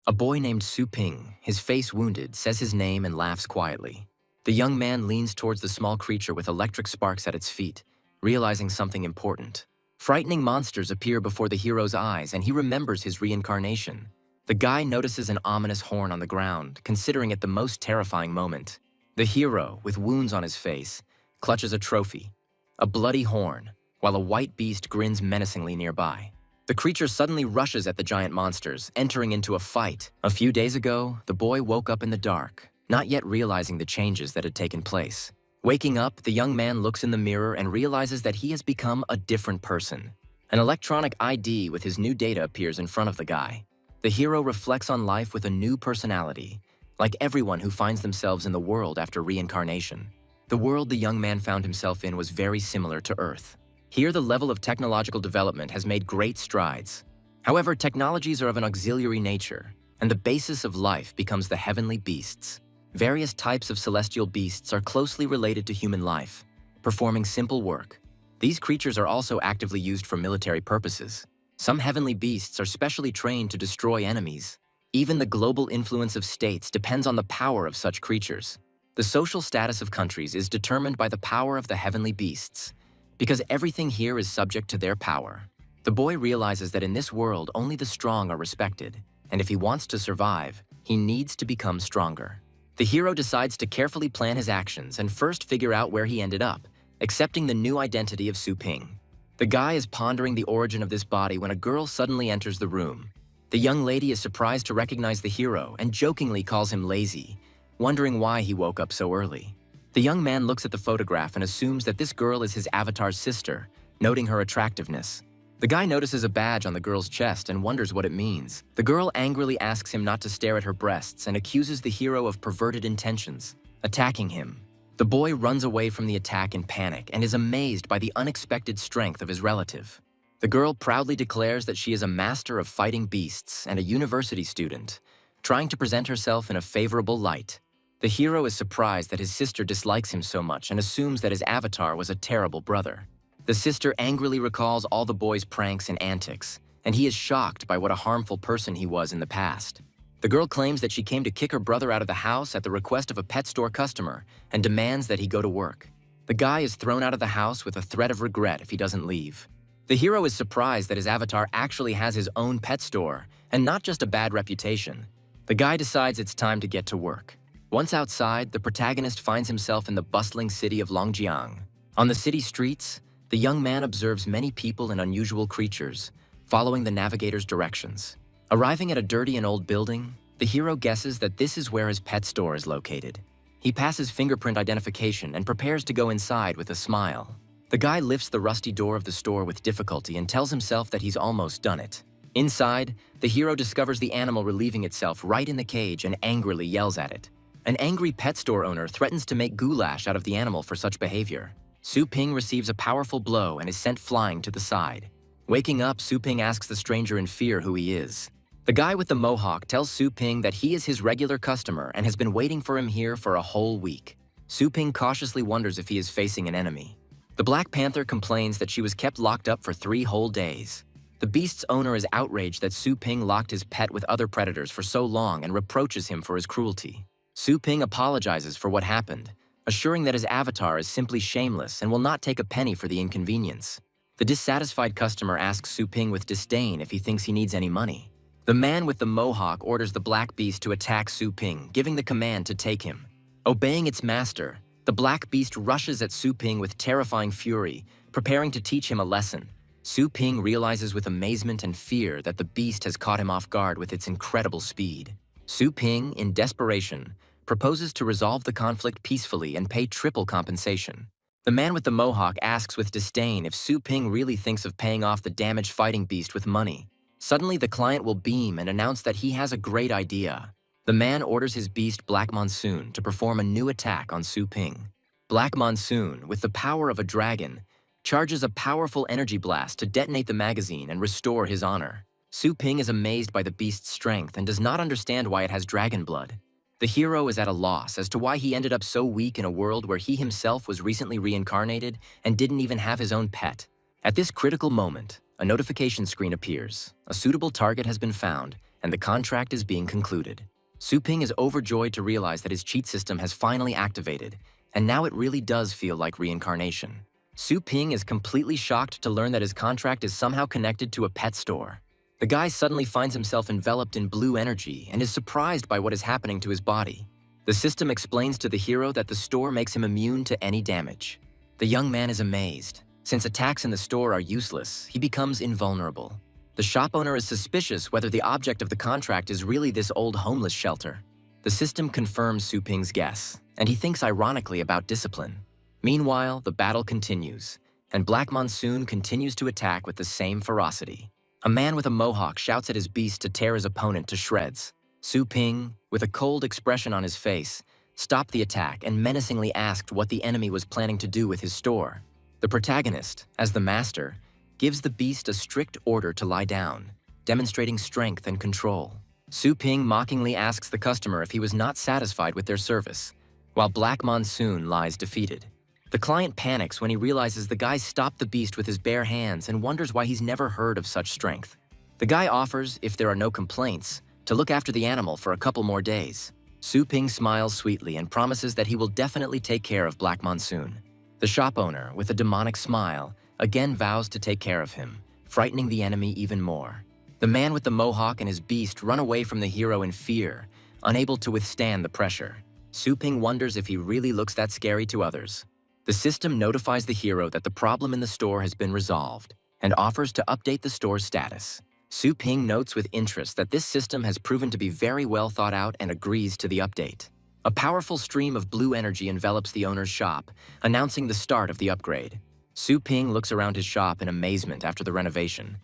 A boy named Su Ping, his face wounded, says his name and laughs quietly. The young man leans towards the small creature with electric sparks at its feet, realizing something important. Frightening monsters appear before the hero's eyes, and he remembers his reincarnation. The guy notices an ominous horn on the ground, considering it the most terrifying moment. The hero, with wounds on his face, clutches a trophy, a bloody horn, while a white beast grins menacingly nearby. The creature suddenly rushes at the giant monsters, entering into a fight. A few days ago, the boy woke up in the dark, not yet realizing the changes that had taken place. Waking up, the young man looks in the mirror and realizes that he has become a different person. An electronic ID with his new data appears in front of the guy. The hero reflects on life with a new personality, like everyone who finds themselves in the world after reincarnation. The world the young man found himself in was very similar to Earth. Here, the level of technological development has made great strides. However, technologies are of an auxiliary nature, and the basis of life becomes the heavenly beasts. Various types of celestial beasts are closely related to human life, performing simple work. These creatures are also actively used for military purposes. Some heavenly beasts are specially trained to destroy enemies. Even the global influence of states depends on the power of such creatures. The social status of countries is determined by the power of the heavenly beasts, because everything here is subject to their power. The boy realizes that in this world only the strong are respected, and if he wants to survive, he needs to become stronger. The hero decides to carefully plan his actions and first figure out where he ended up, accepting the new identity of Su Ping. The guy is pondering the origin of this body when a girl suddenly enters the room. The young lady is surprised to recognize the hero and jokingly calls him lazy, wondering why he woke up so early. The young man looks at the photograph and assumes that this girl is his avatar's sister, noting her attractiveness. The guy notices a badge on the girl's chest and wonders what it means. The girl angrily asks him not to stare at her breasts and accuses the hero of perverted intentions, attacking him. The boy runs away from the attack in panic and is amazed by the unexpected strength of his relative. The girl proudly declares that she is a master of fighting beasts and a university student, trying to present herself in a favorable light. The hero is surprised that his sister dislikes him so much and assumes that his avatar was a terrible brother. The sister angrily recalls all the boy's pranks and antics, and he is shocked by what a harmful person he was in the past. The girl claims that she came to kick her brother out of the house at the request of a pet store customer and demands that he go to work. The guy is thrown out of the house with a threat of regret if he doesn't leave. The hero is surprised that his avatar actually has his own pet store and not just a bad reputation. The guy decides it's time to get to work. Once outside, the protagonist finds himself in the bustling city of Longjiang. On the city streets, the young man observes many people and unusual creatures, following the navigator's directions. Arriving at a dirty and old building, the hero guesses that this is where his pet store is located. He passes fingerprint identification and prepares to go inside with a smile. The guy lifts the rusty door of the store with difficulty and tells himself that he's almost done it. Inside, the hero discovers the animal relieving itself right in the cage and angrily yells at it. An angry pet store owner threatens to make goulash out of the animal for such behavior. Su Ping receives a powerful blow and is sent flying to the side. Waking up, Su Ping asks the stranger in fear who he is. The guy with the mohawk tells Su Ping that he is his regular customer and has been waiting for him here for a whole week. Su Ping cautiously wonders if he is facing an enemy. The Black Panther complains that she was kept locked up for 3 whole days. The beast's owner is outraged that Su Ping locked his pet with other predators for so long and reproaches him for his cruelty. Su Ping apologizes for what happened, assuring that his avatar is simply shameless and will not take a penny for the inconvenience. The dissatisfied customer asks Su Ping with disdain if he thinks he needs any money. The man with the mohawk orders the black beast to attack Su Ping, giving the command to take him. Obeying its master, the black beast rushes at Su Ping with terrifying fury, preparing to teach him a lesson. Su Ping realizes with amazement and fear that the beast has caught him off guard with its incredible speed. Su Ping, in desperation, proposes to resolve the conflict peacefully and pay triple compensation. The man with the mohawk asks with disdain if Su Ping really thinks of paying off the damaged fighting beast with money. Suddenly, the client will beam and announce that he has a great idea. The man orders his beast Black Monsoon to perform a new attack on Su Ping. Black Monsoon, with the power of a dragon, charges a powerful energy blast to detonate the magazine and restore his honor. Su Ping is amazed by the beast's strength and does not understand why it has dragon blood. The hero is at a loss as to why he ended up so weak in a world where he himself was recently reincarnated and didn't even have his own pet. At this critical moment, a notification screen appears. A suitable target has been found, and the contract is being concluded. Su Ping is overjoyed to realize that his cheat system has finally activated, and now it really does feel like reincarnation. Su Ping is completely shocked to learn that his contract is somehow connected to a pet store. The guy suddenly finds himself enveloped in blue energy and is surprised by what is happening to his body. The system explains to the hero that the store makes him immune to any damage. The young man is amazed. Since attacks in the store are useless, he becomes invulnerable. The shop owner is suspicious whether the object of the contract is really this old homeless shelter. The system confirms Su Ping's guess, and he thinks ironically about discipline. Meanwhile, the battle continues, and Black Monsoon continues to attack with the same ferocity. A man with a mohawk shouts at his beast to tear his opponent to shreds. Su Ping, with a cold expression on his face, stopped the attack and menacingly asked what the enemy was planning to do with his store. The protagonist, as the master, gives the beast a strict order to lie down, demonstrating strength and control. Su Ping mockingly asks the customer if he was not satisfied with their service, while Black Monsoon lies defeated. The client panics when he realizes the guy stopped the beast with his bare hands and wonders why he's never heard of such strength. The guy offers, if there are no complaints, to look after the animal for a couple more days. Su Ping smiles sweetly and promises that he will definitely take care of Black Monsoon. The shop owner, with a demonic smile, again vows to take care of him, frightening the enemy even more. The man with the mohawk and his beast run away from the hero in fear, unable to withstand the pressure. Su Ping wonders if he really looks that scary to others. The system notifies the hero that the problem in the store has been resolved and offers to update the store's status. Su Ping notes with interest that this system has proven to be very well thought out and agrees to the update. A powerful stream of blue energy envelops the owner's shop, announcing the start of the upgrade. Su Ping looks around his shop in amazement after the renovation.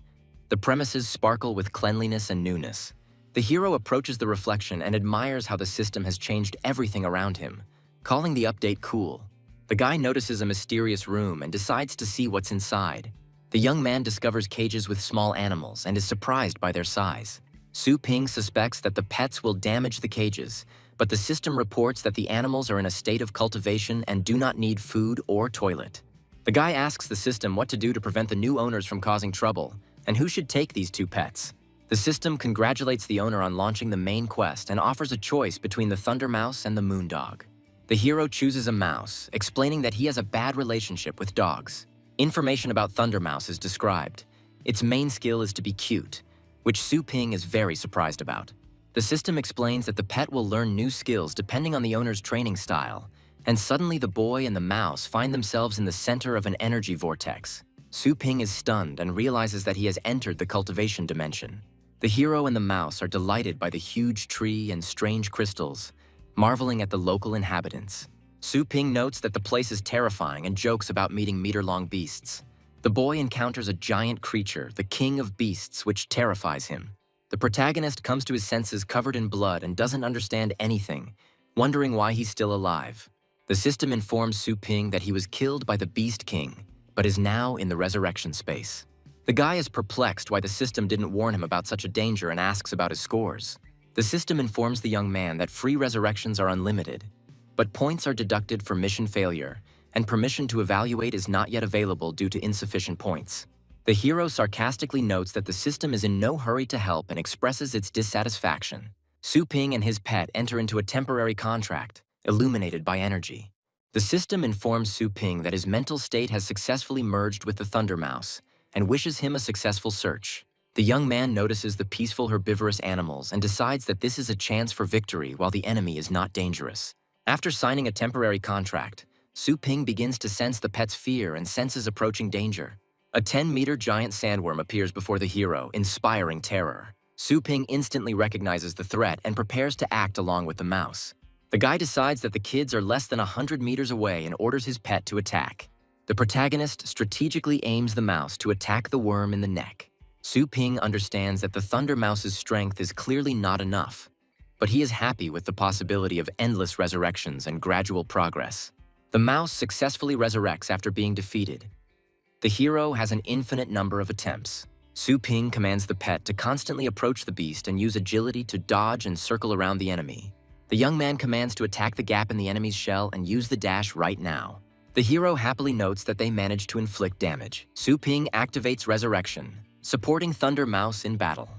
The premises sparkle with cleanliness and newness. The hero approaches the reflection and admires how the system has changed everything around him, calling the update cool. The guy notices a mysterious room and decides to see what's inside. The young man discovers cages with small animals and is surprised by their size. Su Ping suspects that the pets will damage the cages, but the system reports that the animals are in a state of cultivation and do not need food or toilet. The guy asks the system what to do to prevent the new owners from causing trouble, and who should take these two pets. The system congratulates the owner on launching the main quest and offers a choice between the Thunder Mouse and the Moondog. The hero chooses a mouse, explaining that he has a bad relationship with dogs. Information about Thunder Mouse is described. Its main skill is to be cute, which Su Ping is very surprised about. The system explains that the pet will learn new skills depending on the owner's training style, and suddenly the boy and the mouse find themselves in the center of an energy vortex. Su Ping is stunned and realizes that he has entered the cultivation dimension. The hero and the mouse are delighted by the huge tree and strange crystals, marveling at the local inhabitants. Su Ping notes that the place is terrifying and jokes about meeting meter-long beasts. The boy encounters a giant creature, the king of beasts, which terrifies him. The protagonist comes to his senses covered in blood and doesn't understand anything, wondering why he's still alive. The system informs Su Ping that he was killed by the Beast King, but is now in the resurrection space. The guy is perplexed why the system didn't warn him about such a danger and asks about his scores. The system informs the young man that free resurrections are unlimited, but points are deducted for mission failure, and permission to evaluate is not yet available due to insufficient points. The hero sarcastically notes that the system is in no hurry to help and expresses its dissatisfaction. Su Ping and his pet enter into a temporary contract, illuminated by energy. The system informs Su Ping that his mental state has successfully merged with the Thunder Mouse and wishes him a successful search. The young man notices the peaceful herbivorous animals and decides that this is a chance for victory while the enemy is not dangerous. After signing a temporary contract, Su Ping begins to sense the pet's fear and senses approaching danger. A 10-meter giant sandworm appears before the hero, inspiring terror. Su Ping instantly recognizes the threat and prepares to act along with the mouse. The guy decides that the kids are less than 100 meters away and orders his pet to attack. The protagonist strategically aims the mouse to attack the worm in the neck. Su Ping understands that the Thunder Mouse's strength is clearly not enough, but he is happy with the possibility of endless resurrections and gradual progress. The mouse successfully resurrects after being defeated. The hero has an infinite number of attempts. Su Ping commands the pet to constantly approach the beast and use agility to dodge and circle around the enemy. The young man commands to attack the gap in the enemy's shell and use the dash right now. The hero happily notes that they manage to inflict damage. Su Ping activates Resurrection, supporting Thunder Mouse in battle.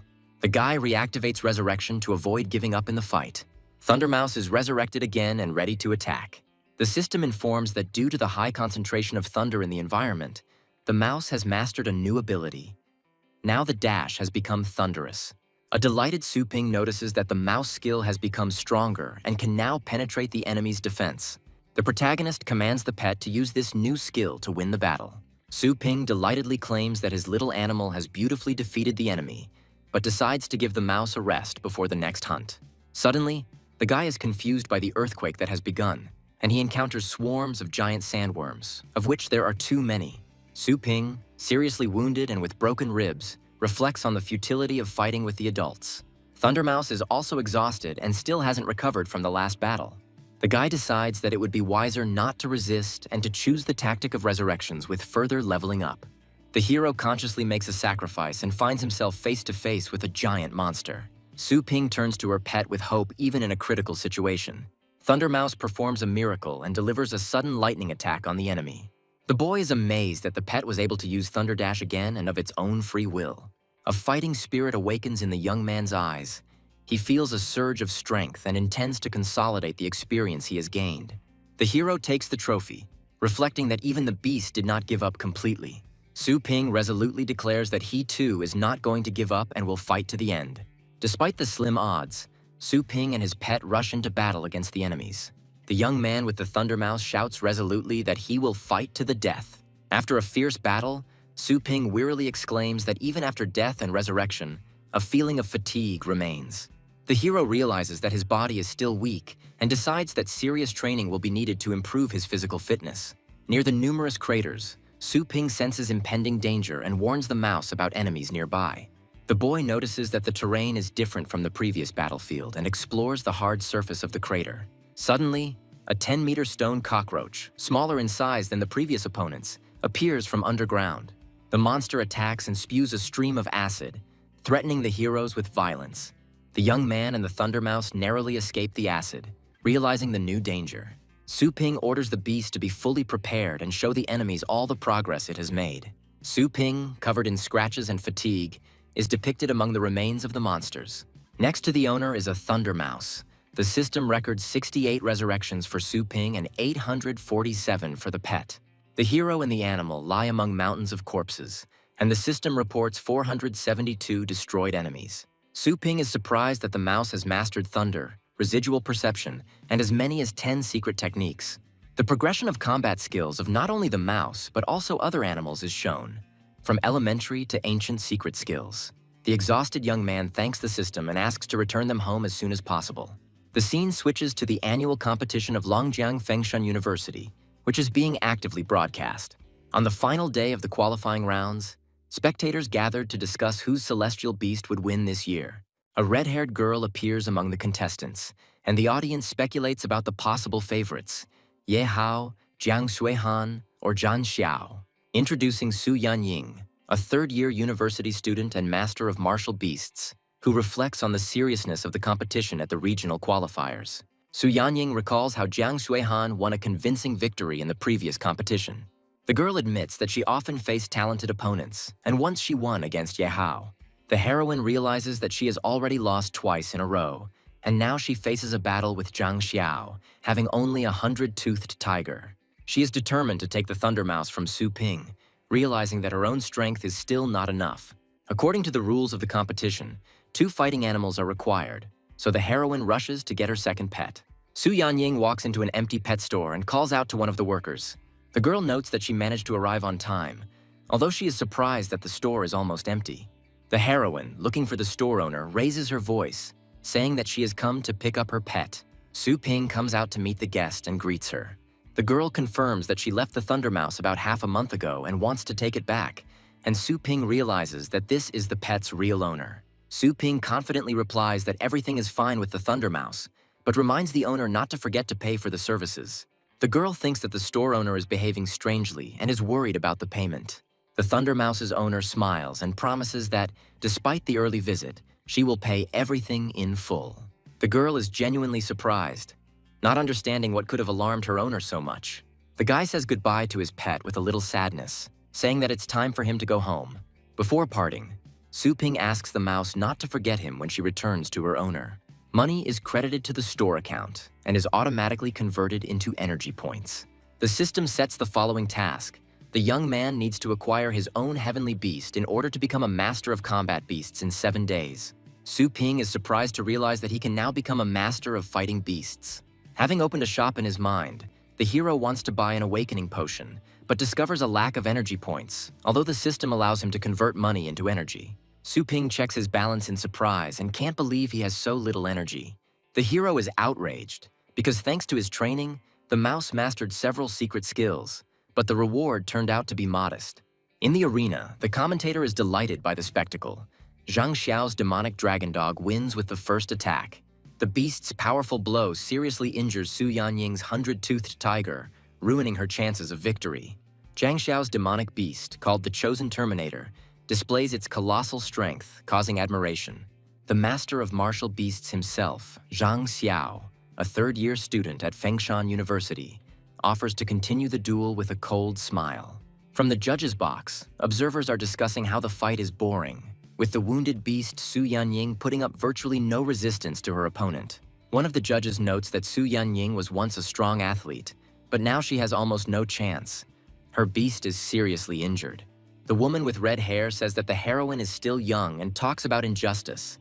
The guy reactivates Resurrection to avoid giving up in the fight. Thundermouse is resurrected again and ready to attack. The system informs that due to the high concentration of thunder in the environment, the mouse has mastered a new ability. Now the dash has become thunderous. A delighted Su Ping notices that the mouse skill has become stronger and can now penetrate the enemy's defense. The protagonist commands the pet to use this new skill to win the battle. Su Ping delightedly claims that his little animal has beautifully defeated the enemy, but decides to give the mouse a rest before the next hunt. Suddenly, the guy is confused by the earthquake that has begun, and he encounters swarms of giant sandworms, of which there are too many. Su Ping, seriously wounded and with broken ribs, reflects on the futility of fighting with the adults. Thundermouse is also exhausted and still hasn't recovered from the last battle. The guy decides that it would be wiser not to resist and to choose the tactic of resurrections with further leveling up. The hero consciously makes a sacrifice and finds himself face to face with a giant monster. Su Ping turns to her pet with hope even in a critical situation. Thundermouse performs a miracle and delivers a sudden lightning attack on the enemy. The boy is amazed that the pet was able to use Thunder Dash again and of its own free will. A fighting spirit awakens in the young man's eyes. He feels a surge of strength and intends to consolidate the experience he has gained. The hero takes the trophy, reflecting that even the beast did not give up completely. Su Ping resolutely declares that he too is not going to give up and will fight to the end. Despite the slim odds, Su Ping and his pet rush into battle against the enemies. The young man with the Thundermouse shouts resolutely that he will fight to the death. After a fierce battle, Su Ping wearily exclaims that even after death and resurrection, a feeling of fatigue remains. The hero realizes that his body is still weak and decides that serious training will be needed to improve his physical fitness. Near the numerous craters, Su Ping senses impending danger and warns the mouse about enemies nearby. The boy notices that the terrain is different from the previous battlefield and explores the hard surface of the crater. Suddenly, a 10-meter stone cockroach, smaller in size than the previous opponents, appears from underground. The monster attacks and spews a stream of acid, threatening the heroes with violence. The young man and the Thundermouse narrowly escape the acid, realizing the new danger. Su Ping orders the beast to be fully prepared and show the enemies all the progress it has made. Su Ping, covered in scratches and fatigue, is depicted among the remains of the monsters. Next to the owner is a Thundermouse. The system records 68 resurrections for Su Ping and 847 for the pet. The hero and the animal lie among mountains of corpses, and the system reports 472 destroyed enemies. Su Ping is surprised that the mouse has mastered thunder, residual perception, and as many as 10 secret techniques. The progression of combat skills of not only the mouse, but also other animals is shown, from elementary to ancient secret skills. The exhausted young man thanks the system and asks to return them home as soon as possible. The scene switches to the annual competition of Longjiang Fengshan University, which is being actively broadcast. On the final day of the qualifying rounds, spectators gathered to discuss whose celestial beast would win this year. A red-haired girl appears among the contestants, and the audience speculates about the possible favorites, Ye Hao, Jiang Xuehan, or Zhan Xiao. Introducing Su Yanying, a third-year university student and master of martial beasts, who reflects on the seriousness of the competition at the regional qualifiers. Su Yanying recalls how Jiang Xuehan won a convincing victory in the previous competition. The girl admits that she often faced talented opponents, and once she won against Ye Hao. The heroine realizes that she has already lost twice in a row, and now she faces a battle with Zhang Xiao, having only a 100-toothed tiger. She is determined to take the Thundermouse from Su Ping, realizing that her own strength is still not enough. According to the rules of the competition, 2 fighting animals are required, so the heroine rushes to get her second pet. Su Yanying walks into an empty pet store and calls out to one of the workers. The girl notes that she managed to arrive on time, although she is surprised that the store is almost empty. The heroine, looking for the store owner, raises her voice, saying that she has come to pick up her pet. Su Ping comes out to meet the guest and greets her. The girl confirms that she left the Thundermouse about half a month ago and wants to take it back, and Su Ping realizes that this is the pet's real owner. Su Ping confidently replies that everything is fine with the Thundermouse, but reminds the owner not to forget to pay for the services. The girl thinks that the store owner is behaving strangely and is worried about the payment. The Thundermouse's owner smiles and promises that, despite the early visit, she will pay everything in full. The girl is genuinely surprised, not understanding what could have alarmed her owner so much. The guy says goodbye to his pet with a little sadness, saying that it's time for him to go home. Before parting, Su Ping asks the mouse not to forget him when she returns to her owner. Money is credited to the store account and is automatically converted into energy points. The system sets the following task. The young man needs to acquire his own heavenly beast in order to become a master of combat beasts in 7 days. Su Ping is surprised to realize that he can now become a master of fighting beasts. Having opened a shop in his mind, the hero wants to buy an awakening potion, but discovers a lack of energy points, although the system allows him to convert money into energy. Su Ping checks his balance in surprise and can't believe he has so little energy. The hero is outraged, because thanks to his training, the mouse mastered several secret skills, but the reward turned out to be modest. In the arena, the commentator is delighted by the spectacle. Zhang Xiao's demonic dragon dog wins with the first attack. The beast's powerful blow seriously injures Su Yanying's 100-toothed tiger, ruining her chances of victory. Zhang Xiao's demonic beast, called the Chosen Terminator, displays its colossal strength, causing admiration. The master of martial beasts himself, Zhang Xiao, a third-year student at Fengshan University, offers to continue the duel with a cold smile. From the judge's box, observers are discussing how the fight is boring, with the wounded beast Su Yanying putting up virtually no resistance to her opponent. One of the judges notes that Su Yanying was once a strong athlete, but now she has almost no chance. Her beast is seriously injured. The woman with red hair says that the heroine is still young and talks about injustice.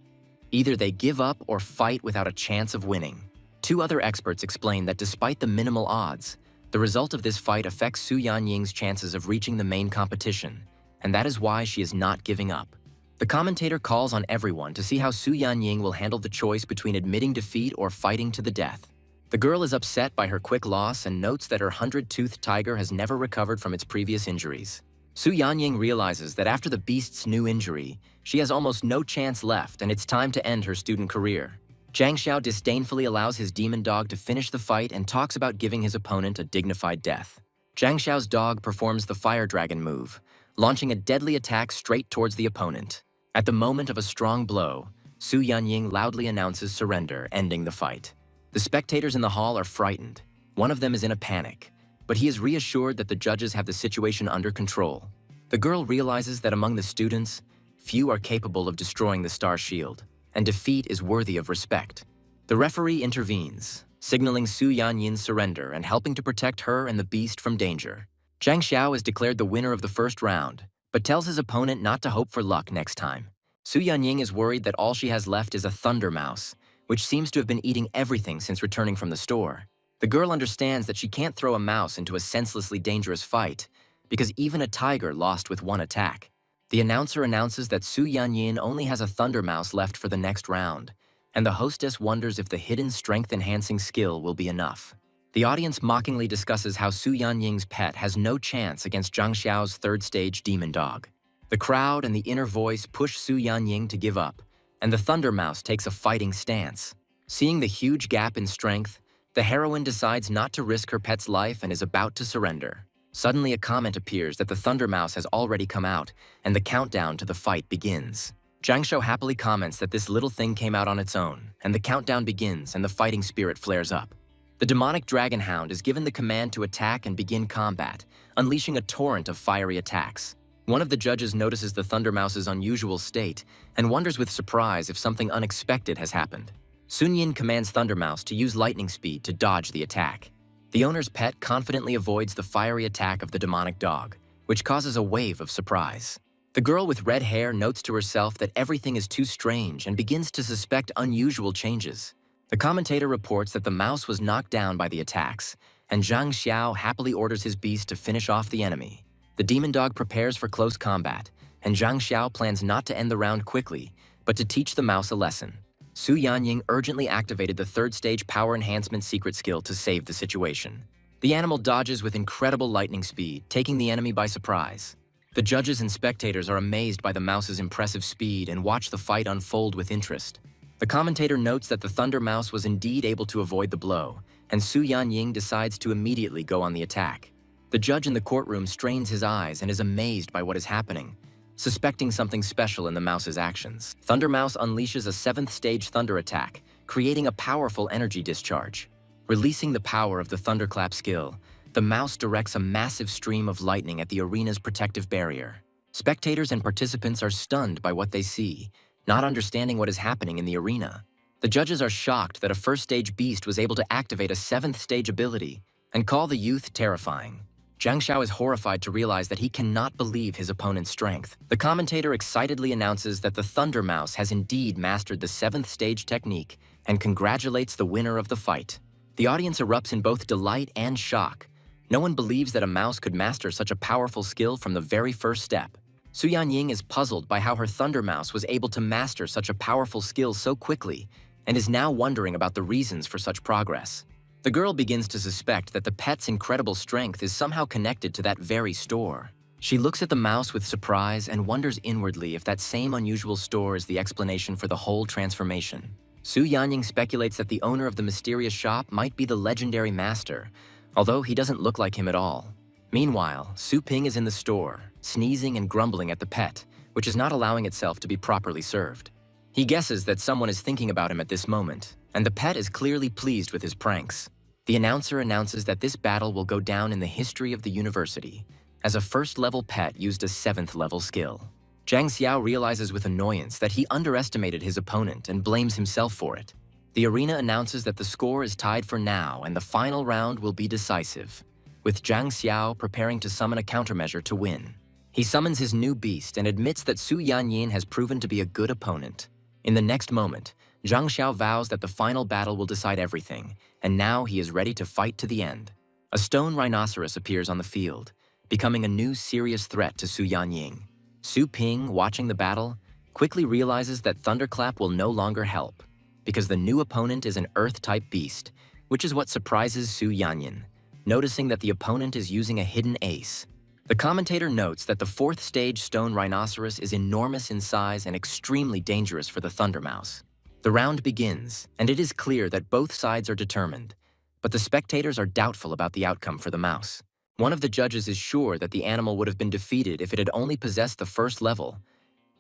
Either they give up or fight without a chance of winning. 2 other experts explain that despite the minimal odds, the result of this fight affects Su Yanying's chances of reaching the main competition, and that is why she is not giving up. The commentator calls on everyone to see how Su Yanying will handle the choice between admitting defeat or fighting to the death. The girl is upset by her quick loss and notes that her 100-toothed tiger has never recovered from its previous injuries. Su Yanying realizes that after the beast's new injury, she has almost no chance left and it's time to end her student career. Zhang Xiao disdainfully allows his demon dog to finish the fight and talks about giving his opponent a dignified death. Zhang Xiao's dog performs the fire dragon move, launching a deadly attack straight towards the opponent. At the moment of a strong blow, Su Yanying loudly announces surrender, ending the fight. The spectators in the hall are frightened. One of them is in a panic, but he is reassured that the judges have the situation under control. The girl realizes that among the students, few are capable of destroying the star shield, and defeat is worthy of respect. The referee intervenes, signaling Su Yanying's surrender and helping to protect her and the beast from danger. Zhang Xiao is declared the winner of the first round, but tells his opponent not to hope for luck next time. Su Yanying is worried that all she has left is a thunder mouse, which seems to have been eating everything since returning from the store. The girl understands that she can't throw a mouse into a senselessly dangerous fight, because even a tiger lost with 1 attack. The announcer announces that Su Yanying only has a thunder mouse left for the next round, and the hostess wonders if the hidden strength-enhancing skill will be enough. The audience mockingly discusses how Su Yanying's pet has no chance against Zhang Xiao's third-stage demon dog. The crowd and the inner voice push Su Yanying to give up, and the thunder mouse takes a fighting stance. Seeing the huge gap in strength, the heroine decides not to risk her pet's life and is about to surrender. Suddenly, a comment appears that the thunder mouse has already come out, and the countdown to the fight begins. Zhang Xiao happily comments that this little thing came out on its own, and the countdown begins and the fighting spirit flares up. The demonic dragon hound is given the command to attack and begin combat, unleashing a torrent of fiery attacks. One of the judges notices the thunder mouse's unusual state and wonders with surprise if something unexpected has happened. Sun Yin commands Thunder Mouse to use lightning speed to dodge the attack. The owner's pet confidently avoids the fiery attack of the demonic dog, which causes a wave of surprise. The girl with red hair notes to herself that everything is too strange and begins to suspect unusual changes. The commentator reports that the mouse was knocked down by the attacks, and Zhang Xiao happily orders his beast to finish off the enemy. The demon dog prepares for close combat, and Zhang Xiao plans not to end the round quickly, but to teach the mouse a lesson. Su Yanying urgently activated the third-stage power enhancement secret skill to save the situation. The animal dodges with incredible lightning speed, taking the enemy by surprise. The judges and spectators are amazed by the mouse's impressive speed and watch the fight unfold with interest. The commentator notes that the Thunder Mouse was indeed able to avoid the blow, and Su Yanying decides to immediately go on the attack. The judge in the courtroom strains his eyes and is amazed by what is happening, suspecting something special in the mouse's actions. Thunder Mouse unleashes a 7th-stage thunder attack, creating a powerful energy discharge. Releasing the power of the thunderclap skill, the mouse directs a massive stream of lightning at the arena's protective barrier. Spectators and participants are stunned by what they see, not understanding what is happening in the arena. The judges are shocked that a first-stage beast was able to activate a seventh-stage ability and call the youth terrifying. Zhang Xiao is horrified to realize that he cannot believe his opponent's strength. The commentator excitedly announces that the Thunder Mouse has indeed mastered the seventh-stage technique and congratulates the winner of the fight. The audience erupts in both delight and shock. No one believes that a mouse could master such a powerful skill from the very first step. Su Yanying is puzzled by how her Thunder Mouse was able to master such a powerful skill so quickly and is now wondering about the reasons for such progress. The girl begins to suspect that the pet's incredible strength is somehow connected to that very store. She looks at the mouse with surprise and wonders inwardly if that same unusual store is the explanation for the whole transformation. Su Yanying speculates that the owner of the mysterious shop might be the legendary master, although he doesn't look like him at all. Meanwhile, Su Ping is in the store, sneezing and grumbling at the pet, which is not allowing itself to be properly served. He guesses that someone is thinking about him at this moment, and the pet is clearly pleased with his pranks. The announcer announces that this battle will go down in the history of the university, as a first-level pet used a seventh-level skill. Zhang Xiao realizes with annoyance that he underestimated his opponent and blames himself for it. The arena announces that the score is tied for now and the final round will be decisive, with Zhang Xiao preparing to summon a countermeasure to win. He summons his new beast and admits that Su Yanyin has proven to be a good opponent. In the next moment, Zhang Xiao vows that the final battle will decide everything, and now he is ready to fight to the end. A stone rhinoceros appears on the field, becoming a new serious threat to Su Yanying. Su Ping, watching the battle, quickly realizes that Thunderclap will no longer help, because the new opponent is an Earth-type beast, which is what surprises Su Yanyin, noticing that the opponent is using a hidden ace. The commentator notes that the fourth-stage stone rhinoceros is enormous in size and extremely dangerous for the Thunder Mouse. The round begins, and it is clear that both sides are determined, but the spectators are doubtful about the outcome for the mouse. One of the judges is sure that the animal would have been defeated if it had only possessed the first level,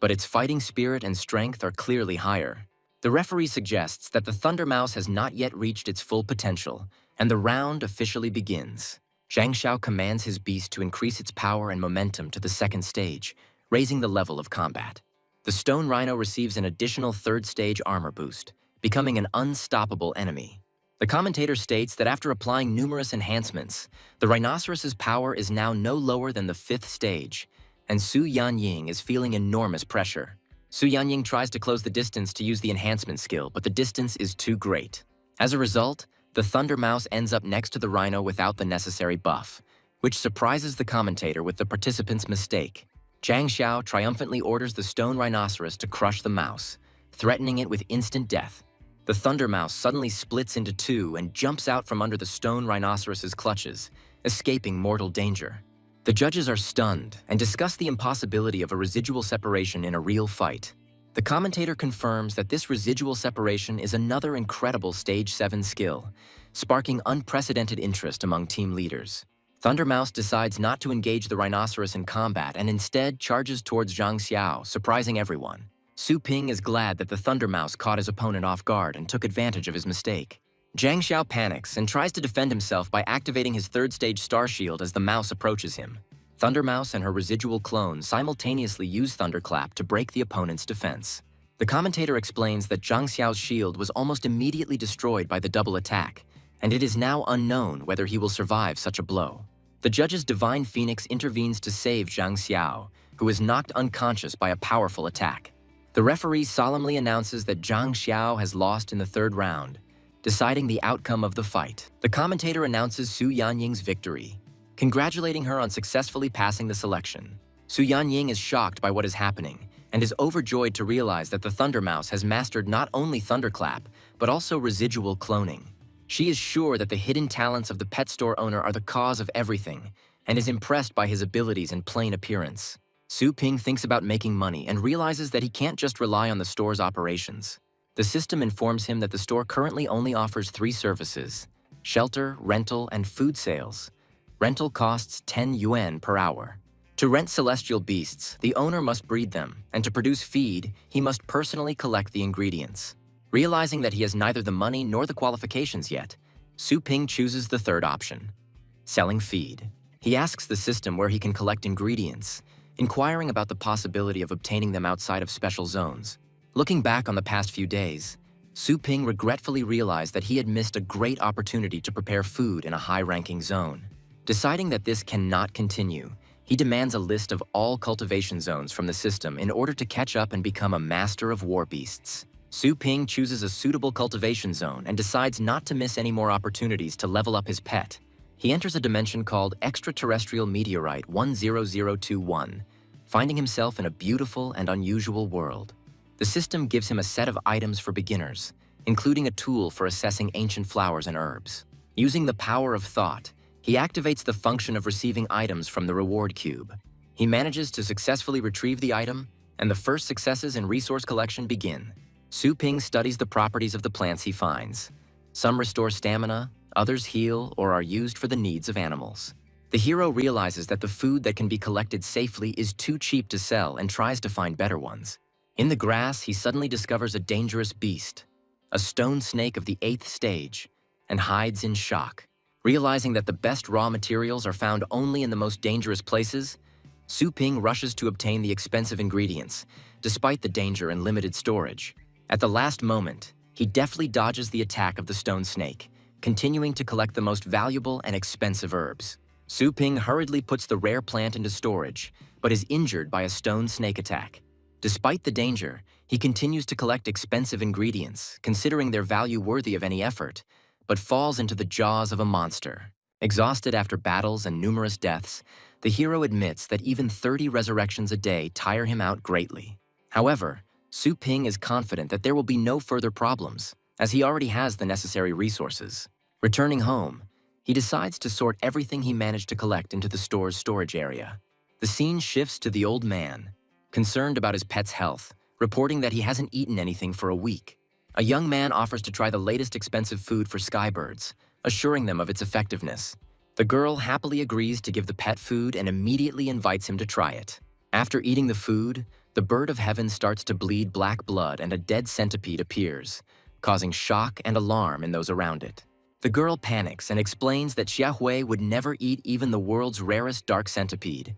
but its fighting spirit and strength are clearly higher. The referee suggests that the Thunder Mouse has not yet reached its full potential, and the round officially begins. Zhang Xiao commands his beast to increase its power and momentum to the second stage, raising the level of combat. The stone rhino receives an additional third-stage armor boost, becoming an unstoppable enemy. The commentator states that after applying numerous enhancements, the rhinoceros's power is now no lower than the fifth stage, and Su Yanying is feeling enormous pressure. Su Yanying tries to close the distance to use the enhancement skill, but the distance is too great. As a result, the Thunder Mouse ends up next to the rhino without the necessary buff, which surprises the commentator with the participant's mistake. Zhang Xiao triumphantly orders the stone rhinoceros to crush the mouse, threatening it with instant death. The Thunder Mouse suddenly splits into two and jumps out from under the stone rhinoceros's clutches, escaping mortal danger. The judges are stunned and discuss the impossibility of a residual separation in a real fight. The commentator confirms that this residual separation is another incredible Stage 7 skill, sparking unprecedented interest among team leaders. Thunder Mouse decides not to engage the rhinoceros in combat and instead charges towards Zhang Xiao, surprising everyone. Su Ping is glad that the Thunder Mouse caught his opponent off guard and took advantage of his mistake. Zhang Xiao panics and tries to defend himself by activating his third-stage star shield as the mouse approaches him. Thunder Mouse and her residual clone simultaneously use Thunderclap to break the opponent's defense. The commentator explains that Zhang Xiao's shield was almost immediately destroyed by the double attack, and it is now unknown whether he will survive such a blow. The judge's Divine Phoenix intervenes to save Zhang Xiao, who is knocked unconscious by a powerful attack. The referee solemnly announces that Zhang Xiao has lost in the third round, deciding the outcome of the fight. The commentator announces Su Yanying's victory, congratulating her on successfully passing the selection. Su Yanying is shocked by what is happening and is overjoyed to realize that the Thunder Mouse has mastered not only Thunderclap, but also residual cloning. She is sure that the hidden talents of the pet store owner are the cause of everything and is impressed by his abilities and plain appearance. Su Ping thinks about making money and realizes that he can't just rely on the store's operations. The system informs him that the store currently only offers 3 services: shelter, rental, and food sales. Rental costs 10 yuan per hour. To rent celestial beasts, the owner must breed them, and to produce feed, he must personally collect the ingredients. Realizing that he has neither the money nor the qualifications yet, Su Ping chooses the third option: selling feed. He asks the system where he can collect ingredients, inquiring about the possibility of obtaining them outside of special zones. Looking back on the past few days, Su Ping regretfully realized that he had missed a great opportunity to prepare food in a high-ranking zone. Deciding that this cannot continue, he demands a list of all cultivation zones from the system in order to catch up and become a master of war beasts. Su Ping chooses a suitable cultivation zone and decides not to miss any more opportunities to level up his pet. He enters a dimension called Extraterrestrial Meteorite 10021, finding himself in a beautiful and unusual world. The system gives him a set of items for beginners, including a tool for assessing ancient flowers and herbs. Using the power of thought, he activates the function of receiving items from the reward cube. He manages to successfully retrieve the item, and the first successes in resource collection begin. Su Ping studies the properties of the plants he finds. Some restore stamina, others heal or are used for the needs of animals. The hero realizes that the food that can be collected safely is too cheap to sell and tries to find better ones. In the grass, he suddenly discovers a dangerous beast, a stone snake of the 8th stage, and hides in shock. Realizing that the best raw materials are found only in the most dangerous places, Su Ping rushes to obtain the expensive ingredients, despite the danger and limited storage. At the last moment, he deftly dodges the attack of the stone snake, continuing to collect the most valuable and expensive herbs. Su Ping hurriedly puts the rare plant into storage, but is injured by a stone snake attack. Despite the danger, he continues to collect expensive ingredients, considering their value worthy of any effort, but falls into the jaws of a monster. Exhausted after battles and numerous deaths, the hero admits that even 30 resurrections a day tire him out greatly. However, Su Ping is confident that there will be no further problems, as he already has the necessary resources. Returning home, he decides to sort everything he managed to collect into the store's storage area. The scene shifts to the old man, concerned about his pet's health, reporting that he hasn't eaten anything for a week. A young man offers to try the latest expensive food for skybirds, assuring them of its effectiveness. The girl happily agrees to give the pet food and immediately invites him to try it. After eating the food, the bird of heaven starts to bleed black blood and a dead centipede appears, causing shock and alarm in those around it. The girl panics and explains that Xiaohui would never eat even the world's rarest dark centipede,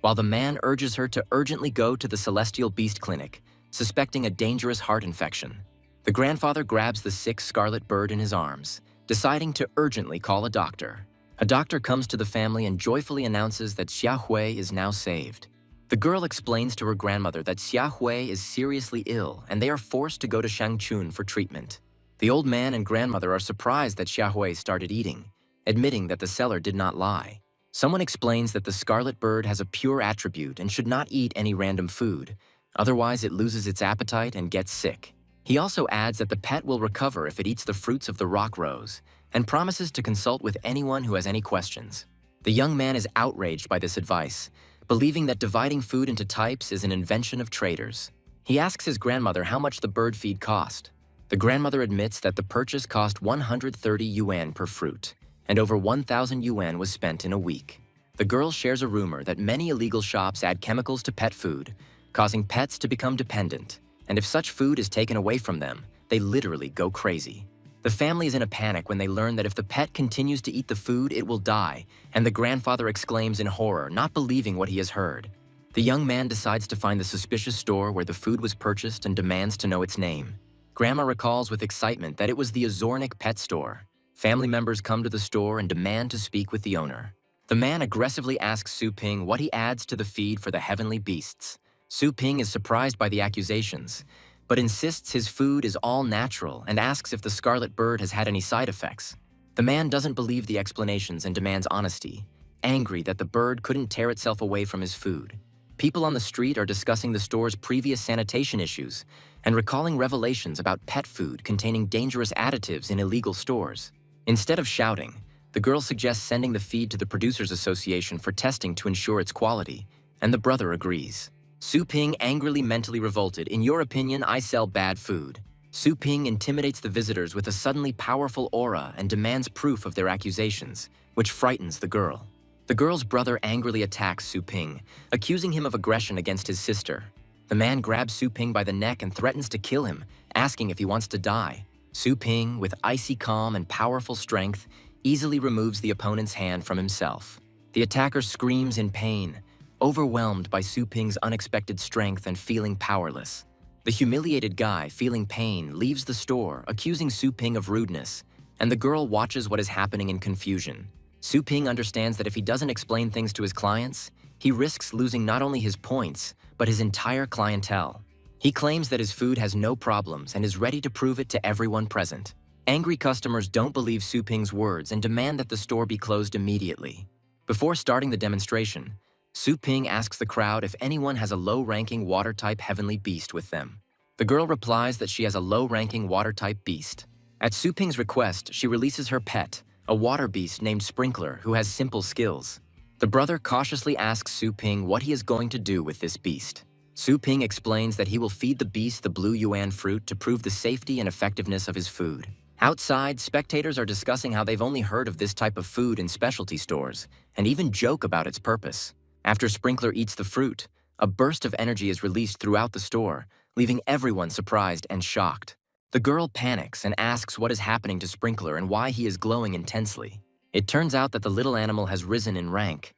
while the man urges her to urgently go to the Celestial Beast Clinic, suspecting a dangerous heart infection. The grandfather grabs the sick scarlet bird in his arms, deciding to urgently call a doctor. A doctor comes to the family and joyfully announces that Xiaohui is now saved. The girl explains to her grandmother that Xiaohui is seriously ill and they are forced to go to Shangchun for treatment. The old man and grandmother are surprised that Xiaohui started eating, admitting that the seller did not lie. Someone explains that the scarlet bird has a pure attribute and should not eat any random food, otherwise it loses its appetite and gets sick. He also adds that the pet will recover if it eats the fruits of the rock rose, and promises to consult with anyone who has any questions. The young man is outraged by this advice, believing that dividing food into types is an invention of traders. He asks his grandmother how much the bird feed cost. The grandmother admits that the purchase cost 130 yuan per fruit, and over 1,000 yuan was spent in a week. The girl shares a rumor that many illegal shops add chemicals to pet food, causing pets to become dependent, and if such food is taken away from them, they literally go crazy. The family is in a panic when they learn that if the pet continues to eat the food, it will die, and the grandfather exclaims in horror, not believing what he has heard. The young man decides to find the suspicious store where the food was purchased and demands to know its name. Grandma recalls with excitement that it was the Azornik pet store. Family members come to the store and demand to speak with the owner. The man aggressively asks Su Ping what he adds to the feed for the heavenly beasts. Su Ping is surprised by the accusations, but insists his food is all natural and asks if the scarlet bird has had any side effects. The man doesn't believe the explanations and demands honesty, angry that the bird couldn't tear itself away from his food. People on the street are discussing the store's previous sanitation issues and recalling revelations about pet food containing dangerous additives in illegal stores. Instead of shouting, the girl suggests sending the feed to the Producers Association for testing to ensure its quality, and the brother agrees. Su Ping angrily mentally revolted, "In your opinion, I sell bad food." Su Ping intimidates the visitors with a suddenly powerful aura and demands proof of their accusations, which frightens the girl. The girl's brother angrily attacks Su Ping, accusing him of aggression against his sister. The man grabs Su Ping by the neck and threatens to kill him, asking if he wants to die. Su Ping, with icy calm and powerful strength, easily removes the opponent's hand from himself. The attacker screams in pain, overwhelmed by Su Ping's unexpected strength and feeling powerless. The humiliated guy, feeling pain, leaves the store, accusing Su Ping of rudeness, and the girl watches what is happening in confusion. Su Ping understands that if he doesn't explain things to his clients, he risks losing not only his points, but his entire clientele. He claims that his food has no problems and is ready to prove it to everyone present. Angry customers don't believe Su Ping's words and demand that the store be closed immediately. Before starting the demonstration, Su Ping asks the crowd if anyone has a low-ranking water-type heavenly beast with them. The girl replies that she has a low-ranking water-type beast. At Su Ping's request, she releases her pet, a water beast named Sprinkler who has simple skills. The brother cautiously asks Su Ping what he is going to do with this beast. Su Ping explains that he will feed the beast the blue yuan fruit to prove the safety and effectiveness of his food. Outside, spectators are discussing how they've only heard of this type of food in specialty stores, and even joke about its purpose. After Sprinkler eats the fruit, a burst of energy is released throughout the store, leaving everyone surprised and shocked. The girl panics and asks what is happening to Sprinkler and why he is glowing intensely. It turns out that the little animal has risen in rank.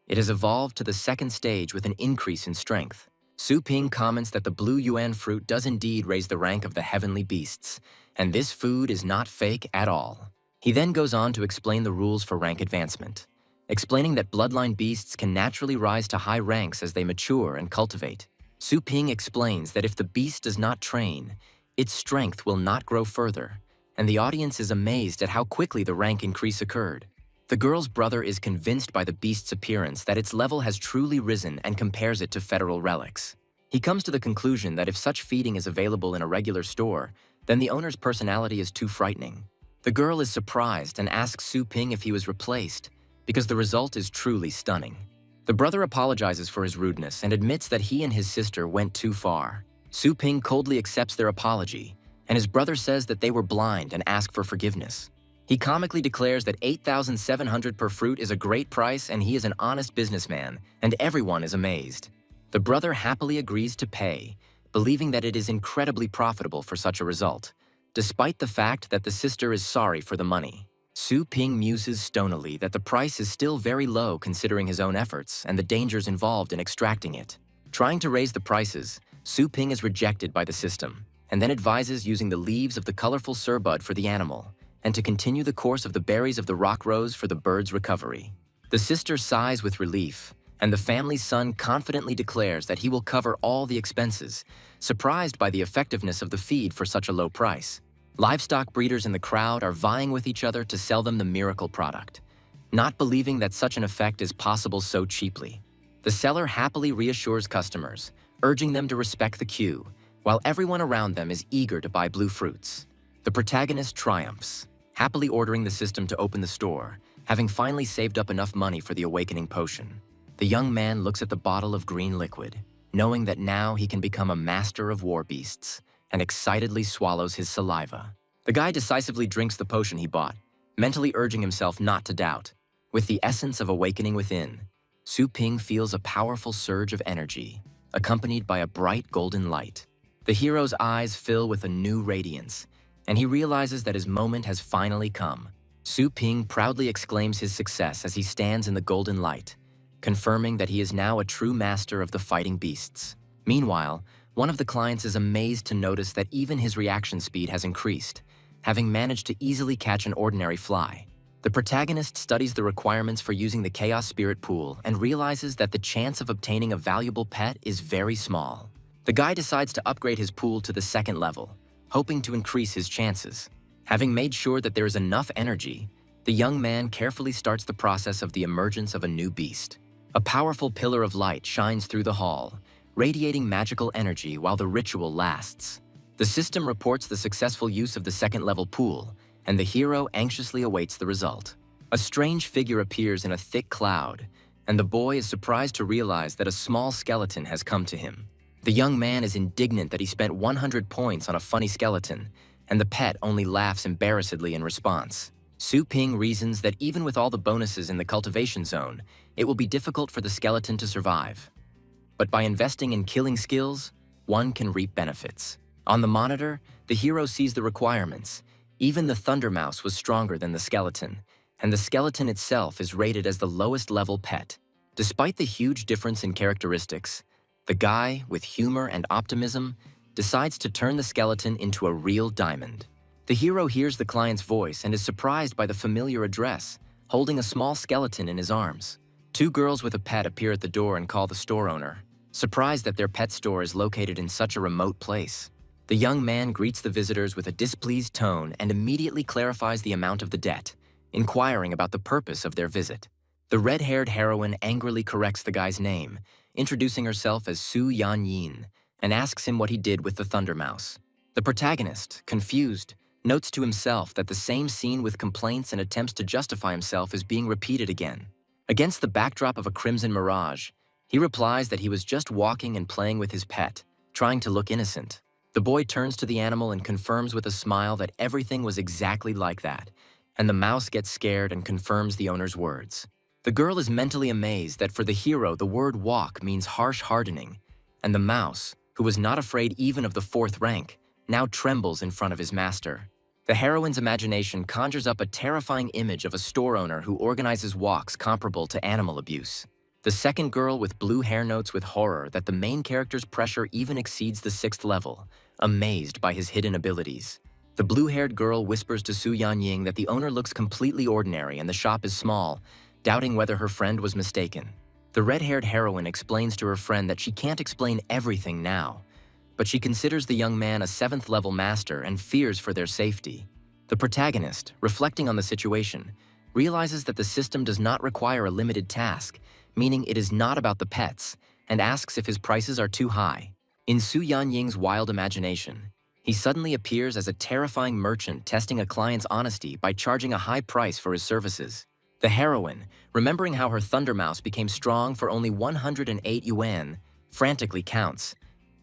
It has evolved to the second stage with an increase in strength. Su Ping comments that the blue yuan fruit does indeed raise the rank of the heavenly beasts, and this food is not fake at all. He then goes on to explain the rules for rank advancement, explaining that bloodline beasts can naturally rise to high ranks as they mature and cultivate. Su Ping explains that if the beast does not train, its strength will not grow further, and the audience is amazed at how quickly the rank increase occurred. The girl's brother is convinced by the beast's appearance that its level has truly risen and compares it to federal relics. He comes to the conclusion that if such feeding is available in a regular store, then the owner's personality is too frightening. The girl is surprised and asks Su Ping if he was replaced, because the result is truly stunning. The brother apologizes for his rudeness and admits that he and his sister went too far. Su Ping coldly accepts their apology, and his brother says that they were blind and asks for forgiveness. He comically declares that 8,700 per fruit is a great price and he is an honest businessman, and everyone is amazed. The brother happily agrees to pay, believing that it is incredibly profitable for such a result, despite the fact that the sister is sorry for the money. Su Ping muses stonily that the price is still very low considering his own efforts and the dangers involved in extracting it. Trying to raise the prices, Su Ping is rejected by the system, and then advises using the leaves of the colorful surbud for the animal, and to continue the course of the berries of the rock rose for the bird's recovery. The sister sighs with relief, and the family's son confidently declares that he will cover all the expenses, surprised by the effectiveness of the feed for such a low price. Livestock breeders in the crowd are vying with each other to sell them the miracle product, not believing that such an effect is possible so cheaply. The seller happily reassures customers, urging them to respect the queue, while everyone around them is eager to buy blue fruits. The protagonist triumphs, happily ordering the system to open the store, having finally saved up enough money for the awakening potion. The young man looks at the bottle of green liquid, knowing that now he can become a master of war beasts, and excitedly swallows his saliva. The guy decisively drinks the potion he bought, mentally urging himself not to doubt. With the essence of awakening within, Su Ping feels a powerful surge of energy, accompanied by a bright golden light. The hero's eyes fill with a new radiance, and he realizes that his moment has finally come. Su Ping proudly exclaims his success as he stands in the golden light, confirming that he is now a true master of the fighting beasts. Meanwhile, one of the clients is amazed to notice that even his reaction speed has increased, having managed to easily catch an ordinary fly. The protagonist studies the requirements for using the Chaos Spirit Pool and realizes that the chance of obtaining a valuable pet is very small. The guy decides to upgrade his pool to the second level, hoping to increase his chances. Having made sure that there is enough energy, the young man carefully starts the process of the emergence of a new beast. A powerful pillar of light shines through the hall, radiating magical energy while the ritual lasts. The system reports the successful use of the second-level pool, and the hero anxiously awaits the result. A strange figure appears in a thick cloud, and the boy is surprised to realize that a small skeleton has come to him. The young man is indignant that he spent 100 points on a funny skeleton, and the pet only laughs embarrassedly in response. Su Ping reasons that even with all the bonuses in the cultivation zone, it will be difficult for the skeleton to survive. But by investing in killing skills, one can reap benefits. On the monitor, the hero sees the requirements. Even the Thunder Mouse was stronger than the skeleton, and the skeleton itself is rated as the lowest level pet. Despite the huge difference in characteristics, the guy, with humor and optimism, decides to turn the skeleton into a real diamond. The hero hears the client's voice and is surprised by the familiar address, holding a small skeleton in his arms. Two girls with a pet appear at the door and call the store owner, surprised that their pet store is located in such a remote place. The young man greets the visitors with a displeased tone and immediately clarifies the amount of the debt, inquiring about the purpose of their visit. The red-haired heroine angrily corrects the guy's name, introducing herself as Su Yan-yin, and asks him what he did with the Thunder Mouse. The protagonist, confused, notes to himself that the same scene with complaints and attempts to justify himself is being repeated again. Against the backdrop of a crimson mirage, he replies that he was just walking and playing with his pet, trying to look innocent. The boy turns to the animal and confirms with a smile that everything was exactly like that, and the mouse gets scared and confirms the owner's words. The girl is mentally amazed that for the hero the word walk means harsh hardening, and the mouse, who was not afraid even of the fourth rank, now trembles in front of his master. The heroine's imagination conjures up a terrifying image of a store owner who organizes walks comparable to animal abuse. The second girl with blue hair notes with horror that the main character's pressure even exceeds the 6th level, amazed by his hidden abilities. The blue-haired girl whispers to Su Yan-ying that the owner looks completely ordinary and the shop is small, doubting whether her friend was mistaken. The red-haired heroine explains to her friend that she can't explain everything now, but she considers the young man a 7th level master and fears for their safety. The protagonist, reflecting on the situation, realizes that the system does not require a limited task, meaning it is not about the pets, and asks if his prices are too high. In Su Yan-ying's wild imagination, he suddenly appears as a terrifying merchant testing a client's honesty by charging a high price for his services. The heroine, remembering how her Thunder Mouse became strong for only 108 yuan, frantically counts.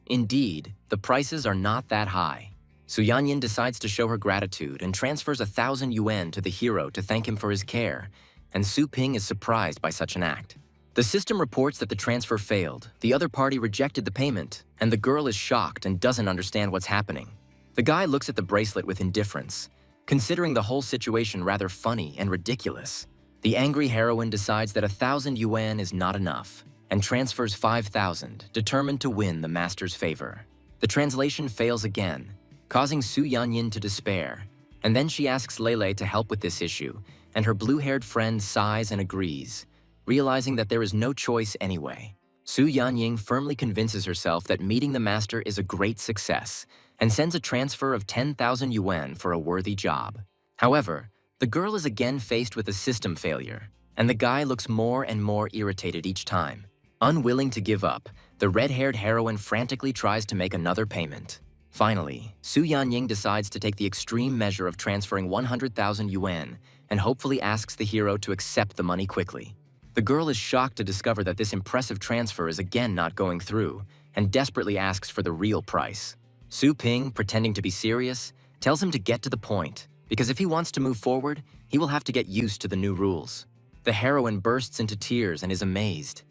Indeed, the prices are not that high. Su Yanyin decides to show her gratitude and transfers 1,000 yuan to the hero to thank him for his care, and Su Ping is surprised by such an act. The system reports that the transfer failed, the other party rejected the payment, and the girl is shocked and doesn't understand what's happening. The guy looks at the bracelet with indifference, considering the whole situation rather funny and ridiculous. The angry heroine decides that 1,000 yuan is not enough, and transfers 5,000, determined to win the master's favor. The translation fails again, causing Su Yanyin to despair, and then she asks Lele to help with this issue, and her blue-haired friend sighs and agrees, realizing that there is no choice anyway. Su Yanying firmly convinces herself that meeting the master is a great success, and sends a transfer of 10,000 yuan for a worthy job. However, the girl is again faced with a system failure, and the guy looks more and more irritated each time. Unwilling to give up, the red-haired heroine frantically tries to make another payment. Finally, Su Yanying decides to take the extreme measure of transferring 100,000 yuan and hopefully asks the hero to accept the money quickly. The girl is shocked to discover that this impressive transfer is again not going through and desperately asks for the real price. Su Ping, pretending to be serious, tells him to get to the point because if he wants to move forward, he will have to get used to the new rules. The heroine bursts into tears and is amazed.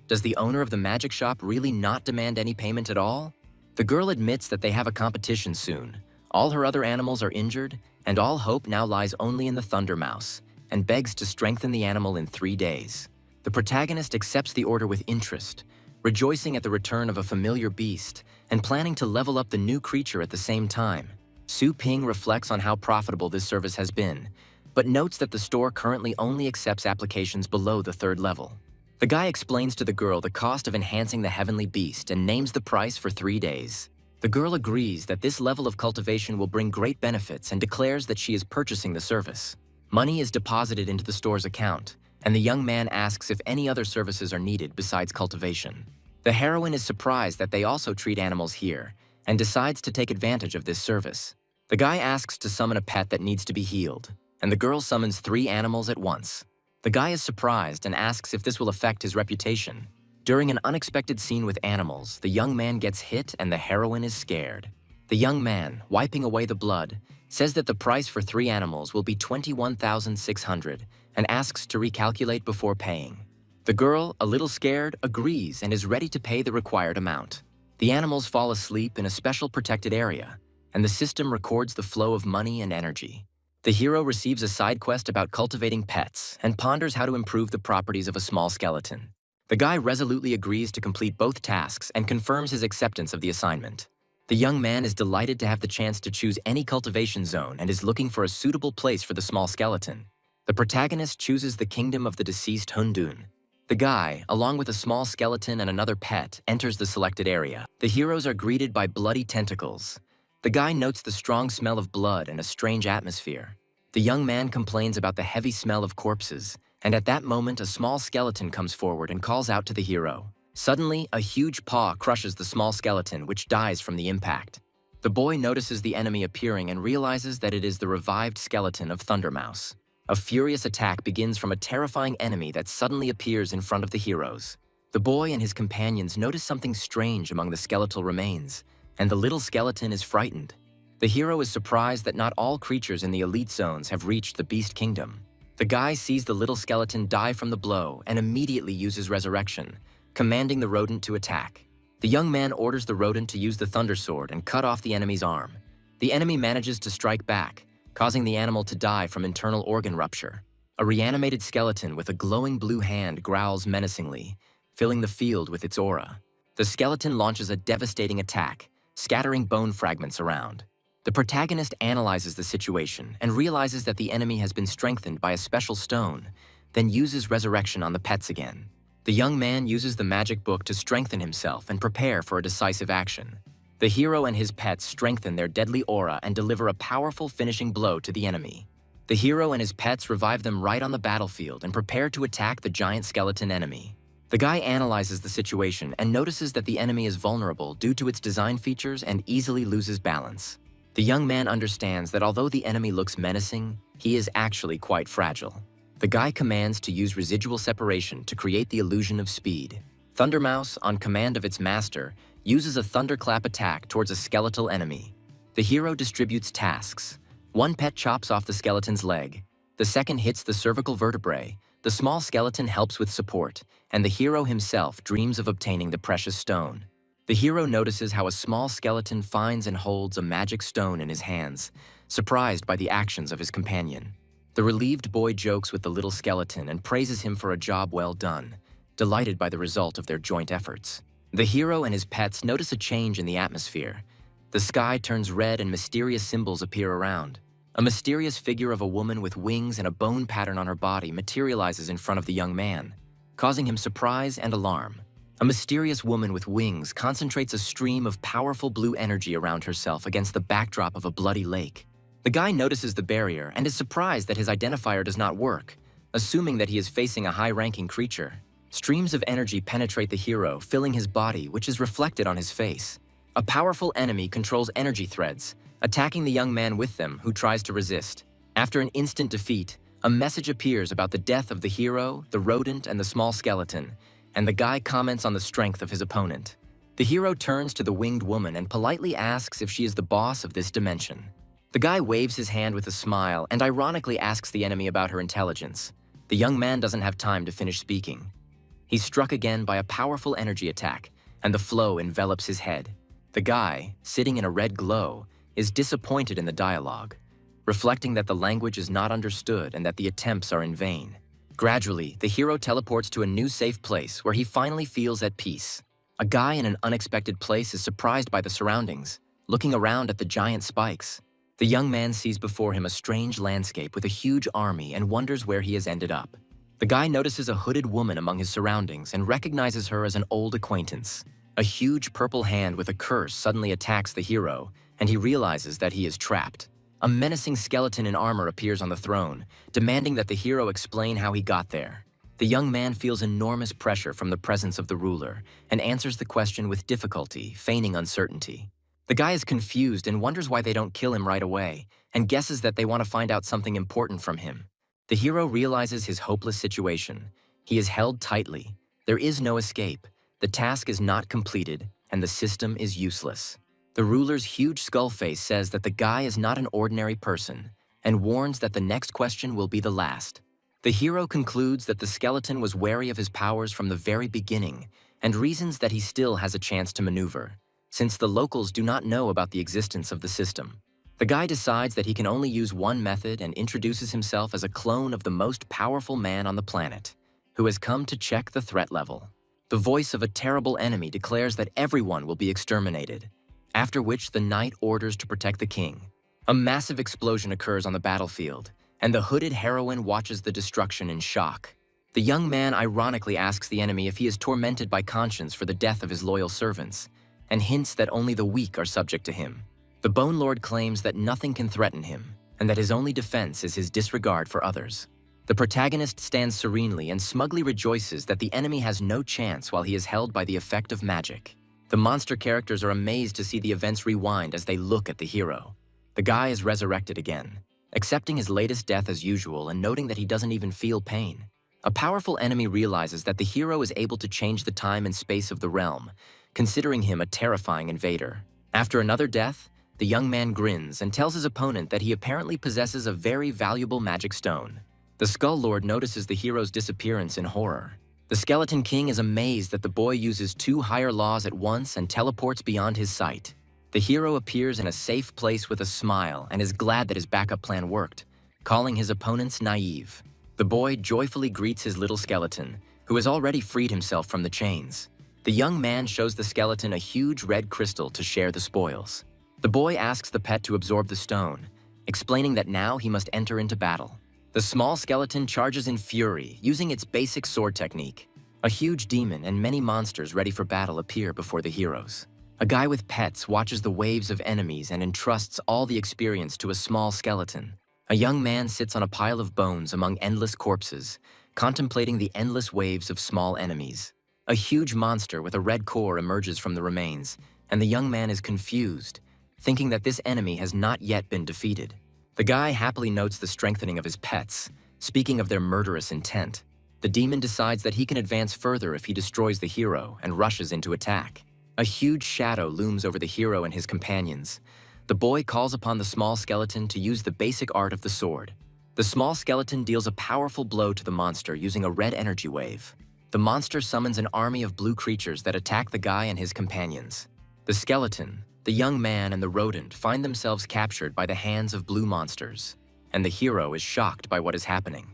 Does the owner of the magic shop really not demand any payment at all? The girl admits that they have a competition soon. All her other animals are injured, and all hope now lies only in the Thunder Mouse, and begs to strengthen the animal in 3 days. The protagonist accepts the order with interest, rejoicing at the return of a familiar beast, and planning to level up the new creature at the same time. Su Ping reflects on how profitable this service has been, but notes that the store currently only accepts applications below the 3rd level. The guy explains to the girl the cost of enhancing the heavenly beast and names the price for 3 days. The girl agrees that this level of cultivation will bring great benefits and declares that she is purchasing the service. Money is deposited into the store's account, and the young man asks if any other services are needed besides cultivation. The heroine is surprised that they also treat animals here, and decides to take advantage of this service. The guy asks to summon a pet that needs to be healed, and the girl summons 3 animals at once. The guy is surprised and asks if this will affect his reputation. During an unexpected scene with animals, the young man gets hit and the heroine is scared. The young man, wiping away the blood, says that the price for 3 animals will be 21,600 and asks to recalculate before paying. The girl, a little scared, agrees and is ready to pay the required amount. The animals fall asleep in a special protected area, and the system records the flow of money and energy. The hero receives a side quest about cultivating pets and ponders how to improve the properties of a small skeleton. The guy resolutely agrees to complete both tasks and confirms his acceptance of the assignment. The young man is delighted to have the chance to choose any cultivation zone and is looking for a suitable place for the small skeleton. The protagonist chooses the kingdom of the deceased Hundun. The guy, along with a small skeleton and another pet, enters the selected area. The heroes are greeted by bloody tentacles. The guy notes the strong smell of blood and a strange atmosphere. The young man complains about the heavy smell of corpses, and at that moment a small skeleton comes forward and calls out to the hero. Suddenly, a huge paw crushes the small skeleton, which dies from the impact. The boy notices the enemy appearing and realizes that it is the revived skeleton of Thundermouse. A furious attack begins from a terrifying enemy that suddenly appears in front of the heroes. The boy and his companions notice something strange among the skeletal remains, and the little skeleton is frightened. The hero is surprised that not all creatures in the elite zones have reached the Beast Kingdom. The guy sees the little skeleton die from the blow and immediately uses resurrection, commanding the rodent to attack. The young man orders the rodent to use the Thunder Sword and cut off the enemy's arm. The enemy manages to strike back, causing the animal to die from internal organ rupture. A reanimated skeleton with a glowing blue hand growls menacingly, filling the field with its aura. The skeleton launches a devastating attack, scattering bone fragments around. The protagonist analyzes the situation and realizes that the enemy has been strengthened by a special stone, then uses resurrection on the pets again. The young man uses the magic book to strengthen himself and prepare for a decisive action. The hero and his pets strengthen their deadly aura and deliver a powerful finishing blow to the enemy. The hero and his pets revive them right on the battlefield and prepare to attack the giant skeleton enemy. The guy analyzes the situation and notices that the enemy is vulnerable due to its design features and easily loses balance. The young man understands that although the enemy looks menacing, he is actually quite fragile. The guy commands to use residual separation to create the illusion of speed. Thundermouse, on command of its master, uses a thunderclap attack towards a skeletal enemy. The hero distributes tasks. One pet chops off the skeleton's leg. The second hits the cervical vertebrae. The small skeleton helps with support, and the hero himself dreams of obtaining the precious stone. The hero notices how a small skeleton finds and holds a magic stone in his hands, surprised by the actions of his companion. The relieved boy jokes with the little skeleton and praises him for a job well done, delighted by the result of their joint efforts. The hero and his pets notice a change in the atmosphere. The sky turns red and mysterious symbols appear around. A mysterious figure of a woman with wings and a bone pattern on her body materializes in front of the young man, causing him surprise and alarm. A mysterious woman with wings concentrates a stream of powerful blue energy around herself against the backdrop of a bloody lake. The guy notices the barrier and is surprised that his identifier does not work, assuming that he is facing a high-ranking creature. Streams of energy penetrate the hero, filling his body, which is reflected on his face. A powerful enemy controls energy threads, attacking the young man with them, who tries to resist. After an instant defeat, a message appears about the death of the hero, the rodent, and the small skeleton, and the guy comments on the strength of his opponent. The hero turns to the winged woman and politely asks if she is the boss of this dimension. The guy waves his hand with a smile and ironically asks the enemy about her intelligence. The young man doesn't have time to finish speaking. He's struck again by a powerful energy attack, and the flow envelops his head. The guy, sitting in a red glow, is disappointed in the dialogue, reflecting that the language is not understood and that the attempts are in vain. Gradually, the hero teleports to a new safe place where he finally feels at peace. A guy in an unexpected place is surprised by the surroundings, looking around at the giant spikes. The young man sees before him a strange landscape with a huge army and wonders where he has ended up. The guy notices a hooded woman among his surroundings and recognizes her as an old acquaintance. A huge purple hand with a curse suddenly attacks the hero, and he realizes that he is trapped. A menacing skeleton in armor appears on the throne, demanding that the hero explain how he got there. The young man feels enormous pressure from the presence of the ruler and answers the question with difficulty, feigning uncertainty. The guy is confused and wonders why they don't kill him right away, and guesses that they want to find out something important from him. The hero realizes his hopeless situation. He is held tightly. There is no escape. The task is not completed, and the system is useless. The ruler's huge skull face says that the guy is not an ordinary person, and warns that the next question will be the last. The hero concludes that the skeleton was wary of his powers from the very beginning, and reasons that he still has a chance to maneuver, since the locals do not know about the existence of the system. The guy decides that he can only use one method and introduces himself as a clone of the most powerful man on the planet, who has come to check the threat level. The voice of a terrible enemy declares that everyone will be exterminated, after which the knight orders to protect the king. A massive explosion occurs on the battlefield, and the hooded heroine watches the destruction in shock. The young man ironically asks the enemy if he is tormented by conscience for the death of his loyal servants, and hints that only the weak are subject to him. The Bone Lord claims that nothing can threaten him, and that his only defense is his disregard for others. The protagonist stands serenely and smugly rejoices that the enemy has no chance while he is held by the effect of magic. The monster characters are amazed to see the events rewind as they look at the hero. The guy is resurrected again, accepting his latest death as usual and noting that he doesn't even feel pain. A powerful enemy realizes that the hero is able to change the time and space of the realm, considering him a terrifying invader. After another death, the young man grins and tells his opponent that he apparently possesses a very valuable magic stone. The Skull Lord notices the hero's disappearance in horror. The Skeleton King is amazed that the boy uses 2 higher laws at once and teleports beyond his sight. The hero appears in a safe place with a smile and is glad that his backup plan worked, calling his opponents naive. The boy joyfully greets his little skeleton, who has already freed himself from the chains. The young man shows the skeleton a huge red crystal to share the spoils. The boy asks the pet to absorb the stone, explaining that now he must enter into battle. The small skeleton charges in fury, using its basic sword technique. A huge demon and many monsters ready for battle appear before the heroes. A guy with pets watches the waves of enemies and entrusts all the experience to a small skeleton. A young man sits on a pile of bones among endless corpses, contemplating the endless waves of small enemies. A huge monster with a red core emerges from the remains, and the young man is confused, thinking that this enemy has not yet been defeated. The guy happily notes the strengthening of his pets, speaking of their murderous intent. The demon decides that he can advance further if he destroys the hero and rushes into attack. A huge shadow looms over the hero and his companions. The boy calls upon the small skeleton to use the basic art of the sword. The small skeleton deals a powerful blow to the monster using a red energy wave. The monster summons an army of blue creatures that attack the guy and his companions. The skeleton, the young man, and the rodent find themselves captured by the hands of blue monsters, and the hero is shocked by what is happening.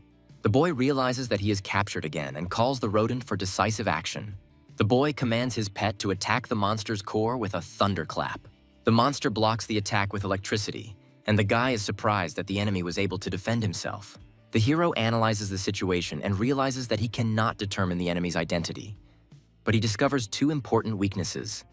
The boy realizes that he is captured again and calls the rodent for decisive action. The boy commands his pet to attack the monster's core with a thunderclap. The monster blocks the attack with electricity, and the guy is surprised that the enemy was able to defend himself. The hero analyzes the situation and realizes that he cannot determine the enemy's identity. But he discovers 2 important weaknesses.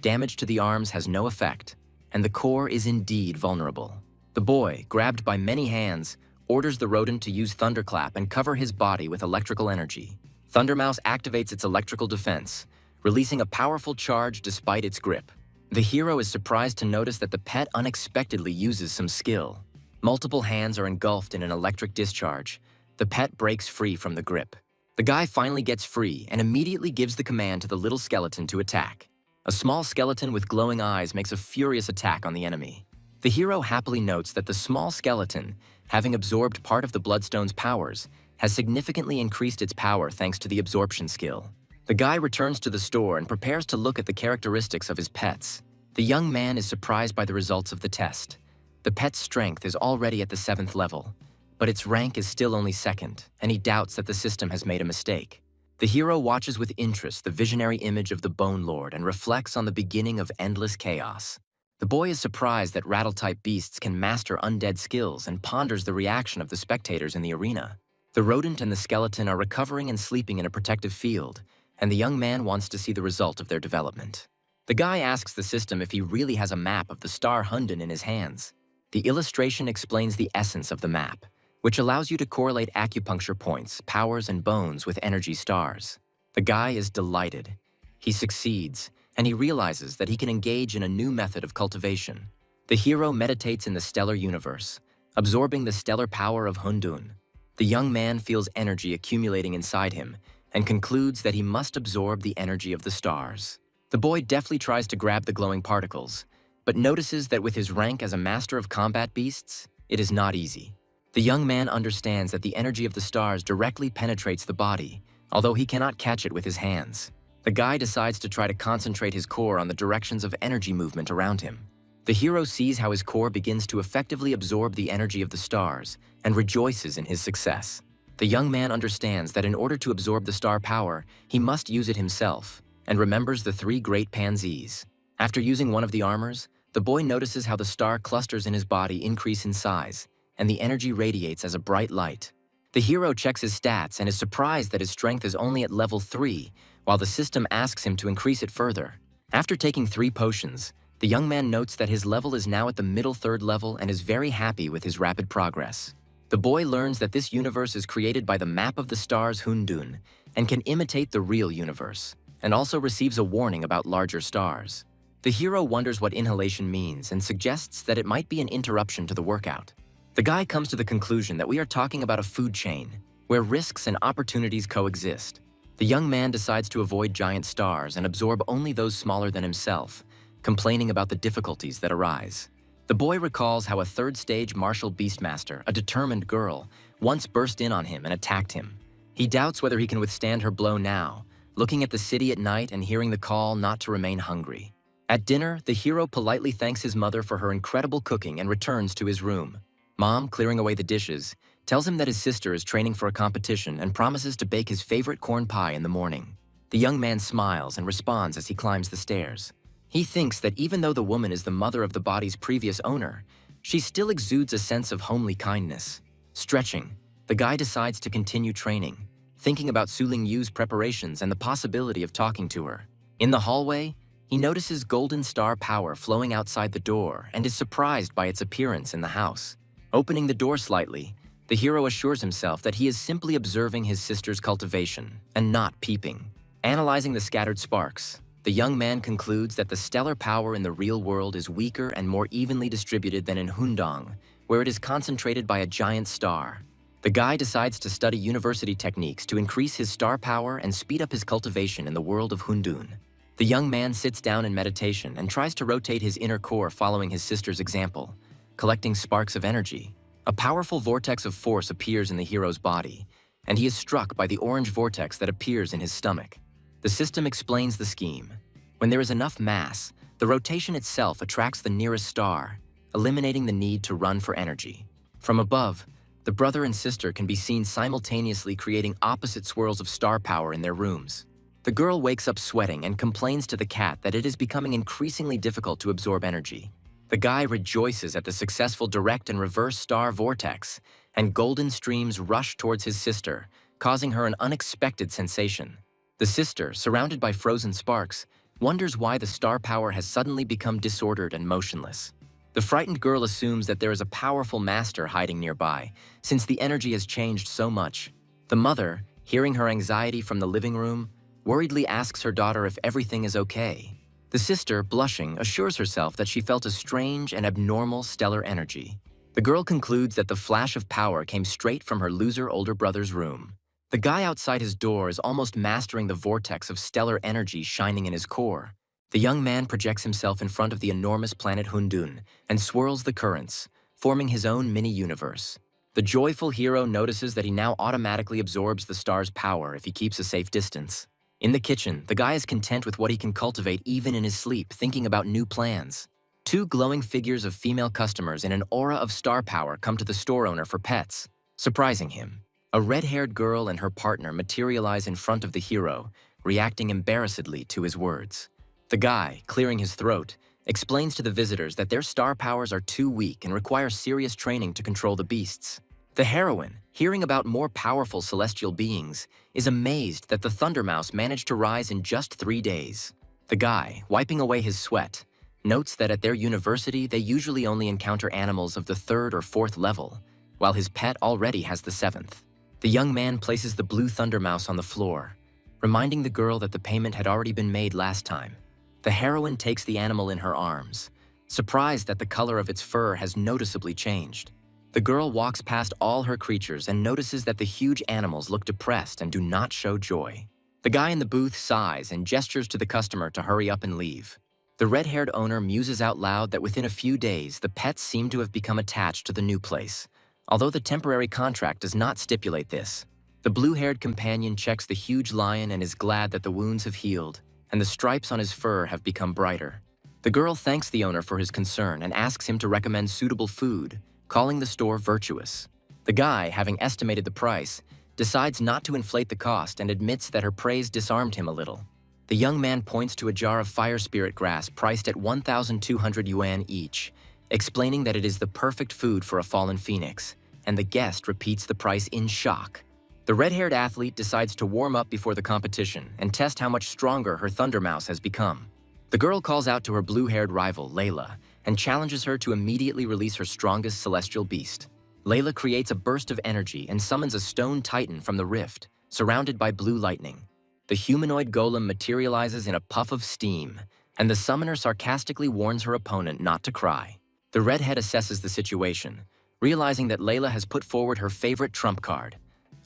Damage to the arms has no effect, and the core is indeed vulnerable. The boy, grabbed by many hands, orders the rodent to use Thunderclap and cover his body with electrical energy. Thundermouse activates its electrical defense, releasing a powerful charge despite its grip. The hero is surprised to notice that the pet unexpectedly uses some skill. Multiple hands are engulfed in an electric discharge. The pet breaks free from the grip. The guy finally gets free and immediately gives the command to the little skeleton to attack. A small skeleton with glowing eyes makes a furious attack on the enemy. The hero happily notes that the small skeleton, having absorbed part of the Bloodstone's powers, has significantly increased its power thanks to the absorption skill. The guy returns to the store and prepares to look at the characteristics of his pets. The young man is surprised by the results of the test. The pet's strength is already at the 7th level, but its rank is still only 2nd, and he doubts that the system has made a mistake. The hero watches with interest the visionary image of the Bone Lord and reflects on the beginning of endless chaos. The boy is surprised that rattle-type beasts can master undead skills and ponders the reaction of the spectators in the arena. The rodent and the skeleton are recovering and sleeping in a protective field, and the young man wants to see the result of their development. The guy asks the system if he really has a map of the star Hunden in his hands. The illustration explains the essence of the map, which allows you to correlate acupuncture points, powers, and bones with energy stars. The guy is delighted. He succeeds, and he realizes that he can engage in a new method of cultivation. The hero meditates in the stellar universe, absorbing the stellar power of Hundun. The young man feels energy accumulating inside him and concludes that he must absorb the energy of the stars. The boy deftly tries to grab the glowing particles, but notices that with his rank as a master of combat beasts, it is not easy. The young man understands that the energy of the stars directly penetrates the body, although he cannot catch it with his hands. The guy decides to try to concentrate his core on the directions of energy movement around him. The hero sees how his core begins to effectively absorb the energy of the stars and rejoices in his success. The young man understands that in order to absorb the star power, he must use it himself, and remembers the three great pansies. After using one of the armors, the boy notices how the star clusters in his body increase in size, and the energy radiates as a bright light. The hero checks his stats and is surprised that his strength is only at level 3, while the system asks him to increase it further. After taking 3 potions, the young man notes that his level is now at the middle 3rd level and is very happy with his rapid progress. The boy learns that this universe is created by the map of the stars Hundun and can imitate the real universe, and also receives a warning about larger stars. The hero wonders what inhalation means and suggests that it might be an interruption to the workout. The guy comes to the conclusion that we are talking about a food chain, where risks and opportunities coexist. The young man decides to avoid giant stars and absorb only those smaller than himself, complaining about the difficulties that arise. The boy recalls how a 3rd-stage martial beastmaster, a determined girl, once burst in on him and attacked him. He doubts whether he can withstand her blow now, looking at the city at night and hearing the call not to remain hungry. At dinner, the hero politely thanks his mother for her incredible cooking and returns to his room. Mom, clearing away the dishes, tells him that his sister is training for a competition and promises to bake his favorite corn pie in the morning. The young man smiles and responds as he climbs the stairs. He thinks that even though the woman is the mother of the body's previous owner, she still exudes a sense of homely kindness. Stretching, the guy decides to continue training, thinking about Su Ling Yu's preparations and the possibility of talking to her. In the hallway, he notices golden star power flowing outside the door and is surprised by its appearance in the house. Opening the door slightly, the hero assures himself that he is simply observing his sister's cultivation and not peeping. Analyzing the scattered sparks, the young man concludes that the stellar power in the real world is weaker and more evenly distributed than in Hundong, where it is concentrated by a giant star. The guy decides to study university techniques to increase his star power and speed up his cultivation in the world of Hundun. The young man sits down in meditation and tries to rotate his inner core following his sister's example, collecting sparks of energy. A powerful vortex of force appears in the hero's body, and he is struck by the orange vortex that appears in his stomach. The system explains the scheme. When there is enough mass, the rotation itself attracts the nearest star, eliminating the need to run for energy. From above, the brother and sister can be seen simultaneously creating opposite swirls of star power in their rooms. The girl wakes up sweating and complains to the cat that it is becoming increasingly difficult to absorb energy. The guy rejoices at the successful direct and reverse star vortex, and golden streams rush towards his sister, causing her an unexpected sensation. The sister, surrounded by frozen sparks, wonders why the star power has suddenly become disordered and motionless. The frightened girl assumes that there is a powerful master hiding nearby, since the energy has changed so much. The mother, hearing her anxiety from the living room, worriedly asks her daughter if everything is okay. The sister, blushing, assures herself that she felt a strange and abnormal stellar energy. The girl concludes that the flash of power came straight from her loser older brother's room. The guy outside his door is almost mastering the vortex of stellar energy shining in his core. The young man projects himself in front of the enormous planet Hundun and swirls the currents, forming his own mini-universe. The joyful hero notices that he now automatically absorbs the star's power if he keeps a safe distance. In the kitchen, the guy is content with what he can cultivate even in his sleep, thinking about new plans. 2 glowing figures of female customers in an aura of star power come to the store owner for pets, surprising him. A red-haired girl and her partner materialize in front of the hero, reacting embarrassedly to his words. The guy, clearing his throat, explains to the visitors that their star powers are too weak and require serious training to control the beasts. The heroine, hearing about more powerful celestial beings, is amazed that the Thunder Mouse managed to rise in just 3 days. The guy, wiping away his sweat, notes that at their university they usually only encounter animals of the 3rd or 4th level, while his pet already has the 7th. The young man places the blue Thunder Mouse on the floor, reminding the girl that the payment had already been made last time. The heroine takes the animal in her arms, surprised that the color of its fur has noticeably changed. The girl walks past all her creatures and notices that the huge animals look depressed and do not show joy. The guy in the booth sighs and gestures to the customer to hurry up and leave. The red-haired owner muses out loud that within a few days, the pets seem to have become attached to the new place, although the temporary contract does not stipulate this. The blue-haired companion checks the huge lion and is glad that the wounds have healed, and the stripes on his fur have become brighter. The girl thanks the owner for his concern and asks him to recommend suitable food, calling the store virtuous. The guy, having estimated the price, decides not to inflate the cost and admits that her praise disarmed him a little. The young man points to a jar of fire spirit grass priced at 1,200 yuan each, explaining that it is the perfect food for a fallen phoenix, and the guest repeats the price in shock. The red-haired athlete decides to warm up before the competition and test how much stronger her Thunder Mouse has become. The girl calls out to her blue-haired rival, Layla, and challenges her to immediately release her strongest celestial beast. Layla creates a burst of energy and summons a stone titan from the rift, surrounded by blue lightning. The humanoid golem materializes in a puff of steam, and the summoner sarcastically warns her opponent not to cry. The redhead assesses the situation, realizing that Layla has put forward her favorite trump card,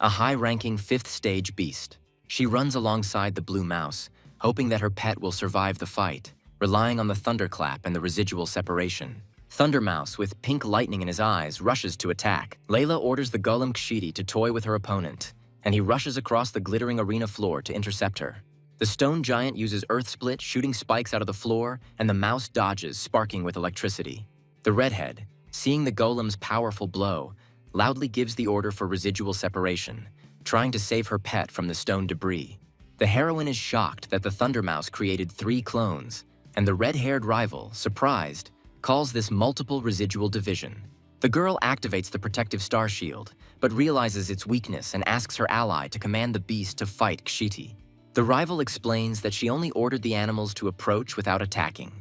a high-ranking 5th stage beast. She runs alongside the blue mouse, hoping that her pet will survive the fight, relying on the thunderclap and the residual separation. Thunder Mouse, with pink lightning in his eyes, rushes to attack. Layla orders the golem Kshiti to toy with her opponent, and he rushes across the glittering arena floor to intercept her. The stone giant uses Earth Split, shooting spikes out of the floor, and the mouse dodges, sparking with electricity. The redhead, seeing the golem's powerful blow, loudly gives the order for residual separation, trying to save her pet from the stone debris. The heroine is shocked that the Thunder Mouse created 3 clones, and the red-haired rival, surprised, calls this multiple residual division. The girl activates the protective star shield, but realizes its weakness and asks her ally to command the beast to fight Kshiti. The rival explains that she only ordered the animals to approach without attacking,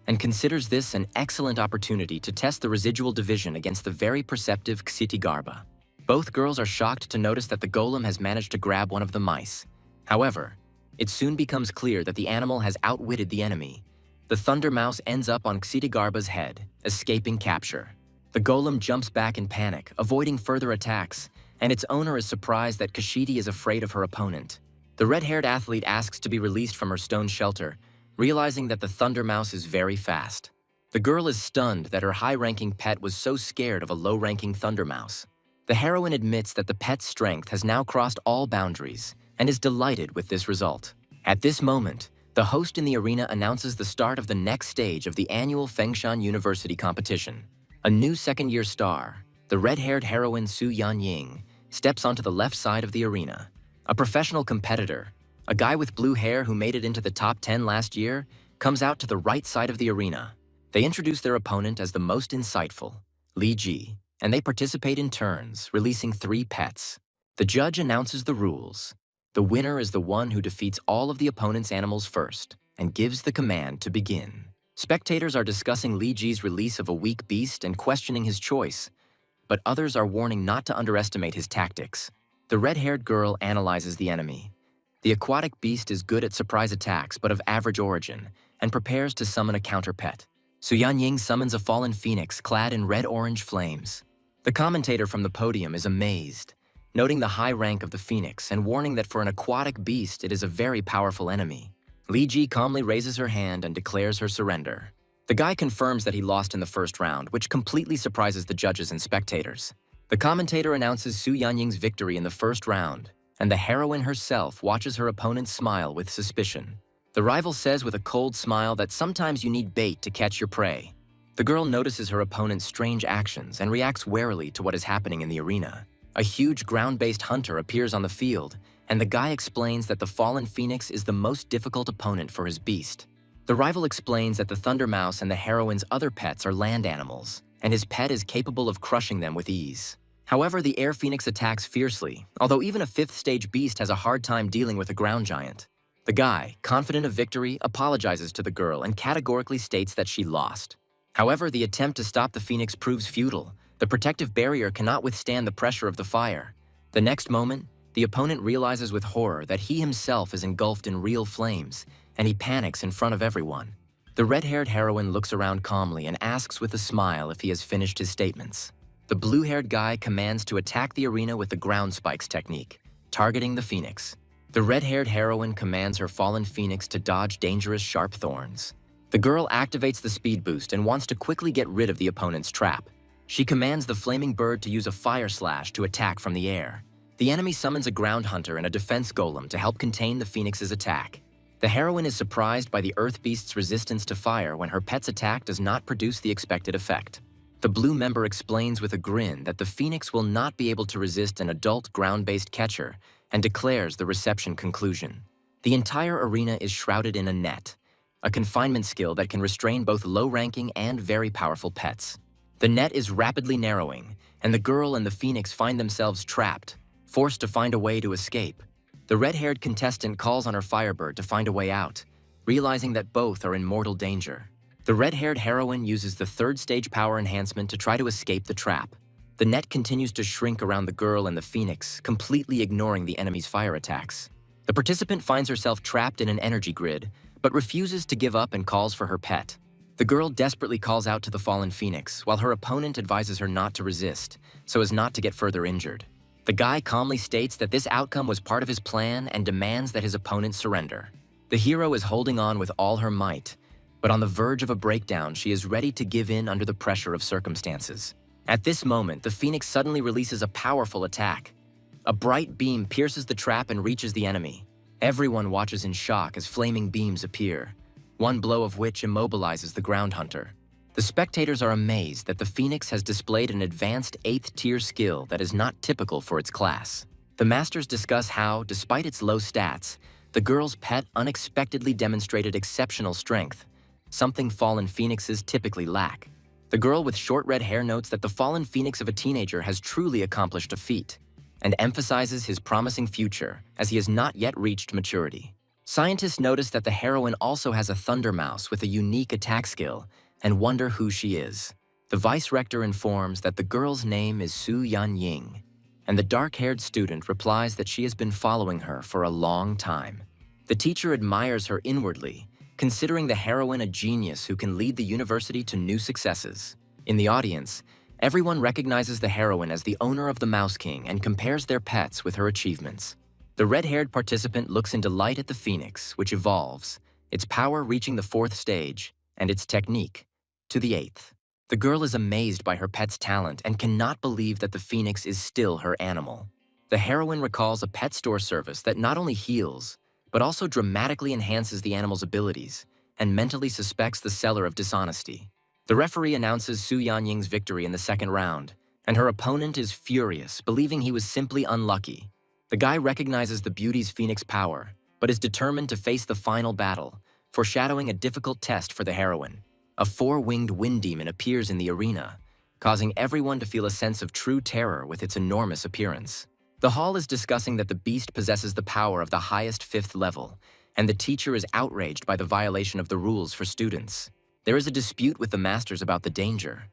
and considers this an excellent opportunity to test the residual division against the very perceptive Ksitigarba. Both girls are shocked to notice that the golem has managed to grab one of the mice. However, it soon becomes clear that the animal has outwitted the enemy. The Thunder Mouse ends up on Ksitigarba's head, escaping capture. The golem jumps back in panic, avoiding further attacks, and its owner is surprised that Kshiti is afraid of her opponent. The red-haired athlete asks to be released from her stone shelter, realizing that the Thunder Mouse is very fast. The girl is stunned that her high-ranking pet was so scared of a low-ranking Thunder Mouse. The heroine admits that the pet's strength has now crossed all boundaries and is delighted with this result. At this moment, the host in the arena announces the start of the next stage of the annual Fengshan University competition. A new second-year star, the red-haired heroine Su Yanying, steps onto the left side of the arena. A professional competitor, a guy with blue hair who made it into the top 10 last year, comes out to the right side of the arena. They introduce their opponent as the most insightful, Li Ji, and they participate in turns, releasing 3 pets. The judge announces the rules. The winner is the one who defeats all of the opponent's animals first and gives the command to begin. Spectators are discussing Li Ji's release of a weak beast and questioning his choice, but others are warning not to underestimate his tactics. The red-haired girl analyzes the enemy. The aquatic beast is good at surprise attacks but of average origin and prepares to summon a counter-pet. Su Yanying summons a fallen phoenix clad in red-orange flames. The commentator from the podium is amazed, noting the high rank of the phoenix and warning that for an aquatic beast it is a very powerful enemy. Li Ji calmly raises her hand and declares her surrender. The guy confirms that he lost in the first round, which completely surprises the judges and spectators. The commentator announces Su Yanying's victory in the first round, and the heroine herself watches her opponent smile with suspicion. The rival says with a cold smile that sometimes you need bait to catch your prey. The girl notices her opponent's strange actions and reacts warily to what is happening in the arena. A huge ground-based hunter appears on the field, and the guy explains that the fallen phoenix is the most difficult opponent for his beast. The rival explains that the Thunder Mouse and the heroine's other pets are land animals, and his pet is capable of crushing them with ease. However, the air phoenix attacks fiercely, although even a 5th stage beast has a hard time dealing with a ground giant. The guy, confident of victory, apologizes to the girl and categorically states that she lost. However, the attempt to stop the phoenix proves futile. The protective barrier cannot withstand the pressure of the fire. The next moment, the opponent realizes with horror that he himself is engulfed in real flames, and he panics in front of everyone. The red-haired heroine looks around calmly and asks with a smile if he has finished his statements. The blue-haired guy commands to attack the arena with the ground spikes technique, targeting the phoenix. The red-haired heroine commands her fallen phoenix to dodge dangerous sharp thorns. The girl activates the speed boost and wants to quickly get rid of the opponent's trap. She commands the flaming bird to use a fire slash to attack from the air. The enemy summons a ground hunter and a defense golem to help contain the phoenix's attack. The heroine is surprised by the earth beast's resistance to fire when her pet's attack does not produce the expected effect. The blue member explains with a grin that the phoenix will not be able to resist an adult ground-based catcher and declares the reception conclusion. The entire arena is shrouded in a net, a confinement skill that can restrain both low-ranking and very powerful pets. The net is rapidly narrowing, and the girl and the phoenix find themselves trapped, forced to find a way to escape. The red-haired contestant calls on her Firebird to find a way out, realizing that both are in mortal danger. The red-haired heroine uses the third-stage power enhancement to try to escape the trap. The net continues to shrink around the girl and the phoenix, completely ignoring the enemy's fire attacks. The participant finds herself trapped in an energy grid, but refuses to give up and calls for her pet. The girl desperately calls out to the fallen phoenix, while her opponent advises her not to resist, so as not to get further injured. The guy calmly states that this outcome was part of his plan and demands that his opponent surrender. The hero is holding on with all her might, but on the verge of a breakdown, she is ready to give in under the pressure of circumstances. At this moment, the phoenix suddenly releases a powerful attack. A bright beam pierces the trap and reaches the enemy. Everyone watches in shock as flaming beams appear, one blow of which immobilizes the ground hunter. The spectators are amazed that the phoenix has displayed an advanced 8th-tier skill that is not typical for its class. The masters discuss how, despite its low stats, the girl's pet unexpectedly demonstrated exceptional strength, something fallen phoenixes typically lack. The girl with short red hair notes that the fallen phoenix of a teenager has truly accomplished a feat, and emphasizes his promising future as he has not yet reached maturity. Scientists notice that the heroine also has a thunder mouse with a unique attack skill and wonder who she is. The vice-rector informs that the girl's name is Su Yan Ying, and the dark-haired student replies that she has been following her for a long time. The teacher admires her inwardly, considering the heroine a genius who can lead the university to new successes. In the audience, everyone recognizes the heroine as the owner of the Mouse King and compares their pets with her achievements. The red-haired participant looks in delight at the phoenix, which evolves, its power reaching the 4th stage, and its technique to the 8th. The girl is amazed by her pet's talent and cannot believe that the phoenix is still her animal. The heroine recalls a pet store service that not only heals, but also dramatically enhances the animal's abilities and mentally suspects the seller of dishonesty. The referee announces Su Yanying's victory in the 2nd round, and her opponent is furious, believing he was simply unlucky. The guy recognizes the beauty's phoenix power, but is determined to face the final battle, foreshadowing a difficult test for the heroine. A 4-winged wind demon appears in the arena, causing everyone to feel a sense of true terror with its enormous appearance. The hall is discussing that the beast possesses the power of the highest 5th level, and the teacher is outraged by the violation of the rules for students. There is a dispute with the masters about the danger.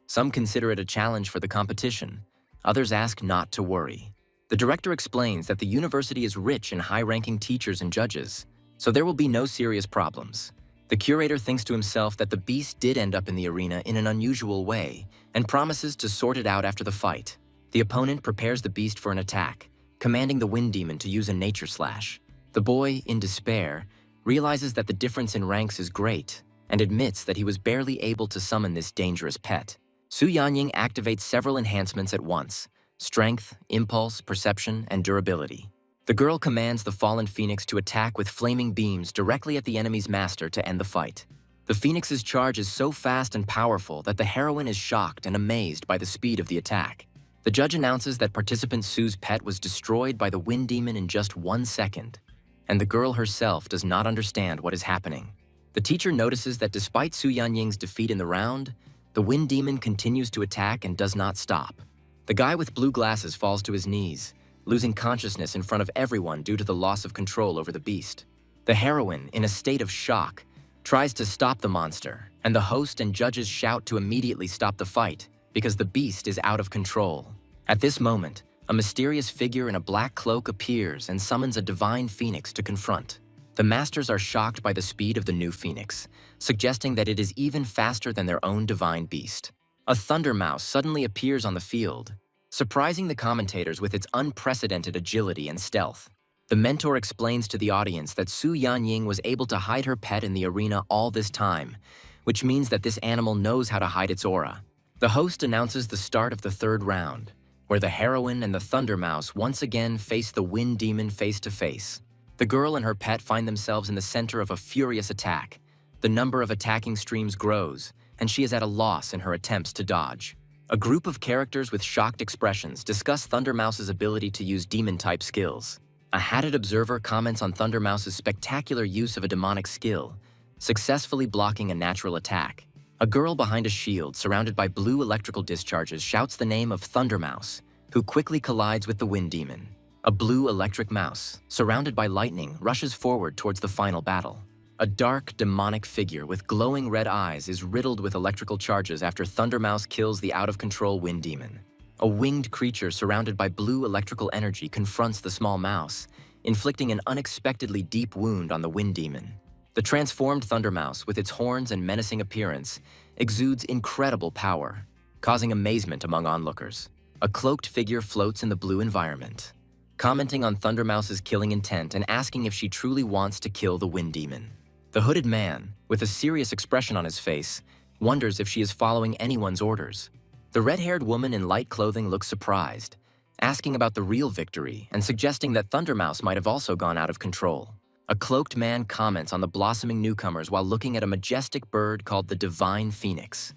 Some consider it a challenge for the competition. Others ask not to worry. The director explains that the university is rich in high-ranking teachers and judges, so there will be no serious problems. The curator thinks to himself that the beast did end up in the arena in an unusual way and promises to sort it out after the fight. The opponent prepares the beast for an attack, commanding the wind demon to use a nature slash. The boy, in despair, realizes that the difference in ranks is great and admits that he was barely able to summon this dangerous pet. Su Yanying activates several enhancements at once: strength, impulse, perception, and durability. The girl commands the fallen phoenix to attack with flaming beams directly at the enemy's master to end the fight. The phoenix's charge is so fast and powerful that the heroine is shocked and amazed by the speed of the attack. The judge announces that participant Su's pet was destroyed by the wind demon in just 1 second, and the girl herself does not understand what is happening. The teacher notices that despite Su Yanying's defeat in the round, the wind demon continues to attack and does not stop. The guy with blue glasses falls to his knees, losing consciousness in front of everyone due to the loss of control over the beast. The heroine, in a state of shock, tries to stop the monster, and the host and judges shout to immediately stop the fight because the beast is out of control. At this moment, a mysterious figure in a black cloak appears and summons a divine phoenix to confront. The masters are shocked by the speed of the new phoenix, suggesting that it is even faster than their own divine beast. A thunder mouse suddenly appears on the field, surprising the commentators with its unprecedented agility and stealth. The mentor explains to the audience that Su Yanying was able to hide her pet in the arena all this time, which means that this animal knows how to hide its aura. The host announces the start of the 3rd round, where the heroine and the thunder mouse once again face the wind demon face to face. The girl and her pet find themselves in the center of a furious attack. The number of attacking streams grows, and she is at a loss in her attempts to dodge. A group of characters with shocked expressions discuss Thundermouse's ability to use demon-type skills. A hatted observer comments on Thundermouse's spectacular use of a demonic skill, successfully blocking a natural attack. A girl behind a shield surrounded by blue electrical discharges shouts the name of Thundermouse, who quickly collides with the Wind Demon. A blue electric mouse, surrounded by lightning, rushes forward towards the final battle. A dark, demonic figure with glowing red eyes is riddled with electrical charges after Thundermouse kills the out-of-control Wind Demon. A winged creature surrounded by blue electrical energy confronts the small mouse, inflicting an unexpectedly deep wound on the Wind Demon. The transformed Thundermouse, with its horns and menacing appearance, exudes incredible power, causing amazement among onlookers. A cloaked figure floats in the blue environment, commenting on Thundermouse's killing intent and asking if she truly wants to kill the Wind Demon. The hooded man, with a serious expression on his face, wonders if she is following anyone's orders. The red-haired woman in light clothing looks surprised, asking about the real victory and suggesting that Thundermouse might have also gone out of control. A cloaked man comments on the blossoming newcomers while looking at a majestic bird called the Divine Phoenix,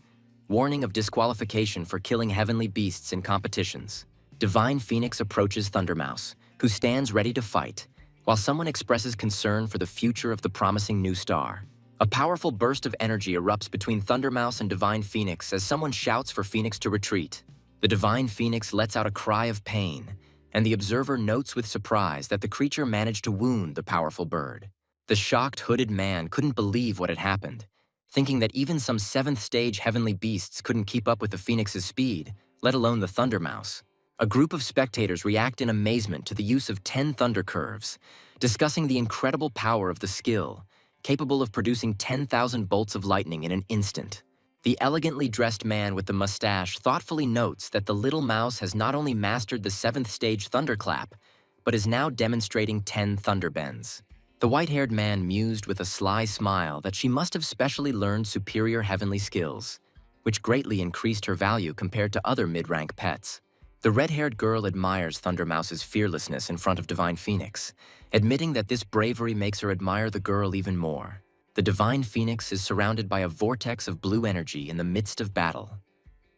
warning of disqualification for killing heavenly beasts in competitions. Divine Phoenix approaches Thundermouse, who stands ready to fight, while someone expresses concern for the future of the promising new star. A powerful burst of energy erupts between Thundermouse and Divine Phoenix as someone shouts for Phoenix to retreat. The Divine Phoenix lets out a cry of pain, and the observer notes with surprise that the creature managed to wound the powerful bird. The shocked hooded man couldn't believe what had happened, thinking that even some 7th-stage heavenly beasts couldn't keep up with the Phoenix's speed, let alone the Thundermouse. A group of spectators react in amazement to the use of 10 thunder curves, discussing the incredible power of the skill, capable of producing 10,000 bolts of lightning in an instant. The elegantly dressed man with the mustache thoughtfully notes that the little mouse has not only mastered the 7th-stage thunderclap, but is now demonstrating 10 thunderbends. The white-haired man mused with a sly smile that she must have specially learned superior heavenly skills, which greatly increased her value compared to other mid-rank pets. The red-haired girl admires Thundermouse's fearlessness in front of Divine Phoenix, admitting that this bravery makes her admire the girl even more. The Divine Phoenix is surrounded by a vortex of blue energy in the midst of battle,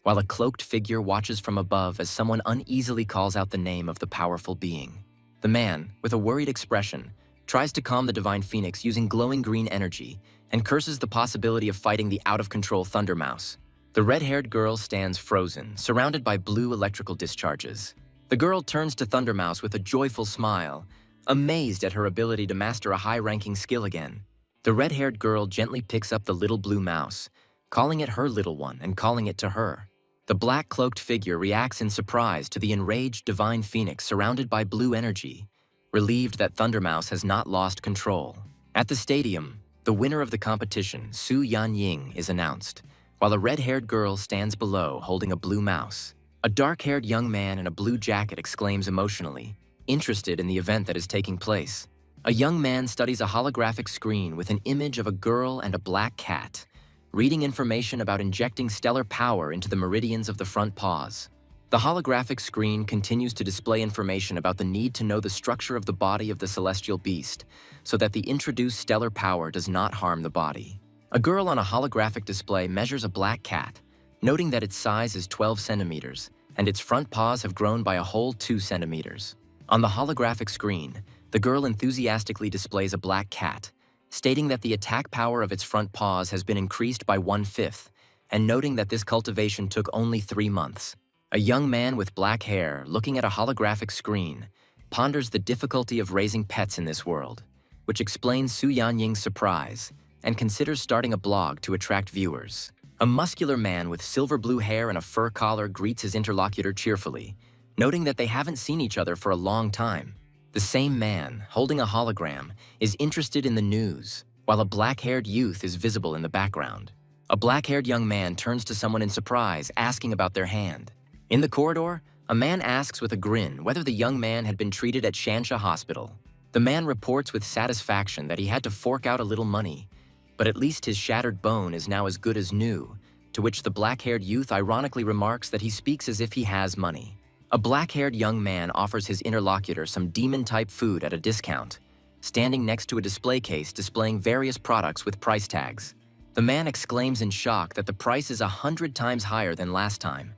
while a cloaked figure watches from above as someone uneasily calls out the name of the powerful being. The man, with a worried expression, tries to calm the Divine Phoenix using glowing green energy and curses the possibility of fighting the out-of-control Thundermouse. The red-haired girl stands frozen, surrounded by blue electrical discharges. The girl turns to Thundermouse with a joyful smile, amazed at her ability to master a high-ranking skill again. The red-haired girl gently picks up the little blue mouse, calling it her little one and calling it to her. The black-cloaked figure reacts in surprise to the enraged Divine Phoenix surrounded by blue energy, relieved that Thundermouse has not lost control. At the stadium, the winner of the competition, Su Yan-ying, is announced, while a red-haired girl stands below holding a blue mouse. A dark-haired young man in a blue jacket exclaims emotionally, interested in the event that is taking place. A young man studies a holographic screen with an image of a girl and a black cat, reading information about injecting stellar power into the meridians of the front paws. The holographic screen continues to display information about the need to know the structure of the body of the celestial beast so that the introduced stellar power does not harm the body. A girl on a holographic display measures a black cat, noting that its size is 12 centimeters and its front paws have grown by a whole 2 centimeters. On the holographic screen, the girl enthusiastically displays a black cat, stating that the attack power of its front paws has been increased by 1/5, and noting that this cultivation took only 3 months. A young man with black hair, looking at a holographic screen, ponders the difficulty of raising pets in this world, which explains Su Yan-ying's surprise, and considers starting a blog to attract viewers. A muscular man with silver blue hair and a fur collar greets his interlocutor cheerfully, noting that they haven't seen each other for a long time. The same man, holding a hologram, is interested in the news, while a black-haired youth is visible in the background. A black-haired young man turns to someone in surprise, asking about their hand. In the corridor, a man asks with a grin whether the young man had been treated at Shansha Hospital. The man reports with satisfaction that he had to fork out a little money, but at least his shattered bone is now as good as new, to which the black-haired youth ironically remarks that he speaks as if he has money. A black-haired young man offers his interlocutor some demon-type food at a discount, standing next to a display case displaying various products with price tags. The man exclaims in shock that the price is 100 times higher than last time,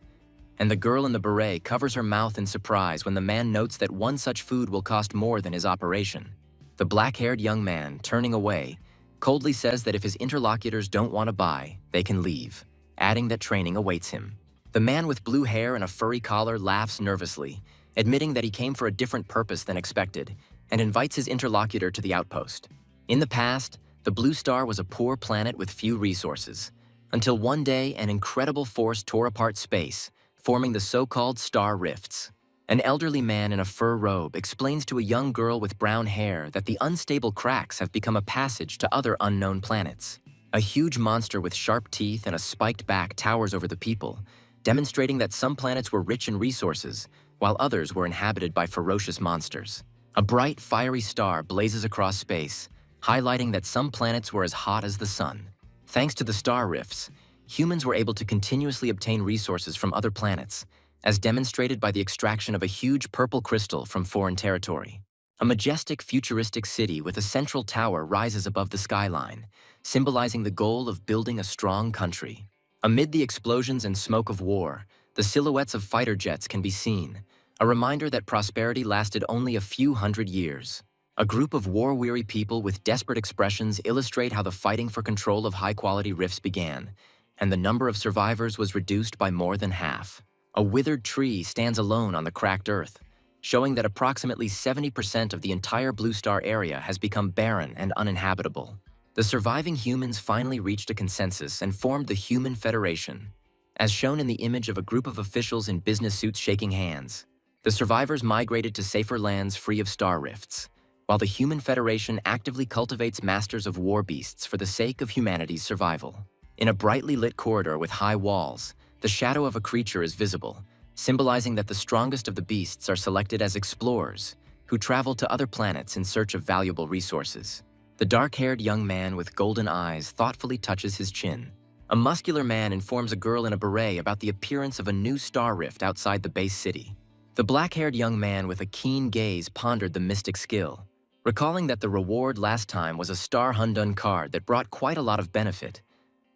and the girl in the beret covers her mouth in surprise when the man notes that one such food will cost more than his operation. The black-haired young man, turning away, coldly says that if his interlocutors don't want to buy, they can leave, adding that training awaits him. The man with blue hair and a furry collar laughs nervously, admitting that he came for a different purpose than expected, and invites his interlocutor to the outpost. In the past, the Blue Star was a poor planet with few resources, until one day an incredible force tore apart space, forming the so-called star rifts. An elderly man in a fur robe explains to a young girl with brown hair that the unstable cracks have become a passage to other unknown planets. A huge monster with sharp teeth and a spiked back towers over the people, demonstrating that some planets were rich in resources, while others were inhabited by ferocious monsters. A bright, fiery star blazes across space, highlighting that some planets were as hot as the sun. Thanks to the star rifts, humans were able to continuously obtain resources from other planets, as demonstrated by the extraction of a huge purple crystal from foreign territory. A majestic, futuristic city with a central tower rises above the skyline, symbolizing the goal of building a strong country. Amid the explosions and smoke of war, the silhouettes of fighter jets can be seen, a reminder that prosperity lasted only a few hundred years. A group of war-weary people with desperate expressions illustrate how the fighting for control of high-quality rifts began, and the number of survivors was reduced by more than half. A withered tree stands alone on the cracked earth, showing that approximately 70% of the entire Blue Star area has become barren and uninhabitable. The surviving humans finally reached a consensus and formed the Human Federation, as shown in the image of a group of officials in business suits shaking hands. The survivors migrated to safer lands free of star rifts, while the Human Federation actively cultivates masters of war beasts for the sake of humanity's survival. In a brightly lit corridor with high walls, the shadow of a creature is visible, symbolizing that the strongest of the beasts are selected as explorers, who travel to other planets in search of valuable resources. The dark-haired young man with golden eyes thoughtfully touches his chin. A muscular man informs a girl in a beret about the appearance of a new star rift outside the base city. The black-haired young man with a keen gaze pondered the mystic skill, recalling that the reward last time was a Star Hundun card that brought quite a lot of benefit,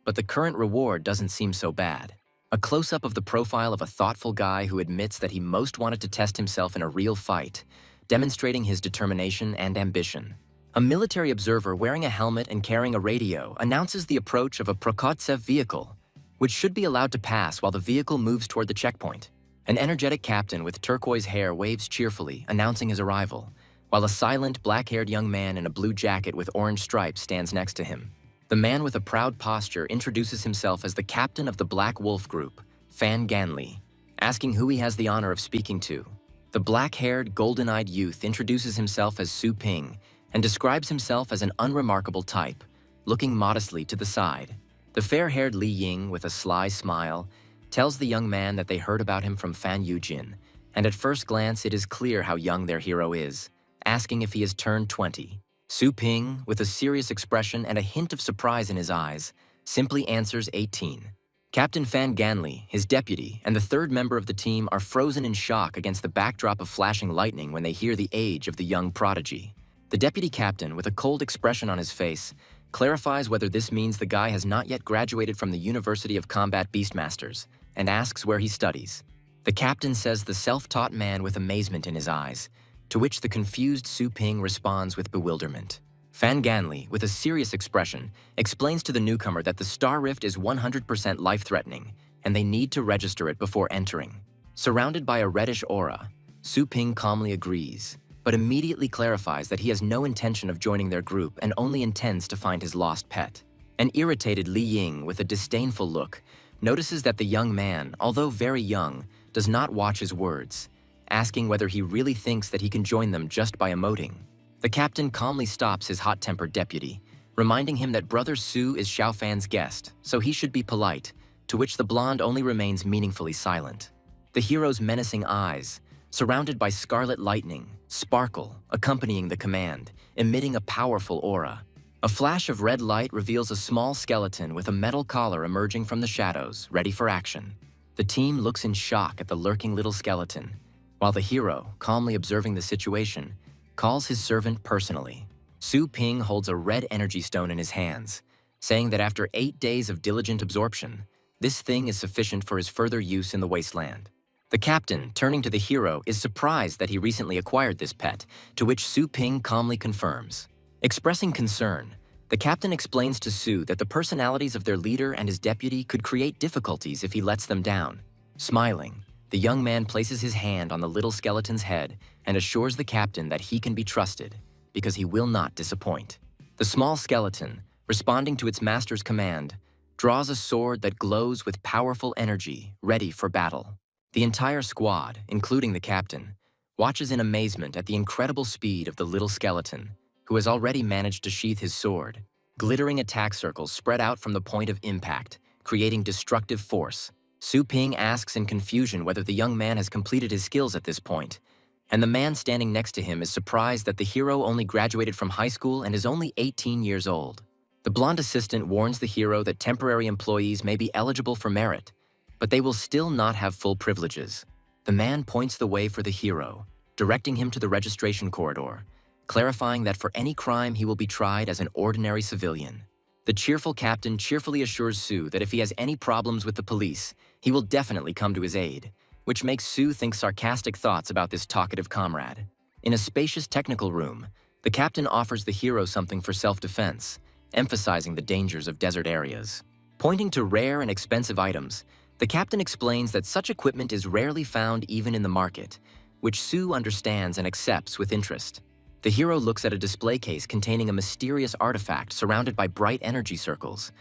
but the current reward doesn't seem so bad. A close-up of the profile of a thoughtful guy who admits that he most wanted to test himself in a real fight, demonstrating his determination and ambition. A military observer wearing a helmet and carrying a radio announces the approach of a Prokotsev vehicle, which should be allowed to pass while the vehicle moves toward the checkpoint. An energetic captain with turquoise hair waves cheerfully, announcing his arrival, while a silent, black-haired young man in a blue jacket with orange stripes stands next to him. The man with a proud posture introduces himself as the captain of the Black Wolf Group, Fan Ganli, asking who he has the honor of speaking to. The black-haired, golden-eyed youth introduces himself as Su Ping and describes himself as an unremarkable type, looking modestly to the side. The fair-haired Li Ying, with a sly smile, tells the young man that they heard about him from Fan Yujin, and at first glance it is clear how young their hero is, asking if he has turned 20. Su Ping, with a serious expression and a hint of surprise in his eyes, simply answers 18. Captain Fan Ganli, his deputy, and the third member of the team are frozen in shock against the backdrop of flashing lightning when they hear the age of the young prodigy. The deputy captain, with a cold expression on his face, clarifies whether this means the guy has not yet graduated from the University of Combat Beastmasters, and asks where he studies. The captain says the self-taught man with amazement in his eyes, to which the confused Su Ping responds with bewilderment. Fan Ganli, with a serious expression, explains to the newcomer that the star rift is 100% life-threatening, and they need to register it before entering. Surrounded by a reddish aura, Su Ping calmly agrees, but immediately clarifies that he has no intention of joining their group and only intends to find his lost pet. An irritated Li Ying, with a disdainful look, notices that the young man, although very young, does not watch his words, asking whether he really thinks that he can join them just by emoting. The captain calmly stops his hot-tempered deputy, reminding him that Brother Su is Xiaofan's guest, so he should be polite, to which the blonde only remains meaningfully silent. The hero's menacing eyes, surrounded by scarlet lightning, sparkle, accompanying the command, emitting a powerful aura. A flash of red light reveals a small skeleton with a metal collar emerging from the shadows, ready for action. The team looks in shock at the lurking little skeleton, while the hero, calmly observing the situation, calls his servant personally. Su Ping holds a red energy stone in his hands, saying that after 8 days of diligent absorption, this thing is sufficient for his further use in the wasteland. The captain, turning to the hero, is surprised that he recently acquired this pet, to which Su Ping calmly confirms. Expressing concern, the captain explains to Su that the personalities of their leader and his deputy could create difficulties if he lets them down. Smiling, the young man places his hand on the little skeleton's head and assures the captain that he can be trusted, because he will not disappoint. The small skeleton, responding to its master's command, draws a sword that glows with powerful energy, ready for battle. The entire squad, including the captain, watches in amazement at the incredible speed of the little skeleton, who has already managed to sheath his sword. Glittering attack circles spread out from the point of impact, creating destructive force. Su Ping asks in confusion whether the young man has completed his skills at this point, and the man standing next to him is surprised that the hero only graduated from high school and is only 18 years old. The blonde assistant warns the hero that temporary employees may be eligible for merit, but they will still not have full privileges. The man points the way for the hero, directing him to the registration corridor, clarifying that for any crime he will be tried as an ordinary civilian. The cheerful captain cheerfully assures Su that if he has any problems with the police, he will definitely come to his aid, which makes Su think sarcastic thoughts about this talkative comrade. In a spacious technical room, the captain offers the hero something for self-defense, emphasizing the dangers of desert areas. Pointing to rare and expensive items, the captain explains that such equipment is rarely found even in the market, which Su understands and accepts with interest. The hero looks at a display case containing a mysterious artifact surrounded by bright energy circles,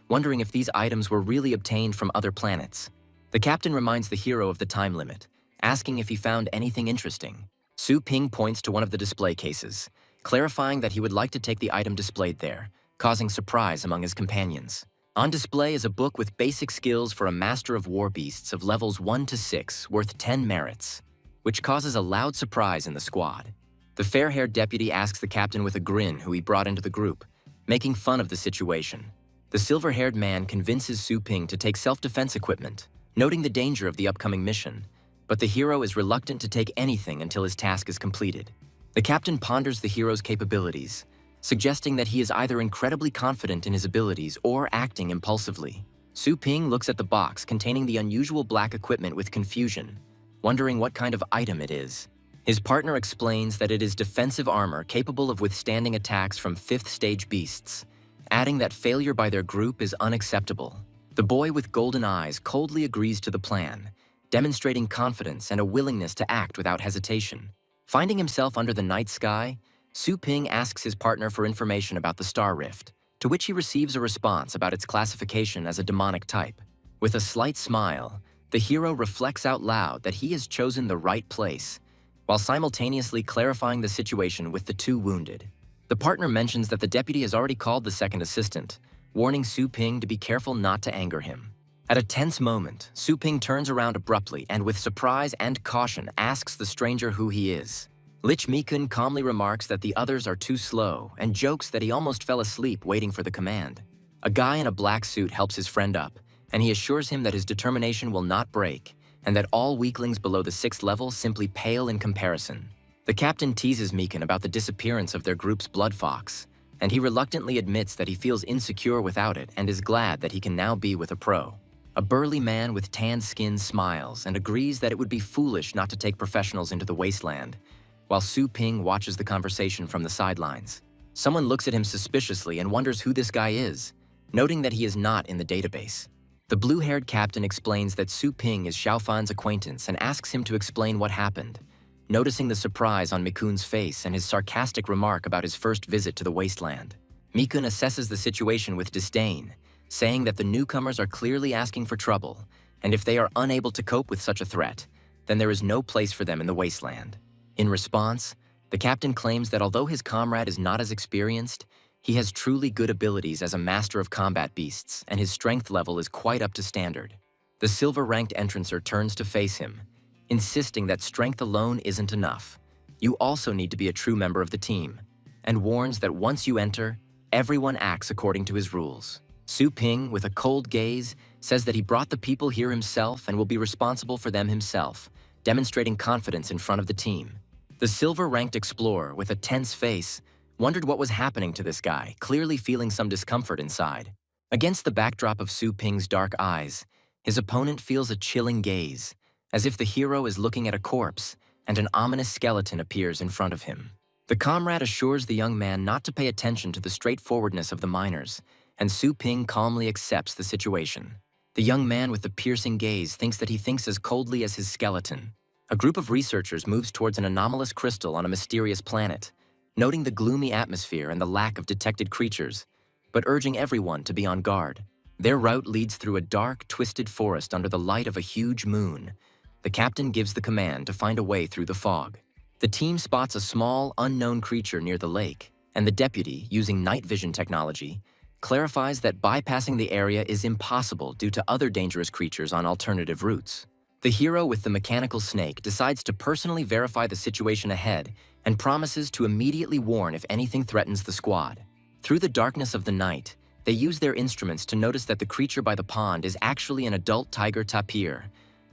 wondering if these items were really obtained from other planets. The captain reminds the hero of the time limit, asking if he found anything interesting. Su Ping points to one of the display cases, clarifying that he would like to take the item displayed there, causing surprise among his companions. On display is a book with basic skills for a master of war beasts of levels 1 to 6 worth 10 merits, which causes a loud surprise in the squad. The fair-haired deputy asks the captain with a grin who he brought into the group, making fun of the situation. The silver-haired man convinces Su Ping to take self-defense equipment, noting the danger of the upcoming mission, but the hero is reluctant to take anything until his task is completed. The captain ponders the hero's capabilities, suggesting that he is either incredibly confident in his abilities or acting impulsively. Su Ping looks at the box containing the unusual black equipment with confusion, wondering what kind of item it is. His partner explains that it is defensive armor capable of withstanding attacks from 5th stage beasts, adding that failure by their group is unacceptable. The boy with golden eyes coldly agrees to the plan, demonstrating confidence and a willingness to act without hesitation. Finding himself under the night sky, Su Ping asks his partner for information about the star rift, to which he receives a response about its classification as a demonic type. With a slight smile, the hero reflects out loud that he has chosen the right place, while simultaneously clarifying the situation with the two wounded. The partner mentions that the deputy has already called the second assistant, warning Su Ping to be careful not to anger him. At a tense moment, Su Ping turns around abruptly and with surprise and caution asks the stranger who he is. Lich Mikun calmly remarks that the others are too slow and jokes that he almost fell asleep waiting for the command. A guy in a black suit helps his friend up, and he assures him that his determination will not break, and that all weaklings below the 6th level simply pale in comparison. The captain teases Mikun about the disappearance of their group's blood fox, and he reluctantly admits that he feels insecure without it and is glad that he can now be with a pro. A burly man with tanned skin smiles and agrees that it would be foolish not to take professionals into the wasteland, while Su Ping watches the conversation from the sidelines. Someone looks at him suspiciously and wonders who this guy is, noting that he is not in the database. The blue-haired captain explains that Su Ping is Xiaofan's acquaintance and asks him to explain what happened, noticing the surprise on Mikun's face and his sarcastic remark about his first visit to the wasteland. Mikun assesses the situation with disdain, saying that the newcomers are clearly asking for trouble, and if they are unable to cope with such a threat, then there is no place for them in the wasteland. In response, the captain claims that although his comrade is not as experienced, he has truly good abilities as a master of combat beasts, and his strength level is quite up to standard. The silver-ranked entrancer turns to face him, insisting that strength alone isn't enough. You also need to be a true member of the team, and warns that once you enter, everyone acts according to his rules. Su Ping, with a cold gaze, says that he brought the people here himself and will be responsible for them himself, demonstrating confidence in front of the team. The silver-ranked explorer, with a tense face, wondered what was happening to this guy, clearly feeling some discomfort inside. Against the backdrop of Su Ping's dark eyes, his opponent feels a chilling gaze, as if the hero is looking at a corpse and an ominous skeleton appears in front of him. The comrade assures the young man not to pay attention to the straightforwardness of the miners, and Su Ping calmly accepts the situation. The young man with the piercing gaze thinks that he thinks as coldly as his skeleton. A group of researchers moves towards an anomalous crystal on a mysterious planet, noting the gloomy atmosphere and the lack of detected creatures, but urging everyone to be on guard. Their route leads through a dark, twisted forest under the light of a huge moon. The captain gives the command to find a way through the fog. The team spots a small, unknown creature near the lake, and the deputy, using night vision technology, clarifies that bypassing the area is impossible due to other dangerous creatures on alternative routes. The hero with the mechanical snake decides to personally verify the situation ahead and promises to immediately warn if anything threatens the squad. Through the darkness of the night, they use their instruments to notice that the creature by the pond is actually an adult tiger tapir,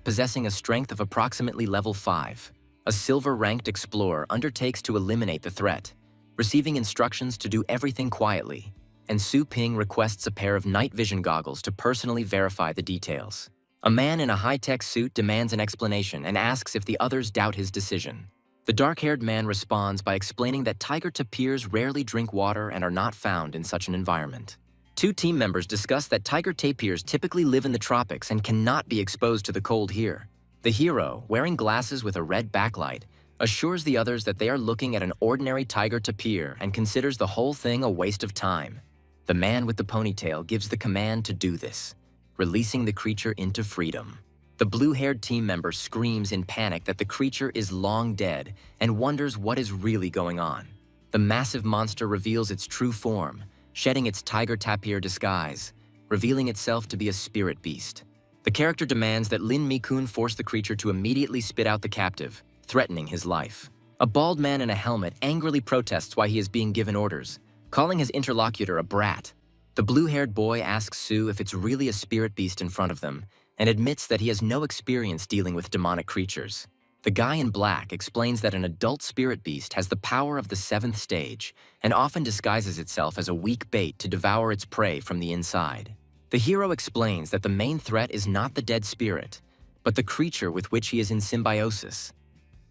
possessing a strength of approximately level 5. A silver-ranked explorer undertakes to eliminate the threat, receiving instructions to do everything quietly, and Su Ping requests a pair of night vision goggles to personally verify the details. A man in a high-tech suit demands an explanation and asks if the others doubt his decision. The dark-haired man responds by explaining that tiger tapirs rarely drink water and are not found in such an environment. Two team members discuss that tiger tapirs typically live in the tropics and cannot be exposed to the cold here. The hero, wearing glasses with a red backlight, assures the others that they are looking at an ordinary tiger tapir and considers the whole thing a waste of time. The man with the ponytail gives the command to do this, releasing the creature into freedom. The blue-haired team member screams in panic that the creature is long dead and wonders what is really going on. The massive monster reveals its true form, shedding its tiger tapir disguise, revealing itself to be a spirit beast. The character demands that Lin Mi-kun force the creature to immediately spit out the captive, threatening his life. A bald man in a helmet angrily protests why he is being given orders, calling his interlocutor a brat. The blue-haired boy asks Su if it's really a spirit beast in front of them, and admits that he has no experience dealing with demonic creatures. The guy in black explains that an adult spirit beast has the power of the 7th stage and often disguises itself as a weak bait to devour its prey from the inside. The hero explains that the main threat is not the dead spirit, but the creature with which he is in symbiosis,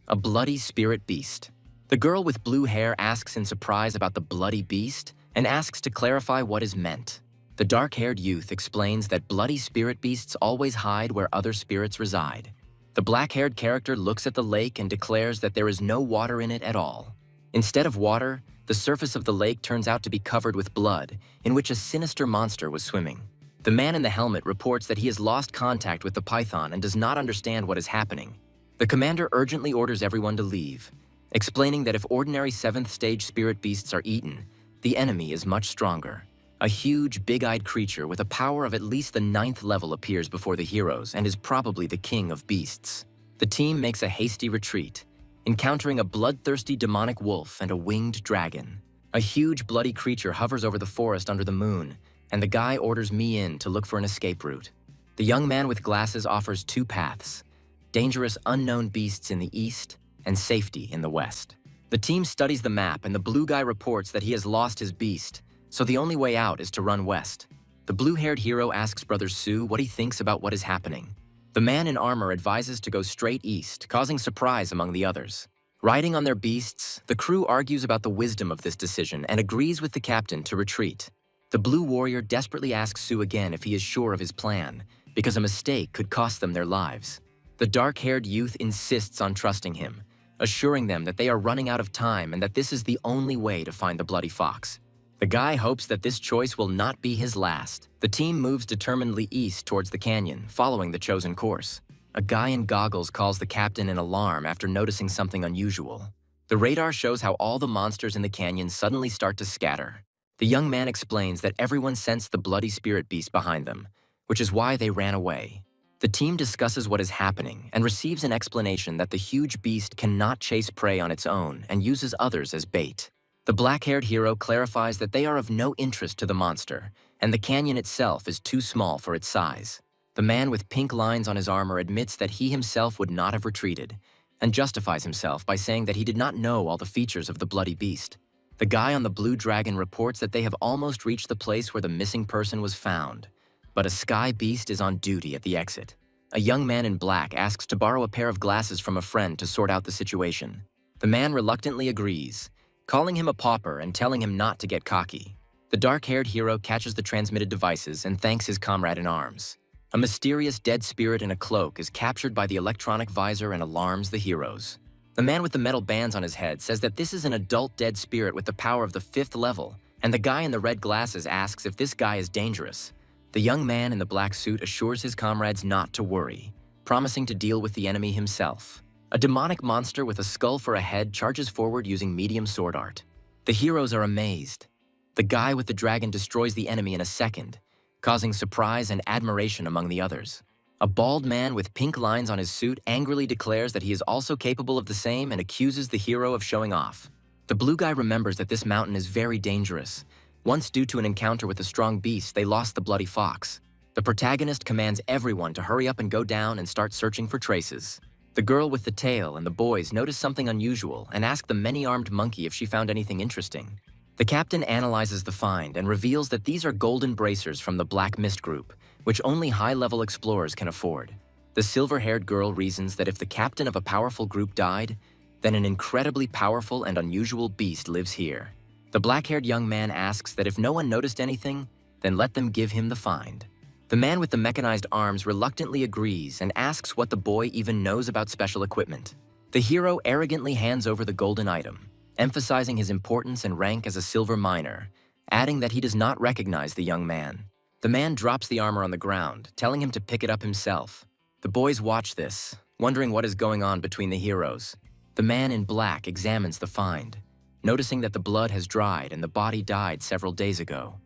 a bloody spirit beast. The girl with blue hair asks in surprise about the bloody beast and asks to clarify what is meant. The dark-haired youth explains that bloody spirit beasts always hide where other spirits reside. The black-haired character looks at the lake and declares that there is no water in it at all. Instead of water, the surface of the lake turns out to be covered with blood, in which a sinister monster was swimming. The man in the helmet reports that he has lost contact with the python and does not understand what is happening. The commander urgently orders everyone to leave, explaining that if ordinary 7th stage spirit beasts are eaten, the enemy is much stronger. A huge, big-eyed creature with a power of at least the 9th level appears before the heroes and is probably the king of beasts. The team makes a hasty retreat, encountering a bloodthirsty demonic wolf and a winged dragon. A huge, bloody creature hovers over the forest under the moon, and the guy orders me in to look for an escape route. The young man with glasses offers 2 paths: dangerous unknown beasts in the east and safety in the west. The team studies the map, and the blue guy reports that he has lost his beast, so the only way out is to run west. The blue-haired hero asks Brother Su what he thinks about what is happening. The man in armor advises to go straight east, causing surprise among the others. Riding on their beasts, the crew argues about the wisdom of this decision and agrees with the captain to retreat. The blue warrior desperately asks Su again if he is sure of his plan, because a mistake could cost them their lives. The dark-haired youth insists on trusting him, assuring them that they are running out of time and that this is the only way to find the bloody fox. The guy hopes that this choice will not be his last. The team moves determinedly east towards the canyon, following the chosen course. A guy in goggles calls the captain in alarm after noticing something unusual. The radar shows how all the monsters in the canyon suddenly start to scatter. The young man explains that everyone sensed the bloody spirit beast behind them, which is why they ran away. The team discusses what is happening and receives an explanation that the huge beast cannot chase prey on its own and uses others as bait. The black-haired hero clarifies that they are of no interest to the monster, and the canyon itself is too small for its size. The man with pink lines on his armor admits that he himself would not have retreated, and justifies himself by saying that he did not know all the features of the bloody beast. The guy on the blue dragon reports that they have almost reached the place where the missing person was found, but a sky beast is on duty at the exit. A young man in black asks to borrow a pair of glasses from a friend to sort out the situation. The man reluctantly agrees, calling him a pauper and telling him not to get cocky. The dark-haired hero catches the transmitted devices and thanks his comrade in arms. A mysterious dead spirit in a cloak is captured by the electronic visor and alarms the heroes. The man with the metal bands on his head says that this is an adult dead spirit with the power of the 5th level, and the guy in the red glasses asks if this guy is dangerous. The young man in the black suit assures his comrades not to worry, promising to deal with the enemy himself. A demonic monster with a skull for a head charges forward using medium sword art. The heroes are amazed. The guy with the dragon destroys the enemy in a second, causing surprise and admiration among the others. A bald man with pink lines on his suit angrily declares that he is also capable of the same and accuses the hero of showing off. The blue guy remembers that this mountain is very dangerous. Once, due to an encounter with a strong beast, they lost the bloody fox. The protagonist commands everyone to hurry up and go down and start searching for traces. The girl with the tail and the boys notice something unusual and ask the many-armed monkey if she found anything interesting. The captain analyzes the find and reveals that these are golden bracers from the Black Mist group, which only high-level explorers can afford. The silver-haired girl reasons that if the captain of a powerful group died, then an incredibly powerful and unusual beast lives here. The black-haired young man asks that if no one noticed anything, then let them give him the find. The man with the mechanized arms reluctantly agrees and asks what the boy even knows about special equipment. The hero arrogantly hands over the golden item, emphasizing his importance and rank as a silver miner, adding that he does not recognize the young man. The man drops the armor on the ground, telling him to pick it up himself. The boys watch this, wondering what is going on between the heroes. The man in black examines the find, noticing that the blood has dried and the body died several days ago.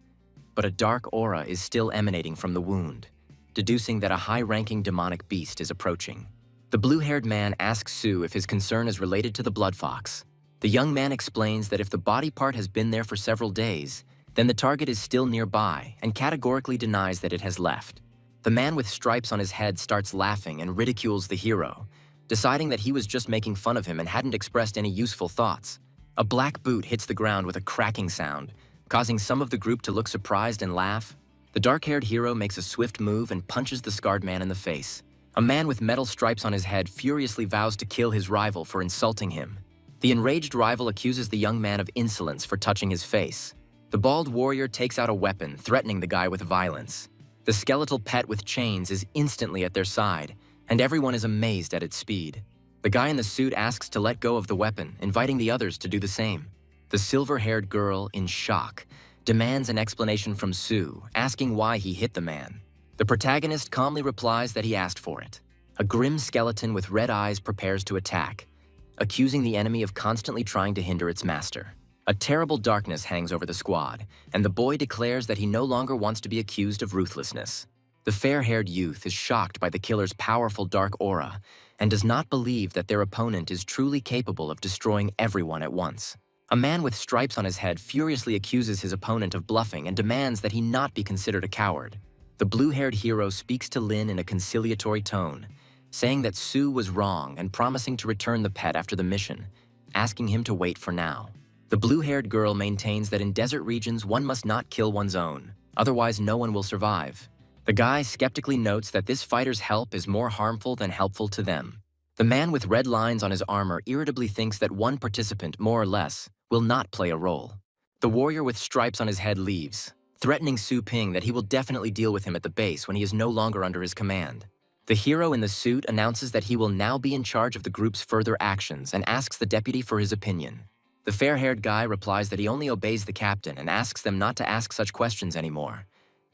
But a dark aura is still emanating from the wound, deducing that a high-ranking demonic beast is approaching. The blue-haired man asks Sue if his concern is related to the blood fox. The young man explains that if the body part has been there for several days, then the target is still nearby and categorically denies that it has left. The man with stripes on his head starts laughing and ridicules the hero, deciding that he was just making fun of him and hadn't expressed any useful thoughts. A black boot hits the ground with a cracking sound, causing some of the group to look surprised and laugh. The dark-haired hero makes a swift move and punches the scarred man in the face. A man with metal stripes on his head furiously vows to kill his rival for insulting him. The enraged rival accuses the young man of insolence for touching his face. The bald warrior takes out a weapon, threatening the guy with violence. The skeletal pet with chains is instantly at their side, and everyone is amazed at its speed. The guy in the suit asks to let go of the weapon, inviting the others to do the same. The silver-haired girl, in shock, demands an explanation from Sue, asking why he hit the man. The protagonist calmly replies that he asked for it. A grim skeleton with red eyes prepares to attack, accusing the enemy of constantly trying to hinder its master. A terrible darkness hangs over the squad, and the boy declares that he no longer wants to be accused of ruthlessness. The fair-haired youth is shocked by the killer's powerful dark aura and does not believe that their opponent is truly capable of destroying everyone at once. A man with stripes on his head furiously accuses his opponent of bluffing and demands that he not be considered a coward. The blue-haired hero speaks to Lin in a conciliatory tone, saying that Sue was wrong and promising to return the pet after the mission, asking him to wait for now. The blue-haired girl maintains that in desert regions one must not kill one's own, otherwise no one will survive. The guy skeptically notes that this fighter's help is more harmful than helpful to them. The man with red lines on his armor irritably thinks that one participant, more or less, will not play a role. The warrior with stripes on his head leaves, threatening Su Ping that he will definitely deal with him at the base when he is no longer under his command. The hero in the suit announces that he will now be in charge of the group's further actions and asks the deputy for his opinion. The fair-haired guy replies that he only obeys the captain and asks them not to ask such questions anymore,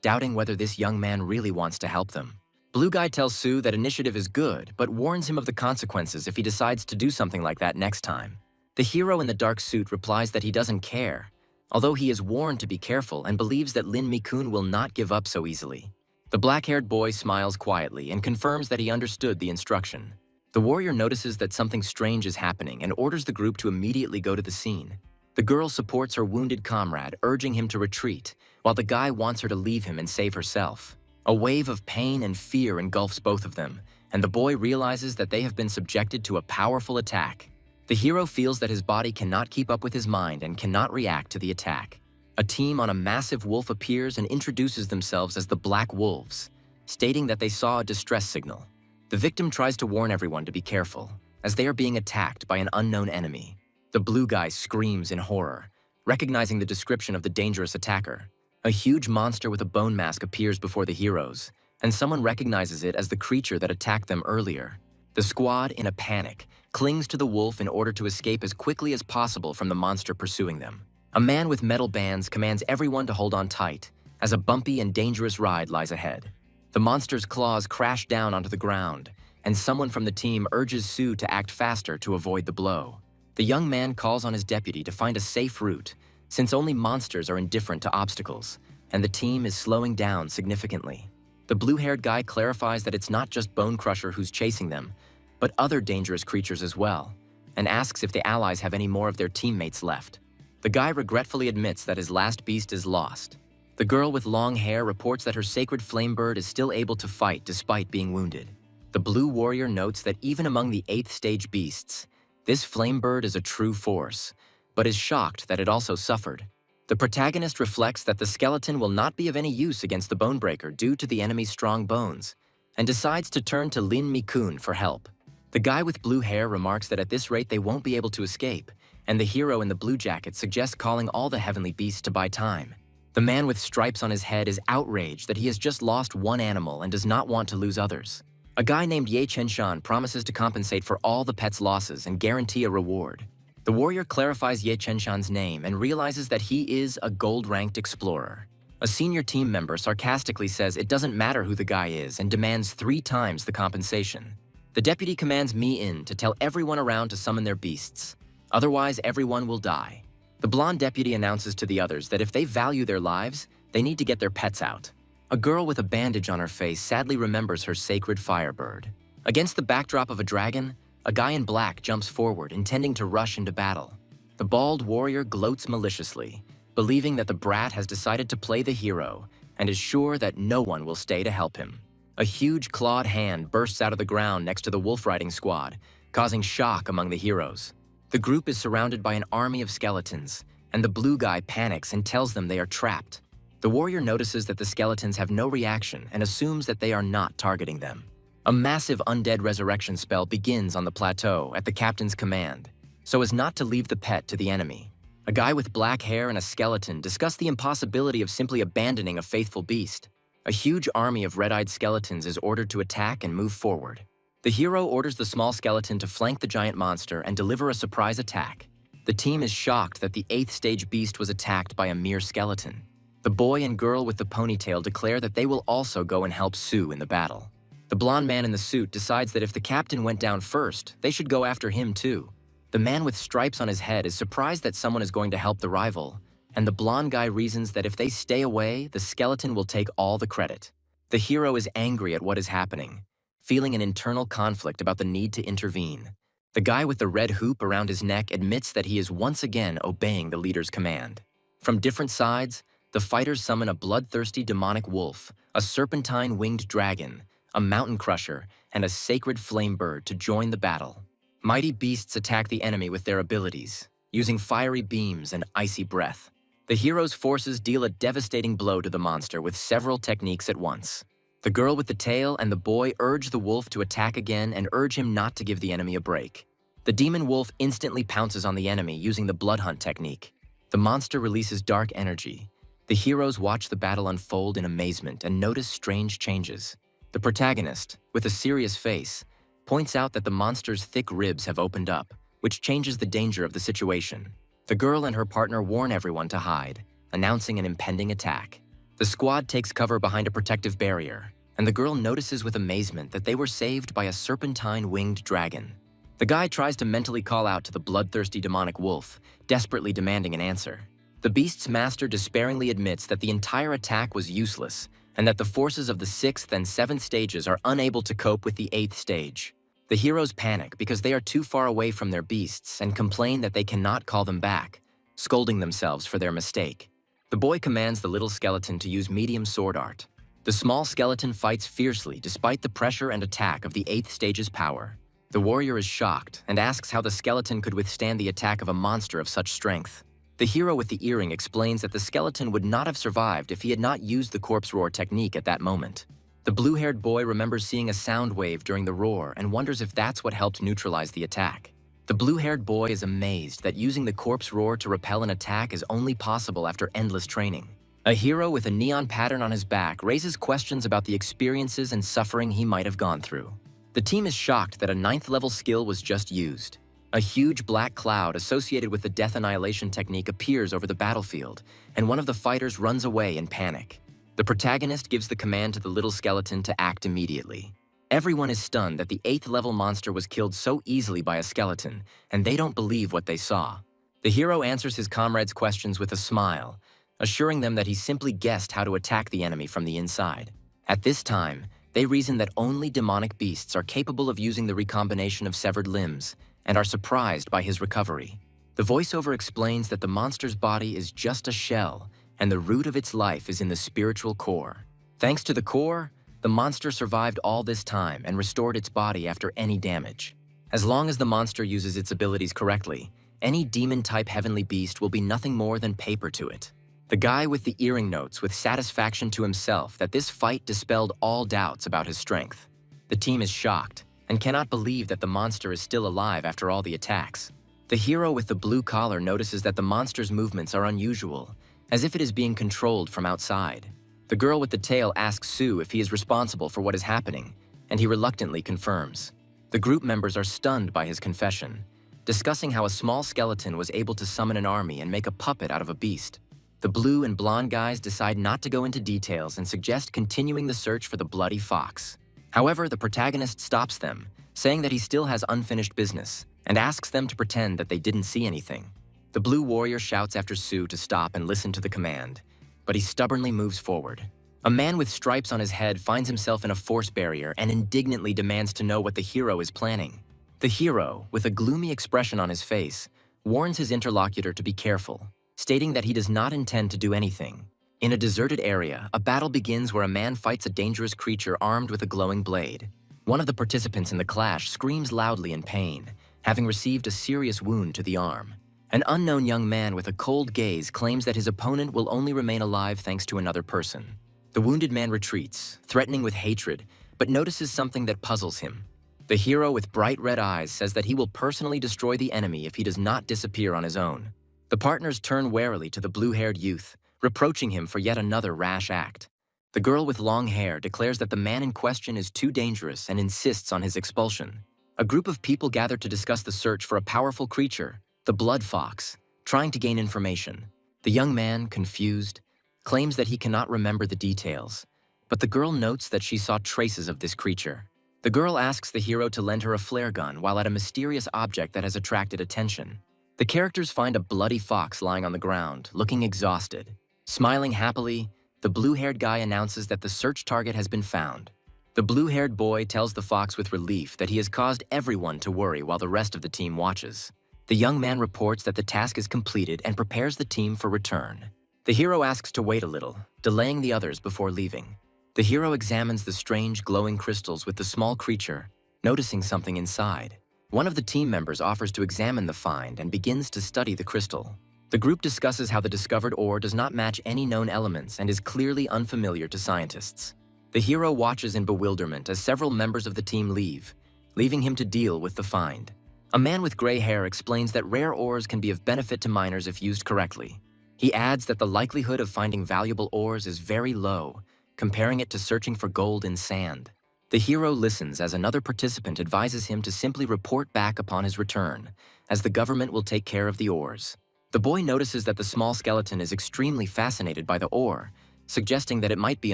doubting whether this young man really wants to help them. Blue guy tells Sue that initiative is good, but warns him of the consequences if he decides to do something like that next time. The hero in the dark suit replies that he doesn't care, although he is warned to be careful and believes that Lin Mi-kun will not give up so easily. The black-haired boy smiles quietly and confirms that he understood the instruction. The warrior notices that something strange is happening and orders the group to immediately go to the scene. The girl supports her wounded comrade, urging him to retreat, while the guy wants her to leave him and save herself. A wave of pain and fear engulfs both of them, and the boy realizes that they have been subjected to a powerful attack. The hero feels that his body cannot keep up with his mind and cannot react to the attack. A team on a massive wolf appears and introduces themselves as the Black Wolves, stating that they saw a distress signal. The victim tries to warn everyone to be careful, as they are being attacked by an unknown enemy. The blue guy screams in horror, recognizing the description of the dangerous attacker. A huge monster with a bone mask appears before the heroes, and someone recognizes it as the creature that attacked them earlier. The squad, in a panic, clings to the wolf in order to escape as quickly as possible from the monster pursuing them. A man with metal bands commands everyone to hold on tight, as a bumpy and dangerous ride lies ahead. The monster's claws crash down onto the ground, and someone from the team urges Sue to act faster to avoid the blow. The young man calls on his deputy to find a safe route, since only monsters are indifferent to obstacles, and the team is slowing down significantly. The blue-haired guy clarifies that it's not just Bone Crusher who's chasing them, but other dangerous creatures as well, and asks if the allies have any more of their teammates left. The guy regretfully admits that his last beast is lost. The girl with long hair reports that her sacred flame bird is still able to fight despite being wounded. The blue warrior notes that even among the 8th stage beasts, this flame bird is a true force, but is shocked that it also suffered. The protagonist reflects that the skeleton will not be of any use against the Bonebreaker due to the enemy's strong bones, and decides to turn to Lin Mi-kun for help. The guy with blue hair remarks that at this rate they won't be able to escape, and the hero in the blue jacket suggests calling all the heavenly beasts to buy time. The man with stripes on his head is outraged that he has just lost one animal and does not want to lose others. A guy named Ye Chen-shan promises to compensate for all the pet's losses and guarantee a reward. The warrior clarifies Ye Chen-shan's name and realizes that he is a gold-ranked explorer. A senior team member sarcastically says it doesn't matter who the guy is and demands 3 times the compensation. The deputy commands Mi-in to tell everyone around to summon their beasts. Otherwise, everyone will die. The blonde deputy announces to the others that if they value their lives, they need to get their pets out. A girl with a bandage on her face sadly remembers her sacred firebird. Against the backdrop of a dragon, a guy in black jumps forward, intending to rush into battle. The bald warrior gloats maliciously, believing that the brat has decided to play the hero and is sure that no one will stay to help him. A huge clawed hand bursts out of the ground next to the wolf riding squad, causing shock among the heroes. The group is surrounded by an army of skeletons, and the blue guy panics and tells them they are trapped. The warrior notices that the skeletons have no reaction and assumes that they are not targeting them. A massive undead resurrection spell begins on the plateau at the captain's command, so as not to leave the pet to the enemy. A guy with black hair and a skeleton discuss the impossibility of simply abandoning a faithful beast. A huge army of red-eyed skeletons is ordered to attack and move forward. The hero orders the small skeleton to flank the giant monster and deliver a surprise attack. The team is shocked that the 8th stage beast was attacked by a mere skeleton. The boy and girl with the ponytail declare that they will also go and help Sue in the battle. The blonde man in the suit decides that if the captain went down first, they should go after him too. The man with stripes on his head is surprised that someone is going to help the rival, and the blonde guy reasons that if they stay away, the skeleton will take all the credit. The hero is angry at what is happening, feeling an internal conflict about the need to intervene. The guy with the red hoop around his neck admits that he is once again obeying the leader's command. From different sides, the fighters summon a bloodthirsty demonic wolf, a serpentine-winged dragon, a mountain crusher, and a sacred flame bird to join the battle. Mighty beasts attack the enemy with their abilities, using fiery beams and icy breath. The hero's forces deal a devastating blow to the monster with several techniques at once. The girl with the tail and the boy urge the wolf to attack again and urge him not to give the enemy a break. The demon wolf instantly pounces on the enemy using the blood hunt technique. The monster releases dark energy. The heroes watch the battle unfold in amazement and notice strange changes. The protagonist, with a serious face, points out that the monster's thick ribs have opened up, which changes the danger of the situation. The girl and her partner warn everyone to hide, announcing an impending attack. The squad takes cover behind a protective barrier, and the girl notices with amazement that they were saved by a serpentine-winged dragon. The guy tries to mentally call out to the bloodthirsty demonic wolf, desperately demanding an answer. The beast's master despairingly admits that the entire attack was useless, and that the forces of the 6th and 7th stages are unable to cope with the 8th stage. The heroes panic because they are too far away from their beasts and complain that they cannot call them back, scolding themselves for their mistake. The boy commands the little skeleton to use medium sword art. The small skeleton fights fiercely despite the pressure and attack of the 8th stage's power. The warrior is shocked and asks how the skeleton could withstand the attack of a monster of such strength. The hero with the earring explains that the skeleton would not have survived if he had not used the corpse roar technique at that moment. The blue-haired boy remembers seeing a sound wave during the roar and wonders if that's what helped neutralize the attack. The blue-haired boy is amazed that using the corpse roar to repel an attack is only possible after endless training. A hero with a neon pattern on his back raises questions about the experiences and suffering he might have gone through. The team is shocked that a 9th-level skill was just used. A huge black cloud associated with the death annihilation technique appears over the battlefield, and one of the fighters runs away in panic. The protagonist gives the command to the little skeleton to act immediately. Everyone is stunned that the 8th-level monster was killed so easily by a skeleton, and they don't believe what they saw. The hero answers his comrades' questions with a smile, assuring them that he simply guessed how to attack the enemy from the inside. At this time, they reason that only demonic beasts are capable of using the recombination of severed limbs, and are surprised by his recovery. The voiceover explains that the monster's body is just a shell, and the root of its life is in the spiritual core. Thanks to the core, the monster survived all this time and restored its body after any damage. As long as the monster uses its abilities correctly, any demon-type heavenly beast will be nothing more than paper to it. The guy with the earring notes with satisfaction to himself that this fight dispelled all doubts about his strength. The team is shocked and cannot believe that the monster is still alive after all the attacks. The hero with the blue collar notices that the monster's movements are unusual, as if it is being controlled from outside. The girl with the tail asks Sue if he is responsible for what is happening, and he reluctantly confirms. The group members are stunned by his confession, discussing how a small skeleton was able to summon an army and make a puppet out of a beast. The blue and blonde guys decide not to go into details and suggest continuing the search for the bloody fox. However, the protagonist stops them, saying that he still has unfinished business, and asks them to pretend that they didn't see anything. The blue warrior shouts after Sue to stop and listen to the command, but he stubbornly moves forward. A man with stripes on his head finds himself in a force barrier and indignantly demands to know what the hero is planning. The hero, with a gloomy expression on his face, warns his interlocutor to be careful, stating that he does not intend to do anything. In a deserted area, a battle begins where a man fights a dangerous creature armed with a glowing blade. One of the participants in the clash screams loudly in pain, having received a serious wound to the arm. An unknown young man with a cold gaze claims that his opponent will only remain alive thanks to another person. The wounded man retreats, threatening with hatred, but notices something that puzzles him. The hero with bright red eyes says that he will personally destroy the enemy if he does not disappear on his own. The partners turn warily to the blue-haired youth, reproaching him for yet another rash act. The girl with long hair declares that the man in question is too dangerous and insists on his expulsion. A group of people gather to discuss the search for a powerful creature, the blood fox, trying to gain information. The young man, confused, claims that he cannot remember the details, but the girl notes that she saw traces of this creature. The girl asks the hero to lend her a flare gun while at a mysterious object that has attracted attention. The characters find a bloody fox lying on the ground, looking exhausted. Smiling happily, the blue-haired guy announces that the search target has been found. The blue-haired boy tells the fox with relief that he has caused everyone to worry while the rest of the team watches. The young man reports that the task is completed and prepares the team for return. The hero asks to wait a little, delaying the others before leaving. The hero examines the strange glowing crystals with the small creature, noticing something inside. One of the team members offers to examine the find and begins to study the crystal. The group discusses how the discovered ore does not match any known elements and is clearly unfamiliar to scientists. The hero watches in bewilderment as several members of the team leave, leaving him to deal with the find. A man with gray hair explains that rare ores can be of benefit to miners if used correctly. He adds that the likelihood of finding valuable ores is very low, comparing it to searching for gold in sand. The hero listens as another participant advises him to simply report back upon his return, as the government will take care of the ores. The boy notices that the small skeleton is extremely fascinated by the ore, suggesting that it might be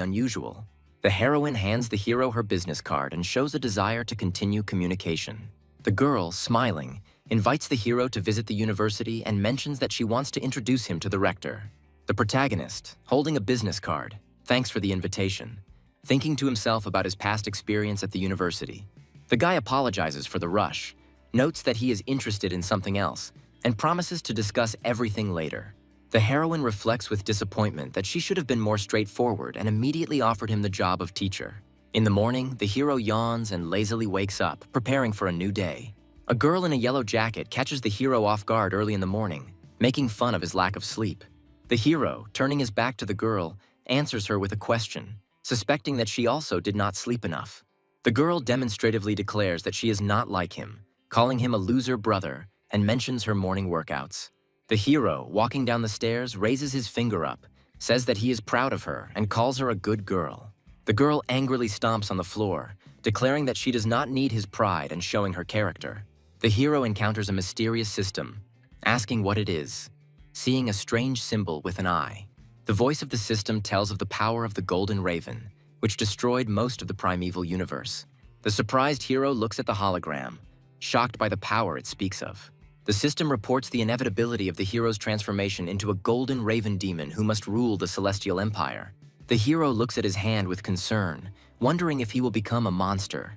unusual. The heroine hands the hero her business card and shows a desire to continue communication. The girl, smiling, invites the hero to visit the university and mentions that she wants to introduce him to the rector. The protagonist, holding a business card, thanks for the invitation, thinking to himself about his past experience at the university. The guy apologizes for the rush, notes that he is interested in something else, and promises to discuss everything later. The heroine reflects with disappointment that she should have been more straightforward and immediately offered him the job of teacher. In the morning, the hero yawns and lazily wakes up, preparing for a new day. A girl in a yellow jacket catches the hero off guard early in the morning, making fun of his lack of sleep. The hero, turning his back to the girl, answers her with a question, suspecting that she also did not sleep enough. The girl demonstratively declares that she is not like him, calling him a loser brother, and mentions her morning workouts. The hero, walking down the stairs, raises his finger up, says that he is proud of her, and calls her a good girl. The girl angrily stomps on the floor, declaring that she does not need his pride and showing her character. The hero encounters a mysterious system, asking what it is, seeing a strange symbol with an eye. The voice of the system tells of the power of the Golden Raven, which destroyed most of the primeval universe. The surprised hero looks at the hologram, shocked by the power it speaks of. The system reports the inevitability of the hero's transformation into a golden raven demon who must rule the Celestial Empire. The hero looks at his hand with concern, wondering if he will become a monster,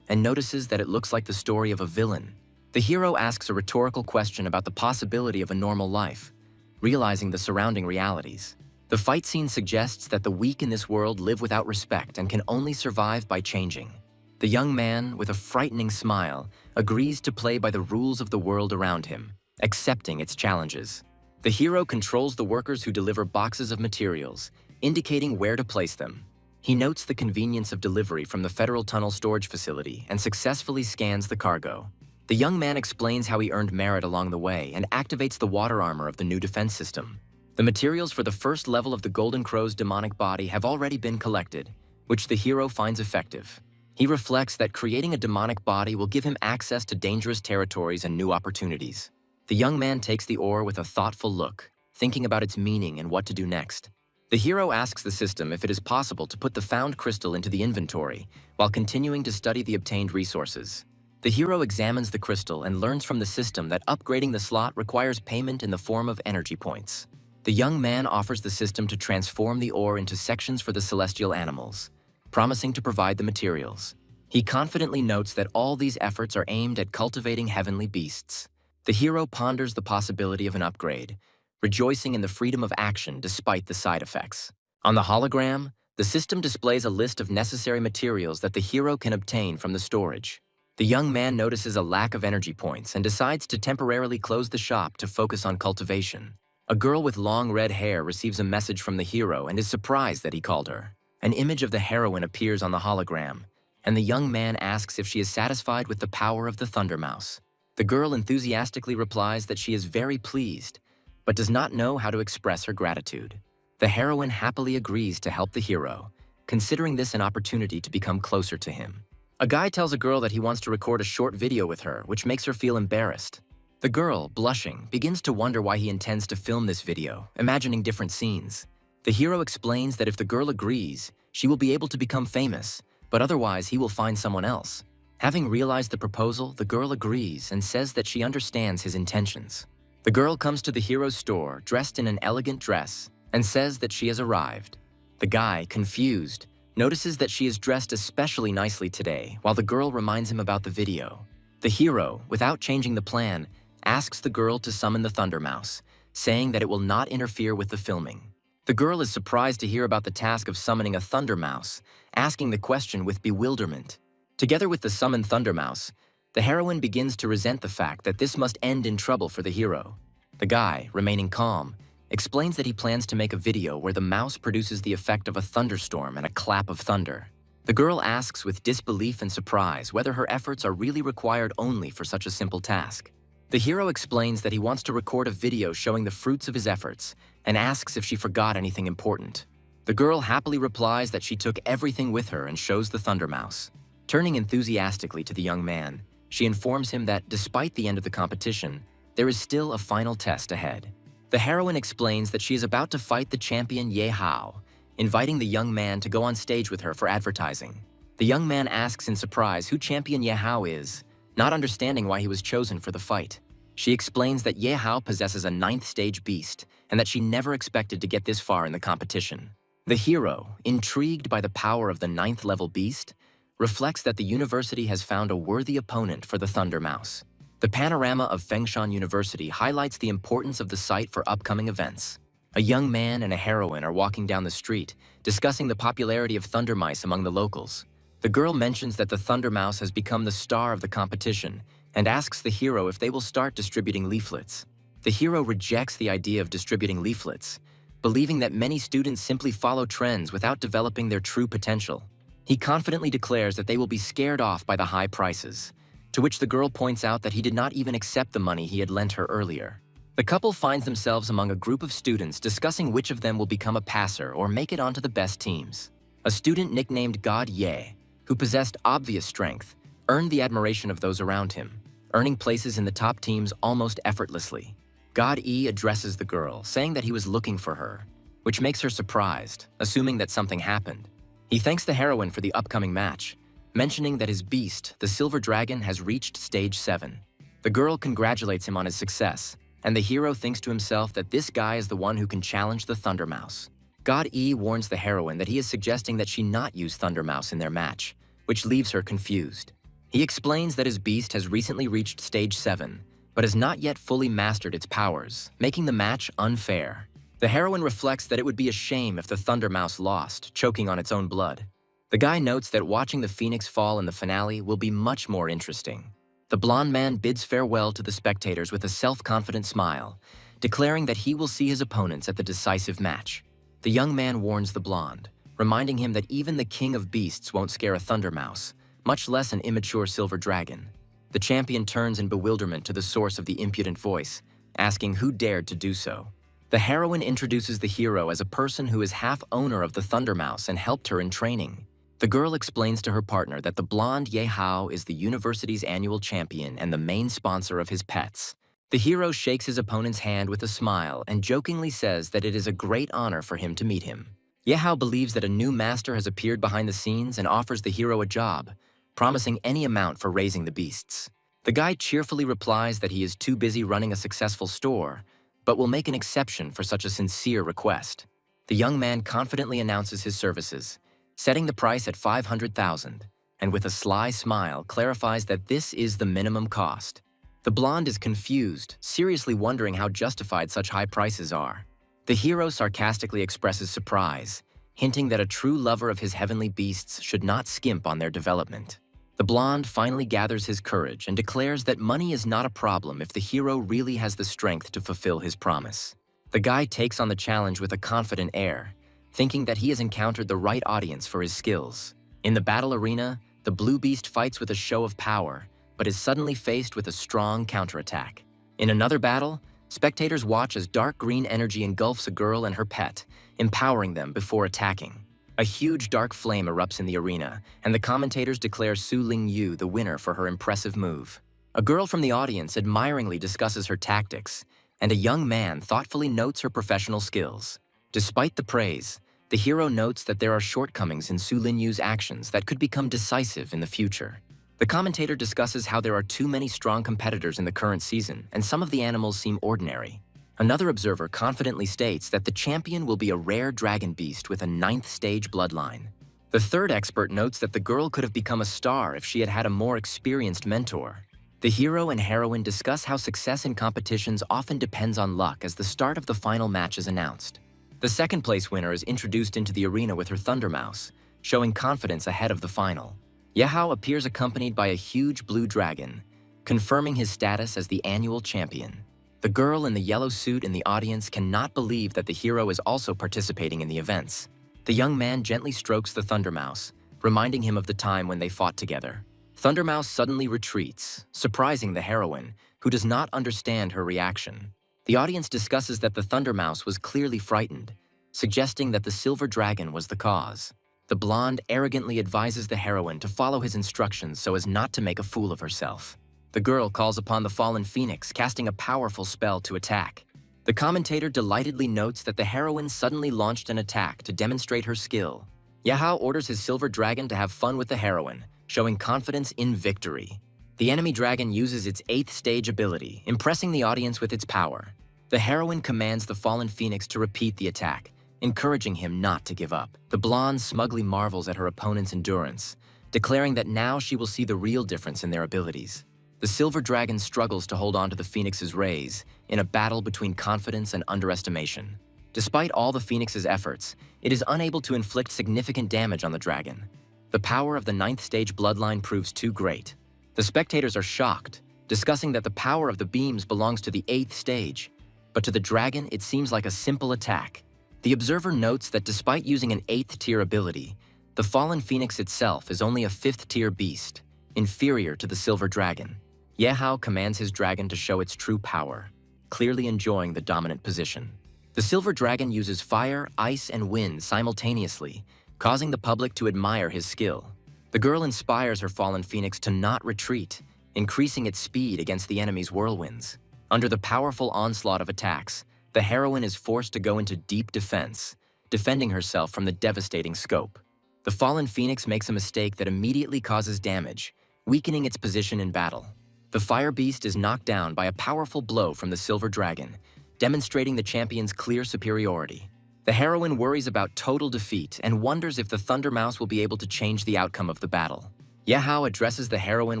and notices that it looks like the story of a villain. The hero asks a rhetorical question about the possibility of a normal life, realizing the surrounding realities. The fight scene suggests that the weak in this world live without respect and can only survive by changing. The young man, with a frightening smile, agrees to play by the rules of the world around him, accepting its challenges. The hero controls the workers who deliver boxes of materials, indicating where to place them. He notes the convenience of delivery from the Federal Tunnel storage facility and successfully scans the cargo. The young man explains how he earned merit along the way and activates the water armor of the new defense system. The materials for the first level of the Golden Crow's demonic body have already been collected, which the hero finds effective. He reflects that creating a demonic body will give him access to dangerous territories and new opportunities. The young man takes the ore with a thoughtful look, thinking about its meaning and what to do next. The hero asks the system if it is possible to put the found crystal into the inventory while continuing to study the obtained resources. The hero examines the crystal and learns from the system that upgrading the slot requires payment in the form of energy points. The young man offers the system to transform the ore into sections for the celestial animals, promising to provide the materials. He confidently notes that all these efforts are aimed at cultivating heavenly beasts. The hero ponders the possibility of an upgrade, rejoicing in the freedom of action despite the side effects. On the hologram, the system displays a list of necessary materials that the hero can obtain from the storage. The young man notices a lack of energy points and decides to temporarily close the shop to focus on cultivation. A girl with long red hair receives a message from the hero and is surprised that he called her. An image of the heroine appears on the hologram, and the young man asks if she is satisfied with the power of the Thunder Mouse. The girl enthusiastically replies that she is very pleased, but does not know how to express her gratitude. The heroine happily agrees to help the hero, considering this an opportunity to become closer to him. A guy tells a girl that he wants to record a short video with her, which makes her feel embarrassed. The girl, blushing, begins to wonder why he intends to film this video, imagining different scenes. The hero explains that if the girl agrees, she will be able to become famous, but otherwise he will find someone else. Having realized the proposal, the girl agrees and says that she understands his intentions. The girl comes to the hero's store, dressed in an elegant dress, and says that she has arrived. The guy, confused, notices that she is dressed especially nicely today, while the girl reminds him about the video. The hero, without changing the plan, asks the girl to summon the Thunder Mouse, saying that it will not interfere with the filming. The girl is surprised to hear about the task of summoning a Thunder Mouse, asking the question with bewilderment. Together with the summoned Thunder Mouse, the heroine begins to resent the fact that this must end in trouble for the hero. The guy, remaining calm, explains that he plans to make a video where the mouse produces the effect of a thunderstorm and a clap of thunder. The girl asks with disbelief and surprise whether her efforts are really required only for such a simple task. The hero explains that he wants to record a video showing the fruits of his efforts and asks if she forgot anything important. The girl happily replies that she took everything with her and shows the Thunder Mouse. Turning enthusiastically to the young man, she informs him that despite the end of the competition, there is still a final test ahead. The heroine explains that she is about to fight the champion Ye Hao, inviting the young man to go on stage with her for advertising. The young man asks in surprise who champion Ye Hao is, not understanding why he was chosen for the fight. She explains that Ye Hao possesses a 9th stage beast and that she never expected to get this far in the competition. The hero, intrigued by the power of the 9th level beast, reflects that the university has found a worthy opponent for the Thunder Mouse. The panorama of Fengshan University highlights the importance of the site for upcoming events. A young man and a heroine are walking down the street, discussing the popularity of thunder mice among the locals. The girl mentions that the Thunder Mouse has become the star of the competition and asks the hero if they will start distributing leaflets. The hero rejects the idea of distributing leaflets, believing that many students simply follow trends without developing their true potential. He confidently declares that they will be scared off by the high prices, to which the girl points out that he did not even accept the money he had lent her earlier. The couple finds themselves among a group of students discussing which of them will become a passer or make it onto the best teams. A student nicknamed God Ye, who possessed obvious strength, earned the admiration of those around him, earning places in the top teams almost effortlessly. God E addresses the girl, saying that he was looking for her, which makes her surprised, assuming that something happened. He thanks the heroine for the upcoming match, mentioning that his beast, the Silver Dragon, has reached stage 7. The girl congratulates him on his success, and the hero thinks to himself that this guy is the one who can challenge the Thunder Mouse. God E warns the heroine that he is suggesting that she not use Thunder Mouse in their match, which leaves her confused. He explains that his beast has recently reached stage 7, but has not yet fully mastered its powers, making the match unfair. The heroine reflects that it would be a shame if the Thunder Mouse lost, choking on its own blood. The guy notes that watching the phoenix fall in the finale will be much more interesting. The blonde man bids farewell to the spectators with a self-confident smile, declaring that he will see his opponents at the decisive match. The young man warns the blonde, reminding him that even the king of beasts won't scare a Thunder Mouse, much less an immature silver dragon. The champion turns in bewilderment to the source of the impudent voice, asking who dared to do so. The heroine introduces the hero as a person who is half owner of the Thunder Mouse and helped her in training. The girl explains to her partner that the blonde Ye Hao is the university's annual champion and the main sponsor of his pets. The hero shakes his opponent's hand with a smile and jokingly says that it is a great honor for him to meet him. Ye Hao believes that a new master has appeared behind the scenes and offers the hero a job, promising any amount for raising the beasts. The guy cheerfully replies that he is too busy running a successful store, but will make an exception for such a sincere request. The young man confidently announces his services, setting the price at 500,000, and with a sly smile clarifies that this is the minimum cost. The blonde is confused, seriously wondering how justified such high prices are. The hero sarcastically expresses surprise, hinting that a true lover of his heavenly beasts should not skimp on their development. The blonde finally gathers his courage and declares that money is not a problem if the hero really has the strength to fulfill his promise. The guy takes on the challenge with a confident air, thinking that he has encountered the right audience for his skills. In the battle arena, the blue beast fights with a show of power, but is suddenly faced with a strong counterattack. In another battle, spectators watch as dark green energy engulfs a girl and her pet, empowering them before attacking. A huge dark flame erupts in the arena, and the commentators declare Su Ling Yu the winner for her impressive move. A girl from the audience admiringly discusses her tactics, and a young man thoughtfully notes her professional skills. Despite the praise, the hero notes that there are shortcomings in Su Ling Yu's actions that could become decisive in the future. The commentator discusses how there are too many strong competitors in the current season, and some of the animals seem ordinary. Another observer confidently states that the champion will be a rare dragon beast with a 9th stage bloodline. The third expert notes that the girl could have become a star if she had had a more experienced mentor. The hero and heroine discuss how success in competitions often depends on luck as the start of the final match is announced. The second place winner is introduced into the arena with her Thunder Mouse, showing confidence ahead of the final. Ye Hao appears accompanied by a huge blue dragon, confirming his status as the annual champion. The girl in the yellow suit in the audience cannot believe that the hero is also participating in the events. The young man gently strokes the Thunder Mouse, reminding him of the time when they fought together. Thunder Mouse suddenly retreats, surprising the heroine, who does not understand her reaction. The audience discusses that the Thunder Mouse was clearly frightened, suggesting that the Silver Dragon was the cause. The blonde arrogantly advises the heroine to follow his instructions so as not to make a fool of herself. The girl calls upon the fallen phoenix, casting a powerful spell to attack. The commentator delightedly notes that the heroine suddenly launched an attack to demonstrate her skill. Ye Hao orders his Silver Dragon to have fun with the heroine, showing confidence in victory. The enemy dragon uses its 8th stage ability, impressing the audience with its power. The heroine commands the fallen phoenix to repeat the attack, encouraging him not to give up. The blonde smugly marvels at her opponent's endurance, declaring that now she will see the real difference in their abilities. The Silver Dragon struggles to hold on to the Phoenix's rays in a battle between confidence and underestimation. Despite all the Phoenix's efforts, it is unable to inflict significant damage on the dragon. The power of the ninth stage bloodline proves too great. The spectators are shocked, discussing that the power of the beams belongs to the 8th stage, but to the dragon it seems like a simple attack. The observer notes that despite using an 8th tier ability, the fallen phoenix itself is only a 5th tier beast, inferior to the silver dragon. Yehao commands his dragon to show its true power, clearly enjoying the dominant position. The silver dragon uses fire, ice, and wind simultaneously, causing the public to admire his skill. The girl inspires her fallen phoenix to not retreat, increasing its speed against the enemy's whirlwinds. Under the powerful onslaught of attacks, the heroine is forced to go into deep defense, defending herself from the devastating scope. The fallen phoenix makes a mistake that immediately causes damage, weakening its position in battle. The fire beast is knocked down by a powerful blow from the silver dragon, demonstrating the champion's clear superiority. The heroine worries about total defeat and wonders if the Thunder Mouse will be able to change the outcome of the battle. Yehao addresses the heroine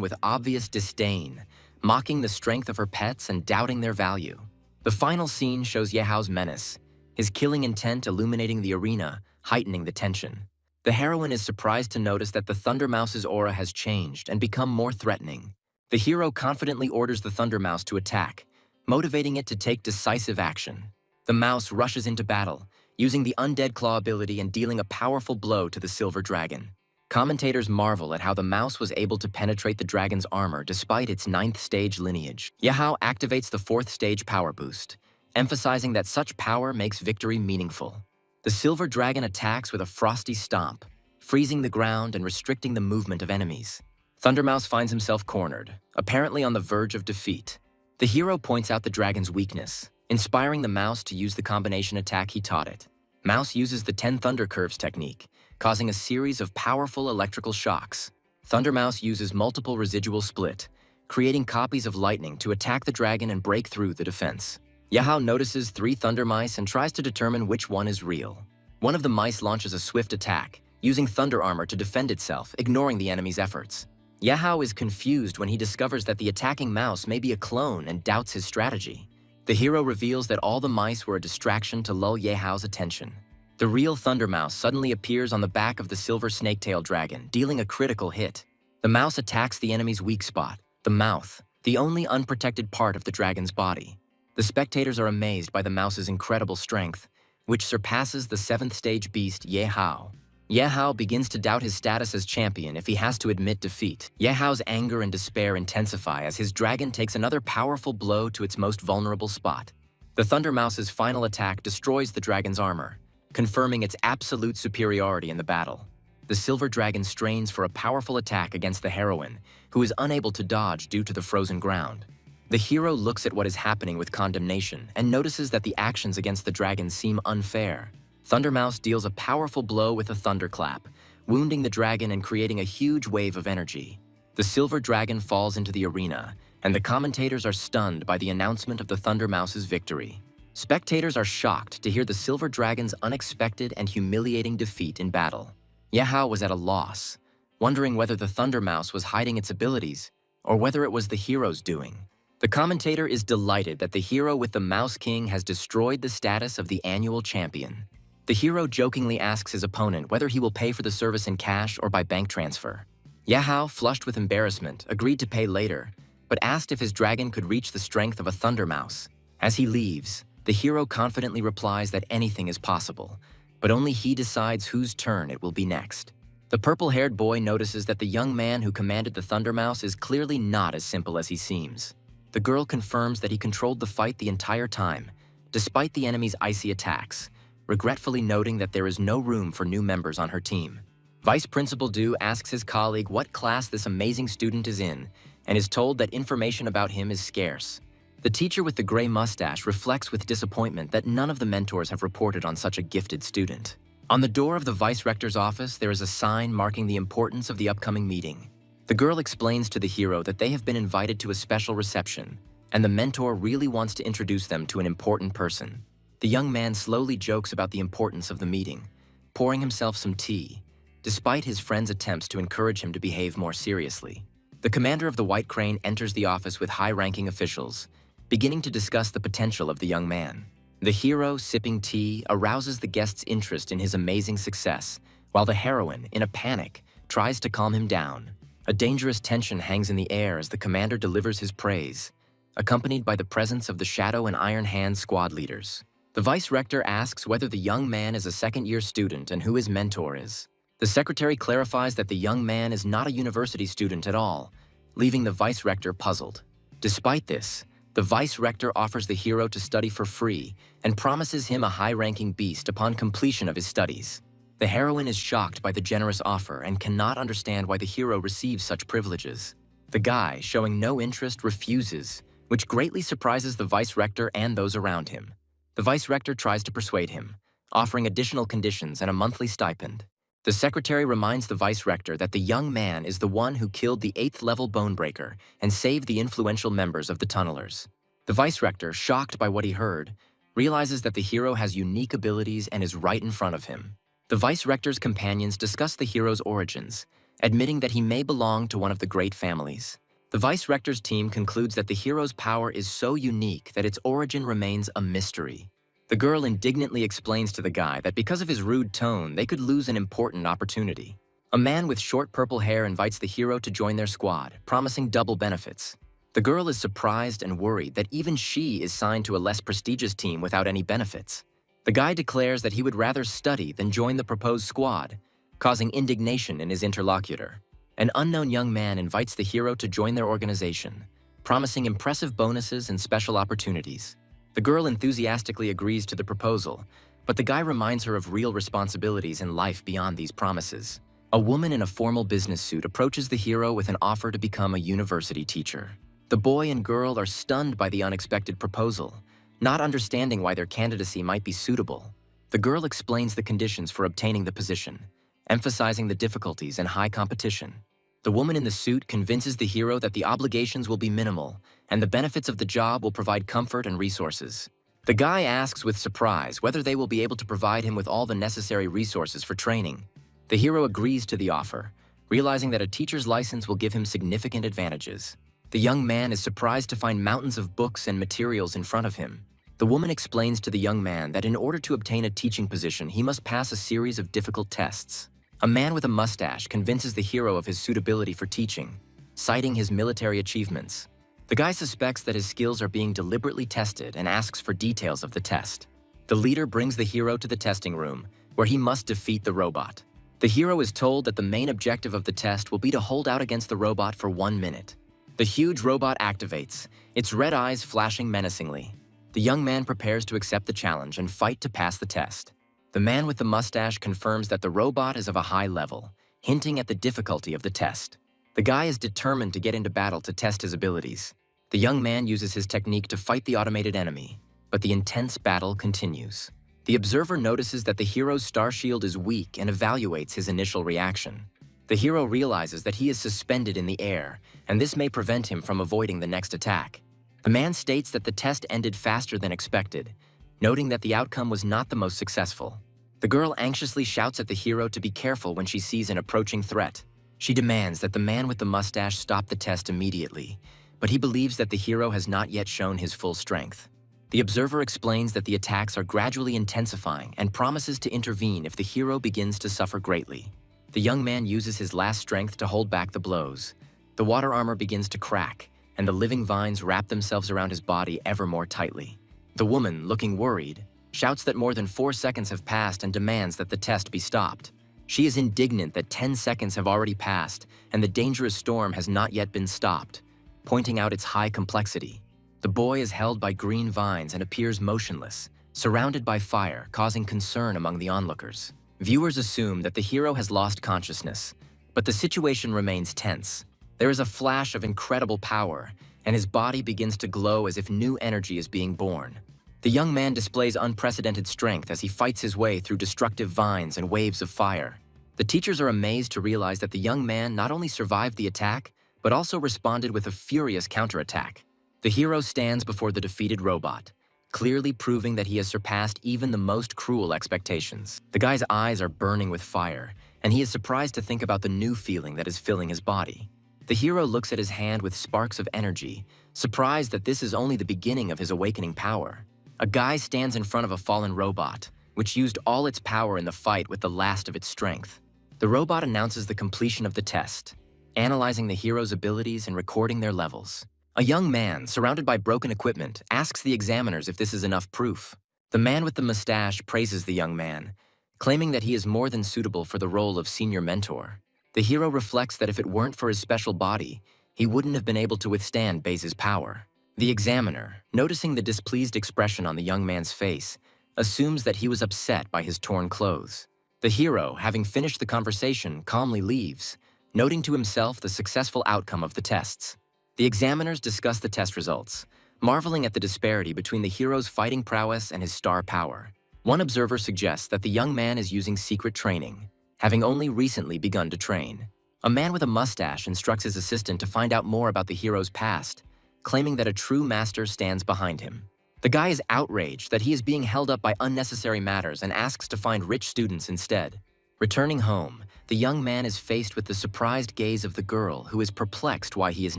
with obvious disdain, mocking the strength of her pets and doubting their value. The final scene shows Yehao's menace, his killing intent illuminating the arena, heightening the tension. The heroine is surprised to notice that the Thunder Mouse's aura has changed and become more threatening. The hero confidently orders the Thunder Mouse to attack, motivating it to take decisive action. The mouse rushes into battle, using the Undead Claw ability and dealing a powerful blow to the silver dragon. Commentators marvel at how the mouse was able to penetrate the dragon's armor despite its 9th stage lineage. Yehao activates the 4th stage power boost, emphasizing that such power makes victory meaningful. The silver dragon attacks with a frosty stomp, freezing the ground and restricting the movement of enemies. Thundermouse finds himself cornered, apparently on the verge of defeat. The hero points out the dragon's weakness, inspiring the mouse to use the combination attack he taught it. Mouse uses the 10 Thunder Curves technique, causing a series of powerful electrical shocks. Thundermouse uses multiple residual split, creating copies of lightning to attack the dragon and break through the defense. Yehao notices 3 Thunder Mice and tries to determine which one is real. One of the mice launches a swift attack, using Thunder Armor to defend itself, ignoring the enemy's efforts. Yehao is confused when he discovers that the attacking mouse may be a clone and doubts his strategy. The hero reveals that all the mice were a distraction to lull Yehao's attention. The real Thunder Mouse suddenly appears on the back of the silver snaketail dragon, dealing a critical hit. The mouse attacks the enemy's weak spot, the mouth, the only unprotected part of the dragon's body. The spectators are amazed by the mouse's incredible strength, which surpasses the 7th stage beast Yehao. Yehao begins to doubt his status as champion if he has to admit defeat. Yehao's anger and despair intensify as his dragon takes another powerful blow to its most vulnerable spot. The Thunder Mouse's final attack destroys the dragon's armor, confirming its absolute superiority in the battle. The silver dragon strains for a powerful attack against the heroine, who is unable to dodge due to the frozen ground. The hero looks at what is happening with condemnation and notices that the actions against the dragon seem unfair. Thundermouse deals a powerful blow with a thunderclap, wounding the dragon and creating a huge wave of energy. The silver dragon falls into the arena, and the commentators are stunned by the announcement of the Thundermouse's victory. Spectators are shocked to hear the silver dragon's unexpected and humiliating defeat in battle. Yehao was at a loss, wondering whether the Thundermouse was hiding its abilities or whether it was the hero's doing. The commentator is delighted that the hero with the Mouse King has destroyed the status of the annual champion. The hero jokingly asks his opponent whether he will pay for the service in cash or by bank transfer. Yehao, flushed with embarrassment, agreed to pay later, but asked if his dragon could reach the strength of a Thunder Mouse. As he leaves, the hero confidently replies that anything is possible, but only he decides whose turn it will be next. The purple-haired boy notices that the young man who commanded the Thunder Mouse is clearly not as simple as he seems. The girl confirms that he controlled the fight the entire time, despite the enemy's icy attacks, regretfully noting that there is no room for new members on her team. Vice Principal Du asks his colleague what class this amazing student is in, and is told that information about him is scarce. The teacher with the gray mustache reflects with disappointment that none of the mentors have reported on such a gifted student. On the door of the Vice Rector's office, there is a sign marking the importance of the upcoming meeting. The girl explains to the hero that they have been invited to a special reception, and the mentor really wants to introduce them to an important person. The young man slowly jokes about the importance of the meeting, pouring himself some tea, despite his friend's attempts to encourage him to behave more seriously. The commander of the White Crane enters the office with high-ranking officials, beginning to discuss the potential of the young man. The hero, sipping tea, arouses the guest's interest in his amazing success, while the heroine, in a panic, tries to calm him down. A dangerous tension hangs in the air as the commander delivers his praise, accompanied by the presence of the Shadow and Iron Hand squad leaders. The vice rector asks whether the young man is a second-year student and who his mentor is. The secretary clarifies that the young man is not a university student at all, leaving the vice rector puzzled. Despite this, the vice rector offers the hero to study for free and promises him a high-ranking beast upon completion of his studies. The heroine is shocked by the generous offer and cannot understand why the hero receives such privileges. The guy, showing no interest, refuses, which greatly surprises the vice rector and those around him. The vice rector tries to persuade him, offering additional conditions and a monthly stipend. The secretary reminds the vice rector that the young man is the one who killed the 8th-level Bonebreaker and saved the influential members of the Tunnelers. The vice rector, shocked by what he heard, realizes that the hero has unique abilities and is right in front of him. The vice rector's companions discuss the hero's origins, admitting that he may belong to one of the great families. The vice rector's team concludes that the hero's power is so unique that its origin remains a mystery. The girl indignantly explains to the guy that because of his rude tone, they could lose an important opportunity. A man with short purple hair invites the hero to join their squad, promising double benefits. The girl is surprised and worried that even she is signed to a less prestigious team without any benefits. The guy declares that he would rather study than join the proposed squad, causing indignation in his interlocutor. An unknown young man invites the hero to join their organization, promising impressive bonuses and special opportunities. The girl enthusiastically agrees to the proposal, but the guy reminds her of real responsibilities in life beyond these promises. A woman in a formal business suit approaches the hero with an offer to become a university teacher. The boy and girl are stunned by the unexpected proposal, not understanding why their candidacy might be suitable. The girl explains the conditions for obtaining the position, emphasizing the difficulties and high competition. The woman in the suit convinces the hero that the obligations will be minimal and the benefits of the job will provide comfort and resources. The guy asks with surprise whether they will be able to provide him with all the necessary resources for training. The hero agrees to the offer, realizing that a teacher's license will give him significant advantages. The young man is surprised to find mountains of books and materials in front of him. The woman explains to the young man that in order to obtain a teaching position, he must pass a series of difficult tests. A man with a mustache convinces the hero of his suitability for teaching, citing his military achievements. The guy suspects that his skills are being deliberately tested and asks for details of the test. The leader brings the hero to the testing room, where he must defeat the robot. The hero is told that the main objective of the test will be to hold out against the robot for 1 minute. The huge robot activates, its red eyes flashing menacingly. The young man prepares to accept the challenge and fight to pass the test. The man with the mustache confirms that the robot is of a high level, hinting at the difficulty of the test. The guy is determined to get into battle to test his abilities. The young man uses his technique to fight the automated enemy, but the intense battle continues. The observer notices that the hero's star shield is weak and evaluates his initial reaction. The hero realizes that he is suspended in the air, and this may prevent him from avoiding the next attack. The man states that the test ended faster than expected, noting that the outcome was not the most successful. The girl anxiously shouts at the hero to be careful when she sees an approaching threat. She demands that the man with the mustache stop the test immediately, but he believes that the hero has not yet shown his full strength. The observer explains that the attacks are gradually intensifying and promises to intervene if the hero begins to suffer greatly. The young man uses his last strength to hold back the blows. The water armor begins to crack, and the living vines wrap themselves around his body ever more tightly. The woman, looking worried, shouts that more than 4 seconds have passed and demands that the test be stopped. She is indignant that 10 seconds have already passed and the dangerous storm has not yet been stopped, pointing out its high complexity. The boy is held by green vines and appears motionless, surrounded by fire, causing concern among the onlookers. Viewers assume that the hero has lost consciousness, but the situation remains tense. There is a flash of incredible power, and his body begins to glow as if new energy is being born. The young man displays unprecedented strength as he fights his way through destructive vines and waves of fire. The teachers are amazed to realize that the young man not only survived the attack, but also responded with a furious counterattack. The hero stands before the defeated robot, clearly proving that he has surpassed even the most cruel expectations. The guy's eyes are burning with fire, and he is surprised to think about the new feeling that is filling his body. The hero looks at his hand with sparks of energy, surprised that this is only the beginning of his awakening power. A guy stands in front of a fallen robot, which used all its power in the fight with the last of its strength. The robot announces the completion of the test, analyzing the hero's abilities and recording their levels. A young man, surrounded by broken equipment, asks the examiners if this is enough proof. The man with the mustache praises the young man, claiming that he is more than suitable for the role of senior mentor. The hero reflects that if it weren't for his special body, he wouldn't have been able to withstand Baze's power. The examiner, noticing the displeased expression on the young man's face, assumes that he was upset by his torn clothes. The hero, having finished the conversation, calmly leaves, noting to himself the successful outcome of the tests. The examiners discuss the test results, marveling at the disparity between the hero's fighting prowess and his star power. One observer suggests that the young man is using secret training, having only recently begun to train. A man with a mustache instructs his assistant to find out more about the hero's past, claiming that a true master stands behind him. The guy is outraged that he is being held up by unnecessary matters and asks to find rich students instead. Returning home, the young man is faced with the surprised gaze of the girl, who is perplexed why he is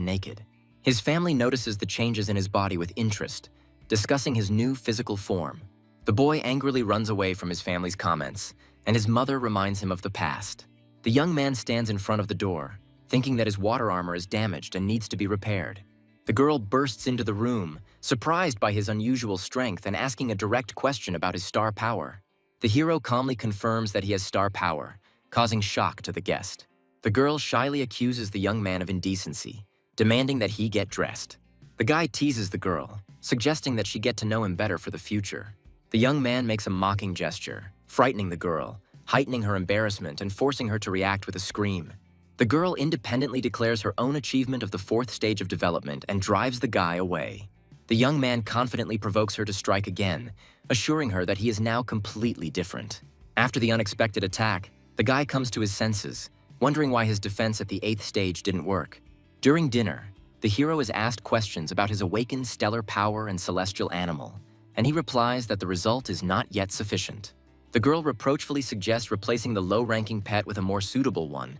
naked. His family notices the changes in his body with interest, discussing his new physical form. The boy angrily runs away from his family's comments, and his mother reminds him of the past. The young man stands in front of the door, thinking that his water armor is damaged and needs to be repaired. The girl bursts into the room, surprised by his unusual strength and asking a direct question about his star power. The hero calmly confirms that he has star power, causing shock to the guest. The girl shyly accuses the young man of indecency, demanding that he get dressed. The guy teases the girl, suggesting that she get to know him better for the future. The young man makes a mocking gesture, frightening the girl, heightening her embarrassment and forcing her to react with a scream. The girl independently declares her own achievement of the 4th stage of development and drives the guy away. The young man confidently provokes her to strike again, assuring her that he is now completely different. After the unexpected attack, the guy comes to his senses, wondering why his defense at the 8th stage didn't work. During dinner, the hero is asked questions about his awakened stellar power and celestial animal, and he replies that the result is not yet sufficient. The girl reproachfully suggests replacing the low-ranking pet with a more suitable one,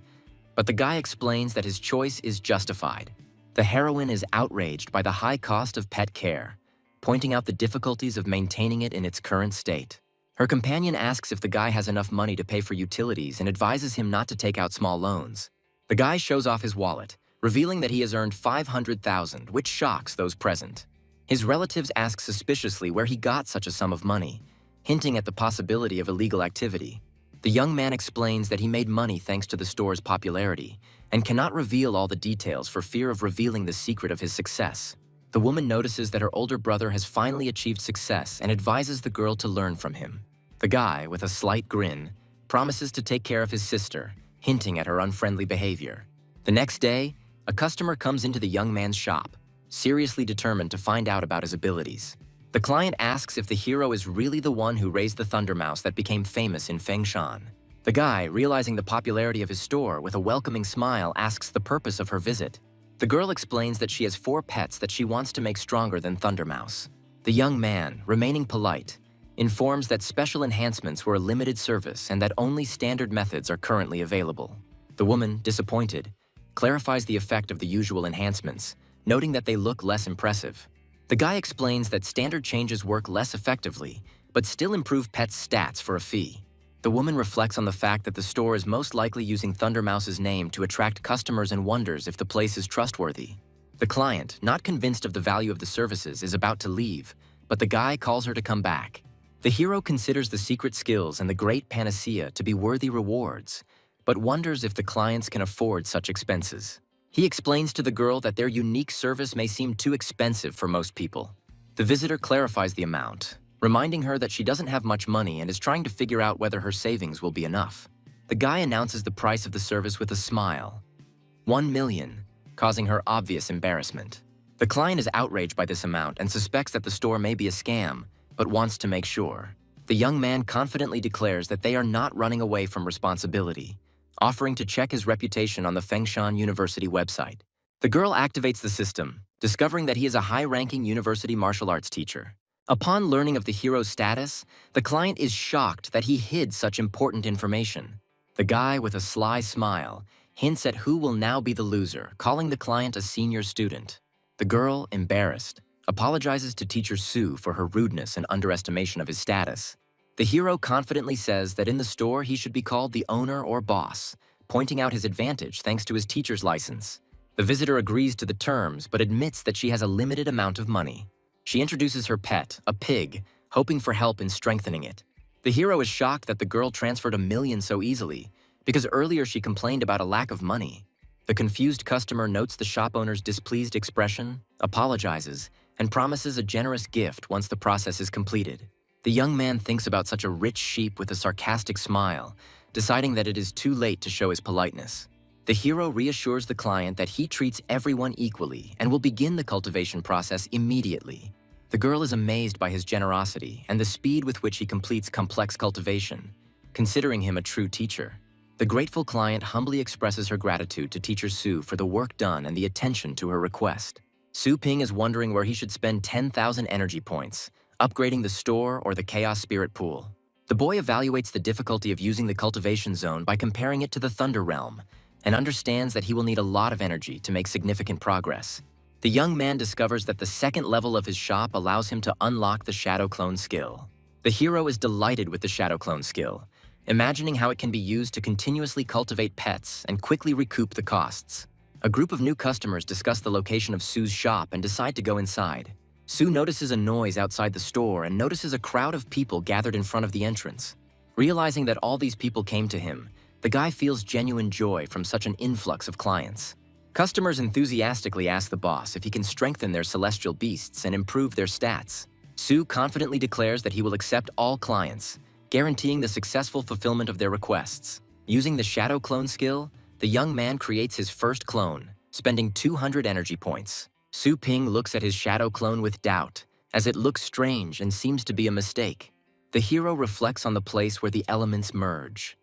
but the guy explains that his choice is justified. The heroine is outraged by the high cost of pet care, pointing out the difficulties of maintaining it in its current state. Her companion asks if the guy has enough money to pay for utilities and advises him not to take out small loans. The guy shows off his wallet, revealing that he has earned $500,000, which shocks those present. His relatives ask suspiciously where he got such a sum of money, hinting at the possibility of illegal activity. The young man explains that he made money thanks to the store's popularity and cannot reveal all the details for fear of revealing the secret of his success. The woman notices that her older brother has finally achieved success and advises the girl to learn from him. The guy, with a slight grin, promises to take care of his sister, hinting at her unfriendly behavior. The next day, a customer comes into the young man's shop, seriously determined to find out about his abilities. The client asks if the hero is really the one who raised the thunder mouse that became famous in Fengshan. The guy, realizing the popularity of his store, with a welcoming smile asks the purpose of her visit. The girl explains that she has 4 pets that she wants to make stronger than Thunder Mouse. The young man, remaining polite, informs that special enhancements were a limited service and that only standard methods are currently available. The woman, disappointed, clarifies the effect of the usual enhancements, noting that they look less impressive. The guy explains that standard changes work less effectively, but still improve pets' stats for a fee. The woman reflects on the fact that the store is most likely using Thunder Mouse's name to attract customers and wonders if the place is trustworthy. The client, not convinced of the value of the services, is about to leave, but the guy calls her to come back. The hero considers the secret skills and the great panacea to be worthy rewards, but wonders if the clients can afford such expenses. He explains to the girl that their unique service may seem too expensive for most people. The visitor clarifies the amount, reminding her that she doesn't have much money and is trying to figure out whether her savings will be enough. The guy announces the price of the service with a smile. 1 million, causing her obvious embarrassment. The client is outraged by this amount and suspects that the store may be a scam, but wants to make sure. The young man confidently declares that they are not running away from responsibility, offering to check his reputation on the Fengshan University website. The girl activates the system, discovering that he is a high-ranking university martial arts teacher. Upon learning of the hero's status, the client is shocked that he hid such important information. The guy, with a sly smile, hints at who will now be the loser, calling the client a senior student. The girl, embarrassed, apologizes to teacher Sue for her rudeness and underestimation of his status. The hero confidently says that in the store he should be called the owner or boss, pointing out his advantage thanks to his teacher's license. The visitor agrees to the terms but admits that she has a limited amount of money. She introduces her pet, a pig, hoping for help in strengthening it. The hero is shocked that the girl transferred $1 million so easily, because earlier she complained about a lack of money. The confused customer notes the shop owner's displeased expression, apologizes, and promises a generous gift once the process is completed. The young man thinks about such a rich sheep with a sarcastic smile, deciding that it is too late to show his politeness. The hero reassures the client that he treats everyone equally and will begin the cultivation process immediately. The girl is amazed by his generosity and the speed with which he completes complex cultivation, considering him a true teacher. The grateful client humbly expresses her gratitude to teacher Su for the work done and the attention to her request. Su Ping is wondering where he should spend 10,000 energy points, upgrading the store or the Chaos Spirit Pool. The boy evaluates the difficulty of using the cultivation zone by comparing it to the Thunder Realm, and understands that he will need a lot of energy to make significant progress. The young man discovers that the second level of his shop allows him to unlock the Shadow Clone skill. The hero is delighted with the Shadow Clone skill, imagining how it can be used to continuously cultivate pets and quickly recoup the costs. A group of new customers discuss the location of Su's shop and decide to go inside. Su notices a noise outside the store and notices a crowd of people gathered in front of the entrance. Realizing that all these people came to him, the guy feels genuine joy from such an influx of clients. Customers enthusiastically ask the boss if he can strengthen their celestial beasts and improve their stats. Su confidently declares that he will accept all clients, guaranteeing the successful fulfillment of their requests. Using the Shadow Clone skill, the young man creates his first clone, spending 200 energy points. Su Ping looks at his Shadow Clone with doubt, as it looks strange and seems to be a mistake. The hero reflects on the place where the elements merge,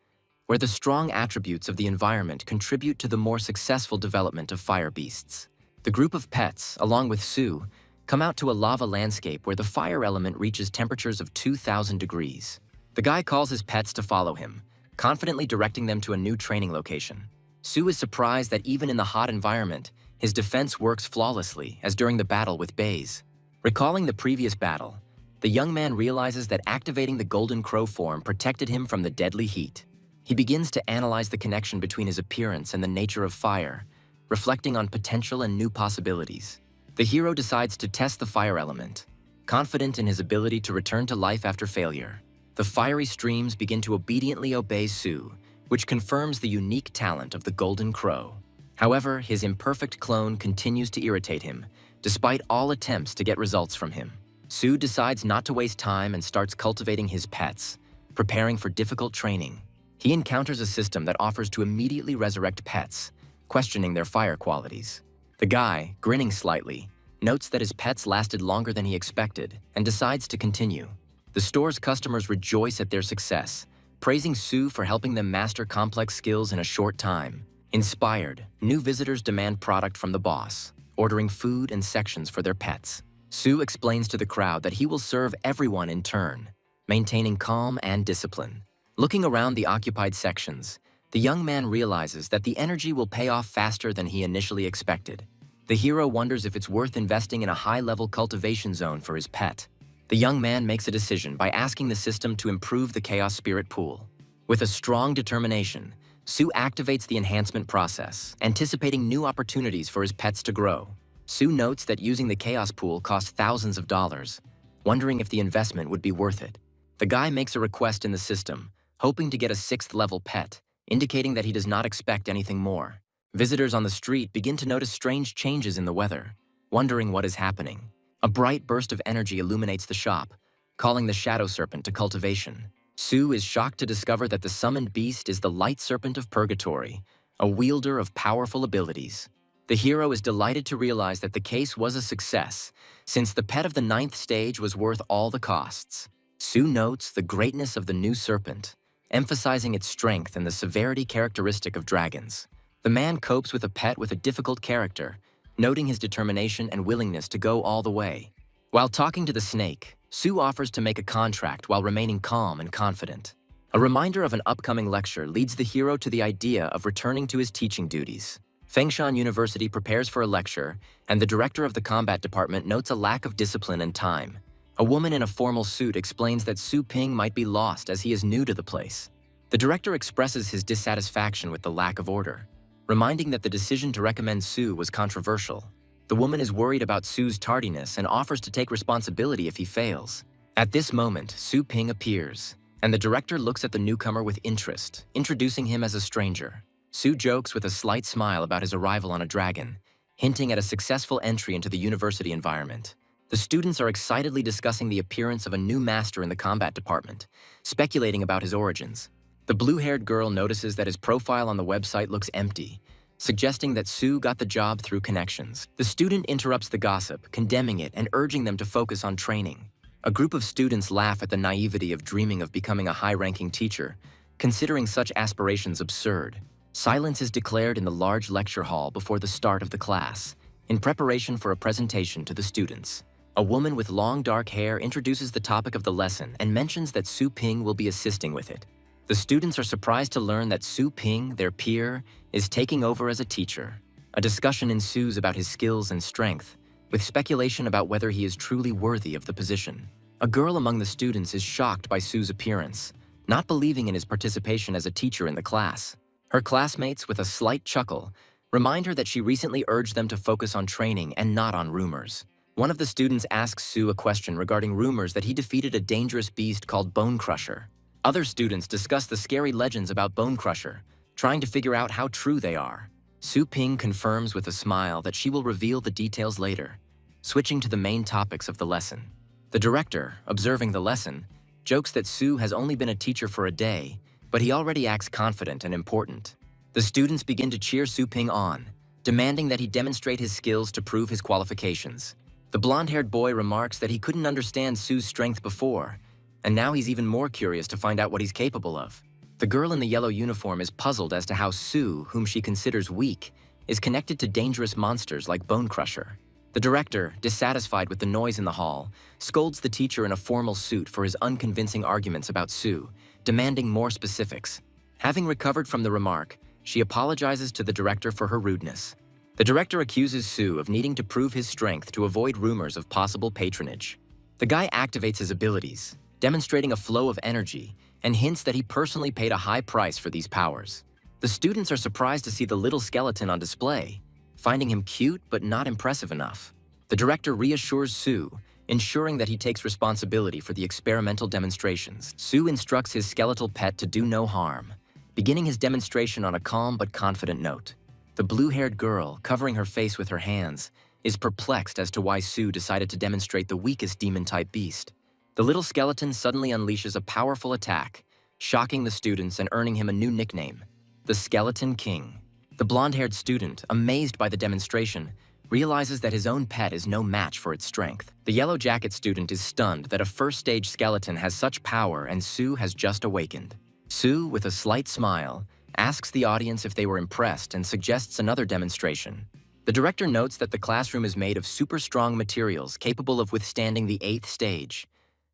where the strong attributes of the environment contribute to the more successful development of fire beasts. The group of pets, along with Su, come out to a lava landscape where the fire element reaches temperatures of 2,000 degrees. The guy calls his pets to follow him, confidently directing them to a new training location. Su is surprised that even in the hot environment, his defense works flawlessly, as during the battle with Baze. Recalling the previous battle, the young man realizes that activating the Golden Crow form protected him from the deadly heat. He begins to analyze the connection between his appearance and the nature of fire, reflecting on potential and new possibilities. The hero decides to test the fire element, confident in his ability to return to life after failure. The fiery streams begin to obediently obey Su, which confirms the unique talent of the Golden Crow. However, his imperfect clone continues to irritate him, despite all attempts to get results from him. Su decides not to waste time and starts cultivating his pets, preparing for difficult training. He encounters a system that offers to immediately resurrect pets, questioning their fire qualities. The guy, grinning slightly, notes that his pets lasted longer than he expected and decides to continue. The store's customers rejoice at their success, praising Su for helping them master complex skills in a short time. Inspired, new visitors demand product from the boss, ordering food and sections for their pets. Su explains to the crowd that he will serve everyone in turn, maintaining calm and discipline. Looking around the occupied sections, the young man realizes that the energy will pay off faster than he initially expected. The hero wonders if it's worth investing in a high-level cultivation zone for his pet. The young man makes a decision by asking the system to improve the Chaos Spirit Pool. With a strong determination, Su activates the enhancement process, anticipating new opportunities for his pets to grow. Su notes that using the Chaos Pool costs thousands of dollars, wondering if the investment would be worth it. The guy makes a request in the system, hoping to get a 6th-level pet, indicating that he does not expect anything more. Visitors on the street begin to notice strange changes in the weather, wondering what is happening. A bright burst of energy illuminates the shop, calling the Shadow Serpent to cultivation. Su is shocked to discover that the summoned beast is the Light Serpent of Purgatory, a wielder of powerful abilities. The hero is delighted to realize that the case was a success, since the pet of the 9th stage was worth all the costs. Su notes the greatness of the new serpent, emphasizing its strength and the severity characteristic of dragons. The man copes with a pet with a difficult character, noting his determination and willingness to go all the way. While talking to the snake, Su offers to make a contract while remaining calm and confident. A reminder of an upcoming lecture leads the hero to the idea of returning to his teaching duties. Fengshan University prepares for a lecture, and the director of the combat department notes a lack of discipline and time. A woman in a formal suit explains that Su Ping might be lost as he is new to the place. The director expresses his dissatisfaction with the lack of order, reminding that the decision to recommend Su was controversial. The woman is worried about Su's tardiness and offers to take responsibility if he fails. At this moment, Su Ping appears, and the director looks at the newcomer with interest, introducing him as a stranger. Su jokes with a slight smile about his arrival on a dragon, hinting at a successful entry into the university environment. The students are excitedly discussing the appearance of a new master in the combat department, speculating about his origins. The blue-haired girl notices that his profile on the website looks empty, suggesting that Su got the job through connections. The student interrupts the gossip, condemning it and urging them to focus on training. A group of students laugh at the naivety of dreaming of becoming a high-ranking teacher, considering such aspirations absurd. Silence is declared in the large lecture hall before the start of the class, in preparation for a presentation to the students. A woman with long dark hair introduces the topic of the lesson and mentions that Su Ping will be assisting with it. The students are surprised to learn that Su Ping, their peer, is taking over as a teacher. A discussion ensues about his skills and strength, with speculation about whether he is truly worthy of the position. A girl among the students is shocked by Su's appearance, not believing in his participation as a teacher in the class. Her classmates, with a slight chuckle, remind her that she recently urged them to focus on training and not on rumors. One of the students asks Su a question regarding rumors that he defeated a dangerous beast called Bone Crusher. Other students discuss the scary legends about Bone Crusher, trying to figure out how true they are. Su Ping confirms with a smile that she will reveal the details later, switching to the main topics of the lesson. The director, observing the lesson, jokes that Su has only been a teacher for a day, but he already acts confident and important. The students begin to cheer Su Ping on, demanding that he demonstrate his skills to prove his qualifications. The blonde-haired boy remarks that he couldn't understand Su's strength before, and now he's even more curious to find out what he's capable of. The girl in the yellow uniform is puzzled as to how Su, whom she considers weak, is connected to dangerous monsters like Bone Crusher. The director, dissatisfied with the noise in the hall, scolds the teacher in a formal suit for his unconvincing arguments about Su, demanding more specifics. Having recovered from the remark, she apologizes to the director for her rudeness. The director accuses Su of needing to prove his strength to avoid rumors of possible patronage. The guy activates his abilities, demonstrating a flow of energy, and hints that he personally paid a high price for these powers. The students are surprised to see the little skeleton on display, finding him cute but not impressive enough. The director reassures Su, ensuring that he takes responsibility for the experimental demonstrations. Su instructs his skeletal pet to do no harm, beginning his demonstration on a calm but confident note. The blue-haired girl, covering her face with her hands, is perplexed as to why Su decided to demonstrate the weakest demon-type beast. The little skeleton suddenly unleashes a powerful attack, shocking the students and earning him a new nickname, the Skeleton King. The blonde-haired student, amazed by the demonstration, realizes that his own pet is no match for its strength. The yellow jacket student is stunned that a first-stage skeleton has such power and Su has just awakened. Su, with a slight smile, asks the audience if they were impressed and suggests another demonstration. The director notes that the classroom is made of super strong materials capable of withstanding the 8th stage,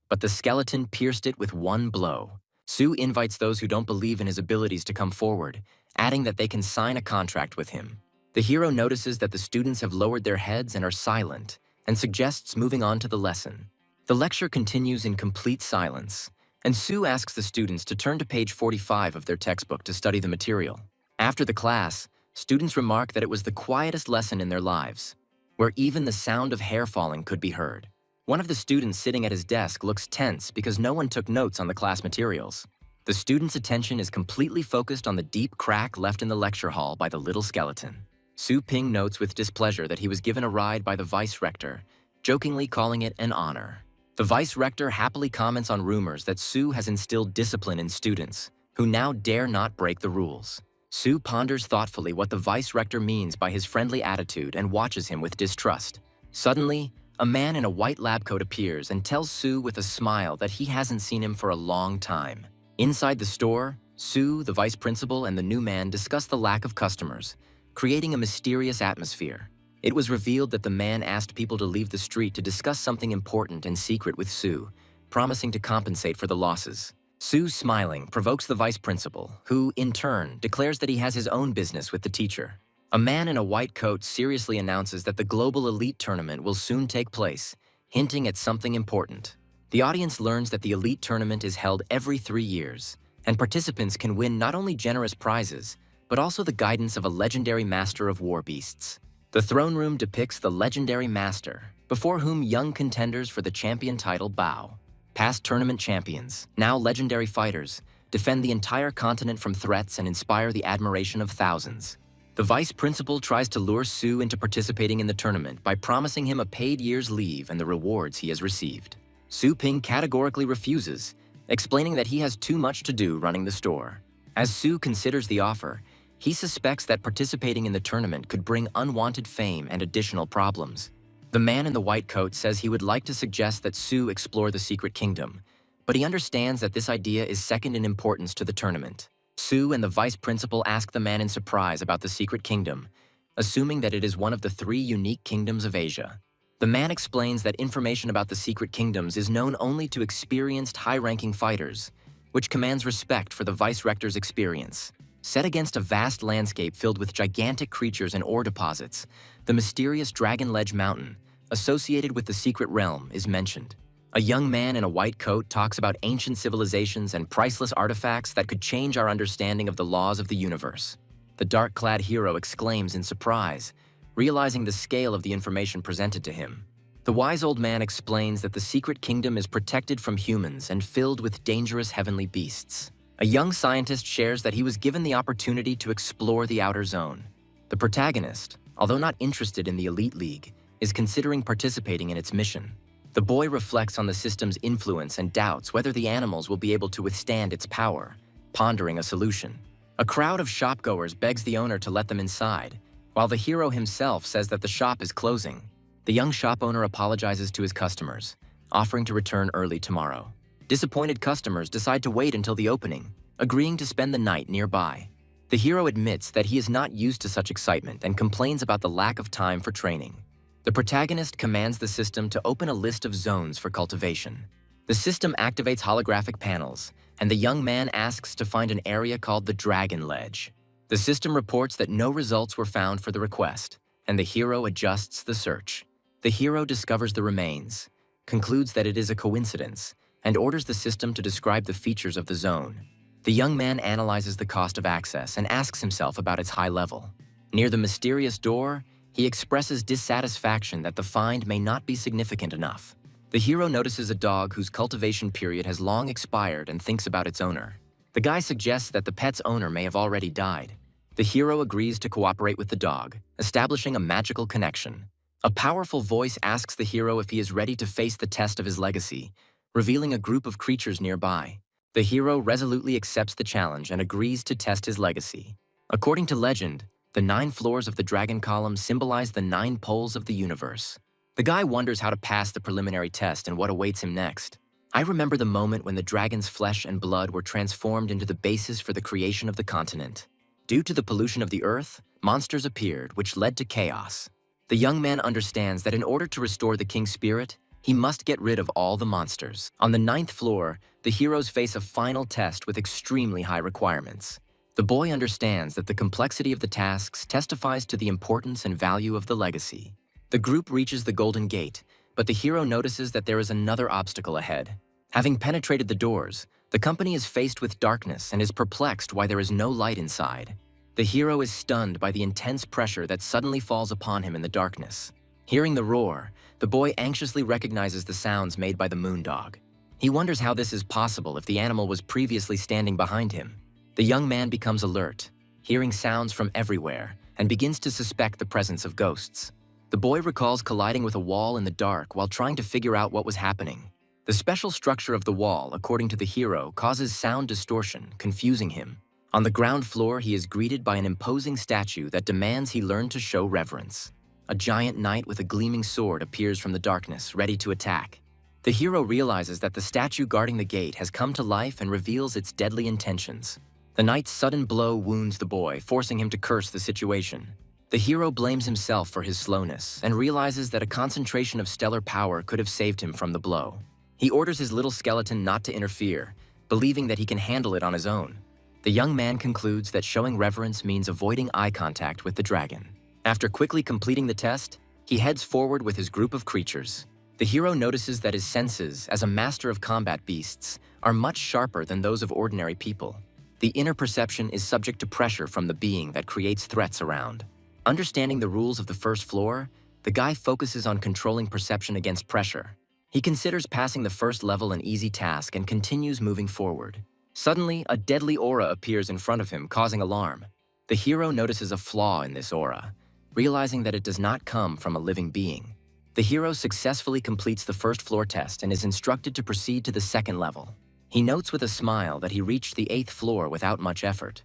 but the skeleton pierced it with one blow. Su invites those who don't believe in his abilities to come forward, adding that they can sign a contract with him. The hero notices that the students have lowered their heads and are silent, and suggests moving on to the lesson. The lecture continues in complete silence, and Su asks the students to turn to page 45 of their textbook to study the material. After the class, students remark that it was the quietest lesson in their lives, where even the sound of hair falling could be heard. One of the students sitting at his desk looks tense because no one took notes on the class materials. The student's attention is completely focused on the deep crack left in the lecture hall by the little skeleton. Su Ping notes with displeasure that he was given a ride by the vice-rector, jokingly calling it an honor. The vice-rector happily comments on rumors that Su has instilled discipline in students, who now dare not break the rules. Su ponders thoughtfully what the vice-rector means by his friendly attitude and watches him with distrust. Suddenly, a man in a white lab coat appears and tells Su with a smile that he hasn't seen him for a long time. Inside the store, Su, the vice principal, and the new man discuss the lack of customers, creating a mysterious atmosphere. It was revealed that the man asked people to leave the street to discuss something important and secret with Su, promising to compensate for the losses. Su, smiling, provokes the vice principal, who, in turn, declares that he has his own business with the teacher. A man in a white coat seriously announces that the Global Elite Tournament will soon take place, hinting at something important. The audience learns that the elite tournament is held every 3 years, and participants can win not only generous prizes, but also the guidance of a legendary master of war beasts. The throne room depicts the legendary master, before whom young contenders for the champion title bow. Past tournament champions, now legendary fighters, defend the entire continent from threats and inspire the admiration of thousands. The vice principal tries to lure Sue into participating in the tournament by promising him a paid year's leave and the rewards he has received. Su Ping categorically refuses, explaining that he has too much to do running the store. As Su considers the offer, he suspects that participating in the tournament could bring unwanted fame and additional problems. The man in the white coat says he would like to suggest that Su explore the secret kingdom, but he understands that this idea is second in importance to the tournament. Su and the vice principal ask the man in surprise about the secret kingdom, assuming that it is one of the 3 unique kingdoms of Asia. The man explains that information about the secret kingdoms is known only to experienced high-ranking fighters, which commands respect for the vice-rector's experience. Set against a vast landscape filled with gigantic creatures and ore deposits, the mysterious Dragon Ledge Mountain, associated with the secret realm, is mentioned. A young man in a white coat talks about ancient civilizations and priceless artifacts that could change our understanding of the laws of the universe. The dark-clad hero exclaims in surprise, realizing the scale of the information presented to him. The wise old man explains that the secret kingdom is protected from humans and filled with dangerous heavenly beasts. A young scientist shares that he was given the opportunity to explore the outer zone. The protagonist, although not interested in the Elite League, is considering participating in its mission. The boy reflects on the system's influence and doubts whether the animals will be able to withstand its power, pondering a solution. A crowd of shopgoers begs the owner to let them inside, while the hero himself says that the shop is closing. The young shop owner apologizes to his customers, offering to return early tomorrow. Disappointed customers decide to wait until the opening, agreeing to spend the night nearby. The hero admits that he is not used to such excitement and complains about the lack of time for training. The protagonist commands the system to open a list of zones for cultivation. The system activates holographic panels, and the young man asks to find an area called the Dragon Ledge. The system reports that no results were found for the request, and the hero adjusts the search. The hero discovers the remains, concludes that it is a coincidence, and orders the system to describe the features of the zone. The young man analyzes the cost of access and asks himself about its high level. Near the mysterious door, he expresses dissatisfaction that the find may not be significant enough. The hero notices a dog whose cultivation period has long expired and thinks about its owner. The guy suggests that the pet's owner may have already died. The hero agrees to cooperate with the dog, establishing a magical connection. A powerful voice asks the hero if he is ready to face the test of his legacy, revealing a group of creatures nearby. The hero resolutely accepts the challenge and agrees to test his legacy. According to legend, the 9 floors of the dragon column symbolize the 9 poles of the universe. The guy wonders how to pass the preliminary test and what awaits him next. I remember the moment when the dragon's flesh and blood were transformed into the basis for the creation of the continent. Due to the pollution of the earth, monsters appeared, which led to chaos. The young man understands that in order to restore the king's spirit, he must get rid of all the monsters. On the 9th floor, the heroes face a final test with extremely high requirements. The boy understands that the complexity of the tasks testifies to the importance and value of the legacy. The group reaches the Golden Gate, but the hero notices that there is another obstacle ahead. Having penetrated the doors, the company is faced with darkness and is perplexed why there is no light inside. The hero is stunned by the intense pressure that suddenly falls upon him in the darkness. Hearing the roar, the boy anxiously recognizes the sounds made by the moondog. He wonders how this is possible if the animal was previously standing behind him. The young man becomes alert, hearing sounds from everywhere, and begins to suspect the presence of ghosts. The boy recalls colliding with a wall in the dark while trying to figure out what was happening. The special structure of the wall, according to the hero, causes sound distortion, confusing him. On the ground floor, he is greeted by an imposing statue that demands he learn to show reverence. A giant knight with a gleaming sword appears from the darkness, ready to attack. The hero realizes that the statue guarding the gate has come to life and reveals its deadly intentions. The knight's sudden blow wounds the boy, forcing him to curse the situation. The hero blames himself for his slowness and realizes that a concentration of stellar power could have saved him from the blow. He orders his little skeleton not to interfere, believing that he can handle it on his own. The young man concludes that showing reverence means avoiding eye contact with the dragon. After quickly completing the test, he heads forward with his group of creatures. The hero notices that his senses, as a master of combat beasts, are much sharper than those of ordinary people. The inner perception is subject to pressure from the being that creates threats around. Understanding the rules of the first floor, the guy focuses on controlling perception against pressure. He considers passing the first level an easy task and continues moving forward. Suddenly, a deadly aura appears in front of him, causing alarm. The hero notices a flaw in this aura, realizing that it does not come from a living being. The hero successfully completes the first floor test and is instructed to proceed to the second level. He notes with a smile that he reached the 8th floor without much effort.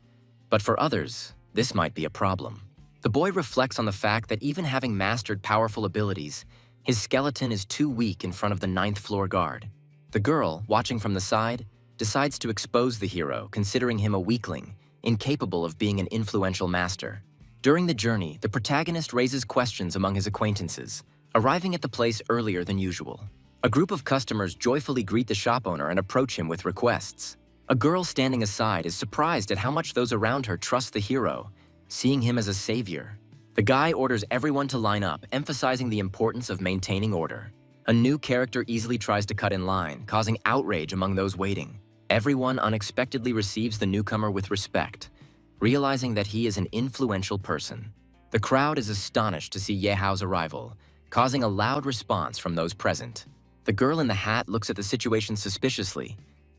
But for others, this might be a problem. The boy reflects on the fact that even having mastered powerful abilities, his skeleton is too weak in front of the 9th floor guard. The girl, watching from the side, decides to expose the hero, considering him a weakling, incapable of being an influential master. During the journey, the protagonist raises questions among his acquaintances, arriving at the place earlier than usual. A group of customers joyfully greet the shop owner and approach him with requests. A girl standing aside is surprised at how much those around her trust the hero, seeing him as a savior. The guy orders everyone to line up, emphasizing the importance of maintaining order. A new character easily tries to cut in line, causing outrage among those waiting. Everyone unexpectedly receives the newcomer with respect, realizing that he is an influential person. The crowd is astonished to see Yehao's arrival, causing a loud response from those present. The girl in the hat looks at the situation suspiciously,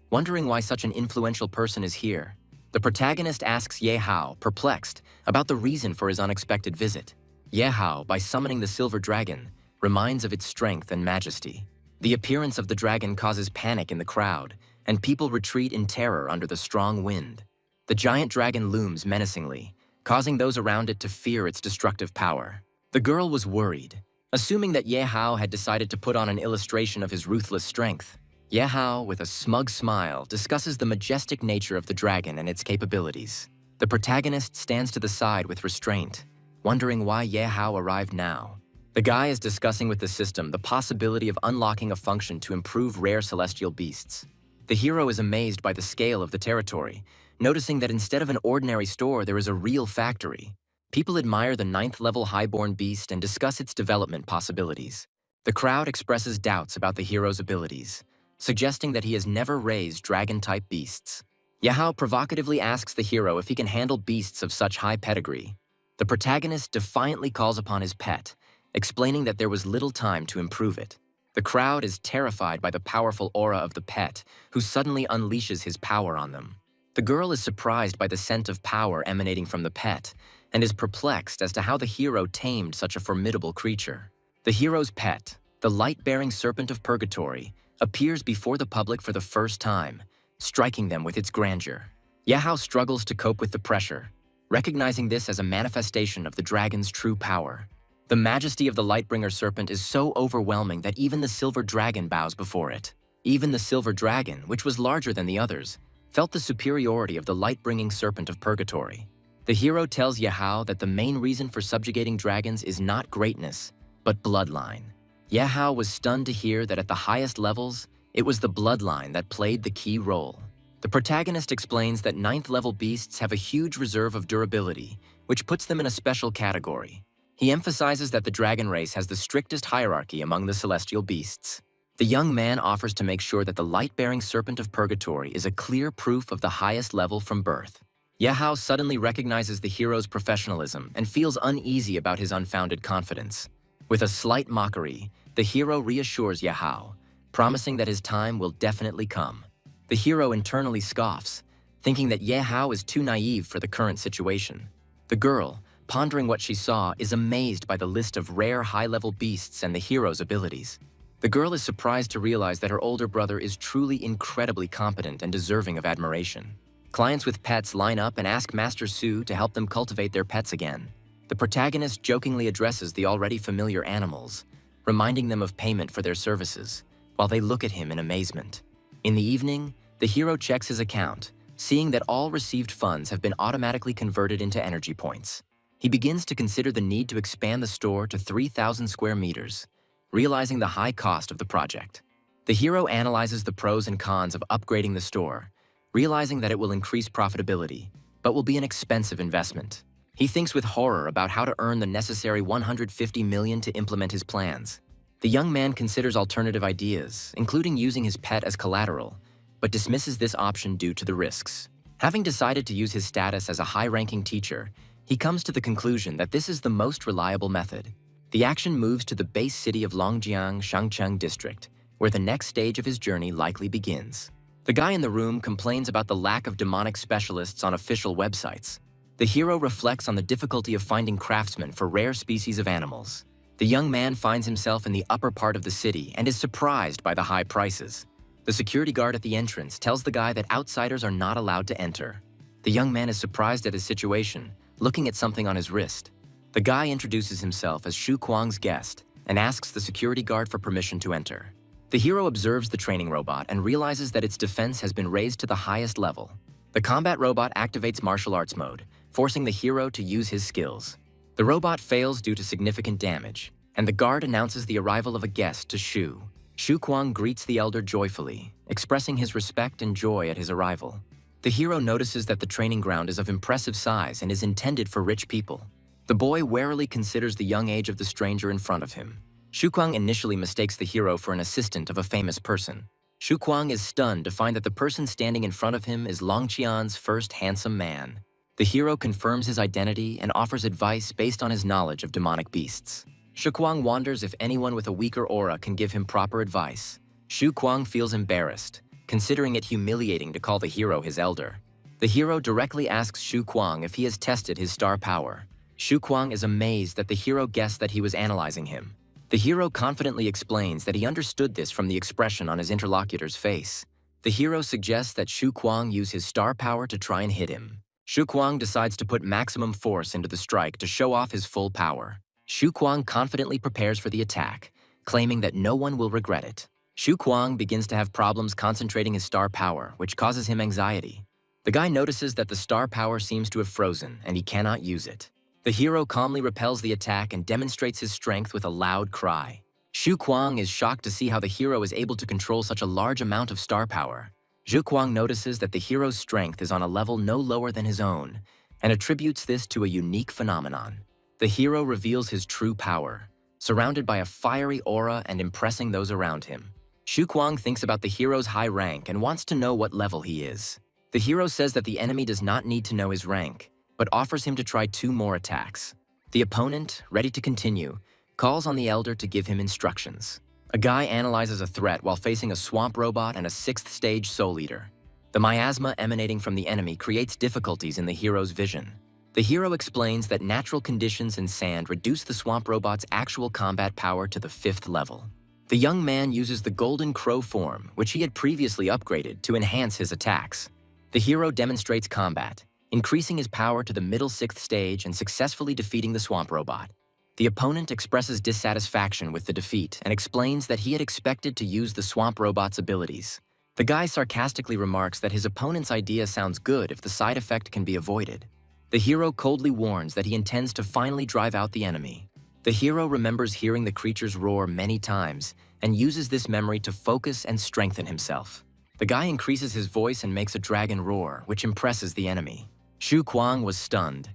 wondering why such an influential person is here. The protagonist asks Yehao, perplexed, about the reason for his unexpected visit. Yehao, by summoning the silver dragon, reminds of its strength and majesty. The appearance of the dragon causes panic in the crowd, and people retreat in terror under the strong wind. The giant dragon looms menacingly, causing those around it to fear its destructive power. The girl was worried, assuming that Yehao had decided to put on an illustration of his ruthless strength. Yehao, with a smug smile, discusses the majestic nature of the dragon and its capabilities. The protagonist stands to the side with restraint, wondering why Yehao arrived now. The guy is discussing with the system the possibility of unlocking a function to improve rare celestial beasts. The hero is amazed by the scale of the territory, noticing that instead of an ordinary store, there is a real factory. People admire the 9th-level highborn beast and discuss its development possibilities. The crowd expresses doubts about the hero's abilities, suggesting that he has never raised dragon-type beasts. Yahao provocatively asks the hero if he can handle beasts of such high pedigree. The protagonist defiantly calls upon his pet, explaining that there was little time to improve it. The crowd is terrified by the powerful aura of the pet, who suddenly unleashes his power on them. The girl is surprised by the scent of power emanating from the pet, and is perplexed as to how the hero tamed such a formidable creature. The hero's pet, the light-bearing serpent of purgatory, appears before the public for the first time, striking them with its grandeur. Yahao struggles to cope with the pressure, recognizing this as a manifestation of the dragon's true power. The majesty of the Lightbringer serpent is so overwhelming that even the silver dragon bows before it. Even the silver dragon, which was larger than the others, felt the superiority of the light-bringing serpent of purgatory. The hero tells Yahao that the main reason for subjugating dragons is not greatness, but bloodline. Yahao was stunned to hear that at the highest levels, it was the bloodline that played the key role. The protagonist explains that 9th-level beasts have a huge reserve of durability, which puts them in a special category. He emphasizes that the dragon race has the strictest hierarchy among the celestial beasts. The young man offers to make sure that the light-bearing serpent of purgatory is a clear proof of the highest level from birth. Yahao suddenly recognizes the hero's professionalism and feels uneasy about his unfounded confidence. With a slight mockery, the hero reassures Yahao, promising that his time will definitely come. The hero internally scoffs, thinking that Yahao is too naive for the current situation. The girl, pondering what she saw, is amazed by the list of rare high-level beasts and the hero's abilities. The girl is surprised to realize that her older brother is truly incredibly competent and deserving of admiration. Clients with pets line up and ask Master Su to help them cultivate their pets again. The protagonist jokingly addresses the already familiar animals, reminding them of payment for their services, while they look at him in amazement. In the evening, the hero checks his account, seeing that all received funds have been automatically converted into energy points. He begins to consider the need to expand the store to 3,000 square meters, realizing the high cost of the project. The hero analyzes the pros and cons of upgrading the store, realizing that it will increase profitability, but will be an expensive investment. He thinks with horror about how to earn the necessary 150 million to implement his plans. The young man considers alternative ideas, including using his pet as collateral, but dismisses this option due to the risks. Having decided to use his status as a high-ranking teacher, he comes to the conclusion that this is the most reliable method. The action moves to the base city of Longjiang, Shangcheng district, where the next stage of his journey likely begins. The guy in the room complains about the lack of demonic specialists on official websites. The hero reflects on the difficulty of finding craftsmen for rare species of animals. The young man finds himself in the upper part of the city and is surprised by the high prices. The security guard at the entrance tells the guy that outsiders are not allowed to enter. The young man is surprised at his situation, looking at something on his wrist. The guy introduces himself as Xu Kuang's guest and asks the security guard for permission to enter. The hero observes the training robot and realizes that its defense has been raised to the highest level. The combat robot activates martial arts mode, forcing the hero to use his skills. The robot fails due to significant damage, and the guard announces the arrival of a guest to Xu. Xu Kuang greets the elder joyfully, expressing his respect and joy at his arrival. The hero notices that the training ground is of impressive size and is intended for rich people. The boy warily considers the young age of the stranger in front of him. Xu Kuang initially mistakes the hero for an assistant of a famous person. Xu Kuang is stunned to find that the person standing in front of him is Longqian's first handsome man. The hero confirms his identity and offers advice based on his knowledge of demonic beasts. Xu Kuang wonders if anyone with a weaker aura can give him proper advice. Xu Kuang feels embarrassed, considering it humiliating to call the hero his elder. The hero directly asks Xu Kuang if he has tested his star power. Xu Kuang is amazed that the hero guessed that he was analyzing him. The hero confidently explains that he understood this from the expression on his interlocutor's face. The hero suggests that Xu Kuang use his star power to try and hit him. Xu Kuang decides to put maximum force into the strike to show off his full power. Xu Kuang confidently prepares for the attack, claiming that no one will regret it. Xu Kuang begins to have problems concentrating his star power, which causes him anxiety. The guy notices that the star power seems to have frozen and he cannot use it. The hero calmly repels the attack and demonstrates his strength with a loud cry. Xu Kuang is shocked to see how the hero is able to control such a large amount of star power. Xu Kuang notices that the hero's strength is on a level no lower than his own, and attributes this to a unique phenomenon. The hero reveals his true power, surrounded by a fiery aura and impressing those around him. Xu Kuang thinks about the hero's high rank and wants to know what level he is. The hero says that the enemy does not need to know his rank, but offers him to try 2 more attacks. The opponent, ready to continue, calls on the elder to give him instructions. A guy analyzes a threat while facing a swamp robot and a 6th stage soul eater. The miasma emanating from the enemy creates difficulties in the hero's vision. The hero explains that natural conditions in sand reduce the swamp robot's actual combat power to the 5th level. The young man uses the golden crow form, which he had previously upgraded, to enhance his attacks. The hero demonstrates combat, increasing his power to the middle 6th stage and successfully defeating the swamp robot. The opponent expresses dissatisfaction with the defeat and explains that he had expected to use the swamp robot's abilities. The guy sarcastically remarks that his opponent's idea sounds good if the side effect can be avoided. The hero coldly warns that he intends to finally drive out the enemy. The hero remembers hearing the creature's roar many times and uses this memory to focus and strengthen himself. The guy increases his voice and makes a dragon roar, which impresses the enemy. Xu Kuang was stunned,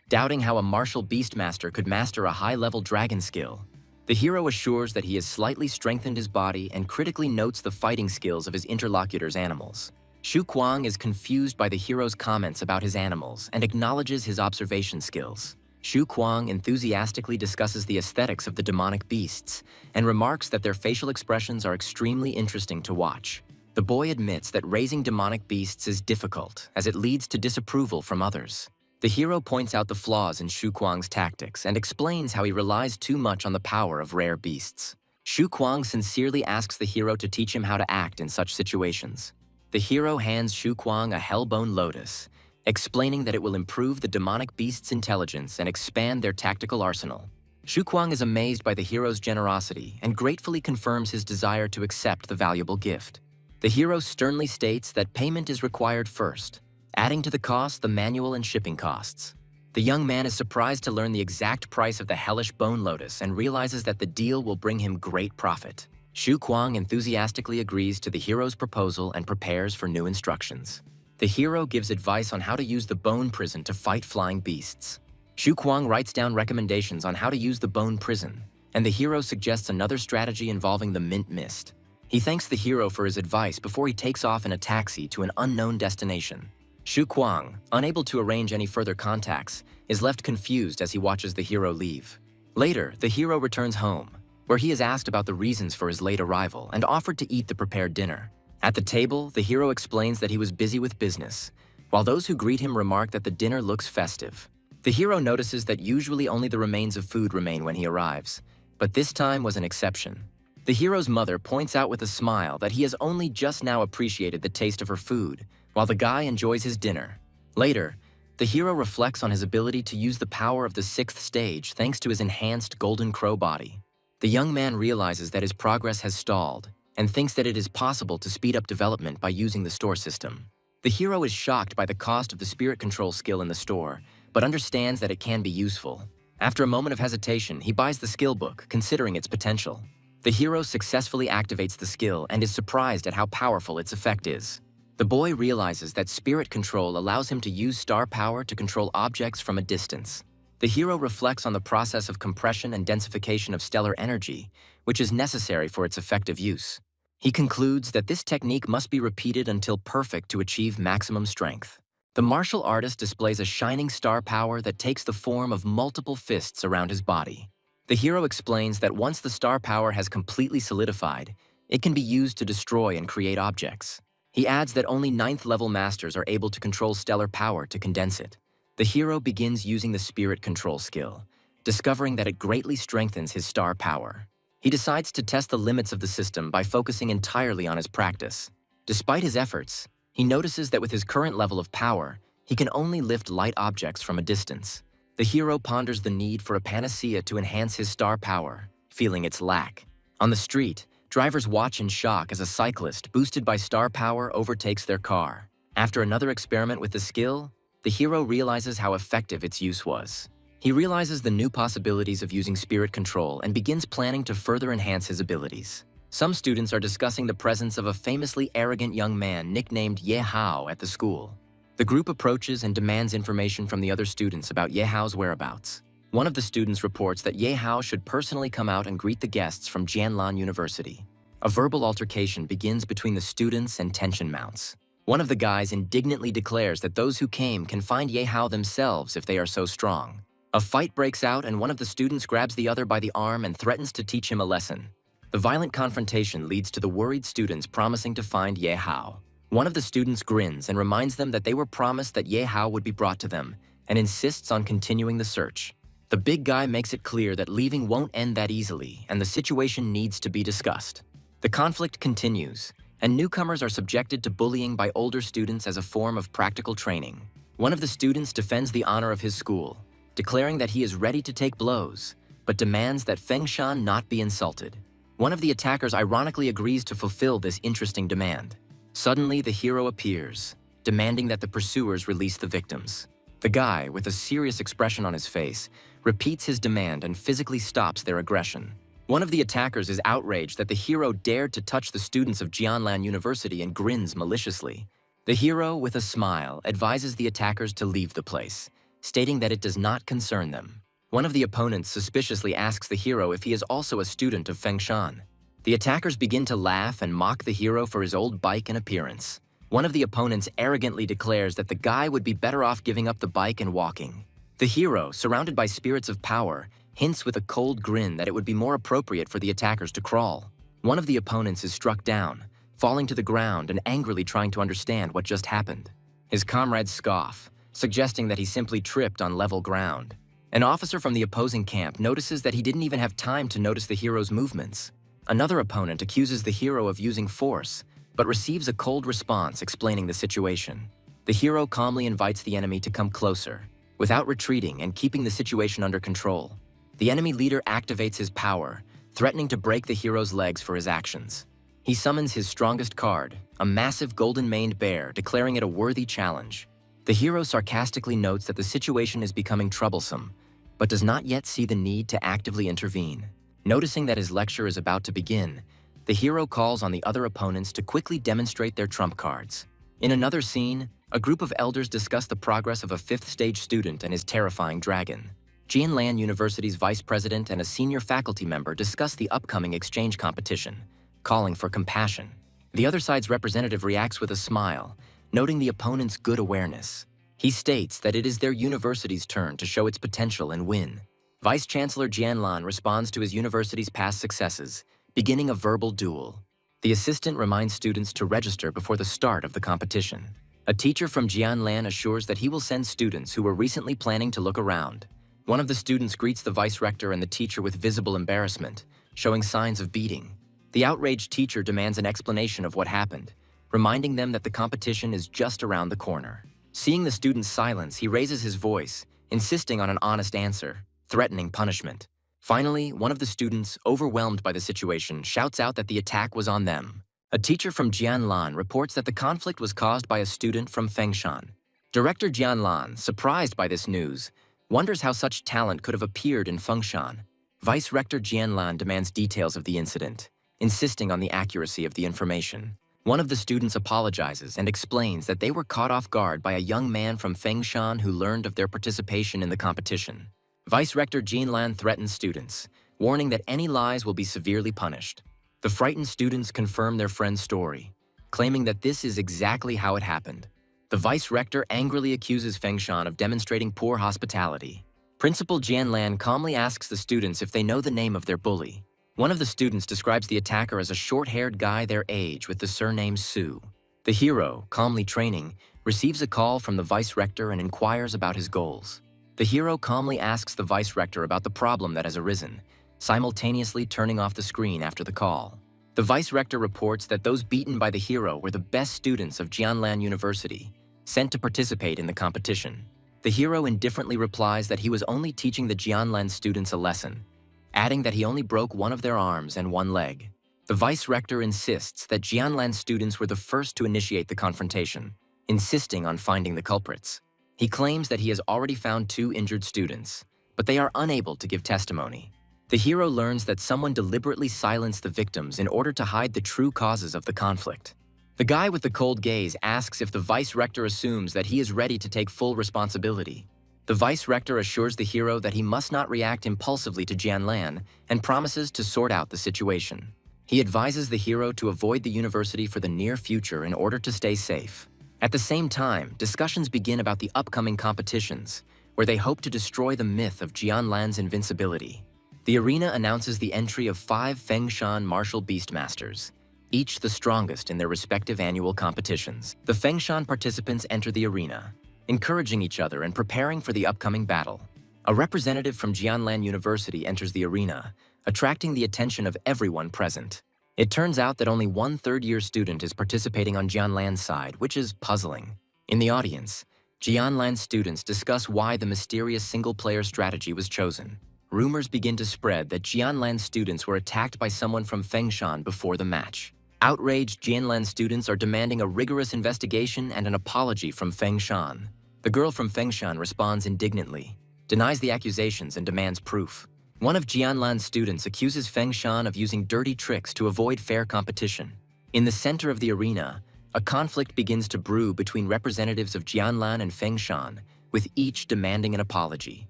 doubting how a martial beastmaster could master a high-level dragon skill. The hero assures that he has slightly strengthened his body and critically notes the fighting skills of his interlocutor's animals. Xu Kuang is confused by the hero's comments about his animals and acknowledges his observation skills. Xu Kuang enthusiastically discusses the aesthetics of the demonic beasts and remarks that their facial expressions are extremely interesting to watch. The boy admits that raising demonic beasts is difficult, as it leads to disapproval from others. The hero points out the flaws in Xu Kuang's tactics and explains how he relies too much on the power of rare beasts. Xu Kuang sincerely asks the hero to teach him how to act in such situations. The hero hands Xu Kuang a hellbone lotus, explaining that it will improve the demonic beast's intelligence and expand their tactical arsenal. Xu Kuang is amazed by the hero's generosity and gratefully confirms his desire to accept the valuable gift. The hero sternly states that payment is required first, adding to the cost the manual and shipping costs. The young man is surprised to learn the exact price of the hellish bone lotus and realizes that the deal will bring him great profit. Xu Kuang enthusiastically agrees to the hero's proposal and prepares for new instructions. The hero gives advice on how to use the bone prison to fight flying beasts. Xu Kuang writes down recommendations on how to use the bone prison, and the hero suggests another strategy involving the mint mist. He thanks the hero for his advice before he takes off in a taxi to an unknown destination. Shu Kuang, unable to arrange any further contacts, is left confused as he watches the hero leave. Later, the hero returns home, where he is asked about the reasons for his late arrival and offered to eat the prepared dinner. At the table, the hero explains that he was busy with business, while those who greet him remark that the dinner looks festive. The hero notices that usually only the remains of food remain when he arrives, but this time was an exception. The hero's mother points out with a smile that he has only just now appreciated the taste of her food, while the guy enjoys his dinner. Later, the hero reflects on his ability to use the power of the 6th stage thanks to his enhanced golden crow body. The young man realizes that his progress has stalled and thinks that it is possible to speed up development by using the store system. The hero is shocked by the cost of the spirit control skill in the store, but understands that it can be useful. After a moment of hesitation, he buys the skill book, considering its potential. The hero successfully activates the skill and is surprised at how powerful its effect is. The boy realizes that spirit control allows him to use star power to control objects from a distance. The hero reflects on the process of compression and densification of stellar energy, which is necessary for its effective use. He concludes that this technique must be repeated until perfect to achieve maximum strength. The martial artist displays a shining star power that takes the form of multiple fists around his body. The hero explains that once the star power has completely solidified, it can be used to destroy and create objects. He adds that only 9th-level masters are able to control stellar power to condense it. The hero begins using the spirit control skill, discovering that it greatly strengthens his star power. He decides to test the limits of the system by focusing entirely on his practice. Despite his efforts, he notices that with his current level of power, he can only lift light objects from a distance. The hero ponders the need for a panacea to enhance his star power, feeling its lack. On the street, drivers watch in shock as a cyclist, boosted by star power, overtakes their car. After another experiment with the skill, the hero realizes how effective its use was. He realizes the new possibilities of using spirit control and begins planning to further enhance his abilities. Some students are discussing the presence of a famously arrogant young man nicknamed Ye Hao at the school. The group approaches and demands information from the other students about Ye Hao's whereabouts. One of the students reports that Ye Hao should personally come out and greet the guests from Jianlan University. A verbal altercation begins between the students and tension mounts. One of the guys indignantly declares that those who came can find Ye Hao themselves if they are so strong. A fight breaks out and one of the students grabs the other by the arm and threatens to teach him a lesson. The violent confrontation leads to the worried students promising to find Ye Hao. One of the students grins and reminds them that they were promised that Ye Hao would be brought to them, and insists on continuing the search. The big guy makes it clear that leaving won't end that easily, and the situation needs to be discussed. The conflict continues, and newcomers are subjected to bullying by older students as a form of practical training. One of the students defends the honor of his school, declaring that he is ready to take blows, but demands that Feng Shan not be insulted. One of the attackers ironically agrees to fulfill this interesting demand. Suddenly, the hero appears, demanding that the pursuers release the victims. The guy, with a serious expression on his face, repeats his demand and physically stops their aggression. One of the attackers is outraged that the hero dared to touch the students of Jianlan University and grins maliciously. The hero, with a smile, advises the attackers to leave the place, stating that it does not concern them. One of the opponents suspiciously asks the hero if he is also a student of Feng Shan. The attackers begin to laugh and mock the hero for his old bike and appearance. One of the opponents arrogantly declares that the guy would be better off giving up the bike and walking. The hero, surrounded by spirits of power, hints with a cold grin that it would be more appropriate for the attackers to crawl. One of the opponents is struck down, falling to the ground and angrily trying to understand what just happened. His comrades scoff, suggesting that he simply tripped on level ground. An officer from the opposing camp notices that he didn't even have time to notice the hero's movements. Another opponent accuses the hero of using force, but receives a cold response explaining the situation. The hero calmly invites the enemy to come closer, without retreating and keeping the situation under control. The enemy leader activates his power, threatening to break the hero's legs for his actions. He summons his strongest card, a massive golden-maned bear, declaring it a worthy challenge. The hero sarcastically notes that the situation is becoming troublesome, but does not yet see the need to actively intervene. Noticing that his lecture is about to begin, the hero calls on the other opponents to quickly demonstrate their trump cards. In another scene, a group of elders discuss the progress of a 5th stage student and his terrifying dragon. Jianlan University's vice president and a senior faculty member discuss the upcoming exchange competition, calling for compassion. The other side's representative reacts with a smile, noting the opponent's good awareness. He states that it is their university's turn to show its potential and win. Vice Chancellor Jianlan responds to his university's past successes, beginning a verbal duel. The assistant reminds students to register before the start of the competition. A teacher from Jianlan assures that he will send students who were recently planning to look around. One of the students greets the vice rector and the teacher with visible embarrassment, showing signs of beating. The outraged teacher demands an explanation of what happened, reminding them that the competition is just around the corner. Seeing the student's silence, he raises his voice, insisting on an honest answer, threatening punishment. Finally, one of the students, overwhelmed by the situation, shouts out that the attack was on them. A teacher from Jianlan reports that the conflict was caused by a student from Fengshan. Director Jianlan, surprised by this news, wonders how such talent could have appeared in Fengshan. Vice Rector Jianlan demands details of the incident, insisting on the accuracy of the information. One of the students apologizes and explains that they were caught off guard by a young man from Fengshan who learned of their participation in the competition. Vice Rector Jianlan threatens students, warning that any lies will be severely punished. The frightened students confirm their friend's story, claiming that this is exactly how it happened. The Vice Rector angrily accuses Fengshan of demonstrating poor hospitality. Principal Jianlan calmly asks the students if they know the name of their bully. One of the students describes the attacker as a short-haired guy their age with the surname Su. The hero, calmly training, receives a call from the Vice Rector and inquires about his goals. The hero calmly asks the Vice Rector about the problem that has arisen, simultaneously turning off the screen after the call. The Vice Rector reports that those beaten by the hero were the best students of Jianlan University, sent to participate in the competition. The hero indifferently replies that he was only teaching the Jianlan students a lesson, adding that he only broke one of their arms and one leg. The Vice Rector insists that Jianlan students were the first to initiate the confrontation, insisting on finding the culprits. He claims that he has already found 2 injured students, but they are unable to give testimony. The hero learns that someone deliberately silenced the victims in order to hide the true causes of the conflict. The guy with the cold gaze asks if the Vice Rector assumes that he is ready to take full responsibility. The Vice Rector assures the hero that he must not react impulsively to Jianlan and promises to sort out the situation. He advises the hero to avoid the university for the near future in order to stay safe. At the same time, discussions begin about the upcoming competitions, where they hope to destroy the myth of Jianlan's invincibility. The arena announces the entry of 5 Fengshan martial beastmasters, each the strongest in their respective annual competitions. The Fengshan participants enter the arena, encouraging each other and preparing for the upcoming battle. A representative from Jianlan University enters the arena, attracting the attention of everyone present. It turns out that only one third-year student is participating on Jianlan's side, which is puzzling. In the audience, Jianlan students discuss why the mysterious single-player strategy was chosen. Rumors begin to spread that Jianlan students were attacked by someone from Fengshan before the match. Outraged Jianlan students are demanding a rigorous investigation and an apology from Fengshan. The girl from Fengshan responds indignantly, denies the accusations and demands proof. One of Jianlan's students accuses Fengshan of using dirty tricks to avoid fair competition. In the center of the arena, a conflict begins to brew between representatives of Jianlan and Fengshan, with each demanding an apology.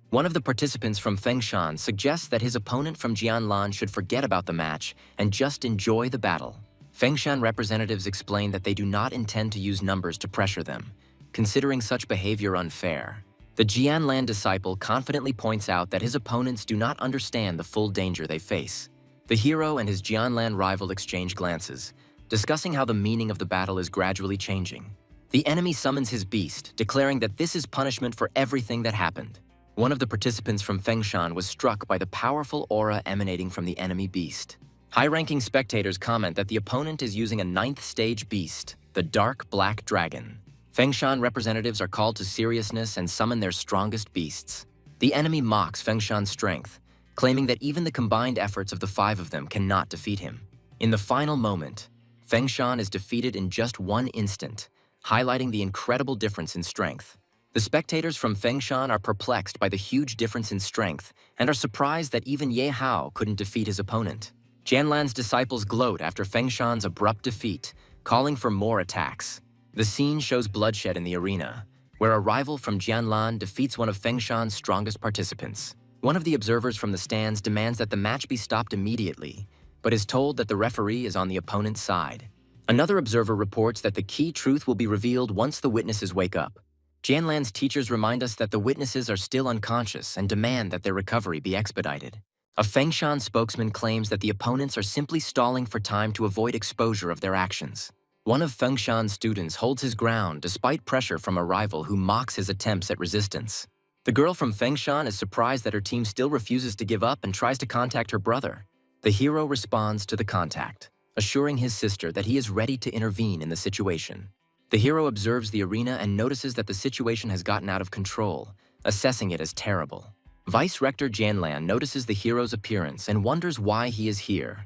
One of the participants from Fengshan suggests that his opponent from Jianlan should forget about the match and just enjoy the battle. Fengshan representatives explain that they do not intend to use numbers to pressure them, considering such behavior unfair. The Jianlan disciple confidently points out that his opponents do not understand the full danger they face. The hero and his Jianlan rival exchange glances, discussing how the meaning of the battle is gradually changing. The enemy summons his beast, declaring that this is punishment for everything that happened. One of the participants from Fengshan was struck by the powerful aura emanating from the enemy beast. High-ranking spectators comment that the opponent is using a 9th stage beast, the Dark Black Dragon. Fengshan representatives are called to seriousness and summon their strongest beasts. The enemy mocks Fengshan's strength, claiming that even the combined efforts of the 5 of them cannot defeat him. In the final moment, Fengshan is defeated in just 1 instant, highlighting the incredible difference in strength. The spectators from Fengshan are perplexed by the huge difference in strength and are surprised that even Ye Hao couldn't defeat his opponent. Jianlan's disciples gloat after Fengshan's abrupt defeat, calling for more attacks. The scene shows bloodshed in the arena, where a rival from Jianlan defeats one of Fengshan's strongest participants. One of the observers from the stands demands that the match be stopped immediately, but is told that the referee is on the opponent's side. Another observer reports that the key truth will be revealed once the witnesses wake up. Jianlan's teachers remind us that the witnesses are still unconscious and demand that their recovery be expedited. A Fengshan spokesman claims that the opponents are simply stalling for time to avoid exposure of their actions. One of Fengshan's students holds his ground despite pressure from a rival who mocks his attempts at resistance. The girl from Fengshan is surprised that her team still refuses to give up and tries to contact her brother. The hero responds to the contact, assuring his sister that he is ready to intervene in the situation. The hero observes the arena and notices that the situation has gotten out of control, assessing it as terrible. Vice Rector Jianlan notices the hero's appearance and wonders why he is here,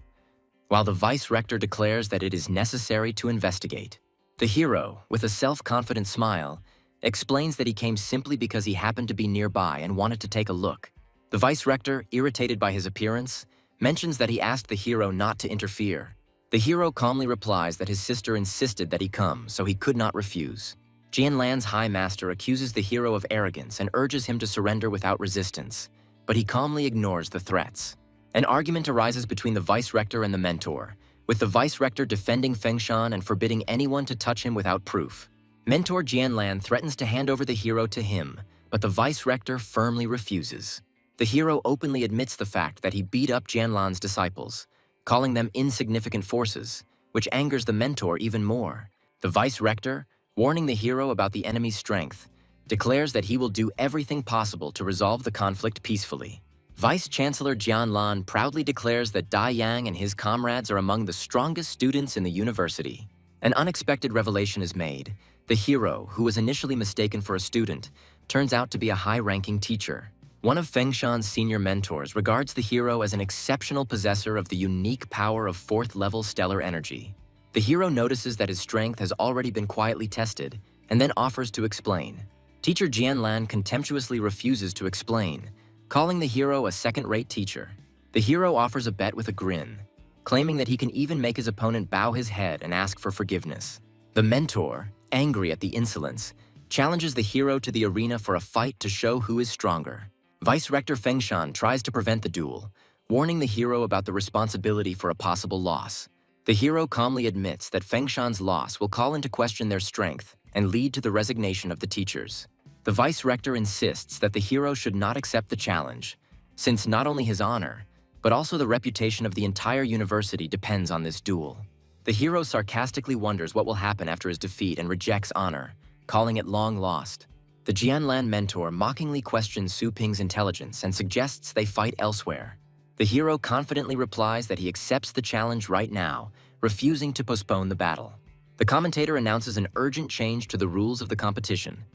while the Vice Rector declares that it is necessary to investigate. The hero, with a self-confident smile, explains that he came simply because he happened to be nearby and wanted to take a look. The Vice Rector, irritated by his appearance, mentions that he asked the hero not to interfere. The hero calmly replies that his sister insisted that he come, so he could not refuse. Jianlan's High Master accuses the hero of arrogance and urges him to surrender without resistance, but he calmly ignores the threats. An argument arises between the Vice Rector and the Mentor, with the Vice Rector defending Fengshan and forbidding anyone to touch him without proof. Mentor Jianlan threatens to hand over the hero to him, but the Vice Rector firmly refuses. The hero openly admits the fact that he beat up Jianlan's disciples, calling them insignificant forces, which angers the Mentor even more. The Vice Rector, warning the hero about the enemy's strength, declares that he will do everything possible to resolve the conflict peacefully. Vice-Chancellor Jianlan proudly declares that Dai Yang and his comrades are among the strongest students in the university. An unexpected revelation is made. The hero, who was initially mistaken for a student, turns out to be a high-ranking teacher. One of Fengshan's senior mentors regards the hero as an exceptional possessor of the unique power of 4th-level stellar energy. The hero notices that his strength has already been quietly tested, and then offers to explain. Teacher Jianlan contemptuously refuses to explain, calling the hero a second-rate teacher. The hero offers a bet with a grin, claiming that he can even make his opponent bow his head and ask for forgiveness. The mentor, angry at the insolence, challenges the hero to the arena for a fight to show who is stronger. Vice Rector Fengshan tries to prevent the duel, warning the hero about the responsibility for a possible loss. The hero calmly admits that Fengshan's loss will call into question their strength and lead to the resignation of the teachers. The Vice Rector insists that the hero should not accept the challenge, since not only his honor, but also the reputation of the entire university depends on this duel. The hero sarcastically wonders what will happen after his defeat and rejects honor, calling it long lost. The Jianlan mentor mockingly questions Su Ping's intelligence and suggests they fight elsewhere. The hero confidently replies that he accepts the challenge right now, refusing to postpone the battle. The commentator announces an urgent change to the rules of the competition.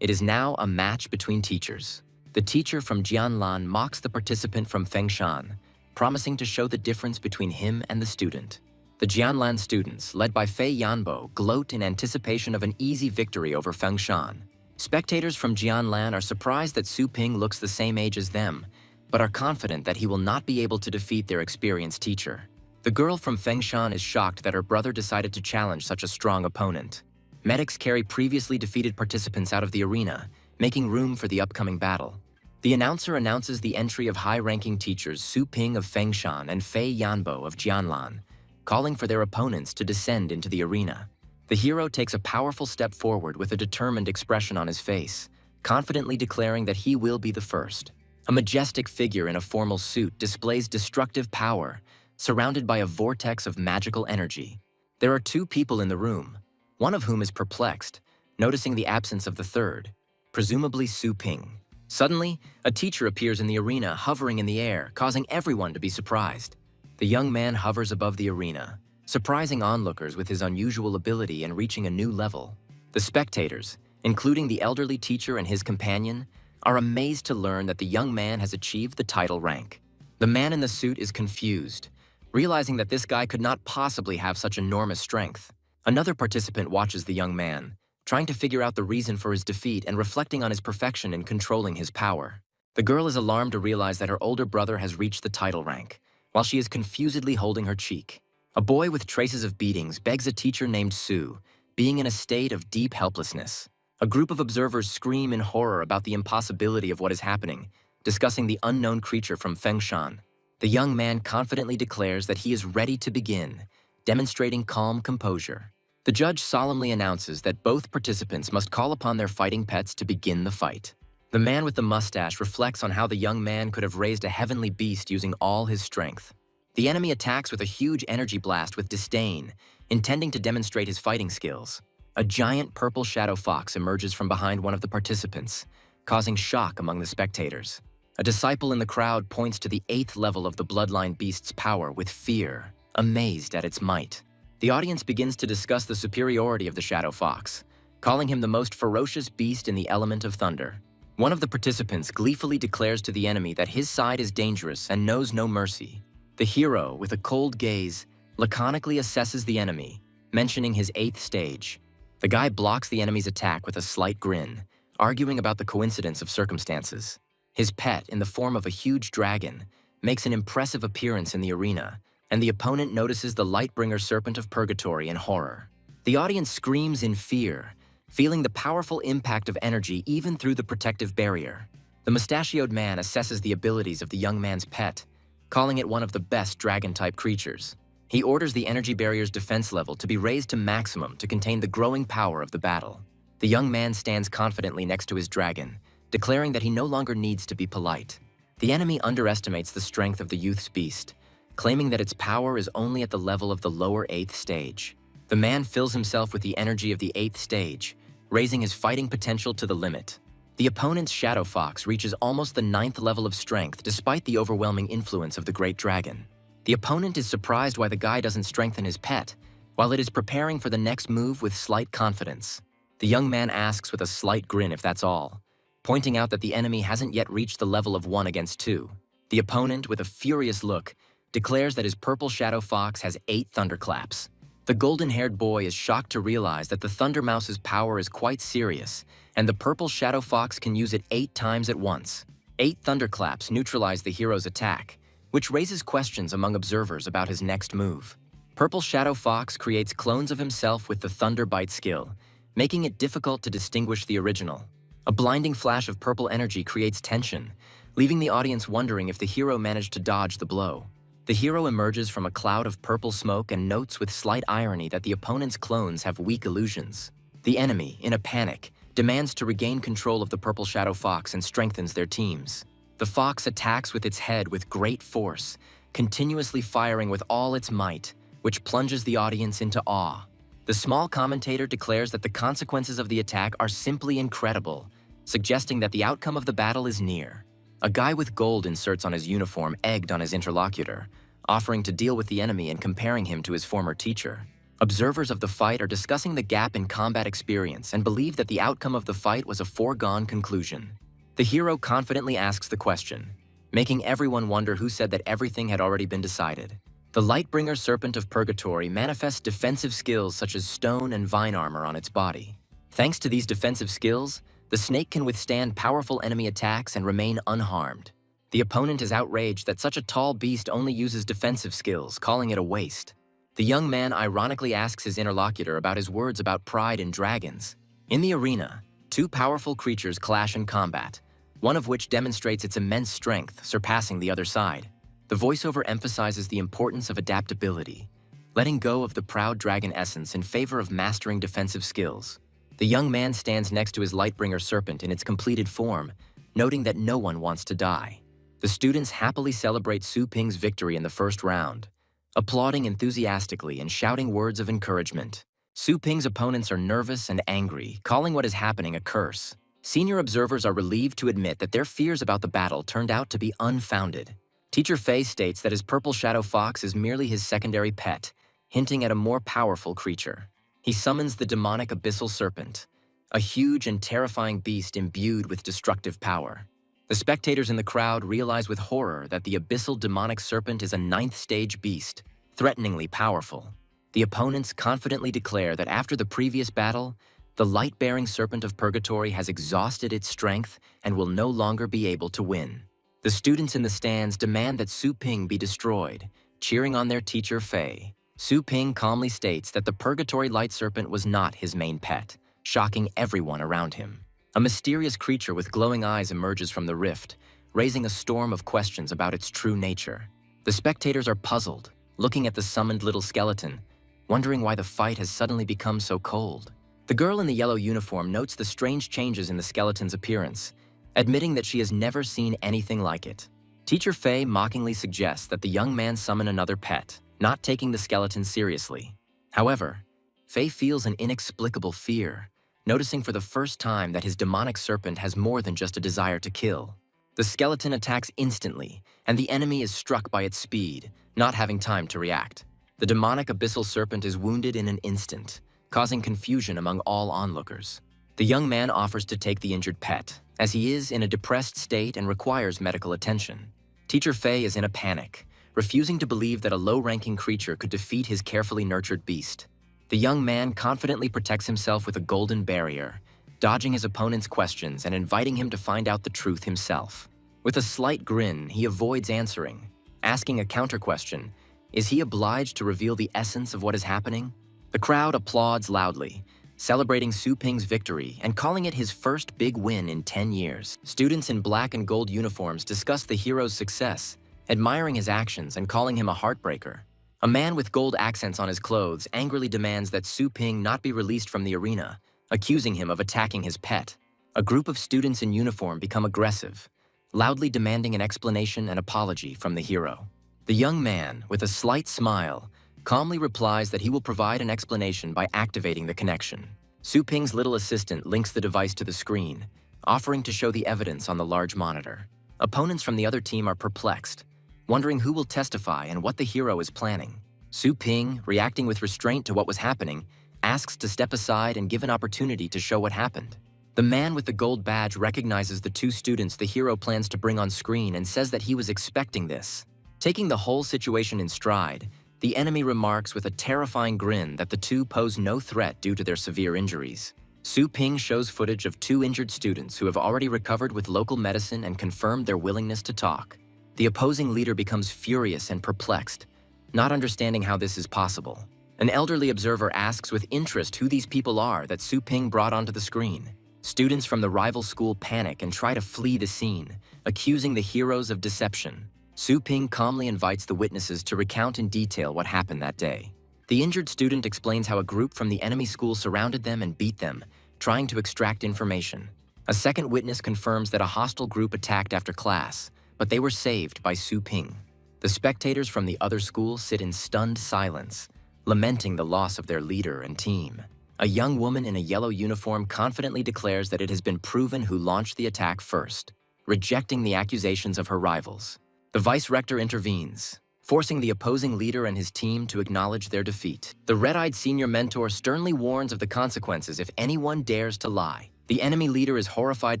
It is now a match between teachers. The teacher from Jianlan mocks the participant from Fengshan, promising to show the difference between him and the student. The Jianlan students, led by Fei Yanbo, gloat in anticipation of an easy victory over Fengshan. Spectators from Jianlan are surprised that Su Ping looks the same age as them, but are confident that he will not be able to defeat their experienced teacher. The girl from Fengshan is shocked that her brother decided to challenge such a strong opponent. Medics carry previously defeated participants out of the arena, making room for the upcoming battle. The announcer announces the entry of high-ranking teachers Su Ping of Fengshan and Fei Yanbo of Jianlan, calling for their opponents to descend into the arena. The hero takes a powerful step forward with a determined expression on his face, confidently declaring that he will be the first. A majestic figure in a formal suit displays destructive power, surrounded by a vortex of magical energy. There are two people in the room, one of whom is perplexed, noticing the absence of the third, presumably Su Ping. Suddenly, a teacher appears in the arena, hovering in the air, causing everyone to be surprised. The young man hovers above the arena, surprising onlookers with his unusual ability and reaching a new level. The spectators, including the elderly teacher and his companion, are amazed to learn that the young man has achieved the title rank. The man in the suit is confused, realizing that this guy could not possibly have such enormous strength. Another participant watches the young man, trying to figure out the reason for his defeat and reflecting on his perfection in controlling his power. The girl is alarmed to realize that her older brother has reached the title rank, while she is confusedly holding her cheek. A boy with traces of beatings begs a teacher named Su, being in a state of deep helplessness. A group of observers scream in horror about the impossibility of what is happening, discussing the unknown creature from Fengshan. The young man confidently declares that he is ready to begin, demonstrating calm composure. The judge solemnly announces that both participants must call upon their fighting pets to begin the fight. The man with the mustache reflects on how the young man could have raised a heavenly beast using all his strength. The enemy attacks with a huge energy blast with disdain, intending to demonstrate his fighting skills. A giant purple shadow fox emerges from behind one of the participants, causing shock among the spectators. A disciple in the crowd points to the 8th level of the bloodline beast's power with fear, amazed at its might. The audience begins to discuss the superiority of the shadow fox, calling him the most ferocious beast in the element of thunder. One of the participants gleefully declares to the enemy that his side is dangerous and knows no mercy. The hero, with a cold gaze, laconically assesses the enemy, mentioning his 8th stage. The guy blocks the enemy's attack with a slight grin, arguing about the coincidence of circumstances. His pet, in the form of a huge dragon, makes an impressive appearance in the arena, and the opponent notices the Lightbringer Serpent of Purgatory in horror. The audience screams in fear, feeling the powerful impact of energy even through the protective barrier. The mustachioed man assesses the abilities of the young man's pet, calling it one of the best dragon-type creatures. He orders the energy barrier's defense level to be raised to maximum to contain the growing power of the battle. The young man stands confidently next to his dragon, declaring that he no longer needs to be polite. The enemy underestimates the strength of the youth's beast, claiming that its power is only at the level of the lower 8th stage. The man fills himself with the energy of the 8th stage, raising his fighting potential to the limit. The opponent's shadow fox reaches almost the 9th level of strength despite the overwhelming influence of the great dragon. The opponent is surprised why the guy doesn't strengthen his pet, while it is preparing for the next move with slight confidence. The young man asks with a slight grin if that's all, pointing out that the enemy hasn't yet reached the level of 1 against 2. The opponent, with a furious look, declares that his purple shadow fox has 8 thunderclaps. The golden-haired boy is shocked to realize that the Thunder Mouse's power is quite serious, and the purple shadow fox can use it 8 times at once. 8 thunderclaps neutralize the hero's attack, which raises questions among observers about his next move. Purple shadow fox creates clones of himself with the Thunder Bite skill, making it difficult to distinguish the original. A blinding flash of purple energy creates tension, leaving the audience wondering if the hero managed to dodge the blow. The hero emerges from a cloud of purple smoke and notes with slight irony that the opponent's clones have weak illusions. The enemy, in a panic, demands to regain control of the purple shadow fox and strengthens their teams. The fox attacks with its head with great force, continuously firing with all its might, which plunges the audience into awe. The small commentator declares that the consequences of the attack are simply incredible, suggesting that the outcome of the battle is near. A guy with gold inserts on his uniform egged on his interlocutor, offering to deal with the enemy and comparing him to his former teacher. Observers of the fight are discussing the gap in combat experience and believe that the outcome of the fight was a foregone conclusion. The hero confidently asks the question, making everyone wonder who said that everything had already been decided. The Lightbringer Serpent of Purgatory manifests defensive skills such as stone and vine armor on its body. Thanks to these defensive skills, the snake can withstand powerful enemy attacks and remain unharmed. The opponent is outraged that such a tall beast only uses defensive skills, calling it a waste. The young man ironically asks his interlocutor about his words about pride in dragons. In the arena, 2 powerful creatures clash in combat, one of which demonstrates its immense strength, surpassing the other side. The voiceover emphasizes the importance of adaptability, letting go of the proud dragon essence in favor of mastering defensive skills. The young man stands next to his Lightbringer serpent in its completed form, noting that no one wants to die. The students happily celebrate Su Ping's victory in the first round, applauding enthusiastically and shouting words of encouragement. Su Ping's opponents are nervous and angry, calling what is happening a curse. Senior observers are relieved to admit that their fears about the battle turned out to be unfounded. Teacher Fei states that his purple shadow fox is merely his secondary pet, hinting at a more powerful creature. He summons the demonic abyssal serpent, a huge and terrifying beast imbued with destructive power. The spectators in the crowd realize with horror that the abyssal demonic serpent is a 9th stage beast, threateningly powerful. The opponents confidently declare that after the previous battle, the light-bearing serpent of purgatory has exhausted its strength and will no longer be able to win. The students in the stands demand that Su Ping be destroyed, cheering on their teacher Fei. Su Ping calmly states that the Purgatory Light Serpent was not his main pet, shocking everyone around him. A mysterious creature with glowing eyes emerges from the rift, raising a storm of questions about its true nature. The spectators are puzzled, looking at the summoned little skeleton, wondering why the fight has suddenly become so cold. The girl in the yellow uniform notes the strange changes in the skeleton's appearance, admitting that she has never seen anything like it. Teacher Fei mockingly suggests that the young man summon another pet, not taking the skeleton seriously. However, Fei feels an inexplicable fear, noticing for the first time that his demonic serpent has more than just a desire to kill. The skeleton attacks instantly, and the enemy is struck by its speed, not having time to react. The demonic abyssal serpent is wounded in an instant, causing confusion among all onlookers. The young man offers to take the injured pet, as he is in a depressed state and requires medical attention. Teacher Fei is in a panic, refusing to believe that a low-ranking creature could defeat his carefully nurtured beast. The young man confidently protects himself with a golden barrier, dodging his opponent's questions and inviting him to find out the truth himself. With a slight grin, he avoids answering, asking a counter-question: is he obliged to reveal the essence of what is happening? The crowd applauds loudly, celebrating Su Ping's victory and calling it his first big win in 10 years. Students in black and gold uniforms discuss the hero's success, admiring his actions and calling him a heartbreaker. A man with gold accents on his clothes angrily demands that Su Ping not be released from the arena, accusing him of attacking his pet. A group of students in uniform become aggressive, loudly demanding an explanation and apology from the hero. The young man, with a slight smile, calmly replies that he will provide an explanation by activating the connection. Su Ping's little assistant links the device to the screen, offering to show the evidence on the large monitor. Opponents from the other team are perplexed, wondering who will testify and what the hero is planning. Su Ping, reacting with restraint to what was happening, asks to step aside and give an opportunity to show what happened. The man with the gold badge recognizes the two students the hero plans to bring on screen and says that he was expecting this. Taking the whole situation in stride, the enemy remarks with a terrifying grin that the two pose no threat due to their severe injuries. Su Ping shows footage of two injured students who have already recovered with local medicine and confirmed their willingness to talk. The opposing leader becomes furious and perplexed, not understanding how this is possible. An elderly observer asks with interest who these people are that Su Ping brought onto the screen. Students from the rival school panic and try to flee the scene, accusing the heroes of deception. Su Ping calmly invites the witnesses to recount in detail what happened that day. The injured student explains how a group from the enemy school surrounded them and beat them, trying to extract information. A second witness confirms that a hostile group attacked after class, but they were saved by Su Ping. The spectators from the other school sit in stunned silence, lamenting the loss of their leader and team. A young woman in a yellow uniform confidently declares that it has been proven who launched the attack first, rejecting the accusations of her rivals. The vice-rector intervenes, forcing the opposing leader and his team to acknowledge their defeat. The red-eyed senior mentor sternly warns of the consequences if anyone dares to lie. The enemy leader is horrified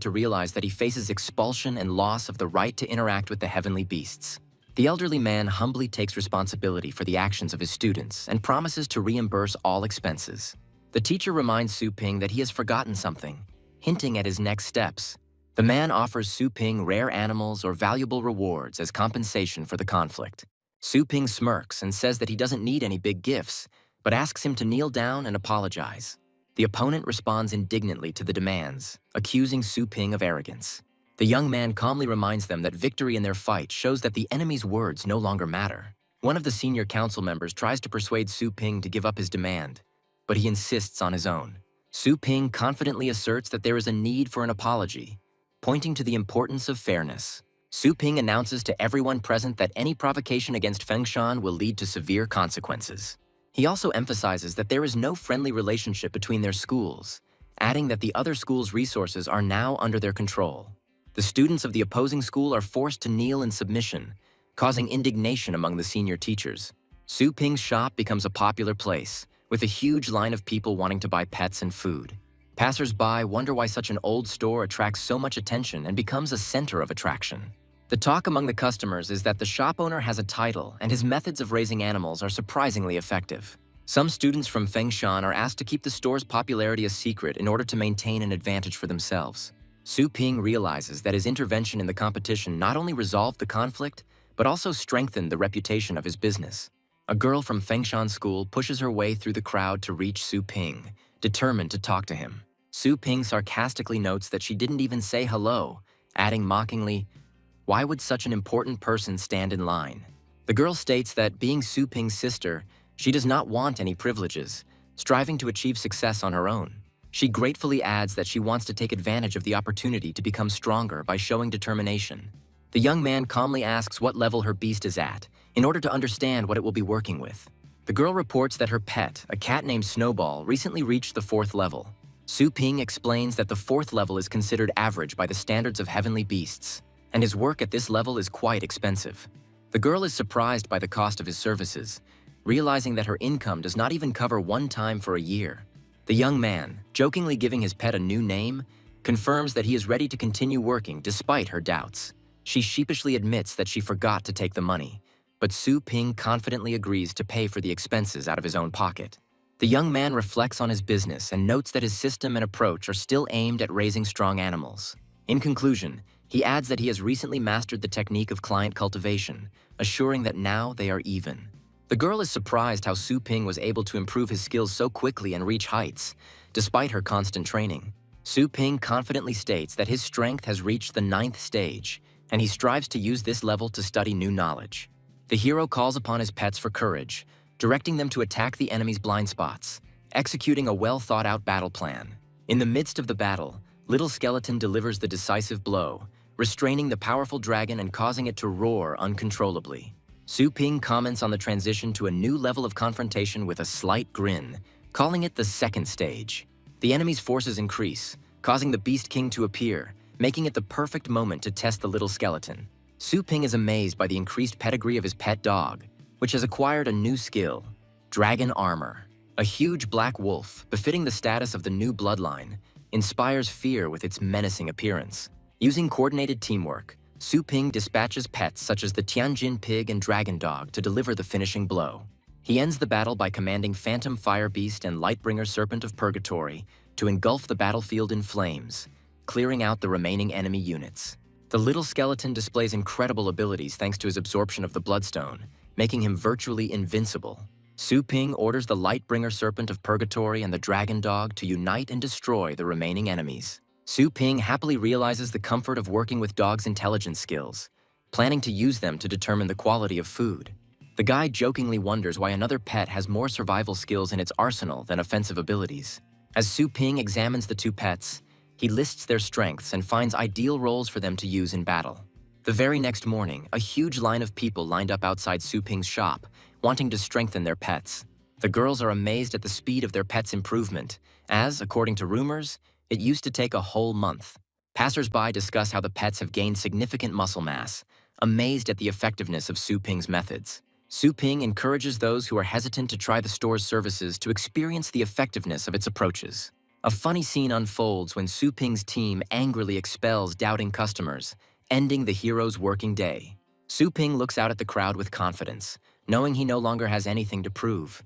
to realize that he faces expulsion and loss of the right to interact with the heavenly beasts. The elderly man humbly takes responsibility for the actions of his students and promises to reimburse all expenses. The teacher reminds Su Ping that he has forgotten something, hinting at his next steps. The man offers Su Ping rare animals or valuable rewards as compensation for the conflict. Su Ping smirks and says that he doesn't need any big gifts, but asks him to kneel down and apologize. The opponent responds indignantly to the demands, accusing Su Ping of arrogance. The young man calmly reminds them that victory in their fight shows that the enemy's words no longer matter. One of the senior council members tries to persuade Su Ping to give up his demand, but he insists on his own. Su Ping confidently asserts that there is a need for an apology, pointing to the importance of fairness. Su Ping announces to everyone present that any provocation against Fengshan will lead to severe consequences. He also emphasizes that there is no friendly relationship between their schools, adding that the other school's resources are now under their control. The students of the opposing school are forced to kneel in submission, causing indignation among the senior teachers. Su Ping's shop becomes a popular place, with a huge line of people wanting to buy pets and food. Passers-by wonder why such an old store attracts so much attention and becomes a center of attraction. The talk among the customers is that the shop owner has a title and his methods of raising animals are surprisingly effective. Some students from Fengshan are asked to keep the store's popularity a secret in order to maintain an advantage for themselves. Su Ping realizes that his intervention in the competition not only resolved the conflict, but also strengthened the reputation of his business. A girl from Fengshan School pushes her way through the crowd to reach Su Ping, determined to talk to him. Su Ping sarcastically notes that she didn't even say hello, adding mockingly, "Why would such an important person stand in line?" The girl states that being Su Ping's sister, she does not want any privileges, striving to achieve success on her own. She gratefully adds that she wants to take advantage of the opportunity to become stronger by showing determination. The young man calmly asks what level her beast is at, in order to understand what it will be working with. The girl reports that her pet, a cat named Snowball, recently reached the 4th level. Su Ping explains that the 4th level is considered average by the standards of heavenly beasts, and his work at this level is quite expensive. The girl is surprised by the cost of his services, realizing that her income does not even cover one time for a year. The young man, jokingly giving his pet a new name, confirms that he is ready to continue working despite her doubts. She sheepishly admits that she forgot to take the money, but Su Ping confidently agrees to pay for the expenses out of his own pocket. The young man reflects on his business and notes that his system and approach are still aimed at raising strong animals. In conclusion, he adds that he has recently mastered the technique of client cultivation, assuring that now they are even. The girl is surprised how Su Ping was able to improve his skills so quickly and reach heights, despite her constant training. Su Ping confidently states that his strength has reached the 9th stage, and he strives to use this level to study new knowledge. The hero calls upon his pets for courage, directing them to attack the enemy's blind spots, executing a well-thought-out battle plan. In the midst of the battle, Little Skeleton delivers the decisive blow, restraining the powerful dragon and causing it to roar uncontrollably. Su Ping comments on the transition to a new level of confrontation with a slight grin, calling it the 2nd stage. The enemy's forces increase, causing the Beast King to appear, making it the perfect moment to test the Little Skeleton. Su Ping is amazed by the increased pedigree of his pet dog, which has acquired a new skill, Dragon Armor. A huge black wolf, befitting the status of the new bloodline, inspires fear with its menacing appearance. Using coordinated teamwork, Su Ping dispatches pets such as the Tianjin Pig and Dragon Dog to deliver the finishing blow. He ends the battle by commanding Phantom Fire Beast and Lightbringer Serpent of Purgatory to engulf the battlefield in flames, clearing out the remaining enemy units. The Little Skeleton displays incredible abilities thanks to his absorption of the Bloodstone, making him virtually invincible. Su Ping orders the Lightbringer Serpent of Purgatory and the Dragon Dog to unite and destroy the remaining enemies. Su Ping happily realizes the comfort of working with dogs' intelligence skills, planning to use them to determine the quality of food. The guy jokingly wonders why another pet has more survival skills in its arsenal than offensive abilities. As Su Ping examines the 2 pets, he lists their strengths and finds ideal roles for them to use in battle. The very next morning, a huge line of people lined up outside Su Ping's shop, wanting to strengthen their pets. The girls are amazed at the speed of their pets' improvement, as, according to rumors, it used to take a whole month. Passers-by discuss how the pets have gained significant muscle mass, amazed at the effectiveness of Su Ping's methods. Su Ping encourages those who are hesitant to try the store's services to experience the effectiveness of its approaches. A funny scene unfolds when Su Ping's team angrily expels doubting customers, ending the hero's working day. Su Ping looks out at the crowd with confidence, knowing he no longer has anything to prove.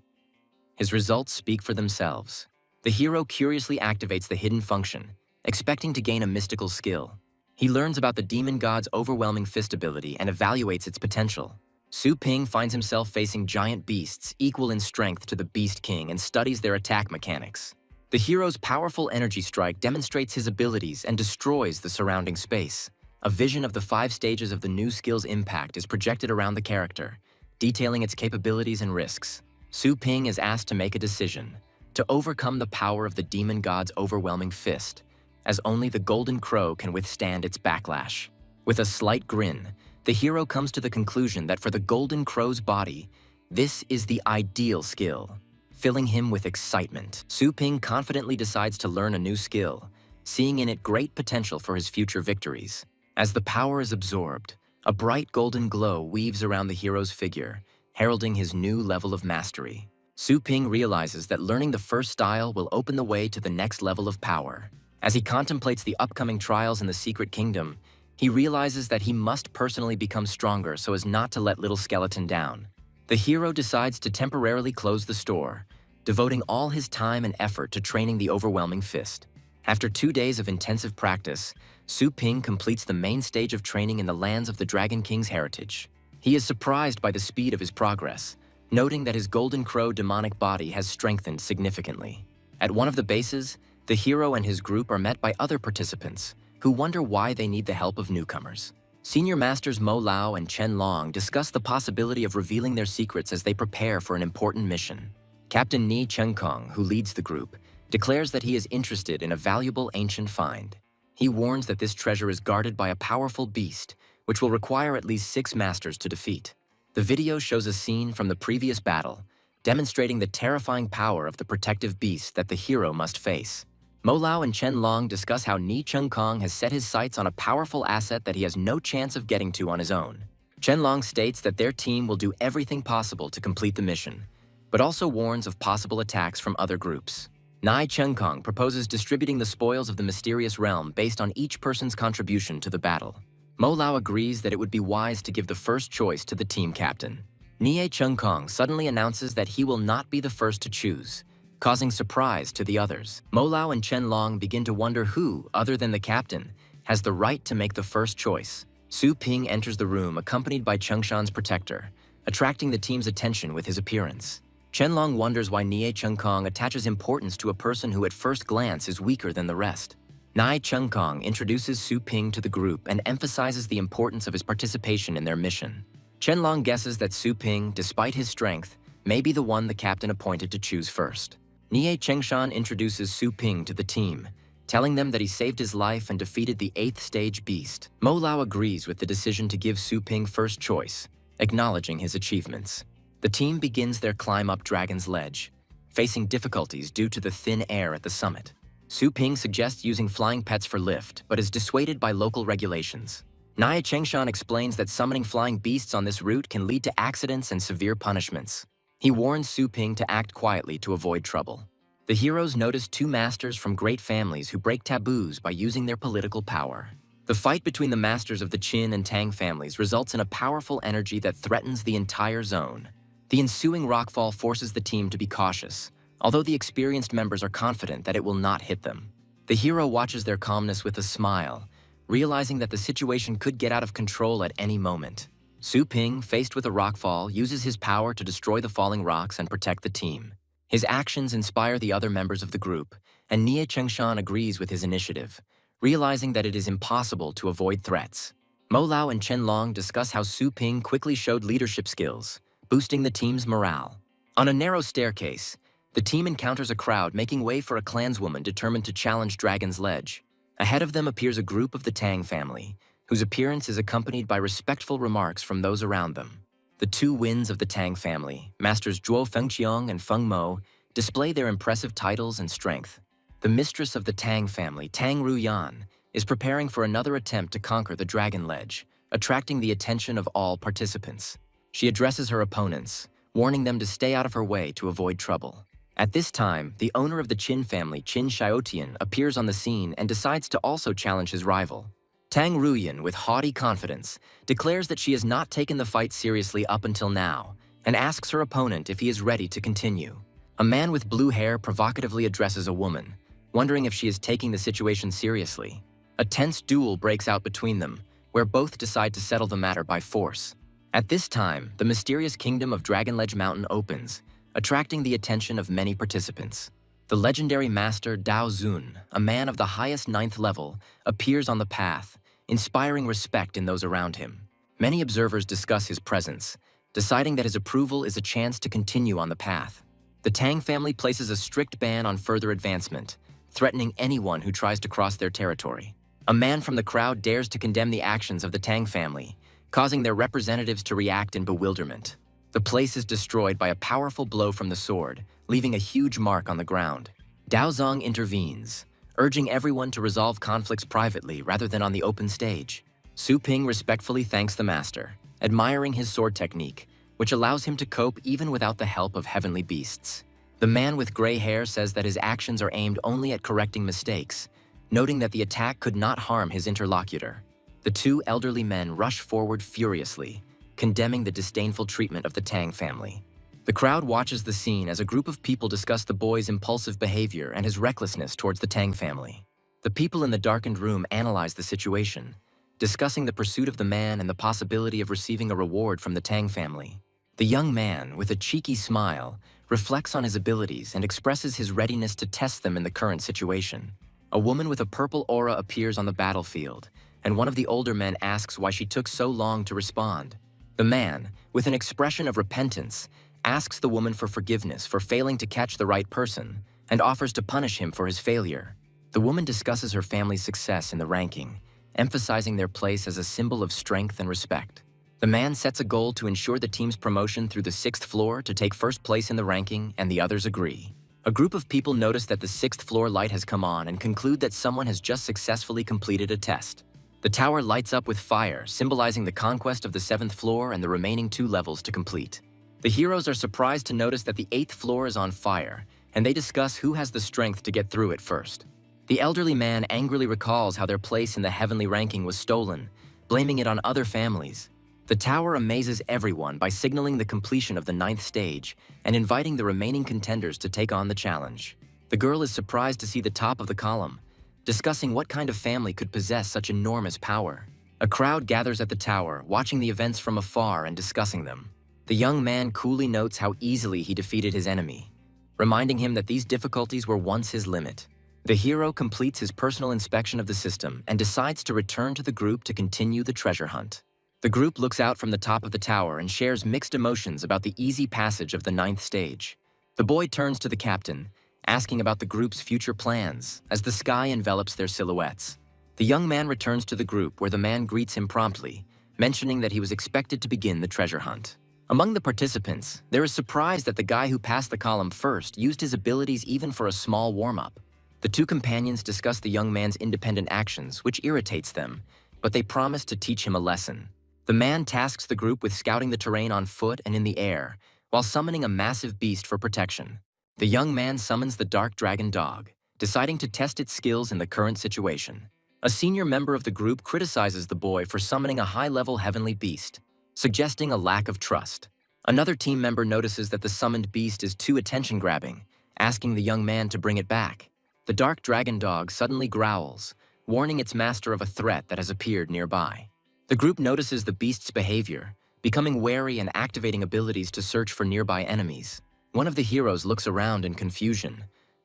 His results speak for themselves. The hero curiously activates the hidden function, expecting to gain a mystical skill. He learns about the demon god's overwhelming fist ability and evaluates its potential. Su Ping finds himself facing giant beasts equal in strength to the Beast King and studies their attack mechanics. The hero's powerful energy strike demonstrates his abilities and destroys the surrounding space. A vision of the 5 stages of the new skill's impact is projected around the character, detailing its capabilities and risks. Su Ping is asked to make a decision, to overcome the power of the demon god's overwhelming fist, as only the Golden Crow can withstand its backlash. With a slight grin, the hero comes to the conclusion that for the Golden Crow's body, this is the ideal skill, filling him with excitement. Su Ping confidently decides to learn a new skill, seeing in it great potential for his future victories. As the power is absorbed, a bright golden glow weaves around the hero's figure, heralding his new level of mastery. Su Ping realizes that learning the first style will open the way to the next level of power. As he contemplates the upcoming trials in the Secret Kingdom, he realizes that he must personally become stronger so as not to let Little Skeleton down. The hero decides to temporarily close the store, devoting all his time and effort to training the overwhelming fist. After 2 days of intensive practice, Su Ping completes the main stage of training in the lands of the Dragon King's heritage. He is surprised by the speed of his progress, noting that his Golden Crow demonic body has strengthened significantly. At one of the bases, The hero and his group are met by other participants, who wonder why they need the help of newcomers. Senior Masters Mo Lao and Chen Long discuss the possibility of revealing their secrets as they prepare for an important mission. Captain Ni Chenkong, who leads the group, declares that he is interested in a valuable ancient find. He warns that this treasure is guarded by a powerful beast, which will require at least 6 masters to defeat. The video shows a scene from the previous battle, demonstrating the terrifying power of the protective beast that the hero must face. Mo Lao and Chen Long discuss how Ni Chenkong has set his sights on a powerful asset that he has no chance of getting to on his own. Chen Long states that their team will do everything possible to complete the mission, but also warns of possible attacks from other groups. Ni Chenkong proposes distributing the spoils of the mysterious realm based on each person's contribution to the battle. Mo Lao agrees that it would be wise to give the first choice to the team captain. Nie Chenkong suddenly announces that he will not be the first to choose, causing surprise to the others. Mo Lao and Chen Long begin to wonder who, other than the captain, has the right to make the first choice. Su Ping enters the room accompanied by Chengshan's protector, attracting the team's attention with his appearance. Chen Long wonders why Nie Chenkong attaches importance to a person who at first glance is weaker than the rest. Nie Chenkong introduces Su Ping to the group and emphasizes the importance of his participation in their mission. Chen Long guesses that Su Ping, despite his strength, may be the one the captain appointed to choose first. Nie Chengshan introduces Su Ping to the team, telling them that he saved his life and defeated the 8th stage beast. Mo Lao agrees with the decision to give Su Ping first choice, acknowledging his achievements. The team begins their climb up Dragon's Ledge, facing difficulties due to the thin air at the summit. Su Ping suggests using flying pets for lift, but is dissuaded by local regulations. Nie Chengshan explains that summoning flying beasts on this route can lead to accidents and severe punishments. He warns Su Ping to act quietly to avoid trouble. The heroes notice 2 masters from great families who break taboos by using their political power. The fight between the masters of the Qin and Tang families results in a powerful energy that threatens the entire zone. The ensuing rockfall forces the team to be cautious, although the experienced members are confident that it will not hit them. The hero watches their calmness with a smile, realizing that the situation could get out of control at any moment. Su Ping, faced with a rockfall, uses his power to destroy the falling rocks and protect the team. His actions inspire the other members of the group, and Nie Chengshan agrees with his initiative, realizing that it is impossible to avoid threats. Mo Lao and Chen Long discuss how Su Ping quickly showed leadership skills, boosting the team's morale. On a narrow staircase, the team encounters a crowd making way for a clanswoman determined to challenge Dragon's Ledge. Ahead of them appears a group of the Tang family, whose appearance is accompanied by respectful remarks from those around them. The 2 winds of the Tang family, Masters Zhuo Fengqiang and Feng Mo, display their impressive titles and strength. The mistress of the Tang family, Tang Ruyan, is preparing for another attempt to conquer the Dragon Ledge, attracting the attention of all participants. She addresses her opponents, warning them to stay out of her way to avoid trouble. At this time, the owner of the Qin family, Qin Xiaotian, appears on the scene and decides to also challenge his rival. Tang Ruyan, with haughty confidence, declares that she has not taken the fight seriously up until now, and asks her opponent if he is ready to continue. A man with blue hair provocatively addresses a woman, wondering if she is taking the situation seriously. A tense duel breaks out between them, where both decide to settle the matter by force. At this time, the mysterious kingdom of Dragon Ledge Mountain opens, attracting the attention of many participants. The legendary master Dao Zun, a man of the highest 9th level, appears on the path, inspiring respect in those around him. Many observers discuss his presence, deciding that his approval is a chance to continue on the path. The Tang family places a strict ban on further advancement, threatening anyone who tries to cross their territory. A man from the crowd dares to condemn the actions of the Tang family, causing their representatives to react in bewilderment. The place is destroyed by a powerful blow from the sword, leaving a huge mark on the ground. Dao Zong intervenes, urging everyone to resolve conflicts privately rather than on the open stage. Su Ping respectfully thanks the master, admiring his sword technique, which allows him to cope even without the help of heavenly beasts. The man with gray hair says that his actions are aimed only at correcting mistakes, noting that the attack could not harm his interlocutor. The 2 elderly men rush forward furiously, condemning the disdainful treatment of the Tang family. The crowd watches the scene as a group of people discuss the boy's impulsive behavior and his recklessness towards the Tang family. The people in the darkened room analyze the situation, discussing the pursuit of the man and the possibility of receiving a reward from the Tang family. The young man, with a cheeky smile, reflects on his abilities and expresses his readiness to test them in the current situation. A woman with a purple aura appears on the battlefield, and one of the older men asks why she took so long to respond. The man, with an expression of repentance, asks the woman for forgiveness for failing to catch the right person and offers to punish him for his failure. The woman discusses her family's success in the ranking, emphasizing their place as a symbol of strength and respect. The man sets a goal to ensure the team's promotion through the 6th floor to take first place in the ranking, and the others agree. A group of people notice that the 6th floor light has come on and conclude that someone has just successfully completed a test. The tower lights up with fire, symbolizing the conquest of the 7th floor and the remaining 2 levels to complete. The heroes are surprised to notice that the 8th floor is on fire, and they discuss who has the strength to get through it first. The elderly man angrily recalls how their place in the heavenly ranking was stolen, blaming it on other families. The tower amazes everyone by signaling the completion of the 9th stage and inviting the remaining contenders to take on the challenge. The girl is surprised to see the top of the column, discussing what kind of family could possess such enormous power. A crowd gathers at the tower, watching the events from afar and discussing them. The young man coolly notes how easily he defeated his enemy, reminding him that these difficulties were once his limit. The hero completes his personal inspection of the system and decides to return to the group to continue the treasure hunt. The group looks out from the top of the tower and shares mixed emotions about the easy passage of the 9th stage. The boy turns to the captain, asking about the group's future plans as the sky envelops their silhouettes. The young man returns to the group where the man greets him promptly, mentioning that he was expected to begin the treasure hunt. Among the participants, there is surprise that the guy who passed the column first used his abilities even for a small warm-up. The 2 companions discuss the young man's independent actions, which irritates them, but they promise to teach him a lesson. The man tasks the group with scouting the terrain on foot and in the air, while summoning a massive beast for protection. The young man summons the dark dragon dog, deciding to test its skills in the current situation. A senior member of the group criticizes the boy for summoning a high-level heavenly beast, suggesting a lack of trust. Another team member notices that the summoned beast is too attention-grabbing, asking the young man to bring it back. The dark dragon dog suddenly growls, warning its master of a threat that has appeared nearby. The group notices the beast's behavior, becoming wary and activating abilities to search for nearby enemies. One of the heroes looks around in confusion,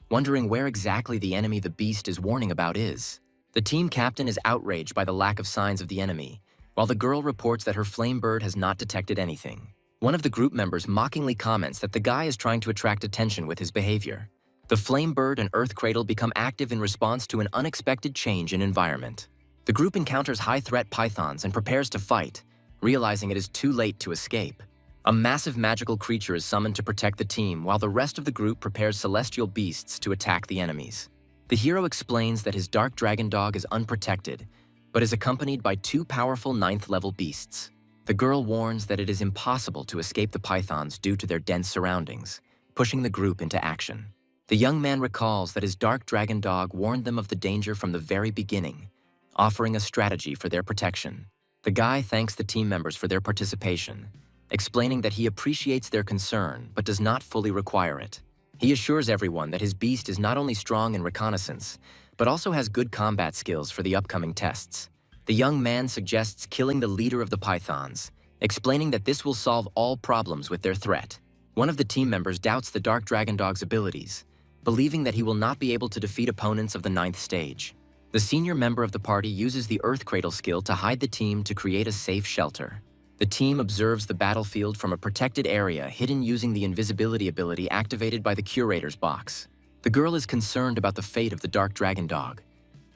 wondering where exactly the enemy the beast is warning about is. The team captain is outraged by the lack of signs of the enemy, while the girl reports that her flame bird has not detected anything. One of the group members mockingly comments that the guy is trying to attract attention with his behavior. The flame bird and earth cradle become active in response to an unexpected change in environment. The group encounters high-threat pythons and prepares to fight, realizing it is too late to escape. A massive magical creature is summoned to protect the team while the rest of the group prepares celestial beasts to attack the enemies. The hero explains that his dark dragon dog is unprotected, but is accompanied by 2 powerful 9th-level beasts. The girl warns that it is impossible to escape the pythons due to their dense surroundings, pushing the group into action. The young man recalls that his dark dragon dog warned them of the danger from the very beginning, offering a strategy for their protection. The guy thanks the team members for their participation, explaining that he appreciates their concern but does not fully require it. He assures everyone that his beast is not only strong in reconnaissance, but also has good combat skills for the upcoming tests. The young man suggests killing the leader of the pythons, explaining that this will solve all problems with their threat. One of the team members doubts the dark dragon dog's abilities, believing that he will not be able to defeat opponents of the 9th stage. The senior member of the party uses the Earth Cradle skill to hide the team to create a safe shelter. The team observes the battlefield from a protected area hidden using the invisibility ability activated by the Curator's box. The girl is concerned about the fate of the dark dragon dog,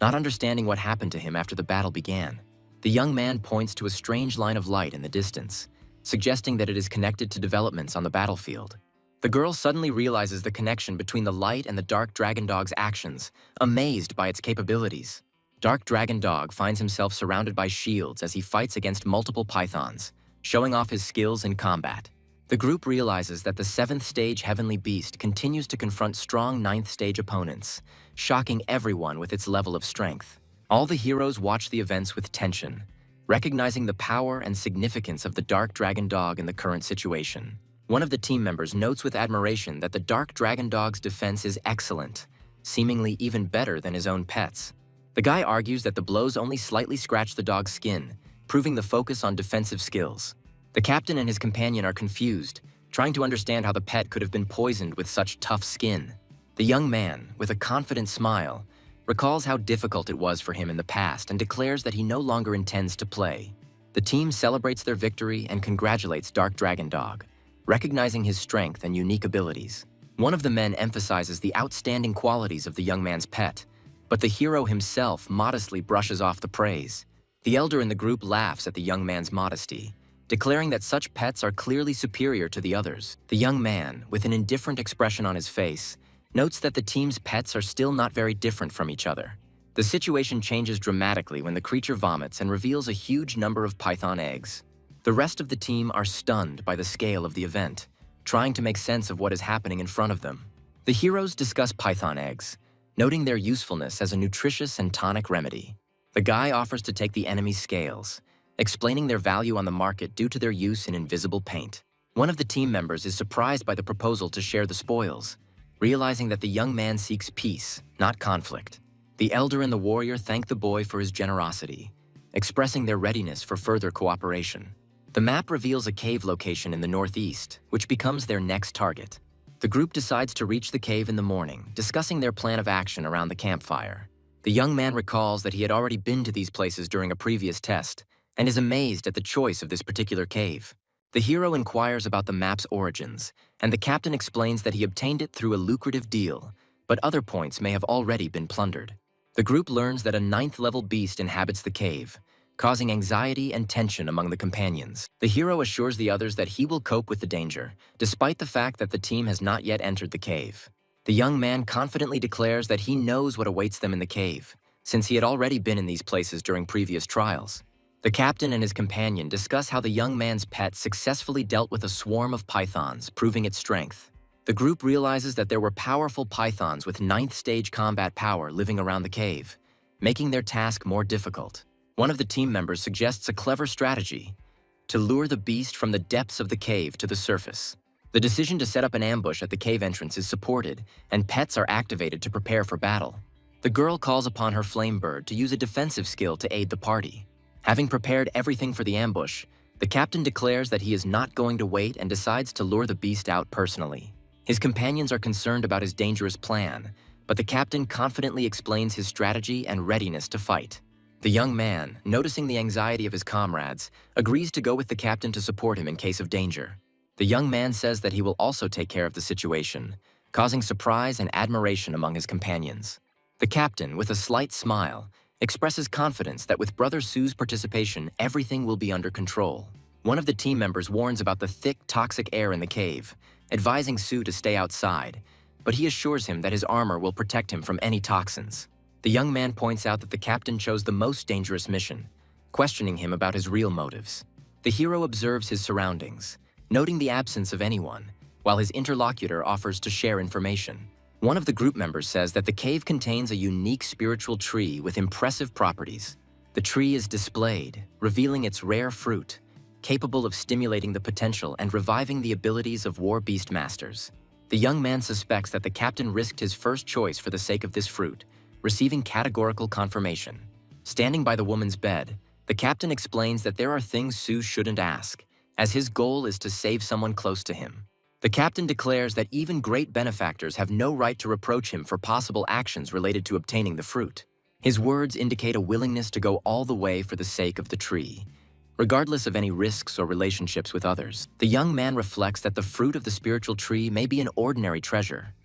not understanding what happened to him after the battle began. The young man points to a strange line of light in the distance, suggesting that it is connected to developments on the battlefield. The girl suddenly realizes the connection between the light and the dark dragon dog's actions, amazed by its capabilities. Dark Dragon Dog finds himself surrounded by shields as he fights against multiple pythons, showing off his skills in combat. The group realizes that the 7th stage Heavenly Beast continues to confront strong 9th stage opponents, shocking everyone with its level of strength. All the heroes watch the events with tension, recognizing the power and significance of the Dark Dragon Dog in the current situation. One of the team members notes with admiration that the Dark Dragon Dog's defense is excellent, seemingly even better than his own pets. The guy argues that the blows only slightly scratch the dog's skin, proving the focus on defensive skills. The captain and his companion are confused, trying to understand how the pet could have been poisoned with such tough skin. The young man, with a confident smile, recalls how difficult it was for him in the past and declares that he no longer intends to play. The team celebrates their victory and congratulates Dark Dragon Dog, recognizing his strength and unique abilities. One of the men emphasizes the outstanding qualities of the young man's pet, but the hero himself modestly brushes off the praise. The elder in the group laughs at the young man's modesty, declaring that such pets are clearly superior to the others. The young man, with an indifferent expression on his face, notes that the team's pets are still not very different from each other. The situation changes dramatically when the creature vomits and reveals a huge number of python eggs. The rest of the team are stunned by the scale of the event, trying to make sense of what is happening in front of them. The heroes discuss python eggs, noting their usefulness as a nutritious and tonic remedy. The guy offers to take the enemy's scales, explaining their value on the market due to their use in invisible paint. One of the team members is surprised by the proposal to share the spoils, realizing that the young man seeks peace, not conflict. The elder and the warrior thank the boy for his generosity, expressing their readiness for further cooperation. The map reveals a cave location in the northeast, which becomes their next target. The group decides to reach the cave in the morning, discussing their plan of action around the campfire. The young man recalls that he had already been to these places during a previous test, and is amazed at the choice of this particular cave. The hero inquires about the map's origins, and the captain explains that he obtained it through a lucrative deal, but other points may have already been plundered. The group learns that a 9th-level beast inhabits the cave, causing anxiety and tension among the companions. The hero assures the others that he will cope with the danger, despite the fact that the team has not yet entered the cave. The young man confidently declares that he knows what awaits them in the cave, since he had already been in these places during previous trials. The captain and his companion discuss how the young man's pet successfully dealt with a swarm of pythons, proving its strength. The group realizes that there were powerful pythons with 9th-stage combat power living around the cave, making their task more difficult. One of the team members suggests a clever strategy to lure the beast from the depths of the cave to the surface. The decision to set up an ambush at the cave entrance is supported, and pets are activated to prepare for battle. The girl calls upon her flame bird to use a defensive skill to aid the party. Having prepared everything for the ambush, the captain declares that he is not going to wait and decides to lure the beast out personally. His companions are concerned about his dangerous plan, but the captain confidently explains his strategy and readiness to fight. The young man, noticing the anxiety of his comrades, agrees to go with the captain to support him in case of danger. The young man says that he will also take care of the situation, causing surprise and admiration among his companions. The captain, with a slight smile, expresses confidence that with Brother Sue's participation, everything will be under control. One of the team members warns about the thick, toxic air in the cave, advising Sue to stay outside, but he assures him that his armor will protect him from any toxins. The young man points out that the captain chose the most dangerous mission, questioning him about his real motives. The hero observes his surroundings, noting the absence of anyone, while his interlocutor offers to share information. One of the group members says that the cave contains a unique spiritual tree with impressive properties. The tree is displayed, revealing its rare fruit, capable of stimulating the potential and reviving the abilities of war beast masters. The young man suspects that the captain risked his first choice for the sake of this fruit, receiving categorical confirmation. Standing by the woman's bed, the captain explains that there are things Sue shouldn't ask, as his goal is to save someone close to him. The captain declares that even great benefactors have no right to reproach him for possible actions related to obtaining the fruit. His words indicate a willingness to go all the way for the sake of the tree, regardless of any risks or relationships with others. The young man reflects that the fruit of the spiritual tree may be an ordinary treasure,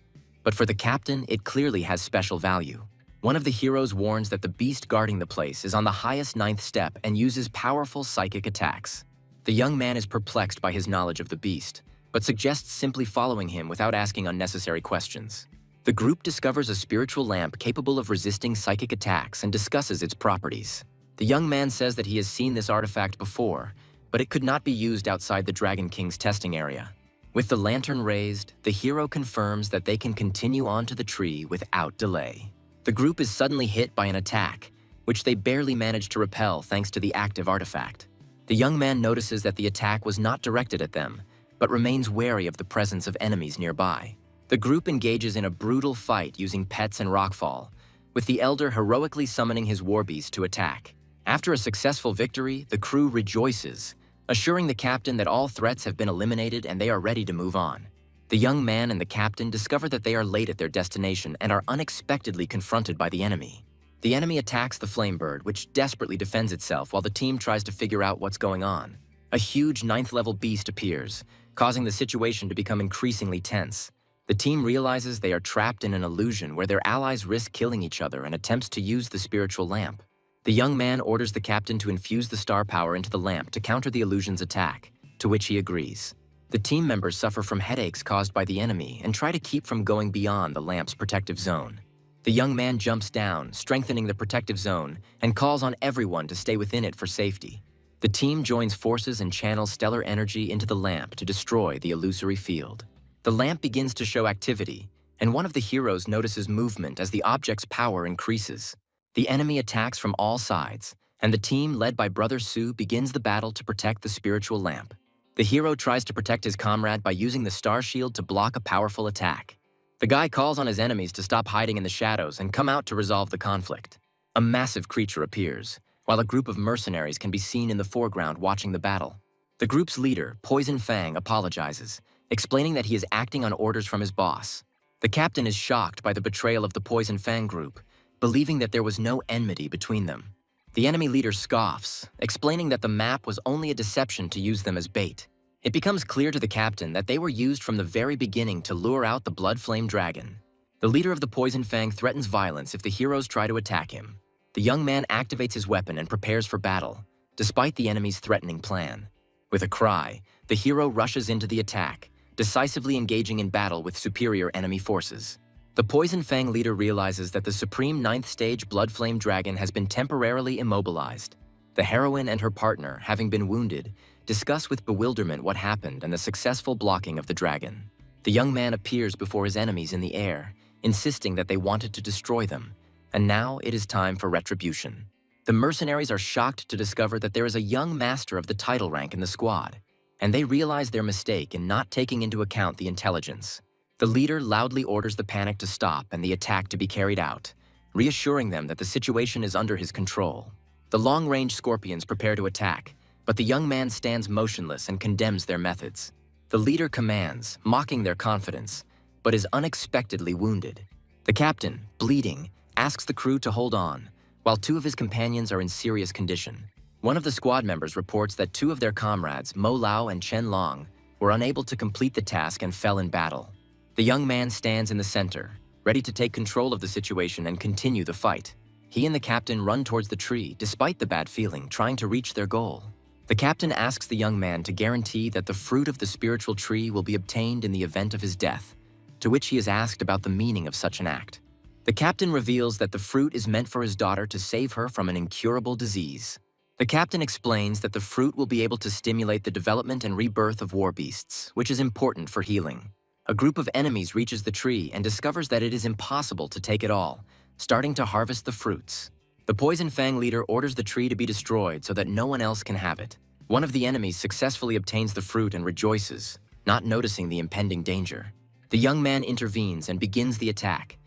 but for the captain, it clearly has special value. One of the heroes warns that the beast guarding the place is on the highest 9th step and uses powerful psychic attacks. The young man is perplexed by his knowledge of the beast, but suggests simply following him without asking unnecessary questions. The group discovers a spiritual lamp capable of resisting psychic attacks and discusses its properties. The young man says that he has seen this artifact before, but it could not be used outside the Dragon King's testing area. With the lantern raised, the hero confirms that they can continue onto the tree without delay. The group is suddenly hit by an attack, which they barely manage to repel thanks to the active artifact. The young man notices that the attack was not directed at them, but remains wary of the presence of enemies nearby. The group engages in a brutal fight using pets and rockfall, with the elder heroically summoning his warbeast to attack. After a successful victory, the crew rejoices, assuring the captain that all threats have been eliminated and they are ready to move on. The young man and the captain discover that they are late at their destination and are unexpectedly confronted by the enemy. The enemy attacks the flame bird, which desperately defends itself while the team tries to figure out what's going on. A huge 9th-level beast appears, causing the situation to become increasingly tense. The team realizes they are trapped in an illusion where their allies risk killing each other and attempts to use the spiritual lamp. The young man orders the captain to infuse the star power into the lamp to counter the illusion's attack, to which he agrees. The team members suffer from headaches caused by the enemy and try to keep from going beyond the lamp's protective zone. The young man jumps down, strengthening the protective zone, and calls on everyone to stay within it for safety. The team joins forces and channels stellar energy into the lamp to destroy the illusory field. The lamp begins to show activity, and one of the heroes notices movement as the object's power increases. The enemy attacks from all sides, and the team led by Brother Su begins the battle to protect the spiritual lamp. The hero tries to protect his comrade by using the star shield to block a powerful attack. The guy calls on his enemies to stop hiding in the shadows and come out to resolve the conflict. A massive creature appears, while a group of mercenaries can be seen in the foreground watching the battle. The group's leader, Poison Fang, apologizes, explaining that he is acting on orders from his boss. The captain is shocked by the betrayal of the Poison Fang group, believing that there was no enmity between them. The enemy leader scoffs, explaining that the map was only a deception to use them as bait. It becomes clear to the captain that they were used from the very beginning to lure out the Blood Flame Dragon. The leader of the Poison Fang threatens violence if the heroes try to attack him. The young man activates his weapon and prepares for battle, despite the enemy's threatening plan. With a cry, the hero rushes into the attack, decisively engaging in battle with superior enemy forces. The Poison Fang leader realizes that the Supreme 9th Stage Blood Flame Dragon has been temporarily immobilized. The heroine and her partner, having been wounded, discuss with bewilderment what happened and the successful blocking of the dragon. The young man appears before his enemies in the air, insisting that they wanted to destroy them, and now it is time for retribution. The mercenaries are shocked to discover that there is a young master of the title rank in the squad, and they realize their mistake in not taking into account the intelligence. The leader loudly orders the panic to stop and the attack to be carried out, reassuring them that the situation is under his control. The long-range scorpions prepare to attack, but the young man stands motionless and condemns their methods. The leader commands, mocking their confidence, but is unexpectedly wounded. The captain, bleeding, asks the crew to hold on, while 2 of his companions are in serious condition. One of the squad members reports that 2 of their comrades, Mo Lao and Chen Long, were unable to complete the task and fell in battle. The young man stands in the center, ready to take control of the situation and continue the fight. He and the captain run towards the tree, despite the bad feeling, trying to reach their goal. The captain asks the young man to guarantee that the fruit of the spiritual tree will be obtained in the event of his death, to which he is asked about the meaning of such an act. The captain reveals that the fruit is meant for his daughter to save her from an incurable disease. The captain explains that the fruit will be able to stimulate the development and rebirth of war beasts, which is important for healing. A group of enemies reaches the tree and discovers that it is impossible to take it all, starting to harvest the fruits. The Poison Fang leader orders the tree to be destroyed so that no one else can have it. One of the enemies successfully obtains the fruit and rejoices, not noticing the impending danger. The young man intervenes and begins the attack.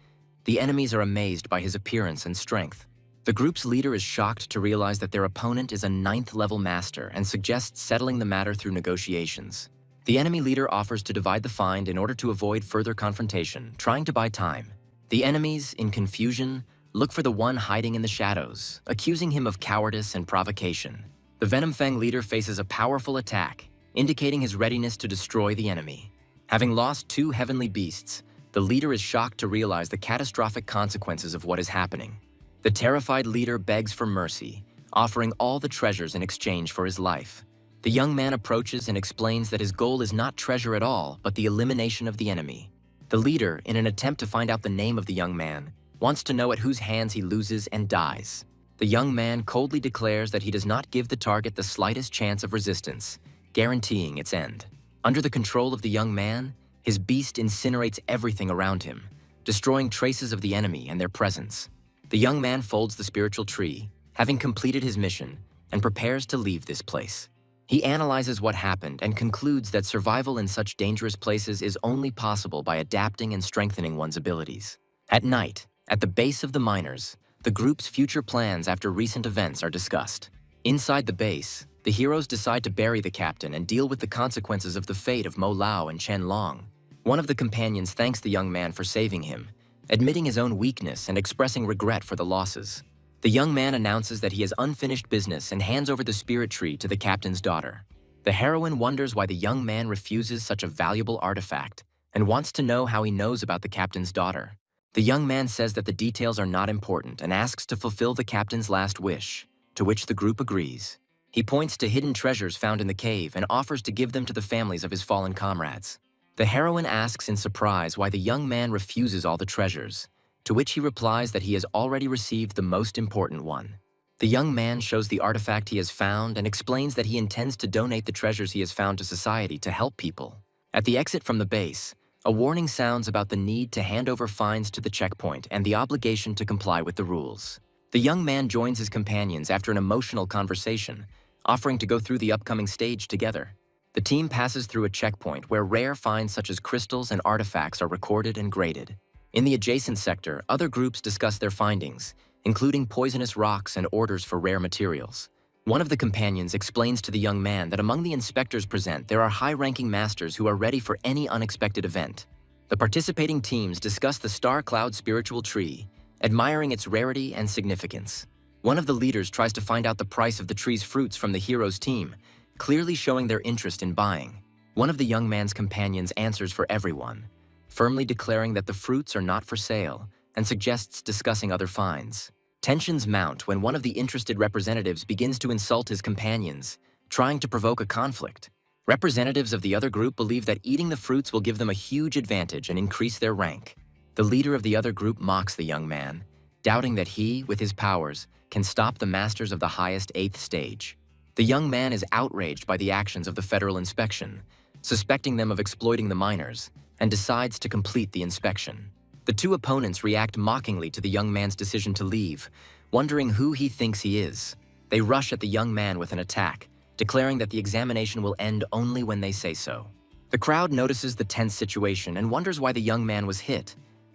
The enemies are amazed by his appearance and strength. The group's leader is shocked to realize that their opponent is a 9th-level master and suggests settling the matter through negotiations. The enemy leader offers to divide the find in order to avoid further confrontation, trying to buy time. The enemies, in confusion, look for the one hiding in the shadows, accusing him of cowardice and provocation. The Venom Fang leader faces a powerful attack, indicating his readiness to destroy the enemy. Having lost 2 heavenly beasts, the leader is shocked to realize the catastrophic consequences of what is happening. The terrified leader begs for mercy, offering all the treasures in exchange for his life. The young man approaches and explains that his goal is not treasure at all, but the elimination of the enemy. The leader, in an attempt to find out the name of the young man, wants to know at whose hands he loses and dies. The young man coldly declares that he does not give the target the slightest chance of resistance, guaranteeing its end. Under the control of the young man, his beast incinerates everything around him, destroying traces of the enemy and their presence. The young man folds the spiritual tree, having completed his mission, and prepares to leave this place. He analyzes what happened and concludes that survival in such dangerous places is only possible by adapting and strengthening one's abilities. At night, at the base of the miners, the group's future plans after recent events are discussed. Inside the base, The heroes decide to bury the captain and deal with the consequences of the fate of Mo Lao and Chen Long. One of the companions thanks the young man for saving him, admitting his own weakness and expressing regret for the losses. The young man announces that he has unfinished business and hands over the spirit tree to the captain's daughter. The heroine wonders why the young man refuses such a valuable artifact and wants to know how he knows about the captain's daughter. The young man says that the details are not important and asks to fulfill the captain's last wish, to which the group agrees. He points to hidden treasures found in the cave and offers to give them to the families of his fallen comrades. The heroine asks in surprise why the young man refuses all the treasures, to which he replies that he has already received the most important one. The young man shows the artifact he has found and explains that he intends to donate the treasures he has found to society to help people. At the exit from the base, a warning sounds about the need to hand over fines to the checkpoint and the obligation to comply with the rules. The young man joins his companions after an emotional conversation, offering to go through the upcoming stage together. The team passes through a checkpoint where rare finds such as crystals and artifacts are recorded and graded. In the adjacent sector, other groups discuss their findings, including poisonous rocks and orders for rare materials. One of the companions explains to the young man that among the inspectors present, there are high-ranking masters who are ready for any unexpected event. The participating teams discuss the Star Cloud spiritual tree, admiring its rarity and significance. One of the leaders tries to find out the price of the tree's fruits from the hero's team, clearly showing their interest in buying. One of the young man's companions answers for everyone, firmly declaring that the fruits are not for sale, and suggests discussing other finds. Tensions mount when one of the interested representatives begins to insult his companions, trying to provoke a conflict. Representatives of the other group believe that eating the fruits will give them a huge advantage and increase their rank. The leader of the other group mocks the young man, doubting that he, with his powers, can stop the masters of the highest 8th stage. The young man is outraged by the actions of the federal inspection, suspecting them of exploiting the miners, and decides to complete the inspection. The two opponents react mockingly to the young man's decision to leave, wondering who he thinks he is. They rush at the young man with an attack, declaring that the examination will end only when they say so. The crowd notices the tense situation and wonders why the young man was hit,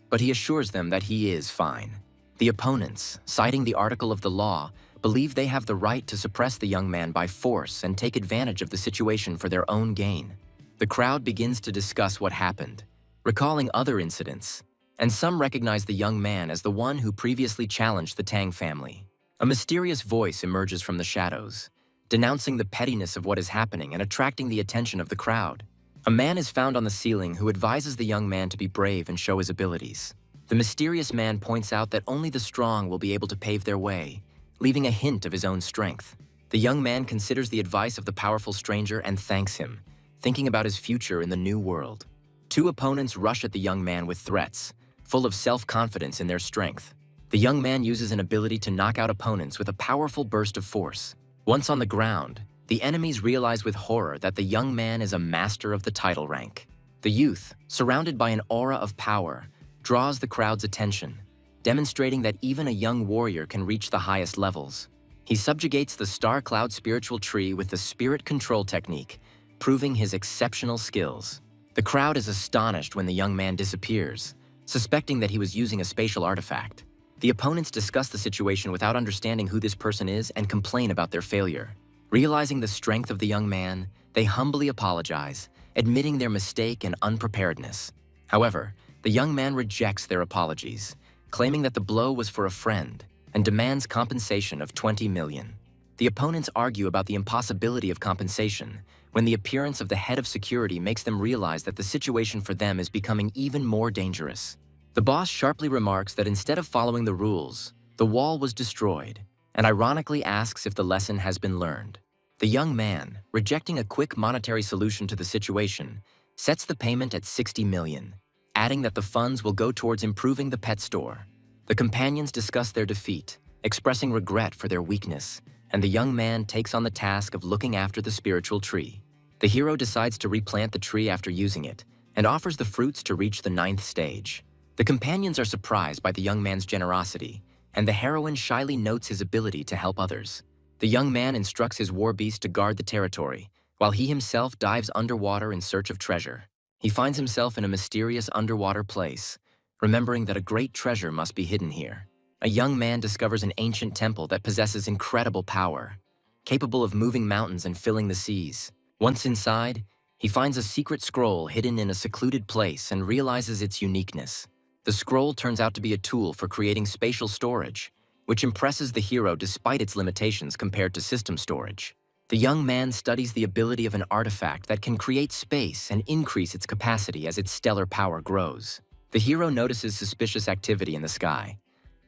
but he assures them that he is fine. The opponents, citing the article of the law, believe they have the right to suppress the young man by force and take advantage of the situation for their own gain. The crowd begins to discuss what happened, recalling other incidents, and some recognize the young man as the one who previously challenged the Tang family. A mysterious voice emerges from the shadows, denouncing the pettiness of what is happening and attracting the attention of the crowd. A man is found on the ceiling who advises the young man to be brave and show his abilities. The mysterious man points out that only the strong will be able to pave their way, leaving a hint of his own strength. The young man considers the advice of the powerful stranger and thanks him, thinking about his future in the new world. Two opponents rush at the young man with threats, full of self-confidence in their strength. The young man uses an ability to knock out opponents with a powerful burst of force. Once on the ground, the enemies realize with horror that the young man is a master of the title rank. The youth, surrounded by an aura of power, draws the crowd's attention, demonstrating that even a young warrior can reach the highest levels. He subjugates the Star Cloud spiritual tree with the spirit control technique, proving his exceptional skills. The crowd is astonished when the young man disappears, suspecting that he was using a spatial artifact. The opponents discuss the situation without understanding who this person is and complain about their failure. Realizing the strength of the young man, they humbly apologize, admitting their mistake and unpreparedness. However, the young man rejects their apologies, claiming that the blow was for a friend, and demands compensation of 20 million. The opponents argue about the impossibility of compensation, when the appearance of the head of security makes them realize that the situation for them is becoming even more dangerous. The boss sharply remarks that instead of following the rules, the wall was destroyed, and ironically asks if the lesson has been learned. The young man, rejecting a quick monetary solution to the situation, sets the payment at 60 million, adding that the funds will go towards improving the pet store. The companions discuss their defeat, expressing regret for their weakness, and the young man takes on the task of looking after the spiritual tree. The hero decides to replant the tree after using it, and offers the fruits to reach the 9th stage. The companions are surprised by the young man's generosity, and the heroine shyly notes his ability to help others. The young man instructs his war beast to guard the territory, while he himself dives underwater in search of treasure. He finds himself in a mysterious underwater place, remembering that a great treasure must be hidden here. A young man discovers an ancient temple that possesses incredible power. capable of moving mountains and filling the seas. Once inside, he finds a secret scroll hidden in a secluded place and realizes its uniqueness. The scroll turns out to be a tool for creating spatial storage, which impresses the hero despite its limitations compared to system storage. The young man studies the ability of an artifact that can create space and increase its capacity as its stellar power grows. The hero notices suspicious activity in the sky.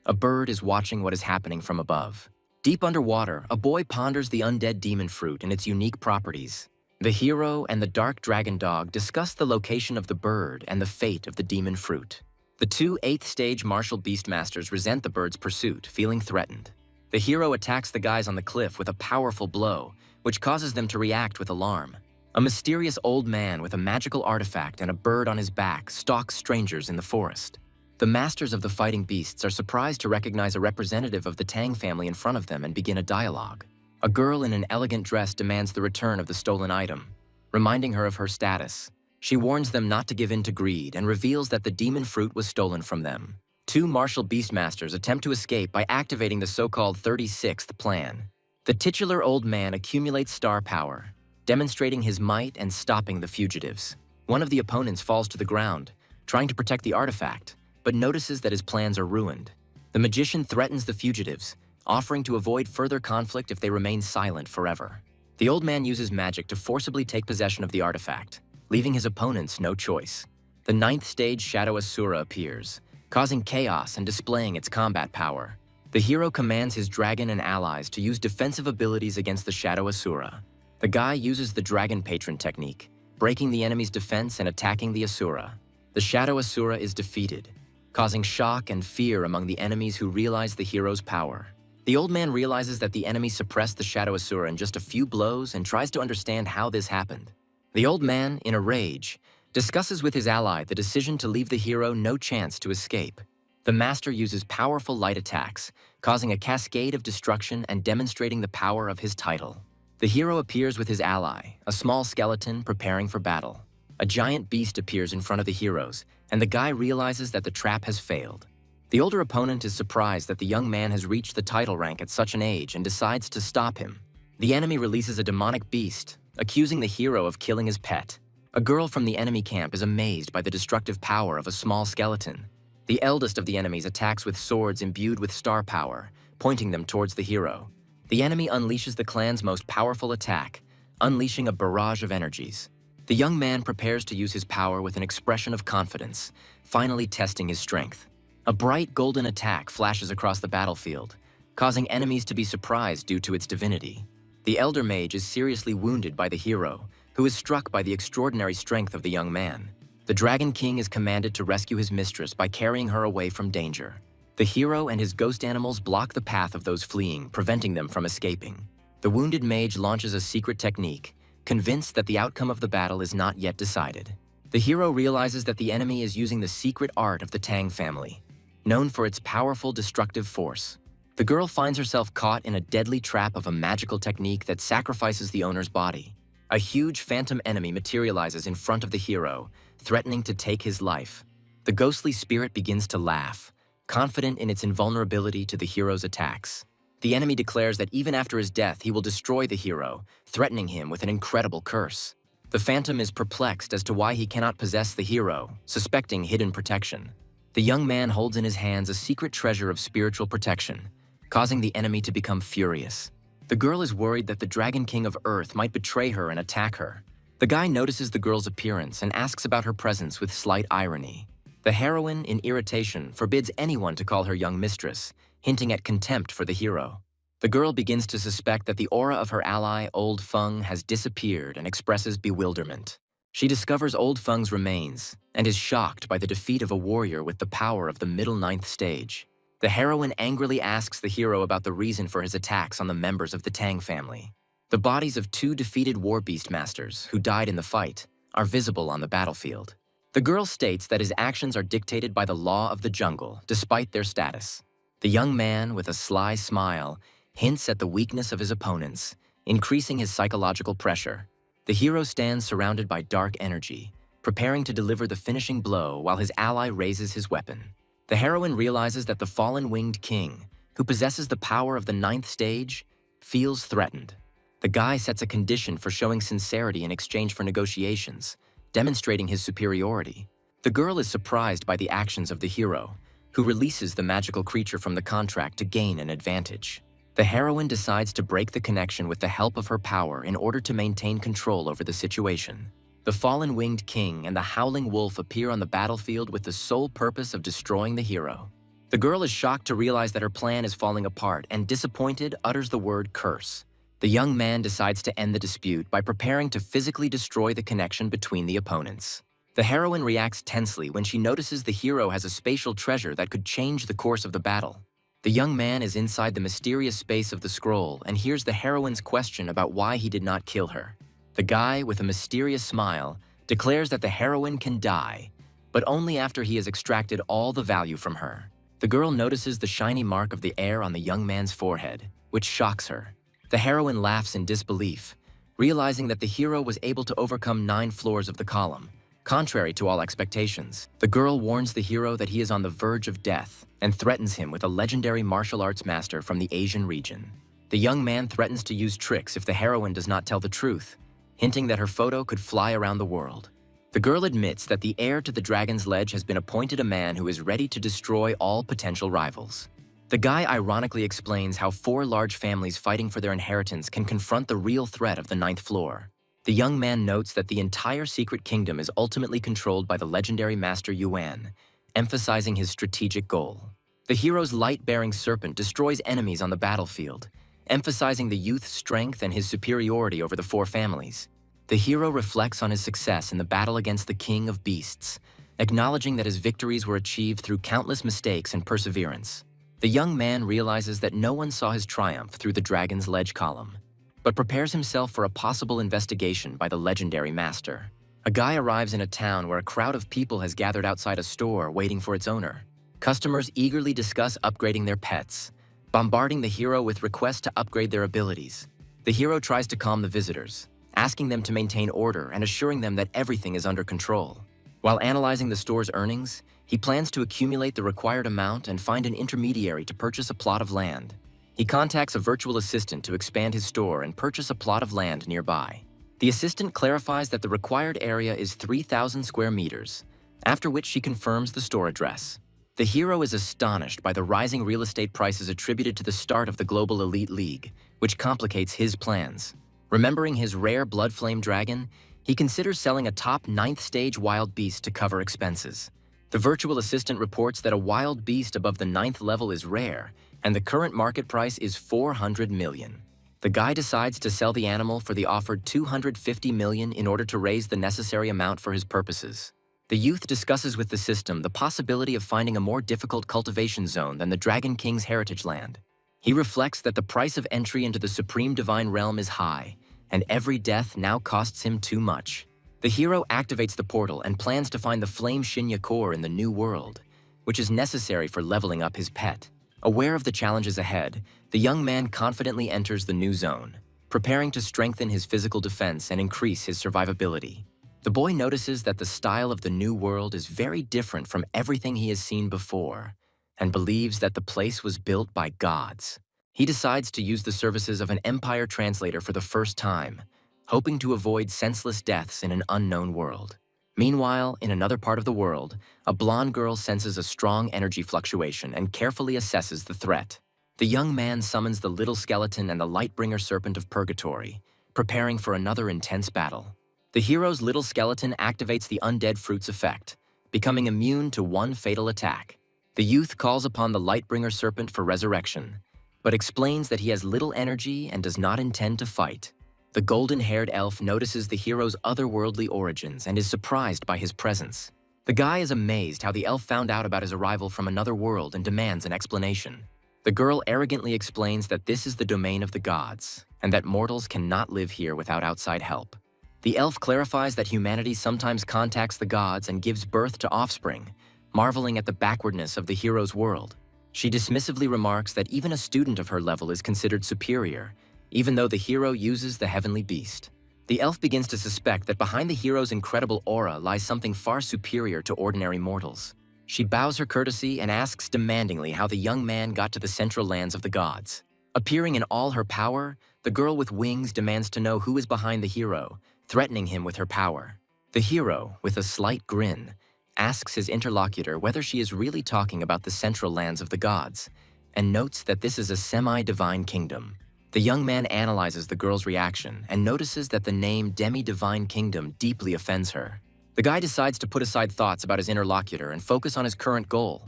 A bird is watching what is happening from above. Deep underwater, a boy ponders the undead demon fruit and its unique properties. The hero and the dark dragon dog discuss the location of the bird and the fate of the demon fruit. The two 8th stage martial beastmasters resent the bird's pursuit, feeling threatened. The hero attacks the guys on the cliff with a powerful blow, which causes them to react with alarm. A mysterious old man with a magical artifact and a bird on his back stalks strangers in the forest. The masters of the fighting beasts are surprised to recognize a representative of the Tang family in front of them and begin a dialogue. A girl in an elegant dress demands the return of the stolen item, reminding her of her status. She warns them not to give in to greed and reveals that the demon fruit was stolen from them. Two martial beastmasters attempt to escape by activating the so-called 36th plan. The titular old man accumulates star power, demonstrating his might and stopping the fugitives. One of the opponents falls to the ground, trying to protect the artifact, but notices that his plans are ruined. The magician threatens the fugitives, offering to avoid further conflict if they remain silent forever. The old man uses magic to forcibly take possession of the artifact, leaving his opponents no choice. The 9th stage Shadow Asura appears, causing chaos and displaying its combat power. The hero commands his dragon and allies to use defensive abilities against the Shadow Asura. The guy uses the Dragon Patron technique, breaking the enemy's defense and attacking the Asura. The Shadow Asura is defeated, causing shock and fear among the enemies who realize the hero's power. The old man realizes that the enemy suppressed the Shadow Asura in just a few blows and tries to understand how this happened. The old man, in a rage, discusses with his ally the decision to leave the hero no chance to escape. The master uses powerful light attacks, causing a cascade of destruction and demonstrating the power of his title. The hero appears with his ally, a small skeleton preparing for battle. A giant beast appears in front of the heroes, and the guy realizes that the trap has failed. The older opponent is surprised that the young man has reached the title rank at such an age and decides to stop him. The enemy releases a demonic beast, accusing the hero of killing his pet. A girl from the enemy camp is amazed by the destructive power of a small skeleton. The eldest of the enemies attacks with swords imbued with star power, pointing them towards the hero. The enemy unleashes the clan's most powerful attack, unleashing a barrage of energies. The young man prepares to use his power with an expression of confidence, finally testing his strength. A bright golden attack flashes across the battlefield, causing enemies to be surprised due to its divinity. The elder mage is seriously wounded by the hero, who is struck by the extraordinary strength of the young man. The Dragon King is commanded to rescue his mistress by carrying her away from danger. The hero and his ghost animals block the path of those fleeing, preventing them from escaping. The wounded mage launches a secret technique, convinced that the outcome of the battle is not yet decided. The hero realizes that the enemy is using the secret art of the Tang family, known for its powerful destructive force. The girl finds herself caught in a deadly trap of a magical technique that sacrifices the owner's body. A huge phantom enemy materializes in front of the hero, threatening to take his life. The ghostly spirit begins to laugh, confident in its invulnerability to the hero's attacks. The enemy declares that even after his death, he will destroy the hero, threatening him with an incredible curse. The phantom is perplexed as to why he cannot possess the hero, suspecting hidden protection. The young man holds in his hands a secret treasure of spiritual protection, causing the enemy to become furious. The girl is worried that the Dragon King of Earth might betray her and attack her. The guy notices the girl's appearance and asks about her presence with slight irony. The heroine, in irritation, forbids anyone to call her young mistress, hinting at contempt for the hero. The girl begins to suspect that the aura of her ally, Old Feng, has disappeared and expresses bewilderment. She discovers Old Feng's remains and is shocked by the defeat of a warrior with the power of the middle 9th stage. The heroine angrily asks the hero about the reason for his attacks on the members of the Tang family. The bodies of 2 defeated war beastmasters who died in the fight are visible on the battlefield. The girl states that his actions are dictated by the law of the jungle, despite their status. The young man, with a sly smile, hints at the weakness of his opponents, increasing his psychological pressure. The hero stands surrounded by dark energy, preparing to deliver the finishing blow while his ally raises his weapon. The heroine realizes that the fallen winged king, who possesses the power of the 9th stage, feels threatened. The guy sets a condition for showing sincerity in exchange for negotiations, demonstrating his superiority. The girl is surprised by the actions of the hero, who releases the magical creature from the contract to gain an advantage. The heroine decides to break the connection with the help of her power in order to maintain control over the situation. The fallen winged king and the howling wolf appear on the battlefield with the sole purpose of destroying the hero. The girl is shocked to realize that her plan is falling apart and, disappointed, utters the word curse. The young man decides to end the dispute by preparing to physically destroy the connection between the opponents. The heroine reacts tensely when she notices the hero has a spatial treasure that could change the course of the battle. The young man is inside the mysterious space of the scroll and hears the heroine's question about why he did not kill her. The guy, with a mysterious smile, declares that the heroine can die, but only after he has extracted all the value from her. The girl notices the shiny mark of the air on the young man's forehead, which shocks her. The heroine laughs in disbelief, realizing that the hero was able to overcome 9 floors of the column, contrary to all expectations. The girl warns the hero that he is on the verge of death and threatens him with a legendary martial arts master from the Asian region. The young man threatens to use tricks if the heroine does not tell the truth, hinting that her photo could fly around the world. The girl admits that the heir to the dragon's ledge has been appointed a man who is ready to destroy all potential rivals. The guy ironically explains how 4 large families fighting for their inheritance can confront the real threat of the 9th floor. The young man notes that the entire secret kingdom is ultimately controlled by the legendary Master Yuan, emphasizing his strategic goal. The hero's light-bearing serpent destroys enemies on the battlefield, emphasizing the youth's strength and his superiority over the 4 families. The hero reflects on his success in the battle against the King of Beasts, acknowledging that his victories were achieved through countless mistakes and perseverance. The young man realizes that no one saw his triumph through the dragon's ledge column, but prepares himself for a possible investigation by the legendary master. A guy arrives in a town where a crowd of people has gathered outside a store waiting for its owner. Customers eagerly discuss upgrading their pets, bombarding the hero with requests to upgrade their abilities. The hero tries to calm the visitors, asking them to maintain order and assuring them that everything is under control. While analyzing the store's earnings, he plans to accumulate the required amount and find an intermediary to purchase a plot of land. He contacts a virtual assistant to expand his store and purchase a plot of land nearby. The assistant clarifies that the required area is 3,000 square meters, after which she confirms the store address. The hero is astonished by the rising real estate prices attributed to the start of the Global Elite League, which complicates his plans. Remembering his rare blood flame dragon, he considers selling a top 9th stage wild beast to cover expenses. The virtual assistant reports that a wild beast above the 9th level is rare, and the current market price is 400 million. The guy decides to sell the animal for the offered 250 million in order to raise the necessary amount for his purposes. The youth discusses with the system the possibility of finding a more difficult cultivation zone than the Dragon King's heritage land. He reflects that the price of entry into the Supreme Divine Realm is high, and every death now costs him too much. The hero activates the portal and plans to find the Flame Shinya core in the new world, which is necessary for leveling up his pet. Aware of the challenges ahead, the young man confidently enters the new zone, preparing to strengthen his physical defense and increase his survivability. The boy notices that the style of the new world is very different from everything he has seen before, and believes that the place was built by gods. He decides to use the services of an Empire translator for the first time, hoping to avoid senseless deaths in an unknown world. Meanwhile, in another part of the world, a blonde girl senses a strong energy fluctuation and carefully assesses the threat. The young man summons the little skeleton and the Lightbringer Serpent of Purgatory, preparing for another intense battle. The hero's little skeleton activates the Undead Fruits effect, becoming immune to one fatal attack. The youth calls upon the Lightbringer Serpent for resurrection, but explains that he has little energy and does not intend to fight. The golden-haired elf notices the hero's otherworldly origins and is surprised by his presence. The guy is amazed how the elf found out about his arrival from another world and demands an explanation. The girl arrogantly explains that this is the domain of the gods, and that mortals cannot live here without outside help. The elf clarifies that humanity sometimes contacts the gods and gives birth to offspring, marveling at the backwardness of the hero's world. She dismissively remarks that even a student of her level is considered superior, even though the hero uses the heavenly beast. The elf begins to suspect that behind the hero's incredible aura lies something far superior to ordinary mortals. She bows her courtesy and asks demandingly how the young man got to the central lands of the gods. Appearing in all her power, the girl with wings demands to know who is behind the hero, threatening him with her power. The hero, with a slight grin, asks his interlocutor whether she is really talking about the central lands of the gods, and notes that this is a semi-divine kingdom. The young man analyzes the girl's reaction and notices that the name demi-divine kingdom deeply offends her. The guy decides to put aside thoughts about his interlocutor and focus on his current goal,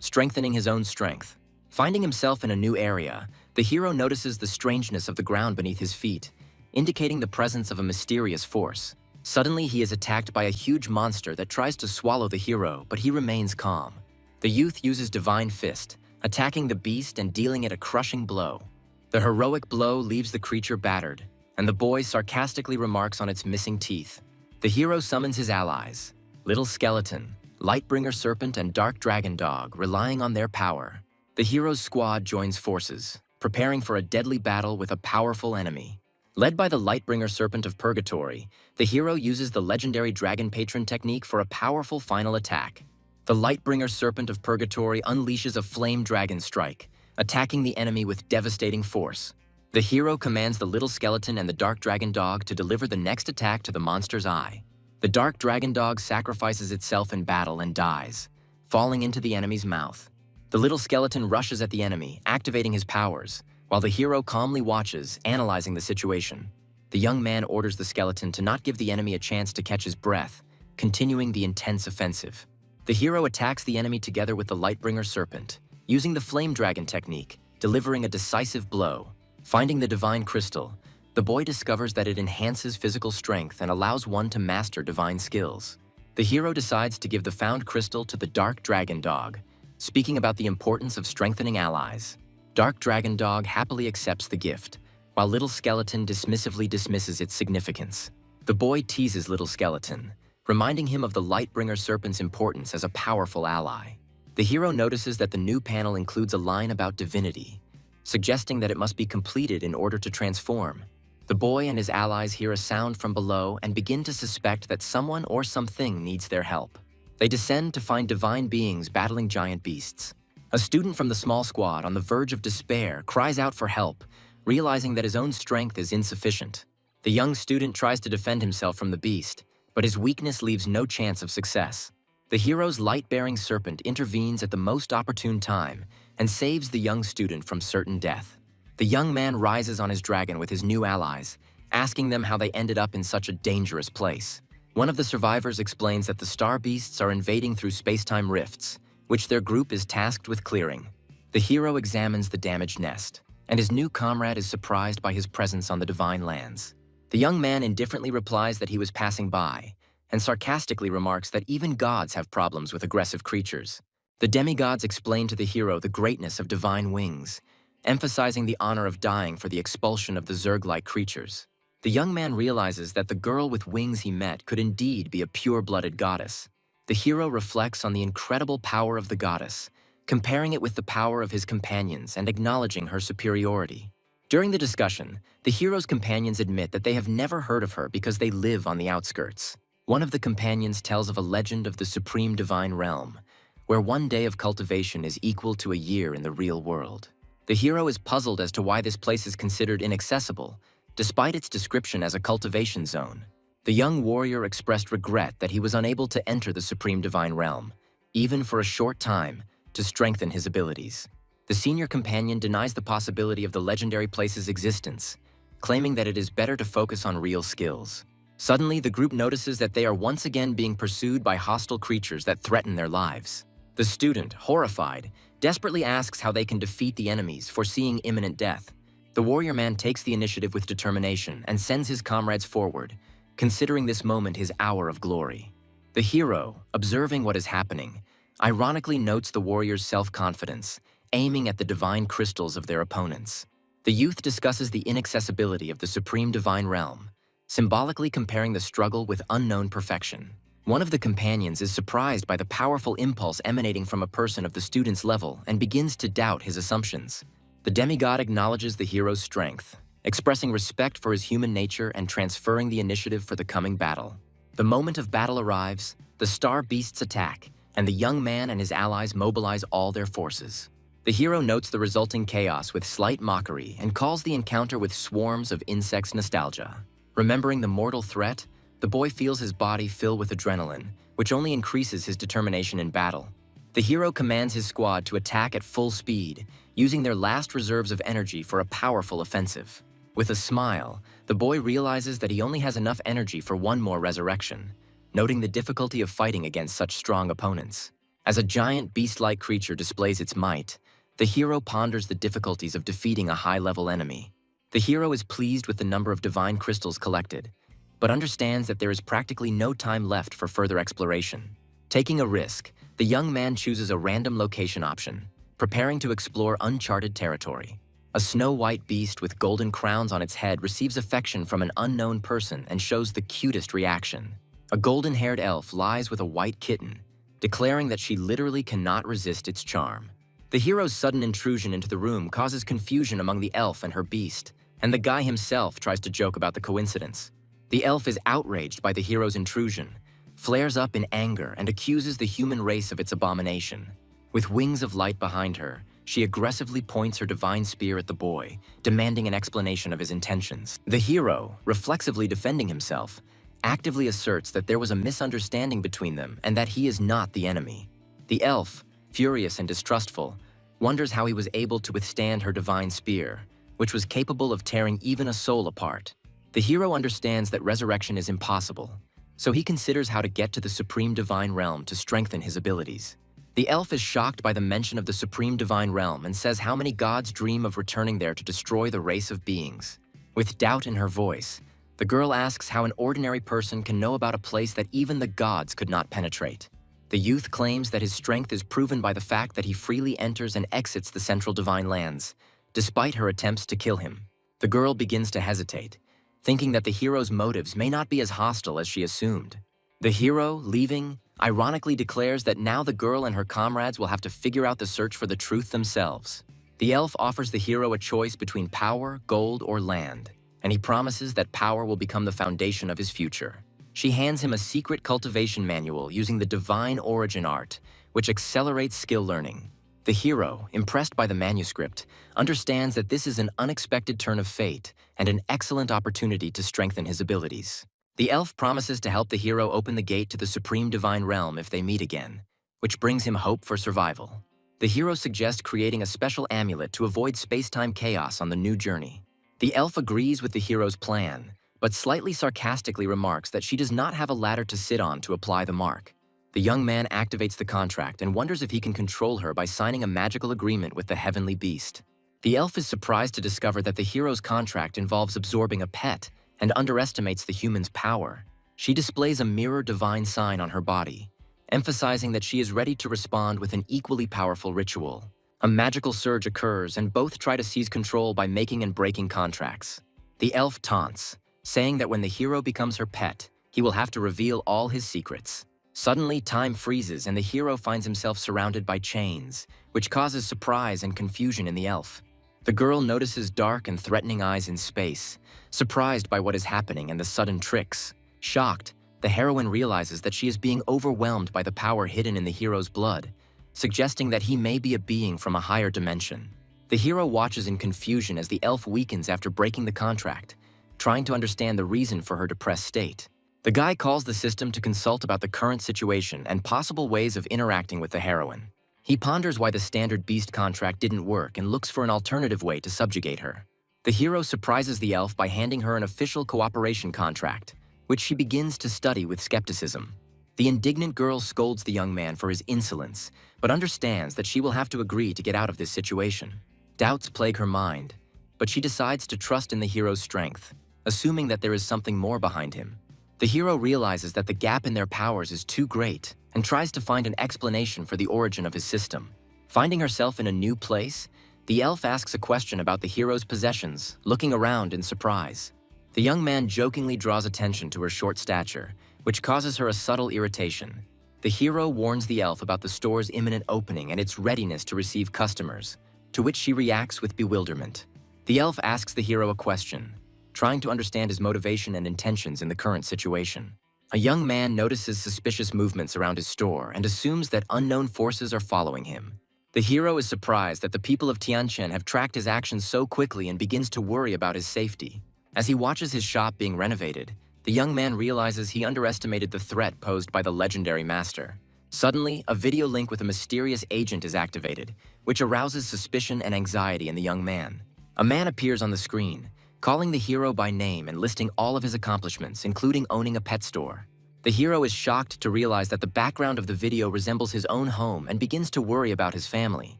strengthening his own strength. Finding himself in a new area, the hero notices the strangeness of the ground beneath his feet, indicating the presence of a mysterious force. Suddenly, he is attacked by a huge monster that tries to swallow the hero, but he remains calm. The youth uses Divine Fist, attacking the beast and dealing it a crushing blow. The heroic blow leaves the creature battered, and the boy sarcastically remarks on its missing teeth. The hero summons his allies, Little Skeleton, Lightbringer Serpent, and Dark Dragon Dog, relying on their power. The hero's squad joins forces, preparing for a deadly battle with a powerful enemy. Led by the Lightbringer Serpent of Purgatory, the hero uses the legendary Dragon Patron technique for a powerful final attack. The Lightbringer Serpent of Purgatory unleashes a flame dragon strike, attacking the enemy with devastating force. The hero commands the Little Skeleton and the Dark Dragon Dog to deliver the next attack to the monster's eye. The Dark Dragon Dog sacrifices itself in battle and dies, falling into the enemy's mouth. The Little Skeleton rushes at the enemy, activating his powers, while the hero calmly watches, analyzing the situation. The young man orders the skeleton to not give the enemy a chance to catch his breath, continuing the intense offensive. The hero attacks the enemy together with the Lightbringer Serpent, using the Flame Dragon technique, delivering a decisive blow. Finding the Divine Crystal, the boy discovers that it enhances physical strength and allows one to master divine skills. The hero decides to give the found crystal to the Dark Dragon Dog, speaking about the importance of strengthening allies. Dark Dragon Dog happily accepts the gift, while Little Skeleton dismissively dismisses its significance. The boy teases Little Skeleton, reminding him of the Lightbringer Serpent's importance as a powerful ally. The hero notices that the new panel includes a line about divinity, suggesting that it must be completed in order to transform. The boy and his allies hear a sound from below and begin to suspect that someone or something needs their help. They descend to find divine beings battling giant beasts. A student from the small squad, on the verge of despair, cries out for help, realizing that his own strength is insufficient. The young student tries to defend himself from the beast, but his weakness leaves no chance of success. The hero's light-bearing serpent intervenes at the most opportune time and saves the young student from certain death. The young man rises on his dragon with his new allies, asking them how they ended up in such a dangerous place. One of the survivors explains that the star beasts are invading through space-time rifts, which their group is tasked with clearing. The hero examines the damaged nest, and his new comrade is surprised by his presence on the divine lands. The young man indifferently replies that he was passing by, and sarcastically remarks that even gods have problems with aggressive creatures. The demigods explain to the hero the greatness of divine wings, emphasizing the honor of dying for the expulsion of the Zerg-like creatures. The young man realizes that the girl with wings he met could indeed be a pure-blooded goddess. The hero reflects on the incredible power of the goddess, comparing it with the power of his companions and acknowledging her superiority. During the discussion, the hero's companions admit that they have never heard of her because they live on the outskirts. One of the companions tells of a legend of the supreme divine realm, where one day of cultivation is equal to a year in the real world. The hero is puzzled as to why this place is considered inaccessible, despite its description as a cultivation zone. The young warrior expressed regret that he was unable to enter the supreme divine realm, even for a short time, to strengthen his abilities. The senior companion denies the possibility of the legendary place's existence, claiming that it is better to focus on real skills. Suddenly, the group notices that they are once again being pursued by hostile creatures that threaten their lives. The student, horrified, desperately asks how they can defeat the enemies, foreseeing imminent death. The warrior man takes the initiative with determination and sends his comrades forward, considering this moment his hour of glory. The hero, observing what is happening, ironically notes the warrior's self-confidence, aiming at the divine crystals of their opponents. The youth discusses the inaccessibility of the supreme divine realm, symbolically comparing the struggle with unknown perfection. One of the companions is surprised by the powerful impulse emanating from a person of the student's level and begins to doubt his assumptions. The demigod acknowledges the hero's strength, expressing respect for his human nature and transferring the initiative for the coming battle. The moment of battle arrives, the star beasts attack, and the young man and his allies mobilize all their forces. The hero notes the resulting chaos with slight mockery and calls the encounter with swarms of insects nostalgia. Remembering the mortal threat, the boy feels his body fill with adrenaline, which only increases his determination in battle. The hero commands his squad to attack at full speed, using their last reserves of energy for a powerful offensive. With a smile, the boy realizes that he only has enough energy for one more resurrection, noting the difficulty of fighting against such strong opponents. As a giant beast-like creature displays its might, the hero ponders the difficulties of defeating a high-level enemy. The hero is pleased with the number of divine crystals collected, but understands that there is practically no time left for further exploration. Taking a risk, the young man chooses a random location option, preparing to explore uncharted territory. A snow-white beast with golden crowns on its head receives affection from an unknown person and shows the cutest reaction. A golden-haired elf lies with a white kitten, declaring that she literally cannot resist its charm. The hero's sudden intrusion into the room causes confusion among the elf and her beast, and the guy himself tries to joke about the coincidence. The elf is outraged by the hero's intrusion, flares up in anger, and accuses the human race of its abomination. With wings of light behind her, she aggressively points her divine spear at the boy, demanding an explanation of his intentions. The hero, reflexively defending himself, actively asserts that there was a misunderstanding between them and that he is not the enemy. The elf, furious and distrustful, wonders how he was able to withstand her divine spear, which was capable of tearing even a soul apart. The hero understands that resurrection is impossible, so he considers how to get to the supreme divine realm to strengthen his abilities. The elf is shocked by the mention of the supreme divine realm and says how many gods dream of returning there to destroy the race of beings. With doubt in her voice, the girl asks how an ordinary person can know about a place that even the gods could not penetrate. The youth claims that his strength is proven by the fact that he freely enters and exits the central divine lands, despite her attempts to kill him. The girl begins to hesitate, thinking that the hero's motives may not be as hostile as she assumed. The hero, leaving, ironically declares that now the girl and her comrades will have to figure out the search for the truth themselves. The elf offers the hero a choice between power, gold, or land, and he promises that power will become the foundation of his future. She hands him a secret cultivation manual using the divine origin art, which accelerates skill learning. The hero, impressed by the manuscript, understands that this is an unexpected turn of fate and an excellent opportunity to strengthen his abilities. The elf promises to help the hero open the gate to the supreme divine realm if they meet again, which brings him hope for survival. The hero suggests creating a special amulet to avoid space-time chaos on the new journey. The elf agrees with the hero's plan, but slightly sarcastically remarks that she does not have a ladder to sit on to apply the mark. The young man activates the contract and wonders if he can control her by signing a magical agreement with the heavenly beast. The elf is surprised to discover that the hero's contract involves absorbing a pet and underestimates the human's power. She displays a mirror divine sign on her body, emphasizing that she is ready to respond with an equally powerful ritual. A magical surge occurs and both try to seize control by making and breaking contracts. The elf taunts, saying that when the hero becomes her pet, he will have to reveal all his secrets. Suddenly, time freezes and the hero finds himself surrounded by chains, which causes surprise and confusion in the elf. The girl notices dark and threatening eyes in space, surprised by what is happening and the sudden tricks. Shocked, the heroine realizes that she is being overwhelmed by the power hidden in the hero's blood, suggesting that he may be a being from a higher dimension. The hero watches in confusion as the elf weakens after breaking the contract, trying to understand the reason for her depressed state. The guy calls the system to consult about the current situation and possible ways of interacting with the heroine. He ponders why the standard beast contract didn't work and looks for an alternative way to subjugate her. The hero surprises the elf by handing her an official cooperation contract, which she begins to study with skepticism. The indignant girl scolds the young man for his insolence, but understands that she will have to agree to get out of this situation. Doubts plague her mind, but she decides to trust in the hero's strength, assuming that there is something more behind him. The hero realizes that the gap in their powers is too great and tries to find an explanation for the origin of his system. Finding herself in a new place, the elf asks a question about the hero's possessions, looking around in surprise. The young man jokingly draws attention to her short stature, which causes her a subtle irritation. The hero warns the elf about the store's imminent opening and its readiness to receive customers, to which she reacts with bewilderment. The elf asks the hero a question, trying to understand his motivation and intentions in the current situation. A young man notices suspicious movements around his store and assumes that unknown forces are following him. The hero is surprised that the people of Tianchen have tracked his actions so quickly and begins to worry about his safety. As he watches his shop being renovated, the young man realizes he underestimated the threat posed by the legendary master. Suddenly, a video link with a mysterious agent is activated, which arouses suspicion and anxiety in the young man. A man appears on the screen, calling the hero by name and listing all of his accomplishments, including owning a pet store. The hero is shocked to realize that the background of the video resembles his own home and begins to worry about his family.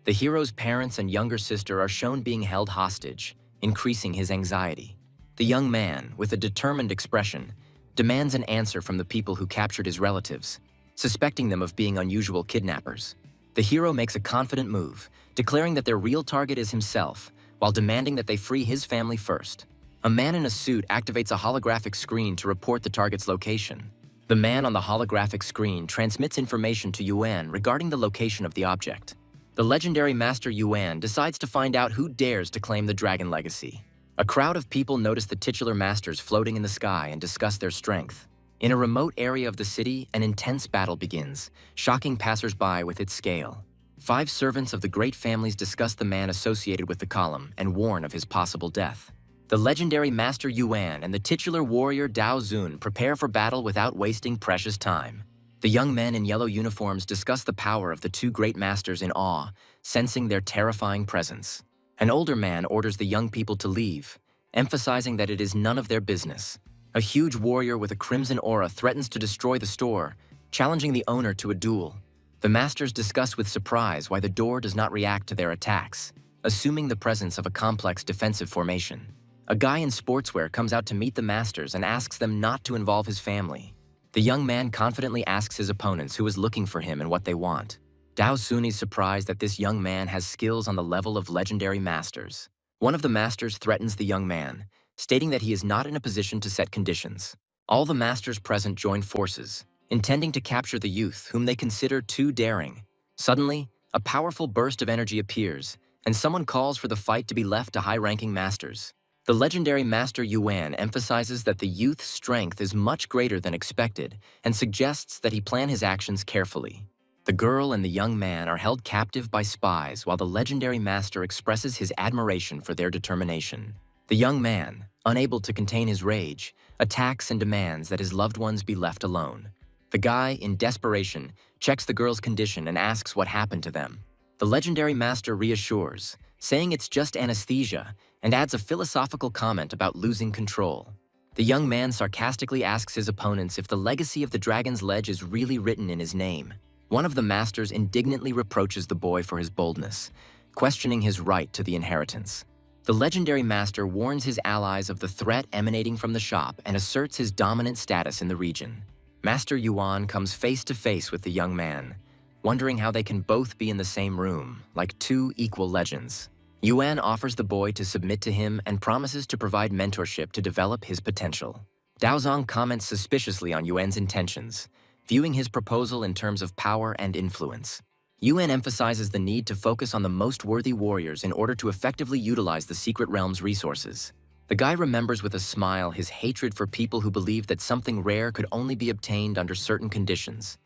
The hero's parents and younger sister are shown being held hostage, increasing his anxiety. The young man, with a determined expression, demands an answer from the people who captured his relatives, suspecting them of being unusual kidnappers. The hero makes a confident move, declaring that their real target is himself, while demanding that they free his family first. A man in a suit activates a holographic screen to report the target's location. The man on the holographic screen transmits information to Yuan regarding the location of the object. The legendary master Yuan decides to find out who dares to claim the dragon legacy. A crowd of people notice the titular masters floating in the sky and discuss their strength. In a remote area of the city, an intense battle begins, shocking passers-by with its scale. 5 servants of the great families discuss the man associated with the column and warn of his possible death. The legendary master Yuan and the titular warrior Dao Zun prepare for battle without wasting precious time. The young men in yellow uniforms discuss the power of the 2 great masters in awe, sensing their terrifying presence. An older man orders the young people to leave, emphasizing that it is none of their business. A huge warrior with a crimson aura threatens to destroy the store, challenging the owner to a duel. The masters discuss with surprise why the door does not react to their attacks, assuming the presence of a complex defensive formation. A guy in sportswear comes out to meet the masters and asks them not to involve his family. The young man confidently asks his opponents who is looking for him and what they want. Dao Sun is surprised that this young man has skills on the level of legendary masters. One of the masters threatens the young man, stating that he is not in a position to set conditions. All the masters present join forces, intending to capture the youth, whom they consider too daring. Suddenly, a powerful burst of energy appears, and someone calls for the fight to be left to high-ranking masters. The legendary master Yuan emphasizes that the youth's strength is much greater than expected and suggests that he plan his actions carefully. The girl and the young man are held captive by spies while the legendary master expresses his admiration for their determination. The young man, unable to contain his rage, attacks and demands that his loved ones be left alone. The guy, in desperation, checks the girl's condition and asks what happened to them. The legendary master reassures, saying it's just anesthesia, and adds a philosophical comment about losing control. The young man sarcastically asks his opponents if the legacy of the Dragon's Ledge is really written in his name. One of the masters indignantly reproaches the boy for his boldness, questioning his right to the inheritance. The legendary master warns his allies of the threat emanating from the shop and asserts his dominant status in the region. Master Yuan comes face to face with the young man, wondering how they can both be in the same room, like 2 equal legends. Yuan offers the boy to submit to him and promises to provide mentorship to develop his potential. Daozong comments suspiciously on Yuan's intentions, viewing his proposal in terms of power and influence. Yuan emphasizes the need to focus on the most worthy warriors in order to effectively utilize the Secret Realm's resources. The guy remembers with a smile his hatred for people who believed that something rare could only be obtained under certain conditions,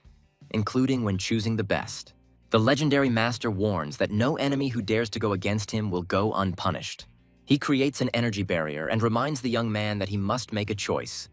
including when choosing the best. The legendary master warns that no enemy who dares to go against him will go unpunished. He creates an energy barrier and reminds the young man that he must make a choice: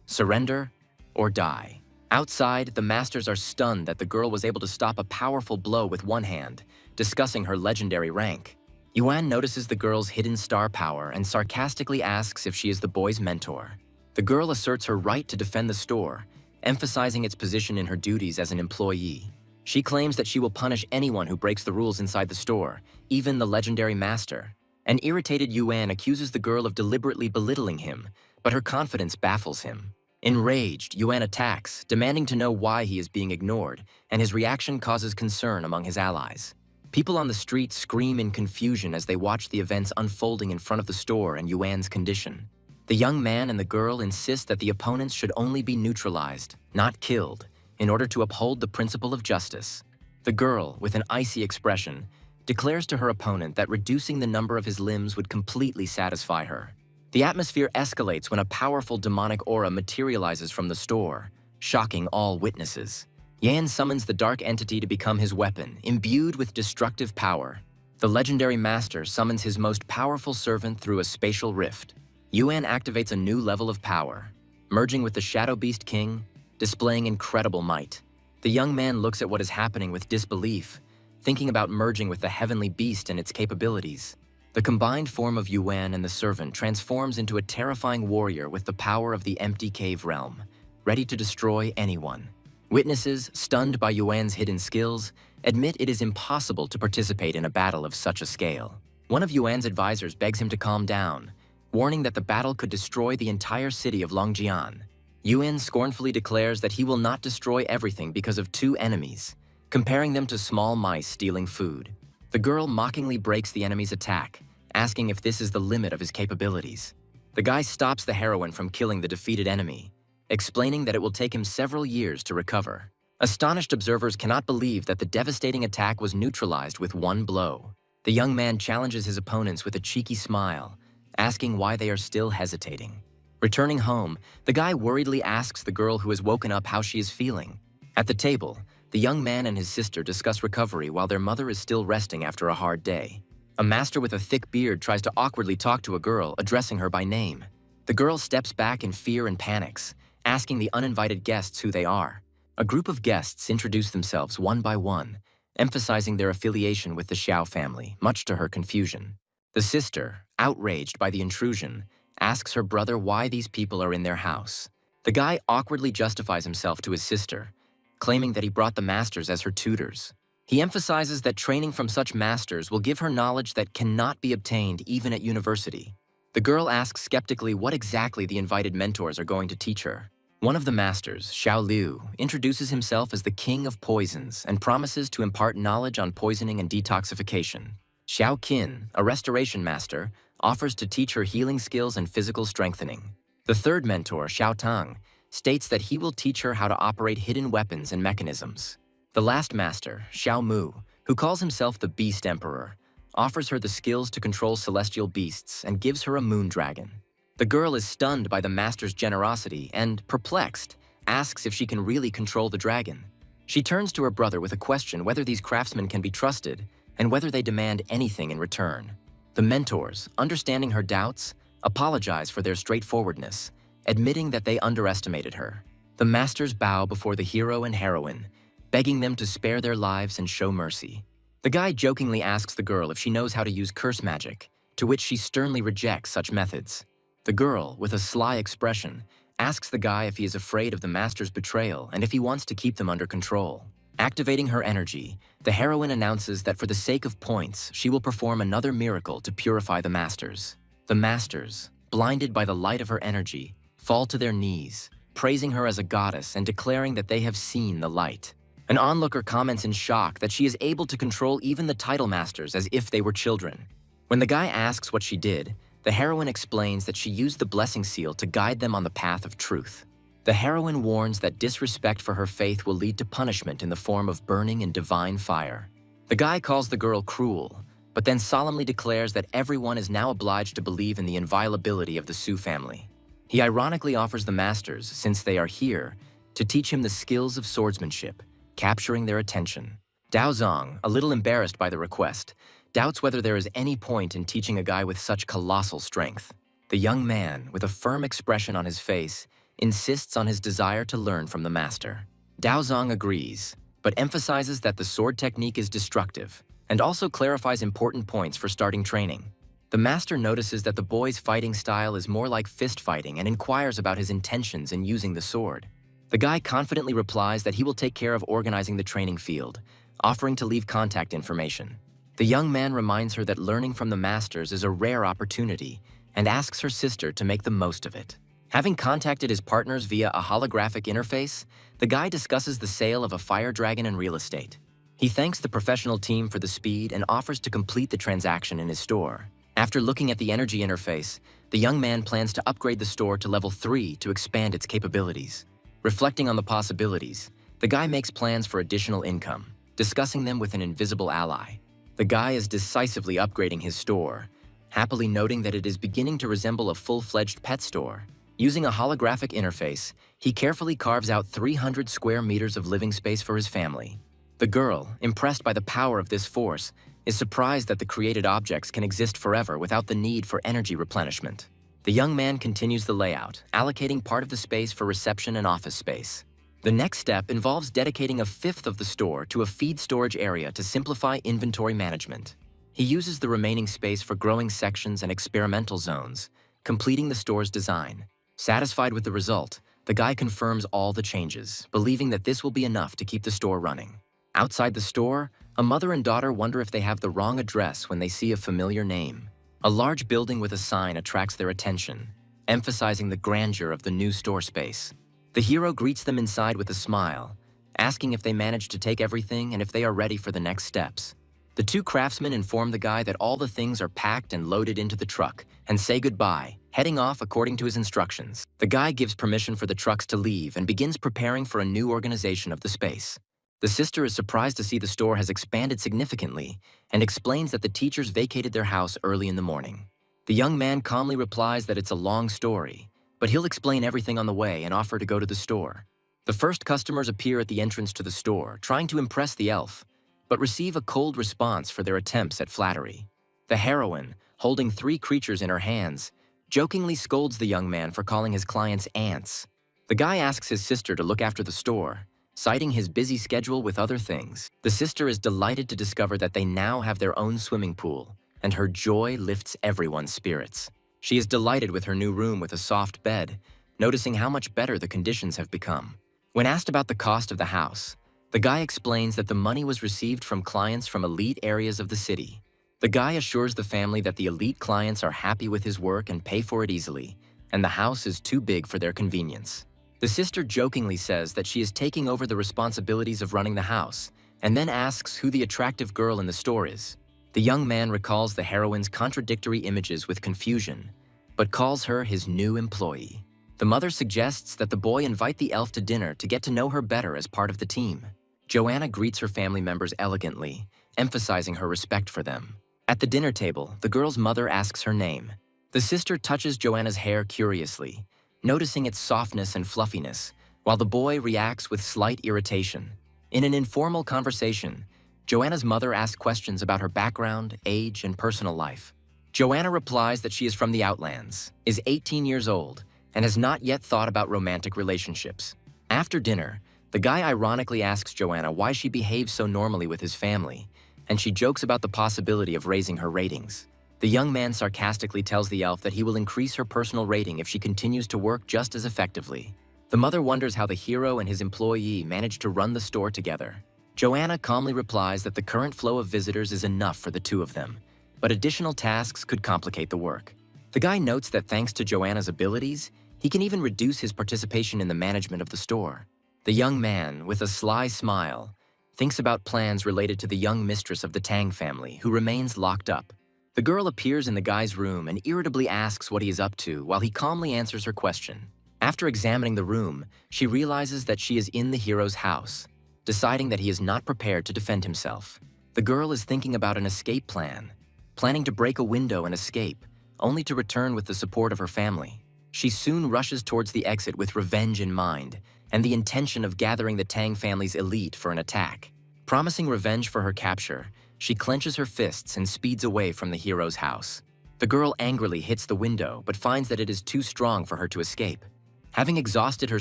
surrender or die. Outside, the masters are stunned that the girl was able to stop a powerful blow with one hand, discussing her legendary rank. Yuan notices the girl's hidden star power and sarcastically asks if she is the boy's mentor. The girl asserts her right to defend the store, emphasizing its position in her duties as an employee. She claims that she will punish anyone who breaks the rules inside the store, even the legendary master. An irritated Yuan accuses the girl of deliberately belittling him, but her confidence baffles him. Enraged, Yuan attacks, demanding to know why he is being ignored, and his reaction causes concern among his allies. People on the street scream in confusion as they watch the events unfolding in front of the store and Yuan's condition. The young man and the girl insist that the opponents should only be neutralized, not killed, in order to uphold the principle of justice. The girl, with an icy expression, declares to her opponent that reducing the number of his limbs would completely satisfy her. The atmosphere escalates when a powerful demonic aura materializes from the store, shocking all witnesses. Yan summons the dark entity to become his weapon, imbued with destructive power. The legendary master summons his most powerful servant through a spatial rift. Yuan activates a new level of power, merging with the Shadow Beast King, displaying incredible might. The young man looks at what is happening with disbelief, thinking about merging with the heavenly beast and its capabilities. The combined form of Yuan and the servant transforms into a terrifying warrior with the power of the empty cave realm, ready to destroy anyone. Witnesses, stunned by Yuan's hidden skills, admit it is impossible to participate in a battle of such a scale. One of Yuan's advisors begs him to calm down, warning that the battle could destroy the entire city of Longjian. Yuan scornfully declares that he will not destroy everything because of two enemies, comparing them to small mice stealing food. The girl mockingly breaks the enemy's attack, asking if this is the limit of his capabilities. The guy stops the heroine from killing the defeated enemy, explaining that it will take him several years to recover. Astonished observers cannot believe that the devastating attack was neutralized with one blow. The young man challenges his opponents with a cheeky smile, asking why they are still hesitating. Returning home, the guy worriedly asks the girl who has woken up how she is feeling. At the table, the young man and his sister discuss recovery while their mother is still resting after a hard day. A master with a thick beard tries to awkwardly talk to a girl, addressing her by name. The girl steps back in fear and panics, asking the uninvited guests who they are. A group of guests introduce themselves one by one, emphasizing their affiliation with the Xiao family, much to her confusion. The sister, outraged by the intrusion, asks her brother why these people are in their house. The guy awkwardly justifies himself to his sister, claiming that he brought the masters as her tutors. He emphasizes that training from such masters will give her knowledge that cannot be obtained even at university. The girl asks skeptically what exactly the invited mentors are going to teach her. One of the masters, Xiao Liu, introduces himself as the king of poisons and promises to impart knowledge on poisoning and detoxification. Xiao Qin, a restoration master, offers to teach her healing skills and physical strengthening. The third mentor, Xiao Tang, states that he will teach her how to operate hidden weapons and mechanisms. The last master, Xiao Mu, who calls himself the Beast Emperor, offers her the skills to control celestial beasts and gives her a moon dragon. The girl is stunned by the master's generosity and, perplexed, asks if she can really control the dragon. She turns to her brother with a question whether these craftsmen can be trusted and whether they demand anything in return. The mentors, understanding her doubts, apologize for their straightforwardness, admitting that they underestimated her. The masters bow before the hero and heroine, begging them to spare their lives and show mercy. The guy jokingly asks the girl if she knows how to use curse magic, to which she sternly rejects such methods. The girl, with a sly expression, asks the guy if he is afraid of the master's betrayal and if he wants to keep them under control. Activating her energy, the heroine announces that for the sake of points, she will perform another miracle to purify the masters. The masters, blinded by the light of her energy, fall to their knees, praising her as a goddess and declaring that they have seen the light. An onlooker comments in shock that she is able to control even the title masters as if they were children. When the guy asks what she did, the heroine explains that she used the blessing seal to guide them on the path of truth. The heroine warns that disrespect for her faith will lead to punishment in the form of burning in divine fire. The guy calls the girl cruel, but then solemnly declares that everyone is now obliged to believe in the inviolability of the Su family. He ironically offers the masters, since they are here, to teach him the skills of swordsmanship, capturing their attention. Dao Zong, a little embarrassed by the request, doubts whether there is any point in teaching a guy with such colossal strength. The young man, with a firm expression on his face, insists on his desire to learn from the master. Dao Zong agrees, but emphasizes that the sword technique is destructive, and also clarifies important points for starting training. The master notices that the boy's fighting style is more like fist fighting and inquires about his intentions in using the sword. The guy confidently replies that he will take care of organizing the training field, offering to leave contact information. The young man reminds her that learning from the masters is a rare opportunity and asks her sister to make the most of it. Having contacted his partners via a holographic interface, the guy discusses the sale of a fire dragon and real estate. He thanks the professional team for the speed and offers to complete the transaction in his store. After looking at the energy interface, the young man plans to upgrade the store to level 3 to expand its capabilities. Reflecting on the possibilities, the guy makes plans for additional income, discussing them with an invisible ally. The guy is decisively upgrading his store, happily noting that it is beginning to resemble a full-fledged pet store. Using a holographic interface, he carefully carves out 300 square meters of living space for his family. The girl, impressed by the power of this force, is surprised that the created objects can exist forever without the need for energy replenishment. The young man continues the layout, allocating part of the space for reception and office space. The next step involves dedicating a fifth of the store to a feed storage area to simplify inventory management. He uses the remaining space for growing sections and experimental zones, completing the store's design. Satisfied with the result, the guy confirms all the changes, believing that this will be enough to keep the store running. Outside the store, a mother and daughter wonder if they have the wrong address when they see a familiar name. A large building with a sign attracts their attention, emphasizing the grandeur of the new store space. The hero greets them inside with a smile, asking if they managed to take everything and if they are ready for the next steps. The two craftsmen inform the guy that all the things are packed and loaded into the truck and say goodbye, heading off according to his instructions. The guy gives permission for the trucks to leave and begins preparing for a new organization of the space. The sister is surprised to see the store has expanded significantly and explains that the teachers vacated their house early in the morning. The young man calmly replies that it's a long story, but he'll explain everything on the way and offer to go to the store. The first customers appear at the entrance to the store, trying to impress the elf, but receive a cold response for their attempts at flattery. The heroine, holding 3 creatures in her hands, jokingly scolds the young man for calling his clients ants. The guy asks his sister to look after the store, citing his busy schedule with other things. The sister is delighted to discover that they now have their own swimming pool, and her joy lifts everyone's spirits. She is delighted with her new room with a soft bed, noticing how much better the conditions have become. When asked about the cost of the house, the guy explains that the money was received from clients from elite areas of the city. The guy assures the family that the elite clients are happy with his work and pay for it easily, and the house is too big for their convenience. The sister jokingly says that she is taking over the responsibilities of running the house, and then asks who the attractive girl in the store is. The young man recalls the heroine's contradictory images with confusion, but calls her his new employee. The mother suggests that the boy invite the elf to dinner to get to know her better as part of the team. Joanna greets her family members elegantly, emphasizing her respect for them. At the dinner table, the girl's mother asks her name. The sister touches Joanna's hair curiously, noticing its softness and fluffiness, while the boy reacts with slight irritation. In an informal conversation, Joanna's mother asks questions about her background, age, and personal life. Joanna replies that she is from the Outlands, is 18 years old, and has not yet thought about romantic relationships. After dinner, the guy ironically asks Joanna why she behaves so normally with his family, and she jokes about the possibility of raising her ratings. The young man sarcastically tells the elf that he will increase her personal rating if she continues to work just as effectively. The mother wonders how the hero and his employee managed to run the store together. Joanna calmly replies that the current flow of visitors is enough for the two of them, but additional tasks could complicate the work. The guy notes that thanks to Joanna's abilities, he can even reduce his participation in the management of the store. The young man, with a sly smile, thinks about plans related to the young mistress of the Tang family, who remains locked up. The girl appears in the guy's room and irritably asks what he is up to while he calmly answers her question. After examining the room, she realizes that she is in the hero's house, deciding that he is not prepared to defend himself. The girl is thinking about an escape plan, planning to break a window and escape, only to return with the support of her family. She soon rushes towards the exit with revenge in mind and the intention of gathering the Tang family's elite for an attack. Promising revenge for her capture, she clenches her fists and speeds away from the hero's house. The girl angrily hits the window but finds that it is too strong for her to escape. Having exhausted her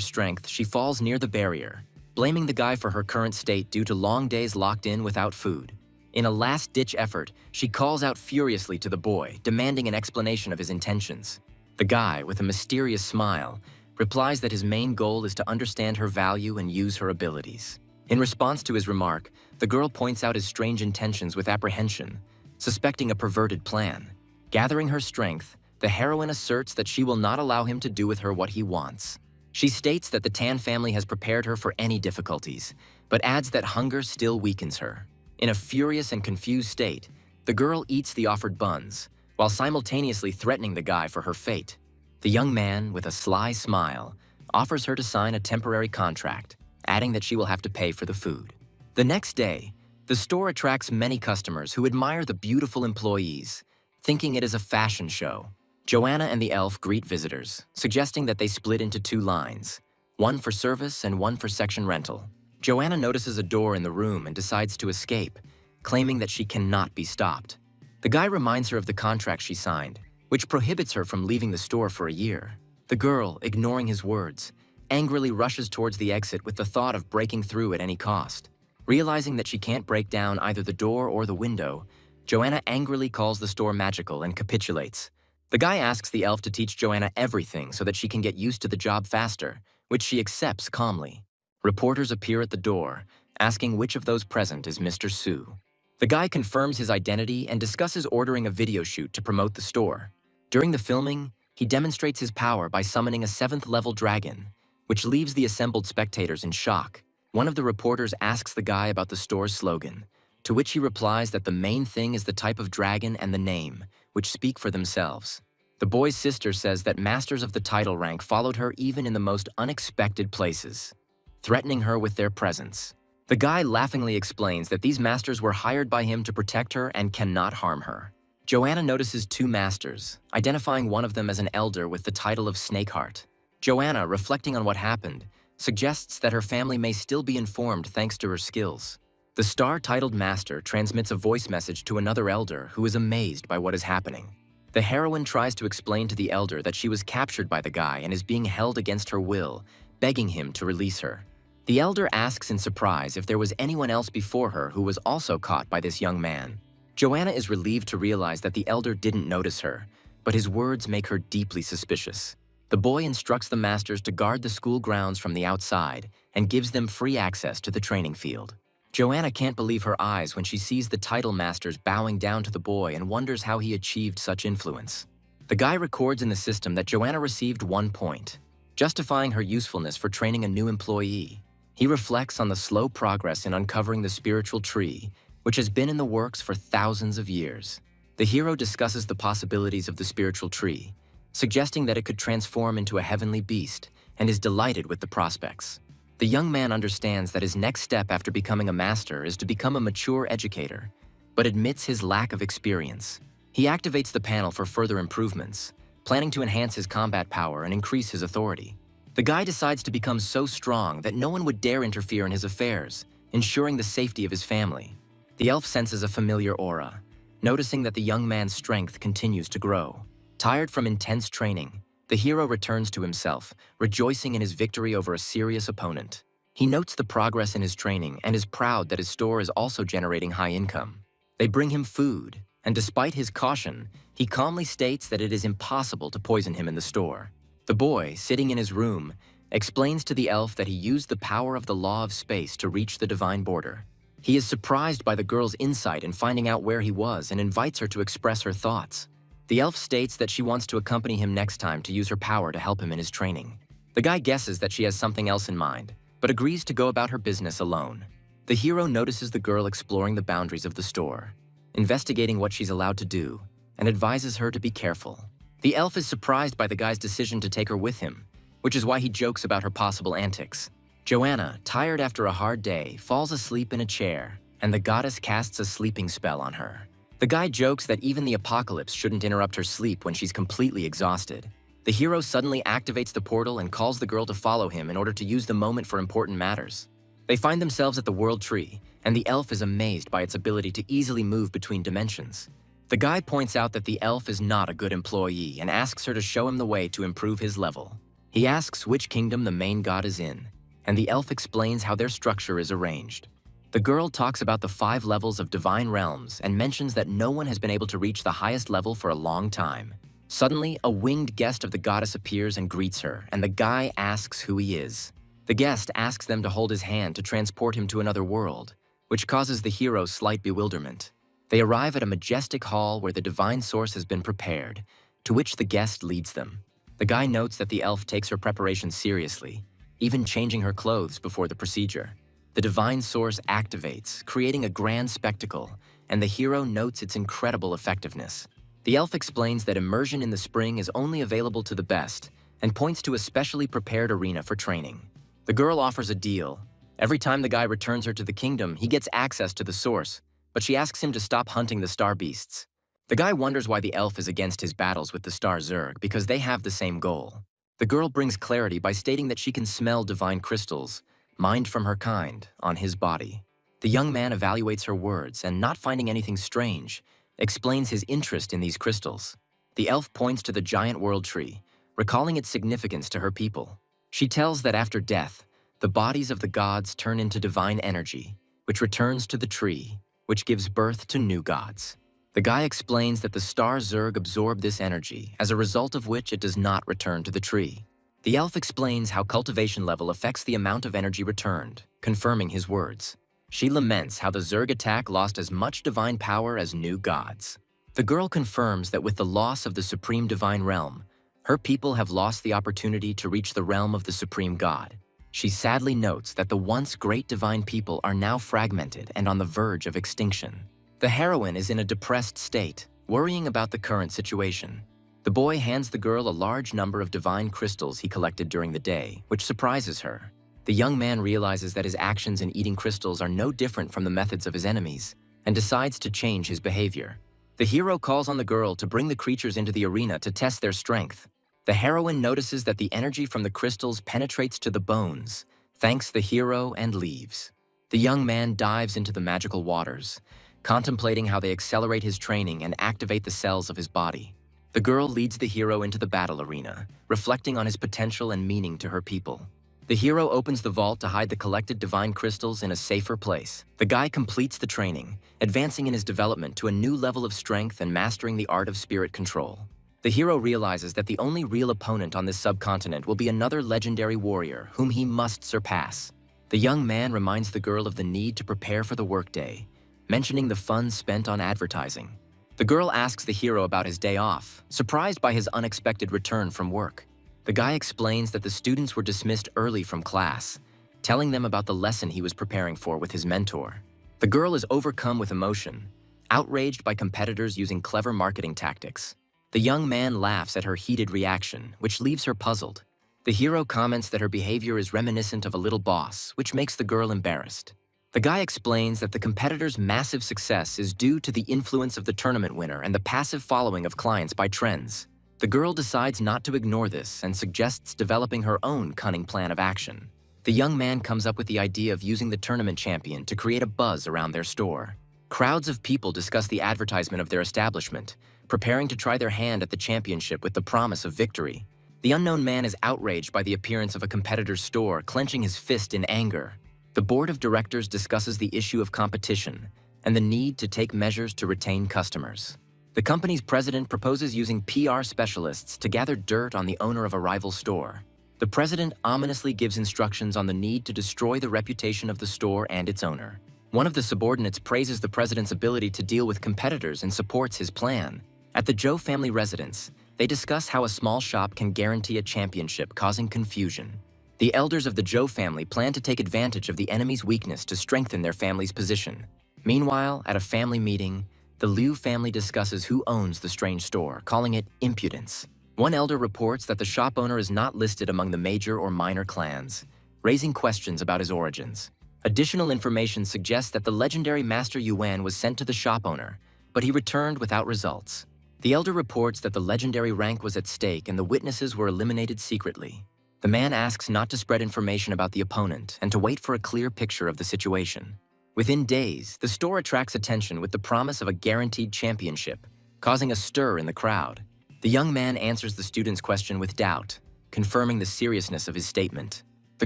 strength, she falls near the barrier, blaming the guy for her current state due to long days locked in without food. In a last-ditch effort, she calls out furiously to the boy, demanding an explanation of his intentions. The guy, with a mysterious smile, replies that his main goal is to understand her value and use her abilities. In response to his remark, the girl points out his strange intentions with apprehension, suspecting a perverted plan. Gathering her strength, the heroine asserts that she will not allow him to do with her what he wants. She states that the Tan family has prepared her for any difficulties, but adds that hunger still weakens her. In a furious and confused state, the girl eats the offered buns, while simultaneously threatening the guy for her fate. The young man, with a sly smile, offers her to sign a temporary contract, adding that she will have to pay for the food. The next day, the store attracts many customers who admire the beautiful employees, thinking it is a fashion show. Joanna and the elf greet visitors, suggesting that they split into two lines, one for service and one for section rental. Joanna notices a door in the room and decides to escape, claiming that she cannot be stopped. The guy reminds her of the contract she signed, which prohibits her from leaving the store for a year. The girl, ignoring his words, angrily rushes towards the exit with the thought of breaking through at any cost. Realizing that she can't break down either the door or the window, Joanna angrily calls the store magical and capitulates. The guy asks the elf to teach Joanna everything so that she can get used to the job faster, which she accepts calmly. Reporters appear at the door, asking which of those present is Mr. Su. The guy confirms his identity and discusses ordering a video shoot to promote the store. During the filming, he demonstrates his power by summoning a 7th-level dragon, which leaves the assembled spectators in shock. One of the reporters asks the guy about the store's slogan, to which he replies that the main thing is the type of dragon and the name, which speak for themselves. The boy's sister says that masters of the title rank followed her even in the most unexpected places, threatening her with their presence. The guy laughingly explains that these masters were hired by him to protect her and cannot harm her. Joanna notices 2 masters, identifying one of them as an elder with the title of Snakeheart. Joanna, reflecting on what happened, suggests that her family may still be informed thanks to her skills. The star-titled master transmits a voice message to another elder who is amazed by what is happening. The heroine tries to explain to the elder that she was captured by the guy and is being held against her will, begging him to release her. The elder asks in surprise if there was anyone else before her who was also caught by this young man. Joanna is relieved to realize that the elder didn't notice her, but his words make her deeply suspicious. The boy instructs the masters to guard the school grounds from the outside and gives them free access to the training field. Joanna can't believe her eyes when she sees the title masters bowing down to the boy and wonders how he achieved such influence. The guy records in the system that Joanna received 1 point, justifying her usefulness for training a new employee. He reflects on the slow progress in uncovering the spiritual tree, which has been in the works for thousands of years. The hero discusses the possibilities of the spiritual tree, suggesting that it could transform into a heavenly beast, and is delighted with the prospects. The young man understands that his next step after becoming a master is to become a mature educator, but admits his lack of experience. He activates the panel for further improvements, planning to enhance his combat power and increase his authority. The guy decides to become so strong that no one would dare interfere in his affairs, ensuring the safety of his family. The elf senses a familiar aura, noticing that the young man's strength continues to grow. Tired from intense training, the hero returns to himself, rejoicing in his victory over a serious opponent. He notes the progress in his training and is proud that his store is also generating high income. They bring him food, and despite his caution, he calmly states that it is impossible to poison him in the store. The boy, sitting in his room, explains to the elf that he used the power of the law of space to reach the divine border. He is surprised by the girl's insight in finding out where he was and invites her to express her thoughts. The elf states that she wants to accompany him next time to use her power to help him in his training. The guy guesses that she has something else in mind, but agrees to go about her business alone. The hero notices the girl exploring the boundaries of the store, investigating what she's allowed to do, and advises her to be careful. The elf is surprised by the guy's decision to take her with him, which is why he jokes about her possible antics. Joanna, tired after a hard day, falls asleep in a chair, and the goddess casts a sleeping spell on her. The guy jokes that even the apocalypse shouldn't interrupt her sleep when she's completely exhausted. The hero suddenly activates the portal and calls the girl to follow him in order to use the moment for important matters. They find themselves at the World Tree, and the elf is amazed by its ability to easily move between dimensions. The guy points out that the elf is not a good employee and asks her to show him the way to improve his level. He asks which kingdom the main god is in, and the elf explains how their structure is arranged. The girl talks about the 5 levels of divine realms and mentions that no one has been able to reach the highest level for a long time. Suddenly, a winged guest of the goddess appears and greets her, and the guy asks who he is. The guest asks them to hold his hand to transport him to another world, which causes the hero slight bewilderment. They arrive at a majestic hall where the divine source has been prepared, to which the guest leads them. The guy notes that the elf takes her preparation seriously, even changing her clothes before the procedure. The divine source activates, creating a grand spectacle, and the hero notes its incredible effectiveness. The elf explains that immersion in the spring is only available to the best, and points to a specially prepared arena for training. The girl offers a deal. Every time the guy returns her to the kingdom, he gets access to the source, but she asks him to stop hunting the star beasts. The guy wonders why the elf is against his battles with the star Zerg because they have the same goal. The girl brings clarity by stating that she can smell divine crystals, mined from her kind, on his body. The young man evaluates her words and, not finding anything strange, explains his interest in these crystals. The elf points to the giant world tree, recalling its significance to her people. She tells that after death, the bodies of the gods turn into divine energy, which returns to the tree, which gives birth to new gods. The guy explains that the star Zerg absorb this energy, as a result of which it does not return to the tree. The elf explains how cultivation level affects the amount of energy returned, confirming his words. She laments how the Zerg attack lost as much divine power as new gods. The girl confirms that with the loss of the supreme divine realm, her people have lost the opportunity to reach the realm of the supreme god. She sadly notes that the once great divine people are now fragmented and on the verge of extinction. The heroine is in a depressed state, worrying about the current situation. The boy hands the girl a large number of divine crystals he collected during the day, which surprises her. The young man realizes that his actions in eating crystals are no different from the methods of his enemies, and decides to change his behavior. The hero calls on the girl to bring the creatures into the arena to test their strength. The heroine notices that the energy from the crystals penetrates to the bones, thanks the hero, and leaves. The young man dives into the magical waters, contemplating how they accelerate his training and activate the cells of his body. The girl leads the hero into the battle arena, reflecting on his potential and meaning to her people. The hero opens the vault to hide the collected divine crystals in a safer place. The guy completes the training, advancing in his development to a new level of strength and mastering the art of spirit control. The hero realizes that the only real opponent on this subcontinent will be another legendary warrior whom he must surpass. The young man reminds the girl of the need to prepare for the workday, mentioning the funds spent on advertising. The girl asks the hero about his day off, surprised by his unexpected return from work. The guy explains that the students were dismissed early from class, telling them about the lesson he was preparing for with his mentor. The girl is overcome with emotion, outraged by competitors using clever marketing tactics. The young man laughs at her heated reaction, which leaves her puzzled. The hero comments that her behavior is reminiscent of a little boss, which makes the girl embarrassed. The guy explains that the competitor's massive success is due to the influence of the tournament winner and the passive following of clients by trends. The girl decides not to ignore this and suggests developing her own cunning plan of action. The young man comes up with the idea of using the tournament champion to create a buzz around their store. Crowds of people discuss the advertisement of their establishment, preparing to try their hand at the championship with the promise of victory. The unknown man is outraged by the appearance of a competitor's store, clenching his fist in anger. The board of directors discusses the issue of competition and the need to take measures to retain customers. The company's president proposes using PR specialists to gather dirt on the owner of a rival store. The president ominously gives instructions on the need to destroy the reputation of the store and its owner. One of the subordinates praises the president's ability to deal with competitors and supports his plan. At the Joe family residence, they discuss how a small shop can guarantee a championship, causing confusion. The elders of the Joe family plan to take advantage of the enemy's weakness to strengthen their family's position. Meanwhile, at a family meeting, the Liu family discusses who owns the strange store, calling it impudence. One elder reports that the shop owner is not listed among the major or minor clans, raising questions about his origins. Additional information suggests that the legendary Master Yuan was sent to the shop owner, but he returned without results. The elder reports that the legendary rank was at stake and the witnesses were eliminated secretly. The man asks not to spread information about the opponent and to wait for a clear picture of the situation. Within days, the store attracts attention with the promise of a guaranteed championship, causing a stir in the crowd. The young man answers the student's question with doubt, confirming the seriousness of his statement. The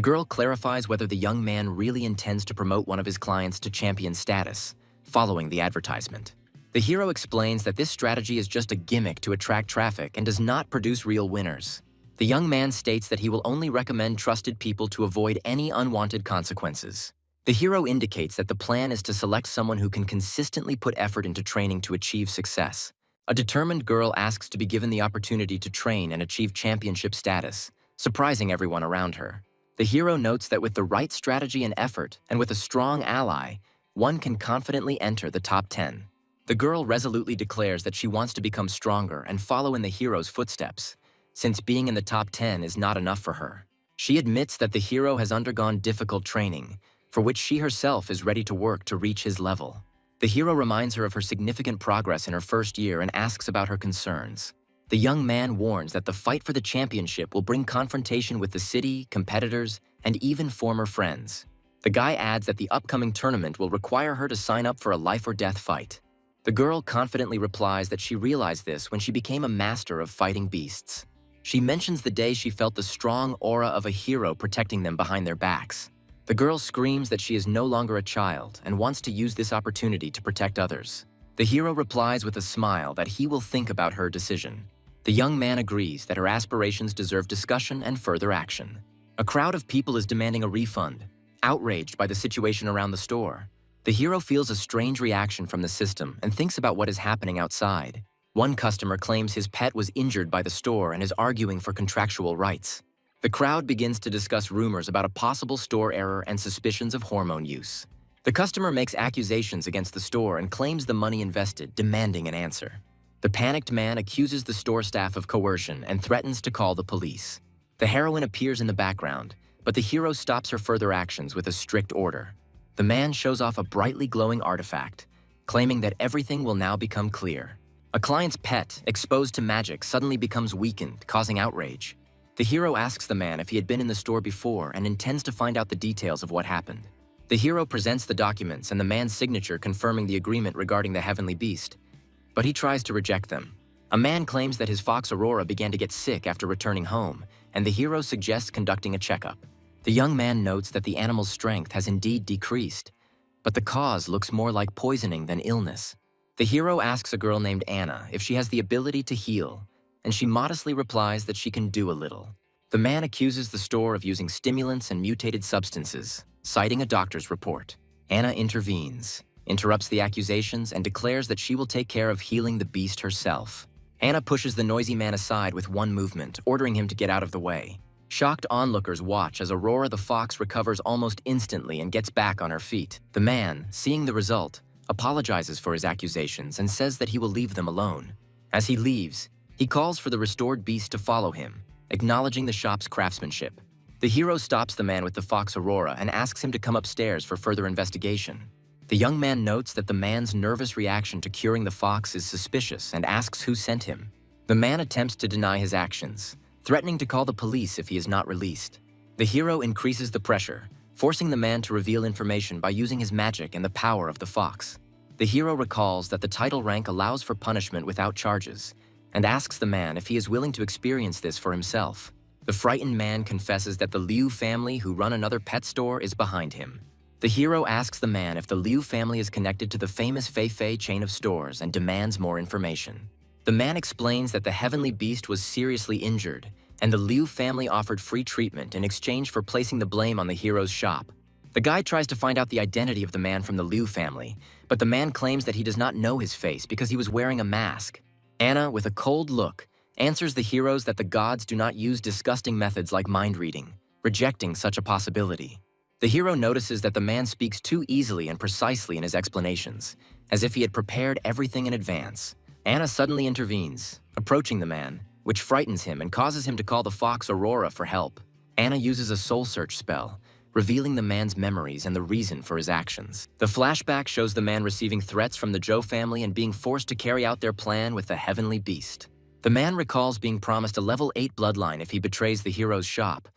girl clarifies whether the young man really intends to promote one of his clients to champion status, following the advertisement. The hero explains that this strategy is just a gimmick to attract traffic and does not produce real winners. The young man states that he will only recommend trusted people to avoid any unwanted consequences. The hero indicates that the plan is to select someone who can consistently put effort into training to achieve success. A determined girl asks to be given the opportunity to train and achieve championship status, surprising everyone around her. The hero notes that with the right strategy and effort, and with a strong ally, one can confidently enter the top 10. The girl resolutely declares that she wants to become stronger and follow in the hero's footsteps, since being in the top 10 is not enough for her. She admits that the hero has undergone difficult training, for which she herself is ready to work to reach his level. The hero reminds her of her significant progress in her first year and asks about her concerns. The young man warns that the fight for the championship will bring confrontation with the city, competitors, and even former friends. The guy adds that the upcoming tournament will require her to sign up for a life-or-death fight. The girl confidently replies that she realized this when she became a master of fighting beasts. She mentions the day she felt the strong aura of a hero protecting them behind their backs. The girl screams that she is no longer a child and wants to use this opportunity to protect others. The hero replies with a smile that he will think about her decision. The young man agrees that her aspirations deserve discussion and further action. A crowd of people is demanding a refund, outraged by the situation around the store. The hero feels a strange reaction from the system and thinks about what is happening outside. One customer claims his pet was injured by the store and is arguing for contractual rights. The crowd begins to discuss rumors about a possible store error and suspicions of hormone use. The customer makes accusations against the store and claims the money invested, demanding an answer. The panicked man accuses the store staff of coercion and threatens to call the police. The heroine appears in the background, but the hero stops her further actions with a strict order. The man shows off a brightly glowing artifact, claiming that everything will now become clear. A client's pet, exposed to magic, suddenly becomes weakened, causing outrage. The hero asks the man if he had been in the store before and intends to find out the details of what happened. The hero presents the documents and the man's signature confirming the agreement regarding the heavenly beast, but he tries to reject them. A man claims that his fox Aurora began to get sick after returning home, and the hero suggests conducting a checkup. The young man notes that the animal's strength has indeed decreased, but the cause looks more like poisoning than illness. The hero asks a girl named Anna if she has the ability to heal, and she modestly replies that she can do a little. The man accuses the store of using stimulants and mutated substances, citing a doctor's report. Anna intervenes, interrupts the accusations, and declares that she will take care of healing the beast herself. Anna pushes the noisy man aside with one movement, ordering him to get out of the way. Shocked onlookers watch as Aurora the fox recovers almost instantly and gets back on her feet. The man, seeing the result, apologizes for his accusations and says that he will leave them alone. As he leaves, he calls for the restored beast to follow him, acknowledging the shop's craftsmanship. The hero stops the man with the fox Aurora and asks him to come upstairs for further investigation. The young man notes that the man's nervous reaction to curing the fox is suspicious and asks who sent him. The man attempts to deny his actions, threatening to call the police if he is not released. The hero increases the pressure, forcing the man to reveal information by using his magic and the power of the fox. The hero recalls that the title rank allows for punishment without charges, and asks the man if he is willing to experience this for himself. The frightened man confesses that the Liu family who run another pet store is behind him. The hero asks the man if the Liu family is connected to the famous Fei Fei chain of stores and demands more information. The man explains that the heavenly beast was seriously injured, and the Liu family offered free treatment in exchange for placing the blame on the hero's shop. The guy tries to find out the identity of the man from the Liu family, but the man claims that he does not know his face because he was wearing a mask. Anna, with a cold look, answers the heroes that the gods do not use disgusting methods like mind reading, rejecting such a possibility. The hero notices that the man speaks too easily and precisely in his explanations, as if he had prepared everything in advance. Anna suddenly intervenes, approaching the man, which frightens him and causes him to call the fox Aurora for help. Anna uses a soul search spell, revealing the man's memories and the reason for his actions. The flashback shows the man receiving threats from the Zhou family and being forced to carry out their plan with the heavenly beast. The man recalls being promised a level 8 bloodline if he betrays the hero's shop,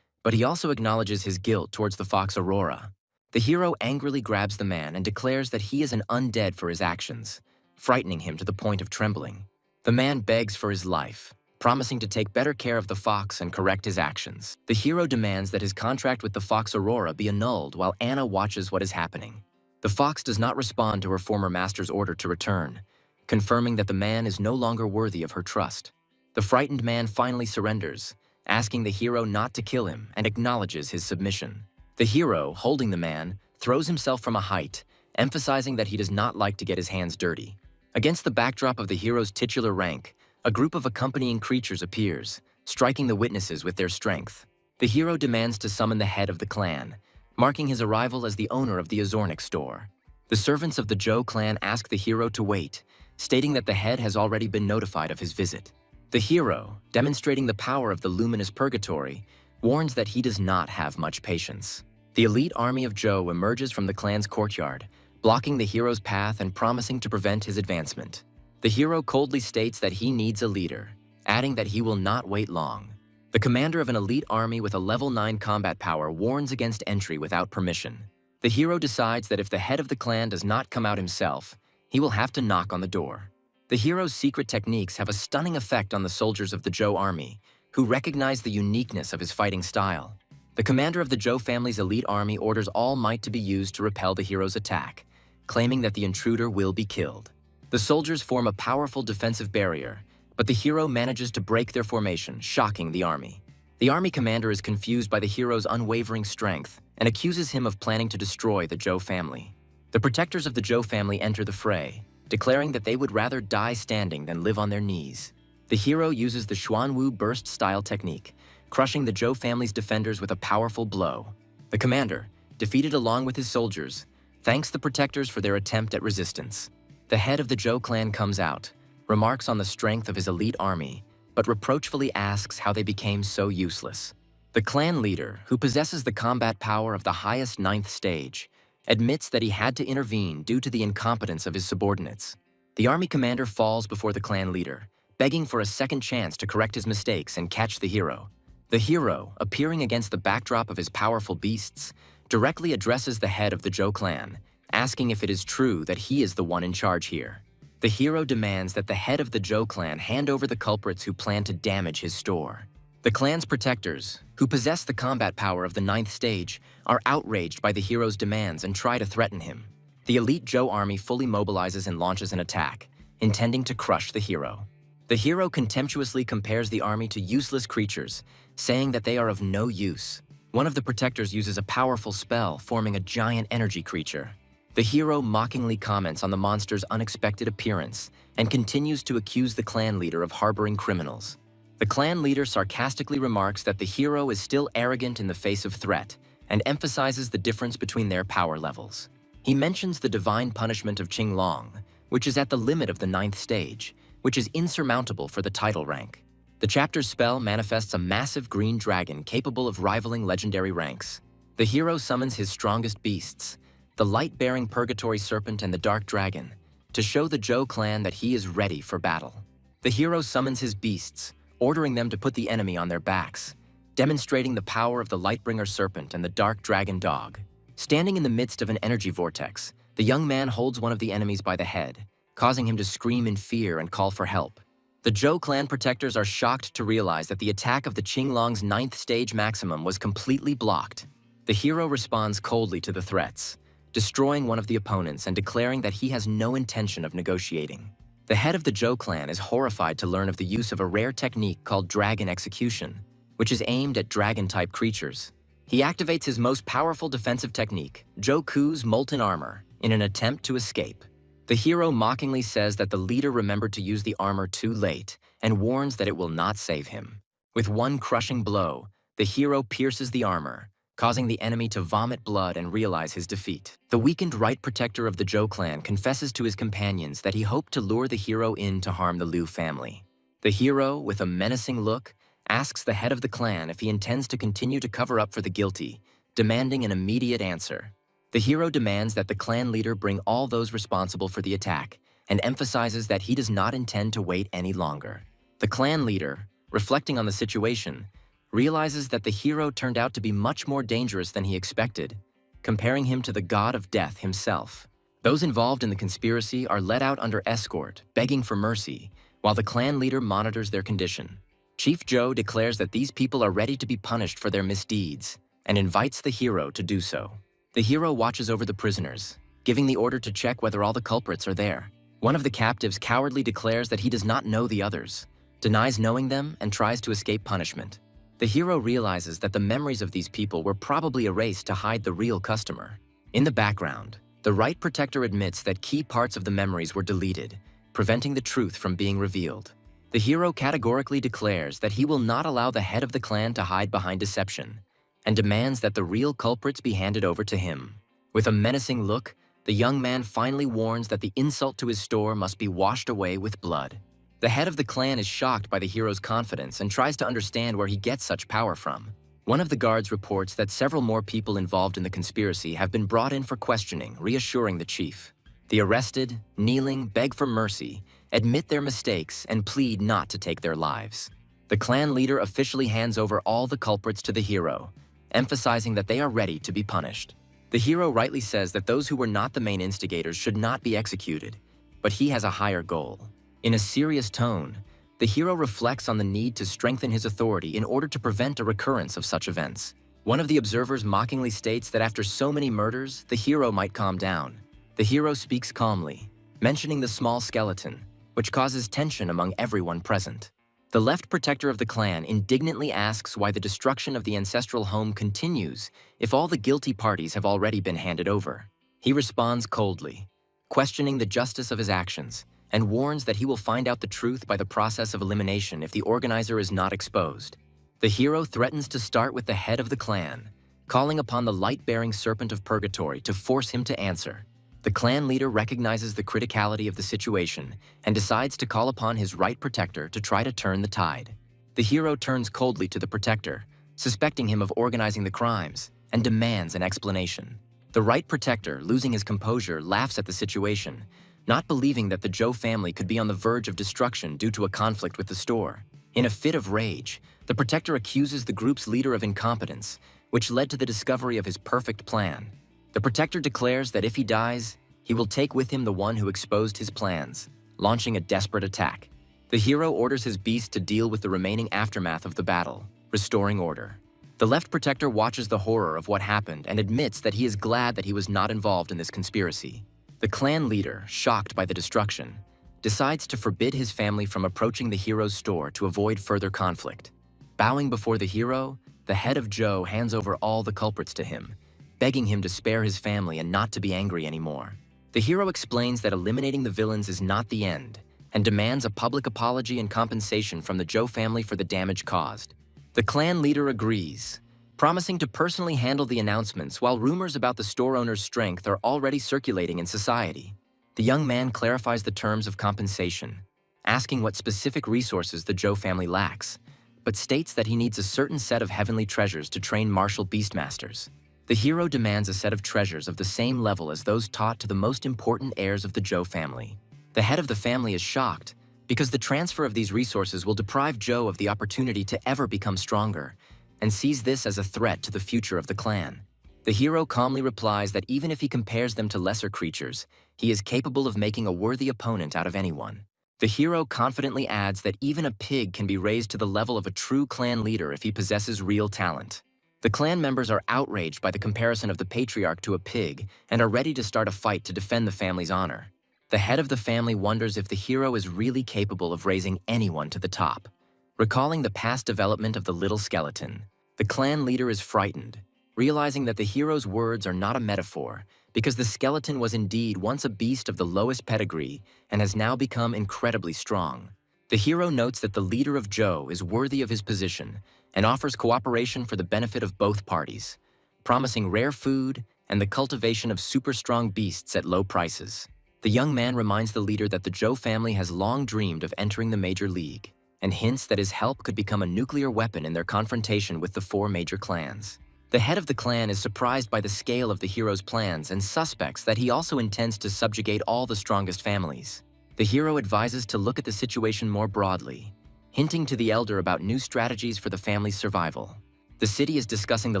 but he also acknowledges his guilt towards the fox Aurora. The hero angrily grabs the man and declares that he is an undead for his actions, frightening him to the point of trembling. The man begs for his life, promising to take better care of the fox and correct his actions. The hero demands that his contract with the fox Aurora be annulled while Anna watches what is happening. The fox does not respond to her former master's order to return, confirming that the man is no longer worthy of her trust. The frightened man finally surrenders, asking the hero not to kill him and acknowledges his submission. The hero, holding the man, throws himself from a height, emphasizing that he does not like to get his hands dirty. Against the backdrop of the hero's titular rank, a group of accompanying creatures appears, striking the witnesses with their strength. The hero demands to summon the head of the clan, marking his arrival as the owner of the Azornic store. The servants of the Zhou clan ask the hero to wait, stating that the head has already been notified of his visit. The hero, demonstrating the power of the luminous purgatory, warns that he does not have much patience. The elite army of Zhou emerges from the clan's courtyard, blocking the hero's path and promising to prevent his advancement. The hero coldly states that he needs a leader, adding that he will not wait long. The commander of an elite army with a level 9 combat power warns against entry without permission. The hero decides that if the head of the clan does not come out himself, he will have to knock on the door. The hero's secret techniques have a stunning effect on the soldiers of the Zhou army, who recognize the uniqueness of his fighting style. The commander of the Zhou family's elite army orders all might to be used to repel the hero's attack, claiming that the intruder will be killed. The soldiers form a powerful defensive barrier, but the hero manages to break their formation, shocking the army. The army commander is confused by the hero's unwavering strength and accuses him of planning to destroy the Zhou family. The protectors of the Zhou family enter the fray, declaring that they would rather die standing than live on their knees. The hero uses the Xuanwu burst-style technique, crushing the Zhou family's defenders with a powerful blow. The commander, defeated along with his soldiers, thanks the protectors for their attempt at resistance. The head of the Zhou clan comes out, remarks on the strength of his elite army, but reproachfully asks how they became so useless. The clan leader, who possesses the combat power of the highest 9th stage, admits that he had to intervene due to the incompetence of his subordinates. The army commander falls before the clan leader, begging for a second chance to correct his mistakes and catch the hero. The hero, appearing against the backdrop of his powerful beasts, directly addresses the head of the Zhou clan, asking if it is true that he is the one in charge here. The hero demands that the head of the Zhou clan hand over the culprits who plan to damage his store. The clan's protectors, who possess the combat power of the 9th stage, are outraged by the hero's demands and try to threaten him. The elite Zhou army fully mobilizes and launches an attack, intending to crush the hero. The hero contemptuously compares the army to useless creatures, saying that they are of no use. One of the protectors uses a powerful spell, forming a giant energy creature. The hero mockingly comments on the monster's unexpected appearance and continues to accuse the clan leader of harboring criminals. The clan leader sarcastically remarks that the hero is still arrogant in the face of threat and emphasizes the difference between their power levels. He mentions the divine punishment of Qinglong, which is at the limit of the 9th stage, which is insurmountable for the title rank. The chapter's spell manifests a massive green dragon capable of rivaling legendary ranks. The hero summons his strongest beasts, the light-bearing purgatory serpent and the dark dragon, to show the Zhou clan that he is ready for battle. The hero summons his beasts, ordering them to put the enemy on their backs, demonstrating the power of the Lightbringer serpent and the dark dragon dog. Standing in the midst of an energy vortex, the young man holds one of the enemies by the head, causing him to scream in fear and call for help. The Zhou clan protectors are shocked to realize that the attack of the Qinglong's 9th stage maximum was completely blocked. The hero responds coldly to the threats, destroying one of the opponents and declaring that he has no intention of negotiating. The head of the Zhou clan is horrified to learn of the use of a rare technique called Dragon Execution, which is aimed at dragon-type creatures. He activates his most powerful defensive technique, Zhou Ku's Molten Armor, in an attempt to escape. The hero mockingly says that the leader remembered to use the armor too late and warns that it will not save him. With one crushing blow, the hero pierces the armor, causing the enemy to vomit blood and realize his defeat. The weakened right protector of the Zhou clan confesses to his companions that he hoped to lure the hero in to harm the Liu family. The hero, with a menacing look, asks the head of the clan if he intends to continue to cover up for the guilty, demanding an immediate answer. The hero demands that the clan leader bring all those responsible for the attack and emphasizes that he does not intend to wait any longer. The clan leader, reflecting on the situation, realizes that the hero turned out to be much more dangerous than he expected, comparing him to the god of death himself. Those involved in the conspiracy are led out under escort, begging for mercy, while the clan leader monitors their condition. Chief Zhou declares that these people are ready to be punished for their misdeeds and invites the hero to do so. The hero watches over the prisoners, giving the order to check whether all the culprits are there. One of the captives cowardly declares that he does not know the others, denies knowing them, and tries to escape punishment. The hero realizes that the memories of these people were probably erased to hide the real customer. In the background, the right protector admits that key parts of the memories were deleted, preventing the truth from being revealed. The hero categorically declares that he will not allow the head of the clan to hide behind deception, and demands that the real culprits be handed over to him. With a menacing look, the young man finally warns that the insult to his store must be washed away with blood. The head of the clan is shocked by the hero's confidence and tries to understand where he gets such power from. One of the guards reports that several more people involved in the conspiracy have been brought in for questioning, reassuring the chief. The arrested, kneeling, beg for mercy, admit their mistakes, and plead not to take their lives. The clan leader officially hands over all the culprits to the hero, emphasizing that they are ready to be punished. The hero rightly says that those who were not the main instigators should not be executed, but he has a higher goal. In a serious tone, the hero reflects on the need to strengthen his authority in order to prevent a recurrence of such events. One of the observers mockingly states that after so many murders, the hero might calm down. The hero speaks calmly, mentioning the small skeleton, which causes tension among everyone present. The left protector of the clan indignantly asks why the destruction of the ancestral home continues if all the guilty parties have already been handed over. He responds coldly, questioning the justice of his actions, and warns that he will find out the truth by the process of elimination if the organizer is not exposed. The hero threatens to start with the head of the clan, calling upon the light-bearing serpent of purgatory to force him to answer. The clan leader recognizes the criticality of the situation and decides to call upon his right protector to try to turn the tide. The hero turns coldly to the protector, suspecting him of organizing the crimes, and demands an explanation. The right protector, losing his composure, laughs at the situation, not believing that the Zhou family could be on the verge of destruction due to a conflict with the store. In a fit of rage, the protector accuses the group's leader of incompetence, which led to the discovery of his perfect plan. The protector declares that if he dies, he will take with him the one who exposed his plans, launching a desperate attack. The hero orders his beast to deal with the remaining aftermath of the battle, restoring order. The left protector watches the horror of what happened and admits that he is glad that he was not involved in this conspiracy. The clan leader, shocked by the destruction, decides to forbid his family from approaching the hero's store to avoid further conflict. Bowing before the hero, the head of Zhou hands over all the culprits to him, begging him to spare his family and not to be angry anymore. The hero explains that eliminating the villains is not the end, and demands a public apology and compensation from the Zhou family for the damage caused. The clan leader agrees, promising to personally handle the announcements while rumors about the store owner's strength are already circulating in society. The young man clarifies the terms of compensation, asking what specific resources the Zhou family lacks, but states that he needs a certain set of heavenly treasures to train martial beastmasters. The hero demands a set of treasures of the same level as those taught to the most important heirs of the Zhou family. The head of the family is shocked because the transfer of these resources will deprive Zhou of the opportunity to ever become stronger, and sees this as a threat to the future of the clan. The hero calmly replies that even if he compares them to lesser creatures, he is capable of making a worthy opponent out of anyone. The hero confidently adds that even a pig can be raised to the level of a true clan leader if he possesses real talent. The clan members are outraged by the comparison of the patriarch to a pig and are ready to start a fight to defend the family's honor. The head of the family wonders if the hero is really capable of raising anyone to the top. Recalling the past development of the little skeleton, the clan leader is frightened, realizing that the hero's words are not a metaphor because the skeleton was indeed once a beast of the lowest pedigree and has now become incredibly strong. The hero notes that the leader of Zhou is worthy of his position and offers cooperation for the benefit of both parties, promising rare food and the cultivation of super-strong beasts at low prices. The young man reminds the leader that the Zhou family has long dreamed of entering the major league, and hints that his help could become a nuclear weapon in their confrontation with the four major clans. The head of the clan is surprised by the scale of the hero's plans and suspects that he also intends to subjugate all the strongest families. The hero advises to look at the situation more broadly, hinting to the elder about new strategies for the family's survival. The city is discussing the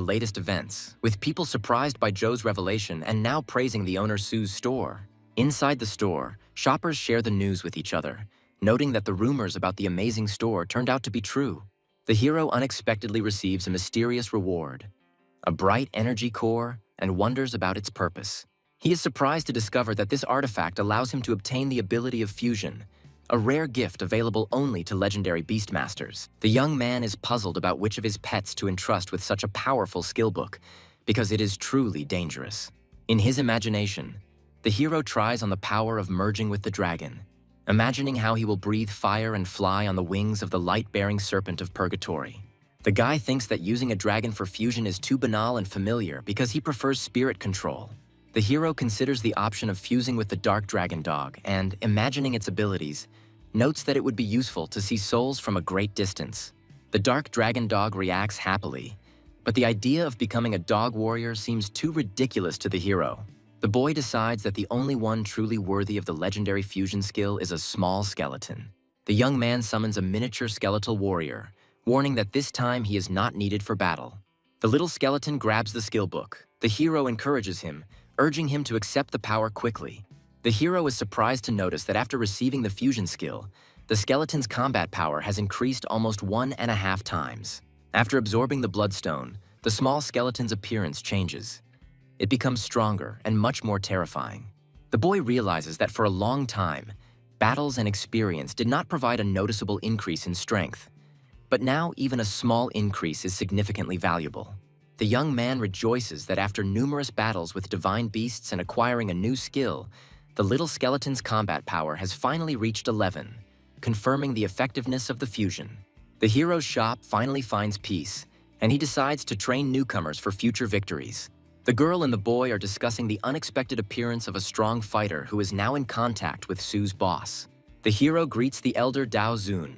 latest events, with people surprised by Zhou's revelation and now praising the owner Su's store. Inside the store, shoppers share the news with each other, noting that the rumors about the amazing store turned out to be true. The hero unexpectedly receives a mysterious reward, a bright energy core, and wonders about its purpose. He is surprised to discover that this artifact allows him to obtain the ability of fusion, a rare gift available only to legendary beastmasters. The young man is puzzled about which of his pets to entrust with such a powerful skill book, because it is truly dangerous. In his imagination, the hero tries on the power of merging with the dragon, imagining how he will breathe fire and fly on the wings of the light-bearing serpent of purgatory. The guy thinks that using a dragon for fusion is too banal and familiar because he prefers spirit control. The hero considers the option of fusing with the dark dragon dog and, imagining its abilities, notes that it would be useful to see souls from a great distance. The dark dragon dog reacts happily, But the idea of becoming a dog warrior seems too ridiculous to the hero. The boy decides that the only one truly worthy of the legendary fusion skill is a small skeleton. The young man summons a miniature skeletal warrior, warning that this time he is not needed for battle. The little skeleton grabs the skill book. The hero encourages him, urging him to accept the power quickly. The hero is surprised to notice that after receiving the fusion skill, the skeleton's combat power has increased almost 1.5 times. After absorbing the bloodstone, the small skeleton's appearance changes. It becomes stronger and much more terrifying. The boy realizes that for a long time, battles and experience did not provide a noticeable increase in strength. But now even a small increase is significantly valuable. The young man rejoices that after numerous battles with divine beasts and acquiring a new skill, the little skeleton's combat power has finally reached 11, confirming the effectiveness of the fusion. The hero's shop finally finds peace, and he decides to train newcomers for future victories. The girl and the boy are discussing the unexpected appearance of a strong fighter who is now in contact with Sue's boss. The hero greets the elder Dao Zun,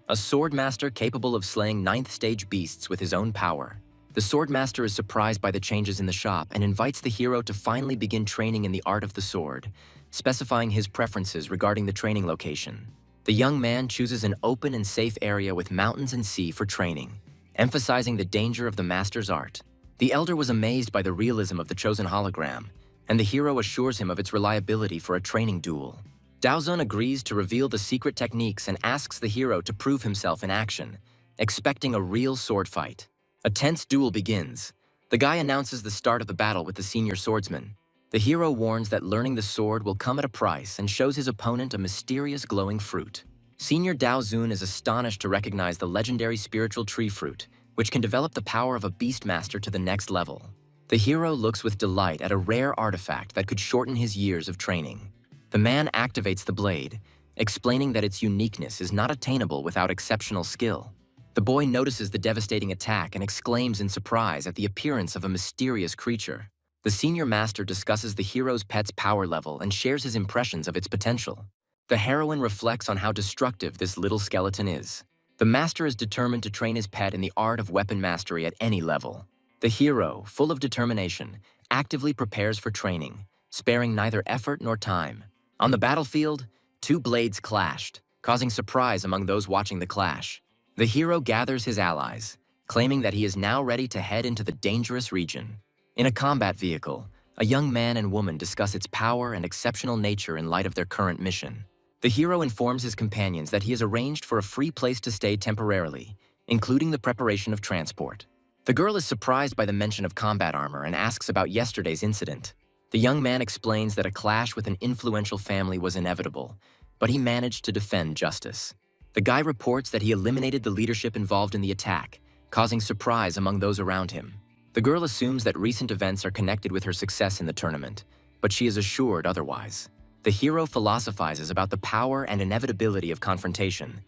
a swordmaster capable of slaying 9th stage beasts with his own power. The swordmaster is surprised by the changes in the shop and invites the hero to finally begin training in the art of the sword, specifying his preferences regarding the training location. The young man chooses an open and safe area with mountains and sea for training, emphasizing the danger of the master's art. The elder was amazed by the realism of the chosen hologram, and the hero assures him of its reliability for a training duel. Daozun agrees to reveal the secret techniques and asks the hero to prove himself in action, expecting a real sword fight. A tense duel begins. The guy announces the start of the battle with the senior swordsman. The hero warns that learning the sword will come at a price and shows his opponent a mysterious glowing fruit. Senior Daozun is astonished to recognize the legendary spiritual tree fruit, which can develop the power of a beastmaster to the next level. The hero looks with delight at a rare artifact that could shorten his years of training. The man activates the blade, explaining that its uniqueness is not attainable without exceptional skill. The boy notices the devastating attack and exclaims in surprise at the appearance of a mysterious creature. The senior master discusses the hero's pet's power level and shares his impressions of its potential. The heroine reflects on how destructive this little skeleton is. The master is determined to train his pet in the art of weapon mastery at any level. The hero, full of determination, actively prepares for training, sparing neither effort nor time. On the battlefield, 2 blades clashed, causing surprise among those watching the clash. The hero gathers his allies, claiming that he is now ready to head into the dangerous region. In a combat vehicle, a young man and woman discuss its power and exceptional nature in light of their current mission. The hero informs his companions that he has arranged for a free place to stay temporarily, including the preparation of transport. The girl is surprised by the mention of combat armor and asks about yesterday's incident. The young man explains that a clash with an influential family was inevitable, but he managed to defend justice. The guy reports that he eliminated the leadership involved in the attack, causing surprise among those around him. The girl assumes that recent events are connected with her success in the tournament, but she is assured otherwise. The hero philosophizes about the power and inevitability of confrontation,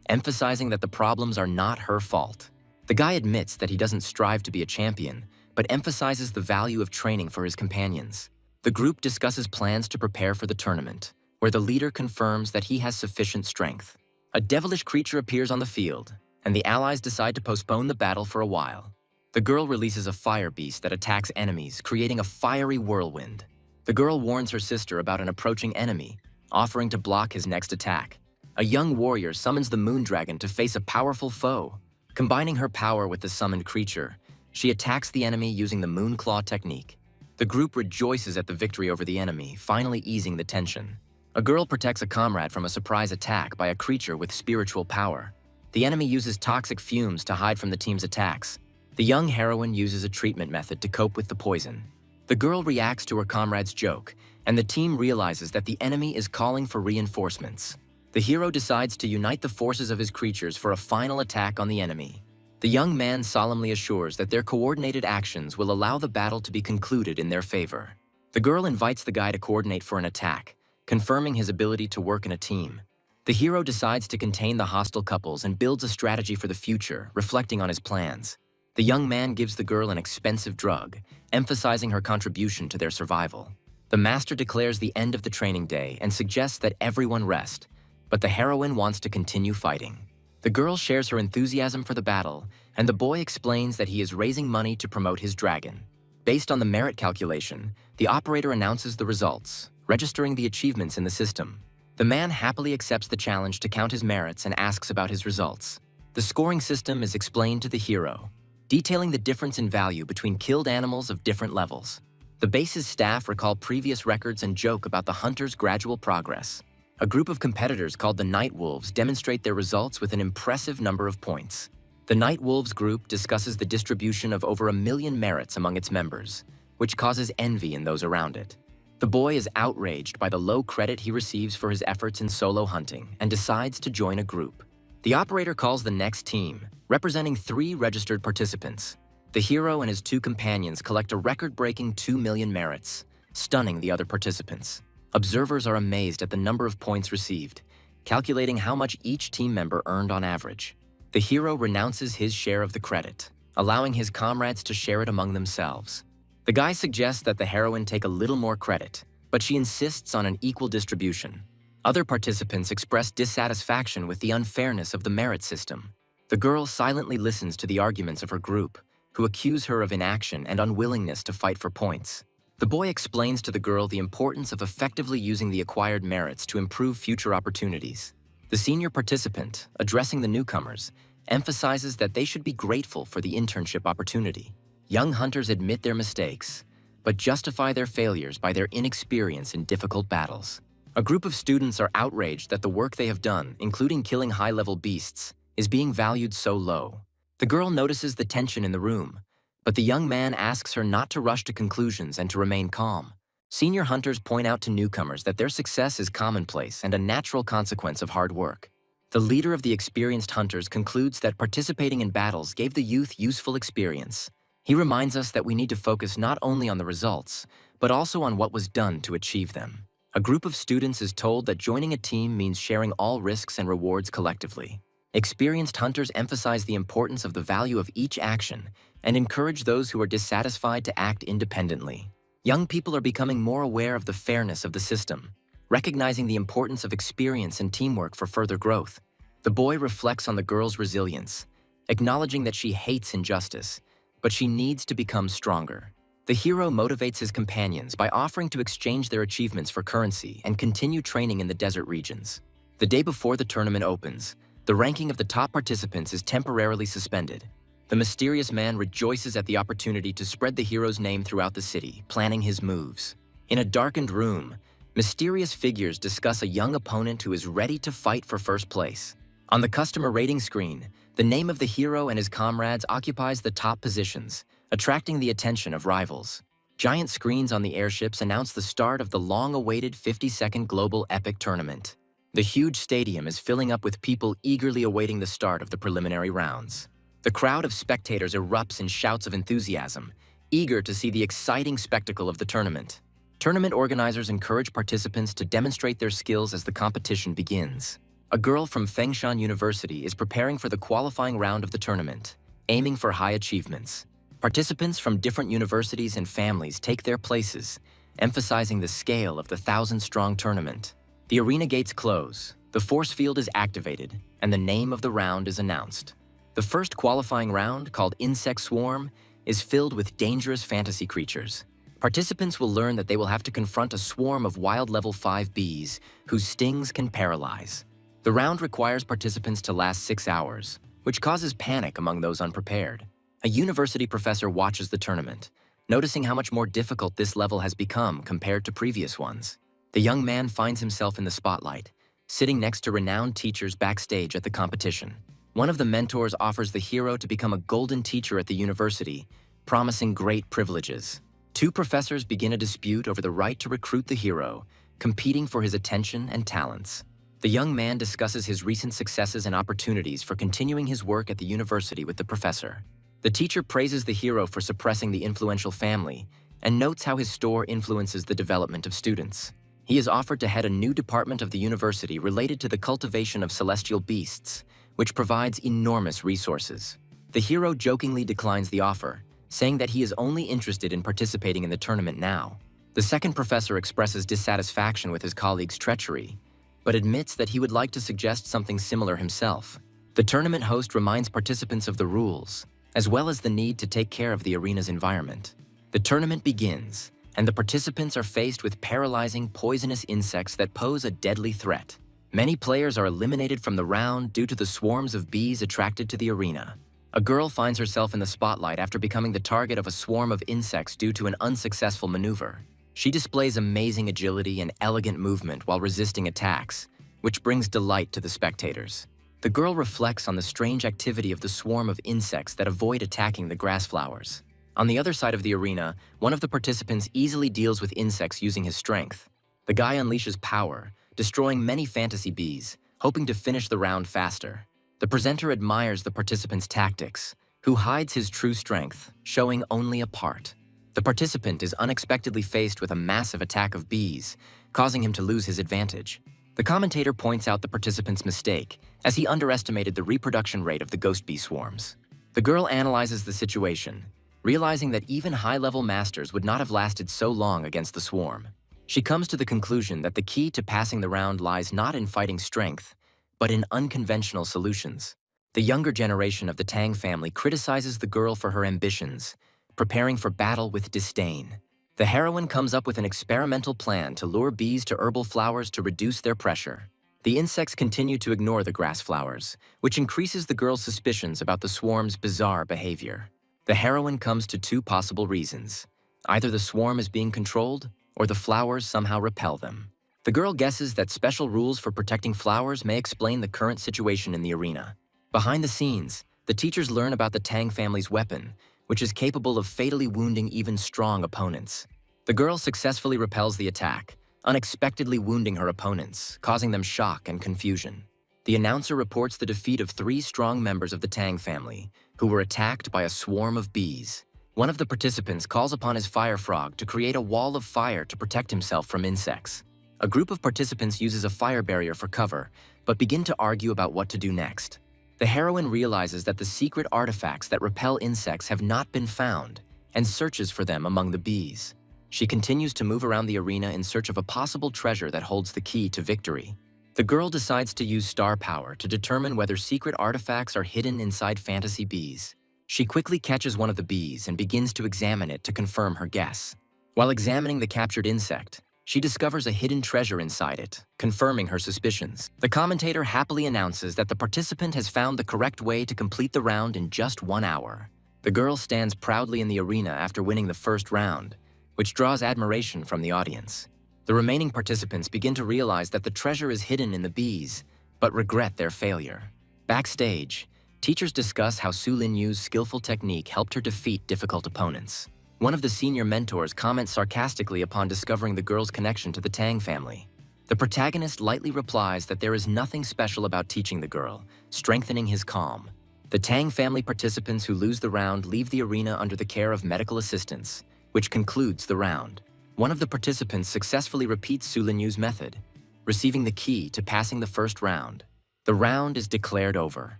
emphasizing that the problems are not her fault. The guy admits that he doesn't strive to be a champion, but emphasizes the value of training for his companions. The group discusses plans to prepare for the tournament, where the leader confirms that he has sufficient strength. A devilish creature appears on the field, and the allies decide to postpone the battle for a while. The girl releases a fire beast that attacks enemies, creating a fiery whirlwind. The girl warns her sister about an approaching enemy, offering to block his next attack. A young warrior summons the moon dragon to face a powerful foe. Combining her power with the summoned creature, she attacks the enemy using the moon claw technique. The group rejoices at the victory over the enemy, finally easing the tension. A girl protects a comrade from a surprise attack by a creature with spiritual power. The enemy uses toxic fumes to hide from the team's attacks. The young heroine uses a treatment method to cope with the poison. The girl reacts to her comrade's joke, and the team realizes that the enemy is calling for reinforcements. The hero decides to unite the forces of his creatures for a final attack on the enemy. The young man solemnly assures that their coordinated actions will allow the battle to be concluded in their favor. The girl invites the guy to coordinate for an attack, confirming his ability to work in a team. The hero decides to contain the hostile couples and builds a strategy for the future, reflecting on his plans. The young man gives the girl an expensive drug, emphasizing her contribution to their survival. The master declares the end of the training day and suggests that everyone rest, but the heroine wants to continue fighting. The girl shares her enthusiasm for the battle, and the boy explains that he is raising money to promote his dragon. Based on the merit calculation, the operator announces the results, registering the achievements in the system. The man happily accepts the challenge to count his merits and asks about his results. The scoring system is explained to the hero, detailing the difference in value between killed animals of different levels. The base's staff recall previous records and joke about the hunter's gradual progress. A group of competitors called the Night Wolves demonstrate their results with an impressive number of points. The Night Wolves group discusses the distribution of over 1 million merits among its members, which causes envy in those around it. The boy is outraged by the low credit he receives for his efforts in solo hunting and decides to join a group. The operator calls the next team, representing 3 registered participants. The hero and his 2 companions collect a record-breaking 2 million merits, stunning the other participants. Observers are amazed at the number of points received, calculating how much each team member earned on average. The hero renounces his share of the credit, allowing his comrades to share it among themselves. The guy suggests that the heroine take a little more credit, but she insists on an equal distribution. Other participants express dissatisfaction with the unfairness of the merit system. The girl silently listens to the arguments of her group, who accuse her of inaction and unwillingness to fight for points. The boy explains to the girl the importance of effectively using the acquired merits to improve future opportunities. The senior participant, addressing the newcomers, emphasizes that they should be grateful for the internship opportunity. Young hunters admit their mistakes, but justify their failures by their inexperience in difficult battles. A group of students are outraged that the work they have done, including killing high-level beasts, is being valued so low. The girl notices the tension in the room, but the young man asks her not to rush to conclusions and to remain calm. Senior hunters point out to newcomers that their success is commonplace and a natural consequence of hard work. The leader of the experienced hunters concludes that participating in battles gave the youth useful experience. He reminds us that we need to focus not only on the results, but also on what was done to achieve them. A group of students is told that joining a team means sharing all risks and rewards collectively. Experienced hunters emphasize the importance of the value of each action and encourage those who are dissatisfied to act independently. Young people are becoming more aware of the fairness of the system, recognizing the importance of experience and teamwork for further growth. The boy reflects on the girl's resilience, acknowledging that she hates injustice, but she needs to become stronger. The hero motivates his companions by offering to exchange their achievements for currency and continue training in the desert regions. The day before the tournament opens, the ranking of the top participants is temporarily suspended. The mysterious man rejoices at the opportunity to spread the hero's name throughout the city, planning his moves. In a darkened room, mysterious figures discuss a young opponent who is ready to fight for first place. On the customer rating screen, the name of the hero and his comrades occupies the top positions, attracting the attention of rivals. Giant screens on the airships announce the start of the long-awaited 50-second global epic tournament. The huge stadium is filling up with people eagerly awaiting the start of the preliminary rounds. The crowd of spectators erupts in shouts of enthusiasm, eager to see the exciting spectacle of the tournament. Tournament organizers encourage participants to demonstrate their skills as the competition begins. A girl from Fengshan University is preparing for the qualifying round of the tournament, aiming for high achievements. Participants from different universities and families take their places, emphasizing the scale of the 1,000-strong tournament. The arena gates close, the force field is activated, and the name of the round is announced. The first qualifying round, called Insect Swarm, is filled with dangerous fantasy creatures. Participants will learn that they will have to confront a swarm of wild level 5 bees whose stings can paralyze. The round requires participants to last 6 hours, which causes panic among those unprepared. A university professor watches the tournament, noticing how much more difficult this level has become compared to previous ones. The young man finds himself in the spotlight, sitting next to renowned teachers backstage at the competition. One of the mentors offers the hero to become a golden teacher at the university, promising great privileges. 2 professors begin a dispute over the right to recruit the hero, competing for his attention and talents. The young man discusses his recent successes and opportunities for continuing his work at the university with the professor. The teacher praises the hero for suppressing the influential family and notes how his store influences the development of students. He is offered to head a new department of the university related to the cultivation of celestial beasts, which provides enormous resources. The hero jokingly declines the offer, saying that he is only interested in participating in the tournament now. The second professor expresses dissatisfaction with his colleague's treachery, but admits that he would like to suggest something similar himself. The tournament host reminds participants of the rules, as well as the need to take care of the arena's environment. The tournament begins, and the participants are faced with paralyzing, poisonous insects that pose a deadly threat. Many players are eliminated from the round due to the swarms of bees attracted to the arena. A girl finds herself in the spotlight after becoming the target of a swarm of insects due to an unsuccessful maneuver. She displays amazing agility and elegant movement while resisting attacks, which brings delight to the spectators. The girl reflects on the strange activity of the swarm of insects that avoid attacking the grass flowers. On the other side of the arena, one of the participants easily deals with insects using his strength. The guy unleashes power, destroying many fantasy bees, hoping to finish the round faster. The presenter admires the participant's tactics, who hides his true strength, showing only a part. The participant is unexpectedly faced with a massive attack of bees, causing him to lose his advantage. The commentator points out the participant's mistake, as he underestimated the reproduction rate of the ghost bee swarms. The girl analyzes the situation, realizing that even high-level masters would not have lasted so long against the swarm. She comes to the conclusion that the key to passing the round lies not in fighting strength, but in unconventional solutions. The younger generation of the Tang family criticizes the girl for her ambitions, preparing for battle with disdain. The heroine comes up with an experimental plan to lure bees to herbal flowers to reduce their pressure. The insects continue to ignore the grass flowers, which increases the girl's suspicions about the swarm's bizarre behavior. The heroine comes to two possible reasons. Either the swarm is being controlled, or the flowers somehow repel them. The girl guesses that special rules for protecting flowers may explain the current situation in the arena. Behind the scenes, the teachers learn about the Tang family's weapon, which is capable of fatally wounding even strong opponents. The girl successfully repels the attack, unexpectedly wounding her opponents, causing them shock and confusion. The announcer reports the defeat of 3 strong members of the Tang family, who were attacked by a swarm of bees. One of the participants calls upon his fire frog to create a wall of fire to protect himself from insects. A group of participants uses a fire barrier for cover, but begin to argue about what to do next. The heroine realizes that the secret artifacts that repel insects have not been found, and searches for them among the bees. She continues to move around the arena in search of a possible treasure that holds the key to victory. The girl decides to use star power to determine whether secret artifacts are hidden inside fantasy bees. She quickly catches one of the bees and begins to examine it to confirm her guess. While examining the captured insect, she discovers a hidden treasure inside it, confirming her suspicions. The commentator happily announces that the participant has found the correct way to complete the round in just 1 hour. The girl stands proudly in the arena after winning the first round, which draws admiration from the audience. The remaining participants begin to realize that the treasure is hidden in the bees, but regret their failure. Backstage, teachers discuss how Su Lin Yu's skillful technique helped her defeat difficult opponents. One of the senior mentors comments sarcastically upon discovering the girl's connection to the Tang family. The protagonist lightly replies that there is nothing special about teaching the girl, strengthening his calm. The Tang family participants who lose the round leave the arena under the care of medical assistants, which concludes the round. One of the participants successfully repeats Su Lin Yu's method, receiving the key to passing the first round. The round is declared over,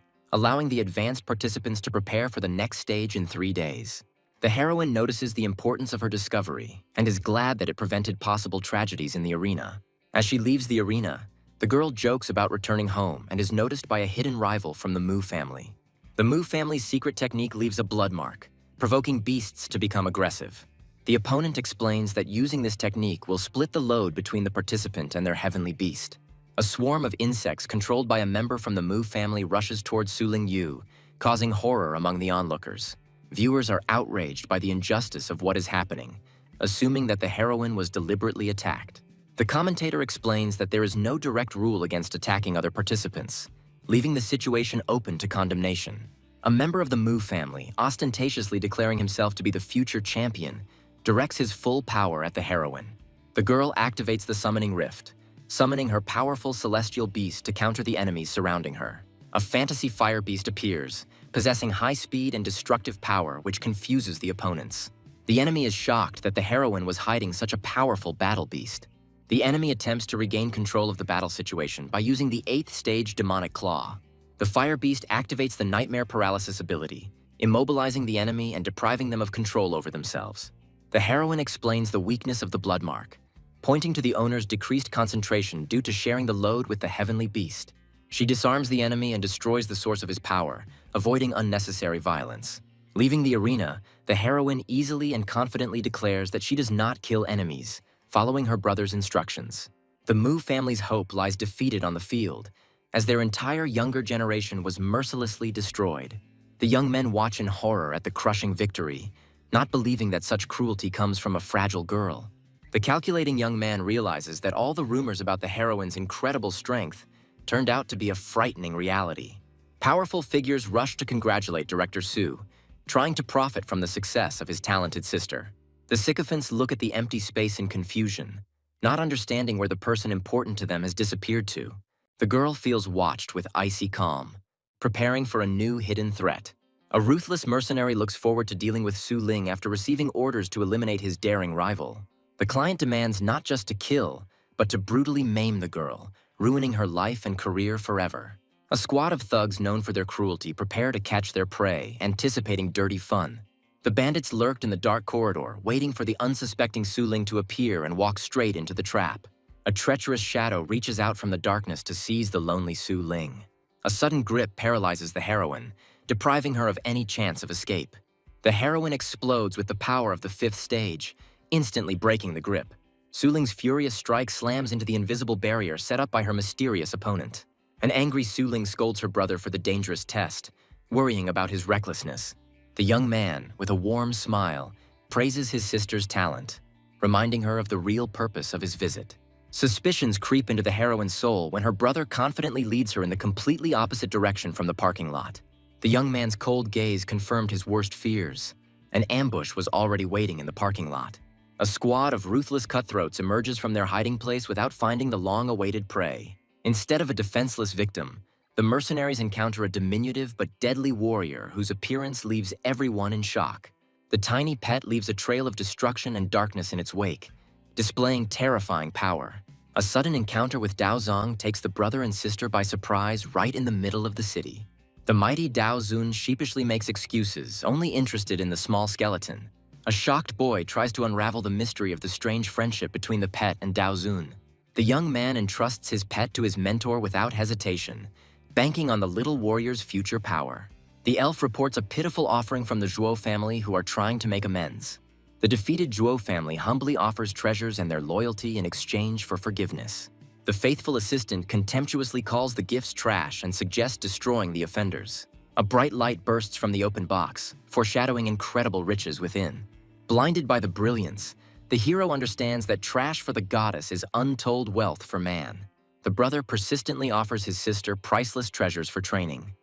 allowing the advanced participants to prepare for the next stage in 3 days. The heroine notices the importance of her discovery and is glad that it prevented possible tragedies in the arena. As she leaves the arena, the girl jokes about returning home and is noticed by a hidden rival from the Mu family. The Mu family's secret technique leaves a blood mark, provoking beasts to become aggressive. The opponent explains that using this technique will split the load between the participant and their heavenly beast. A swarm of insects controlled by a member from the Mu family rushes towards Su Lin Yu, causing horror among the onlookers. Viewers are outraged by the injustice of what is happening, assuming that the heroine was deliberately attacked. The commentator explains that there is no direct rule against attacking other participants, leaving the situation open to condemnation. A member of the Mu family, ostentatiously declaring himself to be the future champion, directs his full power at the heroine. The girl activates the summoning rift, summoning her powerful celestial beast to counter the enemies surrounding her. A fantasy fire beast appears, possessing high speed and destructive power which confuses the opponents. The enemy is shocked that the heroine was hiding such a powerful battle beast. The enemy attempts to regain control of the battle situation by using the 8th stage demonic claw. The fire beast activates the nightmare paralysis ability, immobilizing the enemy and depriving them of control over themselves. The heroine explains the weakness of the blood mark, pointing to the owner's decreased concentration due to sharing the load with the heavenly beast. She disarms the enemy and destroys the source of his power, avoiding unnecessary violence. Leaving the arena, the heroine easily and confidently declares that she does not kill enemies, following her brother's instructions. The Mu family's hope lies defeated on the field, as their entire younger generation was mercilessly destroyed. The young men watch in horror at the crushing victory, not believing that such cruelty comes from a fragile girl. The calculating young man realizes that all the rumors about the heroine's incredible strength turned out to be a frightening reality. Powerful figures rush to congratulate director Su, trying to profit from the success of his talented sister. The sycophants look at the empty space in confusion, not understanding where the person important to them has disappeared to. The girl feels watched with icy calm, preparing for a new hidden threat. A ruthless mercenary looks forward to dealing with Su Ling after receiving orders to eliminate his daring rival. The client demands not just to kill, but to brutally maim the girl, ruining her life and career forever. A squad of thugs known for their cruelty prepare to catch their prey, anticipating dirty fun. The bandits lurked in the dark corridor, waiting for the unsuspecting Su Ling to appear and walk straight into the trap. A treacherous shadow reaches out from the darkness to seize the lonely Su Ling. A sudden grip paralyzes the heroine, depriving her of any chance of escape. The heroine explodes with the power of the fifth stage, instantly breaking the grip. Su Ling's furious strike slams into the invisible barrier set up by her mysterious opponent. An angry Su Ling scolds her brother for the dangerous test, worrying about his recklessness. The young man, with a warm smile, praises his sister's talent, reminding her of the real purpose of his visit. Suspicions creep into the heroine's soul when her brother confidently leads her in the completely opposite direction from the parking lot. The young man's cold gaze confirmed his worst fears. An ambush was already waiting in the parking lot. A squad of ruthless cutthroats emerges from their hiding place without finding the long-awaited prey. Instead of a defenseless victim, the mercenaries encounter a diminutive but deadly warrior whose appearance leaves everyone in shock. The tiny pet leaves a trail of destruction and darkness in its wake, displaying terrifying power. A sudden encounter with Dao Zong takes the brother and sister by surprise right in the middle of the city. The mighty Dao Zun sheepishly makes excuses, only interested in the small skeleton. A shocked boy tries to unravel the mystery of the strange friendship between the pet and Dao Zun. The young man entrusts his pet to his mentor without hesitation, banking on the little warrior's future power. The elf reports a pitiful offering from the Zhuo family who are trying to make amends. The defeated Zhuo family humbly offers treasures and their loyalty in exchange for forgiveness. The faithful assistant contemptuously calls the gifts trash and suggests destroying the offenders. A bright light bursts from the open box, foreshadowing incredible riches within. Blinded by the brilliance, the hero understands that trash for the goddess is untold wealth for man. The brother persistently offers his sister priceless treasures for training.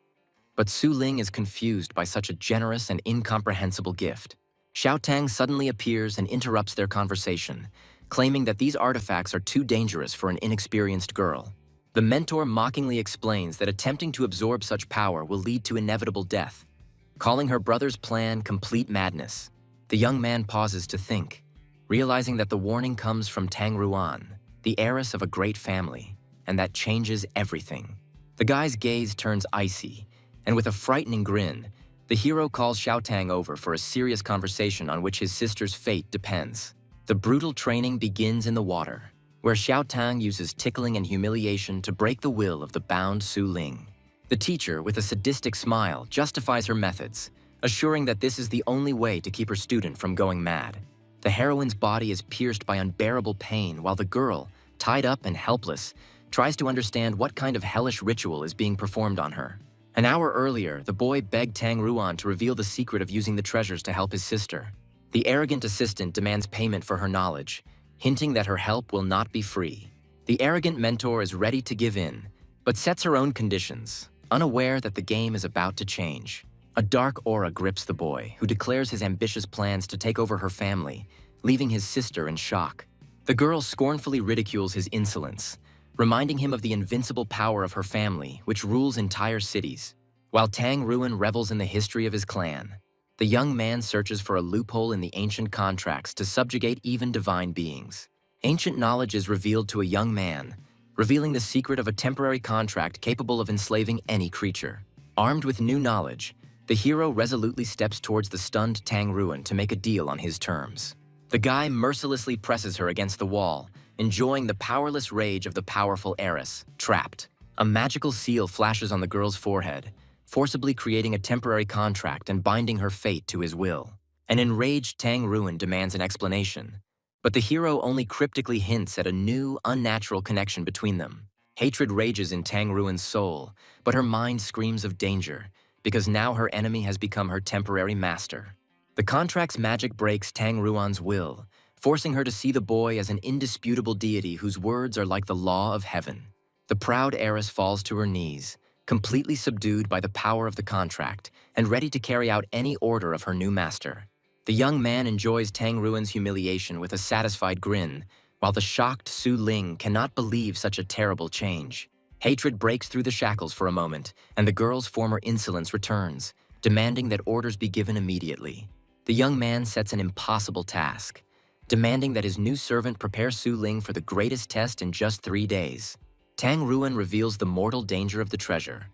But Su Ling is confused by such a generous and incomprehensible gift. Xiao Tang suddenly appears and interrupts their conversation, claiming that these artifacts are too dangerous for an inexperienced girl. The mentor mockingly explains that attempting to absorb such power will lead to inevitable death, calling her brother's plan complete madness. The young man pauses to think, realizing that the warning comes from Tang Ruan, the heiress of a great family, and that changes everything. The guy's gaze turns icy, and with a frightening grin, the hero calls Xiao Tang over for a serious conversation on which his sister's fate depends. The brutal training begins in the water, where Xiao Tang uses tickling and humiliation to break the will of the bound Su Ling. The teacher, with a sadistic smile, justifies her methods, assuring that this is the only way to keep her student from going mad. The heroine's body is pierced by unbearable pain while the girl, tied up and helpless, tries to understand what kind of hellish ritual is being performed on her. An hour earlier, the boy begged Tang Ruan to reveal the secret of using the treasures to help his sister. The arrogant assistant demands payment for her knowledge, hinting that her help will not be free. The arrogant mentor is ready to give in, but sets her own conditions, unaware that the game is about to change. A dark aura grips the boy, who declares his ambitious plans to take over her family, leaving his sister in shock. The girl scornfully ridicules his insolence, reminding him of the invincible power of her family, which rules entire cities. While Tang Ruan revels in the history of his clan, the young man searches for a loophole in the ancient contracts to subjugate even divine beings. Ancient knowledge is revealed to a young man, revealing the secret of a temporary contract capable of enslaving any creature. Armed with new knowledge, the hero resolutely steps towards the stunned Tang Ruan to make a deal on his terms. The guy mercilessly presses her against the wall, enjoying the powerless rage of the powerful heiress, trapped. A magical seal flashes on the girl's forehead, forcibly creating a temporary contract and binding her fate to his will. An enraged Tang Ruin demands an explanation, but the hero only cryptically hints at a new, unnatural connection between them. Hatred rages in Tang Ruin's soul, but her mind screams of danger, because now her enemy has become her temporary master. The contract's magic breaks Tang Ruan's will, forcing her to see the boy as an indisputable deity whose words are like the law of heaven. The proud heiress falls to her knees, completely subdued by the power of the contract and ready to carry out any order of her new master. The young man enjoys Tang Ruin's humiliation with a satisfied grin, while the shocked Su Ling cannot believe such a terrible change. Hatred breaks through the shackles for a moment, and the girl's former insolence returns, demanding that orders be given immediately. The young man sets an impossible task, demanding that his new servant prepare Su Ling for the greatest test in just 3 days. Tang Ruin reveals the mortal danger of the treasure,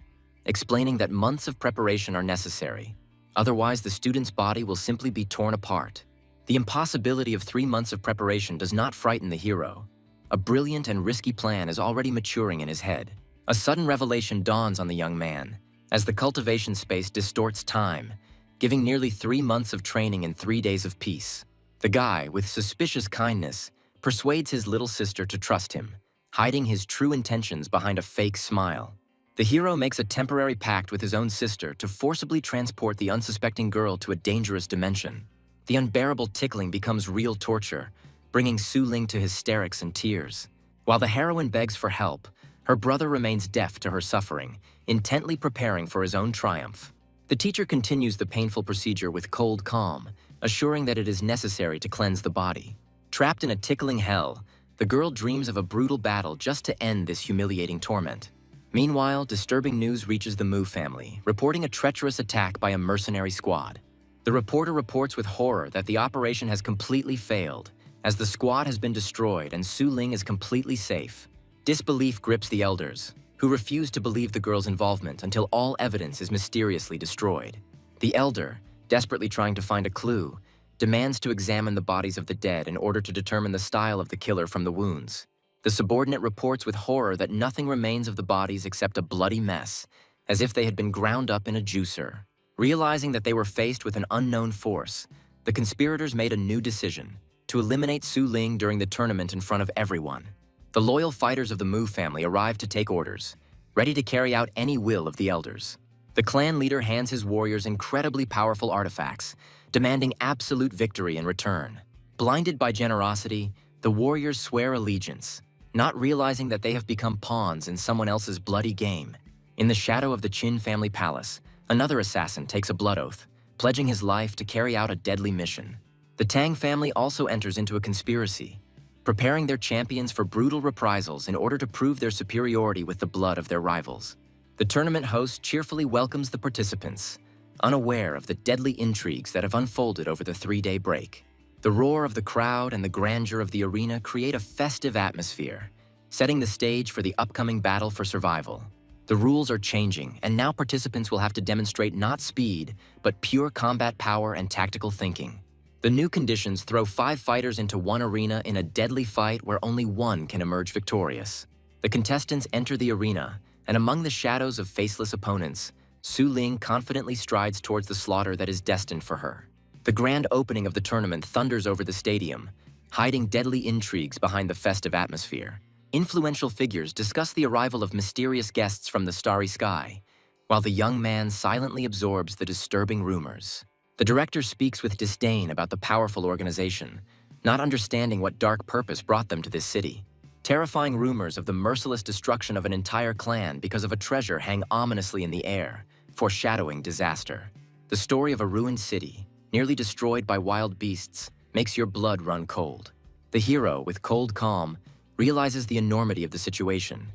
explaining that months of preparation are necessary. Otherwise, the student's body will simply be torn apart. The impossibility of 3 months of preparation does not frighten the hero. A brilliant and risky plan is already maturing in his head. A sudden revelation dawns on the young man, as the cultivation space distorts time, giving nearly 3 months of training in 3 days of peace. The guy, with suspicious kindness, persuades his little sister to trust him, hiding his true intentions behind a fake smile. The hero makes a temporary pact with his own sister to forcibly transport the unsuspecting girl to a dangerous dimension. The unbearable tickling becomes real torture, bringing Su Ling to hysterics and tears. While the heroine begs for help, her brother remains deaf to her suffering, intently preparing for his own triumph. The teacher continues the painful procedure with cold calm, assuring that it is necessary to cleanse the body. Trapped in a tickling hell, the girl dreams of a brutal battle just to end this humiliating torment. Meanwhile, disturbing news reaches the Mu family, reporting a treacherous attack by a mercenary squad. The reporter reports with horror that the operation has completely failed, as the squad has been destroyed and Su Ling is completely safe. Disbelief grips the elders, who refuse to believe the girl's involvement until all evidence is mysteriously destroyed. The elder, desperately trying to find a clue, demands to examine the bodies of the dead in order to determine the style of the killer from the wounds. The subordinate reports with horror that nothing remains of the bodies except a bloody mess, as if they had been ground up in a juicer. Realizing that they were faced with an unknown force, the conspirators made a new decision: to eliminate Su Ling during the tournament in front of everyone. The loyal fighters of the Mu family arrive to take orders, ready to carry out any will of the elders. The clan leader hands his warriors incredibly powerful artifacts, demanding absolute victory in return. Blinded by generosity, the warriors swear allegiance, not realizing that they have become pawns in someone else's bloody game. In the shadow of the Qin family palace, another assassin takes a blood oath, pledging his life to carry out a deadly mission. The Tang family also enters into a conspiracy, preparing their champions for brutal reprisals in order to prove their superiority with the blood of their rivals. The tournament host cheerfully welcomes the participants, unaware of the deadly intrigues that have unfolded over the 3-day break. The roar of the crowd and the grandeur of the arena create a festive atmosphere, setting the stage for the upcoming battle for survival. The rules are changing, and now participants will have to demonstrate not speed, but pure combat power and tactical thinking. The new conditions throw 5 fighters into one arena in a deadly fight where only one can emerge victorious. The contestants enter the arena, and among the shadows of faceless opponents, Su Ling confidently strides towards the slaughter that is destined for her. The grand opening of the tournament thunders over the stadium, hiding deadly intrigues behind the festive atmosphere. Influential figures discuss the arrival of mysterious guests from the starry sky, while the young man silently absorbs the disturbing rumors. The director speaks with disdain about the powerful organization, not understanding what dark purpose brought them to this city. Terrifying rumors of the merciless destruction of an entire clan because of a treasure hang ominously in the air, foreshadowing disaster. The story of a ruined city, nearly destroyed by wild beasts, makes your blood run cold. The hero, with cold calm, realizes the enormity of the situation,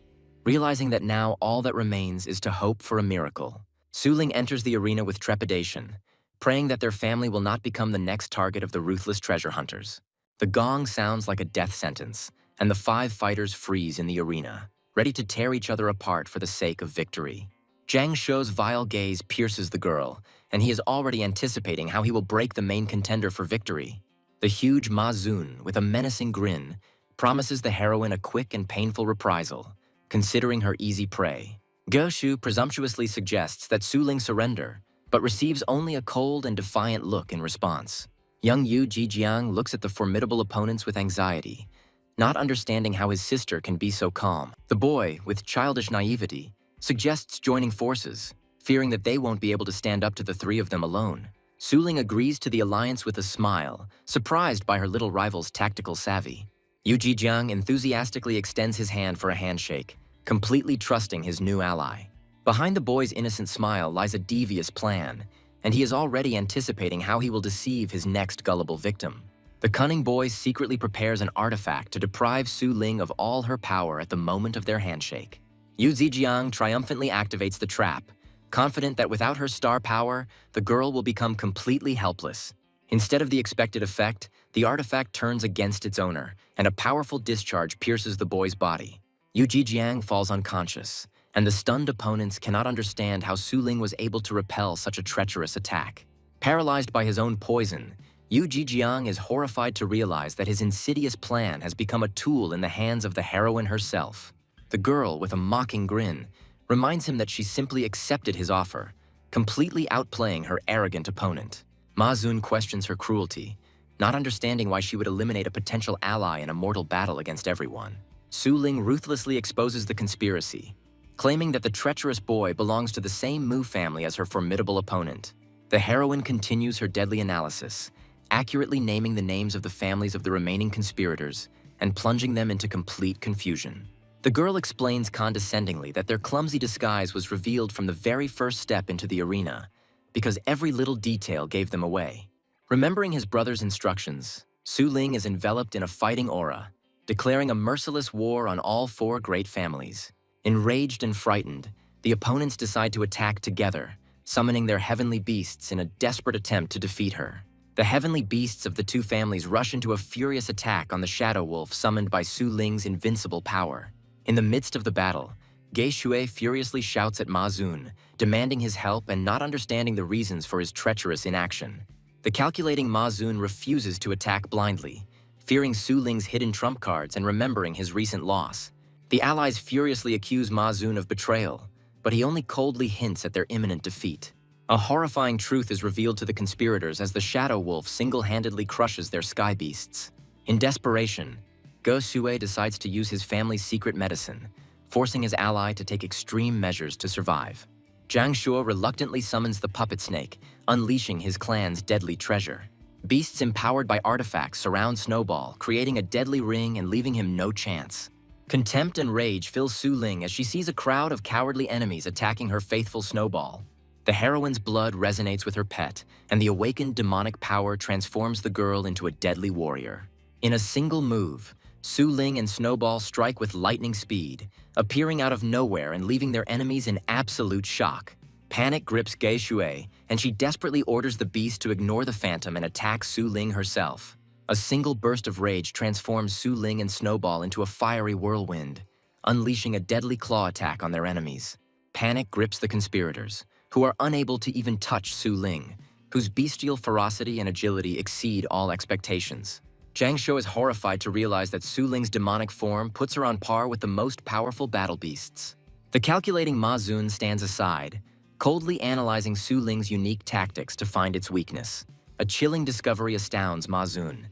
realizing that now all that remains is to hope for a miracle. Su Ling enters the arena with trepidation, praying that their family will not become the next target of the ruthless treasure hunters. The gong sounds like a death sentence, and the 5 fighters freeze in the arena, ready to tear each other apart for the sake of victory. Zhang Shou's vile gaze pierces the girl, and he is already anticipating how he will break the main contender for victory. The huge Ma Zun, with a menacing grin, promises the heroine a quick and painful reprisal, considering her easy prey. Ge Shu presumptuously suggests that Su Ling surrender, but receives only a cold and defiant look in response. Young Yu Jijiang looks at the formidable opponents with anxiety, not understanding how his sister can be so calm. The boy, with childish naivety, suggests joining forces, fearing that they won't be able to stand up to the three of them alone. Su Ling agrees to the alliance with a smile, surprised by her little rival's tactical savvy. Yu Jijiang enthusiastically extends his hand for a handshake, completely trusting his new ally. Behind the boy's innocent smile lies a devious plan, and he is already anticipating how he will deceive his next gullible victim. The cunning boy secretly prepares an artifact to deprive Su Ling of all her power at the moment of their handshake. Yu Zijiang triumphantly activates the trap, confident that without her star power, the girl will become completely helpless. Instead of the expected effect, the artifact turns against its owner, and a powerful discharge pierces the boy's body. Yu Jijiang falls unconscious, and the stunned opponents cannot understand how Su Ling was able to repel such a treacherous attack. Paralyzed by his own poison, Yu Jijiang is horrified to realize that his insidious plan has become a tool in the hands of the heroine herself. The girl, with a mocking grin, reminds him that she simply accepted his offer, completely outplaying her arrogant opponent. Ma Xun questions her cruelty, not understanding why she would eliminate a potential ally in a mortal battle against everyone. Su Ling ruthlessly exposes the conspiracy, claiming that the treacherous boy belongs to the same Mu family as her formidable opponent. The heroine continues her deadly analysis, accurately naming the names of the families of the remaining conspirators and plunging them into complete confusion. The girl explains condescendingly that their clumsy disguise was revealed from the very first step into the arena, because every little detail gave them away. Remembering his brother's instructions, Su Ling is enveloped in a fighting aura, declaring a merciless war on all four great families. Enraged and frightened, the opponents decide to attack together, summoning their heavenly beasts in a desperate attempt to defeat her. The heavenly beasts of the two families rush into a furious attack on the shadow wolf summoned by Su Ling's invincible power. In the midst of the battle, Ge Shui furiously shouts at Ma Xun, demanding his help and not understanding the reasons for his treacherous inaction. The calculating Ma Xun refuses to attack blindly, fearing Su Ling's hidden trump cards and remembering his recent loss. The allies furiously accuse Ma Xun of betrayal, but he only coldly hints at their imminent defeat. A horrifying truth is revealed to the conspirators as the shadow wolf single-handedly crushes their sky beasts. In desperation, Ge Shui decides to use his family's secret medicine, forcing his ally to take extreme measures to survive. Jiang Shuo reluctantly summons the puppet snake, unleashing his clan's deadly treasure. Beasts empowered by artifacts surround Snowball, creating a deadly ring and leaving him no chance. Contempt and rage fill Su Ling as she sees a crowd of cowardly enemies attacking her faithful Snowball. The heroine's blood resonates with her pet, and the awakened demonic power transforms the girl into a deadly warrior. In a single move, Su Ling and Snowball strike with lightning speed, appearing out of nowhere and leaving their enemies in absolute shock. Panic grips Ge Shui, and she desperately orders the beast to ignore the phantom and attack Su Ling herself. A single burst of rage transforms Su Ling and Snowball into a fiery whirlwind, unleashing a deadly claw attack on their enemies. Panic grips the conspirators, who are unable to even touch Su Ling, whose bestial ferocity and agility exceed all expectations. Jiang Shuo is horrified to realize that Su Ling's demonic form puts her on par with the most powerful battle beasts. The calculating Ma Xun stands aside, coldly analyzing Su Ling's unique tactics to find its weakness. A chilling discovery astounds Ma Xun.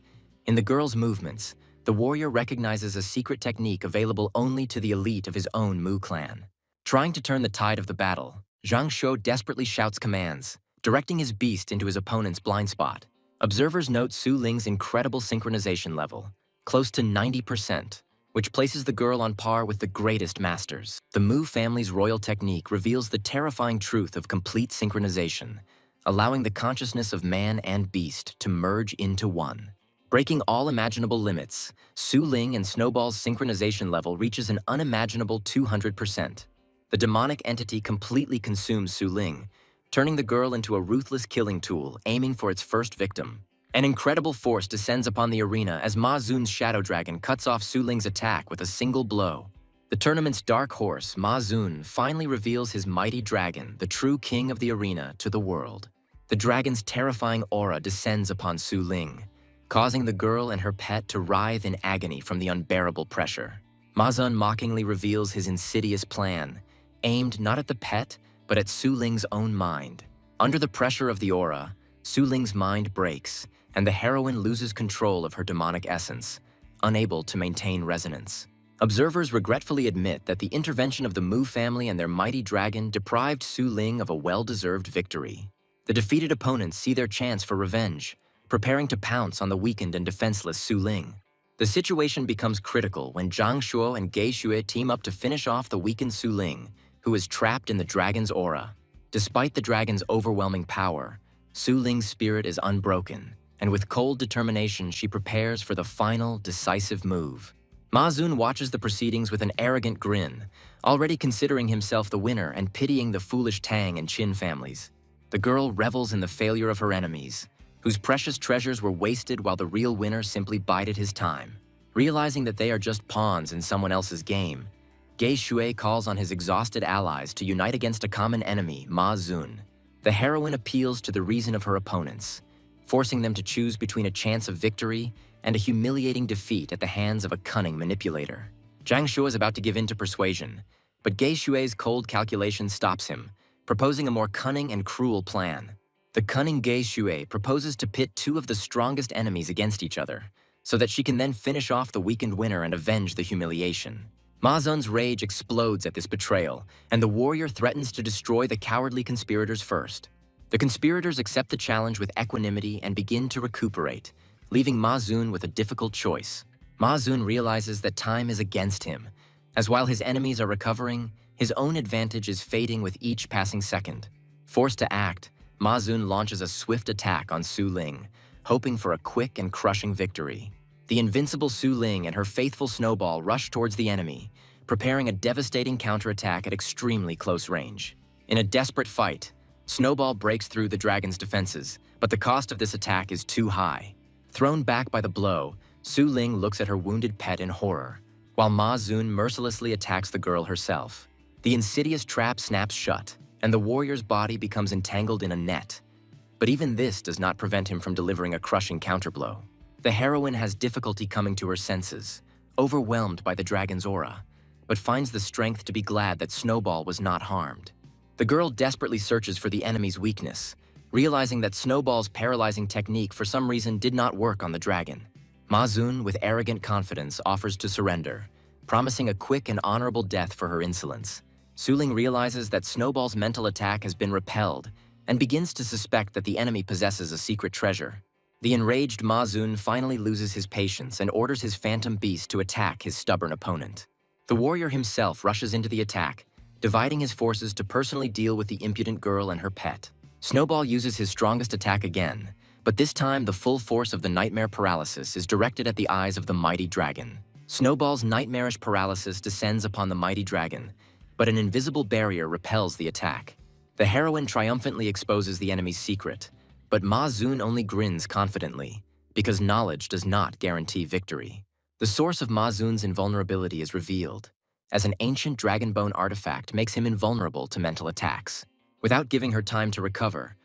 In the girl's movements, the warrior recognizes a secret technique available only to the elite of his own Mu clan. Trying to turn the tide of the battle, Jiang Shuo desperately shouts commands, directing his beast into his opponent's blind spot. Observers note Su Ling's incredible synchronization level, close to 90%, which places the girl on par with the greatest masters. The Mu family's royal technique reveals the terrifying truth of complete synchronization, allowing the consciousness of man and beast to merge into one. Breaking all imaginable limits, Su Ling and Snowball's synchronization level reaches an unimaginable 200%. The demonic entity completely consumes Su Ling, turning the girl into a ruthless killing tool, aiming for its first victim. An incredible force descends upon the arena as Ma Xun's shadow dragon cuts off Su Ling's attack with a single blow. The tournament's dark horse, Ma Xun, finally reveals his mighty dragon, the true king of the arena, to the world. The dragon's terrifying aura descends upon Su Ling, causing the girl and her pet to writhe in agony from the unbearable pressure. Ma Zun mockingly reveals his insidious plan, aimed not at the pet, but at Su Ling's own mind. Under the pressure of the aura, Su Ling's mind breaks, and the heroine loses control of her demonic essence, unable to maintain resonance. Observers regretfully admit that the intervention of the Mu family and their mighty dragon deprived Su Ling of a well-deserved victory. The defeated opponents see their chance for revenge, preparing to pounce on the weakened and defenseless Su Ling. The situation becomes critical when Zhang Shuo and Gei Xue team up to finish off the weakened Su Ling, who is trapped in the dragon's aura. Despite the dragon's overwhelming power, Su Ling's spirit is unbroken, and with cold determination she prepares for the final, decisive move. Ma Zun watches the proceedings with an arrogant grin, already considering himself the winner and pitying the foolish Tang and Qin families. The girl revels in the failure of her enemies, whose precious treasures were wasted while the real winner simply bided his time. Realizing that they are just pawns in someone else's game, Gei Xue calls on his exhausted allies to unite against a common enemy, Ma Zun. The heroine appeals to the reason of her opponents, forcing them to choose between a chance of victory and a humiliating defeat at the hands of a cunning manipulator. Zhang Shuo is about to give in to persuasion, but Gei Xue's cold calculation stops him, proposing a more cunning and cruel plan. The cunning Gei Xue proposes to pit two of the strongest enemies against each other, so that she can then finish off the weakened winner and avenge the humiliation. Ma Zun's rage explodes at this betrayal, and the warrior threatens to destroy the cowardly conspirators first. The conspirators accept the challenge with equanimity and begin to recuperate, leaving Ma Zun with a difficult choice. Ma Zun realizes that time is against him, as while his enemies are recovering, his own advantage is fading with each passing second. Forced to act, Ma Zun launches a swift attack on Su Ling, hoping for a quick and crushing victory. The invincible Su Ling and her faithful Snowball rush towards the enemy, preparing a devastating counterattack at extremely close range. In a desperate fight, Snowball breaks through the dragon's defenses, but the cost of this attack is too high. Thrown back by the blow, Su Ling looks at her wounded pet in horror, while Ma Zun mercilessly attacks the girl herself. The insidious trap snaps shut, and the warrior's body becomes entangled in a net. But even this does not prevent him from delivering a crushing counterblow. The heroine has difficulty coming to her senses, overwhelmed by the dragon's aura, but finds the strength to be glad that Snowball was not harmed. The girl desperately searches for the enemy's weakness, realizing that Snowball's paralyzing technique for some reason did not work on the dragon. Ma Zun, with arrogant confidence, offers to surrender, promising a quick and honorable death for her insolence. Su Ling realizes that Snowball's mental attack has been repelled and begins to suspect that the enemy possesses a secret treasure. The enraged Ma Zun finally loses his patience and orders his phantom beast to attack his stubborn opponent. The warrior himself rushes into the attack, dividing his forces to personally deal with the impudent girl and her pet. Snowball uses his strongest attack again, but this time the full force of the nightmare paralysis is directed at the eyes of the mighty dragon. Snowball's nightmarish paralysis descends upon the mighty dragon, but an invisible barrier repels the attack. The heroine triumphantly exposes the enemy's secret, but Ma Zun only grins confidently, because knowledge does not guarantee victory. The source of Ma Zun's invulnerability is revealed, as an ancient dragon bone artifact makes him invulnerable to mental attacks. Without giving her time to recover,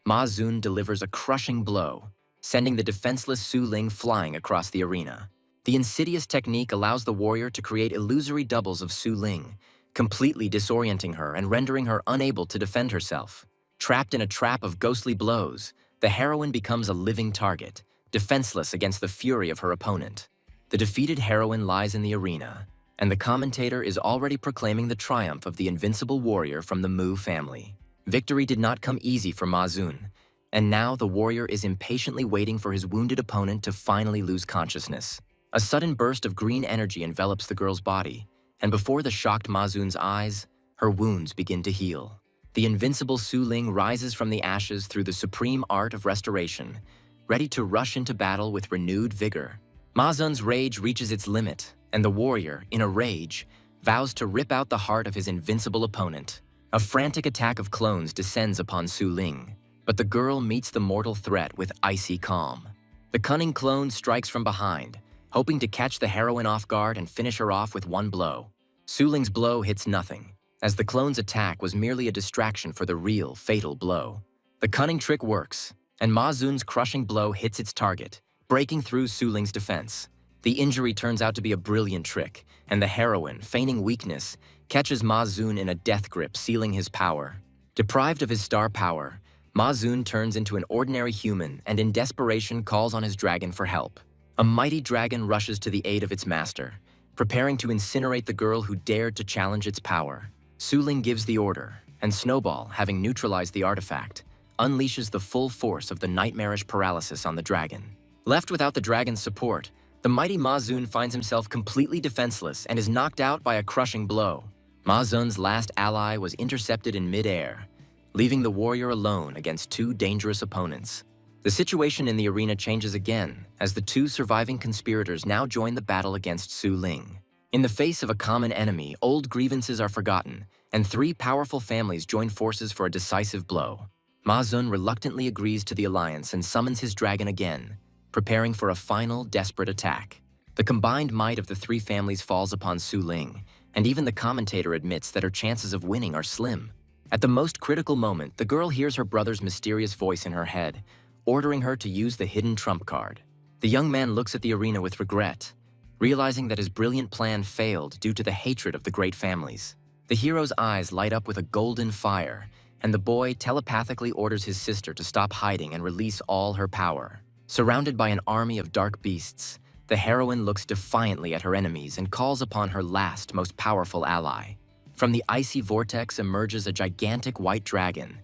Ma Zun delivers a crushing blow, sending the defenseless Su Ling flying across the arena. The insidious technique allows the warrior to create illusory doubles of Su Ling, completely disorienting her and rendering her unable to defend herself. Trapped in a trap of ghostly blows, the heroine becomes a living target, defenseless against the fury of her opponent. The defeated heroine lies in the arena, and the commentator is already proclaiming the triumph of the invincible warrior from the Mu family. Victory did not come easy for Ma Zun, and now the warrior is impatiently waiting for his wounded opponent to finally lose consciousness. A sudden burst of green energy envelops the girl's body, and before the shocked Ma Zun's eyes, her wounds begin to heal. The invincible Su Ling rises from the ashes through the supreme art of restoration, ready to rush into battle with renewed vigor. Ma Zun's rage reaches its limit, and the warrior, in a rage, vows to rip out the heart of his invincible opponent. A frantic attack of clones descends upon Su Ling, but the girl meets the mortal threat with icy calm. The cunning clone strikes from behind, hoping to catch the heroine off guard and finish her off with one blow. Su Ling's blow hits nothing, as the clone's attack was merely a distraction for the real, fatal blow. The cunning trick works, and Ma Zun's crushing blow hits its target, breaking through Su Ling's defense. The injury turns out to be a brilliant trick, and the heroine, feigning weakness, catches Ma Zun in a death grip, sealing his power. Deprived of his star power, Ma Zun turns into an ordinary human and in desperation calls on his dragon for help. A mighty dragon rushes to the aid of its master, preparing to incinerate the girl who dared to challenge its power. Su Ling gives the order, and Snowball, having neutralized the artifact, unleashes the full force of the nightmarish paralysis on the dragon. Left without the dragon's support, the mighty Ma Zun finds himself completely defenseless and is knocked out by a crushing blow. Ma Zun's last ally was intercepted in mid-air, leaving the warrior alone against two dangerous opponents. The situation in the arena changes again as the two surviving conspirators now join the battle against Su Ling. In the face of a common enemy, old grievances are forgotten, and three powerful families join forces for a decisive blow. Ma Zun reluctantly agrees to the alliance and summons his dragon again, preparing for a final, desperate attack. The combined might of the three families falls upon Su Ling, and even the commentator admits that her chances of winning are slim. At the most critical moment, the girl hears her brother's mysterious voice in her head, ordering her to use the hidden trump card. The young man looks at the arena with regret, realizing that his brilliant plan failed due to the hatred of the great families. The hero's eyes light up with a golden fire, and the boy telepathically orders his sister to stop hiding and release all her power. Surrounded by an army of dark beasts, the heroine looks defiantly at her enemies and calls upon her last, most powerful ally. From the icy vortex emerges a gigantic white dragon,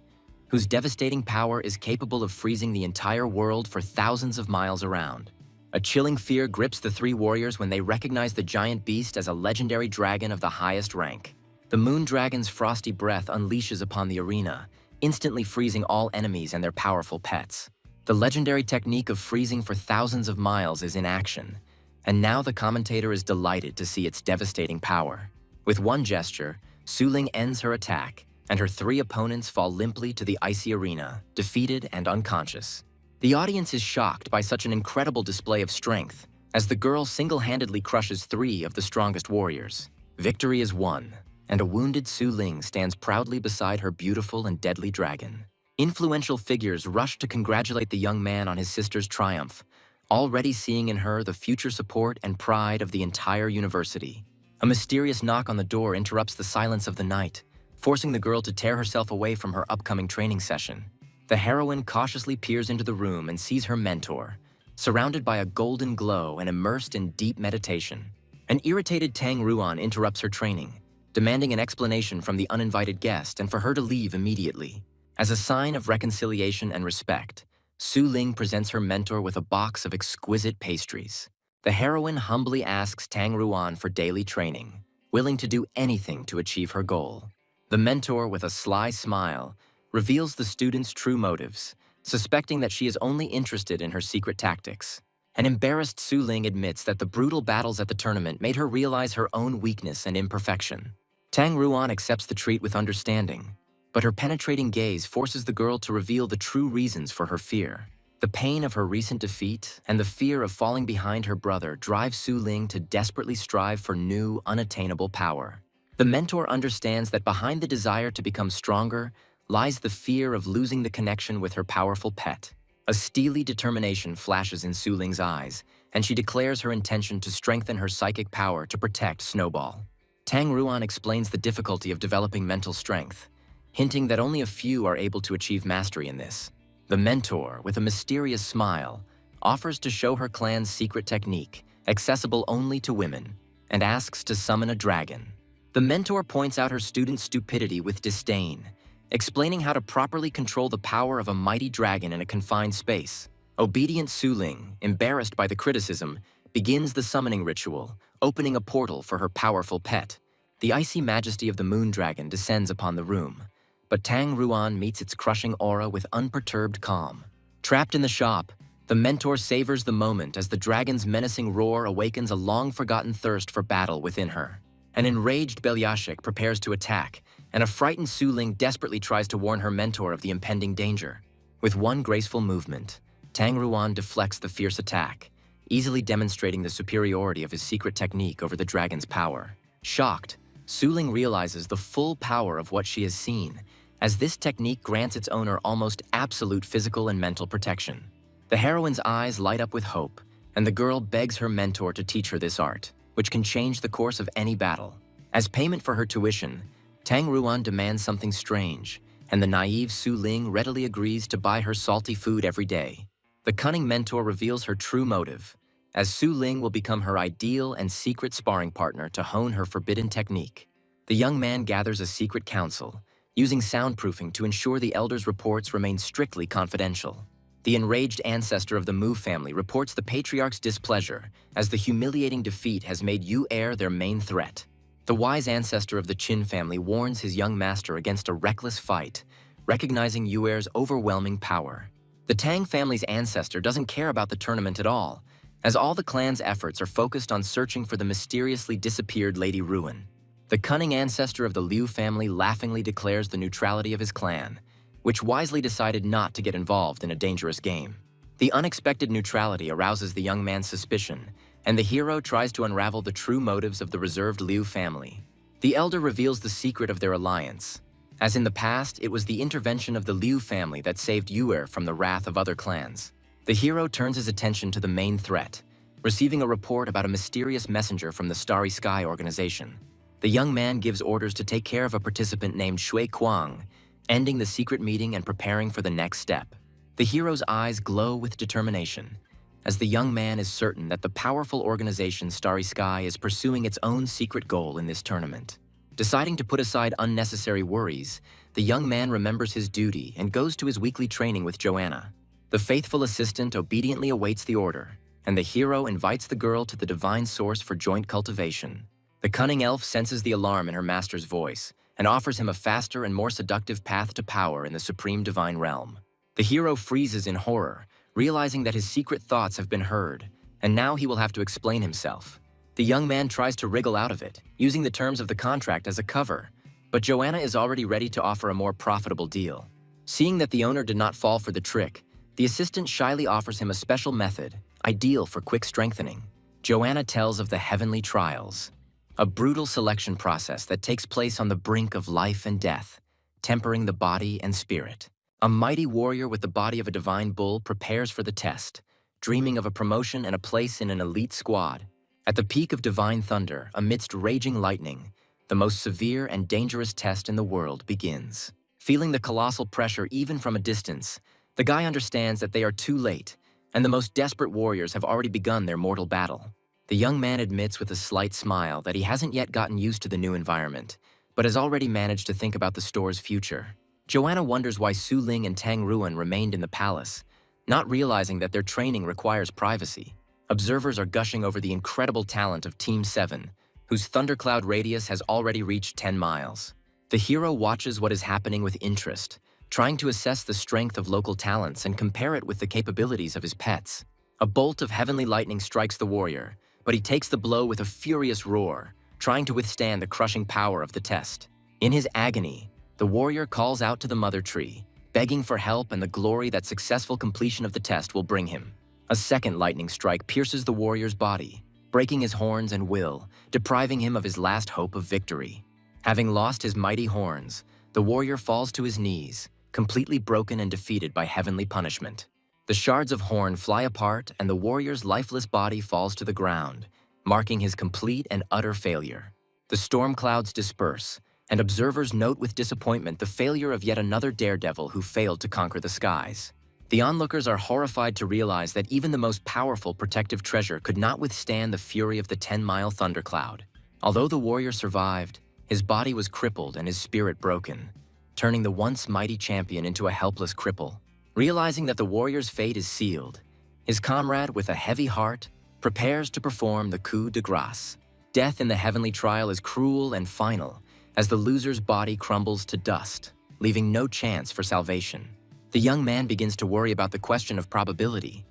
whose devastating power is capable of freezing the entire world for thousands of miles around. A chilling fear grips the three warriors when they recognize the giant beast as a legendary dragon of the highest rank. The moon dragon's frosty breath unleashes upon the arena, instantly freezing all enemies and their powerful pets. The legendary technique of freezing for thousands of miles is in action, and now the commentator is delighted to see its devastating power. With one gesture, Su Ling ends her attack, and her three opponents fall limply to the icy arena, defeated and unconscious. The audience is shocked by such an incredible display of strength, as the girl single-handedly crushes three of the strongest warriors. Victory is won, and a wounded Su Ling stands proudly beside her beautiful and deadly dragon. Influential figures rush to congratulate the young man on his sister's triumph, already seeing in her the future support and pride of the entire university. A mysterious knock on the door interrupts the silence of the night, forcing the girl to tear herself away from her upcoming training session. The heroine cautiously peers into the room and sees her mentor, surrounded by a golden glow and immersed in deep meditation. An irritated Tang Ruan interrupts her training, demanding an explanation from the uninvited guest and for her to leave immediately. As a sign of reconciliation and respect, Su Ling presents her mentor with a box of exquisite pastries. The heroine humbly asks Tang Ruan for daily training, willing to do anything to achieve her goal. The mentor, with a sly smile, reveals the student's true motives, suspecting that she is only interested in her secret tactics. An embarrassed Su Ling admits that the brutal battles at the tournament made her realize her own weakness and imperfection. Tang Ruan accepts the treat with understanding, but her penetrating gaze forces the girl to reveal the true reasons for her fear. The pain of her recent defeat and the fear of falling behind her brother drive Su Ling to desperately strive for new, unattainable power. The mentor understands that behind the desire to become stronger lies the fear of losing the connection with her powerful pet. A steely determination flashes in Su Ling's eyes, and she declares her intention to strengthen her psychic power to protect Snowball. Tang Ruan explains the difficulty of developing mental strength, hinting that only a few are able to achieve mastery in this. The mentor, with a mysterious smile, offers to show her clan's secret technique, accessible only to women, and asks to summon a dragon. The mentor points out her student's stupidity with disdain, explaining how to properly control the power of a mighty dragon in a confined space. Obedient Su Ling, embarrassed by the criticism, begins the summoning ritual, opening a portal for her powerful pet. The icy majesty of the moon dragon descends upon the room, but Tang Ruan meets its crushing aura with unperturbed calm. Trapped in the shop, the mentor savors the moment as the dragon's menacing roar awakens a long-forgotten thirst for battle within her. An enraged Belyashik prepares to attack, and a frightened Su Ling desperately tries to warn her mentor of the impending danger. With one graceful movement, Tang Ruan deflects the fierce attack, easily demonstrating the superiority of his secret technique over the dragon's power. Shocked, Su Ling realizes the full power of what she has seen, as this technique grants its owner almost absolute physical and mental protection. The heroine's eyes light up with hope, and the girl begs her mentor to teach her this art, which can change the course of any battle. As payment for her tuition, Tang Ruan demands something strange, and the naive Su Ling readily agrees to buy her salty food every day. The cunning mentor reveals her true motive, as Su Ling will become her ideal and secret sparring partner to hone her forbidden technique. The young man gathers a secret council, using soundproofing to ensure the elder's reports remain strictly confidential. The enraged ancestor of the Mu family reports the patriarch's displeasure, as the humiliating defeat has made Yu Er their main threat. The wise ancestor of the Qin family warns his young master against a reckless fight, recognizing Yu Er's overwhelming power. The Tang family's ancestor doesn't care about the tournament at all, as all the clan's efforts are focused on searching for the mysteriously disappeared Lady Ruin. The cunning ancestor of the Liu family laughingly declares the neutrality of his clan, which wisely decided not to get involved in a dangerous game. The unexpected neutrality arouses the young man's suspicion, and the hero tries to unravel the true motives of the reserved Liu family. The elder reveals the secret of their alliance. As in the past, it was the intervention of the Liu family that saved Yuer from the wrath of other clans. The hero turns his attention to the main threat, receiving a report about a mysterious messenger from the Starry Sky organization. The young man gives orders to take care of a participant named Shui Kuang, ending the secret meeting and preparing for the next step. The hero's eyes glow with determination, as the young man is certain that the powerful organization Starry Sky is pursuing its own secret goal in this tournament. Deciding to put aside unnecessary worries, the young man remembers his duty and goes to his weekly training with Joanna. The faithful assistant obediently awaits the order, and the hero invites the girl to the divine source for joint cultivation. The cunning elf senses the alarm in her master's voice and offers him a faster and more seductive path to power in the supreme divine realm. The hero freezes in horror, realizing that his secret thoughts have been heard, and now he will have to explain himself. The young man tries to wriggle out of it, using the terms of the contract as a cover, but Joanna is already ready to offer a more profitable deal. Seeing that the owner did not fall for the trick, the assistant shyly offers him a special method, ideal for quick strengthening. Joanna tells of the heavenly trials, a brutal selection process that takes place on the brink of life and death, tempering the body and spirit. A mighty warrior with the body of a divine bull prepares for the test, dreaming of a promotion and a place in an elite squad. At the peak of divine thunder, amidst raging lightning, the most severe and dangerous test in the world begins. Feeling the colossal pressure even from a distance, the guy understands that they are too late, and the most desperate warriors have already begun their mortal battle. The young man admits with a slight smile that he hasn't yet gotten used to the new environment, but has already managed to think about the store's future. Joanna wonders why Su Ling and Tang Ruan remained in the palace, not realizing that their training requires privacy. Observers are gushing over the incredible talent of Team 7, whose thundercloud radius has already reached 10 miles. The hero watches what is happening with interest, trying to assess the strength of local talents and compare it with the capabilities of his pets. A bolt of heavenly lightning strikes the warrior, but he takes the blow with a furious roar, trying to withstand the crushing power of the test. In his agony, the warrior calls out to the mother tree, begging for help and the glory that successful completion of the test will bring him. A second lightning strike pierces the warrior's body, breaking his horns and will, depriving him of his last hope of victory. Having lost his mighty horns, the warrior falls to his knees, completely broken and defeated by heavenly punishment. The shards of horn fly apart and the warrior's lifeless body falls to the ground, marking his complete and utter failure. The storm clouds disperse, and observers note with disappointment the failure of yet another daredevil who failed to conquer the skies. The onlookers are horrified to realize that even the most powerful protective treasure could not withstand the fury of the 10-mile thundercloud. Although the warrior survived, his body was crippled and his spirit broken, turning the once mighty champion into a helpless cripple. Realizing that the warrior's fate is sealed, his comrade, with a heavy heart, prepares to perform the coup de grace. Death in the heavenly trial is cruel and final, as the loser's body crumbles to dust, leaving no chance for salvation. The young man begins to worry about the question of probability,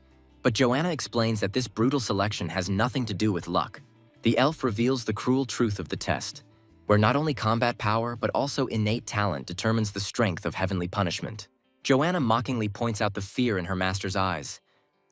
but Joanna explains that this brutal selection has nothing to do with luck. The elf reveals the cruel truth of the test, where not only combat power but also innate talent determines the strength of heavenly punishment. Joanna mockingly points out the fear in her master's eyes,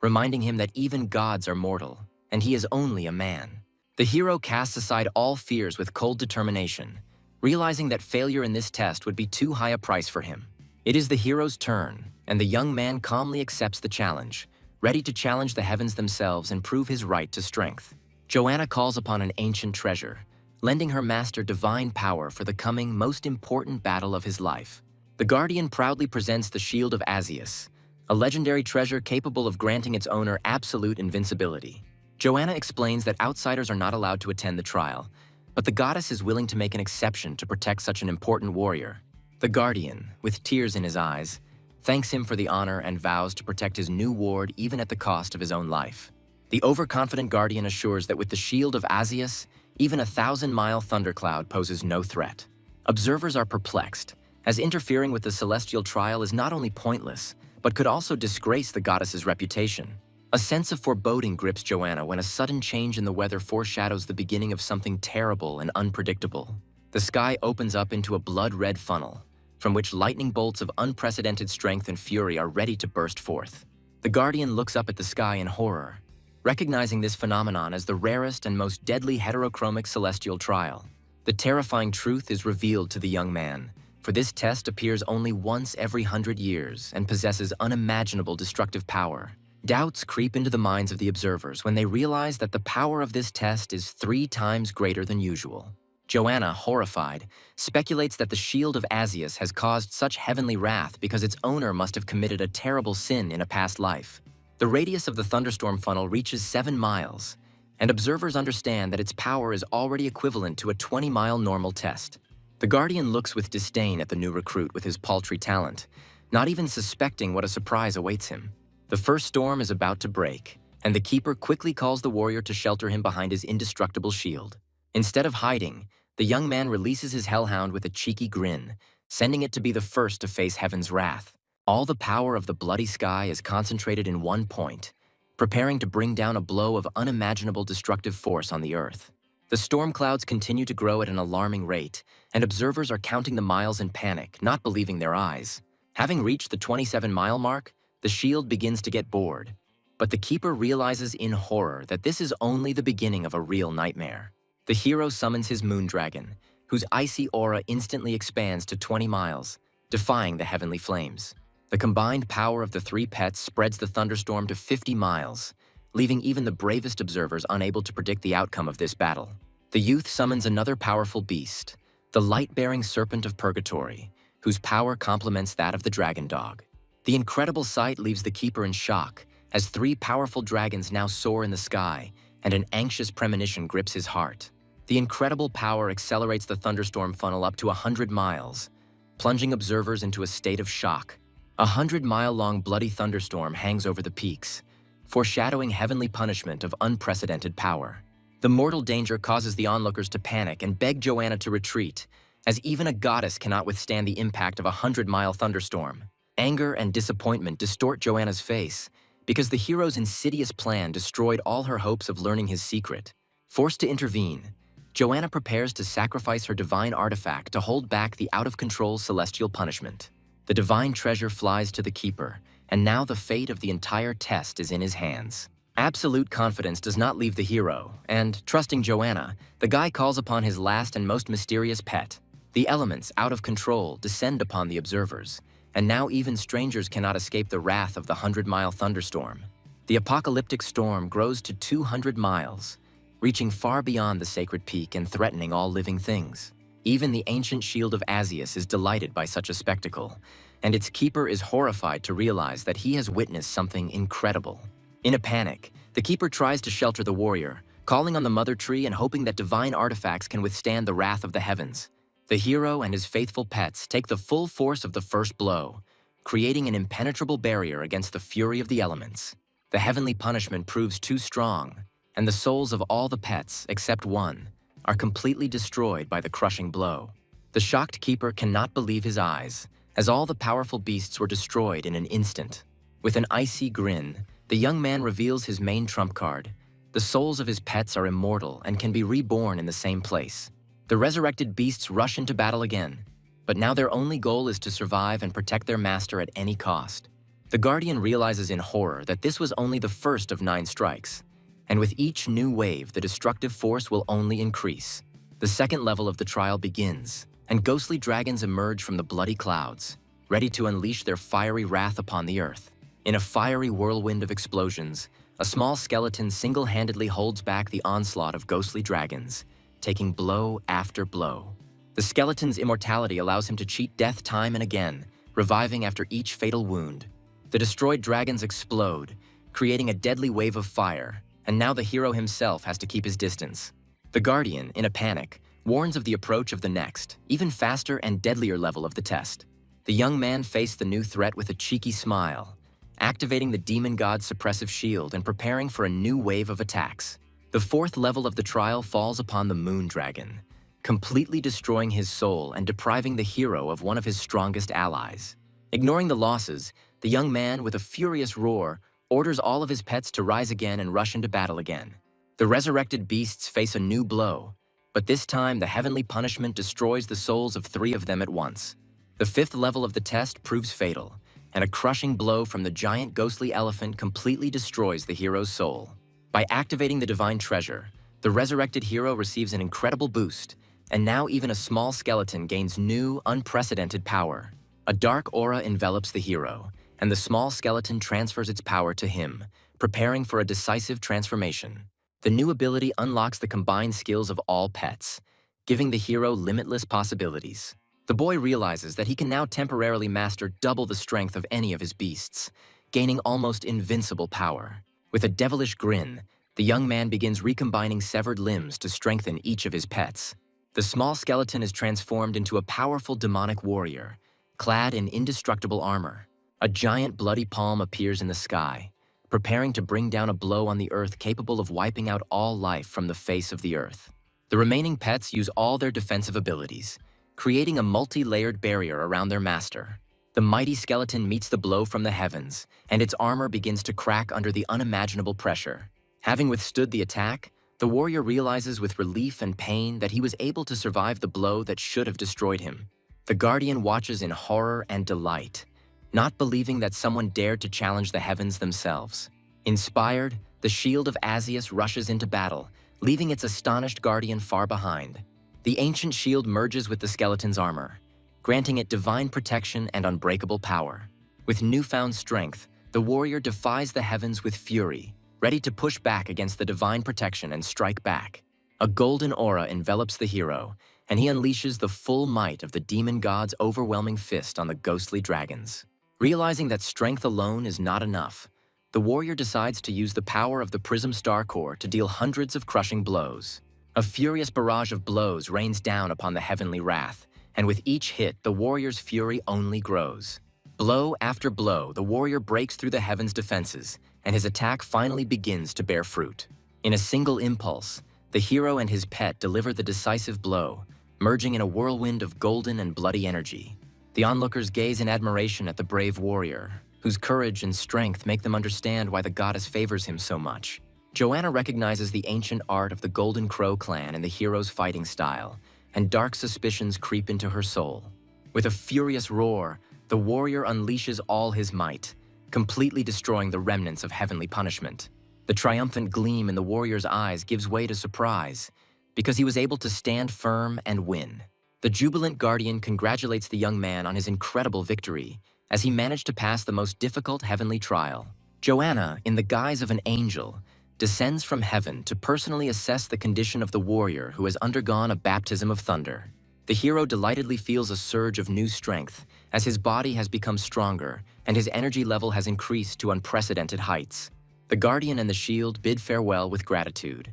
reminding him that even gods are mortal, and he is only a man. The hero casts aside all fears with cold determination, realizing that failure in this test would be too high a price for him. It is the hero's turn, and the young man calmly accepts the challenge, ready to challenge the heavens themselves and prove his right to strength. Joanna calls upon an ancient treasure, lending her master divine power for the coming, most important battle of his life. The Guardian proudly presents the Shield of Asius, a legendary treasure capable of granting its owner absolute invincibility. Joanna explains that outsiders are not allowed to attend the trial, but the goddess is willing to make an exception to protect such an important warrior. The Guardian, with tears in his eyes, thanks him for the honor and vows to protect his new ward even at the cost of his own life. The overconfident Guardian assures that with the Shield of Asius, even a 1,000-mile thundercloud poses no threat. Observers are perplexed, as interfering with the celestial trial is not only pointless, but could also disgrace the goddess's reputation. A sense of foreboding grips Joanna when a sudden change in the weather foreshadows the beginning of something terrible and unpredictable. The sky opens up into a blood-red funnel, from which lightning bolts of unprecedented strength and fury are ready to burst forth. The Guardian looks up at the sky in horror, recognizing this phenomenon as the rarest and most deadly heterochromic celestial trial. The terrifying truth is revealed to the young man, for this test appears only once every 100 years and possesses unimaginable destructive power. Doubts creep into the minds of the observers when they realize that the power of this test is 3 times greater than usual. Joanna, horrified, speculates that the Shield of Asius has caused such heavenly wrath because its owner must have committed a terrible sin in a past life. The radius of the thunderstorm funnel reaches 7 miles, and observers understand that its power is already equivalent to a 20-mile normal test. The Guardian looks with disdain at the new recruit with his paltry talent, not even suspecting what a surprise awaits him. The first storm is about to break, and the Keeper quickly calls the warrior to shelter him behind his indestructible shield. Instead of hiding, the young man releases his hellhound with a cheeky grin, sending it to be the first to face heaven's wrath. All the power of the bloody sky is concentrated in one point, preparing to bring down a blow of unimaginable destructive force on the earth. The storm clouds continue to grow at an alarming rate, and observers are counting the miles in panic, not believing their eyes. Having reached the 27-mile mark, the shield begins to get bored. But the Keeper realizes in horror that this is only the beginning of a real nightmare. The hero summons his moondragon, whose icy aura instantly expands to 20 miles, defying the heavenly flames. The combined power of the 3 pets spreads the thunderstorm to 50 miles, leaving even the bravest observers unable to predict the outcome of this battle. The youth summons another powerful beast, the light-bearing serpent of purgatory, whose power complements that of the dragon dog. The incredible sight leaves the Keeper in shock, as 3 powerful dragons now soar in the sky, and an anxious premonition grips his heart. The incredible power accelerates the thunderstorm funnel up to 100 miles, plunging observers into a state of shock. A 100-mile-long bloody thunderstorm hangs over the peaks, foreshadowing heavenly punishment of unprecedented power. The mortal danger causes the onlookers to panic and beg Joanna to retreat, as even a goddess cannot withstand the impact of a 100-mile thunderstorm. Anger and disappointment distort Joanna's face, because the hero's insidious plan destroyed all her hopes of learning his secret. Forced to intervene, Joanna prepares to sacrifice her divine artifact to hold back the out-of-control celestial punishment. The divine treasure flies to the Keeper, and now the fate of the entire test is in his hands. Absolute confidence does not leave the hero, and, trusting Joanna, the guy calls upon his last and most mysterious pet. The elements, out of control, descend upon the observers, and now even strangers cannot escape the wrath of the 100-mile thunderstorm. The apocalyptic storm grows to 200 miles, reaching far beyond the sacred peak and threatening all living things. Even the ancient Shield of Asius is delighted by such a spectacle, and its Keeper is horrified to realize that he has witnessed something incredible. In a panic, the Keeper tries to shelter the warrior, calling on the Mother Tree and hoping that divine artifacts can withstand the wrath of the heavens. The hero and his faithful pets take the full force of the first blow, creating an impenetrable barrier against the fury of the elements. The heavenly punishment proves too strong, and the souls of all the pets, except one, are completely destroyed by the crushing blow. The shocked Keeper cannot believe his eyes, as all the powerful beasts were destroyed in an instant. With an icy grin, the young man reveals his main trump card. The souls of his pets are immortal and can be reborn in the same place. The resurrected beasts rush into battle again, but now their only goal is to survive and protect their master at any cost. The Guardian realizes in horror that this was only the first of 9 strikes, and with each new wave, the destructive force will only increase. The second level of the trial begins, and ghostly dragons emerge from the bloody clouds, ready to unleash their fiery wrath upon the earth. In a fiery whirlwind of explosions, a small skeleton single-handedly holds back the onslaught of ghostly dragons, taking blow after blow. The skeleton's immortality allows him to cheat death time and again, reviving after each fatal wound. The destroyed dragons explode, creating a deadly wave of fire, and now the hero himself has to keep his distance. The Guardian, in a panic, warns of the approach of the next, even faster and deadlier level of the test. The young man faced the new threat with a cheeky smile, activating the demon god's suppressive shield and preparing for a new wave of attacks. The fourth level of the trial falls upon the Moon Dragon, completely destroying his soul and depriving the hero of one of his strongest allies. Ignoring the losses, the young man, with a furious roar, orders all of his pets to rise again and rush into battle again. The resurrected beasts face a new blow, but this time the heavenly punishment destroys the souls of 3 of them at once. The 5th level of the test proves fatal, and a crushing blow from the giant ghostly elephant completely destroys the hero's soul. By activating the divine treasure, the resurrected hero receives an incredible boost, and now even a small skeleton gains new, unprecedented power. A dark aura envelops the hero, and the small skeleton transfers its power to him, preparing for a decisive transformation. The new ability unlocks the combined skills of all pets, giving the hero limitless possibilities. The boy realizes that he can now temporarily master double the strength of any of his beasts, gaining almost invincible power. With a devilish grin, the young man begins recombining severed limbs to strengthen each of his pets. The small skeleton is transformed into a powerful demonic warrior, clad in indestructible armor. A giant bloody palm appears in the sky, preparing to bring down a blow on the earth capable of wiping out all life from the face of the earth. The remaining pets use all their defensive abilities, creating a multi-layered barrier around their master. The mighty skeleton meets the blow from the heavens, and its armor begins to crack under the unimaginable pressure. Having withstood the attack, the warrior realizes with relief and pain that he was able to survive the blow that should have destroyed him. The Guardian watches in horror and delight, not believing that someone dared to challenge the heavens themselves. Inspired, the shield of Asius rushes into battle, leaving its astonished guardian far behind. The ancient shield merges with the skeleton's armor, granting it divine protection and unbreakable power. With newfound strength, the warrior defies the heavens with fury, ready to push back against the divine protection and strike back. A golden aura envelops the hero, and he unleashes the full might of the demon god's overwhelming fist on the ghostly dragons. Realizing that strength alone is not enough, the warrior decides to use the power of the Prism Star Core to deal hundreds of crushing blows. A furious barrage of blows rains down upon the heavenly wrath, and with each hit, the warrior's fury only grows. Blow after blow, the warrior breaks through the heaven's defenses, and his attack finally begins to bear fruit. In a single impulse, the hero and his pet deliver the decisive blow, merging in a whirlwind of golden and bloody energy. The onlookers gaze in admiration at the brave warrior, whose courage and strength make them understand why the goddess favors him so much. Joanna recognizes the ancient art of the Golden Crow clan and the hero's fighting style, and dark suspicions creep into her soul. With a furious roar, the warrior unleashes all his might, completely destroying the remnants of heavenly punishment. The triumphant gleam in the warrior's eyes gives way to surprise, because he was able to stand firm and win. The jubilant guardian congratulates the young man on his incredible victory, as he managed to pass the most difficult heavenly trial. Joanna, in the guise of an angel, descends from heaven to personally assess the condition of the warrior who has undergone a baptism of thunder. The hero delightedly feels a surge of new strength, as his body has become stronger and his energy level has increased to unprecedented heights. The guardian and the shield bid farewell with gratitude,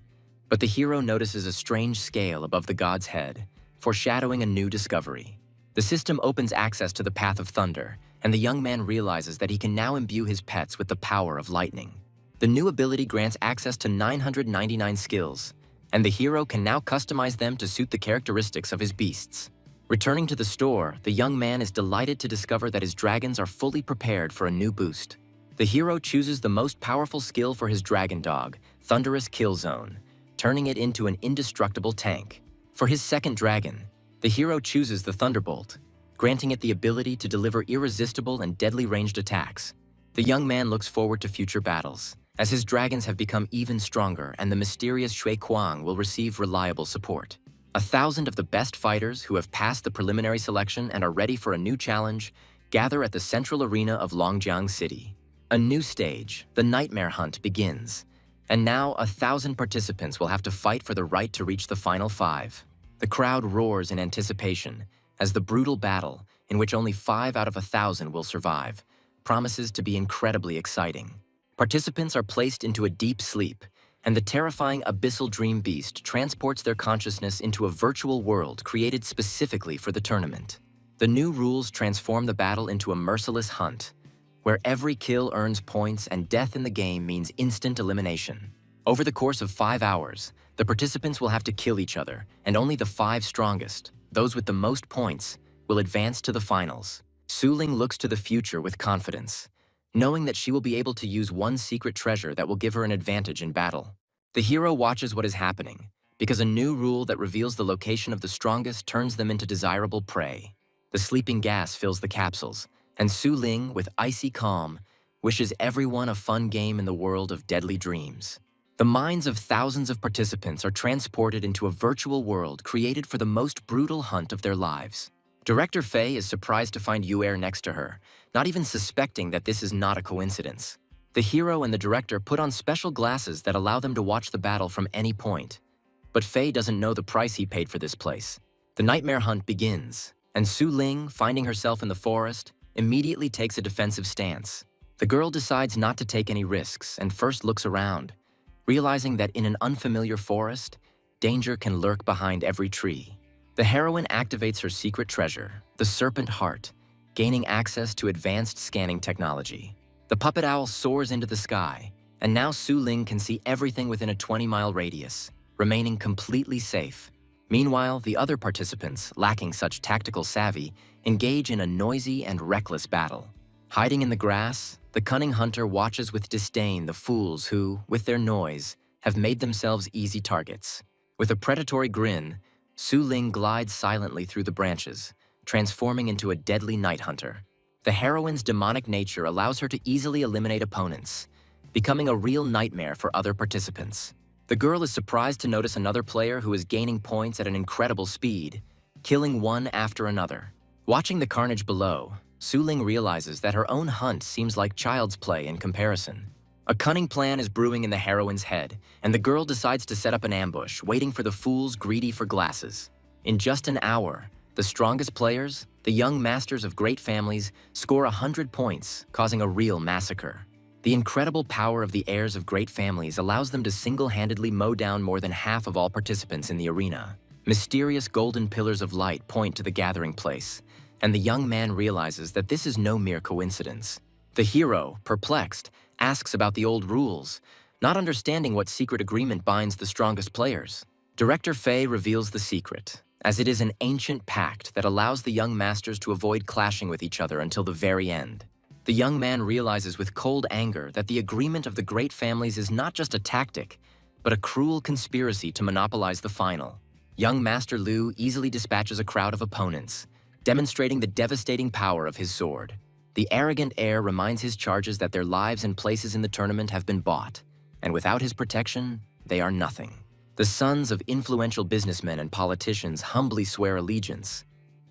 but the hero notices a strange scale above the god's head, foreshadowing a new discovery. The system opens access to the path of thunder, and the young man realizes that he can now imbue his pets with the power of lightning. The new ability grants access to 999 skills, and the hero can now customize them to suit the characteristics of his beasts. Returning to the store, the young man is delighted to discover that his dragons are fully prepared for a new boost. The hero chooses the most powerful skill for his dragon dog, Thunderous Kill Zone, turning it into an indestructible tank. For his second dragon, the hero chooses the Thunderbolt, granting it the ability to deliver irresistible and deadly ranged attacks. The young man looks forward to future battles, as his dragons have become even stronger and the mysterious Shui Kuang will receive reliable support. 1,000 of the best fighters who have passed the preliminary selection and are ready for a new challenge gather at the central arena of Longjiang City. A new stage, the nightmare hunt, begins. And now 1,000 participants will have to fight for the right to reach the final 5. The crowd roars in anticipation as the brutal battle, in which only 5 out of 1,000 will survive, promises to be incredibly exciting. Participants are placed into a deep sleep, and the terrifying abyssal dream beast transports their consciousness into a virtual world created specifically for the tournament. The new rules transform the battle into a merciless hunt, where every kill earns points and death in the game means instant elimination. Over the course of 5 hours, the participants will have to kill each other, and only the 5 strongest, those with the most points, will advance to the finals. Su Ling looks to the future with confidence, knowing that she will be able to use one secret treasure that will give her an advantage in battle. The hero watches what is happening, because a new rule that reveals the location of the strongest turns them into desirable prey. The sleeping gas fills the capsules, and Su Ling, with icy calm, wishes everyone a fun game in the world of deadly dreams. The minds of thousands of participants are transported into a virtual world created for the most brutal hunt of their lives. Director Faye is surprised to find Yuer next to her, not even suspecting that this is not a coincidence. The hero and the director put on special glasses that allow them to watch the battle from any point. But Faye doesn't know the price he paid for this place. The nightmare hunt begins, and Su Ling, finding herself in the forest, immediately takes a defensive stance. The girl decides not to take any risks and first looks around, realizing that in an unfamiliar forest, danger can lurk behind every tree. The heroine activates her secret treasure, the serpent heart, gaining access to advanced scanning technology. The puppet owl soars into the sky, and now Su Ling can see everything within a 20-mile radius, remaining completely safe. Meanwhile, the other participants, lacking such tactical savvy, engage in a noisy and reckless battle. Hiding in the grass, the cunning hunter watches with disdain the fools who, with their noise, have made themselves easy targets. With a predatory grin, Su Ling glides silently through the branches, transforming into a deadly night hunter. The heroine's demonic nature allows her to easily eliminate opponents, becoming a real nightmare for other participants. The girl is surprised to notice another player who is gaining points at an incredible speed, killing one after another. Watching the carnage below, Su Ling realizes that her own hunt seems like child's play in comparison. A cunning plan is brewing in the heroine's head, and the girl decides to set up an ambush, waiting for the fools greedy for glasses. In just an hour, the strongest players, the young masters of great families, score 100 points, causing a real massacre. The incredible power of the heirs of great families allows them to single-handedly mow down more than half of all participants in the arena. Mysterious golden pillars of light point to the gathering place, and the young man realizes that this is no mere coincidence. The hero, perplexed, asks about the old rules, not understanding what secret agreement binds the strongest players. Director Faye reveals the secret, as it is an ancient pact that allows the young masters to avoid clashing with each other until the very end. The young man realizes with cold anger that the agreement of the great families is not just a tactic, but a cruel conspiracy to monopolize the final. Young Master Liu easily dispatches a crowd of opponents, demonstrating the devastating power of his sword. The arrogant heir reminds his charges that their lives and places in the tournament have been bought, and without his protection, they are nothing. The sons of influential businessmen and politicians humbly swear allegiance,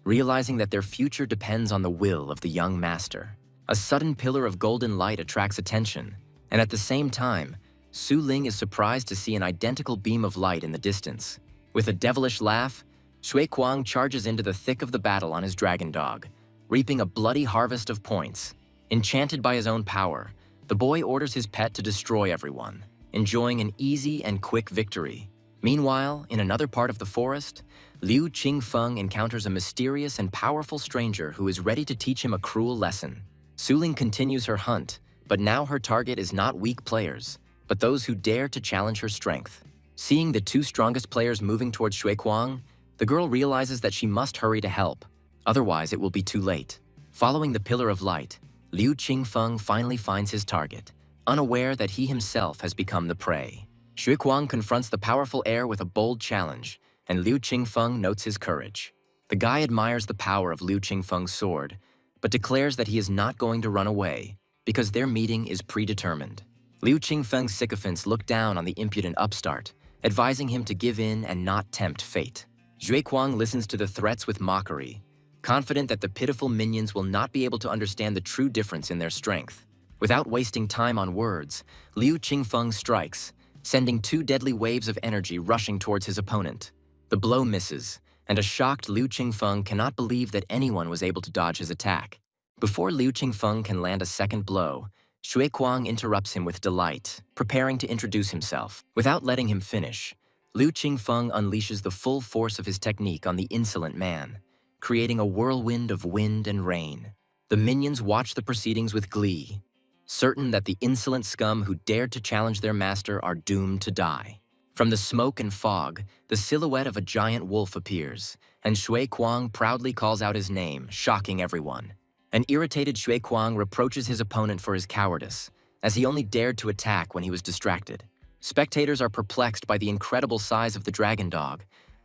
realizing that their future depends on the will of the young master. A sudden pillar of golden light attracts attention, and at the same time, Su Ling is surprised to see an identical beam of light in the distance. With a devilish laugh, Shui Kuang charges into the thick of the battle on his dragon dog, reaping a bloody harvest of points. Enchanted by his own power, the boy orders his pet to destroy everyone, enjoying an easy and quick victory. Meanwhile, in another part of the forest, Liu Qingfeng encounters a mysterious and powerful stranger who is ready to teach him a cruel lesson. Su Ling continues her hunt, but now her target is not weak players, but those who dare to challenge her strength. Seeing the 2 strongest players moving towards Shui Kuang, the girl realizes that she must hurry to help, otherwise it will be too late. Following the pillar of light, Liu Qingfeng finally finds his target, unaware that he himself has become the prey. Shui Kuang confronts the powerful heir with a bold challenge, and Liu Qingfeng notes his courage. The guy admires the power of Liu Qingfeng's sword, but declares that he is not going to run away, because their meeting is predetermined. Liu Qingfeng's sycophants look down on the impudent upstart, advising him to give in and not tempt fate. Shui Kuang listens to the threats with mockery, confident that the pitiful minions will not be able to understand the true difference in their strength. Without wasting time on words, Liu Qingfeng strikes, sending two deadly waves of energy rushing towards his opponent. The blow misses, and a shocked Liu Qingfeng cannot believe that anyone was able to dodge his attack. Before Liu Qingfeng can land a second blow, Shui Kuang interrupts him with delight, preparing to introduce himself. Without letting him finish, Liu Qingfeng unleashes the full force of his technique on the insolent man, creating a whirlwind of wind and rain. The minions watch the proceedings with glee, certain that the insolent scum who dared to challenge their master are doomed to die. From the smoke and fog, the silhouette of a giant wolf appears, and Shui Kuang proudly calls out his name, shocking everyone. An irritated Shui Kuang reproaches his opponent for his cowardice, as he only dared to attack when he was distracted. Spectators are perplexed by the incredible size of the dragon dog,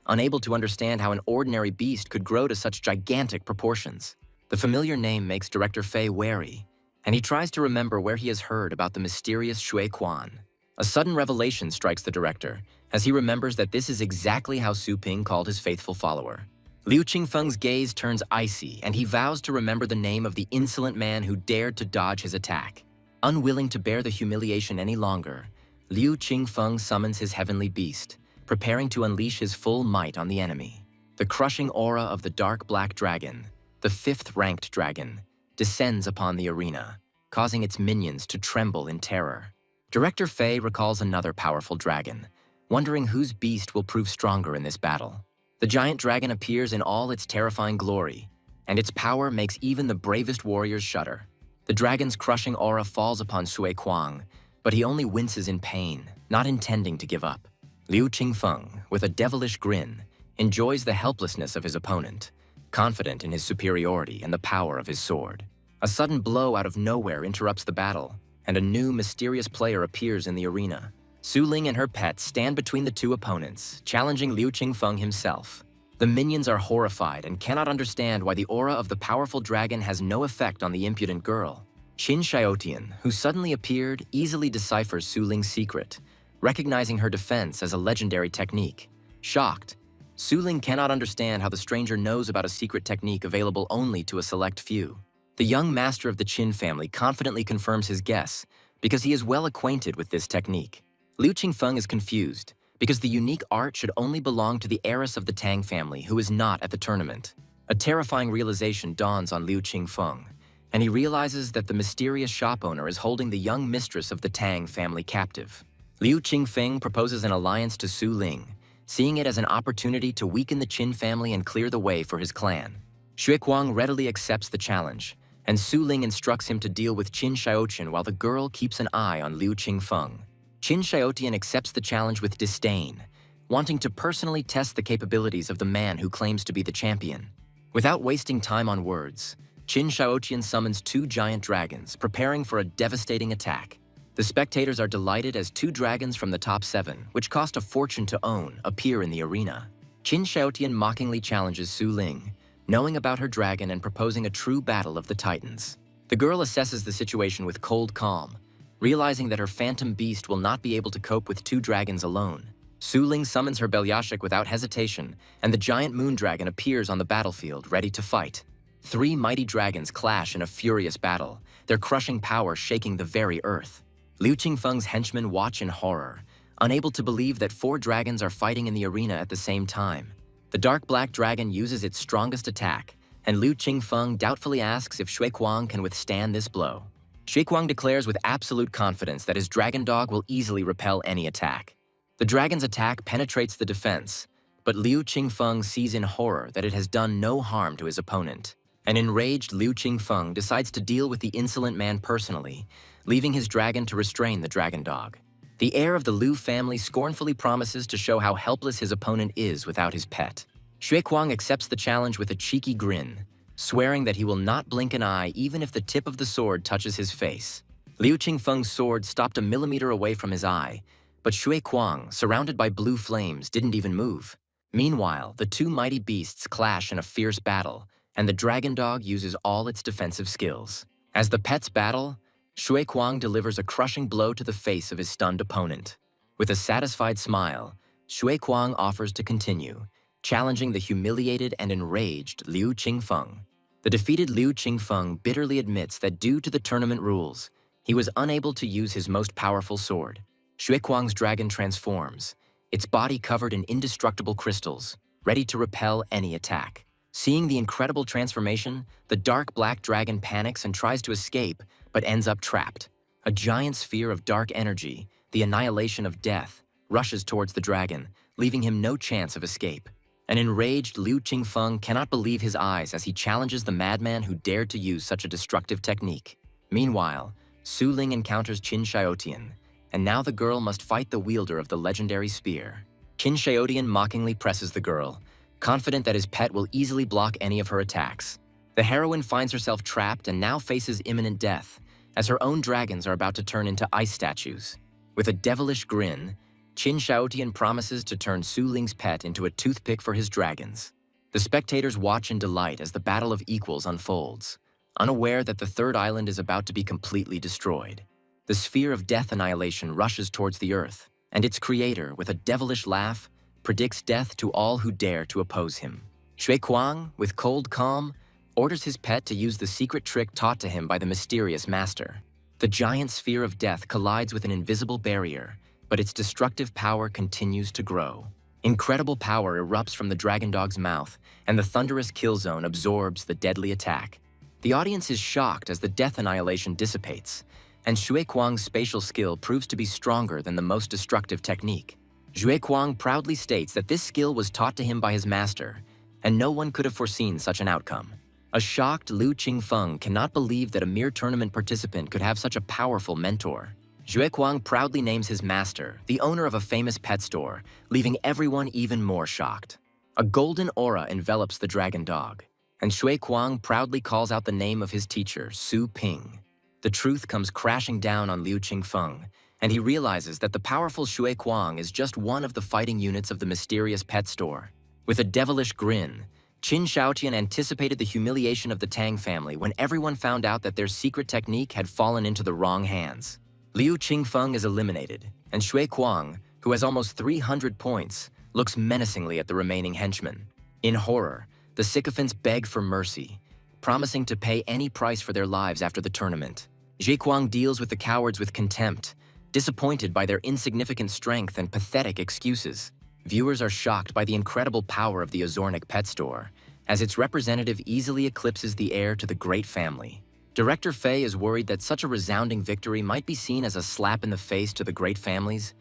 unable to understand how an ordinary beast could grow to such gigantic proportions. The familiar name makes Director Fei wary, and he tries to remember where he has heard about the mysterious Shui Quan. A sudden revelation strikes the director, as he remembers that this is exactly how Su Ping called his faithful follower. Liu Qingfeng's gaze turns icy, and he vows to remember the name of the insolent man who dared to dodge his attack. Unwilling to bear the humiliation any longer, Liu Qingfeng summons his heavenly beast, preparing to unleash his full might on the enemy. The crushing aura of the dark black dragon, the fifth-ranked dragon, descends upon the arena, causing its minions to tremble in terror. Director Fei recalls another powerful dragon, wondering whose beast will prove stronger in this battle. The giant dragon appears in all its terrifying glory, and its power makes even the bravest warriors shudder. The dragon's crushing aura falls upon Shui Kuang, but he only winces in pain, not intending to give up. Liu Qingfeng, with a devilish grin, enjoys the helplessness of his opponent, confident in his superiority and the power of his sword. A sudden blow out of nowhere interrupts the battle, and a new mysterious player appears in the arena. Su Ling and her pet stand between the two opponents, challenging Liu Qingfeng himself. The minions are horrified and cannot understand why the aura of the powerful dragon has no effect on the impudent girl. Qin Xiaotian, who suddenly appeared, easily deciphers Su Ling's secret, recognizing her defense as a legendary technique. Shocked, Su Ling cannot understand how the stranger knows about a secret technique available only to a select few. The young master of the Qin family confidently confirms his guess because he is well acquainted with this technique. Liu Qingfeng is confused because the unique art should only belong to the heiress of the Tang family who is not at the tournament. A terrifying realization dawns on Liu Qingfeng, and he realizes that the mysterious shop owner is holding the young mistress of the Tang family captive. Liu Qingfeng proposes an alliance to Su Ling, seeing it as an opportunity to weaken the Qin family and clear the way for his clan. Shui Kuang readily accepts the challenge, and Su Ling instructs him to deal with Qin Xiaotian while the girl keeps an eye on Liu Qingfeng. Qin Xiaotian accepts the challenge with disdain, wanting to personally test the capabilities of the man who claims to be the champion. Without wasting time on words, Qin Xiaotian summons two giant dragons, preparing for a devastating attack. The spectators are delighted as two dragons from the top 7, which cost a fortune to own, appear in the arena. Qin Xiaotian mockingly challenges Su Ling, knowing about her dragon and proposing a true battle of the titans. The girl assesses the situation with cold calm, realizing that her phantom beast will not be able to cope with two dragons alone. Su Ling summons her Belyashik without hesitation, and the giant moon dragon appears on the battlefield, ready to fight. 3 mighty dragons clash in a furious battle, their crushing power shaking the very earth. Liu Qingfeng's henchmen watch in horror, unable to believe that 4 dragons are fighting in the arena at the same time. The dark black dragon uses its strongest attack, and Liu Qingfeng doubtfully asks if Shui Kuang can withstand this blow. Shui Kuang declares with absolute confidence that his dragon dog will easily repel any attack. The dragon's attack penetrates the defense, but Liu Qingfeng sees in horror that it has done no harm to his opponent. An enraged Liu Qingfeng decides to deal with the insolent man personally, leaving his dragon to restrain the dragon dog. The heir of the Liu family scornfully promises to show how helpless his opponent is without his pet. Shui Kuang accepts the challenge with a cheeky grin, swearing that he will not blink an eye even if the tip of the sword touches his face. Liu Qingfeng's sword stopped a millimeter away from his eye, but Shui Kuang, surrounded by blue flames, didn't even move. Meanwhile, the 2 mighty beasts clash in a fierce battle, and the dragon dog uses all its defensive skills. As the pets battle, Shui Kuang delivers a crushing blow to the face of his stunned opponent. With a satisfied smile, Shui Kuang offers to continue, challenging the humiliated and enraged Liu Qingfeng. The defeated Liu Qingfeng bitterly admits that due to the tournament rules, He was unable to use his most powerful sword. Xuequang's dragon transforms, its body covered in indestructible crystals, ready to repel any attack. Seeing the incredible transformation, the dark black dragon panics and tries to escape, but ends up trapped. A giant sphere of dark energy, the annihilation of death, rushes towards the dragon, leaving him no chance of escape. An enraged Liu Qingfeng cannot believe his eyes as he challenges the madman who dared to use such a destructive technique. Meanwhile, Su Ling encounters Qin Xiaotian, and now the girl must fight the wielder of the legendary spear. Qin Xiaotian mockingly presses the girl, confident that his pet will easily block any of her attacks. The heroine finds herself trapped and now faces imminent death, as her own dragons are about to turn into ice statues. With a devilish grin, Qin Xiaotian promises to turn Su Ling's pet into a toothpick for his dragons. The spectators watch in delight as the battle of equals unfolds, unaware that the third island is about to be completely destroyed. The sphere of death annihilation rushes towards the earth, and its creator, with a devilish laugh, predicts death to all who dare to oppose him. Xuequang, with cold calm, orders his pet to use the secret trick taught to him by the mysterious master. The giant sphere of death collides with an invisible barrier, but its destructive power continues to grow. Incredible power erupts from the dragon dog's mouth, and the thunderous kill zone absorbs the deadly attack. The audience is shocked as the death annihilation dissipates, and Xuequang's spatial skill proves to be stronger than the most destructive technique. Xuequang proudly states that this skill was taught to him by his master, and no one could have foreseen such an outcome. A shocked Liu Qingfeng cannot believe that a mere tournament participant could have such a powerful mentor. Xuequang proudly names his master, the owner of a famous pet store, leaving everyone even more shocked. A golden aura envelops the dragon dog, and Xuequang proudly calls out the name of his teacher, Su Ping. The truth comes crashing down on Liu Qingfeng, and he realizes that the powerful Xuequang is just one of the fighting units of the mysterious pet store. With a devilish grin, Qin Xiaotian anticipated the humiliation of the Tang family when everyone found out that their secret technique had fallen into the wrong hands. Liu Qingfeng is eliminated, and Xuequang, who has almost 300 points, looks menacingly at the remaining henchmen. In horror, the sycophants beg for mercy, promising to pay any price for their lives after the tournament. Xuequang deals with the cowards with contempt, disappointed by their insignificant strength and pathetic excuses. Viewers are shocked by the incredible power of the Ozornik pet store, as its representative easily eclipses the heir to the great family. Director Fei is worried that such a resounding victory might be seen as a slap in the face to the great families,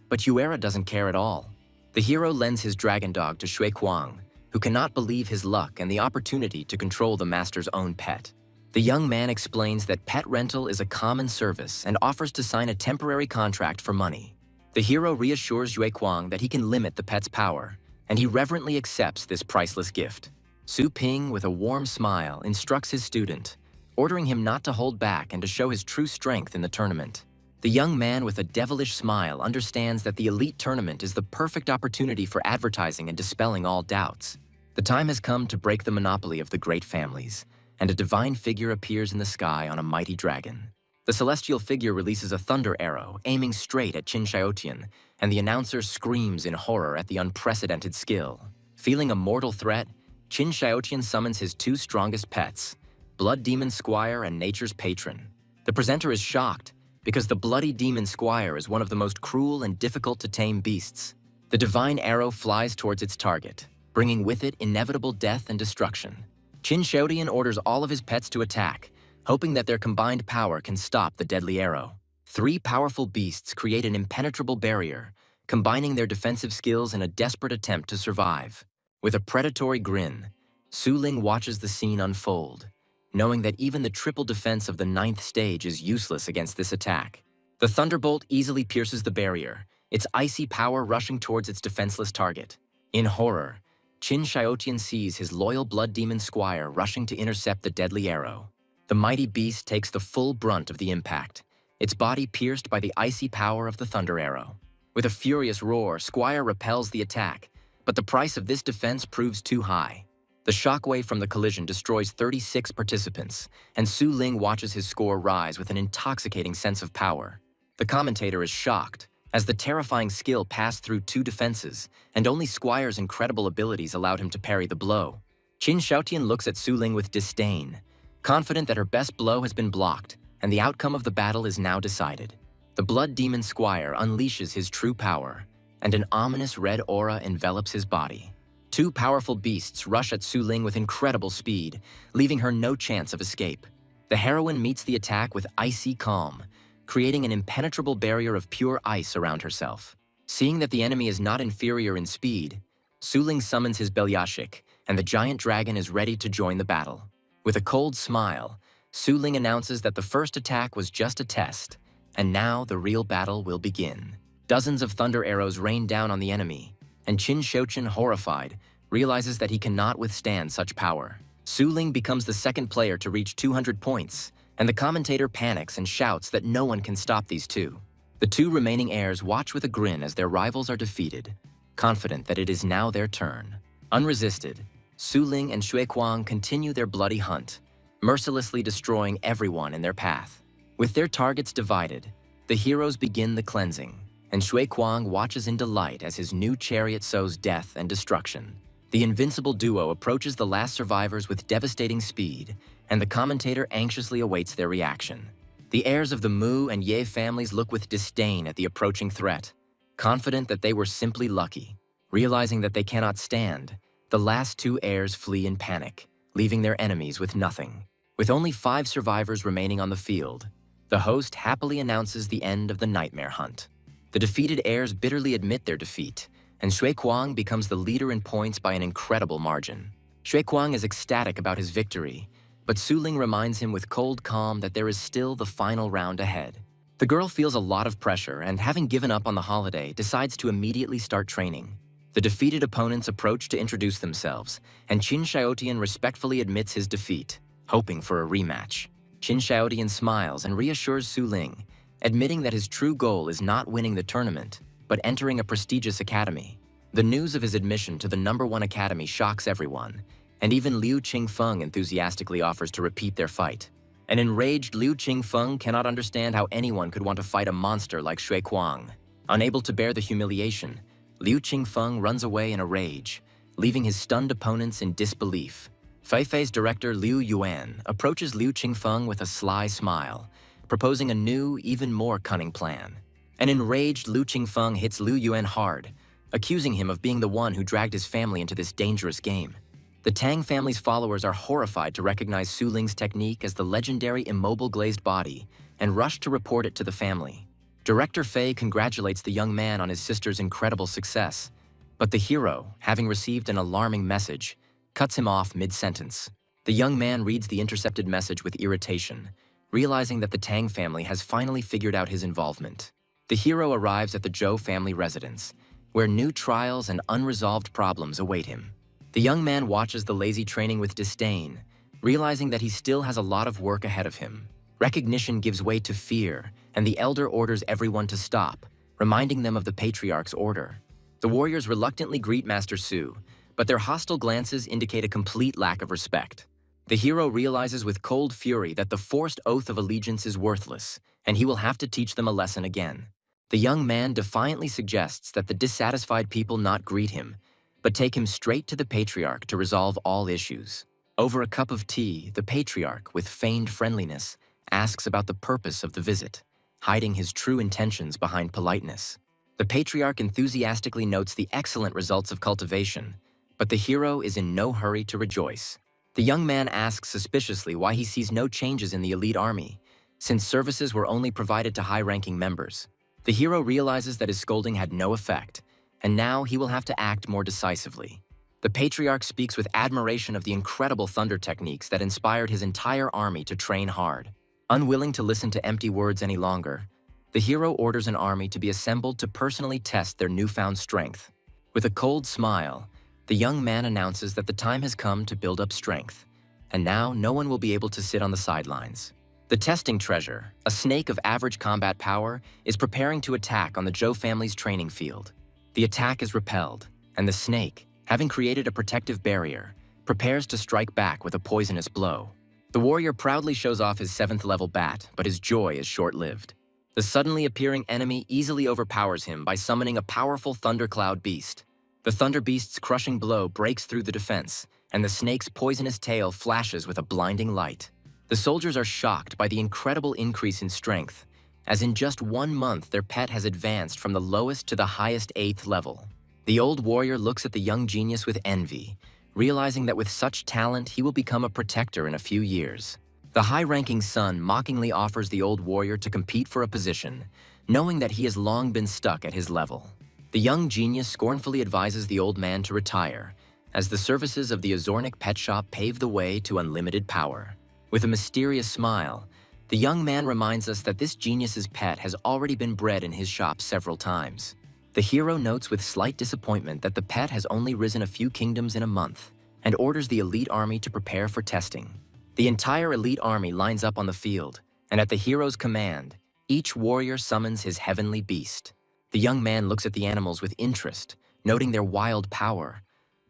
but Huera doesn't care at all. The hero lends his dragon dog to Xuequang, who cannot believe his luck and the opportunity to control the master's own pet. The young man explains that pet rental is a common service and offers to sign a temporary contract for money. The hero reassures Xuequang that he can limit the pet's power, and he reverently accepts this priceless gift. Su Ping, with a warm smile, instructs his student, ordering him not to hold back and to show his true strength in the tournament. The young man with a devilish smile understands that the elite tournament is the perfect opportunity for advertising and dispelling all doubts. The time has come to break the monopoly of the great families, and a divine figure appears in the sky on a mighty dragon. The celestial figure releases a thunder arrow, aiming straight at Qin Xiaotian, and the announcer screams in horror at the unprecedented skill. Feeling a mortal threat, Qin Xiaotian summons his two strongest pets, Blood Demon Squire and Nature's Patron. The presenter is shocked, because the Bloody Demon Squire is one of the most cruel and difficult to tame beasts. The divine arrow flies towards its target, bringing with it inevitable death and destruction. Qin Xiaotian orders all of his pets to attack, hoping that their combined power can stop the deadly arrow. Three powerful beasts create an impenetrable barrier, combining their defensive skills in a desperate attempt to survive. With a predatory grin, Su Ling watches the scene unfold, knowing that even the triple defense of the 9th stage is useless against this attack. The thunderbolt easily pierces the barrier, its icy power rushing towards its defenseless target. In horror, Qin Xiaotian sees his loyal Blood Demon Squire rushing to intercept the deadly arrow. The mighty beast takes the full brunt of the impact, its body pierced by the icy power of the thunder arrow. With a furious roar, Squire repels the attack, but the price of this defense proves too high. The shockwave from the collision destroys 36 participants, and Su Ling watches his score rise with an intoxicating sense of power. The commentator is shocked, as the terrifying skill passed through two defenses, and only Squire's incredible abilities allowed him to parry the blow. Qin Xiaotian looks at Su Ling with disdain, confident that her best blow has been blocked, and the outcome of the battle is now decided. The Blood Demon Squire unleashes his true power, and an ominous red aura envelops his body. Two powerful beasts rush at Su Ling with incredible speed, leaving her no chance of escape. The heroine meets the attack with icy calm, creating an impenetrable barrier of pure ice around herself. Seeing that the enemy is not inferior in speed, Su Ling summons his Belyashik, and the giant dragon is ready to join the battle. With a cold smile, Su Ling announces that the first attack was just a test, and now the real battle will begin. Dozens of thunder arrows rain down on the enemy, and Qin Shouchen, horrified, realizes that he cannot withstand such power. Su Ling becomes the second player to reach 200 points, and the commentator panics and shouts that no one can stop these two. The two remaining heirs watch with a grin as their rivals are defeated, confident that it is now their turn. Unresisted, Su Ling and Shui Kuang continue their bloody hunt, mercilessly destroying everyone in their path. With their targets divided, the heroes begin the cleansing, and Shui Kuang watches in delight as his new chariot sows death and destruction. The invincible duo approaches the last survivors with devastating speed, and the commentator anxiously awaits their reaction. The heirs of the Mu and Ye families look with disdain at the approaching threat, confident that they were simply lucky. Realizing that they cannot stand, the last two heirs flee in panic, leaving their enemies with nothing. With only 5 survivors remaining on the field, the host happily announces the end of the nightmare hunt. The defeated heirs bitterly admit their defeat, and Shui Kuang becomes the leader in points by an incredible margin. Shui Kuang is ecstatic about his victory, but Su Ling reminds him with cold calm that there is still the final round ahead. The girl feels a lot of pressure and, having given up on the holiday, decides to immediately start training. The defeated opponents approach to introduce themselves, and Qin Xiaotian respectfully admits his defeat, hoping for a rematch. Qin Xiaotian smiles and reassures Su Ling, admitting that his true goal is not winning the tournament, but entering a prestigious academy. The news of his admission to the #1 academy shocks everyone, and even Liu Qingfeng enthusiastically offers to repeat their fight. An enraged Liu Qingfeng cannot understand how anyone could want to fight a monster like Shui Kuang. Unable to bear the humiliation, Liu Qingfeng runs away in a rage, leaving his stunned opponents in disbelief. Feifei's director Liu Yuan approaches Liu Qingfeng with a sly smile, proposing a new, even more cunning plan. An enraged Liu Qingfeng hits Liu Yuan hard, accusing him of being the one who dragged his family into this dangerous game. The Tang family's followers are horrified to recognize Su Ling's technique as the legendary immobile glazed body and rush to report it to the family. Director Fei congratulates the young man on his sister's incredible success, but the hero, having received an alarming message, cuts him off mid-sentence. The young man reads the intercepted message with irritation, realizing that the Tang family has finally figured out his involvement. The hero arrives at the Zhou family residence, where new trials and unresolved problems await him. The young man watches the lazy training with disdain, realizing that he still has a lot of work ahead of him. Recognition gives way to fear, and the elder orders everyone to stop, reminding them of the patriarch's order. The warriors reluctantly greet Master Su, but their hostile glances indicate a complete lack of respect. The hero realizes with cold fury that the forced oath of allegiance is worthless, and he will have to teach them a lesson again. The young man defiantly suggests that the dissatisfied people not greet him, but take him straight to the patriarch to resolve all issues. Over a cup of tea, the patriarch, with feigned friendliness, asks about the purpose of the visit, hiding his true intentions behind politeness. The patriarch enthusiastically notes the excellent results of cultivation, but the hero is in no hurry to rejoice. The young man asks suspiciously why he sees no changes in the elite army, since services were only provided to high-ranking members. The hero realizes that his scolding had no effect, and now he will have to act more decisively. The patriarch speaks with admiration of the incredible thunder techniques that inspired his entire army to train hard. Unwilling to listen to empty words any longer, the hero orders an army to be assembled to personally test their newfound strength. With a cold smile, the young man announces that the time has come to build up strength, and now no one will be able to sit on the sidelines. The testing treasure, a snake of average combat power, is preparing to attack on the Zhou family's training field. The attack is repelled, and the snake, having created a protective barrier, prepares to strike back with a poisonous blow. The warrior proudly shows off his 7th-level bat, but his joy is short-lived. The suddenly appearing enemy easily overpowers him by summoning a powerful thundercloud beast. The thunder beast's crushing blow breaks through the defense, and the snake's poisonous tail flashes with a blinding light. The soldiers are shocked by the incredible increase in strength, as in just 1 month their pet has advanced from the lowest to the highest 8th level. The old warrior looks at the young genius with envy, realizing that with such talent he will become a protector in a few years. The high-ranking son mockingly offers the old warrior to compete for a position, knowing that he has long been stuck at his level. The young genius scornfully advises the old man to retire, as the services of the Azornic pet shop pave the way to unlimited power. With a mysterious smile, the young man reminds us that this genius's pet has already been bred in his shop several times. The hero notes with slight disappointment that the pet has only risen a few kingdoms in a month, and orders the elite army to prepare for testing. The entire elite army lines up on the field, and at the hero's command, each warrior summons his heavenly beast. The young man looks at the animals with interest, noting their wild power,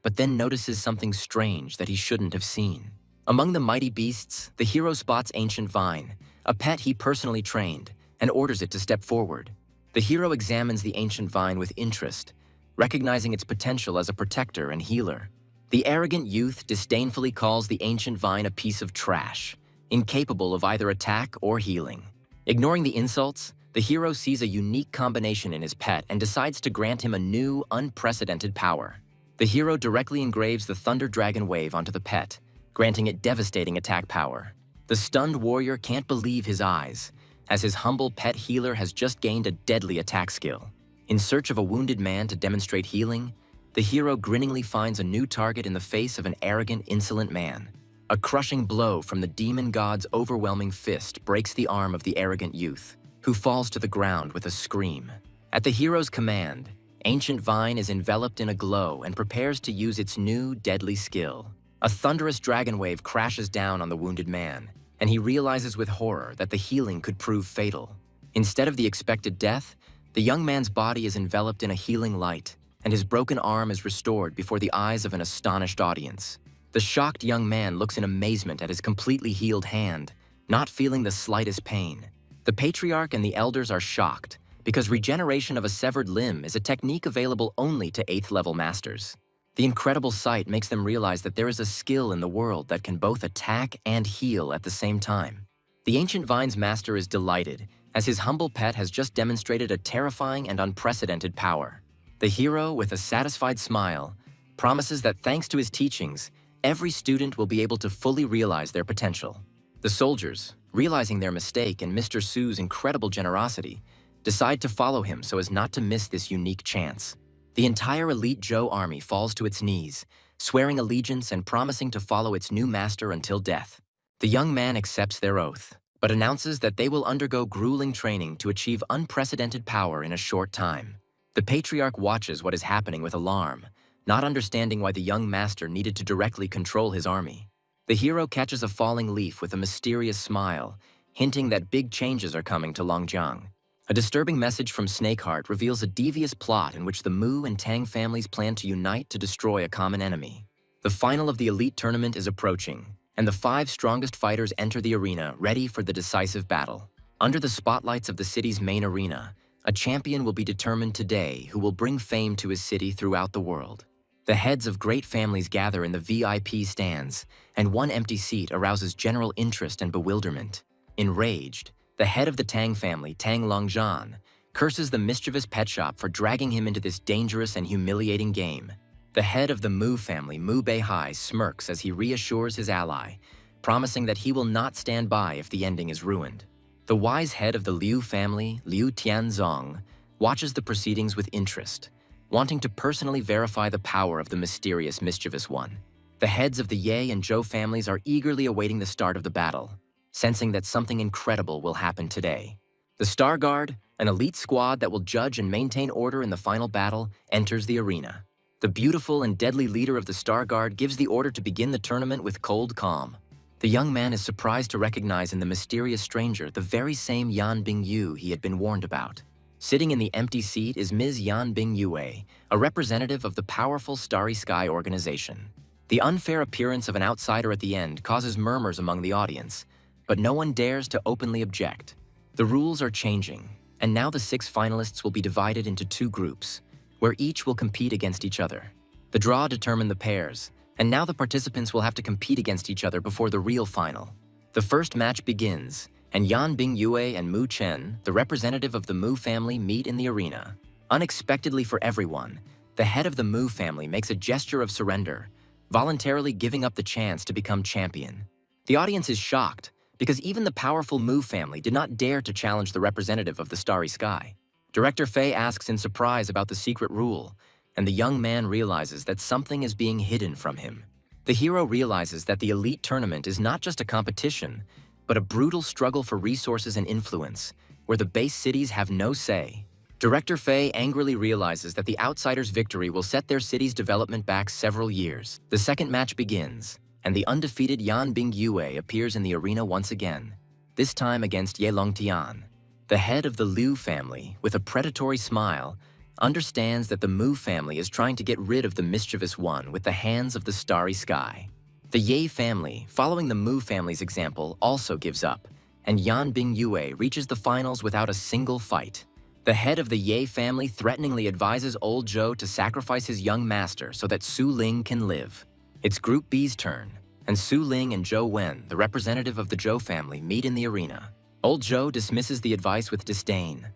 but then notices something strange that he shouldn't have seen. Among the mighty beasts, the hero spots Ancient Vine, a pet he personally trained, and orders it to step forward. The hero examines the Ancient Vine with interest, recognizing its potential as a protector and healer. The arrogant youth disdainfully calls the Ancient Vine a piece of trash, incapable of either attack or healing. Ignoring the insults, the hero sees a unique combination in his pet and decides to grant him a new, unprecedented power. The hero directly engraves the Thunder Dragon Wave onto the pet, granting it devastating attack power. The stunned warrior can't believe his eyes, as his humble pet healer has just gained a deadly attack skill. In search of a wounded man to demonstrate healing, the hero grinningly finds a new target in the face of an arrogant, insolent man. A crushing blow from the demon god's overwhelming fist breaks the arm of the arrogant youth, who falls to the ground with a scream. At the hero's command, Ancient Vine is enveloped in a glow and prepares to use its new, deadly skill. A thunderous dragon wave crashes down on the wounded man, and he realizes with horror that the healing could prove fatal. Instead of the expected death, the young man's body is enveloped in a healing light, and his broken arm is restored before the eyes of an astonished audience. The shocked young man looks in amazement at his completely healed hand, not feeling the slightest pain. The patriarch and the elders are shocked, because regeneration of a severed limb is a technique available only to 8th-level masters. The incredible sight makes them realize that there is a skill in the world that can both attack and heal at the same time. The Ancient Vine's master is delighted, as his humble pet has just demonstrated a terrifying and unprecedented power. The hero, with a satisfied smile, promises that thanks to his teachings, every student will be able to fully realize their potential. The soldiers, realizing their mistake and Mr. Su's incredible generosity, decide to follow him so as not to miss this unique chance. The entire elite Joe army falls to its knees, swearing allegiance and promising to follow its new master until death. The young man accepts their oath, but announces that they will undergo grueling training to achieve unprecedented power in a short time. The patriarch watches what is happening with alarm, not understanding why the young master needed to directly control his army. The hero catches a falling leaf with a mysterious smile, hinting that big changes are coming to Longjiang. A disturbing message from Snakeheart reveals a devious plot in which the Mu and Tang families plan to unite to destroy a common enemy. The final of the elite tournament is approaching, and the 5 strongest fighters enter the arena ready for the decisive battle. Under the spotlights of the city's main arena, a champion will be determined today who will bring fame to his city throughout the world. The heads of great families gather in the VIP stands, and one empty seat arouses general interest and bewilderment. Enraged, the head of the Tang family, Tang Longzhan, curses the mischievous pet shop for dragging him into this dangerous and humiliating game. The head of the Mu family, Mu Beihai, smirks as he reassures his ally, promising that he will not stand by if the ending is ruined. The wise head of the Liu family, Liu Tianzong, watches the proceedings with interest, wanting to personally verify the power of the mysterious mischievous one. The heads of the Ye and Zhou families are eagerly awaiting the start of the battle, sensing that something incredible will happen today. The Star Guard, an elite squad that will judge and maintain order in the final battle, enters the arena. The beautiful and deadly leader of the Star Guard gives the order to begin the tournament with cold calm. The young man is surprised to recognize in the mysterious stranger the very same Yan Bingyu he had been warned about. Sitting in the empty seat is Ms. Yan Bingyue, a representative of the powerful Starry Sky organization. The unfair appearance of an outsider at the end causes murmurs among the audience, but no one dares to openly object. The rules are changing, and now the 6 finalists will be divided into 2 groups, where each will compete against each other. The draw determined the pairs, and now the participants will have to compete against each other before the real final. The first match begins, and Yan Bingyue and Mu Chen, the representative of the Mu family, meet in the arena. Unexpectedly for everyone, the head of the Mu family makes a gesture of surrender, voluntarily giving up the chance to become champion. The audience is shocked, because even the powerful Mu family did not dare to challenge the representative of the starry sky. Director Fei asks in surprise about the secret rule, and the young man realizes that something is being hidden from him. The hero realizes that the elite tournament is not just a competition, but a brutal struggle for resources and influence, where the base cities have no say. Director Fei angrily realizes that the outsiders' victory will set their city's development back several years. The second match begins, and the undefeated Yan Bingyue appears in the arena once again, this time against Ye Longtian. The head of the Liu family, with a predatory smile, understands that the Mu family is trying to get rid of the mischievous one with the hands of the starry sky. The Ye family, following the Mu family's example, also gives up, and Yan Bingyue reaches the finals without a single fight. The head of the Ye family threateningly advises old Zhou to sacrifice his young master so that Su Ling can live. It's Group B's turn, and Su Ling and Zhou Wen, the representative of the Zhou family, meet in the arena. Old Zhou dismisses the advice with disdain,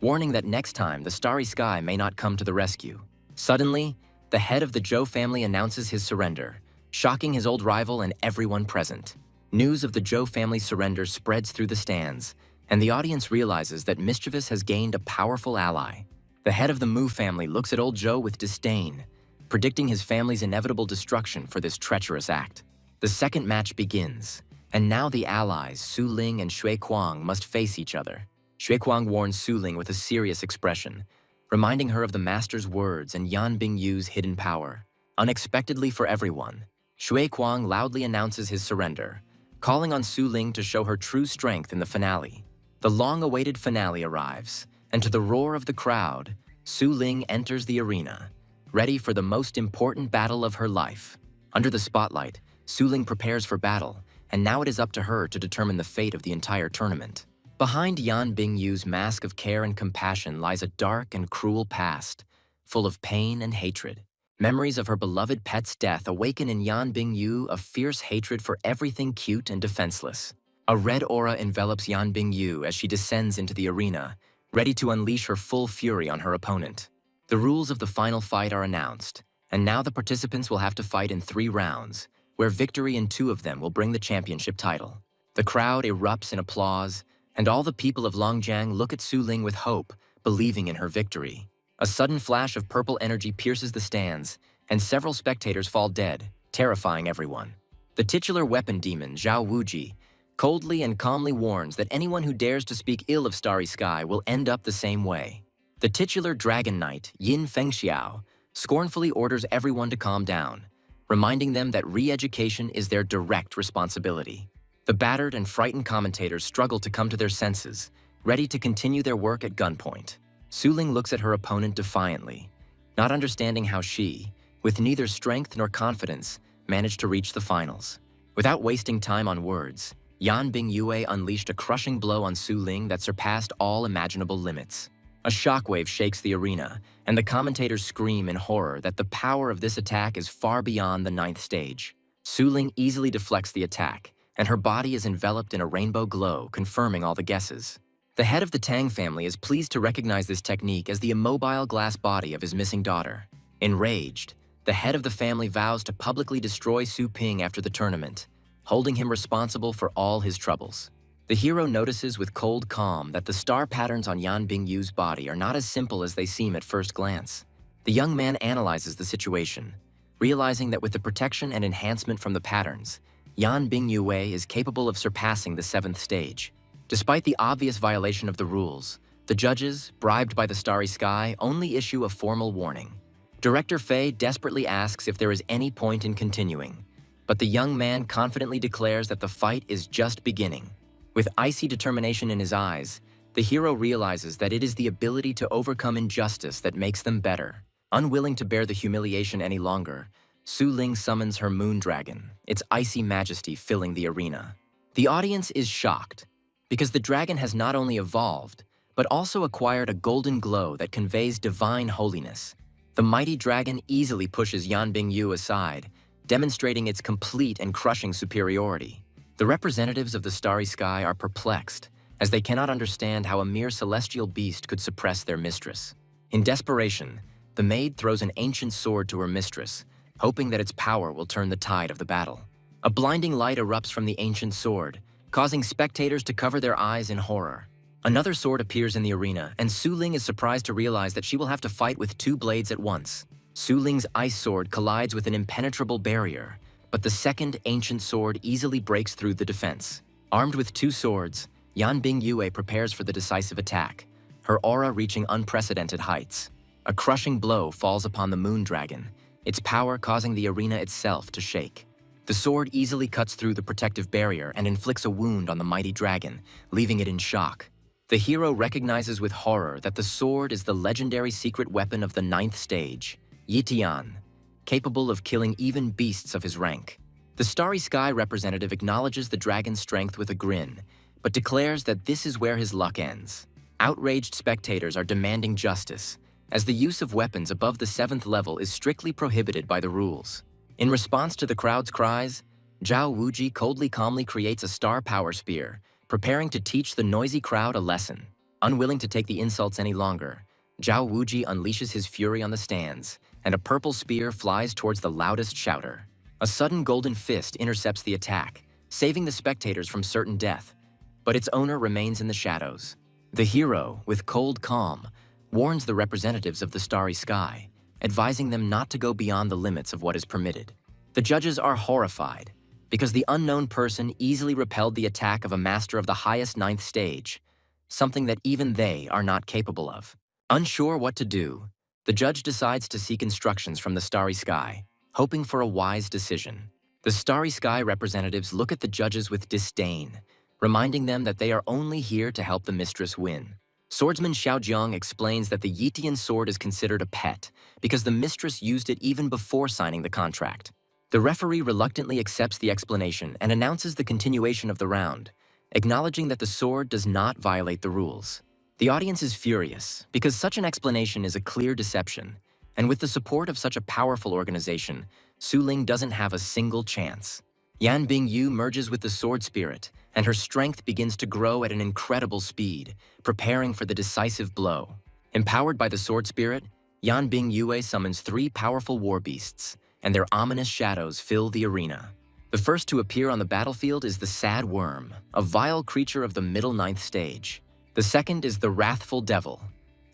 warning that next time the starry sky may not come to the rescue. Suddenly, the head of the Zhou family announces his surrender, shocking his old rival and everyone present. News of the Zhou family's surrender spreads through the stands, and the audience realizes that Mischievous has gained a powerful ally. The head of the Mu family looks at old Zhou with disdain, predicting his family's inevitable destruction for this treacherous act. The second match begins, and now the allies, Su Ling and Shui Kuang, must face each other. Shui Kuang warns Su Ling with a serious expression, reminding her of the master's words and Yan Bingyu's hidden power. Unexpectedly for everyone, Shui Kuang loudly announces his surrender, calling on Su Ling to show her true strength in the finale. The long-awaited finale arrives, and to the roar of the crowd, Su Ling enters the arena, ready for the most important battle of her life. Under the spotlight, Su Ling prepares for battle, and now it is up to her to determine the fate of the entire tournament. Behind Yan Bingyu's mask of care and compassion lies a dark and cruel past, full of pain and hatred. Memories of her beloved pet's death awaken in Yan Bingyu a fierce hatred for everything cute and defenseless. A red aura envelops Yan Bingyu as she descends into the arena, ready to unleash her full fury on her opponent. The rules of the final fight are announced, and now the participants will have to fight in 3 rounds, where victory in 2 of them will bring the championship title. The crowd erupts in applause, and all the people of Longjiang look at Su Ling with hope, believing in her victory. A sudden flash of purple energy pierces the stands, and several spectators fall dead, terrifying everyone. The titular weapon demon, Zhao Wuji, coldly and calmly warns that anyone who dares to speak ill of Starry Sky will end up the same way. The titular Dragon Knight, Yin Fengxiao, scornfully orders everyone to calm down, reminding them that re-education is their direct responsibility. The battered and frightened commentators struggle to come to their senses, ready to continue their work at gunpoint. Su Ling looks at her opponent defiantly, not understanding how she, with neither strength nor confidence, managed to reach the finals. Without wasting time on words, Yan Bingyue unleashed a crushing blow on Su Ling that surpassed all imaginable limits. A shockwave shakes the arena, and the commentators scream in horror that the power of this attack is far beyond the 9th stage. Su Ling easily deflects the attack, and her body is enveloped in a rainbow glow, confirming all the guesses. The head of the Tang family is pleased to recognize this technique as the immobile glass body of his missing daughter. Enraged, the head of the family vows to publicly destroy Su Ping after the tournament, holding him responsible for all his troubles. The hero notices with cold calm that the star patterns on Yan Bingyu's body are not as simple as they seem at first glance. The young man analyzes the situation, realizing that with the protection and enhancement from the patterns, Yan Bingyue is capable of surpassing the 7th stage. Despite the obvious violation of the rules, the judges, bribed by the Starry Sky, only issue a formal warning. Director Fei desperately asks if there is any point in continuing, but the young man confidently declares that the fight is just beginning. With icy determination in his eyes, the hero realizes that it is the ability to overcome injustice that makes them better. Unwilling to bear the humiliation any longer, Su Ling summons her moon dragon, its icy majesty filling the arena. The audience is shocked, because the dragon has not only evolved, but also acquired a golden glow that conveys divine holiness. The mighty dragon easily pushes Yan Bingyu aside, demonstrating its complete and crushing superiority. The representatives of the starry sky are perplexed, as they cannot understand how a mere celestial beast could suppress their mistress. In desperation, the maid throws an ancient sword to her mistress, hoping that its power will turn the tide of the battle. A blinding light erupts from the ancient sword, causing spectators to cover their eyes in horror. Another sword appears in the arena, and Su Ling is surprised to realize that she will have to fight with two blades at once. Su Ling's ice sword collides with an impenetrable barrier, but the second ancient sword easily breaks through the defense. Armed with two swords, Yan Bingyue prepares for the decisive attack, her aura reaching unprecedented heights. A crushing blow falls upon the moon dragon, its power causing the arena itself to shake. The sword easily cuts through the protective barrier and inflicts a wound on the mighty dragon, leaving it in shock. The hero recognizes with horror that the sword is the legendary secret weapon of the 9th stage, Yitian, capable of killing even beasts of his rank. The Starry Sky representative acknowledges the dragon's strength with a grin, but declares that this is where his luck ends. Outraged spectators are demanding justice, as the use of weapons above the 7th level is strictly prohibited by the rules. In response to the crowd's cries, Zhao Wuji calmly creates a star power spear, preparing to teach the noisy crowd a lesson. Unwilling to take the insults any longer, Zhao Wuji unleashes his fury on the stands, and a purple spear flies towards the loudest shouter. A sudden golden fist intercepts the attack, saving the spectators from certain death, but its owner remains in the shadows. The hero, with cold calm, warns the representatives of the Starry Sky, advising them not to go beyond the limits of what is permitted. The judges are horrified, because the unknown person easily repelled the attack of a master of the highest 9th stage, something that even they are not capable of. Unsure what to do, the judge decides to seek instructions from the Starry Sky, hoping for a wise decision. The Starry Sky representatives look at the judges with disdain, reminding them that they are only here to help the mistress win. Swordsman Xiaojiang explains that the Yitian sword is considered a pet because the mistress used it even before signing the contract. The referee reluctantly accepts the explanation and announces the continuation of the round, acknowledging that the sword does not violate the rules. The audience is furious because such an explanation is a clear deception, and with the support of such a powerful organization, Su Ling doesn't have a single chance. Yan Bingyu merges with the sword spirit, and her strength begins to grow at an incredible speed, preparing for the decisive blow. Empowered by the sword spirit, Yan Bingyue summons 3 powerful war beasts, and their ominous shadows fill the arena. The first to appear on the battlefield is the Sad Worm, a vile creature of the middle 9th stage. The second is the Wrathful Devil,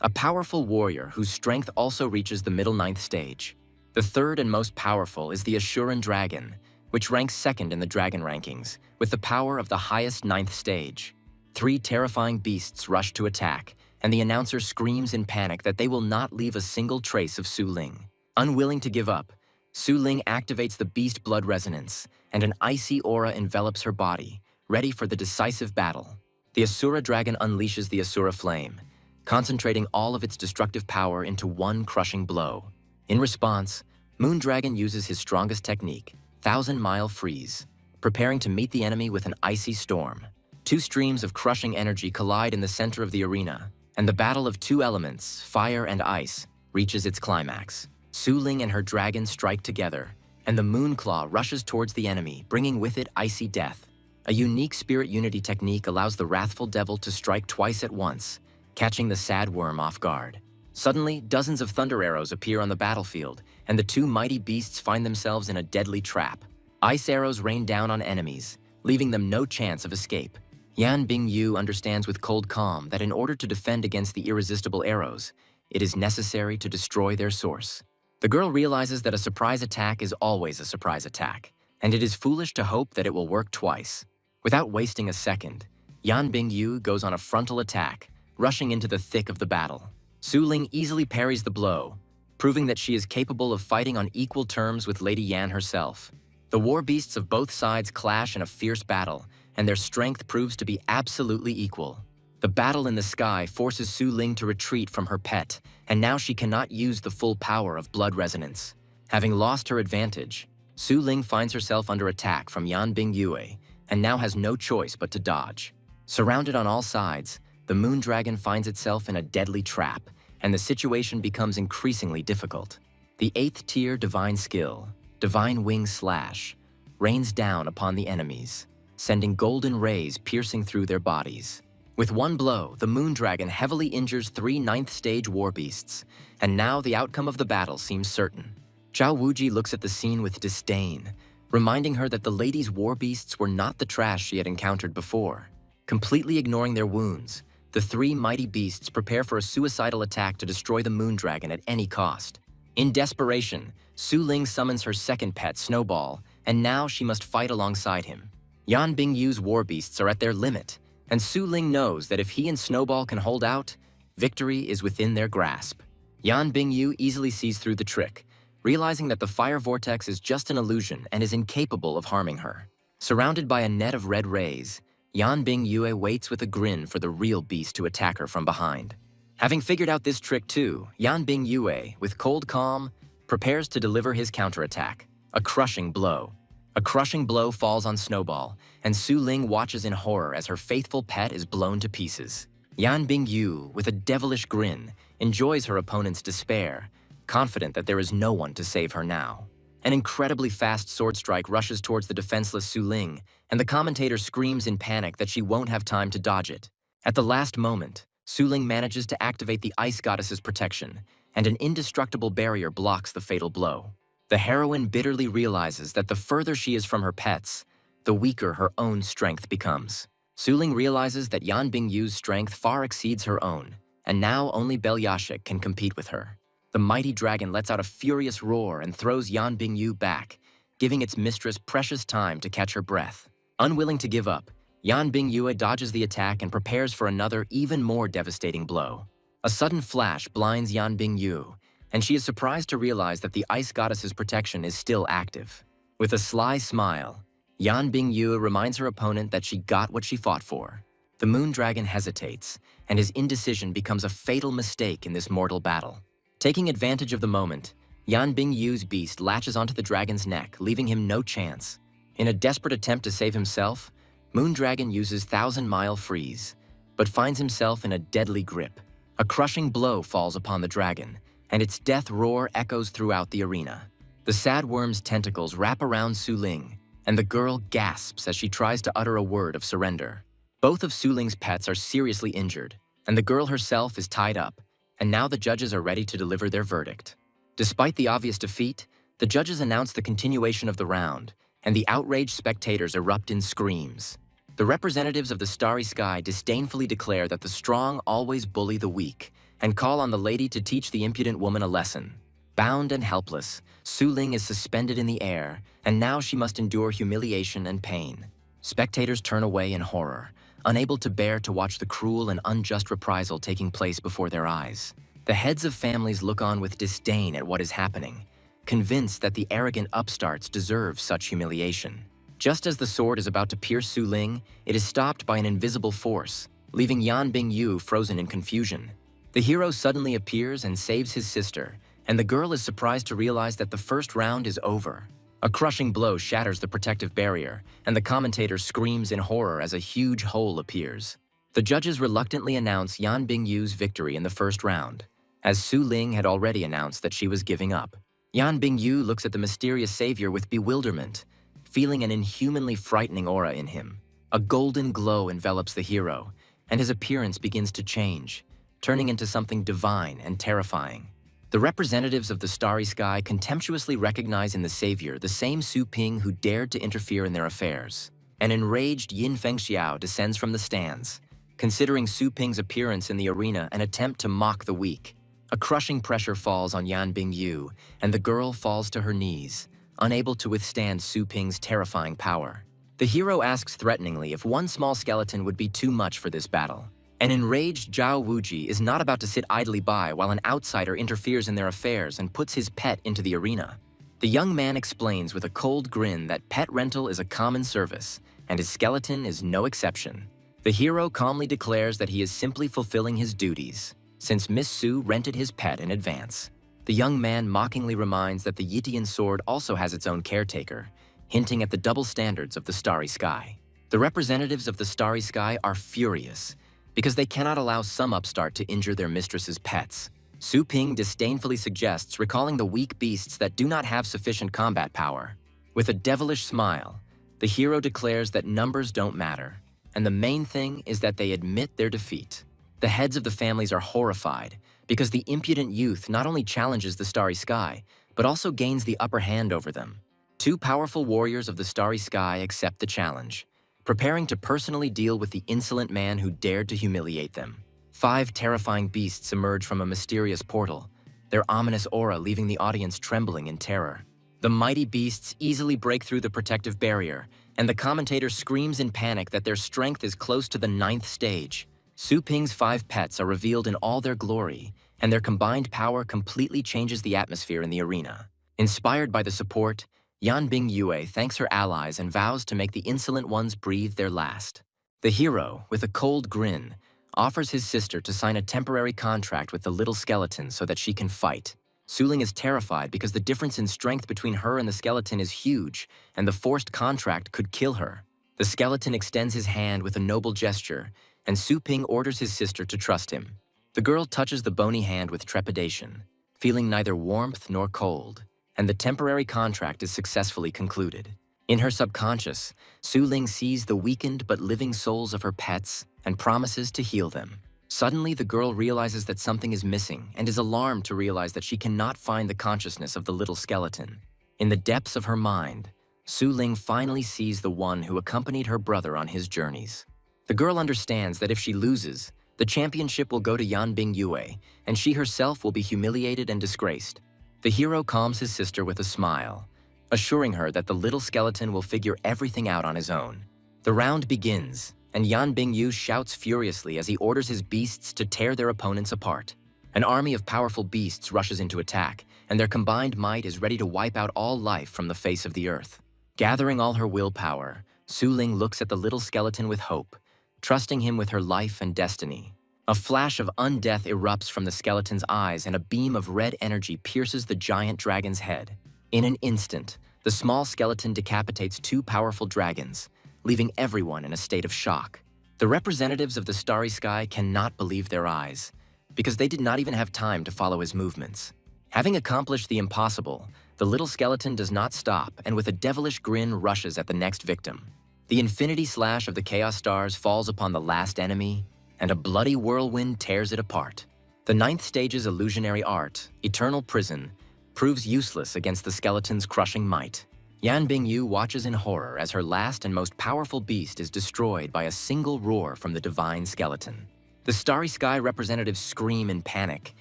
a powerful warrior whose strength also reaches the middle 9th stage. The third and most powerful is the Assuran Dragon, which ranks 2nd in the dragon rankings, with the power of the highest 9th stage. 3 terrifying beasts rush to attack, and the announcer screams in panic that they will not leave a single trace of Su Ling. Unwilling to give up, Su Ling activates the beast blood resonance, and an icy aura envelops her body, ready for the decisive battle. The Asura Dragon unleashes the Asura Flame, concentrating all of its destructive power into one crushing blow. In response, Moon Dragon uses his strongest technique, 1,000-mile freeze, preparing to meet the enemy with an icy storm. 2 streams of crushing energy collide in the center of the arena, and the battle of 2 elements, fire and ice, reaches its climax. Su Ling and her dragon strike together, and the Moon Claw rushes towards the enemy, bringing with it icy death. A unique spirit unity technique allows the Wrathful Devil to strike twice at once, catching the Sad Worm off guard. Suddenly, dozens of thunder arrows appear on the battlefield, and the 2 mighty beasts find themselves in a deadly trap. Ice arrows rain down on enemies, leaving them no chance of escape. Yan Bingyu understands with cold calm that in order to defend against the irresistible arrows, it is necessary to destroy their source. The girl realizes that a surprise attack is always a surprise attack, and it is foolish to hope that it will work twice. Without wasting a second, Yan Bingyu goes on a frontal attack, rushing into the thick of the battle. Su Ling easily parries the blow, proving that she is capable of fighting on equal terms with Lady Yan herself. The war beasts of both sides clash in a fierce battle, and their strength proves to be absolutely equal. The battle in the sky forces Su Ling to retreat from her pet, and now she cannot use the full power of blood resonance. Having lost her advantage, Su Ling finds herself under attack from Yan Bingyue, and now has no choice but to dodge. Surrounded on all sides, the Moon Dragon finds itself in a deadly trap, and the situation becomes increasingly difficult. The 8th tier Divine Skill, Divine Wing Slash, rains down upon the enemies, sending golden rays piercing through their bodies. With one blow, the moon dragon heavily injures 3 ninth-stage war beasts, and now the outcome of the battle seems certain. Zhao Wuji looks at the scene with disdain, reminding her that the lady's war beasts were not the trash she had encountered before. Completely ignoring their wounds, the 3 mighty beasts prepare for a suicidal attack to destroy the moon dragon at any cost. In desperation, Su Ling summons her second pet, Snowball, and now she must fight alongside him. Yan Bingyu's war beasts are at their limit, and Su Ling knows that if he and Snowball can hold out, victory is within their grasp. Yan Bingyu easily sees through the trick, realizing that the fire vortex is just an illusion and is incapable of harming her. Surrounded by a net of red rays, Yan Bingyue waits with a grin for the real beast to attack her from behind. Having figured out this trick too, Yan Bingyue, with cold calm, prepares to deliver his counterattack, a crushing blow. A crushing blow falls on Snowball, and Su Ling watches in horror as her faithful pet is blown to pieces. Yan Bingyu, with a devilish grin, enjoys her opponent's despair, confident that there is no one to save her now. An incredibly fast sword strike rushes towards the defenseless Su Ling, and the commentator screams in panic that she won't have time to dodge it. At the last moment, Su Ling manages to activate the Ice Goddess's protection, and an indestructible barrier blocks the fatal blow. The heroine bitterly realizes that the further she is from her pets, the weaker her own strength becomes. Su Ling realizes that Yan Bingyu's strength far exceeds her own, and now only Belyashik can compete with her. The mighty dragon lets out a furious roar and throws Yan Bingyu back, giving its mistress precious time to catch her breath. Unwilling to give up, Yan Bingyue dodges the attack and prepares for another, even more devastating blow. A sudden flash blinds Yan Bingyu, and she is surprised to realize that the Ice Goddess's protection is still active. With a sly smile, Yan Bingyu reminds her opponent that she got what she fought for. The moon dragon hesitates, and his indecision becomes a fatal mistake in this mortal battle. Taking advantage of the moment, Yan Bingyu's beast latches onto the dragon's neck, leaving him no chance. In a desperate attempt to save himself, Moon Dragon uses 1,000-mile freeze, but finds himself in a deadly grip. A crushing blow falls upon the dragon, and its death roar echoes throughout the arena. The sad worm's tentacles wrap around Su Ling, and the girl gasps as she tries to utter a word of surrender. Both of Su Ling's pets are seriously injured, and the girl herself is tied up, and now the judges are ready to deliver their verdict. Despite the obvious defeat, the judges announce the continuation of the round, and the outraged spectators erupt in screams. The representatives of the Starry Sky disdainfully declare that the strong always bully the weak, and call on the lady to teach the impudent woman a lesson. Bound and helpless, Su Ling is suspended in the air, and now she must endure humiliation and pain. Spectators turn away in horror, unable to bear to watch the cruel and unjust reprisal taking place before their eyes. The heads of families look on with disdain at what is happening, convinced that the arrogant upstarts deserve such humiliation. Just as the sword is about to pierce Su Ling, it is stopped by an invisible force, leaving Yan Bingyu frozen in confusion. The hero suddenly appears and saves his sister, and the girl is surprised to realize that the first round is over. A crushing blow shatters the protective barrier, and the commentator screams in horror as a huge hole appears. The judges reluctantly announce Yan Bingyu's victory in the first round, as Su Ling had already announced that she was giving up. Yan Bingyu looks at the mysterious savior with bewilderment, feeling an inhumanly frightening aura in him. A golden glow envelops the hero, and his appearance begins to change, turning into something divine and terrifying. The representatives of the Starry Sky contemptuously recognize in the savior the same Su Ping who dared to interfere in their affairs. An enraged Yin Fengxiao descends from the stands, considering Su Ping's appearance in the arena an attempt to mock the weak. A crushing pressure falls on Yan Bingyu, and the girl falls to her knees, unable to withstand Su Ping's terrifying power. The hero asks threateningly if one small skeleton would be too much for this battle. An enraged Zhao Wuji is not about to sit idly by while an outsider interferes in their affairs and puts his pet into the arena. The young man explains with a cold grin that pet rental is a common service, and his skeleton is no exception. The hero calmly declares that he is simply fulfilling his duties, since Miss Su rented his pet in advance. The young man mockingly reminds that the Yitian sword also has its own caretaker, hinting at the double standards of the Starry Sky. The representatives of the Starry Sky are furious, because they cannot allow some upstart to injure their mistress's pets. Su Ping disdainfully suggests recalling the weak beasts that do not have sufficient combat power. With a devilish smile, The hero declares that numbers don't matter, and the main thing is that they admit their defeat. The heads of the families are horrified because the impudent youth not only challenges the starry sky, but also gains the upper hand over them. Two powerful warriors of the starry sky accept the challenge, preparing to personally deal with the insolent man who dared to humiliate them. 5 terrifying beasts emerge from a mysterious portal, their ominous aura leaving the audience trembling in terror. The mighty beasts easily break through the protective barrier, and the commentator screams in panic that their strength is close to the 9th stage. Su Ping's 5 pets are revealed in all their glory, and their combined power completely changes the atmosphere in the arena. Inspired by the support, Yanbing Yue thanks her allies and vows to make the insolent ones breathe their last. The hero, with a cold grin, offers his sister to sign a temporary contract with the little skeleton so that she can fight. Su Ling is terrified because the difference in strength between her and the skeleton is huge, and the forced contract could kill her. The skeleton extends his hand with a noble gesture, and Su Ping orders his sister to trust him. The girl touches the bony hand with trepidation, feeling neither warmth nor cold, and the temporary contract is successfully concluded. In her subconscious, Su Ling sees the weakened but living souls of her pets and promises to heal them. Suddenly, the girl realizes that something is missing and is alarmed to realize that she cannot find the consciousness of the little skeleton. In the depths of her mind, Su Ling finally sees the one who accompanied her brother on his journeys. The girl understands that if she loses, the championship will go to Yanbing Yue, and she herself will be humiliated and disgraced. The hero calms his sister with a smile, assuring her that the little skeleton will figure everything out on his own. The round begins, and Yanbing Yu shouts furiously as he orders his beasts to tear their opponents apart. An army of powerful beasts rushes into attack, and their combined might is ready to wipe out all life from the face of the earth. Gathering all her willpower, Su Ling looks at the little skeleton with hope, trusting him with her life and destiny. A flash of undeath erupts from the skeleton's eyes, and a beam of red energy pierces the giant dragon's head. In an instant, the small skeleton decapitates 2 powerful dragons, leaving everyone in a state of shock. The representatives of the starry sky cannot believe their eyes, because they did not even have time to follow his movements. Having accomplished the impossible, the little skeleton does not stop and with a devilish grin rushes at the next victim. The infinity slash of the chaos stars falls upon the last enemy, and a bloody whirlwind tears it apart. The 9th stage's illusionary art, Eternal Prison, proves useless against the skeleton's crushing might. Yanbing Yu watches in horror as her last and most powerful beast is destroyed by a single roar from the divine skeleton. The starry sky representatives scream in panic,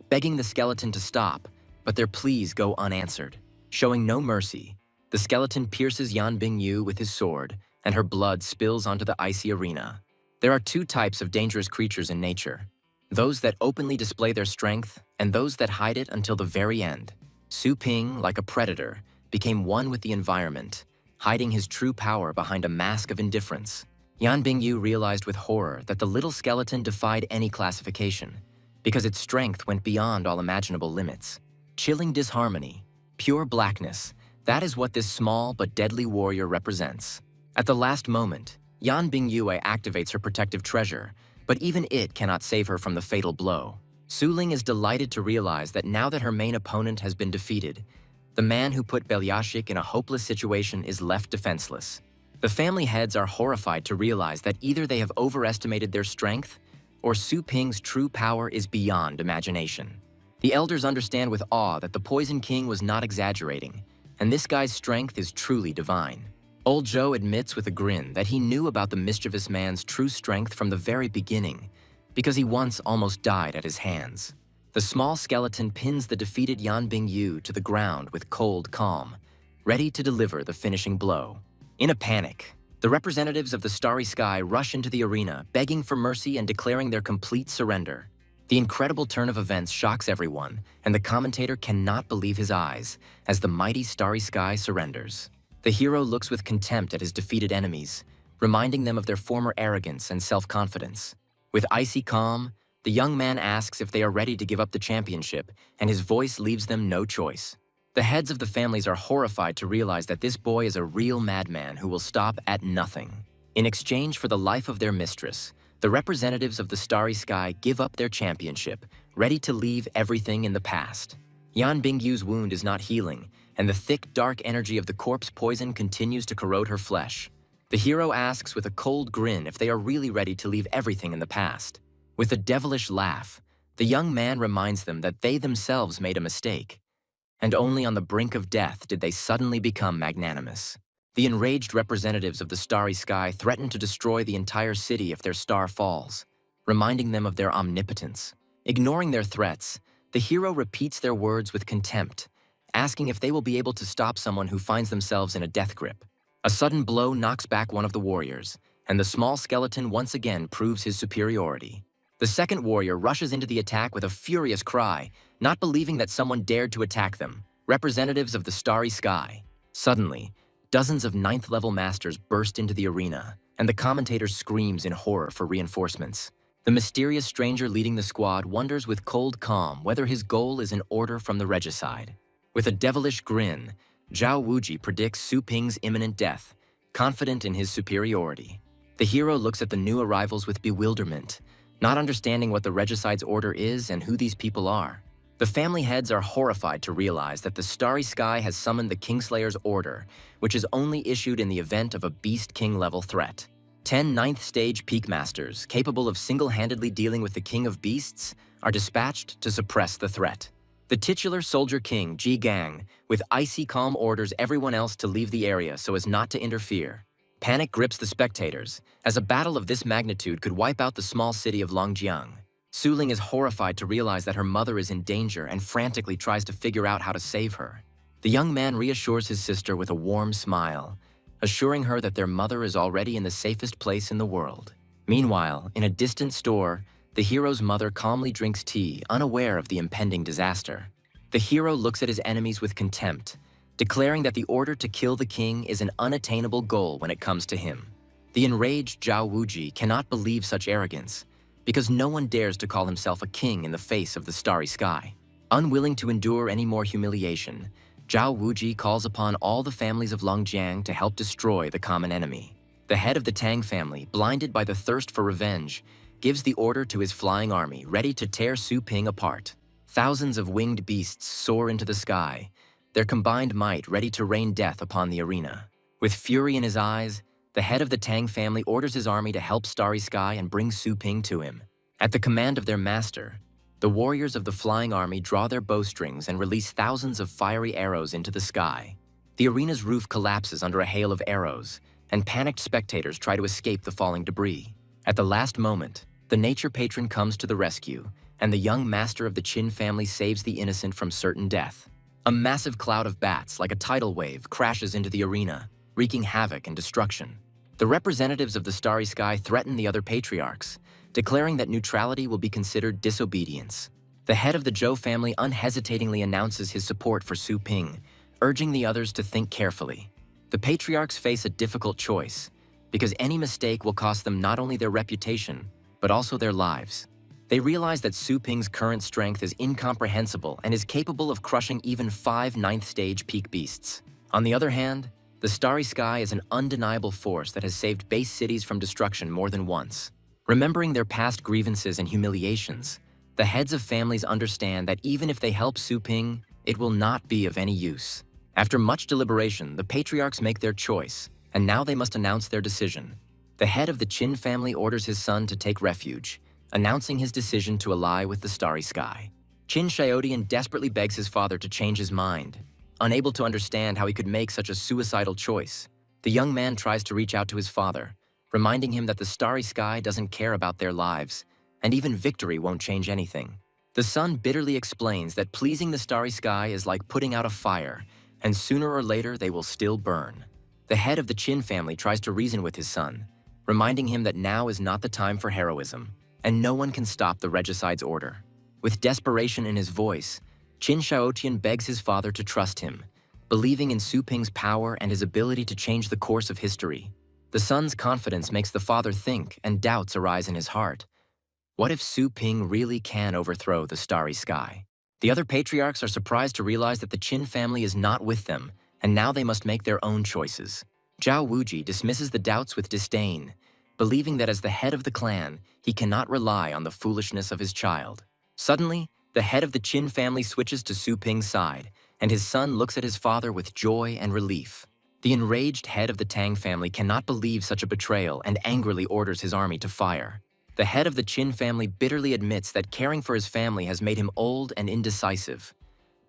begging the skeleton to stop, but their pleas go unanswered. Showing no mercy, the skeleton pierces Yanbing Yu with his sword, and her blood spills onto the icy arena. There are 2 types of dangerous creatures in nature: those that openly display their strength, and those that hide it until the very end. Su Ping, like a predator, became one with the environment, hiding his true power behind a mask of indifference. Yanbing Yu realized with horror that the little skeleton defied any classification, because its strength went beyond all imaginable limits. Chilling disharmony, pure blackness, that is what this small but deadly warrior represents. At the last moment, Yanbing Yue activates her protective treasure, but even it cannot save her from the fatal blow. Su Ling is delighted to realize that now that her main opponent has been defeated, the man who put Belyashik in a hopeless situation is left defenseless. The family heads are horrified to realize that either they have overestimated their strength, or Su Ping's true power is beyond imagination. The elders understand with awe that the Poison King was not exaggerating, and this guy's strength is truly divine. Old Joe admits with a grin that he knew about the mischievous man's true strength from the very beginning, because he once almost died at his hands. The small skeleton pins the defeated Yanbing Yu to the ground with cold calm, ready to deliver the finishing blow. In a panic, the representatives of the starry sky rush into the arena, begging for mercy and declaring their complete surrender. The incredible turn of events shocks everyone, and the commentator cannot believe his eyes as the mighty starry sky surrenders. The hero looks with contempt at his defeated enemies, reminding them of their former arrogance and self-confidence. With icy calm, the young man asks if they are ready to give up the championship, and his voice leaves them no choice. The heads of the families are horrified to realize that this boy is a real madman who will stop at nothing. In exchange for the life of their mistress, the representatives of the starry sky give up their championship, ready to leave everything in the past. Yanbing Yu's wound is not healing, and the thick, dark energy of the corpse poison continues to corrode her flesh. The hero asks with a cold grin if they are really ready to leave everything in the past. With a devilish laugh, the young man reminds them that they themselves made a mistake, and only on the brink of death did they suddenly become magnanimous. The enraged representatives of the starry sky threaten to destroy the entire city if their star falls, reminding them of their omnipotence. Ignoring their threats, the hero repeats their words with contempt, asking if they will be able to stop someone who finds themselves in a death grip. A sudden blow knocks back one of the warriors, and the small skeleton once again proves his superiority. The second warrior rushes into the attack with a furious cry, not believing that someone dared to attack them, representatives of the starry sky. Suddenly, dozens of ninth-level masters burst into the arena, and the commentator screams in horror for reinforcements. The mysterious stranger leading the squad wonders with cold calm whether his goal is an order from the regicide. With a devilish grin, Zhao Wuji predicts Su Ping's imminent death, confident in his superiority. The hero looks at the new arrivals with bewilderment, not understanding what the regicide's order is and who these people are. The family heads are horrified to realize that the starry sky has summoned the Kingslayer's order, which is only issued in the event of a Beast King-level threat. 10 ninth-stage peak masters, capable of single-handedly dealing with the King of Beasts, are dispatched to suppress the threat. The titular Soldier King, Ji Gang, with icy calm orders everyone else to leave the area so as not to interfere. Panic grips the spectators, as a battle of this magnitude could wipe out the small city of Longjiang. Su Ling is horrified to realize that her mother is in danger and frantically tries to figure out how to save her. The young man reassures his sister with a warm smile, assuring her that their mother is already in the safest place in the world. Meanwhile, in a distant store, the hero's mother calmly drinks tea, unaware of the impending disaster. The hero looks at his enemies with contempt, declaring that the order to kill the king is an unattainable goal when it comes to him. The enraged Zhao Wuji cannot believe such arrogance, because no one dares to call himself a king in the face of the starry sky. Unwilling to endure any more humiliation, Zhao Wuji calls upon all the families of Longjiang to help destroy the common enemy. The head of the Tang family, blinded by the thirst for revenge, gives the order to his flying army, ready to tear Su Ping apart. Thousands of winged beasts soar into the sky, their combined might ready to rain death upon the arena. With fury in his eyes, the head of the Tang family orders his army to help Starry Sky and bring Su Ping to him. At the command of their master, the warriors of the flying army draw their bowstrings and release thousands of fiery arrows into the sky. The arena's roof collapses under a hail of arrows, and panicked spectators try to escape the falling debris. At the last moment, the nature patron comes to the rescue, and the young master of the Qin family saves the innocent from certain death. A massive cloud of bats, like a tidal wave, crashes into the arena, wreaking havoc and destruction. The representatives of the starry sky threaten the other patriarchs, declaring that neutrality will be considered disobedience. The head of the Zhou family unhesitatingly announces his support for Su Ping, urging the others to think carefully. The patriarchs face a difficult choice, because any mistake will cost them not only their reputation, but also their lives. They realize that Su Ping's current strength is incomprehensible and is capable of crushing even 5 ninth-stage peak beasts. On the other hand, the starry sky is an undeniable force that has saved base cities from destruction more than once. Remembering their past grievances and humiliations, the heads of families understand that even if they help Su Ping, it will not be of any use. After much deliberation, the patriarchs make their choice, and now they must announce their decision. The head of the Qin family orders his son to take refuge, announcing his decision to ally with the starry sky. Qin Xiaodian desperately begs his father to change his mind. Unable to understand how he could make such a suicidal choice, the young man tries to reach out to his father, reminding him that the starry sky doesn't care about their lives, and even victory won't change anything. The son bitterly explains that pleasing the starry sky is like putting out a fire, and sooner or later they will still burn. The head of the Qin family tries to reason with his son, reminding him that now is not the time for heroism, and no one can stop the regicide's order. With desperation in his voice, Qin Xiaotian begs his father to trust him, believing in Su Ping's power and his ability to change the course of history. The son's confidence makes the father think, and doubts arise in his heart. What if Su Ping really can overthrow the starry sky? The other patriarchs are surprised to realize that the Qin family is not with them, and now they must make their own choices. Zhao Wuji dismisses the doubts with disdain, believing that as the head of the clan, he cannot rely on the foolishness of his child. Suddenly, the head of the Qin family switches to Su Ping's side, and his son looks at his father with joy and relief. The enraged head of the Tang family cannot believe such a betrayal and angrily orders his army to fire. The head of the Qin family bitterly admits that caring for his family has made him old and indecisive,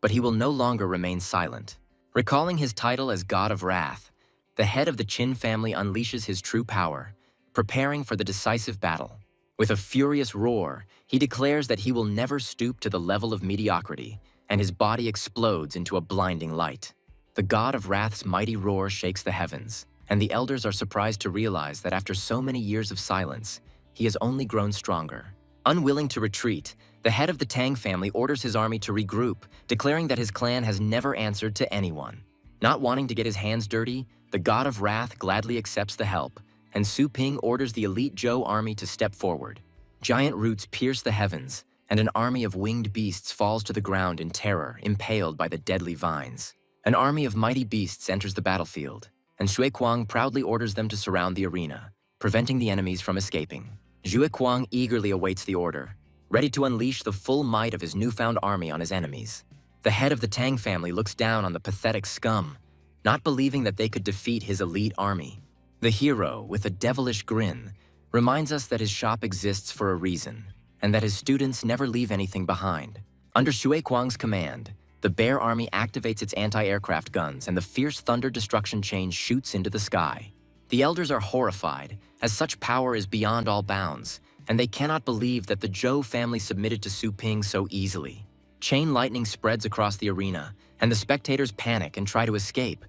but he will no longer remain silent. Recalling his title as God of Wrath, the head of the Qin family unleashes his true power, preparing for the decisive battle. With a furious roar, he declares that he will never stoop to the level of mediocrity, and his body explodes into a blinding light. The God of Wrath's mighty roar shakes the heavens, and the elders are surprised to realize that after so many years of silence, he has only grown stronger. Unwilling to retreat, the head of the Tang family orders his army to regroup, declaring that his clan has never answered to anyone. Not wanting to get his hands dirty, the God of Wrath gladly accepts the help, and Su Ping orders the elite Zhou army to step forward. Giant roots pierce the heavens, and an army of winged beasts falls to the ground in terror, impaled by the deadly vines. An army of mighty beasts enters the battlefield, and Xue Kuang proudly orders them to surround the arena, preventing the enemies from escaping. Xue Kuang eagerly awaits the order, ready to unleash the full might of his newfound army on his enemies. The head of the Tang family looks down on the pathetic scum, not believing that they could defeat his elite army. The hero, with a devilish grin, reminds us that his shop exists for a reason, and that his students never leave anything behind. Under Xue Kuang's command, the Bear Army activates its anti-aircraft guns, and the fierce thunder destruction chain shoots into the sky. The elders are horrified, as such power is beyond all bounds, and they cannot believe that the Zhou family submitted to Su Ping so easily. Chain lightning spreads across the arena, and the spectators panic and try to escape,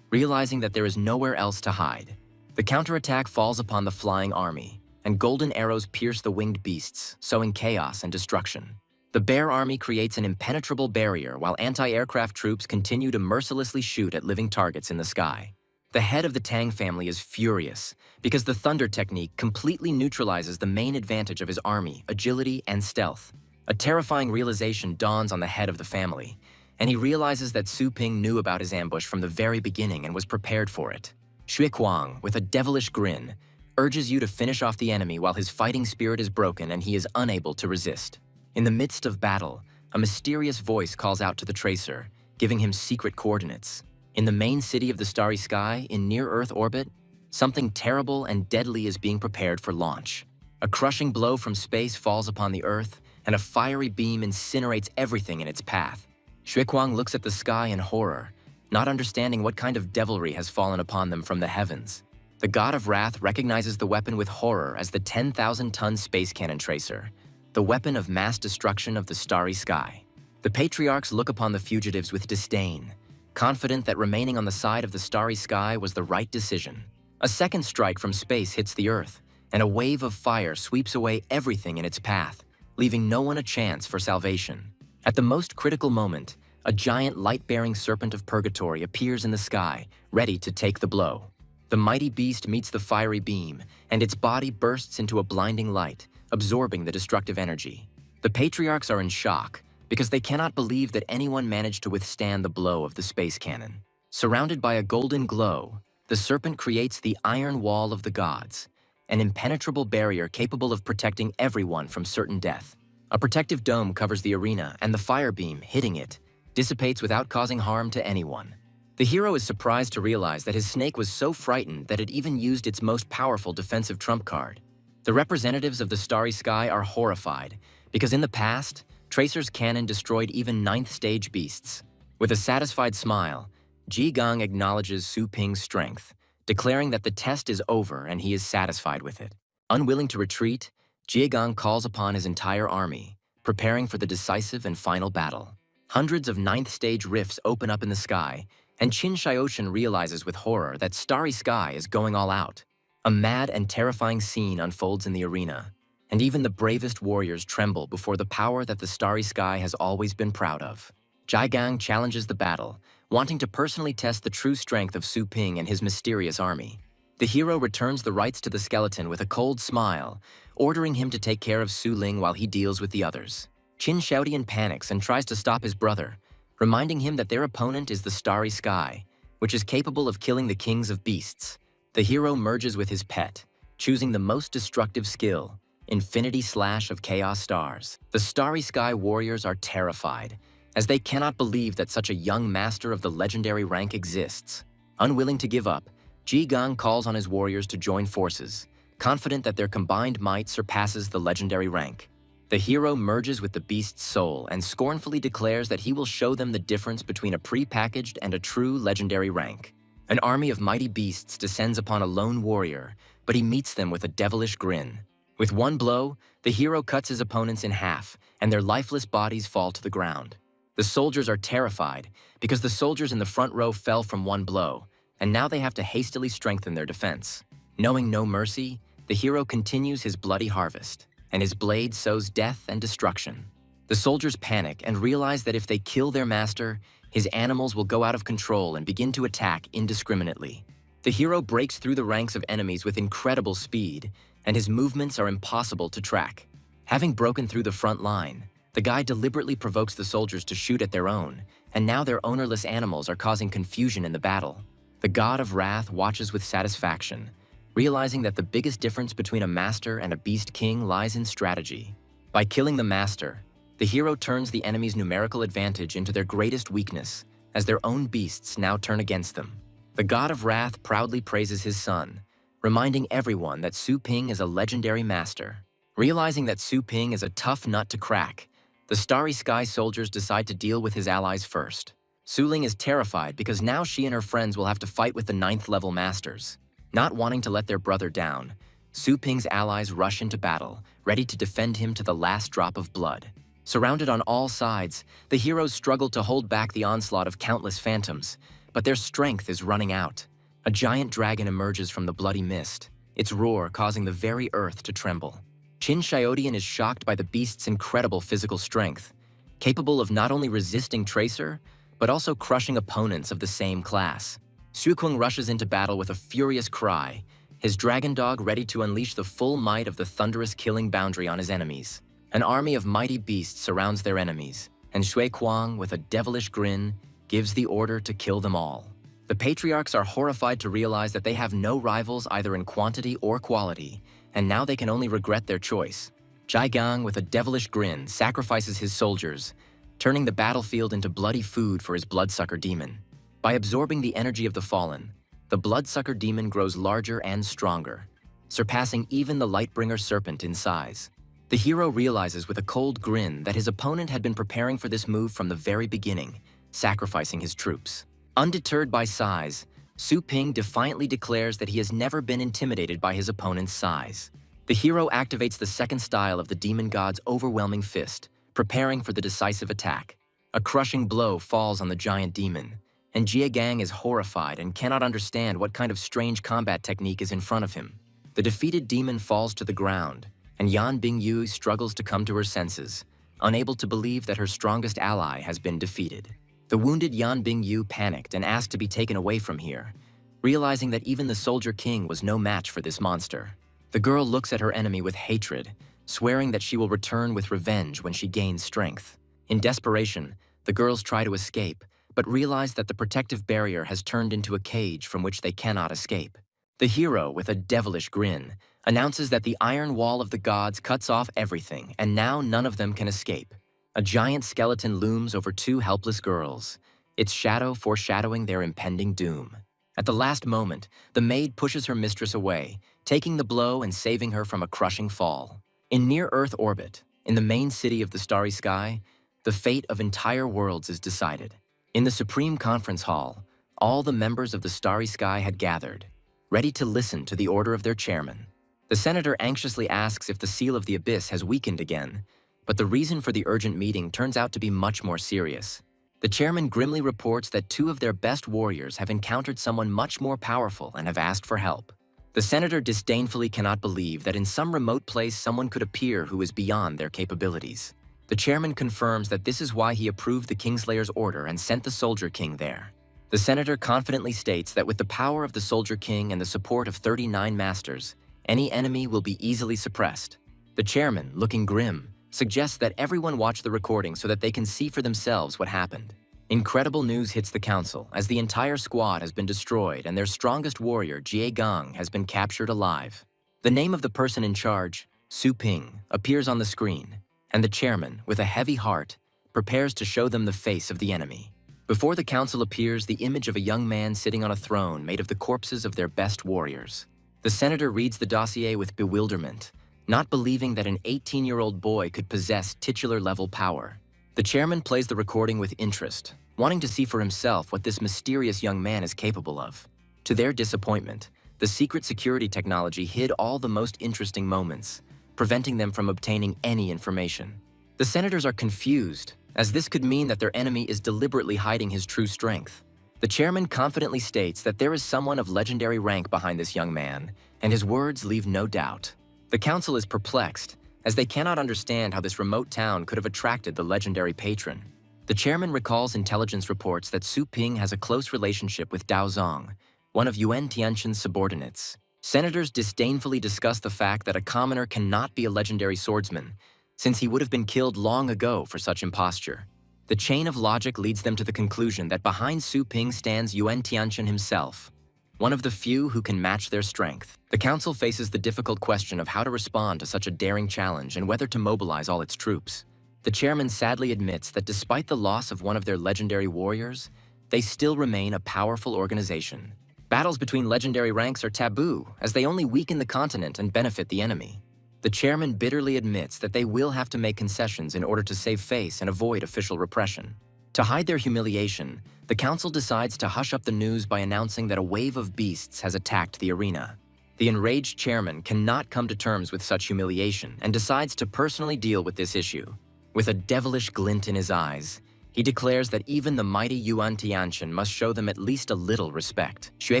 realizing that there is nowhere else to hide. The counterattack falls upon the flying army, and golden arrows pierce the winged beasts, sowing chaos and destruction. The Bear Army creates an impenetrable barrier while anti-aircraft troops continue to mercilessly shoot at living targets in the sky. The head of the Tang family is furious because the thunder technique completely neutralizes the main advantage of his army, agility and stealth. A terrifying realization dawns on the head of the family, and he realizes that Su Ping knew about his ambush from the very beginning and was prepared for it. Xue Kuang, with a devilish grin, urges you to finish off the enemy while his fighting spirit is broken and he is unable to resist. In the midst of battle, a mysterious voice calls out to the tracer, giving him secret coordinates. In the main city of the starry sky, in near-Earth orbit, something terrible and deadly is being prepared for launch. A crushing blow from space falls upon the Earth, and a fiery beam incinerates everything in its path. Xue Kuang looks at the sky in horror, not understanding what kind of devilry has fallen upon them from the heavens. The God of Wrath recognizes the weapon with horror as the 10,000-ton space cannon tracer, the weapon of mass destruction of the starry sky. The patriarchs look upon the fugitives with disdain, confident that remaining on the side of the starry sky was the right decision. A second strike from space hits the Earth, and a wave of fire sweeps away everything in its path, leaving no one a chance for salvation. At the most critical moment, a giant light-bearing serpent of purgatory appears in the sky, ready to take the blow. The mighty beast meets the fiery beam, and its body bursts into a blinding light, absorbing the destructive energy. The patriarchs are in shock because they cannot believe that anyone managed to withstand the blow of the space cannon. Surrounded by a golden glow, the serpent creates the Iron Wall of the Gods, an impenetrable barrier capable of protecting everyone from certain death. A protective dome covers the arena, and the fire beam, hitting it, dissipates without causing harm to anyone. The hero is surprised to realize that his snake was so frightened that it even used its most powerful defensive trump card. The representatives of the starry sky are horrified, because in the past, Tracer's cannon destroyed even 9th stage beasts. With a satisfied smile, Ji Gang acknowledges Su Ping's strength, declaring that the test is over and he is satisfied with it. Unwilling to retreat, Ji Gang calls upon his entire army, preparing for the decisive and final battle. Hundreds of 9th stage rifts open up in the sky, and Qin Xiaoshan realizes with horror that Starry Sky is going all out. A mad and terrifying scene unfolds in the arena, and even the bravest warriors tremble before the power that the Starry Sky has always been proud of. Ji Gang challenges the battle, wanting to personally test the true strength of Su Ping and his mysterious army. The hero returns the rights to the skeleton with a cold smile, ordering him to take care of Su Ling while he deals with the others. Qin Xiaodian panics and tries to stop his brother, reminding him that their opponent is the Starry Sky, which is capable of killing the kings of beasts. The hero merges with his pet, choosing the most destructive skill, Infinity Slash of Chaos Stars. The Starry Sky warriors are terrified, as they cannot believe that such a young master of the legendary rank exists. Unwilling to give up, Ji Gang calls on his warriors to join forces, confident that their combined might surpasses the legendary rank. The hero merges with the beast's soul and scornfully declares that he will show them the difference between a pre-packaged and a true legendary rank. An army of mighty beasts descends upon a lone warrior, but he meets them with a devilish grin. With one blow, the hero cuts his opponents in half, and their lifeless bodies fall to the ground. The soldiers are terrified, because the soldiers in the front row fell from one blow, and now they have to hastily strengthen their defense. Knowing no mercy, the hero continues his bloody harvest, and his blade sows death and destruction. The soldiers panic and realize that if they kill their master, his animals will go out of control and begin to attack indiscriminately. The hero breaks through the ranks of enemies with incredible speed, and his movements are impossible to track. Having broken through the front line, the guy deliberately provokes the soldiers to shoot at their own, and now their ownerless animals are causing confusion in the battle. The god of wrath watches with satisfaction, realizing that the biggest difference between a master and a beast king lies in strategy. By killing the master, the hero turns the enemy's numerical advantage into their greatest weakness, as their own beasts now turn against them. The god of wrath proudly praises his son, reminding everyone that Su Ping is a legendary master. Realizing that Su Ping is a tough nut to crack, the Starry Sky soldiers decide to deal with his allies first. Su Ling is terrified because now she and her friends will have to fight with the 9th level masters. Not wanting to let their brother down, Su Ping's allies rush into battle, ready to defend him to the last drop of blood. Surrounded on all sides, the heroes struggle to hold back the onslaught of countless phantoms, but their strength is running out. A giant dragon emerges from the bloody mist, its roar causing the very earth to tremble. Qin Xiaodian is shocked by the beast's incredible physical strength, capable of not only resisting Tracer, but also crushing opponents of the same class. Su Kung rushes into battle with a furious cry, his dragon dog ready to unleash the full might of the thunderous killing boundary on his enemies. An army of mighty beasts surrounds their enemies, and Shui Kuang, with a devilish grin, gives the order to kill them all. The patriarchs are horrified to realize that they have no rivals either in quantity or quality, and now they can only regret their choice. Jai Gang, with a devilish grin, sacrifices his soldiers, turning the battlefield into bloody food for his bloodsucker demon. By absorbing the energy of the fallen, the bloodsucker demon grows larger and stronger, surpassing even the Lightbringer serpent in size. The hero realizes with a cold grin that his opponent had been preparing for this move from the very beginning, sacrificing his troops. Undeterred by size, Su Ping defiantly declares that he has never been intimidated by his opponent's size. The hero activates the second style of the demon god's overwhelming fist, preparing for the decisive attack. A crushing blow falls on the giant demon, and Jia Gang is horrified and cannot understand what kind of strange combat technique is in front of him. The defeated demon falls to the ground, and Yan Bingyu struggles to come to her senses, unable to believe that her strongest ally has been defeated. The wounded Yan Bingyu panicked and asked to be taken away from here, realizing that even the Soldier King was no match for this monster. The girl looks at her enemy with hatred, swearing that she will return with revenge when she gains strength. In desperation, the girls try to escape, but realize that the protective barrier has turned into a cage from which they cannot escape. The hero, with a devilish grin, announces that the iron wall of the gods cuts off everything, and now none of them can escape. A giant skeleton looms over two helpless girls, its shadow foreshadowing their impending doom. At the last moment, the maid pushes her mistress away, taking the blow and saving her from a crushing fall. In near-Earth orbit, in the main city of the Starry Sky, the fate of entire worlds is decided. In the Supreme Conference Hall, all the members of the Starry Sky had gathered, ready to listen to the order of their chairman. The senator anxiously asks if the Seal of the Abyss has weakened again, but the reason for the urgent meeting turns out to be much more serious. The chairman grimly reports that two of their best warriors have encountered someone much more powerful and have asked for help. The senator disdainfully cannot believe that in some remote place someone could appear who is beyond their capabilities. The chairman confirms that this is why he approved the Kingslayer's order and sent the Soldier King there. The senator confidently states that with the power of the Soldier King and the support of 39 masters, any enemy will be easily suppressed. The chairman, looking grim, suggests that everyone watch the recording so that they can see for themselves what happened. Incredible news hits the council as the entire squad has been destroyed and their strongest warrior, Jie Gang, has been captured alive. The name of the person in charge, Su Ping, appears on the screen, and the chairman, with a heavy heart, prepares to show them the face of the enemy. Before the council appears the image of a young man sitting on a throne made of the corpses of their best warriors. The senator reads the dossier with bewilderment, not believing that an 18-year-old boy could possess titular-level power. The chairman plays the recording with interest, wanting to see for himself what this mysterious young man is capable of. To their disappointment, the secret security technology hid all the most interesting moments, preventing them from obtaining any information. The senators are confused, as this could mean that their enemy is deliberately hiding his true strength. The chairman confidently states that there is someone of legendary rank behind this young man, and his words leave no doubt. The council is perplexed, as they cannot understand how this remote town could have attracted the legendary patron. The chairman recalls intelligence reports that Su Ping has a close relationship with Dao Zong, one of Yuan Tianqian's subordinates. Senators disdainfully discuss the fact that a commoner cannot be a legendary swordsman, since he would have been killed long ago for such imposture. The chain of logic leads them to the conclusion that behind Su Ping stands Yuan Tianqian himself, one of the few who can match their strength. The council faces the difficult question of how to respond to such a daring challenge and whether to mobilize all its troops. The chairman sadly admits that despite the loss of one of their legendary warriors, they still remain a powerful organization. Battles between legendary ranks are taboo, as they only weaken the continent and benefit the enemy. The chairman bitterly admits that they will have to make concessions in order to save face and avoid official repression. To hide their humiliation, the council decides to hush up the news by announcing that a wave of beasts has attacked the arena. The enraged chairman cannot come to terms with such humiliation and decides to personally deal with this issue. With a devilish glint in his eyes, he declares that even the mighty Yuan Tianqian must show them at least a little respect. Xue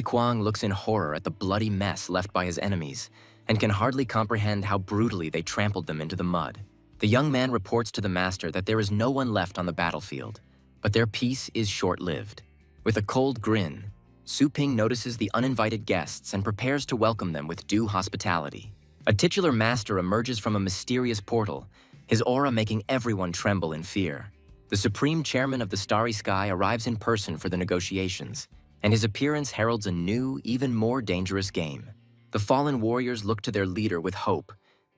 Kuang looks in horror at the bloody mess left by his enemies and can hardly comprehend how brutally they trampled them into the mud. The young man reports to the master that there is no one left on the battlefield, but their peace is short-lived. With a cold grin, Su Ping notices the uninvited guests and prepares to welcome them with due hospitality. A titular master emerges from a mysterious portal, his aura making everyone tremble in fear. The supreme chairman of the Starry Sky arrives in person for the negotiations, and his appearance heralds a new, even more dangerous game. The fallen warriors look to their leader with hope,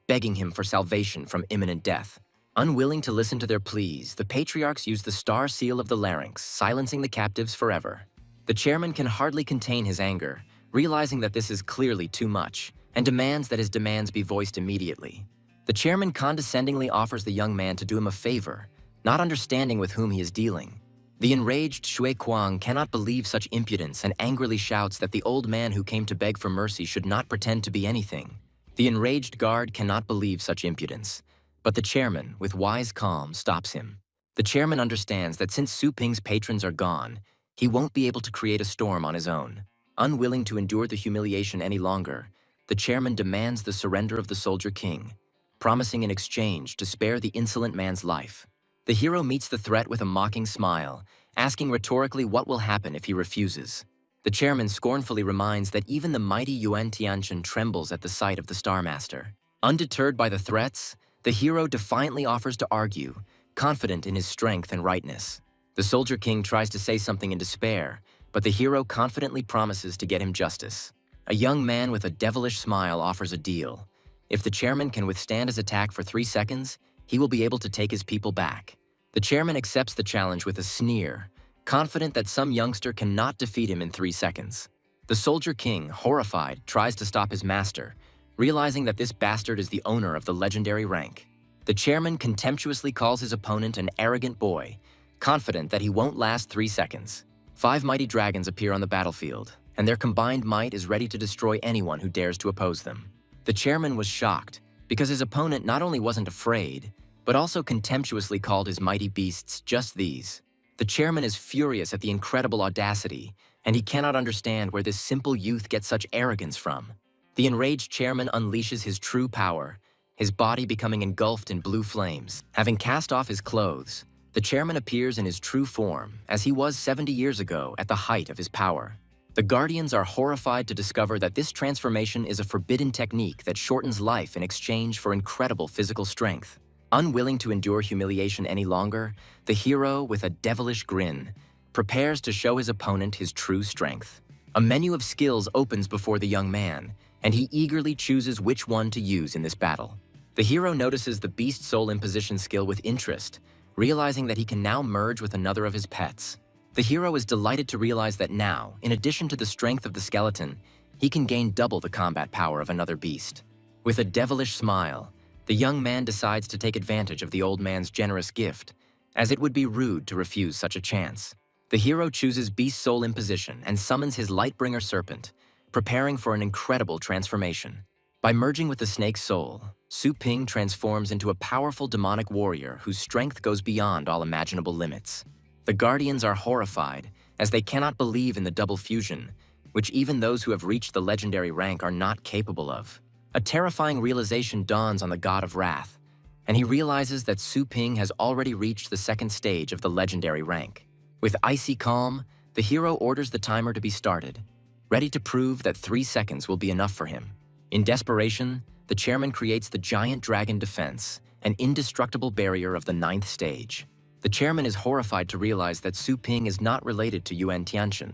begging him for salvation from imminent death. Unwilling to listen to their pleas, the patriarchs use the star seal of the larynx, silencing the captives forever. The chairman can hardly contain his anger, realizing that this is clearly too much, and demands that his demands be voiced immediately. The chairman condescendingly offers the young man to do him a favor, not understanding with whom he is dealing. The enraged Xue Kuang cannot believe such impudence and angrily shouts that the old man who came to beg for mercy should not pretend to be anything. The enraged guard cannot believe such impudence, but the chairman, with wise calm, stops him. The chairman understands that since Su Ping's patrons are gone, he won't be able to create a storm on his own. Unwilling to endure the humiliation any longer, the chairman demands the surrender of the Soldier King, promising in exchange to spare the insolent man's life. The hero meets the threat with a mocking smile, asking rhetorically what will happen if he refuses. The chairman scornfully reminds that even the mighty Yuan Tianqian trembles at the sight of the Star Master. Undeterred by the threats, the hero defiantly offers to argue, confident in his strength and rightness. The Soldier King tries to say something in despair, but the hero confidently promises to get him justice. A young man with a devilish smile offers a deal. If the chairman can withstand his attack for 3 seconds, he will be able to take his people back. The chairman accepts the challenge with a sneer, confident that some youngster cannot defeat him in 3 seconds. The Soldier King, horrified, tries to stop his master, realizing that this bastard is the owner of the legendary rank. The chairman contemptuously calls his opponent an arrogant boy, confident that he won't last 3 seconds. 5 mighty dragons appear on the battlefield, and their combined might is ready to destroy anyone who dares to oppose them. The chairman was shocked, because his opponent not only wasn't afraid, but also contemptuously called his mighty beasts just these. The chairman is furious at the incredible audacity, and he cannot understand where this simple youth gets such arrogance from. The enraged chairman unleashes his true power, his body becoming engulfed in blue flames. Having cast off his clothes, the chairman appears in his true form, as he was 70 years ago at the height of his power. The Guardians are horrified to discover that this transformation is a forbidden technique that shortens life in exchange for incredible physical strength. Unwilling to endure humiliation any longer, the hero, with a devilish grin, prepares to show his opponent his true strength. A menu of skills opens before the young man, and he eagerly chooses which one to use in this battle. The hero notices the Beast Soul Imposition skill with interest, realizing that he can now merge with another of his pets. The hero is delighted to realize that now, in addition to the strength of the skeleton, he can gain double the combat power of another beast. With a devilish smile, the young man decides to take advantage of the old man's generous gift, as it would be rude to refuse such a chance. The hero chooses Beast Soul Imposition and summons his Lightbringer Serpent, preparing for an incredible transformation. By merging with the snake's soul, Su Ping transforms into a powerful demonic warrior whose strength goes beyond all imaginable limits. The Guardians are horrified, as they cannot believe in the double fusion, which even those who have reached the legendary rank are not capable of. A terrifying realization dawns on the God of Wrath, and he realizes that Su Ping has already reached the second stage of the legendary rank. With icy calm, the hero orders the timer to be started, ready to prove that 3 seconds will be enough for him. In desperation, the chairman creates the Giant Dragon Defense, an indestructible barrier of the 9th stage. The chairman is horrified to realize that Su Ping is not related to Yuan Tianchen,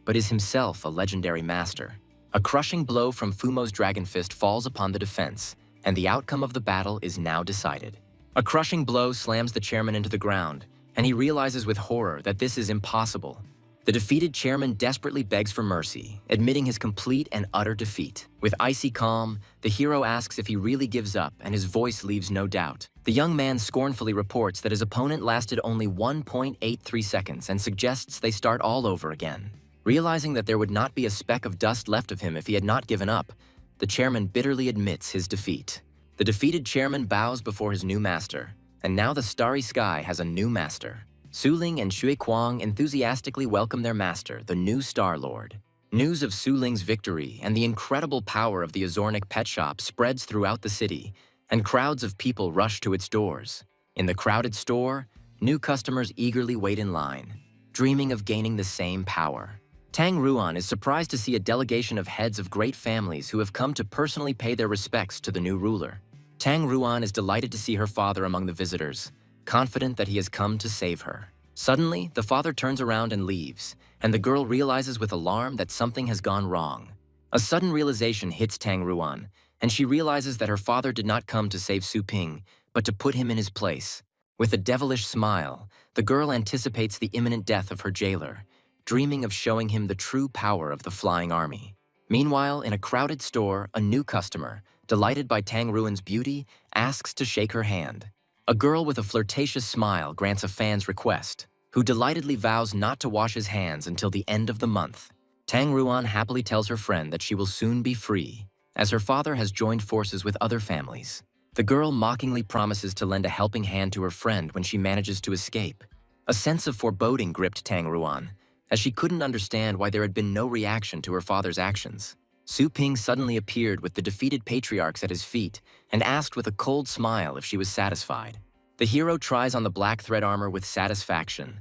but is himself a legendary master. A crushing blow from Fumo's Dragon Fist falls upon the defense, and the outcome of the battle is now decided. A crushing blow slams the chairman into the ground, and he realizes with horror that this is impossible. The defeated chairman desperately begs for mercy, admitting his complete and utter defeat. With icy calm, the hero asks if he really gives up, and his voice leaves no doubt. The young man scornfully reports that his opponent lasted only 1.83 seconds and suggests they start all over again. Realizing that there would not be a speck of dust left of him if he had not given up, the chairman bitterly admits his defeat. The defeated chairman bows before his new master, and now the starry sky has a new master. Su Ling and Shui Kuang enthusiastically welcome their master, the new Star Lord. News of Su Ling's victory and the incredible power of the Azornic pet shop spreads throughout the city, and crowds of people rush to its doors. In the crowded store, new customers eagerly wait in line, dreaming of gaining the same power. Tang Ruan is surprised to see a delegation of heads of great families who have come to personally pay their respects to the new ruler. Tang Ruan is delighted to see her father among the visitors, confident that he has come to save her. Suddenly, the father turns around and leaves, and the girl realizes with alarm that something has gone wrong. A sudden realization hits Tang Ruan, and she realizes that her father did not come to save Su Ping, but to put him in his place. With a devilish smile, the girl anticipates the imminent death of her jailer, dreaming of showing him the true power of the flying army. Meanwhile, in a crowded store, a new customer, delighted by Tang Ruan's beauty, asks to shake her hand. A girl with a flirtatious smile grants a fan's request, who delightedly vows not to wash his hands until the end of the month. Tang Ruan happily tells her friend that she will soon be free, as her father has joined forces with other families. The girl mockingly promises to lend a helping hand to her friend when she manages to escape. A sense of foreboding gripped Tang Ruan, as she couldn't understand why there had been no reaction to her father's actions. Su Ping suddenly appeared with the defeated patriarchs at his feet and asked with a cold smile if she was satisfied. The hero tries on the black thread armor with satisfaction,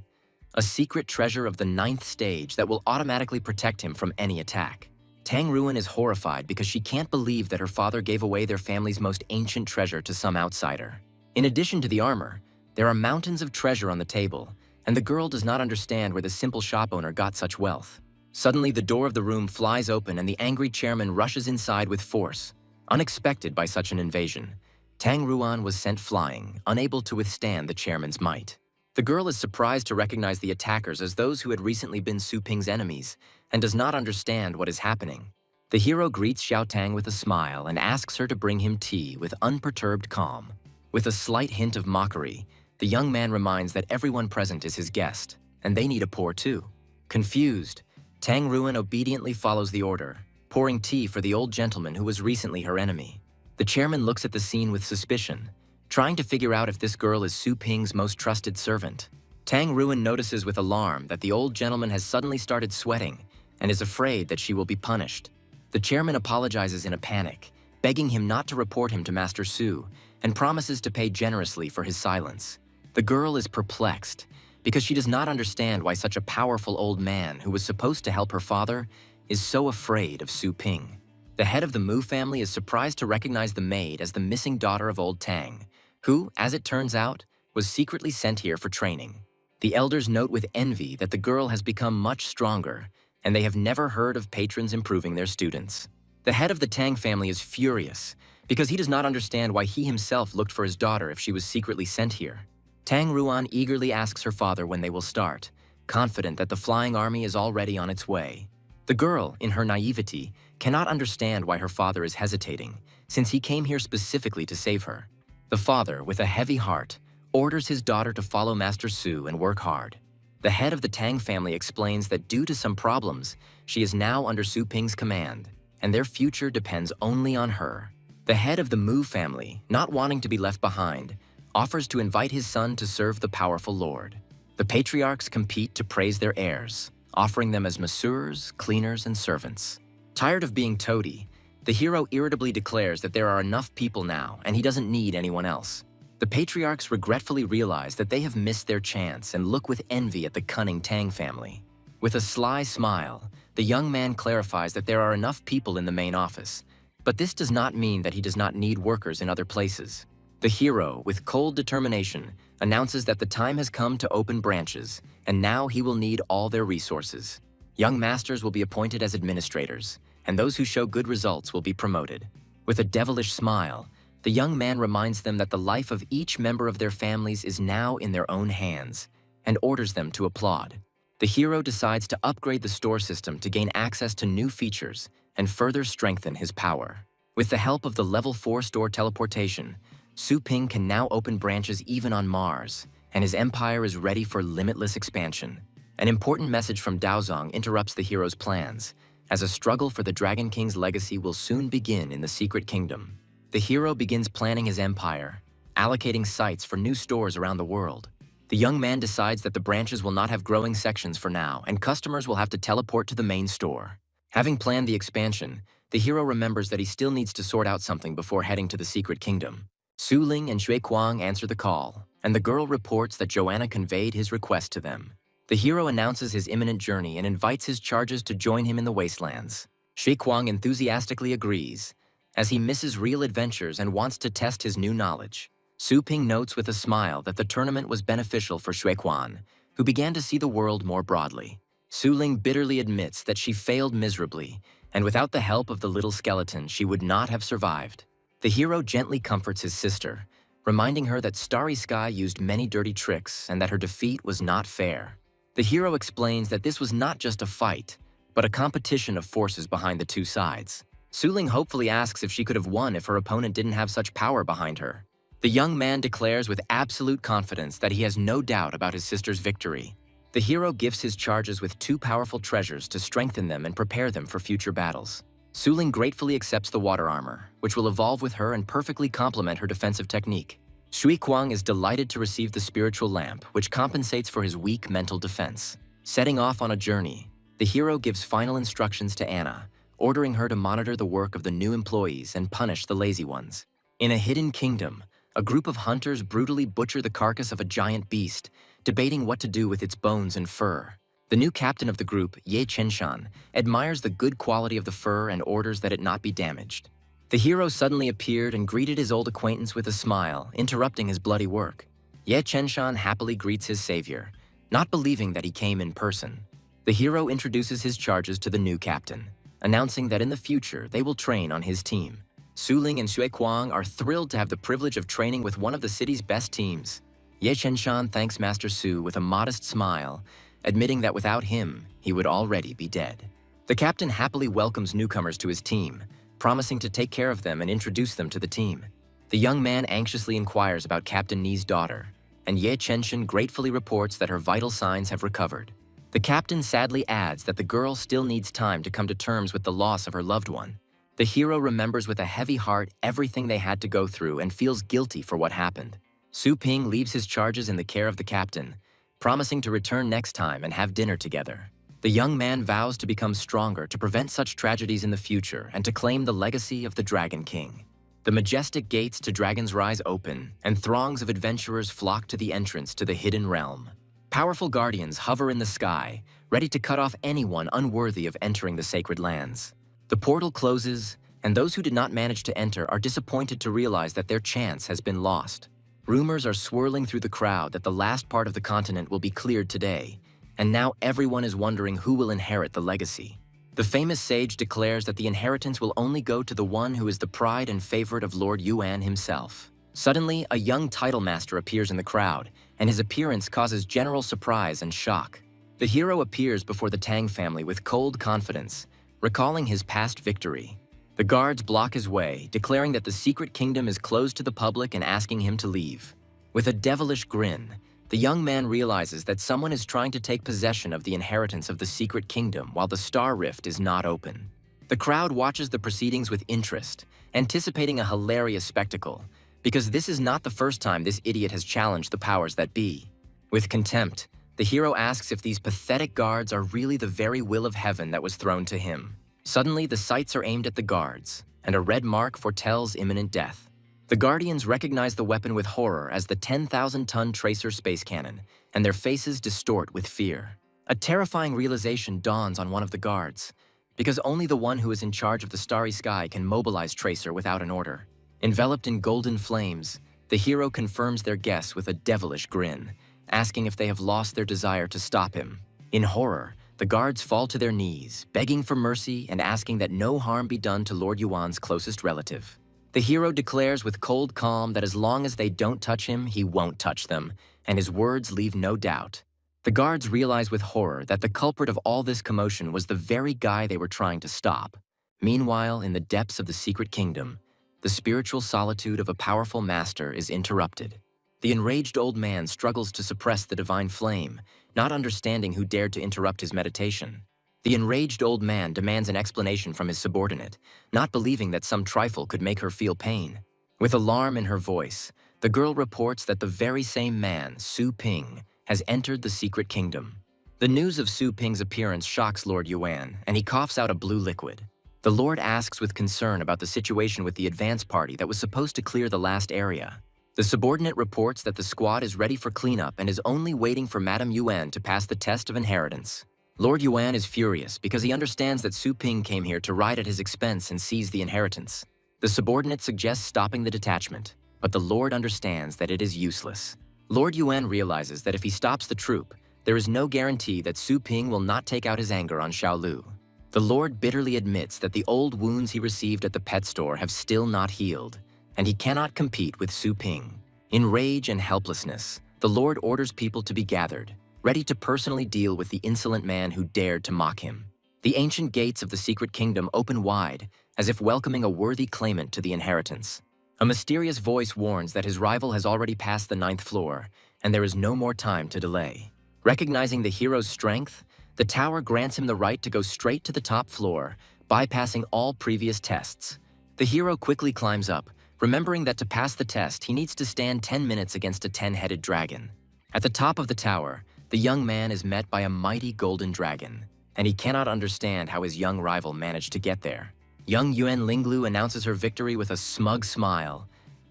a secret treasure of the 9th stage that will automatically protect him from any attack. Tang Ruan is horrified because she can't believe that her father gave away their family's most ancient treasure to some outsider. In addition to the armor, there are mountains of treasure on the table, and the girl does not understand where the simple shop owner got such wealth. Suddenly, the door of the room flies open and the angry chairman rushes inside with force. Unexpected by such an invasion, Tang Ruan was sent flying, unable to withstand the chairman's might. The girl is surprised to recognize the attackers as those who had recently been Su Ping's enemies, and does not understand what is happening. The hero greets Xiao Tang with a smile and asks her to bring him tea with unperturbed calm. With a slight hint of mockery, the young man reminds that everyone present is his guest, and they need a pour too. Confused, Tang Ruan obediently follows the order, pouring tea for the old gentleman who was recently her enemy. The chairman looks at the scene with suspicion, trying to figure out if this girl is Su Ping's most trusted servant. Tang Ruan notices with alarm that the old gentleman has suddenly started sweating and is afraid that she will be punished. The chairman apologizes in a panic, begging him not to report him to Master Su, and promises to pay generously for his silence. The girl is perplexed, because she does not understand why such a powerful old man who was supposed to help her father is so afraid of Su Ping. The head of the Mu family is surprised to recognize the maid as the missing daughter of old Tang, who, as it turns out, was secretly sent here for training. The elders note with envy that the girl has become much stronger, and they have never heard of patrons improving their students. The head of the Tang family is furious, because he does not understand why he himself looked for his daughter if she was secretly sent here. Tang Ruan eagerly asks her father when they will start, confident that the flying army is already on its way. The girl, in her naivety, cannot understand why her father is hesitating, since he came here specifically to save her. The father, with a heavy heart, orders his daughter to follow Master Su and work hard. The head of the Tang family explains that due to some problems, she is now under Su Ping's command, and their future depends only on her. The head of the Mu family, not wanting to be left behind, offers to invite his son to serve the powerful lord. The patriarchs compete to praise their heirs, offering them as masseurs, cleaners, and servants. Tired of being toady, the hero irritably declares that there are enough people now and he doesn't need anyone else. The patriarchs regretfully realize that they have missed their chance and look with envy at the cunning Tang family. With a sly smile, the young man clarifies that there are enough people in the main office, but this does not mean that he does not need workers in other places. The hero, with cold determination, announces that the time has come to open branches, and now he will need all their resources. Young masters will be appointed as administrators, and those who show good results will be promoted. With a devilish smile, the young man reminds them that the life of each member of their families is now in their own hands, and orders them to applaud. The hero decides to upgrade the store system to gain access to new features and further strengthen his power. With the help of the Level 4 store teleportation, Su Ping can now open branches even on Mars, and his empire is ready for limitless expansion. An important message from Daozong interrupts the hero's plans, as a struggle for the Dragon King's legacy will soon begin in the Secret Kingdom. The hero begins planning his empire, allocating sites for new stores around the world. The young man decides that the branches will not have growing sections for now, and customers will have to teleport to the main store. Having planned the expansion, the hero remembers that he still needs to sort out something before heading to the Secret Kingdom. Su Ling and Shui Kuang answer the call, and the girl reports that Joanna conveyed his request to them. The hero announces his imminent journey and invites his charges to join him in the wastelands. Shui Kuang enthusiastically agrees, as he misses real adventures and wants to test his new knowledge. Su Ping notes with a smile that the tournament was beneficial for Shui Kuang, who began to see the world more broadly. Su Ling bitterly admits that she failed miserably, and without the help of the little skeleton, she would not have survived. The hero gently comforts his sister, reminding her that Starry Sky used many dirty tricks and that her defeat was not fair. The hero explains that this was not just a fight, but a competition of forces behind the two sides. Su Ling hopefully asks if she could have won if her opponent didn't have such power behind her. The young man declares with absolute confidence that he has no doubt about his sister's victory. The hero gifts his charges with two powerful treasures to strengthen them and prepare them for future battles. Su Ling gratefully accepts the water armor, which will evolve with her and perfectly complement her defensive technique. Shui Kuang is delighted to receive the spiritual lamp, which compensates for his weak mental defense. Setting off on a journey, the hero gives final instructions to Anna, ordering her to monitor the work of the new employees and punish the lazy ones. In a hidden kingdom, a group of hunters brutally butcher the carcass of a giant beast, debating what to do with its bones and fur. The new captain of the group, Ye Chenshan, admires the good quality of the fur and orders that it not be damaged. The hero suddenly appeared and greeted his old acquaintance with a smile, interrupting his bloody work. Ye Chenshan happily greets his savior, not believing that he came in person. The hero introduces his charges to the new captain, announcing that in the future they will train on his team. Su Ling and Shui Kuang are thrilled to have the privilege of training with one of the city's best teams. Ye Chenshan thanks Master Su with a modest smile, admitting that without him, he would already be dead. The captain happily welcomes newcomers to his team, promising to take care of them and introduce them to the team. The young man anxiously inquires about Captain Ni's daughter, and Ye Chenshan gratefully reports that her vital signs have recovered. The captain sadly adds that the girl still needs time to come to terms with the loss of her loved one. The hero remembers with a heavy heart everything they had to go through and feels guilty for what happened. Su Ping leaves his charges in the care of the captain, promising to return next time and have dinner together. The young man vows to become stronger to prevent such tragedies in the future and to claim the legacy of the Dragon King. The majestic gates to Dragon's Rise open, and throngs of adventurers flock to the entrance to the hidden realm. Powerful guardians hover in the sky, ready to cut off anyone unworthy of entering the sacred lands. The portal closes, and those who did not manage to enter are disappointed to realize that their chance has been lost. Rumors are swirling through the crowd that the last part of the continent will be cleared today, and now everyone is wondering who will inherit the legacy. The famous sage declares that the inheritance will only go to the one who is the pride and favorite of Lord Yuan himself. Suddenly, a young title master appears in the crowd, and his appearance causes general surprise and shock. The hero appears before the Tang family with cold confidence, recalling his past victory. The guards block his way, declaring that the secret kingdom is closed to the public and asking him to leave. With a devilish grin, the young man realizes that someone is trying to take possession of the inheritance of the secret kingdom while the star rift is not open. The crowd watches the proceedings with interest, anticipating a hilarious spectacle, because this is not the first time this idiot has challenged the powers that be. With contempt, the hero asks if these pathetic guards are really the very will of heaven that was thrown to him. Suddenly, the sights are aimed at the guards, and a red mark foretells imminent death. The Guardians recognize the weapon with horror as the 10,000-ton tracer space cannon, and their faces distort with fear. A terrifying realization dawns on one of the guards, because only the one who is in charge of the starry sky can mobilize Tracer without an order. Enveloped in golden flames, the hero confirms their guess with a devilish grin, asking if they have lost their desire to stop him. In horror, the guards fall to their knees, begging for mercy and asking that no harm be done to Lord Yuan's closest relative. The hero declares with cold calm that as long as they don't touch him, he won't touch them, and his words leave no doubt. The guards realize with horror that the culprit of all this commotion was the very guy they were trying to stop. Meanwhile, in the depths of the secret kingdom, the spiritual solitude of a powerful master is interrupted. The enraged old man struggles to suppress the divine flame, not understanding who dared to interrupt his meditation. The enraged old man demands an explanation from his subordinate, not believing that some trifle could make her feel pain. With alarm in her voice, the girl reports that the very same man, Su Ping, has entered the secret kingdom. The news of Su Ping's appearance shocks Lord Yuan, and he coughs out a blue liquid. The Lord asks with concern about the situation with the advance party that was supposed to clear the last area. The subordinate reports that the squad is ready for cleanup and is only waiting for Madame Yuan to pass the test of inheritance. Lord Yuan is furious because he understands that Su Ping came here to ride at his expense and seize the inheritance. The subordinate suggests stopping the detachment, but the Lord understands that it is useless. Lord Yuan realizes that if he stops the troop, there is no guarantee that Su Ping will not take out his anger on Xiaolu. The Lord bitterly admits that the old wounds he received at the pet store have still not healed, and he cannot compete with Su Ping. In rage and helplessness, the Lord orders people to be gathered, ready to personally deal with the insolent man who dared to mock him. The ancient gates of the secret kingdom open wide, as if welcoming a worthy claimant to the inheritance. A mysterious voice warns that his rival has already passed the 9th floor, and there is no more time to delay. Recognizing the hero's strength, the tower grants him the right to go straight to the top floor, bypassing all previous tests. The hero quickly climbs up, remembering that to pass the test, he needs to stand 10 minutes against a 10-headed dragon. At the top of the tower, the young man is met by a mighty golden dragon, and he cannot understand how his young rival managed to get there. Young Yuan Linglu announces her victory with a smug smile,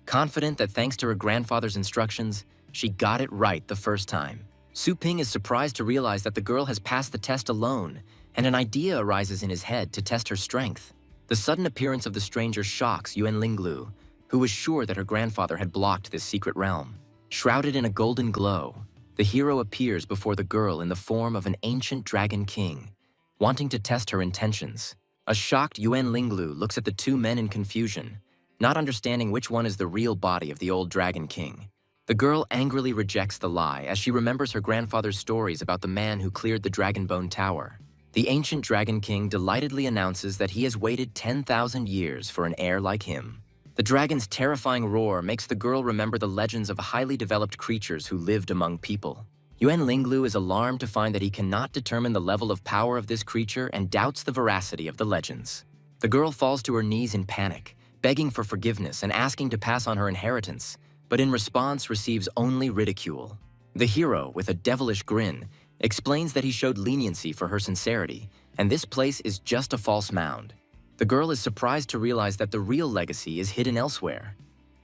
confident that thanks to her grandfather's instructions, she got it right the first time. Su Ping is surprised to realize that the girl has passed the test alone, and an idea arises in his head to test her strength. The sudden appearance of the stranger shocks Yuan Linglu, who was sure that her grandfather had blocked this secret realm. Shrouded in a golden glow, the hero appears before the girl in the form of an ancient dragon king, wanting to test her intentions. A shocked Yuan Linglu looks at the two men in confusion, not understanding which one is the real body of the old dragon king. The girl angrily rejects the lie as she remembers her grandfather's stories about the man who cleared the Dragonbone Tower. The ancient dragon king delightedly announces that he has waited 10,000 years for an heir like him. The dragon's terrifying roar makes the girl remember the legends of highly developed creatures who lived among people. Yuan Linglu is alarmed to find that he cannot determine the level of power of this creature and doubts the veracity of the legends. The girl falls to her knees in panic, begging for forgiveness and asking to pass on her inheritance, but in response receives only ridicule. The hero, with a devilish grin, explains that he showed leniency for her sincerity, and this place is just a false mound. The girl is surprised to realize that the real legacy is hidden elsewhere,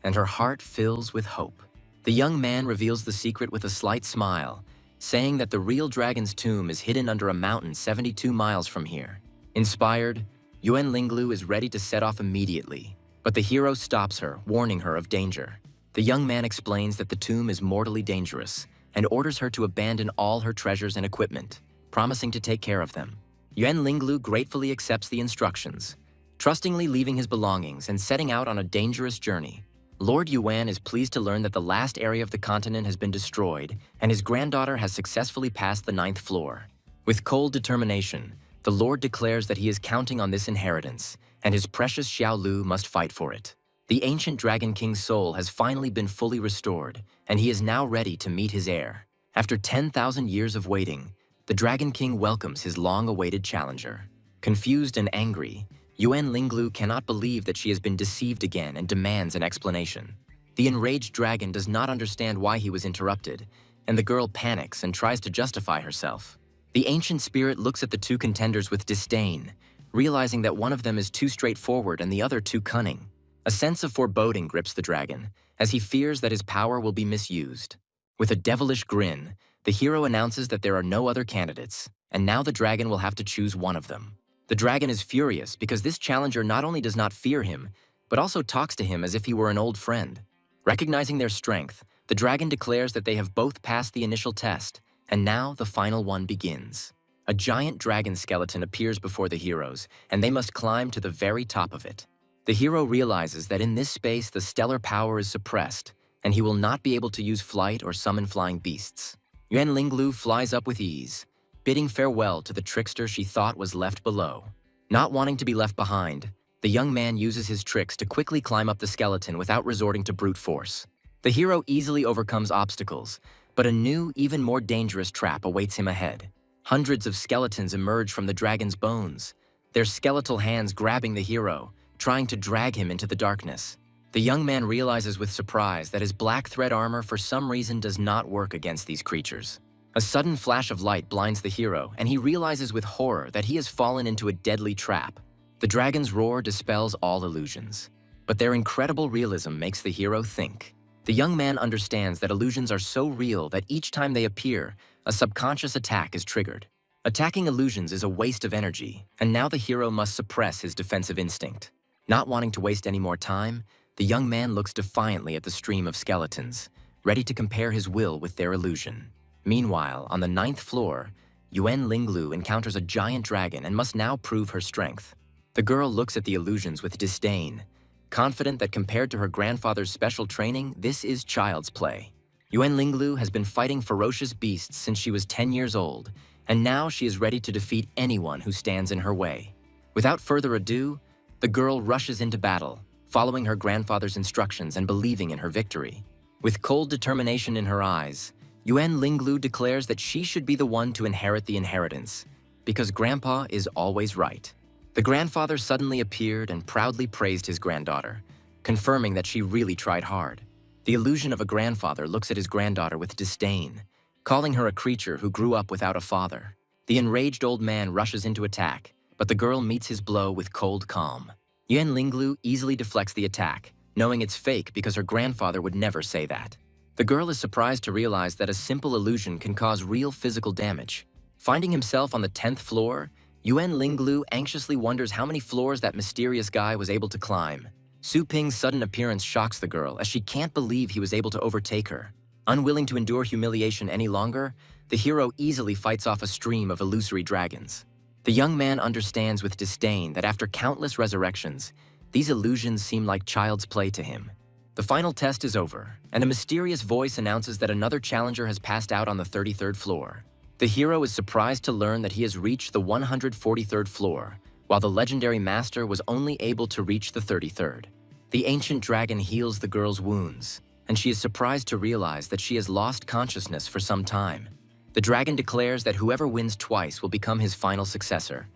and her heart fills with hope. The young man reveals the secret with a slight smile, saying that the real dragon's tomb is hidden under a mountain 72 miles from here. Inspired, Yuan Linglu is ready to set off immediately, but the hero stops her, warning her of danger. The young man explains that the tomb is mortally dangerous and orders her to abandon all her treasures and equipment, promising to take care of them. Yuan Linglu gratefully accepts the instructions, trustingly leaving his belongings and setting out on a dangerous journey. Lord Yuan is pleased to learn that the last area of the continent has been destroyed and his granddaughter has successfully passed the 9th floor. With cold determination, the Lord declares that he is counting on this inheritance, and his precious Xiaolu must fight for it. The ancient Dragon King's soul has finally been fully restored, and he is now ready to meet his heir. After 10,000 years of waiting, the Dragon King welcomes his long-awaited challenger. Confused and angry, Yuan Linglu cannot believe that she has been deceived again and demands an explanation. The enraged dragon does not understand why he was interrupted, and the girl panics and tries to justify herself. The ancient spirit looks at the two contenders with disdain, realizing that one of them is too straightforward and the other too cunning. A sense of foreboding grips the dragon, as he fears that his power will be misused. With a devilish grin, the hero announces that there are no other candidates, and now the dragon will have to choose one of them. The dragon is furious because this challenger not only does not fear him, but also talks to him as if he were an old friend. Recognizing their strength, the dragon declares that they have both passed the initial test, and now the final one begins. A giant dragon skeleton appears before the heroes, and they must climb to the very top of it. The hero realizes that in this space the stellar power is suppressed, and he will not be able to use flight or summon flying beasts. Yuan Linglu flies up with ease, bidding farewell to the trickster she thought was left below. Not wanting to be left behind, the young man uses his tricks to quickly climb up the skeleton without resorting to brute force. The hero easily overcomes obstacles, but a new, even more dangerous trap awaits him ahead. Hundreds of skeletons emerge from the dragon's bones, their skeletal hands grabbing the hero, trying to drag him into the darkness. The young man realizes with surprise that his black thread armor for some reason does not work against these creatures. A sudden flash of light blinds the hero, and he realizes with horror that he has fallen into a deadly trap. The dragon's roar dispels all illusions, but their incredible realism makes the hero think. The young man understands that illusions are so real that each time they appear, a subconscious attack is triggered. Attacking illusions is a waste of energy, and now the hero must suppress his defensive instinct. Not wanting to waste any more time, the young man looks defiantly at the stream of skeletons, ready to compare his will with their illusion. Meanwhile, on the 9th floor, Yuan Linglu encounters a giant dragon and must now prove her strength. The girl looks at the illusions with disdain, confident that compared to her grandfather's special training, this is child's play. Yuan Linglu has been fighting ferocious beasts since she was 10 years old, and now she is ready to defeat anyone who stands in her way. Without further ado, the girl rushes into battle, following her grandfather's instructions and believing in her victory. With cold determination in her eyes, Yuan Linglu declares that she should be the one to inherit the inheritance, because Grandpa is always right. The grandfather suddenly appeared and proudly praised his granddaughter, confirming that she really tried hard. The illusion of a grandfather looks at his granddaughter with disdain, calling her a creature who grew up without a father. The enraged old man rushes into attack, but the girl meets his blow with cold calm. Yuan Linglu easily deflects the attack, knowing it's fake because her grandfather would never say that. The girl is surprised to realize that a simple illusion can cause real physical damage. Finding himself on the 10th floor, Yuan Linglu anxiously wonders how many floors that mysterious guy was able to climb. Su Ping's sudden appearance shocks the girl as she can't believe he was able to overtake her. Unwilling to endure humiliation any longer, the hero easily fights off a stream of illusory dragons. The young man understands with disdain that after countless resurrections, these illusions seem like child's play to him. The final test is over, and a mysterious voice announces that another challenger has passed out on the 33rd floor. The hero is surprised to learn that he has reached the 143rd floor, while the legendary master was only able to reach the 33rd. The ancient dragon heals the girl's wounds, and she is surprised to realize that she has lost consciousness for some time. The dragon declares that whoever wins twice will become his final successor,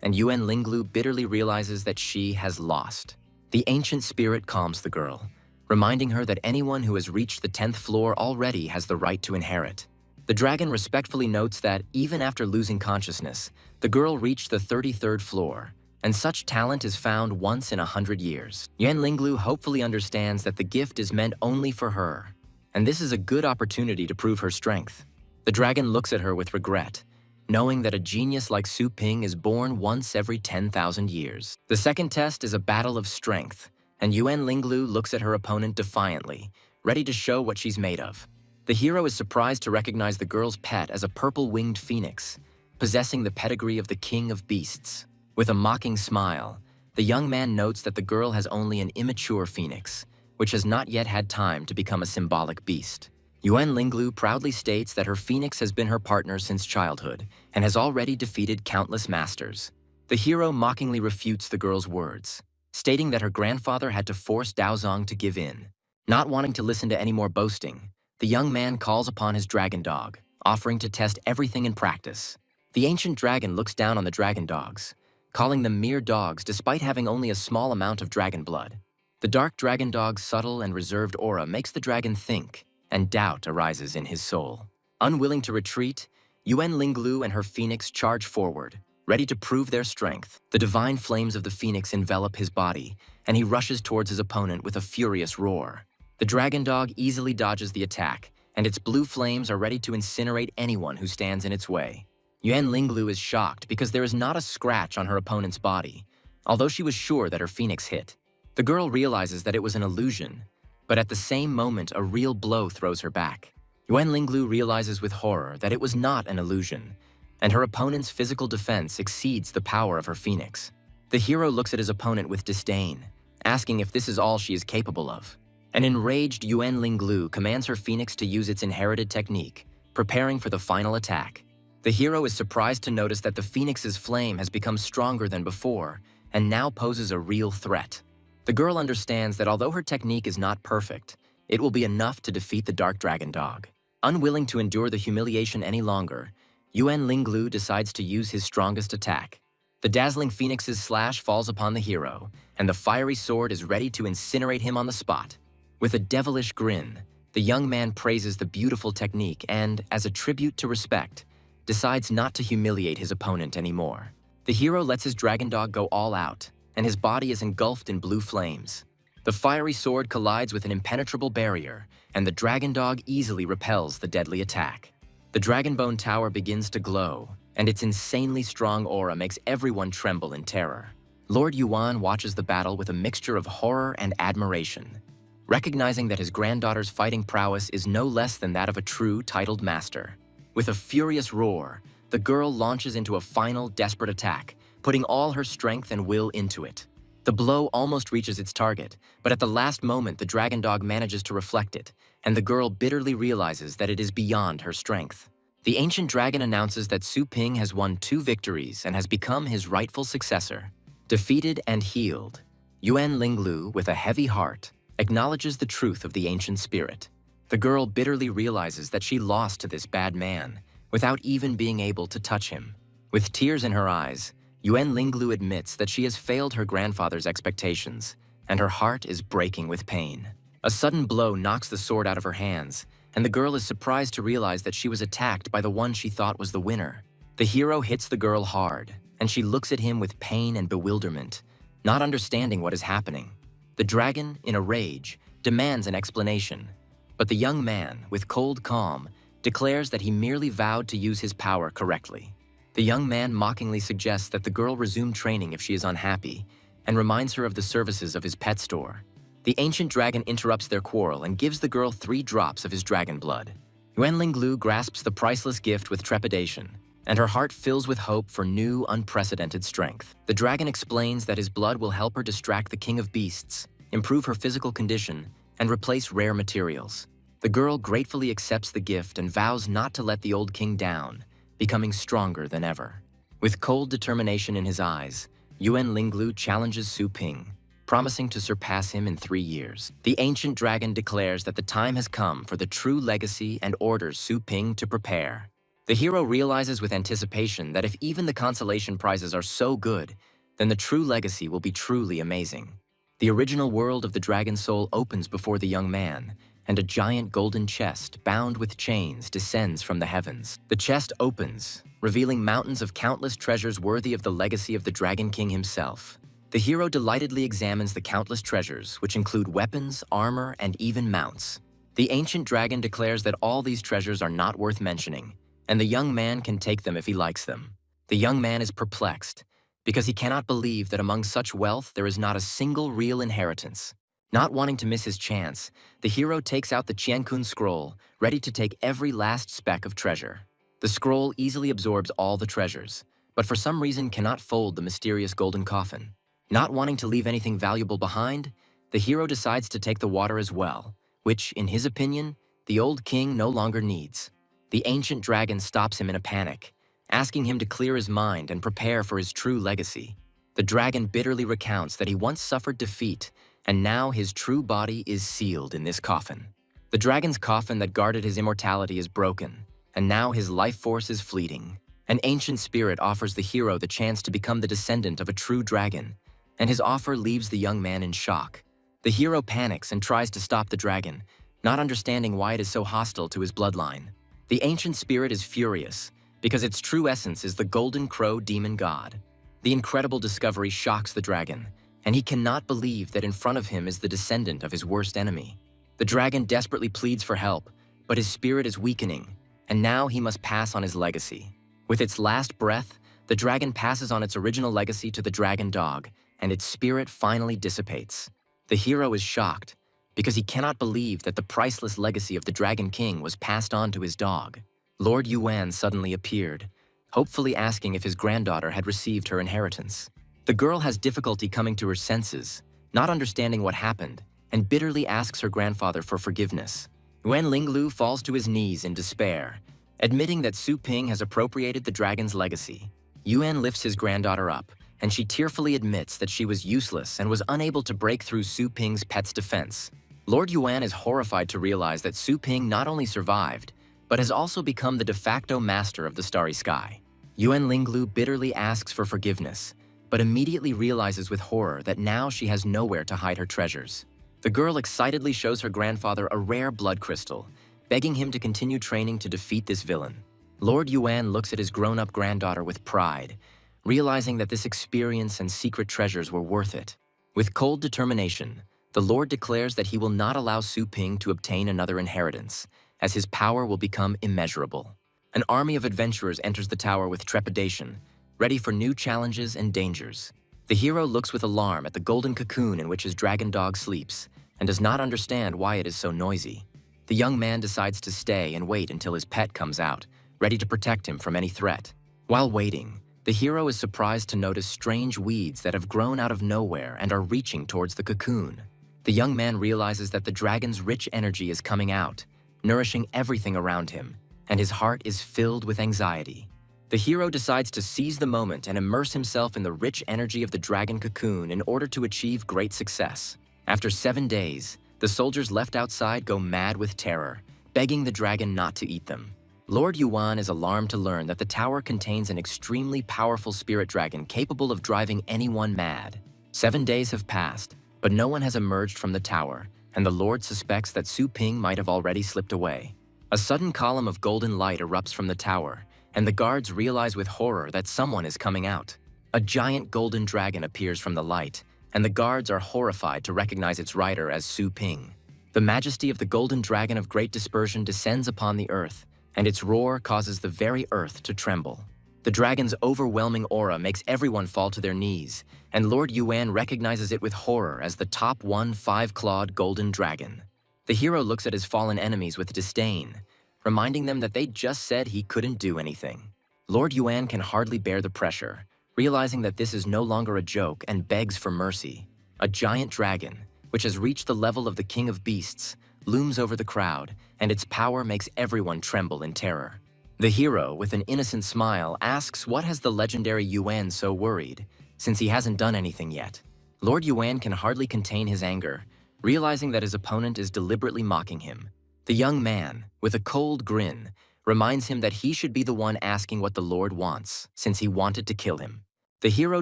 and Yuan Linglu bitterly realizes that she has lost. The ancient spirit calms the girl, reminding her that anyone who has reached the 10th floor already has the right to inherit. The dragon respectfully notes that, even after losing consciousness, the girl reached the 33rd floor, and such talent is found once in 100 years. Yuan Linglu hopefully understands that the gift is meant only for her, and this is a good opportunity to prove her strength. The dragon looks at her with regret, knowing that a genius like Su Ping is born once every 10,000 years. The second test is a battle of strength, and Yuan Linglu looks at her opponent defiantly, ready to show what she's made of. The hero is surprised to recognize the girl's pet as a purple-winged phoenix, possessing the pedigree of the king of beasts. With a mocking smile, the young man notes that the girl has only an immature phoenix, which has not yet had time to become a symbolic beast. Yuan Linglu proudly states that her phoenix has been her partner since childhood and has already defeated countless masters. The hero mockingly refutes the girl's words, stating that her grandfather had to force Daozong to give in. Not wanting to listen to any more boasting, the young man calls upon his dragon dog, offering to test everything in practice. The ancient dragon looks down on the dragon dogs, calling them mere dogs despite having only a small amount of dragon blood. The dark dragon dog's subtle and reserved aura makes the dragon think, and doubt arises in his soul. Unwilling to retreat, Yuan Linglu and her phoenix charge forward, ready to prove their strength. The divine flames of the phoenix envelop his body, and he rushes towards his opponent with a furious roar. The dragon dog easily dodges the attack, and its blue flames are ready to incinerate anyone who stands in its way. Yuan Linglu is shocked because there is not a scratch on her opponent's body, although she was sure that her phoenix hit. The girl realizes that it was an illusion, but at the same moment a real blow throws her back. Yuan Linglu realizes with horror that it was not an illusion, and her opponent's physical defense exceeds the power of her phoenix. The hero looks at his opponent with disdain, asking if this is all she is capable of. An enraged Yuan Linglu commands her phoenix to use its inherited technique, preparing for the final attack. The hero is surprised to notice that the phoenix's flame has become stronger than before and now poses a real threat. The girl understands that although her technique is not perfect, it will be enough to defeat the dark dragon dog. Unwilling to endure the humiliation any longer, Yuan Linglu decides to use his strongest attack. The dazzling phoenix's slash falls upon the hero, and the fiery sword is ready to incinerate him on the spot. With a devilish grin, the young man praises the beautiful technique and, as a tribute to respect, decides not to humiliate his opponent anymore. The hero lets his dragon dog go all out, and his body is engulfed in blue flames. The fiery sword collides with an impenetrable barrier, and the dragon dog easily repels the deadly attack. The Dragonbone Tower begins to glow, and its insanely strong aura makes everyone tremble in terror. Lord Yuan watches the battle with a mixture of horror and admiration, recognizing that his granddaughter's fighting prowess is no less than that of a true titled master. With a furious roar, the girl launches into a final, desperate attack, putting all her strength and will into it. The blow almost reaches its target, but at the last moment the dragon dog manages to reflect it, and the girl bitterly realizes that it is beyond her strength. The ancient dragon announces that Su Ping has won 2 victories and has become his rightful successor. Defeated and healed, Yuan Linglu, with a heavy heart, acknowledges the truth of the ancient spirit. The girl bitterly realizes that she lost to this bad man, without even being able to touch him. With tears in her eyes, Yuan Linglu admits that she has failed her grandfather's expectations, and her heart is breaking with pain. A sudden blow knocks the sword out of her hands, and the girl is surprised to realize that she was attacked by the one she thought was the winner. The hero hits the girl hard, and she looks at him with pain and bewilderment, not understanding what is happening. The dragon, in a rage, demands an explanation, but the young man, with cold calm, declares that he merely vowed to use his power correctly. The young man mockingly suggests that the girl resume training if she is unhappy, and reminds her of the services of his pet store. The ancient dragon interrupts their quarrel and gives the girl 3 drops of his dragon blood. Yuan Linglu grasps the priceless gift with trepidation, and her heart fills with hope for new, unprecedented strength. The dragon explains that his blood will help her distract the king of beasts, improve her physical condition, and replace rare materials. The girl gratefully accepts the gift and vows not to let the old king down, becoming stronger than ever. With cold determination in his eyes, Yuan Linglu challenges Su Ping, promising to surpass him in 3 years. The ancient dragon declares that the time has come for the true legacy and orders Su Ping to prepare. The hero realizes with anticipation that if even the consolation prizes are so good, then the true legacy will be truly amazing. The original world of the dragon soul opens before the young man, and a giant golden chest bound with chains descends from the heavens. The chest opens, revealing mountains of countless treasures worthy of the legacy of the Dragon King himself. The hero delightedly examines the countless treasures, which include weapons, armor, and even mounts. The ancient dragon declares that all these treasures are not worth mentioning, and the young man can take them if he likes them. The young man is perplexed, because he cannot believe that among such wealth there is not a single real inheritance. Not wanting to miss his chance, the hero takes out the Qiankun scroll, ready to take every last speck of treasure. The scroll easily absorbs all the treasures, but for some reason cannot fold the mysterious golden coffin. Not wanting to leave anything valuable behind, the hero decides to take the water as well, which, in his opinion, the old king no longer needs. The ancient dragon stops him in a panic, asking him to clear his mind and prepare for his true legacy. The dragon bitterly recounts that he once suffered defeat, and now his true body is sealed in this coffin. The dragon's coffin that guarded his immortality is broken, and now his life force is fleeting. An ancient spirit offers the hero the chance to become the descendant of a true dragon, and his offer leaves the young man in shock. The hero panics and tries to stop the dragon, not understanding why it is so hostile to his bloodline. The ancient spirit is furious, because its true essence is the golden crow demon god. The incredible discovery shocks the dragon, and he cannot believe that in front of him is the descendant of his worst enemy. The dragon desperately pleads for help, but his spirit is weakening, and now he must pass on his legacy. With its last breath, the dragon passes on its original legacy to the dragon dog, and its spirit finally dissipates. The hero is shocked, because he cannot believe that the priceless legacy of the Dragon King was passed on to his dog. Lord Yuan suddenly appeared, hopefully asking if his granddaughter had received her inheritance. The girl has difficulty coming to her senses, not understanding what happened, and bitterly asks her grandfather for forgiveness. Yuan Linglu falls to his knees in despair, admitting that Su Ping has appropriated the dragon's legacy. Yuan lifts his granddaughter up, and she tearfully admits that she was useless and was unable to break through Su Ping's pet's defense. Lord Yuan is horrified to realize that Su Ping not only survived, but has also become the de facto master of the starry sky. Yuan Linglu bitterly asks for forgiveness, but immediately realizes with horror that now she has nowhere to hide her treasures. The girl excitedly shows her grandfather a rare blood crystal, begging him to continue training to defeat this villain. Lord Yuan looks at his grown-up granddaughter with pride, realizing that this experience and secret treasures were worth it. With cold determination, the Lord declares that he will not allow Su Ping to obtain another inheritance, as his power will become immeasurable. An army of adventurers enters the tower with trepidation, ready for new challenges and dangers. The hero looks with alarm at the golden cocoon in which his dragon dog sleeps, and does not understand why it is so noisy. The young man decides to stay and wait until his pet comes out, ready to protect him from any threat. While waiting, the hero is surprised to notice strange weeds that have grown out of nowhere and are reaching towards the cocoon. The young man realizes that the dragon's rich energy is coming out, nourishing everything around him, and his heart is filled with anxiety. The hero decides to seize the moment and immerse himself in the rich energy of the dragon cocoon in order to achieve great success. After 7 days, the soldiers left outside go mad with terror, begging the dragon not to eat them. Lord Yuan is alarmed to learn that the tower contains an extremely powerful spirit dragon capable of driving anyone mad. 7 days have passed, but no one has emerged from the tower, and the Lord suspects that Su Ping might have already slipped away. A sudden column of golden light erupts from the tower, and the guards realize with horror that someone is coming out. A giant golden dragon appears from the light, and the guards are horrified to recognize its rider as Su Ping. The majesty of the golden dragon of great dispersion descends upon the earth, and its roar causes the very earth to tremble. The dragon's overwhelming aura makes everyone fall to their knees, and Lord Yuan recognizes it with horror as the top 5-clawed golden dragon. The hero looks at his fallen enemies with disdain, reminding them that they just said he couldn't do anything. Lord Yuan can hardly bear the pressure, realizing that this is no longer a joke and begs for mercy. A giant dragon, which has reached the level of the king of beasts, looms over the crowd, and its power makes everyone tremble in terror. The hero, with an innocent smile, asks what has the legendary Yuan so worried, since he hasn't done anything yet. Lord Yuan can hardly contain his anger, realizing that his opponent is deliberately mocking him. The young man, with a cold grin, reminds him that he should be the one asking what the Lord wants, since he wanted to kill him. The hero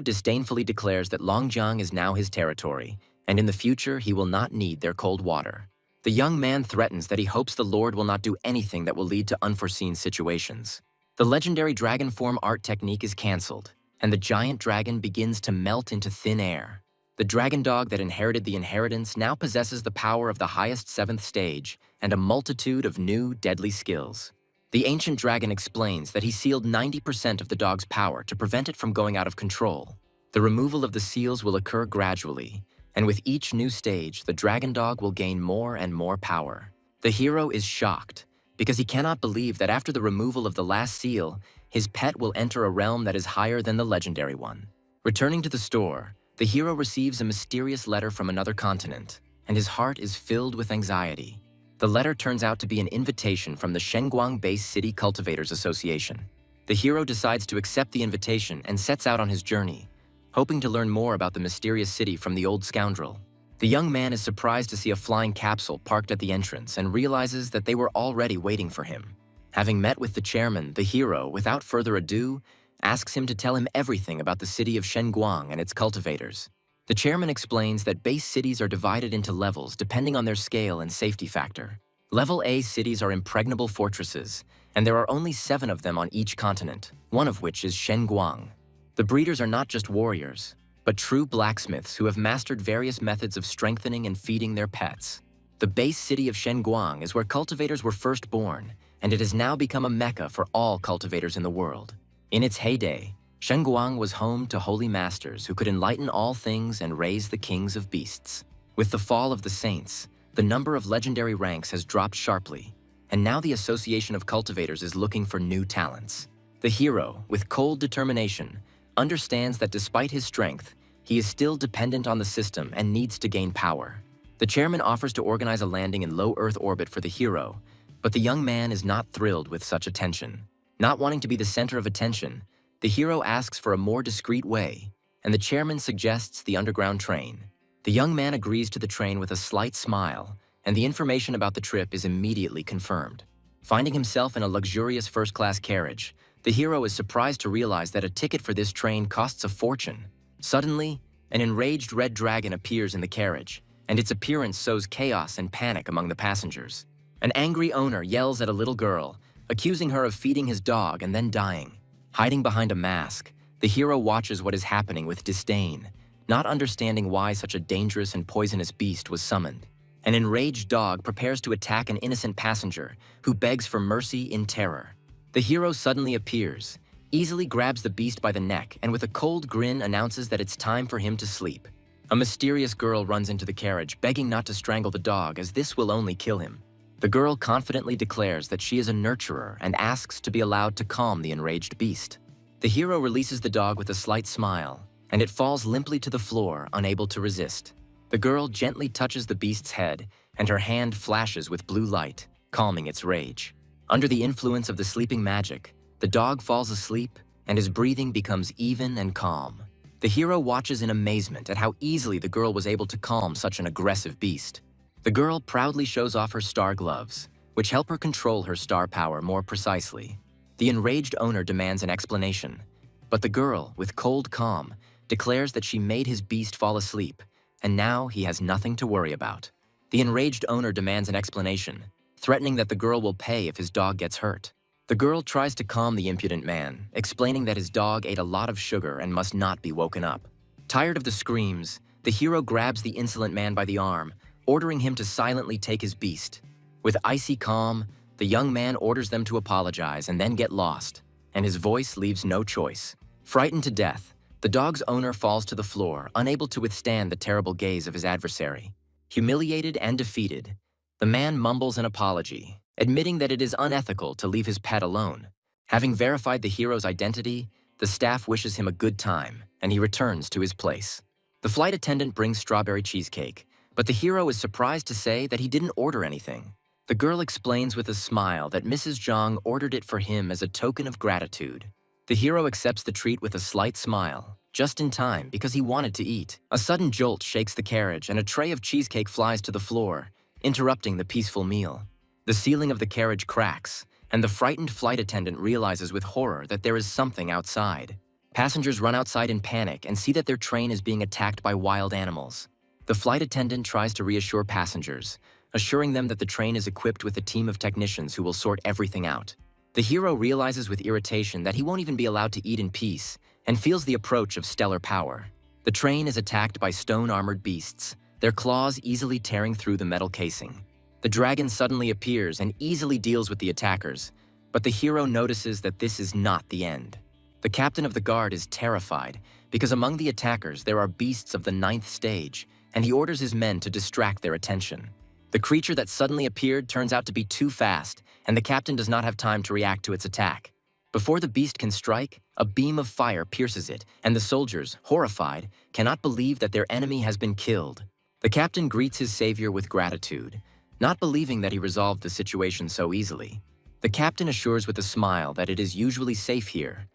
disdainfully declares that Longjiang is now his territory, and in the future he will not need their cold water. The young man threatens that he hopes the Lord will not do anything that will lead to unforeseen situations. The legendary dragon form art technique is cancelled, and the giant dragon begins to melt into thin air. The dragon dog that inherited the inheritance now possesses the power of the highest 7th stage and a multitude of new, deadly skills. The ancient dragon explains that he sealed 90% of the dog's power to prevent it from going out of control. The removal of the seals will occur gradually, and with each new stage, the dragon dog will gain more and more power. The hero is shocked, because he cannot believe that after the removal of the last seal, his pet will enter a realm that is higher than the legendary one. Returning to the store, the hero receives a mysterious letter from another continent, and his heart is filled with anxiety. The letter turns out to be an invitation from the Shenguang-based City Cultivators Association. The hero decides to accept the invitation and sets out on his journey, hoping to learn more about the mysterious city from the old scoundrel. The young man is surprised to see a flying capsule parked at the entrance and realizes that they were already waiting for him. Having met with the chairman, the hero, without further ado, asks him to tell him everything about the city of Shenguang and its cultivators. The chairman explains that base cities are divided into levels depending on their scale and safety factor. Level A cities are impregnable fortresses, and there are only 7 of them on each continent, one of which is Shenguang. The breeders are not just warriors, but true blacksmiths who have mastered various methods of strengthening and feeding their pets. The base city of Shenguang is where cultivators were first born, and it has now become a mecca for all cultivators in the world. In its heyday, Shenguang was home to holy masters who could enlighten all things and raise the kings of beasts. With the fall of the saints, the number of legendary ranks has dropped sharply, and now the Association of Cultivators is looking for new talents. The hero, with cold determination, understands that despite his strength, he is still dependent on the system and needs to gain power. The chairman offers to organize a landing in low Earth orbit for the hero, but the young man is not thrilled with such attention. Not wanting to be the center of attention, the hero asks for a more discreet way, and the chairman suggests the underground train. The young man agrees to the train with a slight smile, and the information about the trip is immediately confirmed. Finding himself in a luxurious first-class carriage, the hero is surprised to realize that a ticket for this train costs a fortune. Suddenly, an enraged red dragon appears in the carriage, and its appearance sows chaos and panic among the passengers. An angry owner yells at a little girl, accusing her of feeding his dog and then dying. Hiding behind a mask, the hero watches what is happening with disdain, not understanding why such a dangerous and poisonous beast was summoned. An enraged dog prepares to attack an innocent passenger who begs for mercy in terror. The hero suddenly appears, easily grabs the beast by the neck, and with a cold grin announces that it's time for him to sleep. A mysterious girl runs into the carriage, begging not to strangle the dog as this will only kill him. The girl confidently declares that she is a nurturer and asks to be allowed to calm the enraged beast. The hero releases the dog with a slight smile, and it falls limply to the floor, unable to resist. The girl gently touches the beast's head, and her hand flashes with blue light, calming its rage. Under the influence of the sleeping magic, the dog falls asleep, and his breathing becomes even and calm. The hero watches in amazement at how easily the girl was able to calm such an aggressive beast. The girl proudly shows off her star gloves, which help her control her star power more precisely. The enraged owner demands an explanation, but the girl, with cold calm, declares that she made his beast fall asleep, and now he has nothing to worry about. The enraged owner demands an explanation, threatening that the girl will pay if his dog gets hurt. The girl tries to calm the impudent man, explaining that his dog ate a lot of sugar and must not be woken up. Tired of the screams, the hero grabs the insolent man by the arm, ordering him to silently take his beast. With icy calm, the young man orders them to apologize and then get lost, and his voice leaves no choice. Frightened to death, the dog's owner falls to the floor, unable to withstand the terrible gaze of his adversary. Humiliated and defeated, the man mumbles an apology, admitting that it is unethical to leave his pet alone. Having verified the hero's identity, the staff wishes him a good time, and he returns to his place. The flight attendant brings strawberry cheesecake, but the hero is surprised to say that he didn't order anything. The girl explains with a smile that Mrs. Zhang ordered it for him as a token of gratitude. The hero accepts the treat with a slight smile, just in time because he wanted to eat. A sudden jolt shakes the carriage and a tray of cheesecake flies to the floor, interrupting the peaceful meal. The ceiling of the carriage cracks, and the frightened flight attendant realizes with horror that there is something outside. Passengers run outside in panic and see that their train is being attacked by wild animals. The flight attendant tries to reassure passengers, assuring them that the train is equipped with a team of technicians who will sort everything out. The hero realizes with irritation that he won't even be allowed to eat in peace and feels the approach of stellar power. The train is attacked by stone-armored beasts, their claws easily tearing through the metal casing. The dragon suddenly appears and easily deals with the attackers, but the hero notices that this is not the end. The captain of the guard is terrified because among the attackers there are beasts of the 9th stage, and he orders his men to distract their attention. The creature that suddenly appeared turns out to be too fast, and the captain does not have time to react to its attack. Before the beast can strike, a beam of fire pierces it, and the soldiers, horrified, cannot believe that their enemy has been killed. The captain greets his savior with gratitude, not believing that he resolved the situation so easily. The captain assures with a smile that it is usually safe here,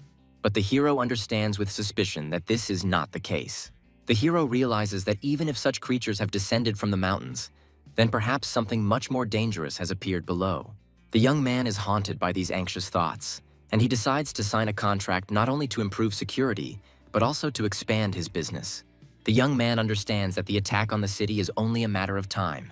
but the hero understands with suspicion that this is not the case. The hero realizes that even if such creatures have descended from the mountains, then perhaps something much more dangerous has appeared below. The young man is haunted by these anxious thoughts, and he decides to sign a contract not only to improve security, but also to expand his business. The young man understands that the attack on the city is only a matter of time,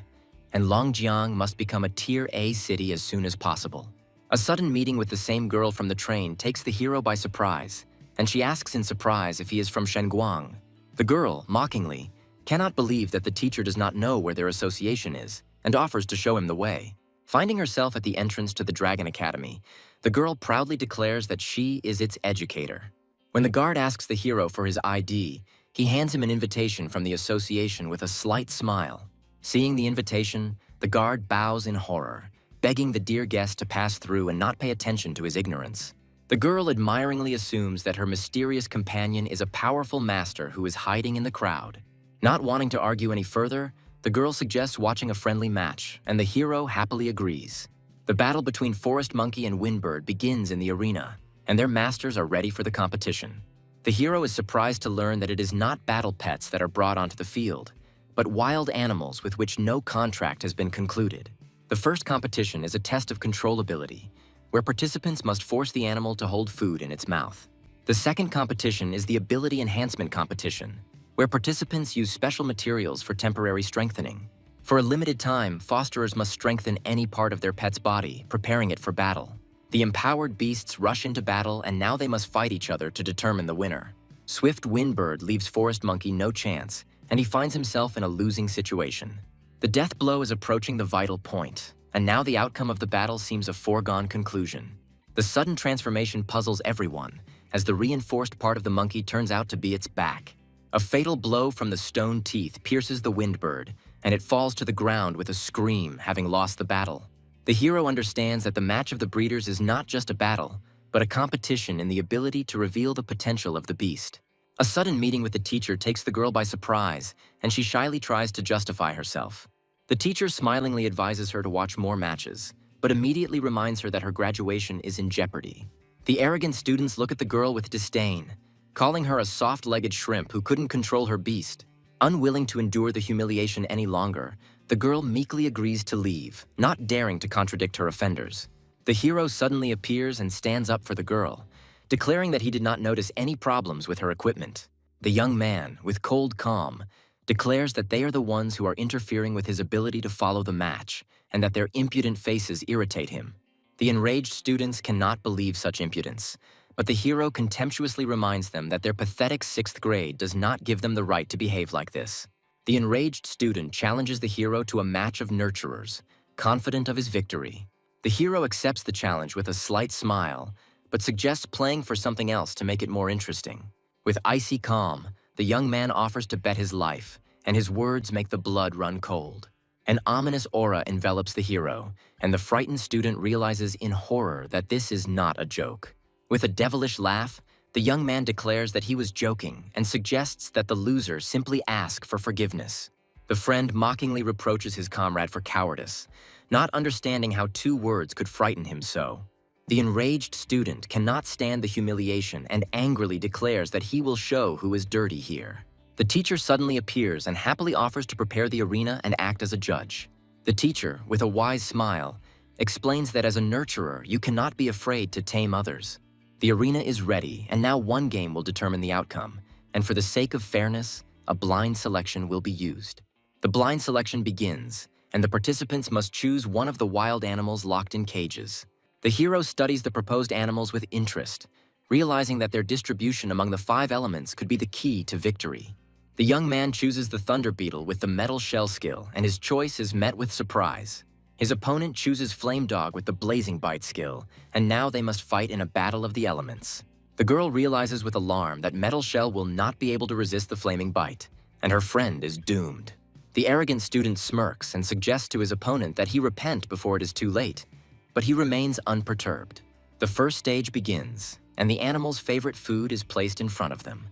and Longjiang must become a Tier A city as soon as possible. A sudden meeting with the same girl from the train takes the hero by surprise, and she asks in surprise if he is from Shenguang. The girl, mockingly, cannot believe that the teacher does not know where their association is, and offers to show him the way. Finding herself at the entrance to the Dragon Academy, the girl proudly declares that she is its educator. When the guard asks the hero for his ID, he hands him an invitation from the association with a slight smile. Seeing the invitation, the guard bows in horror, begging the dear guest to pass through and not pay attention to his ignorance. The girl admiringly assumes that her mysterious companion is a powerful master who is hiding in the crowd. Not wanting to argue any further, the girl suggests watching a friendly match, and the hero happily agrees. The battle between Forest Monkey and Windbird begins in the arena, and their masters are ready for the competition. The hero is surprised to learn that it is not battle pets that are brought onto the field, but wild animals with which no contract has been concluded. The first competition is a test of controllability, where participants must force the animal to hold food in its mouth. The second competition is the ability enhancement competition, where participants use special materials for temporary strengthening. For a limited time, fosterers must strengthen any part of their pet's body, preparing it for battle. The empowered beasts rush into battle, and now they must fight each other to determine the winner. Swift Windbird leaves Forest Monkey no chance, and he finds himself in a losing situation. The death blow is approaching the vital point, and now the outcome of the battle seems a foregone conclusion. The sudden transformation puzzles everyone, as the reinforced part of the monkey turns out to be its back. A fatal blow from the stone teeth pierces the Windbird, and it falls to the ground with a scream, having lost the battle. The hero understands that the match of the breeders is not just a battle, but a competition in the ability to reveal the potential of the beast. A sudden meeting with the teacher takes the girl by surprise, and she shyly tries to justify herself. The teacher smilingly advises her to watch more matches, but immediately reminds her that her graduation is in jeopardy. The arrogant students look at the girl with disdain, calling her a soft-legged shrimp who couldn't control her beast. Unwilling to endure the humiliation any longer, the girl meekly agrees to leave, not daring to contradict her offenders. The hero suddenly appears and stands up for the girl, declaring that he did not notice any problems with her equipment. The young man, with cold calm, declares that they are the ones who are interfering with his ability to follow the match, and that their impudent faces irritate him. The enraged students cannot believe such impudence, but the hero contemptuously reminds them that their pathetic 6th grade does not give them the right to behave like this. The enraged student challenges the hero to a match of nurturers, confident of his victory. The hero accepts the challenge with a slight smile, but suggests playing for something else to make it more interesting. With icy calm, the young man offers to bet his life, and his words make the blood run cold. An ominous aura envelops the hero, and the frightened student realizes in horror that this is not a joke. With a devilish laugh, the young man declares that he was joking and suggests that the loser simply ask for forgiveness. The friend mockingly reproaches his comrade for cowardice, not understanding how 2 words could frighten him so. The enraged student cannot stand the humiliation and angrily declares that he will show who is dirty here. The teacher suddenly appears and happily offers to prepare the arena and act as a judge. The teacher, with a wise smile, explains that as a nurturer, you cannot be afraid to tame others. The arena is ready, and now one game will determine the outcome, and for the sake of fairness, a blind selection will be used. The blind selection begins, and the participants must choose one of the wild animals locked in cages. The hero studies the proposed animals with interest, realizing that their distribution among the 5 elements could be the key to victory. The young man chooses the thunder beetle with the metal shell skill, and his choice is met with surprise. His opponent chooses Flame Dog with the blazing bite skill, and now they must fight in a battle of the elements. The girl realizes with alarm that Metal Shell will not be able to resist the flaming bite, and her friend is doomed. The arrogant student smirks and suggests to his opponent that he repent before it is too late, but he remains unperturbed. The first stage begins, and the animal's favorite food is placed in front of them.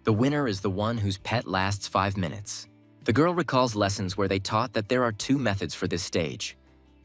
The winner is the one whose pet lasts 5 minutes. The girl recalls lessons where they taught that there are two methods for this stage: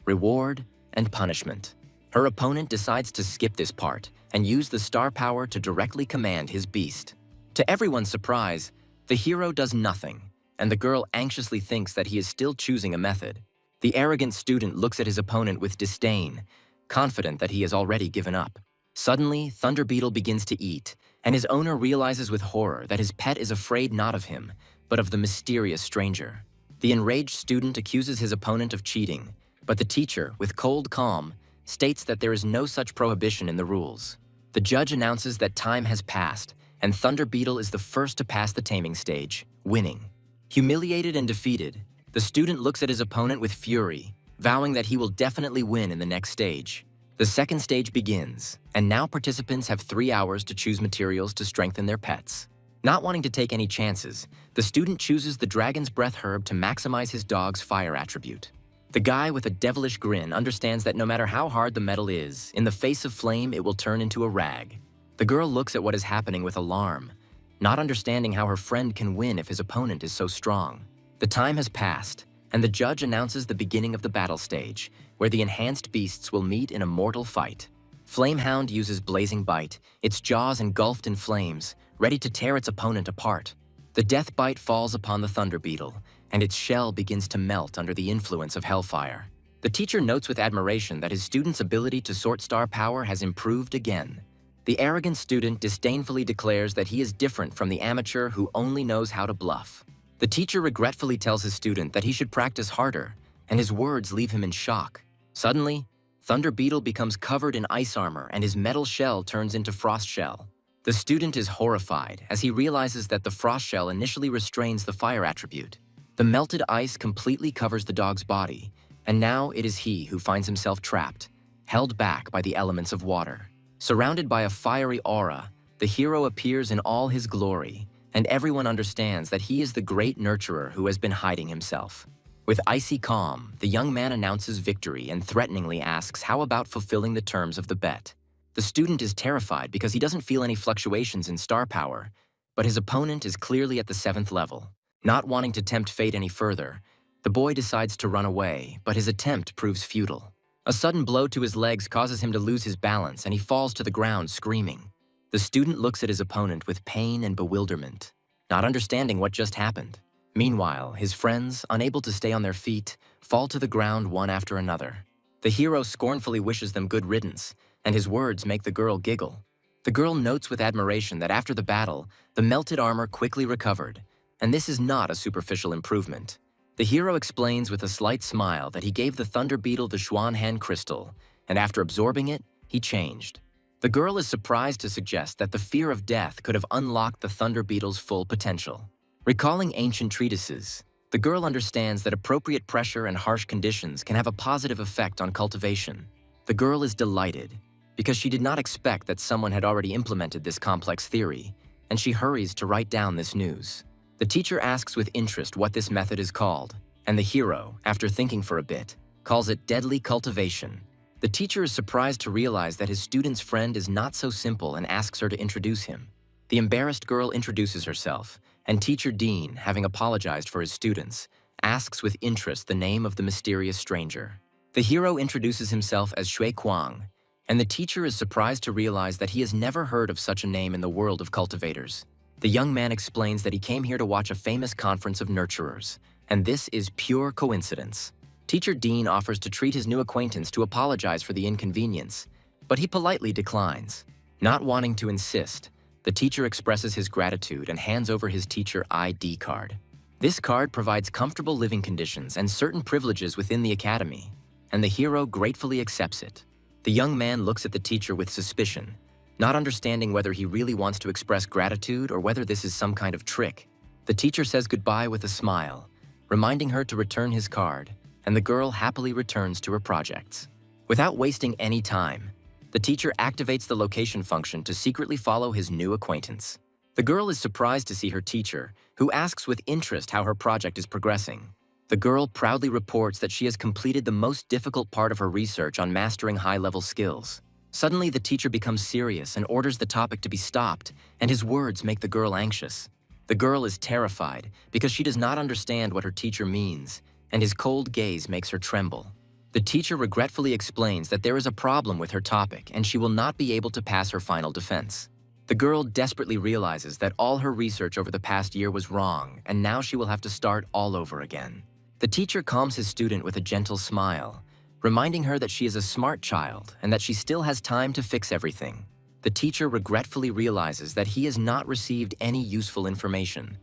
reward and punishment. Her opponent decides to skip this part and use the star power to directly command his beast. To everyone's surprise, the hero does nothing, and the girl anxiously thinks that he is still choosing a method. The arrogant student looks at his opponent with disdain, confident that he has already given up. Suddenly, Thunder Beetle begins to eat, and his owner realizes with horror that his pet is afraid not of him, but of the mysterious stranger. The enraged student accuses his opponent of cheating, but the teacher, with cold calm, states that there is no such prohibition in the rules. The judge announces that time has passed, and Thunder Beetle is the first to pass the taming stage, winning. Humiliated and defeated, the student looks at his opponent with fury, vowing that he will definitely win in the next stage. The second stage begins, and now participants have 3 hours to choose materials to strengthen their pets. Not wanting to take any chances, the student chooses the Dragon's Breath herb to maximize his dog's fire attribute. The guy with a devilish grin understands that no matter how hard the metal is, in the face of flame it will turn into a rag. The girl looks at what is happening with alarm, not understanding how her friend can win if his opponent is so strong. The time has passed, and the judge announces the beginning of the battle stage, where the enhanced beasts will meet in a mortal fight. Flamehound uses Blazing Bite, its jaws engulfed in flames, ready to tear its opponent apart. The Death Bite falls upon the Thunder Beetle, and its shell begins to melt under the influence of Hellfire. The teacher notes with admiration that his student's ability to sort star power has improved again. The arrogant student disdainfully declares that he is different from the amateur who only knows how to bluff. The teacher regretfully tells his student that he should practice harder, and his words leave him in shock. Suddenly, Thunder Beetle becomes covered in ice armor and his metal shell turns into frost shell. The student is horrified as he realizes that the frost shell initially restrains the fire attribute. The melted ice completely covers the dog's body, and now it is he who finds himself trapped, held back by the elements of water. Surrounded by a fiery aura, the hero appears in all his glory, and everyone understands that he is the great nurturer who has been hiding himself. With icy calm, the young man announces victory and threateningly asks how about fulfilling the terms of the bet. The student is terrified because he doesn't feel any fluctuations in star power, but his opponent is clearly at the 7th level. Not wanting to tempt fate any further, the boy decides to run away, but his attempt proves futile. A sudden blow to his legs causes him to lose his balance, and he falls to the ground screaming. The student looks at his opponent with pain and bewilderment, not understanding what just happened. Meanwhile, his friends, unable to stay on their feet, fall to the ground one after another. The hero scornfully wishes them good riddance, and his words make the girl giggle. The girl notes with admiration that after the battle, the melted armor quickly recovered, and this is not a superficial improvement. The hero explains with a slight smile that he gave the Thunder Beetle the Xuanhan crystal, and after absorbing it, he changed. The girl is surprised to suggest that the fear of death could have unlocked the Thunder Beetle's full potential. Recalling ancient treatises, the girl understands that appropriate pressure and harsh conditions can have a positive effect on cultivation. The girl is delighted, because she did not expect that someone had already implemented this complex theory, and she hurries to write down this news. The teacher asks with interest what this method is called, and the hero, after thinking for a bit, calls it deadly cultivation. The teacher is surprised to realize that his student's friend is not so simple and asks her to introduce him. The embarrassed girl introduces herself, and Teacher Dean, having apologized for his students, asks with interest the name of the mysterious stranger. The hero introduces himself as Shui Kuang, and the teacher is surprised to realize that he has never heard of such a name in the world of cultivators. The young man explains that he came here to watch a famous conference of nurturers, and this is pure coincidence. Teacher Dean offers to treat his new acquaintance to apologize for the inconvenience, but he politely declines. Not wanting to insist, the teacher expresses his gratitude and hands over his teacher ID card. This card provides comfortable living conditions and certain privileges within the academy, and the hero gratefully accepts it. The young man looks at the teacher with suspicion, not understanding whether he really wants to express gratitude or whether this is some kind of trick. The teacher says goodbye with a smile, reminding her to return his card, and the girl happily returns to her projects. Without wasting any time, the teacher activates the location function to secretly follow his new acquaintance. The girl is surprised to see her teacher, who asks with interest how her project is progressing. The girl proudly reports that she has completed the most difficult part of her research on mastering high-level skills. Suddenly, the teacher becomes serious and orders the topic to be stopped, and his words make the girl anxious. The girl is terrified because she does not understand what her teacher means, and his cold gaze makes her tremble. The teacher regretfully explains that there is a problem with her topic and she will not be able to pass her final defense. The girl desperately realizes that all her research over the past year was wrong, and now she will have to start all over again. The teacher calms his student with a gentle smile, reminding her that she is a smart child and that she still has time to fix everything. The teacher regretfully realizes that he has not received any useful information,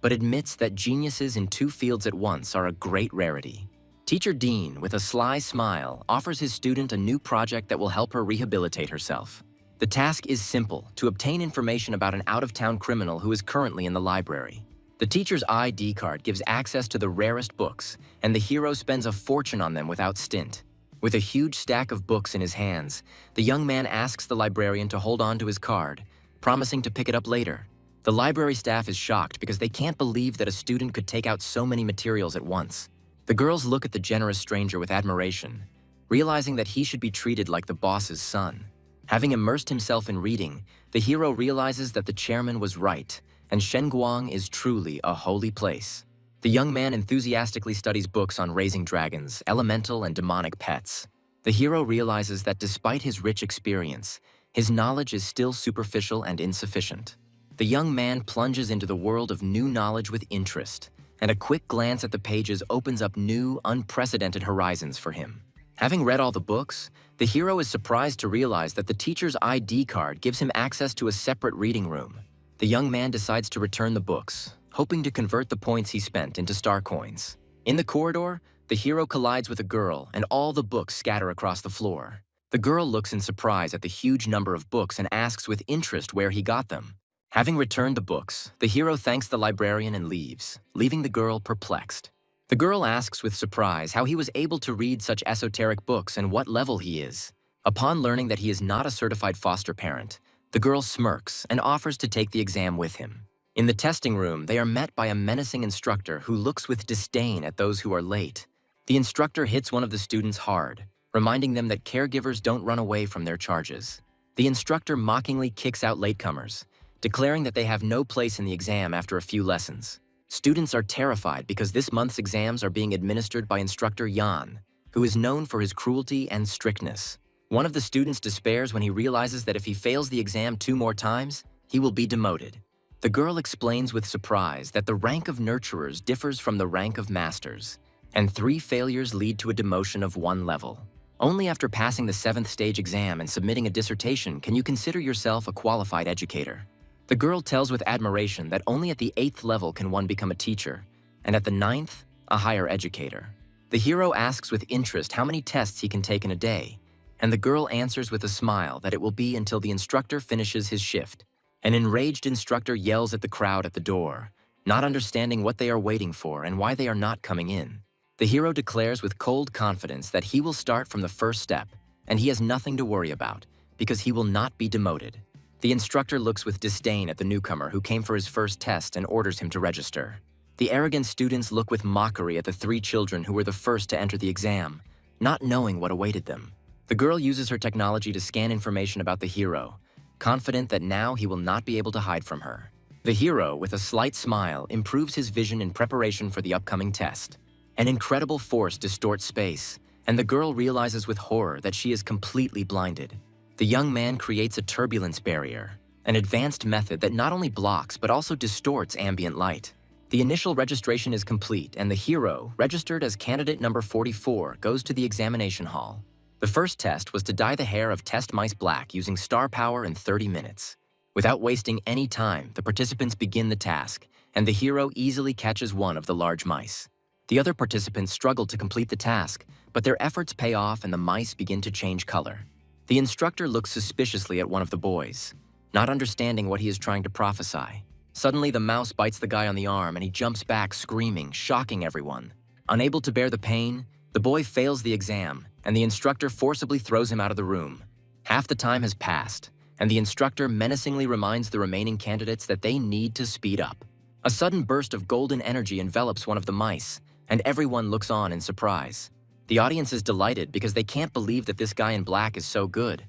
but admits that geniuses in 2 fields at once are a great rarity. Teacher Dean, with a sly smile, offers his student a new project that will help her rehabilitate herself. The task is simple: to obtain information about an out-of-town criminal who is currently in the library. The teacher's ID card gives access to the rarest books, and the hero spends a fortune on them without stint. With a huge stack of books in his hands, the young man asks the librarian to hold on to his card, promising to pick it up later. The library staff is shocked because they can't believe that a student could take out so many materials at once. The girls look at the generous stranger with admiration, realizing that he should be treated like the boss's son. Having immersed himself in reading, the hero realizes that the chairman was right, and Shenguang is truly a holy place. The young man enthusiastically studies books on raising dragons, elemental and demonic pets. The hero realizes that despite his rich experience, his knowledge is still superficial and insufficient. The young man plunges into the world of new knowledge with interest, and a quick glance at the pages opens up new, unprecedented horizons for him. Having read all the books, the hero is surprised to realize that the teacher's ID card gives him access to a separate reading room. The young man decides to return the books, hoping to convert the points he spent into star coins. In the corridor, the hero collides with a girl, and all the books scatter across the floor. The girl looks in surprise at the huge number of books and asks with interest where he got them. Having returned the books, the hero thanks the librarian and leaves, leaving the girl perplexed. The girl asks with surprise how he was able to read such esoteric books and what level he is. Upon learning that he is not a certified foster parent, the girl smirks and offers to take the exam with him. In the testing room, they are met by a menacing instructor who looks with disdain at those who are late. The instructor hits one of the students hard, reminding them that caregivers don't run away from their charges. The instructor mockingly kicks out latecomers, declaring that they have no place in the exam after a few lessons. Students are terrified because this month's exams are being administered by instructor Yan, who is known for his cruelty and strictness. One of the students despairs when he realizes that if he fails the exam 2 more times, he will be demoted. The girl explains with surprise that the rank of nurturers differs from the rank of masters, and 3 failures lead to a demotion of 1 level. Only after passing the 7th stage exam and submitting a dissertation can you consider yourself a qualified educator. The girl tells with admiration that only at the 8th level can one become a teacher, and at the 9th, a higher educator. The hero asks with interest how many tests he can take in a day, and the girl answers with a smile that it will be until the instructor finishes his shift. An enraged instructor yells at the crowd at the door, not understanding what they are waiting for and why they are not coming in. The hero declares with cold confidence that he will start from the first step, and he has nothing to worry about, because he will not be demoted. The instructor looks with disdain at the newcomer who came for his first test and orders him to register. The arrogant students look with mockery at the 3 children who were the first to enter the exam, not knowing what awaited them. The girl uses her technology to scan information about the hero, confident that now he will not be able to hide from her. The hero, with a slight smile, improves his vision in preparation for the upcoming test. An incredible force distorts space, and the girl realizes with horror that she is completely blinded. The young man creates a turbulence barrier, an advanced method that not only blocks but also distorts ambient light. The initial registration is complete, and the hero, registered as candidate number 44, goes to the examination hall. The first test was to dye the hair of test mice black using star power in 30 minutes. Without wasting any time, the participants begin the task, and the hero easily catches one of the large mice. The other participants struggle to complete the task, but their efforts pay off and the mice begin to change color. The instructor looks suspiciously at one of the boys, not understanding what he is trying to prophesy. Suddenly, the mouse bites the guy on the arm and he jumps back screaming, shocking everyone. Unable to bear the pain, the boy fails the exam, and the instructor forcibly throws him out of the room. Half the time has passed, and the instructor menacingly reminds the remaining candidates that they need to speed up. A sudden burst of golden energy envelops one of the mice, and everyone looks on in surprise. The audience is delighted because they can't believe that this guy in black is so good,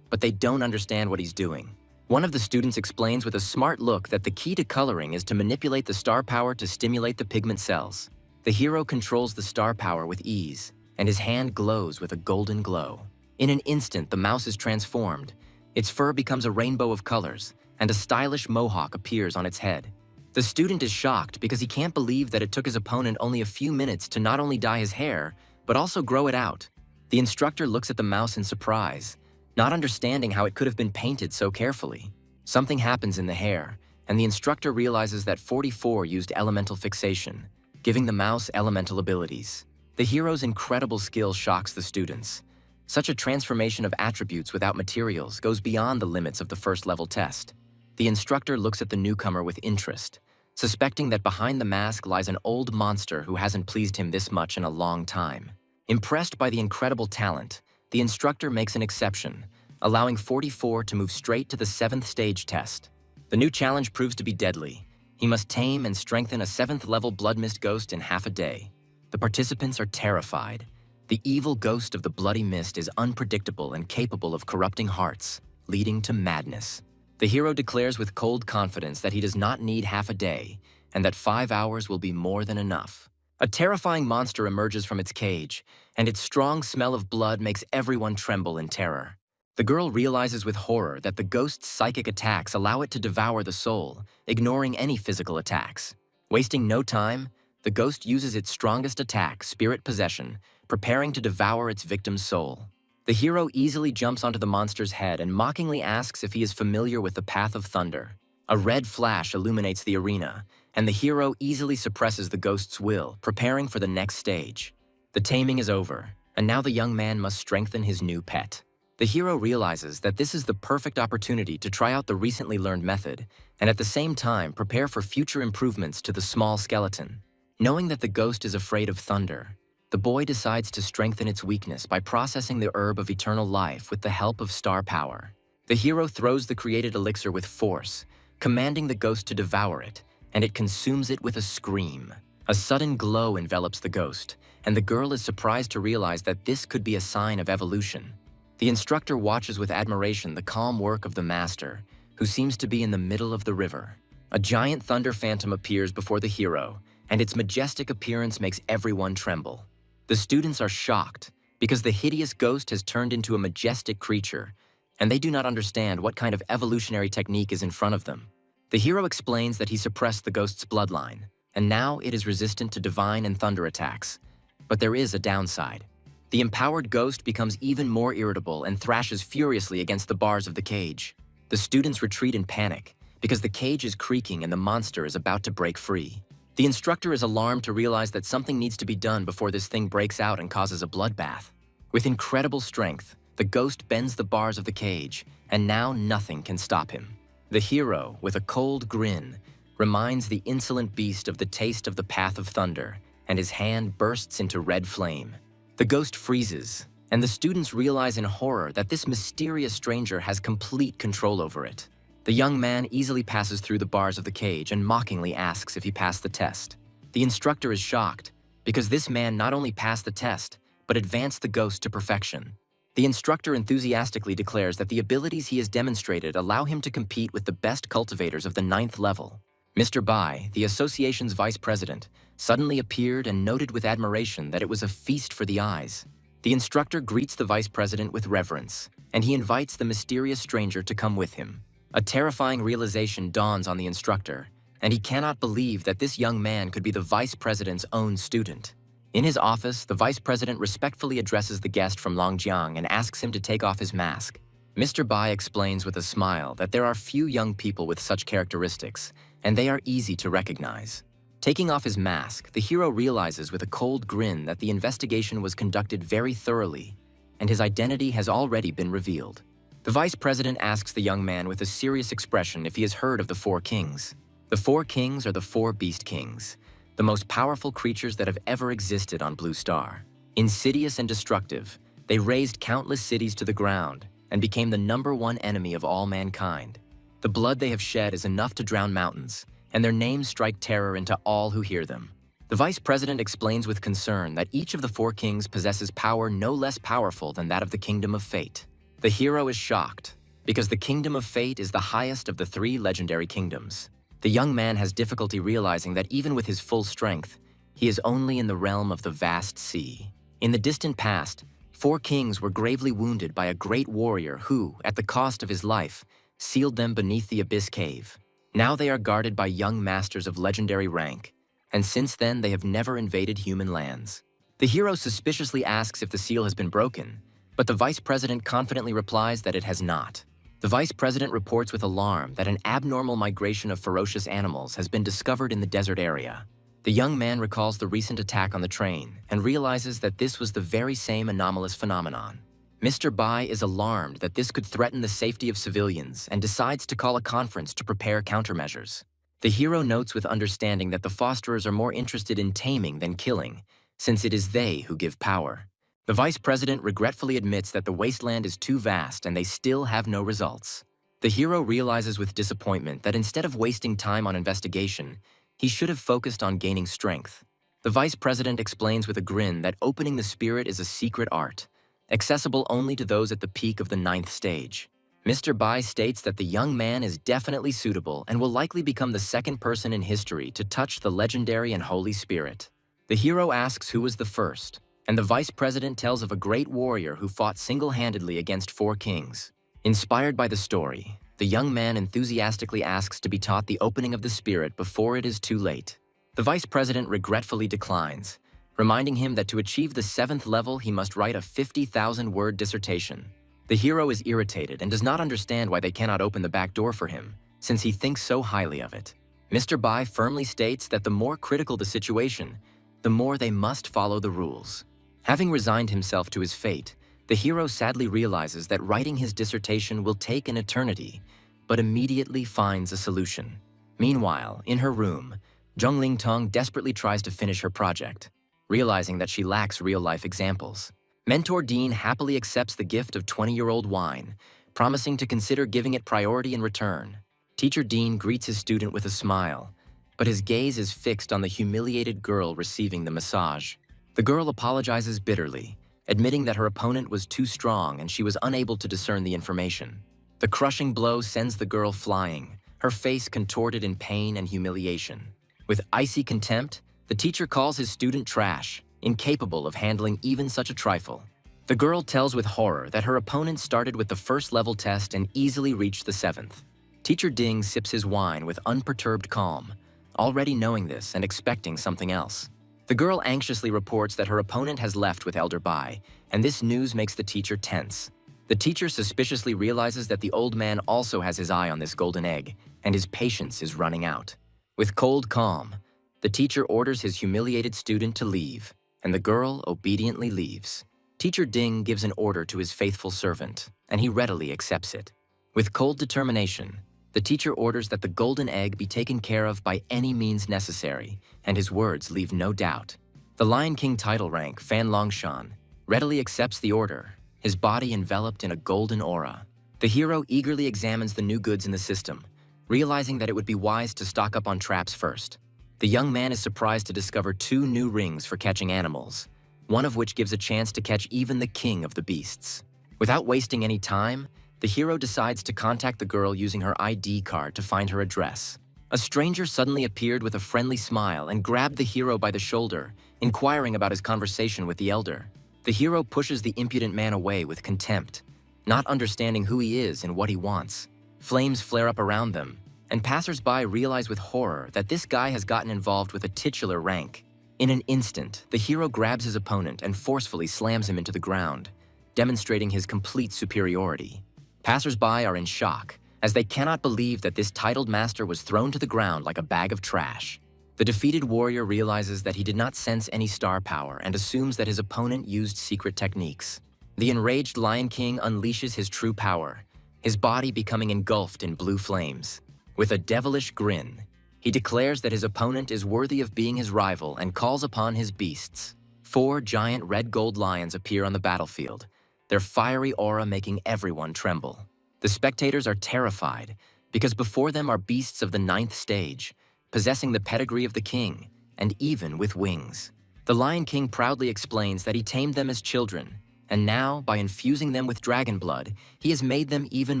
but they don't understand what he's doing. One of the students explains with a smart look that the key to coloring is to manipulate the star power to stimulate the pigment cells. The hero controls the star power with ease, and his hand glows with a golden glow. In an instant, the mouse is transformed. Its fur becomes a rainbow of colors, and a stylish mohawk appears on its head. The student is shocked because he can't believe that it took his opponent only a few minutes to not only dye his hair, but also grow it out. The instructor looks at the mouse in surprise, not understanding how it could have been painted so carefully. Something happens in the hair, and the instructor realizes that 44 used elemental fixation, giving the mouse elemental abilities. The hero's incredible skill shocks the students. Such a transformation of attributes without materials goes beyond the limits of the first-level test. The instructor looks at the newcomer with interest, suspecting that behind the mask lies an old monster who hasn't pleased him this much in a long time. Impressed by the incredible talent, the instructor makes an exception, allowing 44 to move straight to the 7th stage test. The new challenge proves to be deadly. He must tame and strengthen a 7th-level Blood Mist ghost in half a day. The participants are terrified. The evil ghost of the Bloody Mist is unpredictable and capable of corrupting hearts, leading to madness. The hero declares with cold confidence that he does not need half a day, and that 5 hours will be more than enough. A terrifying monster emerges from its cage, and its strong smell of blood makes everyone tremble in terror. The girl realizes with horror that the ghost's psychic attacks allow it to devour the soul, ignoring any physical attacks. Wasting no time, the ghost uses its strongest attack, spirit possession, preparing to devour its victim's soul. The hero easily jumps onto the monster's head and mockingly asks if he is familiar with the Path of Thunder. A red flash illuminates the arena, and the hero easily suppresses the ghost's will, preparing for the next stage. The taming is over, and now the young man must strengthen his new pet. The hero realizes that this is the perfect opportunity to try out the recently learned method, and at the same time prepare for future improvements to the small skeleton. Knowing that the ghost is afraid of thunder, the boy decides to strengthen its weakness by processing the herb of eternal life with the help of star power. The hero throws the created elixir with force, commanding the ghost to devour it, and it consumes it with a scream. A sudden glow envelops the ghost, and the girl is surprised to realize that this could be a sign of evolution. The instructor watches with admiration the calm work of the master, who seems to be in the middle of the river. A giant thunder phantom appears before the hero, and its majestic appearance makes everyone tremble. The students are shocked because the hideous ghost has turned into a majestic creature, and they do not understand what kind of evolutionary technique is in front of them. The hero explains that he suppressed the ghost's bloodline, and now it is resistant to divine and thunder attacks. But there is a downside. The empowered ghost becomes even more irritable and thrashes furiously against the bars of the cage. The students retreat in panic because the cage is creaking and the monster is about to break free. The instructor is alarmed to realize that something needs to be done before this thing breaks out and causes a bloodbath. With incredible strength, the ghost bends the bars of the cage, and now nothing can stop him. The hero, with a cold grin, reminds the insolent beast of the taste of the Path of Thunder, and his hand bursts into red flame. The ghost freezes, and the students realize in horror that this mysterious stranger has complete control over it. The young man easily passes through the bars of the cage and mockingly asks if he passed the test. The instructor is shocked, because this man not only passed the test, but advanced the ghost to perfection. The instructor enthusiastically declares that the abilities he has demonstrated allow him to compete with the best cultivators of the 9th level. Mr. Bai, the association's vice president, suddenly appeared and noted with admiration that it was a feast for the eyes. The instructor greets the vice president with reverence, and he invites the mysterious stranger to come with him. A terrifying realization dawns on the instructor, and he cannot believe that this young man could be the vice president's own student. In his office, the vice president respectfully addresses the guest from Longjiang and asks him to take off his mask. Mr. Bai explains with a smile that there are few young people with such characteristics, and they are easy to recognize. Taking off his mask, the hero realizes with a cold grin that the investigation was conducted very thoroughly, and his identity has already been revealed. The vice president asks the young man with a serious expression if he has heard of the 4 kings. The 4 kings are the 4 beast kings, the most powerful creatures that have ever existed on Blue Star. Insidious and destructive, they razed countless cities to the ground and became the #1 enemy of all mankind. The blood they have shed is enough to drown mountains, and their names strike terror into all who hear them. The vice president explains with concern that each of the 4 kings possesses power no less powerful than that of the Kingdom of Fate. The hero is shocked. because the Kingdom of Fate is the highest of the 3 legendary kingdoms. The young man has difficulty realizing that even with his full strength, he is only in the realm of the vast sea. In the distant past, 4 kings were gravely wounded by a great warrior who, at the cost of his life, sealed them beneath the Abyss Cave. Now they are guarded by young masters of legendary rank, and since then they have never invaded human lands. The hero suspiciously asks if the seal has been broken, but the vice president confidently replies that it has not. The vice president reports with alarm that an abnormal migration of ferocious animals has been discovered in the desert area. The young man recalls the recent attack on the train and realizes that this was the very same anomalous phenomenon. Mr. Bai is alarmed that this could threaten the safety of civilians and decides to call a conference to prepare countermeasures. The hero notes with understanding that the fosterers are more interested in taming than killing, since it is they who give power. The vice president regretfully admits that the wasteland is too vast and they still have no results. The hero realizes with disappointment that instead of wasting time on investigation, he should have focused on gaining strength. The vice president explains with a grin that opening the spirit is a secret art, accessible only to those at the peak of the 9th stage. Mr. Bai states that the young man is definitely suitable and will likely become the 2nd person in history to touch the legendary and holy spirit. The hero asks who was the first, and the vice president tells of a great warrior who fought single-handedly against 4 kings. Inspired by the story, the young man enthusiastically asks to be taught the opening of the spirit before it is too late. The vice president regretfully declines, reminding him that to achieve the 7th level he must write a 50,000-word dissertation. The hero is irritated and does not understand why they cannot open the back door for him, since he thinks so highly of it. Mr. Bai firmly states that the more critical the situation, the more they must follow the rules. Having resigned himself to his fate, the hero sadly realizes that writing his dissertation will take an eternity, but immediately finds a solution. Meanwhile, in her room, Zhongling Tong desperately tries to finish her project, realizing that she lacks real-life examples. Mentor Dean happily accepts the gift of 20-year-old wine, promising to consider giving it priority in return. Teacher Dean greets his student with a smile, but his gaze is fixed on the humiliated girl receiving the massage. The girl apologizes bitterly, admitting that her opponent was too strong and she was unable to discern the information. The crushing blow sends the girl flying, her face contorted in pain and humiliation. With icy contempt, the teacher calls his student trash, incapable of handling even such a trifle. The girl tells with horror that her opponent started with the 1st level test and easily reached the 7th. Teacher Ding sips his wine with unperturbed calm, already knowing this and expecting something else. The girl anxiously reports that her opponent has left with Elder Bai, and this news makes the teacher tense. The teacher suspiciously realizes that the old man also has his eye on this golden egg, and his patience is running out. With cold calm, the teacher orders his humiliated student to leave, and the girl obediently leaves. Teacher Ding gives an order to his faithful servant, and he readily accepts it. With cold determination, the teacher orders that the golden egg be taken care of by any means necessary, and his words leave no doubt. The Lion King title rank, Fan Longshan, readily accepts the order, his body enveloped in a golden aura. The hero eagerly examines the new goods in the system, realizing that it would be wise to stock up on traps first. The young man is surprised to discover 2 new rings for catching animals, one of which gives a chance to catch even the king of the beasts. Without wasting any time, the hero decides to contact the girl using her ID card to find her address. A stranger suddenly appeared with a friendly smile and grabbed the hero by the shoulder, inquiring about his conversation with the elder. The hero pushes the impudent man away with contempt, not understanding who he is and what he wants. Flames flare up around them, and passers-by realize with horror that this guy has gotten involved with a titular rank. In an instant, the hero grabs his opponent and forcefully slams him into the ground, demonstrating his complete superiority. Passers-by are in shock, as they cannot believe that this titled master was thrown to the ground like a bag of trash. The defeated warrior realizes that he did not sense any star power and assumes that his opponent used secret techniques. The enraged Lion King unleashes his true power, his body becoming engulfed in blue flames. With a devilish grin, he declares that his opponent is worthy of being his rival and calls upon his beasts. 4 giant red-gold lions appear on the battlefield, their fiery aura making everyone tremble. The spectators are terrified because before them are beasts of the 9th stage, possessing the pedigree of the king, and even with wings. The Lion King proudly explains that he tamed them as children, and now, by infusing them with dragon blood, he has made them even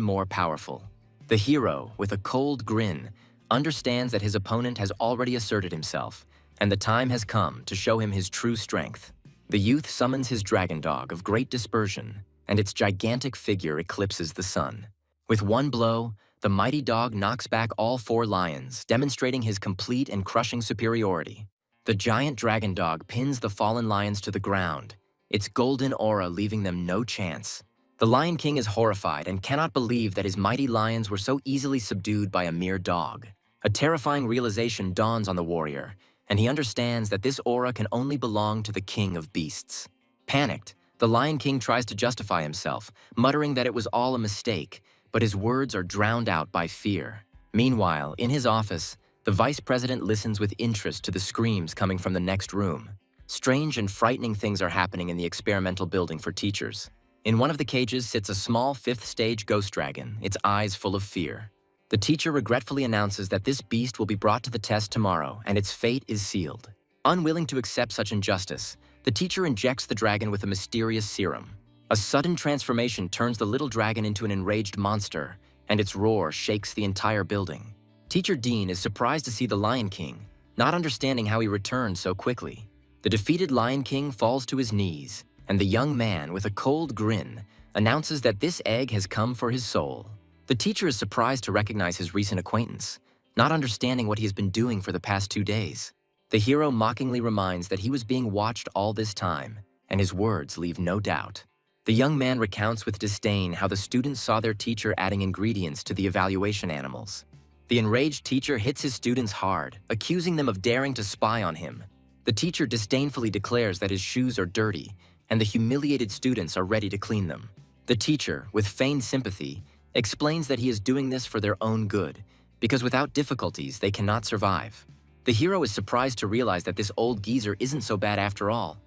more powerful. The hero, with a cold grin, understands that his opponent has already asserted himself, and the time has come to show him his true strength. The youth summons his dragon dog of great dispersion, and its gigantic figure eclipses the sun. With one blow, the mighty dog knocks back all 4 lions, demonstrating his complete and crushing superiority. The giant dragon dog pins the fallen lions to the ground, its golden aura leaving them no chance. The Lion King is horrified and cannot believe that his mighty lions were so easily subdued by a mere dog. A terrifying realization dawns on the warrior, and he understands that this aura can only belong to the king of beasts. Panicked, the Lion King tries to justify himself, muttering that it was all a mistake, but his words are drowned out by fear. Meanwhile, in his office, the vice president listens with interest to the screams coming from the next room. Strange and frightening things are happening in the experimental building for teachers. In one of the cages sits a small 5th-stage ghost dragon, its eyes full of fear. The teacher regretfully announces that this beast will be brought to the test tomorrow, and its fate is sealed. Unwilling to accept such injustice, the teacher injects the dragon with a mysterious serum. A sudden transformation turns the little dragon into an enraged monster, and its roar shakes the entire building. Teacher Dean is surprised to see the Lion King, not understanding how he returned so quickly. The defeated Lion King falls to his knees, and the young man, with a cold grin, announces that this egg has come for his soul. The teacher is surprised to recognize his recent acquaintance, not understanding what he has been doing for the past 2 days. The hero mockingly reminds that he was being watched all this time, and his words leave no doubt. The young man recounts with disdain how the students saw their teacher adding ingredients to the evaluation animals. The enraged teacher hits his students hard, accusing them of daring to spy on him. The teacher disdainfully declares that his shoes are dirty, and the humiliated students are ready to clean them. The teacher, with feigned sympathy, explains that he is doing this for their own good, because without difficulties they cannot survive. The hero is surprised to realize that this old geezer isn't so bad after all,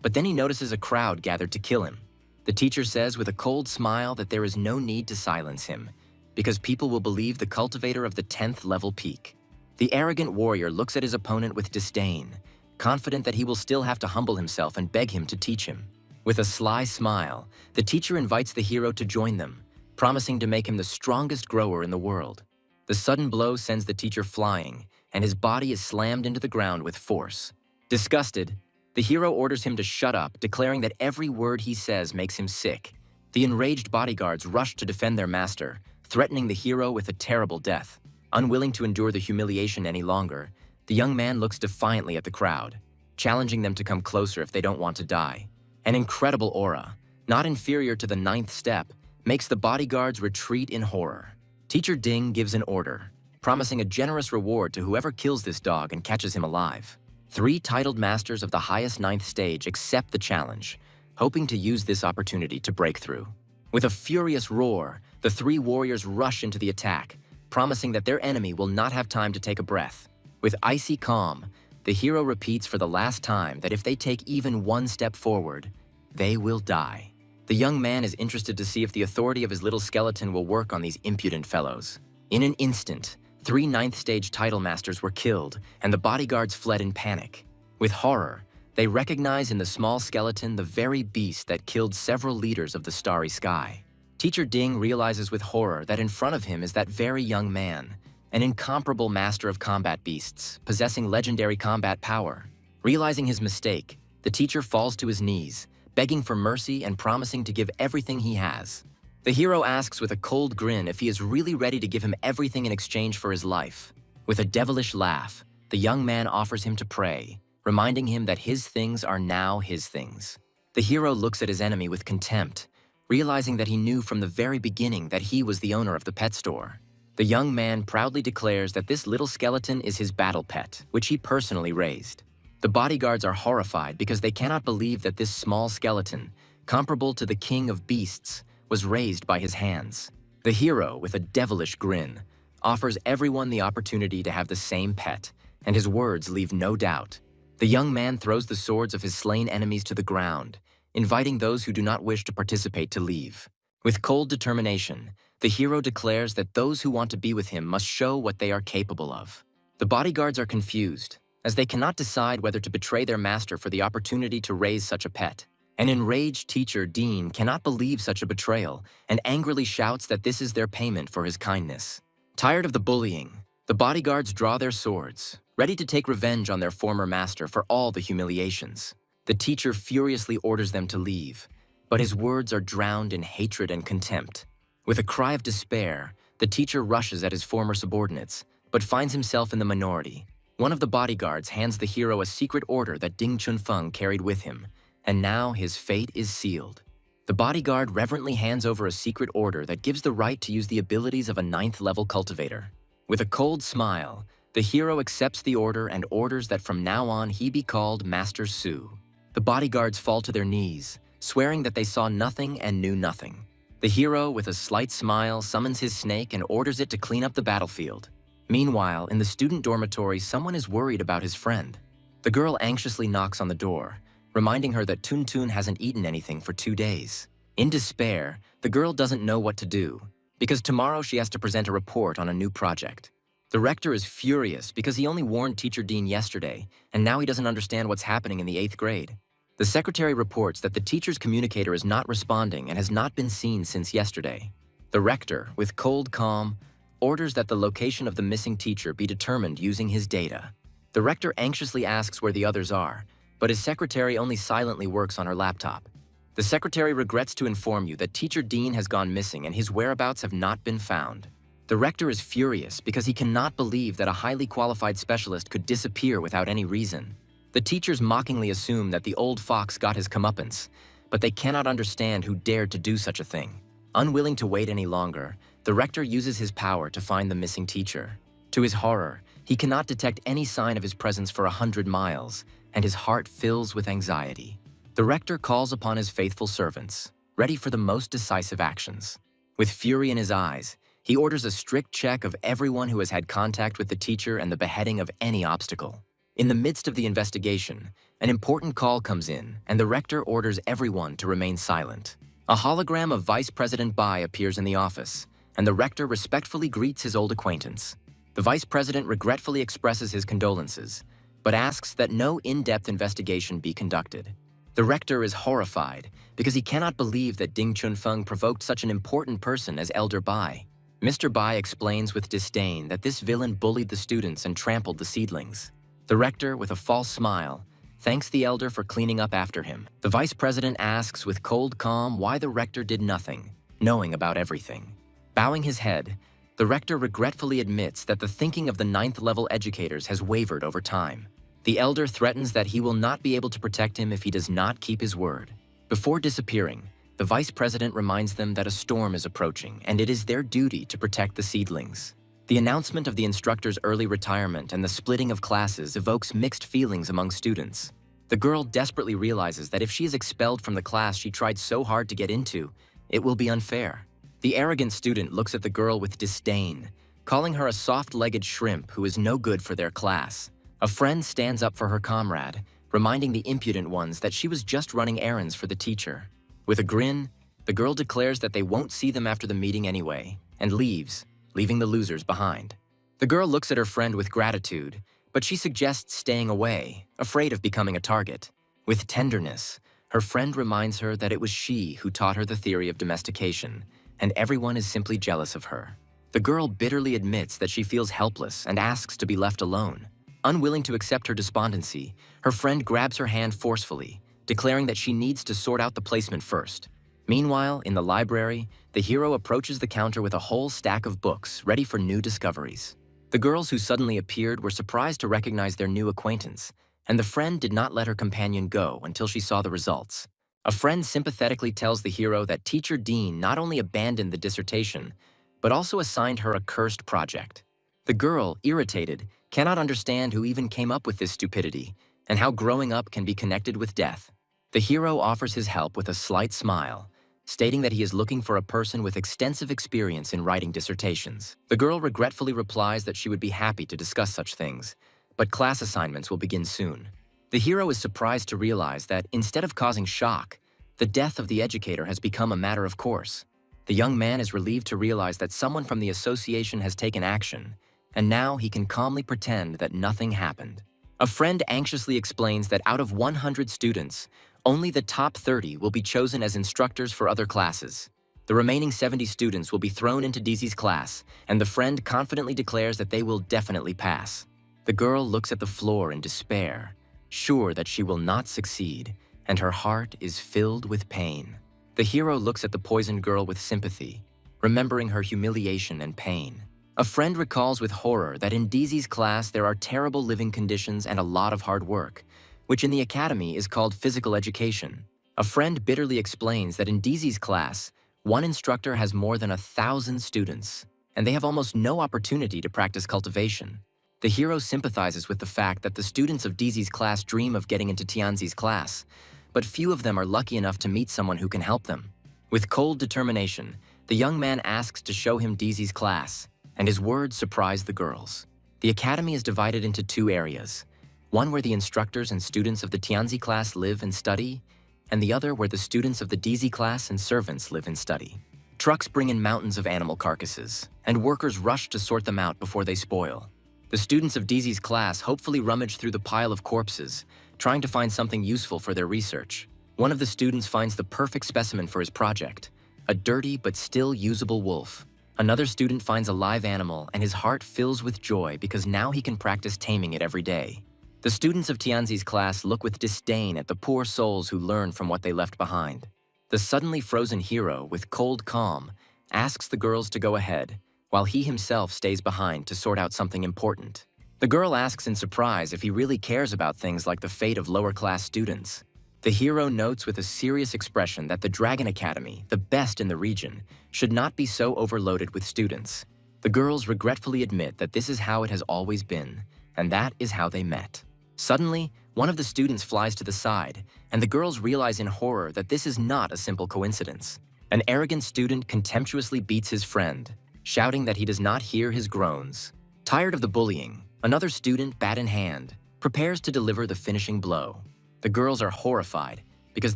but then he notices a crowd gathered to kill him. The teacher says with a cold smile that there is no need to silence him, because people will believe the cultivator of the 10th level peak. The arrogant warrior looks at his opponent with disdain, confident that he will still have to humble himself and beg him to teach him. With a sly smile, the teacher invites the hero to join them, promising to make him the strongest grower in the world. The sudden blow sends the teacher flying, and his body is slammed into the ground with force. Disgusted, the hero orders him to shut up, declaring that every word he says makes him sick. The enraged bodyguards rush to defend their master, threatening the hero with a terrible death. Unwilling to endure the humiliation any longer, the young man looks defiantly at the crowd, challenging them to come closer if they don't want to die. An incredible aura, not inferior to the 9th step, makes the bodyguards retreat in horror. Teacher Ding gives an order, promising a generous reward to whoever kills this dog and catches him alive. 3 titled masters of the highest 9th stage accept the challenge, hoping to use this opportunity to break through. With a furious roar, the 3 warriors rush into the attack, promising that their enemy will not have time to take a breath. With icy calm, the hero repeats for the last time that if they take even 1 step forward, they will die. The young man is interested to see if the authority of his little skeleton will work on these impudent fellows. In an instant, 3 9th stage title masters were killed, and the bodyguards fled in panic. With horror, they recognize in the small skeleton the very beast that killed several leaders of the starry sky. Teacher Ding realizes with horror that in front of him is that very young man, an incomparable master of combat beasts, possessing legendary combat power. Realizing his mistake, the teacher falls to his knees, begging for mercy and promising to give everything he has. The hero asks with a cold grin if he is really ready to give him everything in exchange for his life. With a devilish laugh, the young man offers him to pray, reminding him that his things are now his things. The hero looks at his enemy with contempt, realizing that he knew from the very beginning that he was the owner of the pet store. The young man proudly declares that this little skeleton is his battle pet, which he personally raised. The bodyguards are horrified because they cannot believe that this small skeleton, comparable to the king of beasts, was raised by his hands. The hero, with a devilish grin, offers everyone the opportunity to have the same pet, and his words leave no doubt. The young man throws the swords of his slain enemies to the ground, inviting those who do not wish to participate to leave. With cold determination, the hero declares that those who want to be with him must show what they are capable of. The bodyguards are confused, as they cannot decide whether to betray their master for the opportunity to raise such a pet. An enraged teacher, Dean, cannot believe such a betrayal and angrily shouts that this is their payment for his kindness. Tired of the bullying, the bodyguards draw their swords, ready to take revenge on their former master for all the humiliations. The teacher furiously orders them to leave, but his words are drowned in hatred and contempt. With a cry of despair, the teacher rushes at his former subordinates, but finds himself in the minority. One of the bodyguards hands the hero a secret order that Ding Chunfeng carried with him, and now his fate is sealed. The bodyguard reverently hands over a secret order that gives the right to use the abilities of a 9th-level cultivator. With a cold smile, the hero accepts the order and orders that from now on he be called Master Su. The bodyguards fall to their knees, swearing that they saw nothing and knew nothing. The hero, with a slight smile, summons his snake and orders it to clean up the battlefield. Meanwhile, in the student dormitory, someone is worried about his friend. The girl anxiously knocks on the door, reminding her that Tun Tun hasn't eaten anything for 2 days. In despair, the girl doesn't know what to do, because tomorrow she has to present a report on a new project. The rector is furious because he only warned Teacher Dean yesterday, and now he doesn't understand what's happening in the 8th grade. The secretary reports that the teacher's communicator is not responding and has not been seen since yesterday. The rector, with cold calm, orders that the location of the missing teacher be determined using his data. The rector anxiously asks where the others are, but his secretary only silently works on her laptop. The secretary regrets to inform you that Teacher Dean has gone missing and his whereabouts have not been found. The rector is furious because he cannot believe that a highly qualified specialist could disappear without any reason. The teachers mockingly assume that the old fox got his comeuppance, but they cannot understand who dared to do such a thing. Unwilling to wait any longer, the rector uses his power to find the missing teacher. To his horror, he cannot detect any sign of his presence for 100 miles, and his heart fills with anxiety. The rector calls upon his faithful servants, ready for the most decisive actions. With fury in his eyes, he orders a strict check of everyone who has had contact with the teacher and the beheading of any obstacle. In the midst of the investigation, an important call comes in, and the rector orders everyone to remain silent. A hologram of Vice President Bai appears in the office, and the rector respectfully greets his old acquaintance. The vice president regretfully expresses his condolences, but asks that no in-depth investigation be conducted. The rector is horrified because he cannot believe that Ding Chunfeng provoked such an important person as Elder Bai. Mr. Bai explains with disdain that this villain bullied the students and trampled the seedlings. The rector, with a false smile, thanks the elder for cleaning up after him. The vice president asks with cold calm why the rector did nothing, knowing about everything. Bowing his head, the rector regretfully admits that the thinking of the 9th-level educators has wavered over time. The elder threatens that he will not be able to protect him if he does not keep his word. Before disappearing, the vice president reminds them that a storm is approaching and it is their duty to protect the seedlings. The announcement of the instructor's early retirement and the splitting of classes evokes mixed feelings among students. The girl desperately realizes that if she is expelled from the class she tried so hard to get into, it will be unfair. The arrogant student looks at the girl with disdain, calling her a soft-legged shrimp who is no good for their class. A friend stands up for her comrade, reminding the impudent ones that she was just running errands for the teacher. With a grin, the girl declares that they won't see them after the meeting anyway, and leaves, leaving the losers behind. The girl looks at her friend with gratitude, but she suggests staying away, afraid of becoming a target. With tenderness, her friend reminds her that it was she who taught her the theory of domestication, and everyone is simply jealous of her. The girl bitterly admits that she feels helpless and asks to be left alone. Unwilling to accept her despondency, her friend grabs her hand forcefully, declaring that she needs to sort out the placement first. Meanwhile, in the library, the hero approaches the counter with a whole stack of books ready for new discoveries. The girls who suddenly appeared were surprised to recognize their new acquaintance, and the friend did not let her companion go until she saw the results. A friend sympathetically tells the hero that Teacher Dean not only abandoned the dissertation, but also assigned her a cursed project. The girl, irritated, cannot understand who even came up with this stupidity, and how growing up can be connected with death. The hero offers his help with a slight smile, stating that he is looking for a person with extensive experience in writing dissertations. The girl regretfully replies that she would be happy to discuss such things, but class assignments will begin soon. The hero is surprised to realize that, instead of causing shock, the death of the educator has become a matter of course. The young man is relieved to realize that someone from the association has taken action, and now he can calmly pretend that nothing happened. A friend anxiously explains that out of 100 students, Only the top 30 will be chosen as instructors for other classes. The remaining 70 students will be thrown into DZ's class, and the friend confidently declares that they will definitely pass. The girl looks at the floor in despair, sure that she will not succeed, and her heart is filled with pain. The hero looks at the poisoned girl with sympathy, remembering her humiliation and pain. A friend recalls with horror that in DZ's class there are terrible living conditions and a lot of hard work, which in the academy is called physical education. A friend bitterly explains that in DZ's class, one instructor has more than 1,000 students, and they have almost no opportunity to practice cultivation. The hero sympathizes with the fact that the students of DZ's class dream of getting into Tianzi's class, but few of them are lucky enough to meet someone who can help them. With cold determination, the young man asks to show him DZ's class, and his words surprise the girls. The academy is divided into two areas, one where the instructors and students of the Tianzi class live and study, and the other where the students of the DZ class and servants live and study. Trucks bring in mountains of animal carcasses, and workers rush to sort them out before they spoil. The students of DZ's class hopefully rummage through the pile of corpses, trying to find something useful for their research. One of the students finds the perfect specimen for his project, a dirty but still usable wolf. Another student finds a live animal, and his heart fills with joy because now he can practice taming it every day. The students of Tianzi's class look with disdain at the poor souls who learn from what they left behind. The suddenly frozen hero, with cold calm, asks the girls to go ahead, while he himself stays behind to sort out something important. The girl asks in surprise if he really cares about things like the fate of lower-class students. The hero notes with a serious expression that the Dragon Academy, the best in the region, should not be so overloaded with students. The girls regretfully admit that this is how it has always been, and that is how they met. Suddenly, one of the students flies to the side, and the girls realize in horror that this is not a simple coincidence. An arrogant student contemptuously beats his friend, shouting that he does not hear his groans. Tired of the bullying, another student, bat in hand, prepares to deliver the finishing blow. The girls are horrified because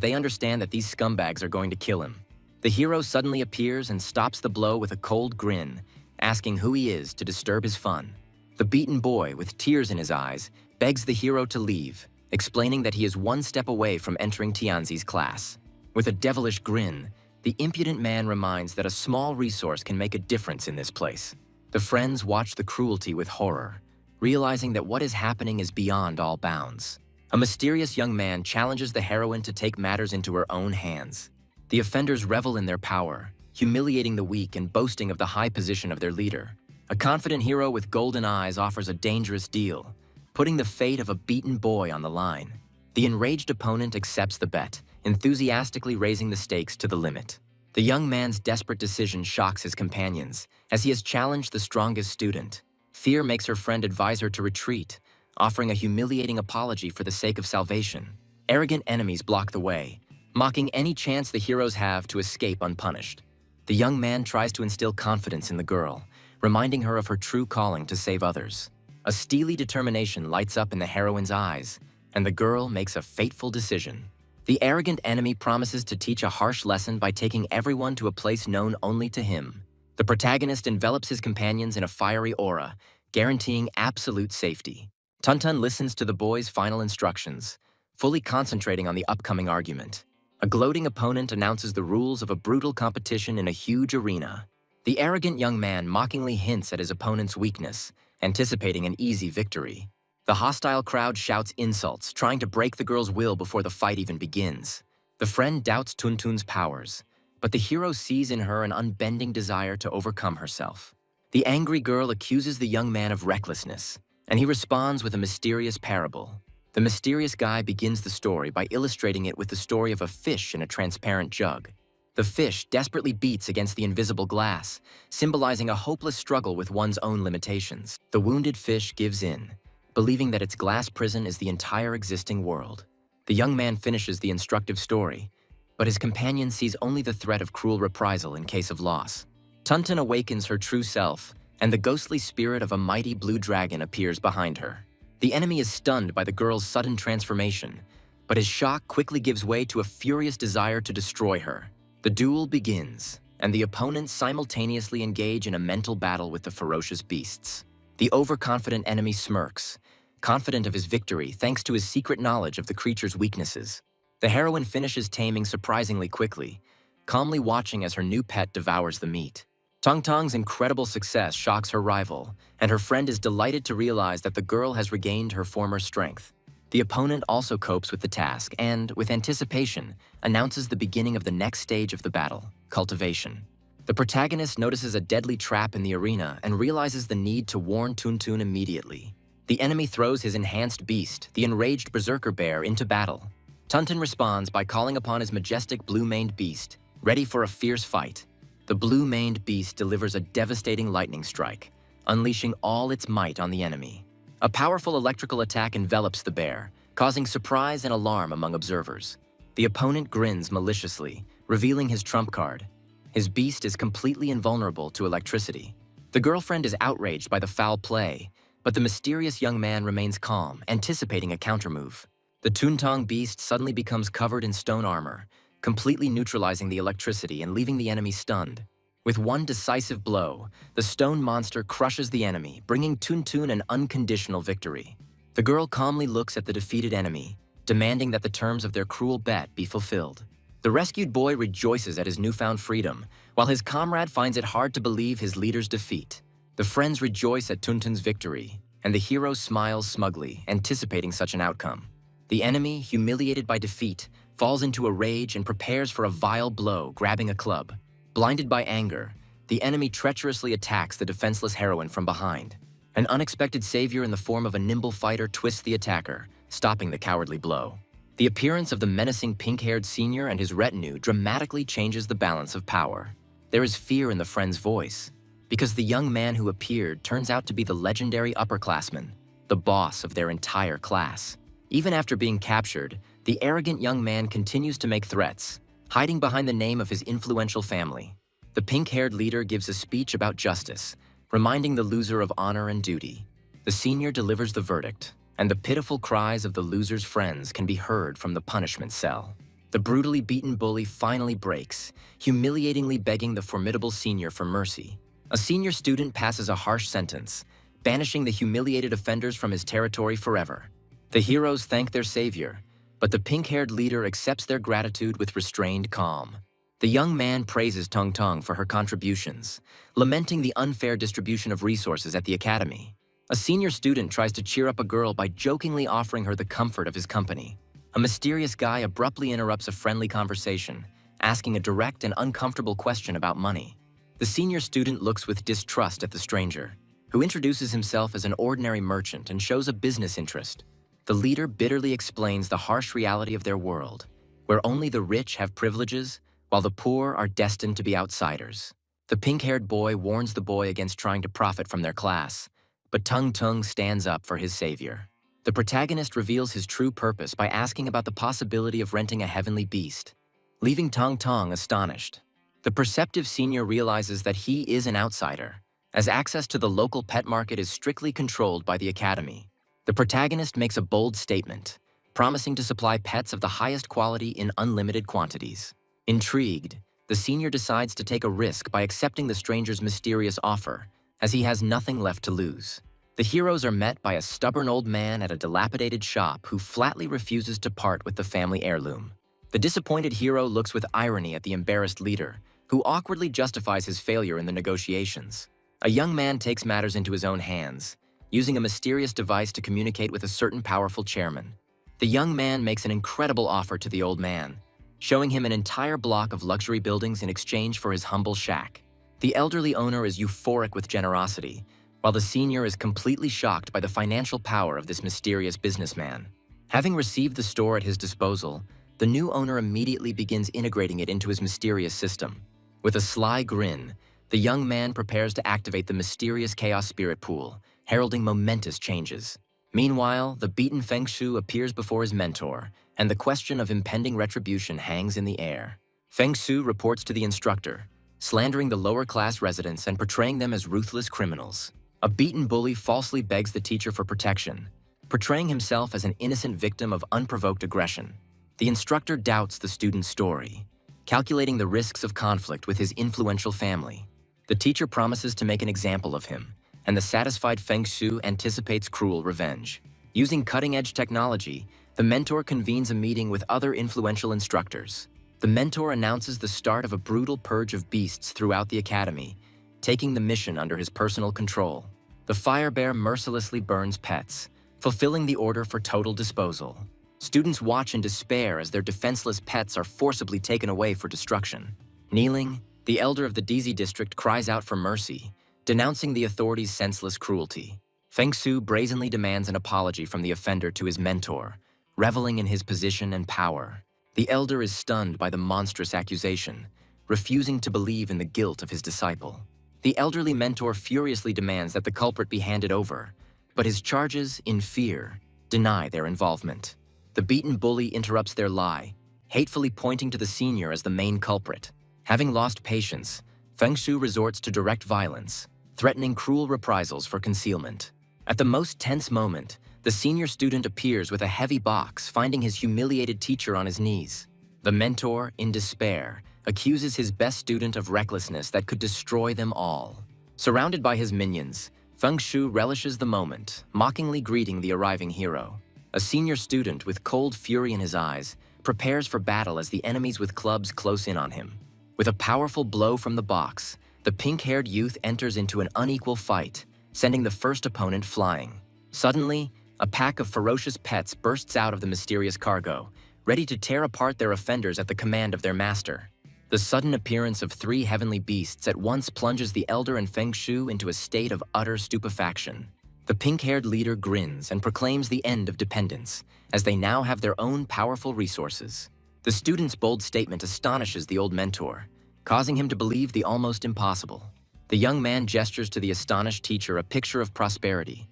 they understand that these scumbags are going to kill him. The hero suddenly appears and stops the blow with a cold grin, asking who he is to disturb his fun. The beaten boy, with tears in his eyes, begs the hero to leave, explaining that he is one step away from entering Tianzi's class. With a devilish grin, the impudent man reminds that a small resource can make a difference in this place. The friends watch the cruelty with horror, realizing that what is happening is beyond all bounds. A mysterious young man challenges the heroine to take matters into her own hands. The offenders revel in their power, humiliating the weak and boasting of the high position of their leader. A confident hero with golden eyes offers a dangerous deal, putting the fate of a beaten boy on the line. The enraged opponent accepts the bet, enthusiastically raising the stakes to the limit. The young man's desperate decision shocks his companions, as he has challenged the strongest student. Fear makes her friend advise her to retreat, offering a humiliating apology for the sake of salvation. Arrogant enemies block the way, mocking any chance the heroes have to escape unpunished. The young man tries to instill confidence in the girl, reminding her of her true calling to save others. A steely determination lights up in the heroine's eyes, and the girl makes a fateful decision. The arrogant enemy promises to teach a harsh lesson by taking everyone to a place known only to him. The protagonist envelops his companions in a fiery aura, guaranteeing absolute safety. Tuntun listens to the boy's final instructions, fully concentrating on the upcoming argument. A gloating opponent announces the rules of a brutal competition in a huge arena. The arrogant young man mockingly hints at his opponent's weakness, anticipating an easy victory. The hostile crowd shouts insults, trying to break the girl's will before the fight even begins. The friend doubts Tuntun's powers, but the hero sees in her an unbending desire to overcome herself. The angry girl accuses the young man of recklessness, and he responds with a mysterious parable. The mysterious guy begins the story by illustrating it with the story of a fish in a transparent jug. The fish desperately beats against the invisible glass, symbolizing a hopeless struggle with one's own limitations. The wounded fish gives in, believing that its glass prison is the entire existing world. The young man finishes the instructive story, but his companion sees only the threat of cruel reprisal in case of loss. Tuntun awakens her true self, and the ghostly spirit of a mighty blue dragon appears behind her. The enemy is stunned by the girl's sudden transformation, but his shock quickly gives way to a furious desire to destroy her. The duel begins, and the opponents simultaneously engage in a mental battle with the ferocious beasts. The overconfident enemy smirks, confident of his victory thanks to his secret knowledge of the creature's weaknesses. The heroine finishes taming surprisingly quickly, calmly watching as her new pet devours the meat. Tong Tong's incredible success shocks her rival, and her friend is delighted to realize that the girl has regained her former strength. The opponent also copes with the task and, with anticipation, announces the beginning of the next stage of the battle, cultivation. The protagonist notices a deadly trap in the arena and realizes the need to warn Tuntun immediately. The enemy throws his enhanced beast, the enraged berserker bear, into battle. Tuntun responds by calling upon his majestic blue-maned beast, ready for a fierce fight. The blue-maned beast delivers a devastating lightning strike, unleashing all its might on the enemy. A powerful electrical attack envelops the bear, causing surprise and alarm among observers. The opponent grins maliciously, revealing his trump card. His beast is completely invulnerable to electricity. The girlfriend is outraged by the foul play, but the mysterious young man remains calm, anticipating a countermove. The Tuntong beast suddenly becomes covered in stone armor, completely neutralizing the electricity and leaving the enemy stunned. With one decisive blow, the stone monster crushes the enemy, bringing Tuntun an unconditional victory. The girl calmly looks at the defeated enemy, demanding that the terms of their cruel bet be fulfilled. The rescued boy rejoices at his newfound freedom, while his comrade finds it hard to believe his leader's defeat. The friends rejoice at Tuntun's victory, and the hero smiles smugly, anticipating such an outcome. The enemy, humiliated by defeat, falls into a rage and prepares for a vile blow, grabbing a club. Blinded by anger, the enemy treacherously attacks the defenseless heroine from behind. An unexpected savior in the form of a nimble fighter twists the attacker, stopping the cowardly blow. The appearance of the menacing pink-haired senior and his retinue dramatically changes the balance of power. There is fear in the friend's voice, because the young man who appeared turns out to be the legendary upperclassman, the boss of their entire class. Even after being captured, the arrogant young man continues to make threats, hiding behind the name of his influential family. The pink-haired leader gives a speech about justice, reminding the loser of honor and duty. The senior delivers the verdict, and the pitiful cries of the loser's friends can be heard from the punishment cell. The brutally beaten bully finally breaks, humiliatingly begging the formidable senior for mercy. A senior student passes a harsh sentence, banishing the humiliated offenders from his territory forever. The heroes thank their savior, but the pink-haired leader accepts their gratitude with restrained calm. The young man praises Tong Tong for her contributions, lamenting the unfair distribution of resources at the academy. A senior student tries to cheer up a girl by jokingly offering her the comfort of his company. A mysterious guy abruptly interrupts a friendly conversation, asking a direct and uncomfortable question about money. The senior student looks with distrust at the stranger, who introduces himself as an ordinary merchant and shows a business interest. The leader bitterly explains the harsh reality of their world, where only the rich have privileges, while the poor are destined to be outsiders. The pink-haired boy warns the boy against trying to profit from their class, but Tung Tung stands up for his savior. The protagonist reveals his true purpose by asking about the possibility of renting a heavenly beast, leaving Tong Tong astonished. The perceptive senior realizes that he is an outsider, as access to the local pet market is strictly controlled by the academy. The protagonist makes a bold statement, promising to supply pets of the highest quality in unlimited quantities. Intrigued, the senior decides to take a risk by accepting the stranger's mysterious offer, as he has nothing left to lose. The heroes are met by a stubborn old man at a dilapidated shop who flatly refuses to part with the family heirloom. The disappointed hero looks with irony at the embarrassed leader, who awkwardly justifies his failure in the negotiations. A young man takes matters into his own hands, using a mysterious device to communicate with a certain powerful chairman. The young man makes an incredible offer to the old man, showing him an entire block of luxury buildings in exchange for his humble shack. The elderly owner is euphoric with generosity, while the senior is completely shocked by the financial power of this mysterious businessman. Having received the store at his disposal, the new owner immediately begins integrating it into his mysterious system. With a sly grin, the young man prepares to activate the mysterious chaos spirit pool, heralding momentous changes. Meanwhile, the beaten Feng Shu appears before his mentor, and the question of impending retribution hangs in the air. Feng Shu reports to the instructor, slandering the lower-class residents and portraying them as ruthless criminals. A beaten bully falsely begs the teacher for protection, portraying himself as an innocent victim of unprovoked aggression. The instructor doubts the student's story, calculating the risks of conflict with his influential family. The teacher promises to make an example of him, and the satisfied Feng Shu anticipates cruel revenge. Using cutting-edge technology, The mentor convenes a meeting with other influential instructors. The mentor announces the start of a brutal purge of beasts throughout the academy, taking the mission under his personal control. The fire bear mercilessly burns pets, fulfilling the order for total disposal. Students watch in despair as their defenseless pets are forcibly taken away for destruction. Kneeling, the elder of the DZ district cries out for mercy, denouncing the authorities' senseless cruelty. Feng Shu brazenly demands an apology from the offender to his mentor, reveling in his position and power. The elder is stunned by the monstrous accusation, refusing to believe in the guilt of his disciple. The elderly mentor furiously demands that the culprit be handed over, but his charges, in fear, deny their involvement. The beaten bully interrupts their lie, hatefully pointing to the senior as the main culprit. Having lost patience, Feng Shu resorts to direct violence, threatening cruel reprisals for concealment. At the most tense moment, the senior student appears with a heavy box, finding his humiliated teacher on his knees. The mentor, in despair, accuses his best student of recklessness that could destroy them all. Surrounded by his minions, Feng Shu relishes the moment, mockingly greeting the arriving hero. A senior student with cold fury in his eyes prepares for battle as the enemies with clubs close in on him. With a powerful blow from the box, the pink-haired youth enters into an unequal fight, sending the first opponent flying. Suddenly, a pack of ferocious pets bursts out of the mysterious cargo, ready to tear apart their offenders at the command of their master. The sudden appearance of 3 heavenly beasts at once plunges the elder and Feng Shu into a state of utter stupefaction. The pink-haired leader grins and proclaims the end of dependence, as they now have their own powerful resources. The student's bold statement astonishes the old mentor, causing him to believe the almost impossible. The young man gestures to the astonished teacher a picture of prosperity,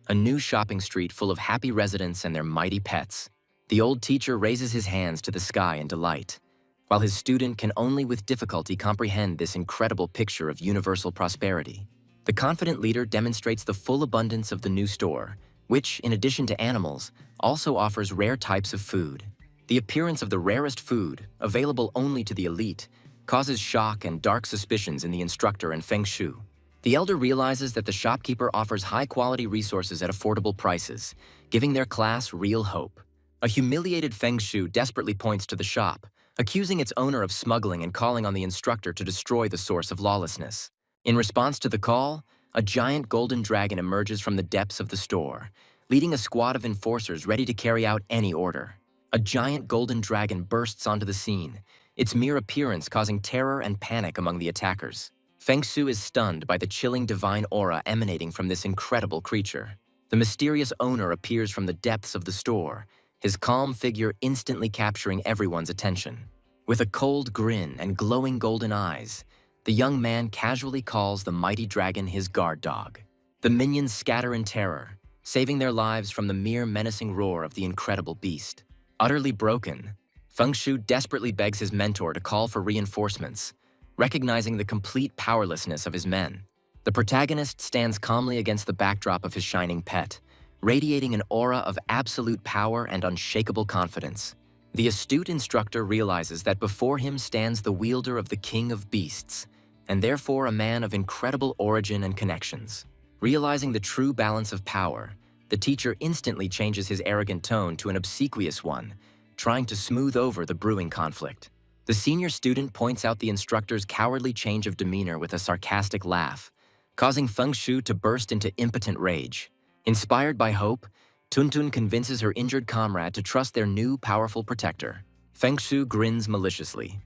a new shopping street full of happy residents and their mighty pets. The old teacher raises his hands to the sky in delight, while his student can only with difficulty comprehend this incredible picture of universal prosperity. The confident leader demonstrates the full abundance of the new store, which, in addition to animals, also offers rare types of food. The appearance of the rarest food, available only to the elite, causes shock and dark suspicions in the instructor and Feng Shu. The elder realizes that the shopkeeper offers high-quality resources at affordable prices, giving their class real hope. A humiliated Feng Shu desperately points to the shop, accusing its owner of smuggling and calling on the instructor to destroy the source of lawlessness. In response to the call, a giant golden dragon emerges from the depths of the store, leading a squad of enforcers ready to carry out any order. A giant golden dragon bursts onto the scene, its mere appearance causing terror and panic among the attackers. Feng Shu is stunned by the chilling divine aura emanating from this incredible creature. The mysterious owner appears from the depths of the store, his calm figure instantly capturing everyone's attention. With a cold grin and glowing golden eyes, the young man casually calls the mighty dragon his guard dog. The minions scatter in terror, saving their lives from the mere menacing roar of the incredible beast. Utterly broken, Feng Shu desperately begs his mentor to call for reinforcements, recognizing the complete powerlessness of his men. The protagonist stands calmly against the backdrop of his shining pet, radiating an aura of absolute power and unshakable confidence. The astute instructor realizes that before him stands the wielder of the king of beasts, and therefore a man of incredible origin and connections. Realizing the true balance of power, the teacher instantly changes his arrogant tone to an obsequious one, trying to smooth over the brewing conflict. The senior student points out the instructor's cowardly change of demeanor with a sarcastic laugh, causing Feng Shu to burst into impotent rage. Inspired by hope, Tuntun convinces her injured comrade to trust their new, powerful protector. Feng Shu grins maliciously,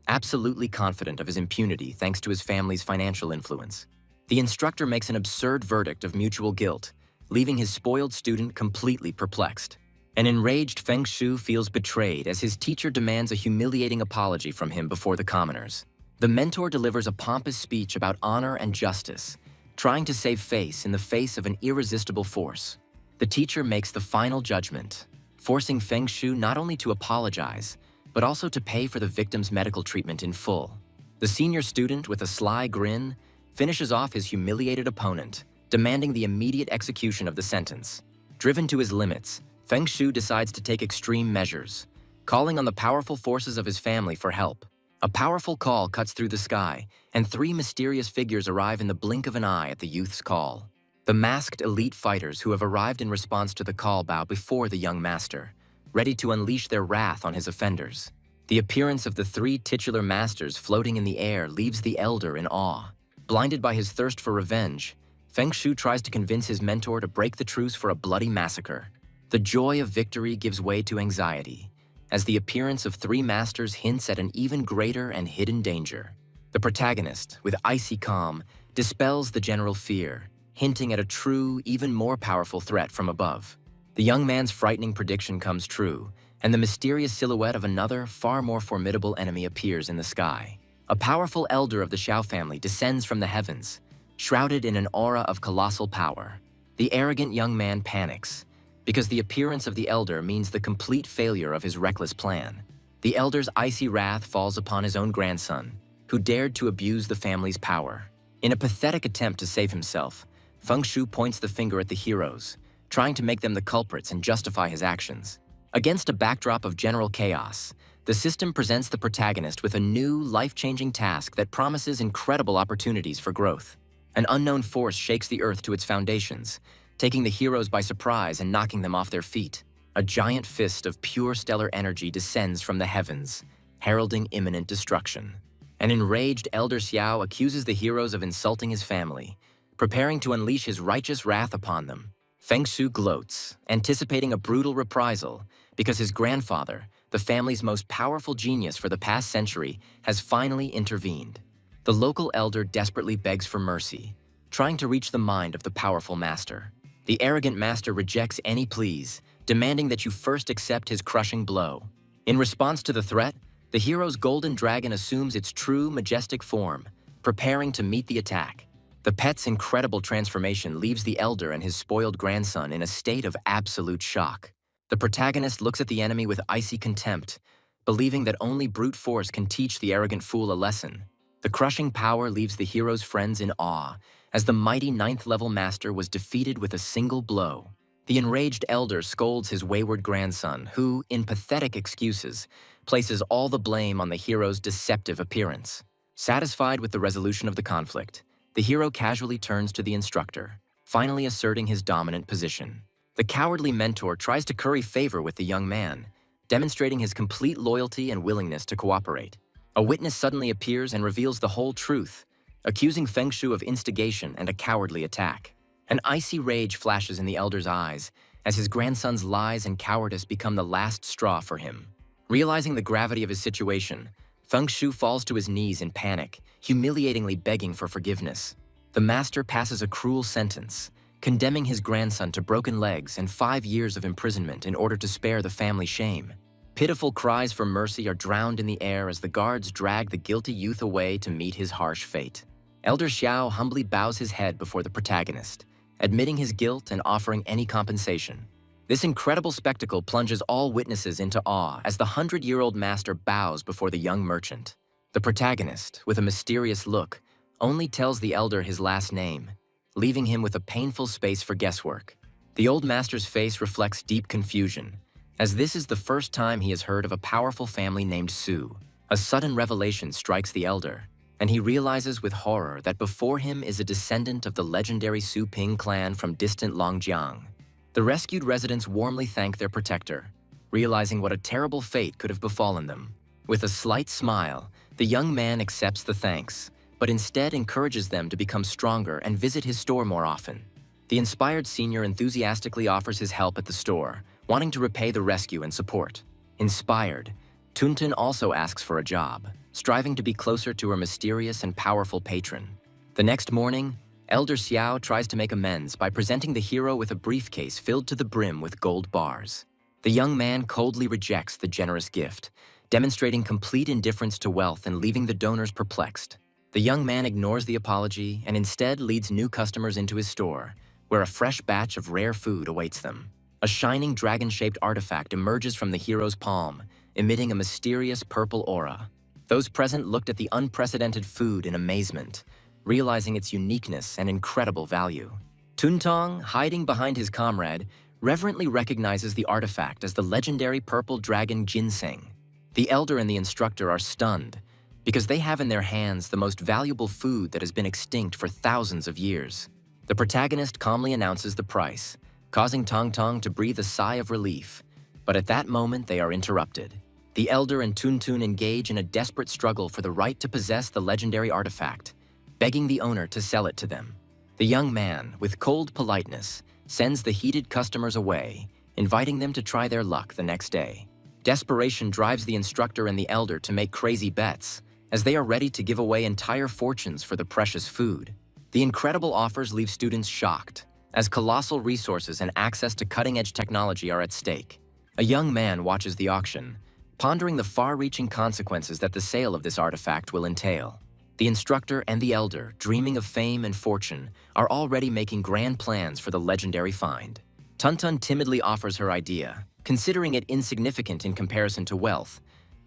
absolutely confident of his impunity thanks to his family's financial influence. The instructor makes an absurd verdict of mutual guilt, leaving his spoiled student completely perplexed. An enraged Feng Shu feels betrayed as his teacher demands a humiliating apology from him before the commoners. The mentor delivers a pompous speech about honor and justice, trying to save face in the face of an irresistible force. The teacher makes the final judgment, forcing Feng Shu not only to apologize, but also to pay for the victim's medical treatment in full. The senior student, with a sly grin, finishes off his humiliated opponent, demanding the immediate execution of the sentence. Driven to his limits, Feng Shu decides to take extreme measures, calling on the powerful forces of his family for help. A powerful call cuts through the sky, and 3 mysterious figures arrive in the blink of an eye at the youth's call. The masked elite fighters who have arrived in response to the call bow before the young master, ready to unleash their wrath on his offenders. The appearance of the three titular masters floating in the air leaves the elder in awe. Blinded by his thirst for revenge, Feng Shu tries to convince his mentor to break the truce for a bloody massacre. The joy of victory gives way to anxiety, as the appearance of three masters hints at an even greater and hidden danger. The protagonist, with icy calm, dispels the general fear, hinting at a true, even more powerful threat from above. The young man's frightening prediction comes true, and the mysterious silhouette of another, far more formidable enemy appears in the sky. A powerful elder of the Xiao family descends from the heavens, shrouded in an aura of colossal power. The arrogant young man panics, because the appearance of the elder means the complete failure of his reckless plan. The elder's icy wrath falls upon his own grandson, who dared to abuse the family's power. In a pathetic attempt to save himself, Feng Shu points the finger at the heroes, trying to make them the culprits and justify his actions. Against a backdrop of general chaos, the system presents the protagonist with a new, life-changing task that promises incredible opportunities for growth. An unknown force shakes the earth to its foundations, taking the heroes by surprise and knocking them off their feet. A giant fist of pure stellar energy descends from the heavens, heralding imminent destruction. An enraged Elder Xiao accuses the heroes of insulting his family, preparing to unleash his righteous wrath upon them. Feng Shu gloats, anticipating a brutal reprisal, because his grandfather, the family's most powerful genius for the past century, has finally intervened. The local elder desperately begs for mercy, trying to reach the mind of the powerful master. The arrogant master rejects any pleas, demanding that you first accept his crushing blow. In response to the threat, the hero's golden dragon assumes its true, majestic form, preparing to meet the attack. The pet's incredible transformation leaves the elder and his spoiled grandson in a state of absolute shock. The protagonist looks at the enemy with icy contempt, believing that only brute force can teach the arrogant fool a lesson. The crushing power leaves the hero's friends in awe, as the mighty ninth-level master was defeated with a single blow. The enraged elder scolds his wayward grandson, who, in pathetic excuses, places all the blame on the hero's deceptive appearance. Satisfied with the resolution of the conflict, the hero casually turns to the instructor, finally asserting his dominant position. The cowardly mentor tries to curry favor with the young man, demonstrating his complete loyalty and willingness to cooperate. A witness suddenly appears and reveals the whole truth, accusing Feng Shu of instigation and a cowardly attack. An icy rage flashes in the elder's eyes as his grandson's lies and cowardice become the last straw for him. Realizing the gravity of his situation, Feng Shu falls to his knees in panic, humiliatingly begging for forgiveness. The master passes a cruel sentence, condemning his grandson to broken legs and 5 years of imprisonment in order to spare the family shame. Pitiful cries for mercy are drowned in the air as the guards drag the guilty youth away to meet his harsh fate. Elder Xiao humbly bows his head before the protagonist, admitting his guilt and offering any compensation. This incredible spectacle plunges all witnesses into awe as the 100-year-old master bows before the young merchant. The protagonist, with a mysterious look, only tells the elder his last name, leaving him with a painful space for guesswork. The old master's face reflects deep confusion, as this is the first time he has heard of a powerful family named Su. A sudden revelation strikes the elder, and he realizes with horror that before him is a descendant of the legendary Su Ping clan from distant Longjiang. The rescued residents warmly thank their protector, realizing what a terrible fate could have befallen them. With a slight smile, the young man accepts the thanks, but instead encourages them to become stronger and visit his store more often. The inspired senior enthusiastically offers his help at the store, wanting to repay the rescue and support. Inspired, Tuntun also asks for a job, striving to be closer to her mysterious and powerful patron. The next morning, Elder Xiao tries to make amends by presenting the hero with a briefcase filled to the brim with gold bars. The young man coldly rejects the generous gift, demonstrating complete indifference to wealth and leaving the donors perplexed. The young man ignores the apology and instead leads new customers into his store, where a fresh batch of rare food awaits them. A shining dragon-shaped artifact emerges from the hero's palm, emitting a mysterious purple aura. Those present looked at the unprecedented food in amazement, realizing its uniqueness and incredible value. Tuntong, hiding behind his comrade, reverently recognizes the artifact as the legendary purple dragon ginseng. The elder and the instructor are stunned, because they have in their hands the most valuable food that has been extinct for thousands of years. The protagonist calmly announces the price, causing Tong Tong to breathe a sigh of relief, But at that moment, they are interrupted. The elder and Tuntun engage in a desperate struggle for the right to possess the legendary artifact, begging the owner to sell it to them. The young man, with cold politeness, sends the heated customers away, inviting them to try their luck the next day. Desperation drives the instructor and the elder to make crazy bets, as they are ready to give away entire fortunes for the precious food. The incredible offers leave students shocked, as colossal resources and access to cutting-edge technology are at stake. A young man watches the auction, pondering the far-reaching consequences that the sale of this artifact will entail. The instructor and the elder, dreaming of fame and fortune, are already making grand plans for the legendary find. Tuntun timidly offers her idea, considering it insignificant in comparison to wealth,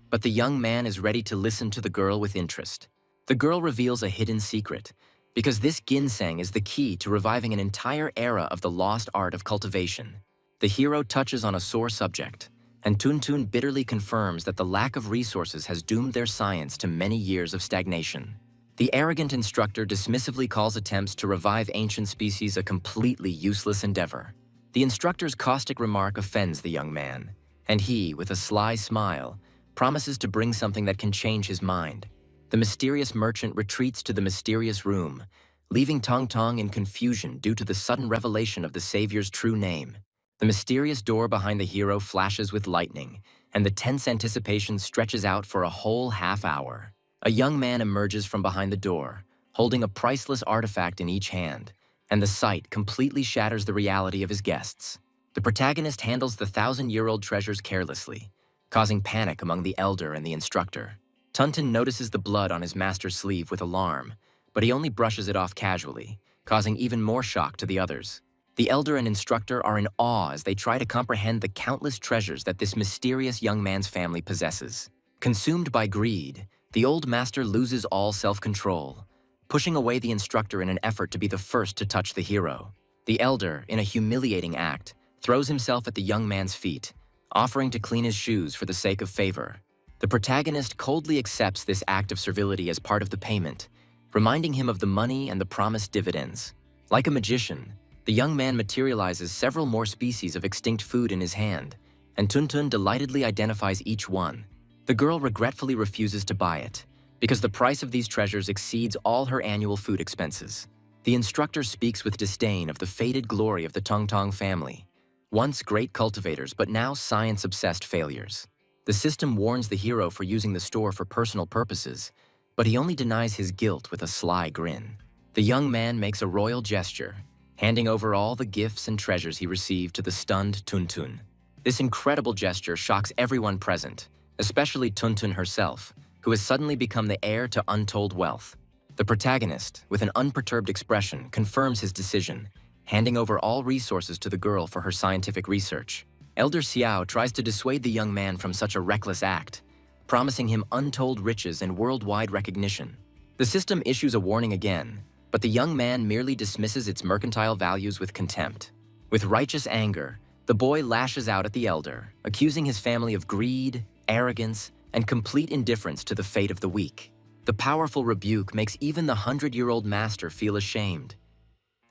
but the young man is ready to listen to the girl with interest. The girl reveals a hidden secret, because this ginseng is the key to reviving an entire era of the lost art of cultivation. The hero touches on a sore subject, and Tuntun bitterly confirms that the lack of resources has doomed their science to many years of stagnation. The arrogant instructor dismissively calls attempts to revive ancient species a completely useless endeavor. The instructor's caustic remark offends the young man, and he, with a sly smile, promises to bring something that can change his mind. The mysterious merchant retreats to the mysterious room, leaving Tong Tong in confusion due to the sudden revelation of the savior's true name. The mysterious door behind the hero flashes with lightning, and the tense anticipation stretches out for a whole half hour. A young man emerges from behind the door, holding a priceless artifact in each hand, and the sight completely shatters the reality of his guests. The protagonist handles the 1,000-year-old treasures carelessly, causing panic among the elder and the instructor. Tuntun notices the blood on his master's sleeve with alarm, but he only brushes it off casually, causing even more shock to the others. The elder and instructor are in awe as they try to comprehend the countless treasures that this mysterious young man's family possesses. Consumed by greed, the old master loses all self-control, pushing away the instructor in an effort to be the first to touch the hero. The elder, in a humiliating act, throws himself at the young man's feet, offering to clean his shoes for the sake of favor. The protagonist coldly accepts this act of servility as part of the payment, reminding him of the money and the promised dividends. Like a magician, the young man materializes several more species of extinct food in his hand, and Tuntun delightedly identifies each one. The girl regretfully refuses to buy it, because the price of these treasures exceeds all her annual food expenses. The instructor speaks with disdain of the faded glory of the Tong Tong family, once great cultivators but now science-obsessed failures. The system warns the hero for using the store for personal purposes, but he only denies his guilt with a sly grin. The young man makes a royal gesture, handing over all the gifts and treasures he received to the stunned Tuntun. This incredible gesture shocks everyone present, especially Tuntun herself, who has suddenly become the heir to untold wealth. The protagonist, with an unperturbed expression, confirms his decision, handing over all resources to the girl for her scientific research. Elder Xiao tries to dissuade the young man from such a reckless act, promising him untold riches and worldwide recognition. The system issues a warning again, but the young man merely dismisses its mercantile values with contempt. With righteous anger, the boy lashes out at the elder, accusing his family of greed, arrogance, and complete indifference to the fate of the weak. The powerful rebuke makes even the 100-year-old master feel ashamed,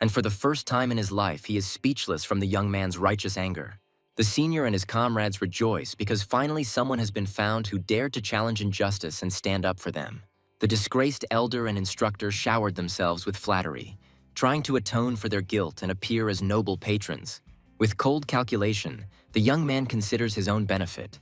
and for the first time in his life, he is speechless from the young man's righteous anger. The senior and his comrades rejoice because finally someone has been found who dared to challenge injustice and stand up for them. The disgraced elder and instructor showered themselves with flattery, trying to atone for their guilt and appear as noble patrons. With cold calculation, the young man considers his own benefit,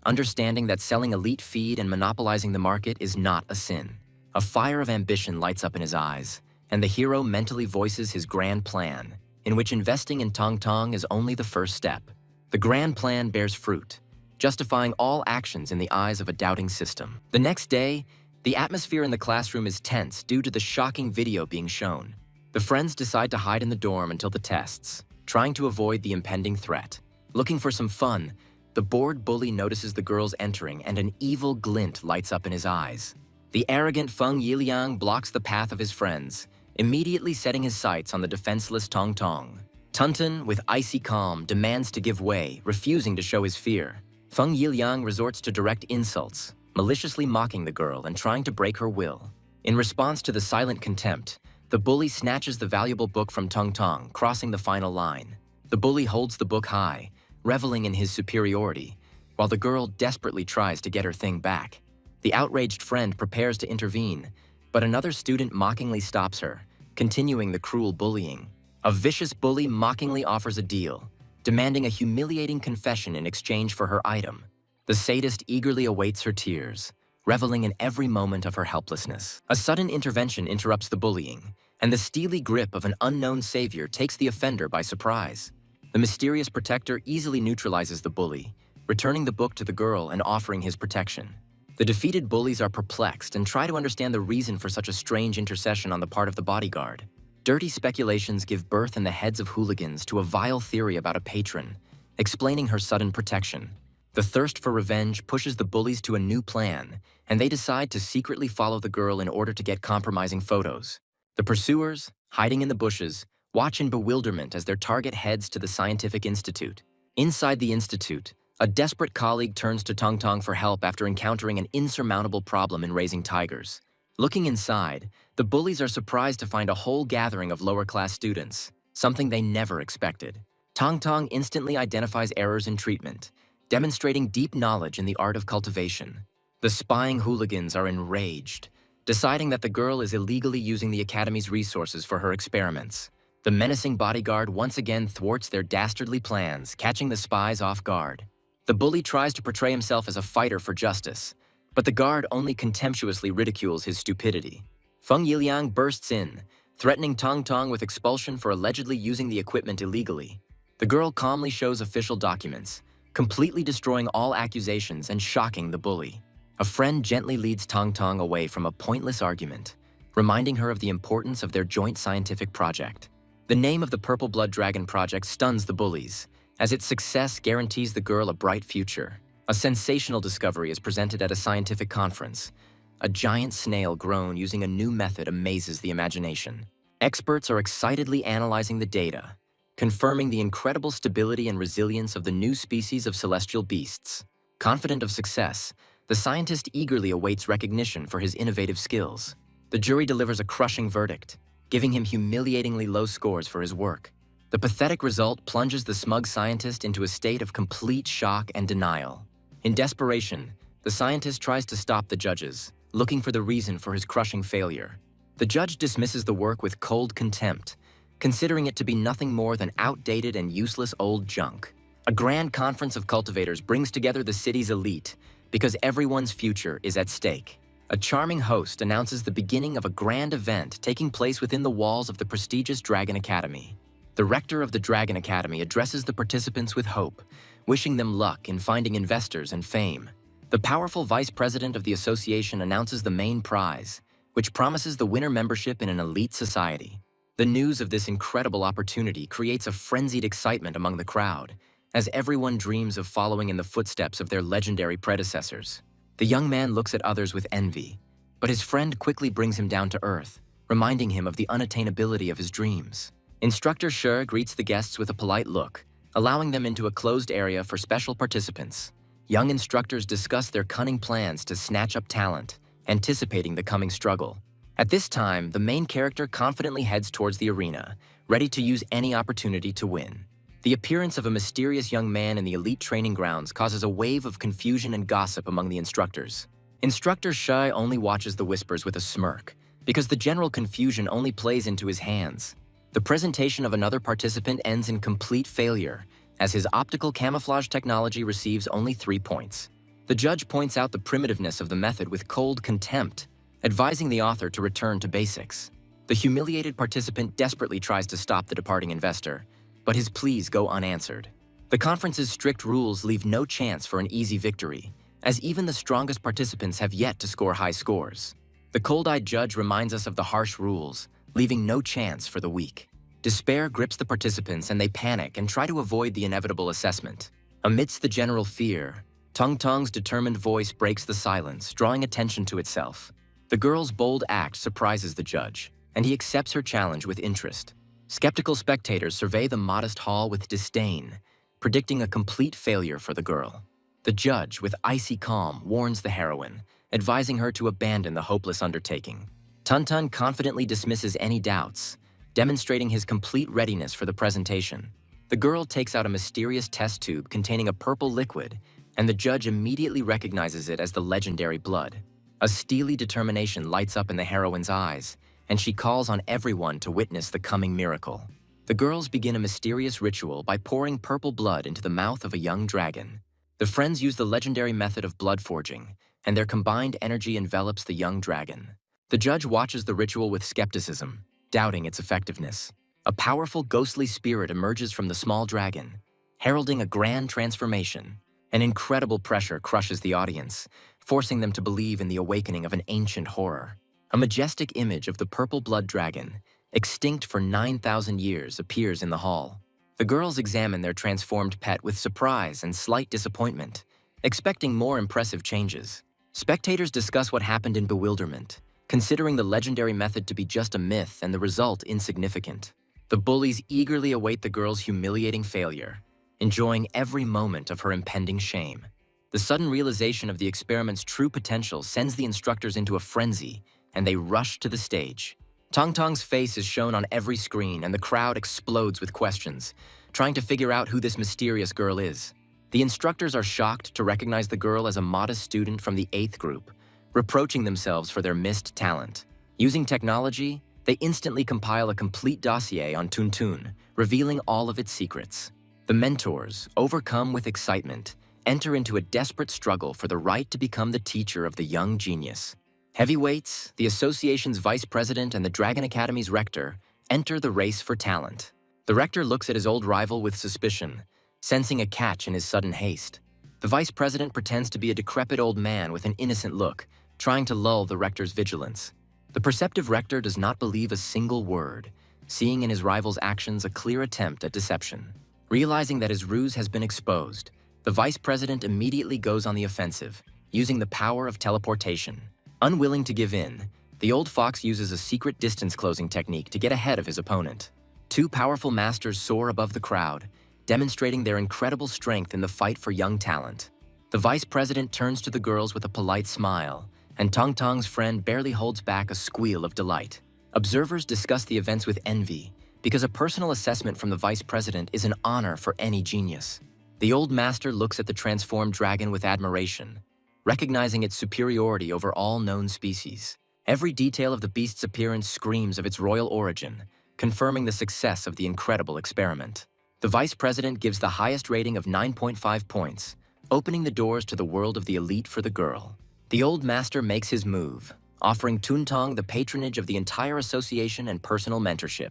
understanding that selling elite feed and monopolizing the market is not a sin. A fire of ambition lights up in his eyes, and the hero mentally voices his grand plan, in which investing in Tong Tong is only the first step. The grand plan bears fruit, justifying all actions in the eyes of a doubting system. The next day, the atmosphere in the classroom is tense due to the shocking video being shown. The friends decide to hide in the dorm until the tests, trying to avoid the impending threat. Looking for some fun, the bored bully notices the girls entering and an evil glint lights up in his eyes. The arrogant Feng Yiliang blocks the path of his friends, immediately setting his sights on the defenseless Tong Tong. Tuntun, with icy calm, demands to give way, refusing to show his fear. Feng Yiliang resorts to direct insults, maliciously mocking the girl and trying to break her will. In response to the silent contempt, the bully snatches the valuable book from Tong Tong, crossing the final line. The bully holds the book high, reveling in his superiority, while the girl desperately tries to get her thing back. The outraged friend prepares to intervene, but another student mockingly stops her, continuing the cruel bullying. A vicious bully mockingly offers a deal, demanding a humiliating confession in exchange for her item. The sadist eagerly awaits her tears, reveling in every moment of her helplessness. A sudden intervention interrupts the bullying, and the steely grip of an unknown savior takes the offender by surprise. The mysterious protector easily neutralizes the bully, returning the book to the girl and offering his protection. The defeated bullies are perplexed and try to understand the reason for such a strange intercession on the part of the bodyguard. Dirty speculations give birth in the heads of hooligans to a vile theory about a patron, explaining her sudden protection. The thirst for revenge pushes the bullies to a new plan, and they decide to secretly follow the girl in order to get compromising photos. The pursuers, hiding in the bushes, watch in bewilderment as their target heads to the scientific institute. Inside the institute, a desperate colleague turns to Tong Tong for help after encountering an insurmountable problem in raising tigers. Looking inside, the bullies are surprised to find a whole gathering of lower-class students, something they never expected. Tong Tong instantly identifies errors in treatment, demonstrating deep knowledge in the art of cultivation. The spying hooligans are enraged, deciding that the girl is illegally using the academy's resources for her experiments. The menacing bodyguard once again thwarts their dastardly plans, catching the spies off guard. The bully tries to portray himself as a fighter for justice, but the guard only contemptuously ridicules his stupidity. Feng Yiliang bursts in, threatening Tong Tong with expulsion for allegedly using the equipment illegally. The girl calmly shows official documents, completely destroying all accusations and shocking the bully. A friend gently leads Tong Tong away from a pointless argument, reminding her of the importance of their joint scientific project. The name of the Purple Blood Dragon project stuns the bullies, as its success guarantees the girl a bright future. A sensational discovery is presented at a scientific conference. A giant snail grown using a new method amazes the imagination. Experts are excitedly analyzing the data, confirming the incredible stability and resilience of the new species of celestial beasts. Confident of success, the scientist eagerly awaits recognition for his innovative skills. The jury delivers a crushing verdict, giving him humiliatingly low scores for his work. The pathetic result plunges the smug scientist into a state of complete shock and denial. In desperation, the scientist tries to stop the judges, looking for the reason for his crushing failure. The judge dismisses the work with cold contempt, considering it to be nothing more than outdated and useless old junk. A grand conference of cultivators brings together the city's elite because everyone's future is at stake. A charming host announces the beginning of a grand event taking place within the walls of the prestigious Dragon Academy. The rector of the Dragon Academy addresses the participants with hope, wishing them luck in finding investors and fame. The powerful vice president of the association announces the main prize, which promises the winner membership in an elite society. The news of this incredible opportunity creates a frenzied excitement among the crowd, as everyone dreams of following in the footsteps of their legendary predecessors. The young man looks at others with envy, but his friend quickly brings him down to earth, reminding him of the unattainability of his dreams. Instructor Shi greets the guests with a polite look, allowing them into a closed area for special participants. Young instructors discuss their cunning plans to snatch up talent, anticipating the coming struggle. At this time, the main character confidently heads towards the arena, ready to use any opportunity to win. The appearance of a mysterious young man in the elite training grounds causes a wave of confusion and gossip among the instructors. Instructor Shi only watches the whispers with a smirk, because the general confusion only plays into his hands. The presentation of another participant ends in complete failure, as his optical camouflage technology receives only 3 points. The judge points out the primitiveness of the method with cold contempt, advising the author to return to basics. The humiliated participant desperately tries to stop the departing investor, but his pleas go unanswered. The conference's strict rules leave no chance for an easy victory, as even the strongest participants have yet to score high scores. The cold-eyed judge reminds us of the harsh rules, leaving no chance for the weak. Despair grips the participants and they panic and try to avoid the inevitable assessment. Amidst the general fear, Tong Tong's determined voice breaks the silence, drawing attention to itself. The girl's bold act surprises the judge, and he accepts her challenge with interest. Skeptical spectators survey the modest hall with disdain, predicting a complete failure for the girl. The judge, with icy calm, warns the heroine, advising her to abandon the hopeless undertaking. Tun Tun confidently dismisses any doubts, demonstrating his complete readiness for the presentation. The girl takes out a mysterious test tube containing a purple liquid, and the judge immediately recognizes it as the legendary blood. A steely determination lights up in the heroine's eyes, and she calls on everyone to witness the coming miracle. The girls begin a mysterious ritual by pouring purple blood into the mouth of a young dragon. The friends use the legendary method of blood forging, and their combined energy envelops the young dragon. The judge watches the ritual with skepticism, doubting its effectiveness. A powerful ghostly spirit emerges from the small dragon, heralding a grand transformation. An incredible pressure crushes the audience, forcing them to believe in the awakening of an ancient horror. A majestic image of the purple blood dragon, extinct for 9,000 years, appears in the hall. The girls examine their transformed pet with surprise and slight disappointment, expecting more impressive changes. Spectators discuss what happened in bewilderment, considering the legendary method to be just a myth and the result insignificant. The bullies eagerly await the girl's humiliating failure, enjoying every moment of her impending shame. The sudden realization of the experiment's true potential sends the instructors into a frenzy, and they rush to the stage. Tong Tong's face is shown on every screen, and the crowd explodes with questions, trying to figure out who this mysterious girl is. The instructors are shocked to recognize the girl as a modest student from the 8th group, reproaching themselves for their missed talent. Using technology, they instantly compile a complete dossier on Tuntun, revealing all of its secrets. The mentors, overcome with excitement, enter into a desperate struggle for the right to become the teacher of the young genius. Heavyweights, the association's vice president and the Dragon Academy's rector, enter the race for talent. The rector looks at his old rival with suspicion, sensing a catch in his sudden haste. The vice president pretends to be a decrepit old man with an innocent look, trying to lull the rector's vigilance. The perceptive rector does not believe a single word, seeing in his rival's actions a clear attempt at deception. Realizing that his ruse has been exposed, the vice president immediately goes on the offensive, using the power of teleportation. Unwilling to give in, the old fox uses a secret distance closing technique to get ahead of his opponent. Two powerful masters soar above the crowd, demonstrating their incredible strength in the fight for young talent. The vice president turns to the girls with a polite smile, and Tong Tong's friend barely holds back a squeal of delight. Observers discuss the events with envy, because a personal assessment from the vice president is an honor for any genius. The old master looks at the transformed dragon with admiration, recognizing its superiority over all known species. Every detail of the beast's appearance screams of its royal origin, confirming the success of the incredible experiment. The vice president gives the highest rating of 9.5 points, opening the doors to the world of the elite for the girl. The old master makes his move, offering Tuntong the patronage of the entire association and personal mentorship.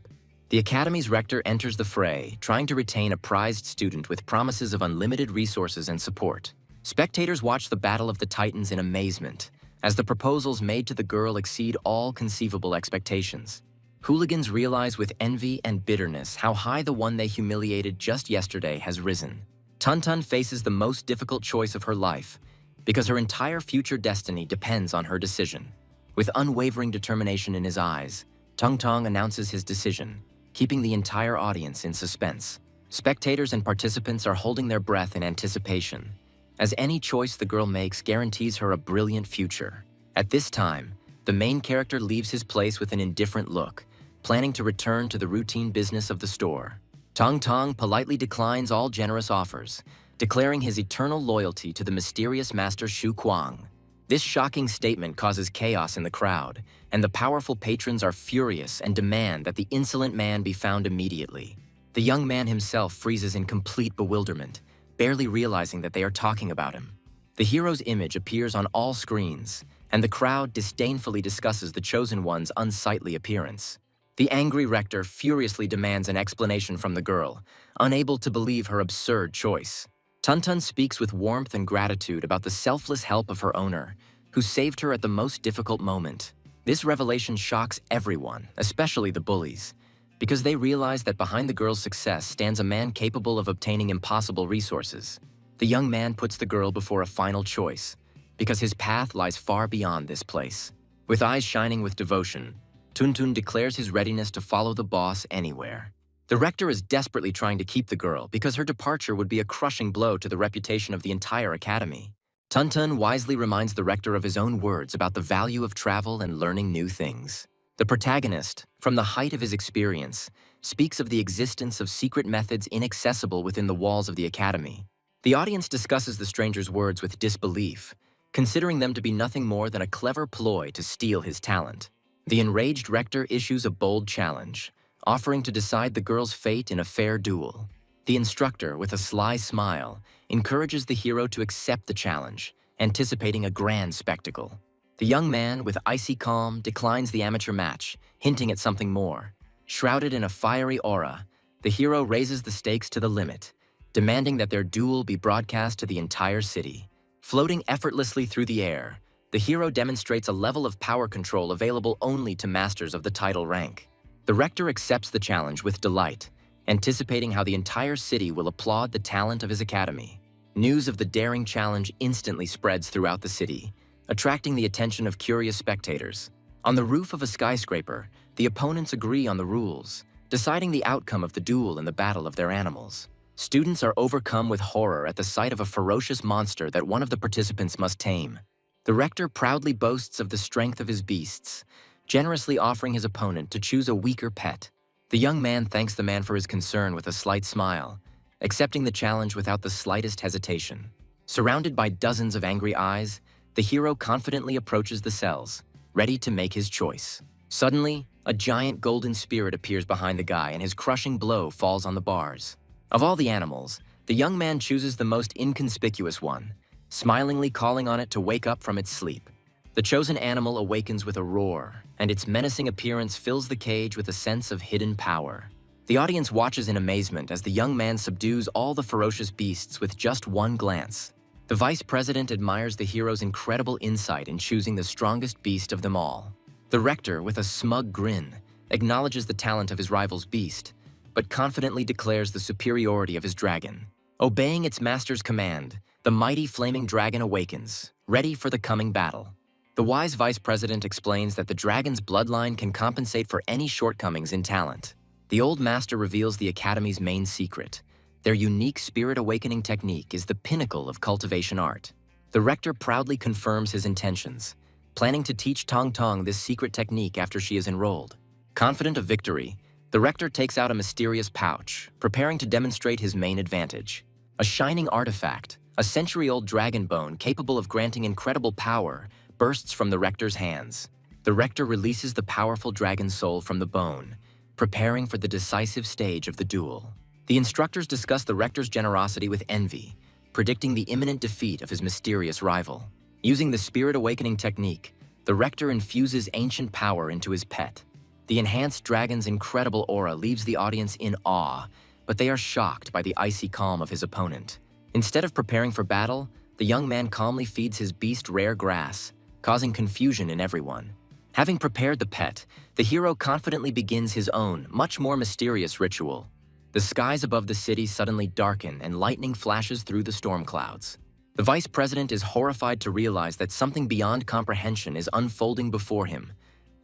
The academy's rector enters the fray, trying to retain a prized student with promises of unlimited resources and support. Spectators watch the battle of the titans in amazement, as the proposals made to the girl exceed all conceivable expectations. Hooligans realize with envy and bitterness how high the one they humiliated just yesterday has risen. Tuntun faces the most difficult choice of her life, because her entire future destiny depends on her decision. With unwavering determination in his eyes, Tong Tong announces his decision, keeping the entire audience in suspense. Spectators and participants are holding their breath in anticipation, as any choice the girl makes guarantees her a brilliant future. At this time, the main character leaves his place with an indifferent look, planning to return to the routine business of the store. Tong Tong politely declines all generous offers, declaring his eternal loyalty to the mysterious master Xu Kuang. This shocking statement causes chaos in the crowd, and the powerful patrons are furious and demand that the insolent man be found immediately. The young man himself freezes in complete bewilderment, barely realizing that they are talking about him. The hero's image appears on all screens, and the crowd disdainfully discusses the chosen one's unsightly appearance. The angry rector furiously demands an explanation from the girl, unable to believe her absurd choice. Tuntun speaks with warmth and gratitude about the selfless help of her owner, who saved her at the most difficult moment. This revelation shocks everyone, especially the bullies, because they realize that behind the girl's success stands a man capable of obtaining impossible resources. The young man puts the girl before a final choice, because his path lies far beyond this place. With eyes shining with devotion, Tuntun declares his readiness to follow the boss anywhere. The rector is desperately trying to keep the girl because her departure would be a crushing blow to the reputation of the entire academy. Tuntun wisely reminds the rector of his own words about the value of travel and learning new things. The protagonist, from the height of his experience, speaks of the existence of secret methods inaccessible within the walls of the academy. The audience discusses the stranger's words with disbelief, considering them to be nothing more than a clever ploy to steal his talent. The enraged rector issues a bold challenge, offering to decide the girl's fate in a fair duel. The instructor, with a sly smile, encourages the hero to accept the challenge, anticipating a grand spectacle. The young man, with icy calm, declines the amateur match, hinting at something more. Shrouded in a fiery aura, the hero raises the stakes to the limit, demanding that their duel be broadcast to the entire city. Floating effortlessly through the air, the hero demonstrates a level of power control available only to masters of the title rank. The rector accepts the challenge with delight, anticipating how the entire city will applaud the talent of his academy. News of the daring challenge instantly spreads throughout the city, attracting the attention of curious spectators. On the roof of a skyscraper, the opponents agree on the rules, deciding the outcome of the duel in the battle of their animals. Students are overcome with horror at the sight of a ferocious monster that one of the participants must tame. The rector proudly boasts of the strength of his beasts, generously offering his opponent to choose a weaker pet. The young man thanks the man for his concern with a slight smile, accepting the challenge without the slightest hesitation. Surrounded by dozens of angry eyes, the hero confidently approaches the cells, ready to make his choice. Suddenly, a giant golden spirit appears behind the guy and his crushing blow falls on the bars. Of all the animals, the young man chooses the most inconspicuous one, smilingly calling on it to wake up from its sleep. The chosen animal awakens with a roar, and its menacing appearance fills the cage with a sense of hidden power. The audience watches in amazement as the young man subdues all the ferocious beasts with just one glance. The vice president admires the hero's incredible insight in choosing the strongest beast of them all. The rector, with a smug grin, acknowledges the talent of his rival's beast, but confidently declares the superiority of his dragon. Obeying its master's command, the mighty flaming dragon awakens, ready for the coming battle. The wise vice president explains that the dragon's bloodline can compensate for any shortcomings in talent. The old master reveals the academy's main secret. Their unique spirit awakening technique is the pinnacle of cultivation art. The rector proudly confirms his intentions, planning to teach Tong Tong this secret technique after she is enrolled. Confident of victory, the rector takes out a mysterious pouch, preparing to demonstrate his main advantage. A shining artifact, a century-old dragon bone capable of granting incredible power, bursts from the rector's hands. The rector releases the powerful dragon soul from the bone, preparing for the decisive stage of the duel. The instructors discuss the rector's generosity with envy, predicting the imminent defeat of his mysterious rival. Using the spirit awakening technique, the rector infuses ancient power into his pet. The enhanced dragon's incredible aura leaves the audience in awe, but they are shocked by the icy calm of his opponent. Instead of preparing for battle, the young man calmly feeds his beast rare grass, causing confusion in everyone. Having prepared the pet, the hero confidently begins his own, much more mysterious ritual. The skies above the city suddenly darken and lightning flashes through the storm clouds. The vice president is horrified to realize that something beyond comprehension is unfolding before him,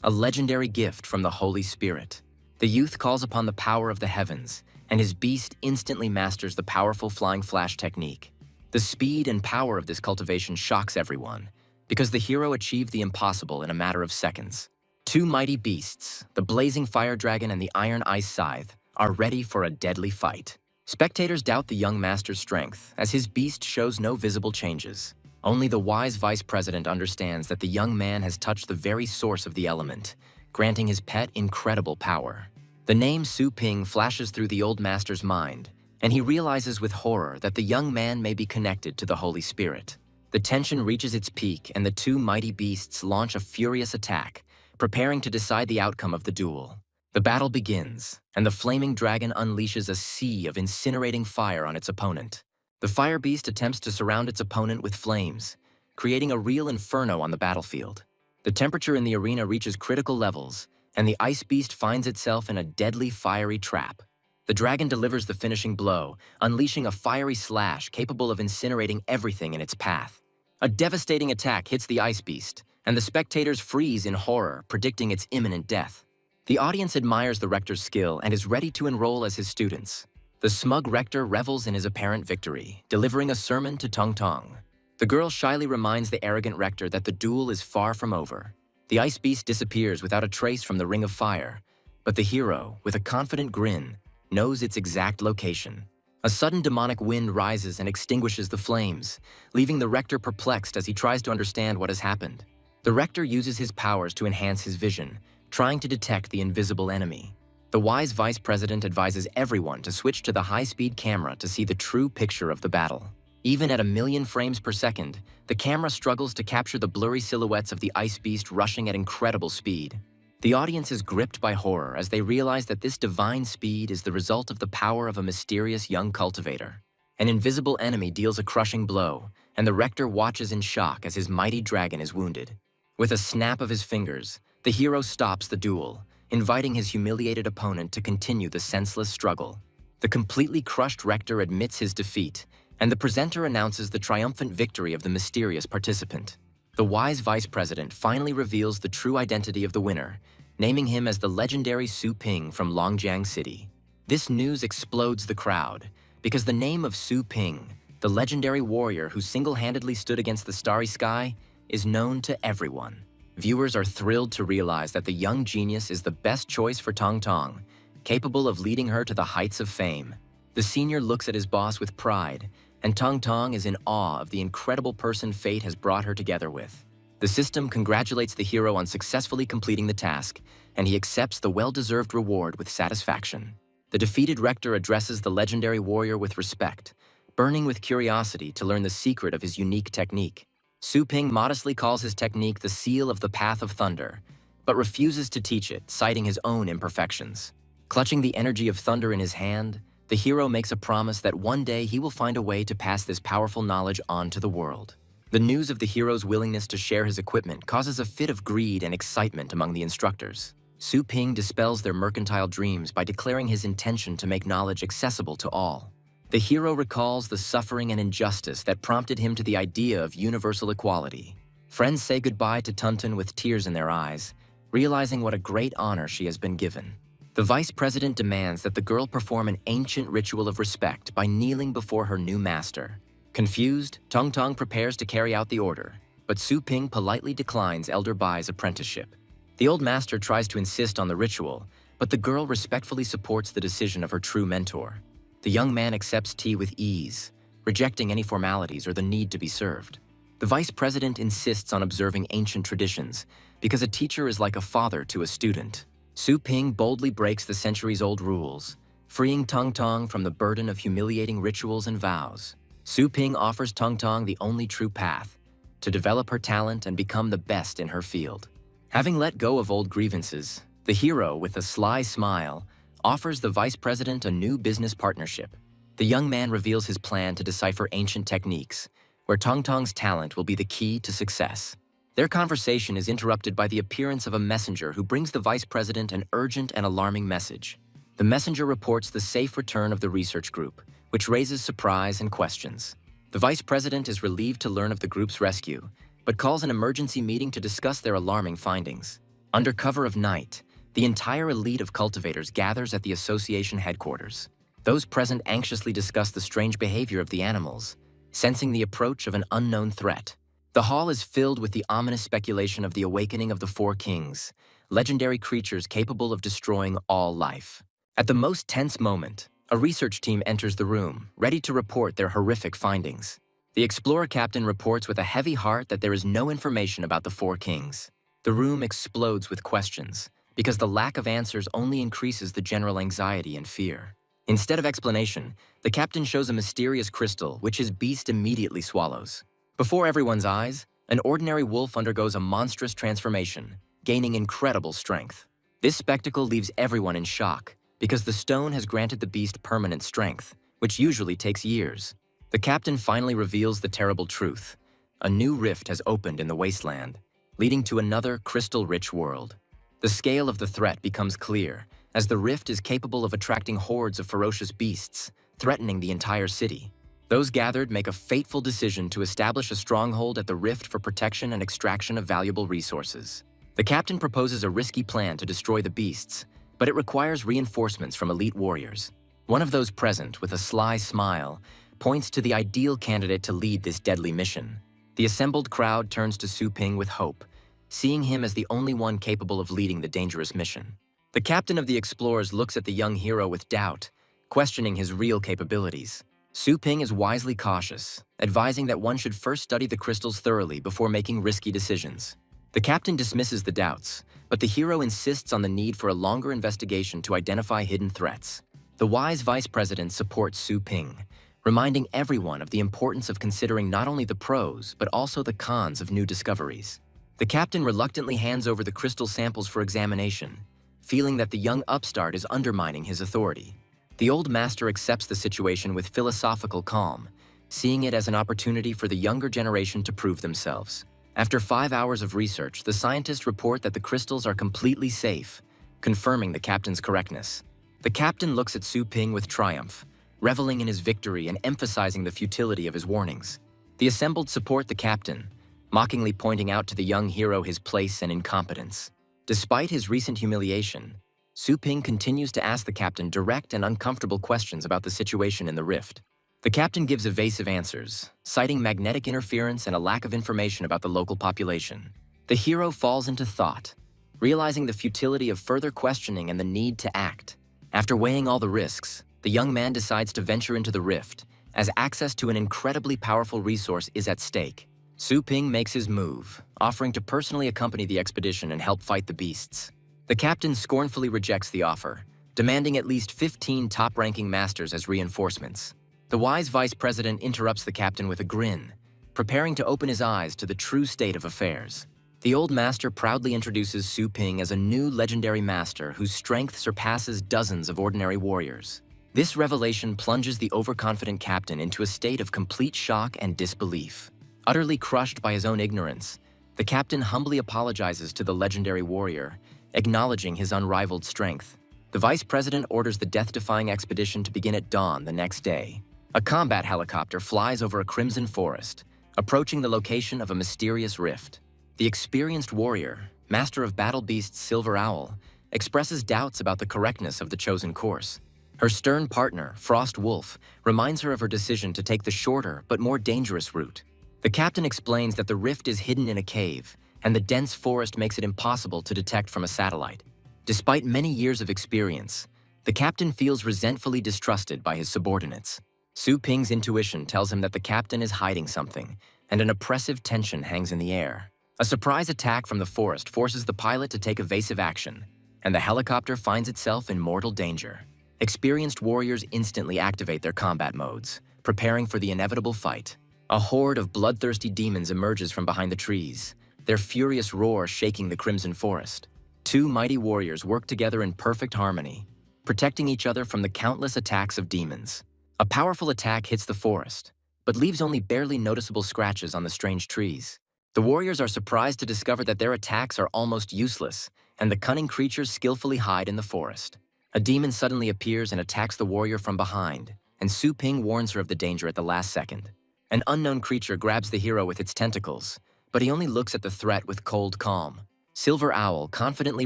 a legendary gift from the Holy Spirit. The youth calls upon the power of the heavens, and his beast instantly masters the powerful flying flash technique. The speed and power of this cultivation shocks everyone, because the hero achieved the impossible in a matter of seconds. Two mighty beasts, the blazing fire dragon and the iron ice scythe, are ready for a deadly fight. Spectators doubt the young master's strength, as his beast shows no visible changes. Only the wise vice president understands that the young man has touched the very source of the element, granting his pet incredible power. The name Su Ping flashes through the old master's mind, and he realizes with horror that the young man may be connected to the Holy Spirit. The tension reaches its peak, and the two mighty beasts launch a furious attack, preparing to decide the outcome of the duel. The battle begins, and the flaming dragon unleashes a sea of incinerating fire on its opponent. The fire beast attempts to surround its opponent with flames, creating a real inferno on the battlefield. The temperature in the arena reaches critical levels, and the ice beast finds itself in a deadly fiery trap. The dragon delivers the finishing blow, unleashing a fiery slash capable of incinerating everything in its path. A devastating attack hits the ice beast, and the spectators freeze in horror, predicting its imminent death. The audience admires the rector's skill and is ready to enroll as his students. The smug rector revels in his apparent victory, delivering a sermon to Tong Tong. The girl shyly reminds the arrogant rector that the duel is far from over. The ice beast disappears without a trace from the ring of fire, But the hero, with a confident grin, knows its exact location. A sudden demonic wind rises and extinguishes the flames, leaving the rector perplexed as he tries to understand what has happened. The rector uses his powers to enhance his vision, trying to detect the invisible enemy. The wise vice president advises everyone to switch to the high-speed camera to see the true picture of the battle. Even at 1,000,000 frames per second, the camera struggles to capture the blurry silhouettes of the ice beast rushing at incredible speed. The audience is gripped by horror as they realize that this divine speed is the result of the power of a mysterious young cultivator. An invisible enemy deals a crushing blow, and the rector watches in shock as his mighty dragon is wounded. With a snap of his fingers, the hero stops the duel, inviting his humiliated opponent to continue the senseless struggle. The completely crushed rector admits his defeat, and the presenter announces the triumphant victory of the mysterious participant. The wise vice president finally reveals the true identity of the winner, naming him as the legendary Su Ping from Longjiang City. This news explodes the crowd, because the name of Su Ping, the legendary warrior who single-handedly stood against the starry sky, is known to everyone. Viewers are thrilled to realize that the young genius is the best choice for Tong Tong, capable of leading her to the heights of fame. The senior looks at his boss with pride, and Tong Tong is in awe of the incredible person fate has brought her together with. The system congratulates the hero on successfully completing the task, and he accepts the well-deserved reward with satisfaction. The defeated rector addresses the legendary warrior with respect, burning with curiosity to learn the secret of his unique technique. Su Ping modestly calls his technique the seal of the path of thunder, but refuses to teach it, citing his own imperfections. Clutching the energy of thunder in his hand, the hero makes a promise that one day he will find a way to pass this powerful knowledge on to the world. The news of the hero's willingness to share his equipment causes a fit of greed and excitement among the instructors. Su Ping dispels their mercantile dreams by declaring his intention to make knowledge accessible to all. The hero recalls the suffering and injustice that prompted him to the idea of universal equality. Friends say goodbye to Tuntun with tears in their eyes, realizing what a great honor she has been given. The vice president demands that the girl perform an ancient ritual of respect by kneeling before her new master. Confused, Tong Tong prepares to carry out the order, but Su Ping politely declines Elder Bai's apprenticeship. The old master tries to insist on the ritual, but the girl respectfully supports the decision of her true mentor. The young man accepts tea with ease, rejecting any formalities or the need to be served. The vice president insists on observing ancient traditions because a teacher is like a father to a student. Su Ping boldly breaks the centuries-old rules, freeing Tong Tong from the burden of humiliating rituals and vows. Su Ping offers Tong Tong the only true path, to develop her talent and become the best in her field. Having let go of old grievances, the hero, with a sly smile, offers the vice president a new business partnership. The young man reveals his plan to decipher ancient techniques, where Tong Tong's talent will be the key to success. Their conversation is interrupted by the appearance of a messenger who brings the vice president an urgent and alarming message. The messenger reports the safe return of the research group, which raises surprise and questions. The vice president is relieved to learn of the group's rescue, but calls an emergency meeting to discuss their alarming findings. Under cover of night, the entire elite of cultivators gathers at the association headquarters. Those present anxiously discuss the strange behavior of the animals, sensing the approach of an unknown threat. The hall is filled with the ominous speculation of the awakening of the Four Kings, legendary creatures capable of destroying all life. At the most tense moment, a research team enters the room, ready to report their horrific findings. The explorer captain reports with a heavy heart that there is no information about the Four Kings. The room explodes with questions, because the lack of answers only increases the general anxiety and fear. Instead of explanation, the captain shows a mysterious crystal, which his beast immediately swallows. Before everyone's eyes, an ordinary wolf undergoes a monstrous transformation, gaining incredible strength. This spectacle leaves everyone in shock, because the stone has granted the beast permanent strength, which usually takes years. The captain finally reveals the terrible truth. A new rift has opened in the wasteland, leading to another crystal-rich world. The scale of the threat becomes clear, as the rift is capable of attracting hordes of ferocious beasts, threatening the entire city. Those gathered make a fateful decision to establish a stronghold at the rift for protection and extraction of valuable resources. The captain proposes a risky plan to destroy the beasts, but it requires reinforcements from elite warriors. One of those present, with a sly smile, points to the ideal candidate to lead this deadly mission. The assembled crowd turns to Su Ping with hope, seeing him as the only one capable of leading the dangerous mission. The captain of the explorers looks at the young hero with doubt, questioning his real capabilities. Su Ping is wisely cautious, advising that one should first study the crystals thoroughly before making risky decisions. The captain dismisses the doubts, but the hero insists on the need for a longer investigation to identify hidden threats. The wise vice president supports Su Ping, reminding everyone of the importance of considering not only the pros but also the cons of new discoveries. The captain reluctantly hands over the crystal samples for examination, feeling that the young upstart is undermining his authority. The old master accepts the situation with philosophical calm, seeing it as an opportunity for the younger generation to prove themselves. After 5 hours of research, the scientists report that the crystals are completely safe, confirming the captain's correctness. The captain looks at Su Ping with triumph, reveling in his victory and emphasizing the futility of his warnings. The assembled support the captain, mockingly pointing out to the young hero his place and incompetence. Despite his recent humiliation, Su Ping continues to ask the captain direct and uncomfortable questions about the situation in the rift. The captain gives evasive answers, citing magnetic interference and a lack of information about the local population. The hero falls into thought, realizing the futility of further questioning and the need to act. After weighing all the risks, the young man decides to venture into the rift, as access to an incredibly powerful resource is at stake. Su Ping makes his move, offering to personally accompany the expedition and help fight the beasts. The captain scornfully rejects the offer, demanding at least 15 top-ranking masters as reinforcements. The wise vice president interrupts the captain with a grin, preparing to open his eyes to the true state of affairs. The old master proudly introduces Su Ping as a new legendary master whose strength surpasses dozens of ordinary warriors. This revelation plunges the overconfident captain into a state of complete shock and disbelief. Utterly crushed by his own ignorance, the captain humbly apologizes to the legendary warrior, acknowledging his unrivaled strength. The vice president orders the death-defying expedition to begin at dawn the next day. A combat helicopter flies over a crimson forest, approaching the location of a mysterious rift. The experienced warrior, master of battle beasts Silver Owl, expresses doubts about the correctness of the chosen course. Her stern partner, Frost Wolf, reminds her of her decision to take the shorter but more dangerous route. The captain explains that the rift is hidden in a cave, and the dense forest makes it impossible to detect from a satellite. Despite many years of experience, the captain feels resentfully distrusted by his subordinates. Su Ping's intuition tells him that the captain is hiding something, and an oppressive tension hangs in the air. A surprise attack from the forest forces the pilot to take evasive action, and the helicopter finds itself in mortal danger. Experienced warriors instantly activate their combat modes, preparing for the inevitable fight. A horde of bloodthirsty demons emerges from behind the trees, their furious roar shaking the crimson forest. Two mighty warriors work together in perfect harmony, protecting each other from the countless attacks of demons. A powerful attack hits the forest, but leaves only barely noticeable scratches on the strange trees. The warriors are surprised to discover that their attacks are almost useless, and the cunning creatures skillfully hide in the forest. A demon suddenly appears and attacks the warrior from behind, and Su Ping warns her of the danger at the last second. An unknown creature grabs the hero with its tentacles, but he only looks at the threat with cold calm. Silver Owl confidently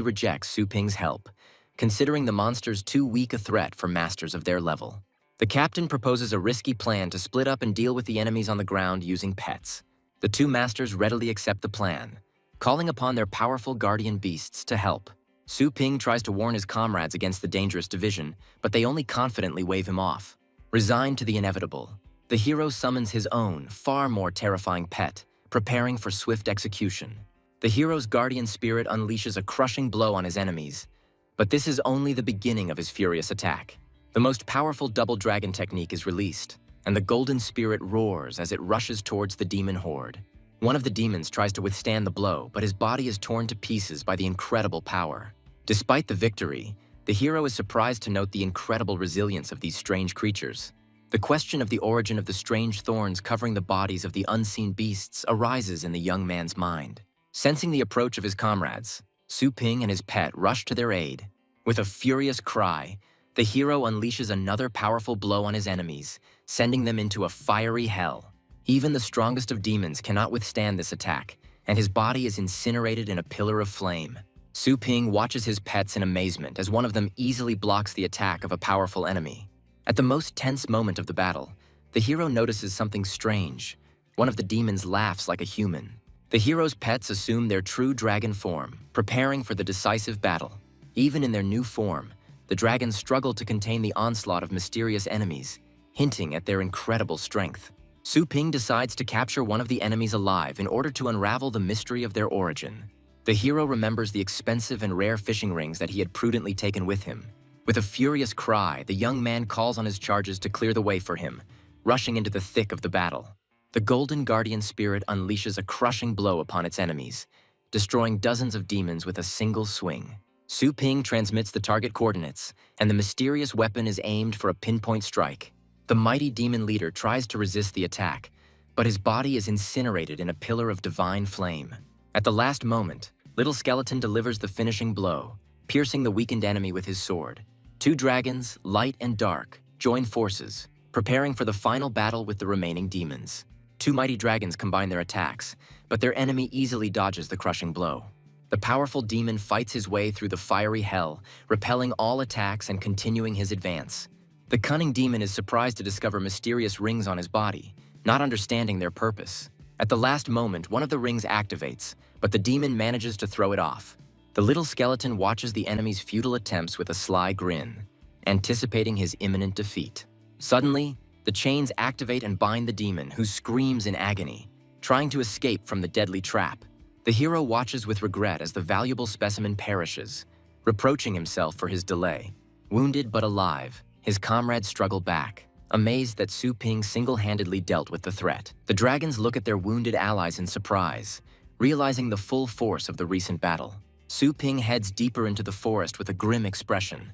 rejects Su Ping's help, considering the monsters too weak a threat for masters of their level. The captain proposes a risky plan to split up and deal with the enemies on the ground using pets. The two masters readily accept the plan, calling upon their powerful guardian beasts to help. Su Ping tries to warn his comrades against the dangerous division, but they only confidently wave him off. Resigned to the inevitable, the hero summons his own, far more terrifying pet, preparing for swift execution. The hero's guardian spirit unleashes a crushing blow on his enemies, but this is only the beginning of his furious attack. The most powerful double dragon technique is released, and the golden spirit roars as it rushes towards the demon horde. One of the demons tries to withstand the blow, but his body is torn to pieces by the incredible power. Despite the victory, the hero is surprised to note the incredible resilience of these strange creatures. The question of the origin of the strange thorns covering the bodies of the unseen beasts arises in the young man's mind. Sensing the approach of his comrades, Su Ping and his pet rush to their aid. With a furious cry, the hero unleashes another powerful blow on his enemies, sending them into a fiery hell. Even the strongest of demons cannot withstand this attack, and his body is incinerated in a pillar of flame. Su Ping watches his pets in amazement as one of them easily blocks the attack of a powerful enemy. At the most tense moment of the battle, the hero notices something strange. One of the demons laughs like a human. The hero's pets assume their true dragon form, preparing for the decisive battle. Even in their new form, the dragons struggle to contain the onslaught of mysterious enemies, hinting at their incredible strength. Su Ping decides to capture one of the enemies alive in order to unravel the mystery of their origin. The hero remembers the expensive and rare fishing rings that he had prudently taken with him. With a furious cry, the young man calls on his charges to clear the way for him, rushing into the thick of the battle. The Golden Guardian Spirit unleashes a crushing blow upon its enemies, destroying dozens of demons with a single swing. Su Ping transmits the target coordinates, and the mysterious weapon is aimed for a pinpoint strike. The mighty demon leader tries to resist the attack, but his body is incinerated in a pillar of divine flame. At the last moment, Little Skeleton delivers the finishing blow, piercing the weakened enemy with his sword. Two dragons, light and dark, join forces, preparing for the final battle with the remaining demons. Two mighty dragons combine their attacks, but their enemy easily dodges the crushing blow. The powerful demon fights his way through the fiery hell, repelling all attacks and continuing his advance. The cunning demon is surprised to discover mysterious rings on his body, not understanding their purpose. At the last moment, one of the rings activates, but the demon manages to throw it off. The little skeleton watches the enemy's futile attempts with a sly grin, anticipating his imminent defeat. Suddenly, the chains activate and bind the demon, who screams in agony, trying to escape from the deadly trap. The hero watches with regret as the valuable specimen perishes, reproaching himself for his delay. Wounded but alive, his comrades struggle back, amazed that Su Ping single-handedly dealt with the threat. The dragons look at their wounded allies in surprise, realizing the full force of the recent battle. Su Ping heads deeper into the forest with a grim expression,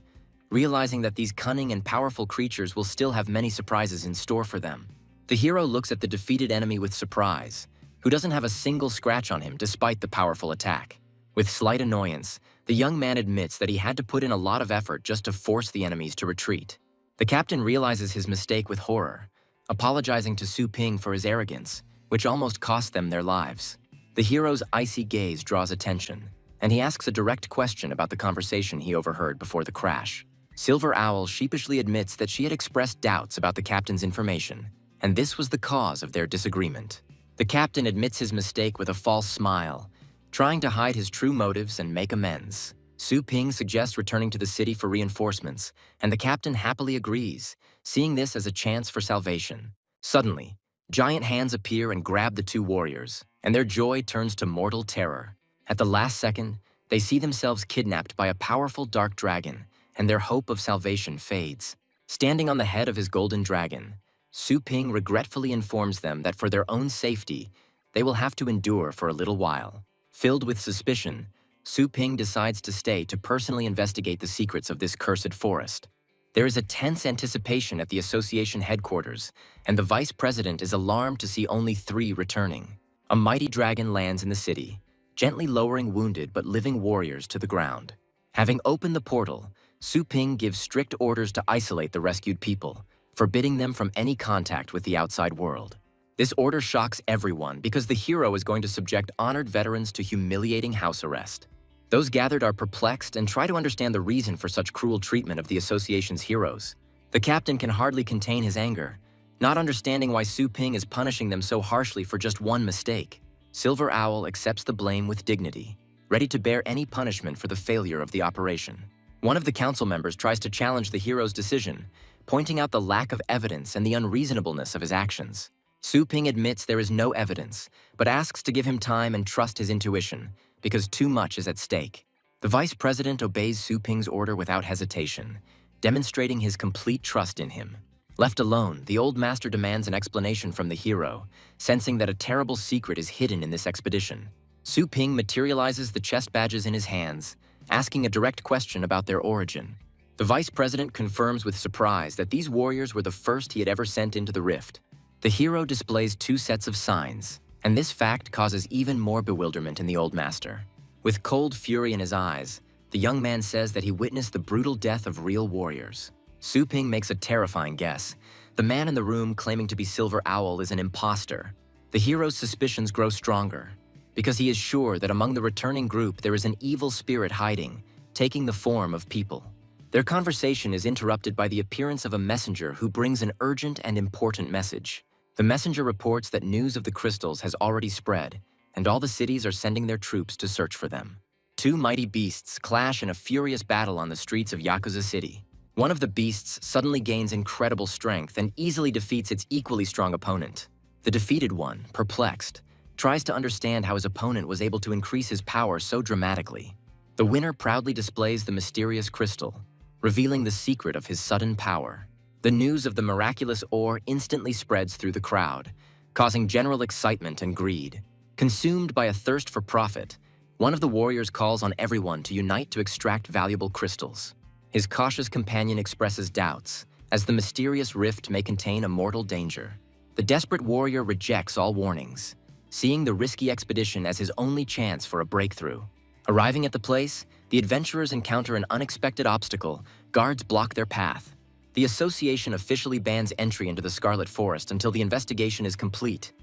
realizing that these cunning and powerful creatures will still have many surprises in store for them. The hero looks at the defeated enemy with surprise, who doesn't have a single scratch on him despite the powerful attack. With slight annoyance, the young man admits that he had to put in a lot of effort just to force the enemies to retreat. The captain realizes his mistake with horror, apologizing to Su Ping for his arrogance, which almost cost them their lives. The hero's icy gaze draws attention, and he asks a direct question about the conversation he overheard before the crash. Silver Owl sheepishly admits that she had expressed doubts about the captain's information, and this was the cause of their disagreement. The captain admits his mistake with a false smile, trying to hide his true motives and make amends. Su Ping suggests returning to the city for reinforcements, and the captain happily agrees, seeing this as a chance for salvation. Suddenly, giant hands appear and grab the two warriors, and their joy turns to mortal terror. At the last second, they see themselves kidnapped by a powerful dark dragon, and their hope of salvation fades. Standing on the head of his golden dragon, Su Ping regretfully informs them that for their own safety, they will have to endure for a little while. Filled with suspicion, Su Ping decides to stay to personally investigate the secrets of this cursed forest. There is a tense anticipation at the association headquarters, and the vice president is alarmed to see only 3 returning. A mighty dragon lands in the city, gently lowering wounded but living warriors to the ground. Having opened the portal, Su Ping gives strict orders to isolate the rescued people, forbidding them from any contact with the outside world. This order shocks everyone because the hero is going to subject honored veterans to humiliating house arrest. Those gathered are perplexed and try to understand the reason for such cruel treatment of the association's heroes. The captain can hardly contain his anger, not understanding why Su Ping is punishing them so harshly for just one mistake. Silver Owl accepts the blame with dignity, ready to bear any punishment for the failure of the operation. One of the council members tries to challenge the hero's decision, pointing out the lack of evidence and the unreasonableness of his actions. Su Ping admits there is no evidence, but asks to give him time and trust his intuition, because too much is at stake. The vice president obeys Su Ping's order without hesitation, demonstrating his complete trust in him. Left alone, the old master demands an explanation from the hero, sensing that a terrible secret is hidden in this expedition. Su Ping materializes the chest badges in his hands, asking a direct question about their origin. The vice president confirms with surprise that these warriors were the first he had ever sent into the rift. The hero displays 2 sets of signs, and this fact causes even more bewilderment in the old master. With cold fury in his eyes, the young man says that he witnessed the brutal death of real warriors. Su Ping makes a terrifying guess. The man in the room claiming to be Silver Owl is an imposter. The hero's suspicions grow stronger, because he is sure that among the returning group there is an evil spirit hiding, taking the form of people. Their conversation is interrupted by the appearance of a messenger who brings an urgent and important message. The messenger reports that news of the crystals has already spread, and all the cities are sending their troops to search for them. Two mighty beasts clash in a furious battle on the streets of Yakuza City. One of the beasts suddenly gains incredible strength and easily defeats its equally strong opponent. The defeated one, perplexed, tries to understand how his opponent was able to increase his power so dramatically. The winner proudly displays the mysterious crystal, revealing the secret of his sudden power. The news of the miraculous ore instantly spreads through the crowd, causing general excitement and greed. Consumed by a thirst for profit, one of the warriors calls on everyone to unite to extract valuable crystals. His cautious companion expresses doubts, as the mysterious rift may contain a mortal danger. The desperate warrior rejects all warnings, seeing the risky expedition as his only chance for a breakthrough. Arriving at the place, the adventurers encounter an unexpected obstacle. Guards block their path. The association officially bans entry into the Scarlet Forest until the investigation is complete.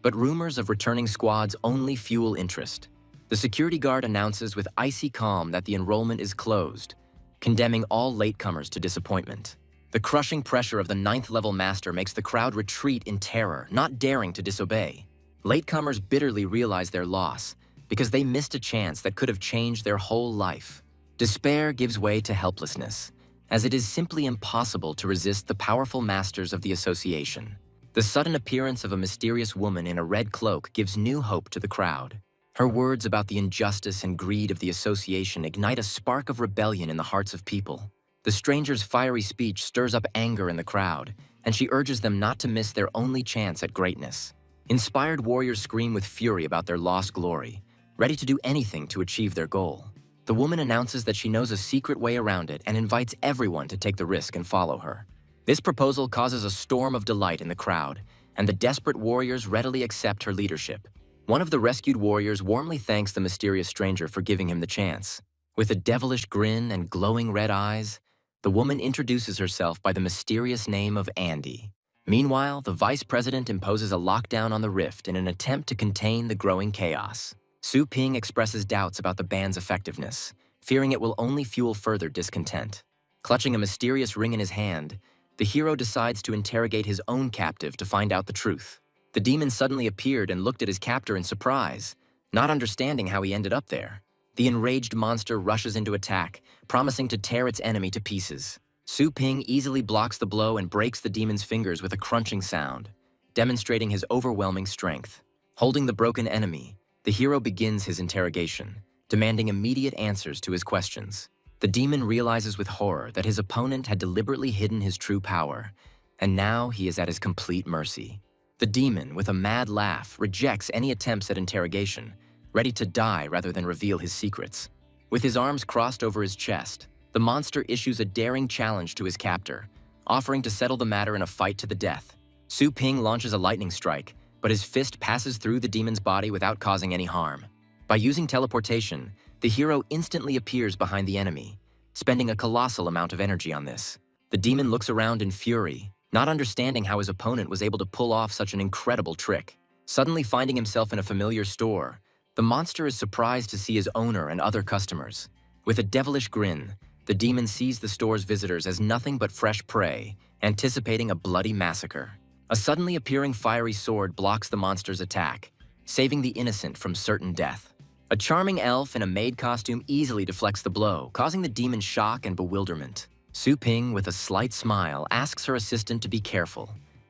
But rumors of returning squads only fuel interest. The security guard announces with icy calm that the enrollment is closed, condemning all latecomers to disappointment. The crushing pressure of the 9th-level master makes the crowd retreat in terror, not daring to disobey. Latecomers bitterly realize their loss because they missed a chance that could have changed their whole life. Despair gives way to helplessness, as it is simply impossible to resist the powerful masters of the association. The sudden appearance of a mysterious woman in a red cloak gives new hope to the crowd. Her words about the injustice and greed of the association ignite a spark of rebellion in the hearts of people. The stranger's fiery speech stirs up anger in the crowd, and she urges them not to miss their only chance at greatness. Inspired warriors scream with fury about their lost glory, ready to do anything to achieve their goal. The woman announces that she knows a secret way around it and invites everyone to take the risk and follow her. This proposal causes a storm of delight in the crowd, and the desperate warriors readily accept her leadership. One of the rescued warriors warmly thanks the mysterious stranger for giving him the chance. With a devilish grin and glowing red eyes, the woman introduces herself by the mysterious name of Andy. Meanwhile, the vice president imposes a lockdown on the rift in an attempt to contain the growing chaos. Su Ping expresses doubts about the ban's effectiveness, fearing it will only fuel further discontent. Clutching a mysterious ring in his hand, the hero decides to interrogate his own captive to find out the truth. The demon suddenly appeared and looked at his captor in surprise, not understanding how he ended up there. The enraged monster rushes into attack, promising to tear its enemy to pieces. Su Ping easily blocks the blow and breaks the demon's fingers with a crunching sound, demonstrating his overwhelming strength. Holding the broken enemy, the hero begins his interrogation, demanding immediate answers to his questions. The demon realizes with horror that his opponent had deliberately hidden his true power, and now he is at his complete mercy. The demon, with a mad laugh, rejects any attempts at interrogation, ready to die rather than reveal his secrets. With his arms crossed over his chest, the monster issues a daring challenge to his captor, offering to settle the matter in a fight to the death. Su Ping launches a lightning strike, but his fist passes through the demon's body without causing any harm. By using teleportation, the hero instantly appears behind the enemy, spending a colossal amount of energy on this. The demon looks around in fury, not understanding how his opponent was able to pull off such an incredible trick. Suddenly finding himself in a familiar store, the monster is surprised to see his owner and other customers. With a devilish grin, the demon sees the store's visitors as nothing but fresh prey, anticipating a bloody massacre. A suddenly appearing fiery sword blocks the monster's attack, saving the innocent from certain death. A charming elf in a maid costume easily deflects the blow, causing the demon shock and bewilderment. Su Ping, with a slight smile, asks her assistant to be careful,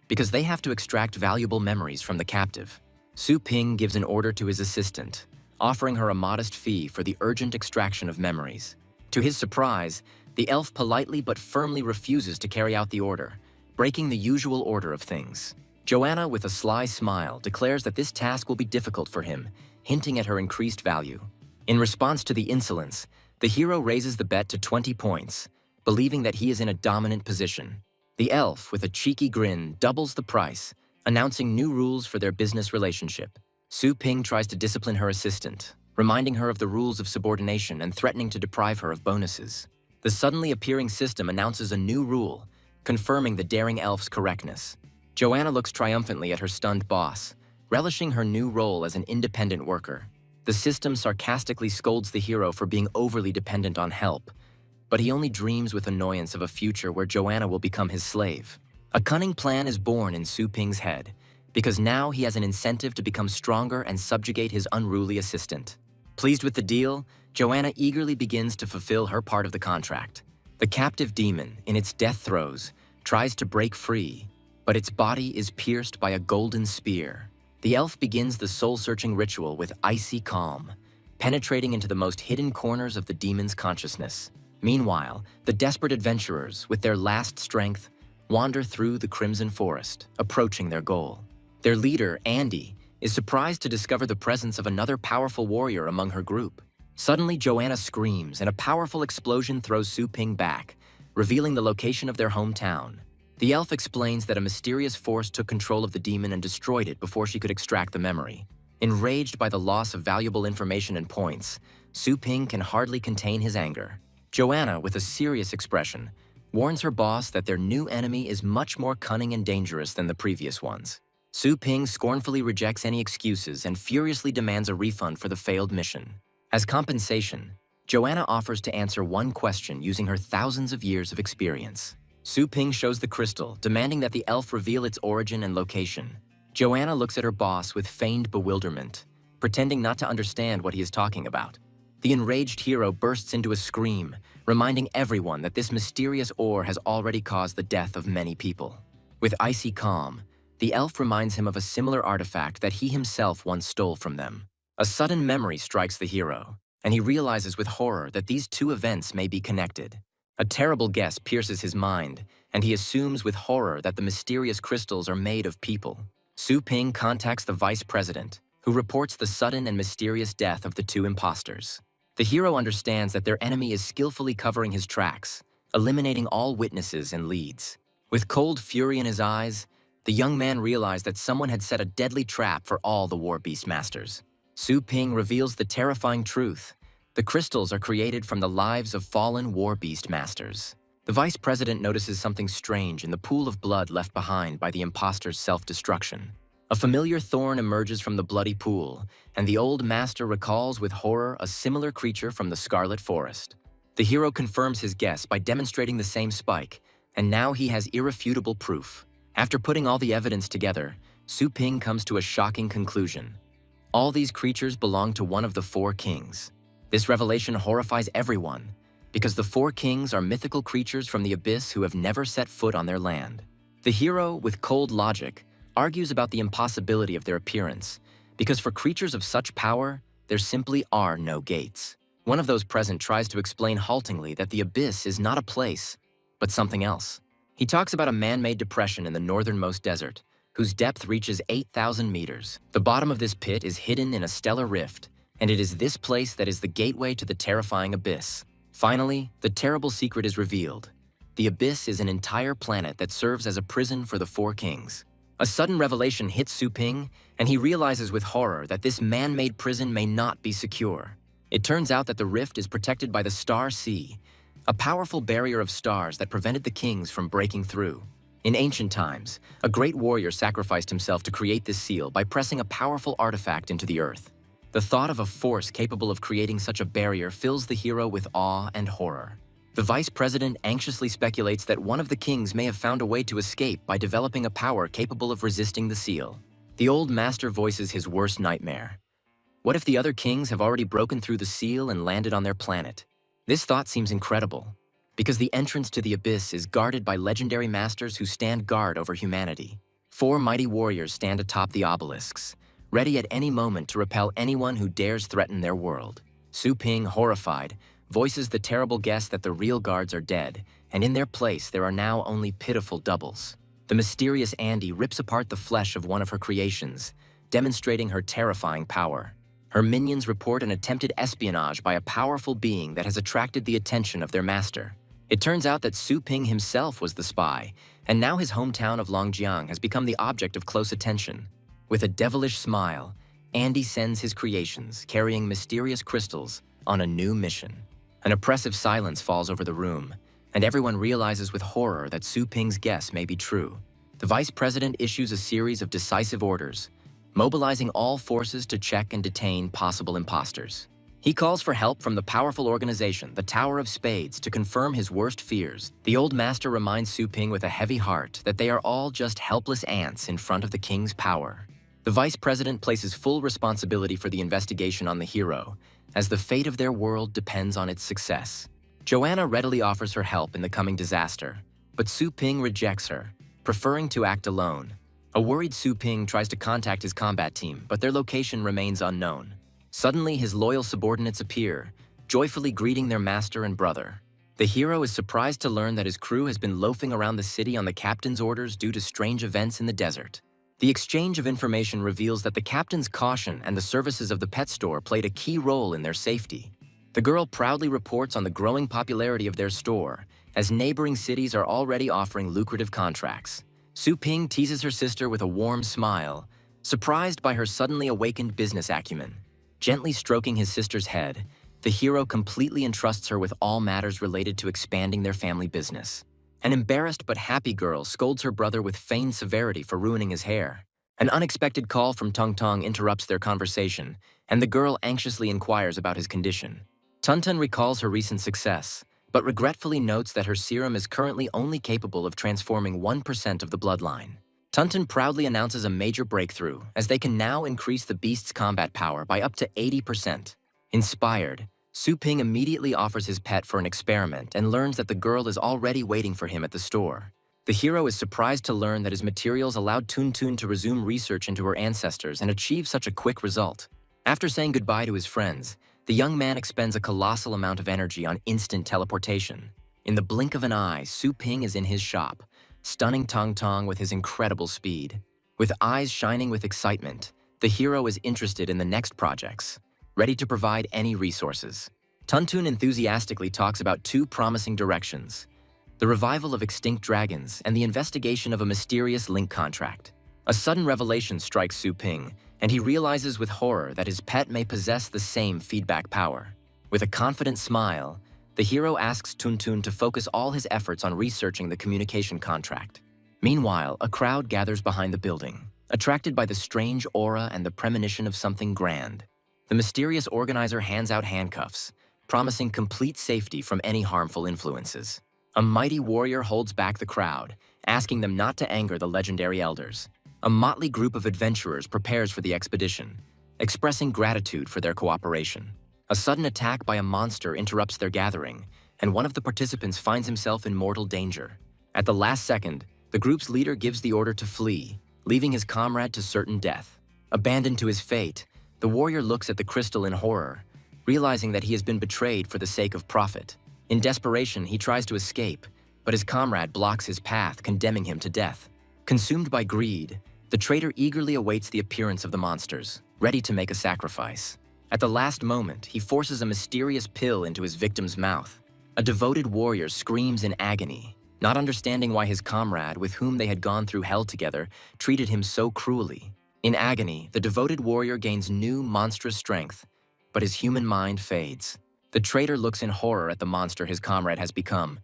because they have to extract valuable memories from the captive. Su Ping gives an order to his assistant, offering her a modest fee for the urgent extraction of memories. To his surprise, the elf politely but firmly refuses to carry out the order, breaking the usual order of things. Joanna, with a sly smile, declares that this task will be difficult for him, hinting at her increased value. In response to the insolence, the hero raises the bet to 20 points, believing that he is in a dominant position. The elf, with a cheeky grin, doubles the price, announcing new rules for their business relationship. Su Ping tries to discipline her assistant, reminding her of the rules of subordination and threatening to deprive her of bonuses. The suddenly appearing system announces a new rule, confirming the daring elf's correctness. Joanna looks triumphantly at her stunned boss, relishing her new role as an independent worker. The system sarcastically scolds the hero for being overly dependent on help, but he only dreams with annoyance of a future where Joanna will become his slave. A cunning plan is born in Su Ping's head, because now he has an incentive to become stronger and subjugate his unruly assistant. Pleased with the deal, Joanna eagerly begins to fulfill her part of the contract. The captive demon, in its death throes, tries to break free, but its body is pierced by a golden spear. The elf begins the soul-searching ritual with icy calm, penetrating into the most hidden corners of the demon's consciousness. Meanwhile, the desperate adventurers, with their last strength, wander through the Crimson Forest, approaching their goal. Their leader, Andy, is surprised to discover the presence of another powerful warrior among her group. Suddenly, Joanna screams, and a powerful explosion throws Su Ping back, revealing the location of their hometown. The elf explains that a mysterious force took control of the demon and destroyed it before she could extract the memory. Enraged by the loss of valuable information and points, Su Ping can hardly contain his anger. Joanna, with a serious expression, warns her boss that their new enemy is much more cunning and dangerous than the previous ones. Su Ping scornfully rejects any excuses and furiously demands a refund for the failed mission. As compensation, Joanna offers to answer one question using her thousands of years of experience. Su Ping shows the crystal, demanding that the elf reveal its origin and location. Joanna looks at her boss with feigned bewilderment, pretending not to understand what he is talking about. The enraged hero bursts into a scream, reminding everyone that this mysterious ore has already caused the death of many people. With icy calm, the elf reminds him of a similar artifact that he himself once stole from them. A sudden memory strikes the hero, and he realizes with horror that these two events may be connected. A terrible guess pierces his mind, and he assumes with horror that the mysterious crystals are made of people. Su Ping contacts the vice president, who reports the sudden and mysterious death of the two imposters. The hero understands that their enemy is skillfully covering his tracks, eliminating all witnesses and leads. With cold fury in his eyes, the young man realized that someone had set a deadly trap for all the War Beast Masters. Su Ping reveals the terrifying truth. The crystals are created from the lives of fallen War Beast Masters. The vice president notices something strange in the pool of blood left behind by the imposter's self-destruction. A familiar thorn emerges from the bloody pool, and the old master recalls with horror a similar creature from the Scarlet Forest. The hero confirms his guess by demonstrating the same spike, and now he has irrefutable proof. After putting all the evidence together, Su Ping comes to a shocking conclusion. All these creatures belong to one of the four kings. This revelation horrifies everyone, because the four kings are mythical creatures from the abyss who have never set foot on their land. The hero, with cold logic, argues about the impossibility of their appearance, because for creatures of such power, there simply are no gates. One of those present tries to explain haltingly that the abyss is not a place, but something else. He talks about a man-made depression in the northernmost desert, whose depth reaches 8,000 meters. The bottom of this pit is hidden in a stellar rift, and it is this place that is the gateway to the terrifying abyss. Finally, the terrible secret is revealed. The abyss is an entire planet that serves as a prison for the four kings. A sudden revelation hits Su Ping, and he realizes with horror that this man-made prison may not be secure. It turns out that the rift is protected by the Star Sea, a powerful barrier of stars that prevented the kings from breaking through. In ancient times, a great warrior sacrificed himself to create this seal by pressing a powerful artifact into the earth. The thought of a force capable of creating such a barrier fills the hero with awe and horror. The vice president anxiously speculates that one of the kings may have found a way to escape by developing a power capable of resisting the seal. The old master voices his worst nightmare. What if the other kings have already broken through the seal and landed on their planet? This thought seems incredible, because the entrance to the abyss is guarded by legendary masters who stand guard over humanity. Four mighty warriors stand atop the obelisks, ready at any moment to repel anyone who dares threaten their world. Su Ping, horrified, voices the terrible guess that the real guards are dead, and in their place there are now only pitiful doubles. The mysterious Andy rips apart the flesh of one of her creations, demonstrating her terrifying power. Her minions report an attempted espionage by a powerful being that has attracted the attention of their master. It turns out that Su Ping himself was the spy, and now his hometown of Longjiang has become the object of close attention. With a devilish smile, Andy sends his creations, carrying mysterious crystals, on a new mission. An oppressive silence falls over the room, and everyone realizes with horror that Su Ping's guess may be true. The vice president issues a series of decisive orders, mobilizing all forces to check and detain possible imposters. He calls for help from the powerful organization, the Tower of Spades, to confirm his worst fears. The old master reminds Su Ping with a heavy heart that they are all just helpless ants in front of the king's power. The vice president places full responsibility for the investigation on the hero, as the fate of their world depends on its success. Joanna readily offers her help in the coming disaster, but Su Ping rejects her, preferring to act alone. A worried Su Ping tries to contact his combat team, but their location remains unknown. Suddenly, his loyal subordinates appear, joyfully greeting their master and brother. The hero is surprised to learn that his crew has been loafing around the city on the captain's orders due to strange events in the desert. The exchange of information reveals that the captain's caution and the services of the pet store played a key role in their safety. The girl proudly reports on the growing popularity of their store, as neighboring cities are already offering lucrative contracts. Su Ping teases her sister with a warm smile, surprised by her suddenly awakened business acumen. Gently stroking his sister's head, the hero completely entrusts her with all matters related to expanding their family business. An embarrassed but happy girl scolds her brother with feigned severity for ruining his hair. An unexpected call from Tong Tong interrupts their conversation, and the girl anxiously inquires about his condition. Tun Tun recalls her recent success, but regretfully notes that her serum is currently only capable of transforming 1% of the bloodline. Tun Tun proudly announces a major breakthrough, as they can now increase the beast's combat power by up to 80%. Inspired, Su Ping immediately offers his pet for an experiment and learns that the girl is already waiting for him at the store. The hero is surprised to learn that his materials allowed Tun Tun to resume research into her ancestors and achieve such a quick result. After saying goodbye to his friends, the young man expends a colossal amount of energy on instant teleportation. In the blink of an eye, Su Ping is in his shop, stunning Tong Tong with his incredible speed. With eyes shining with excitement, the hero is interested in the next projects, ready to provide any resources. Tun Tun enthusiastically talks about two promising directions: the revival of extinct dragons and the investigation of a mysterious link contract. A sudden revelation strikes Su Ping, and he realizes with horror that his pet may possess the same feedback power. With a confident smile, the hero asks Tun Tun to focus all his efforts on researching the communication contract. Meanwhile, a crowd gathers behind the building, attracted by the strange aura and the premonition of something grand. The mysterious organizer hands out handcuffs, promising complete safety from any harmful influences. A mighty warrior holds back the crowd, asking them not to anger the legendary elders. A motley group of adventurers prepares for the expedition, expressing gratitude for their cooperation. A sudden attack by a monster interrupts their gathering, and one of the participants finds himself in mortal danger. At the last second, the group's leader gives the order to flee, leaving his comrade to certain death. Abandoned to his fate, the warrior looks at the crystal in horror, realizing that he has been betrayed for the sake of profit. In desperation, he tries to escape, but his comrade blocks his path, condemning him to death. Consumed by greed, the traitor eagerly awaits the appearance of the monsters, ready to make a sacrifice. At the last moment, he forces a mysterious pill into his victim's mouth. A devoted warrior screams in agony, not understanding why his comrade, with whom they had gone through hell together, treated him so cruelly. In agony, the devoted warrior gains new, monstrous strength, but his human mind fades. The traitor looks in horror at the monster his comrade has become,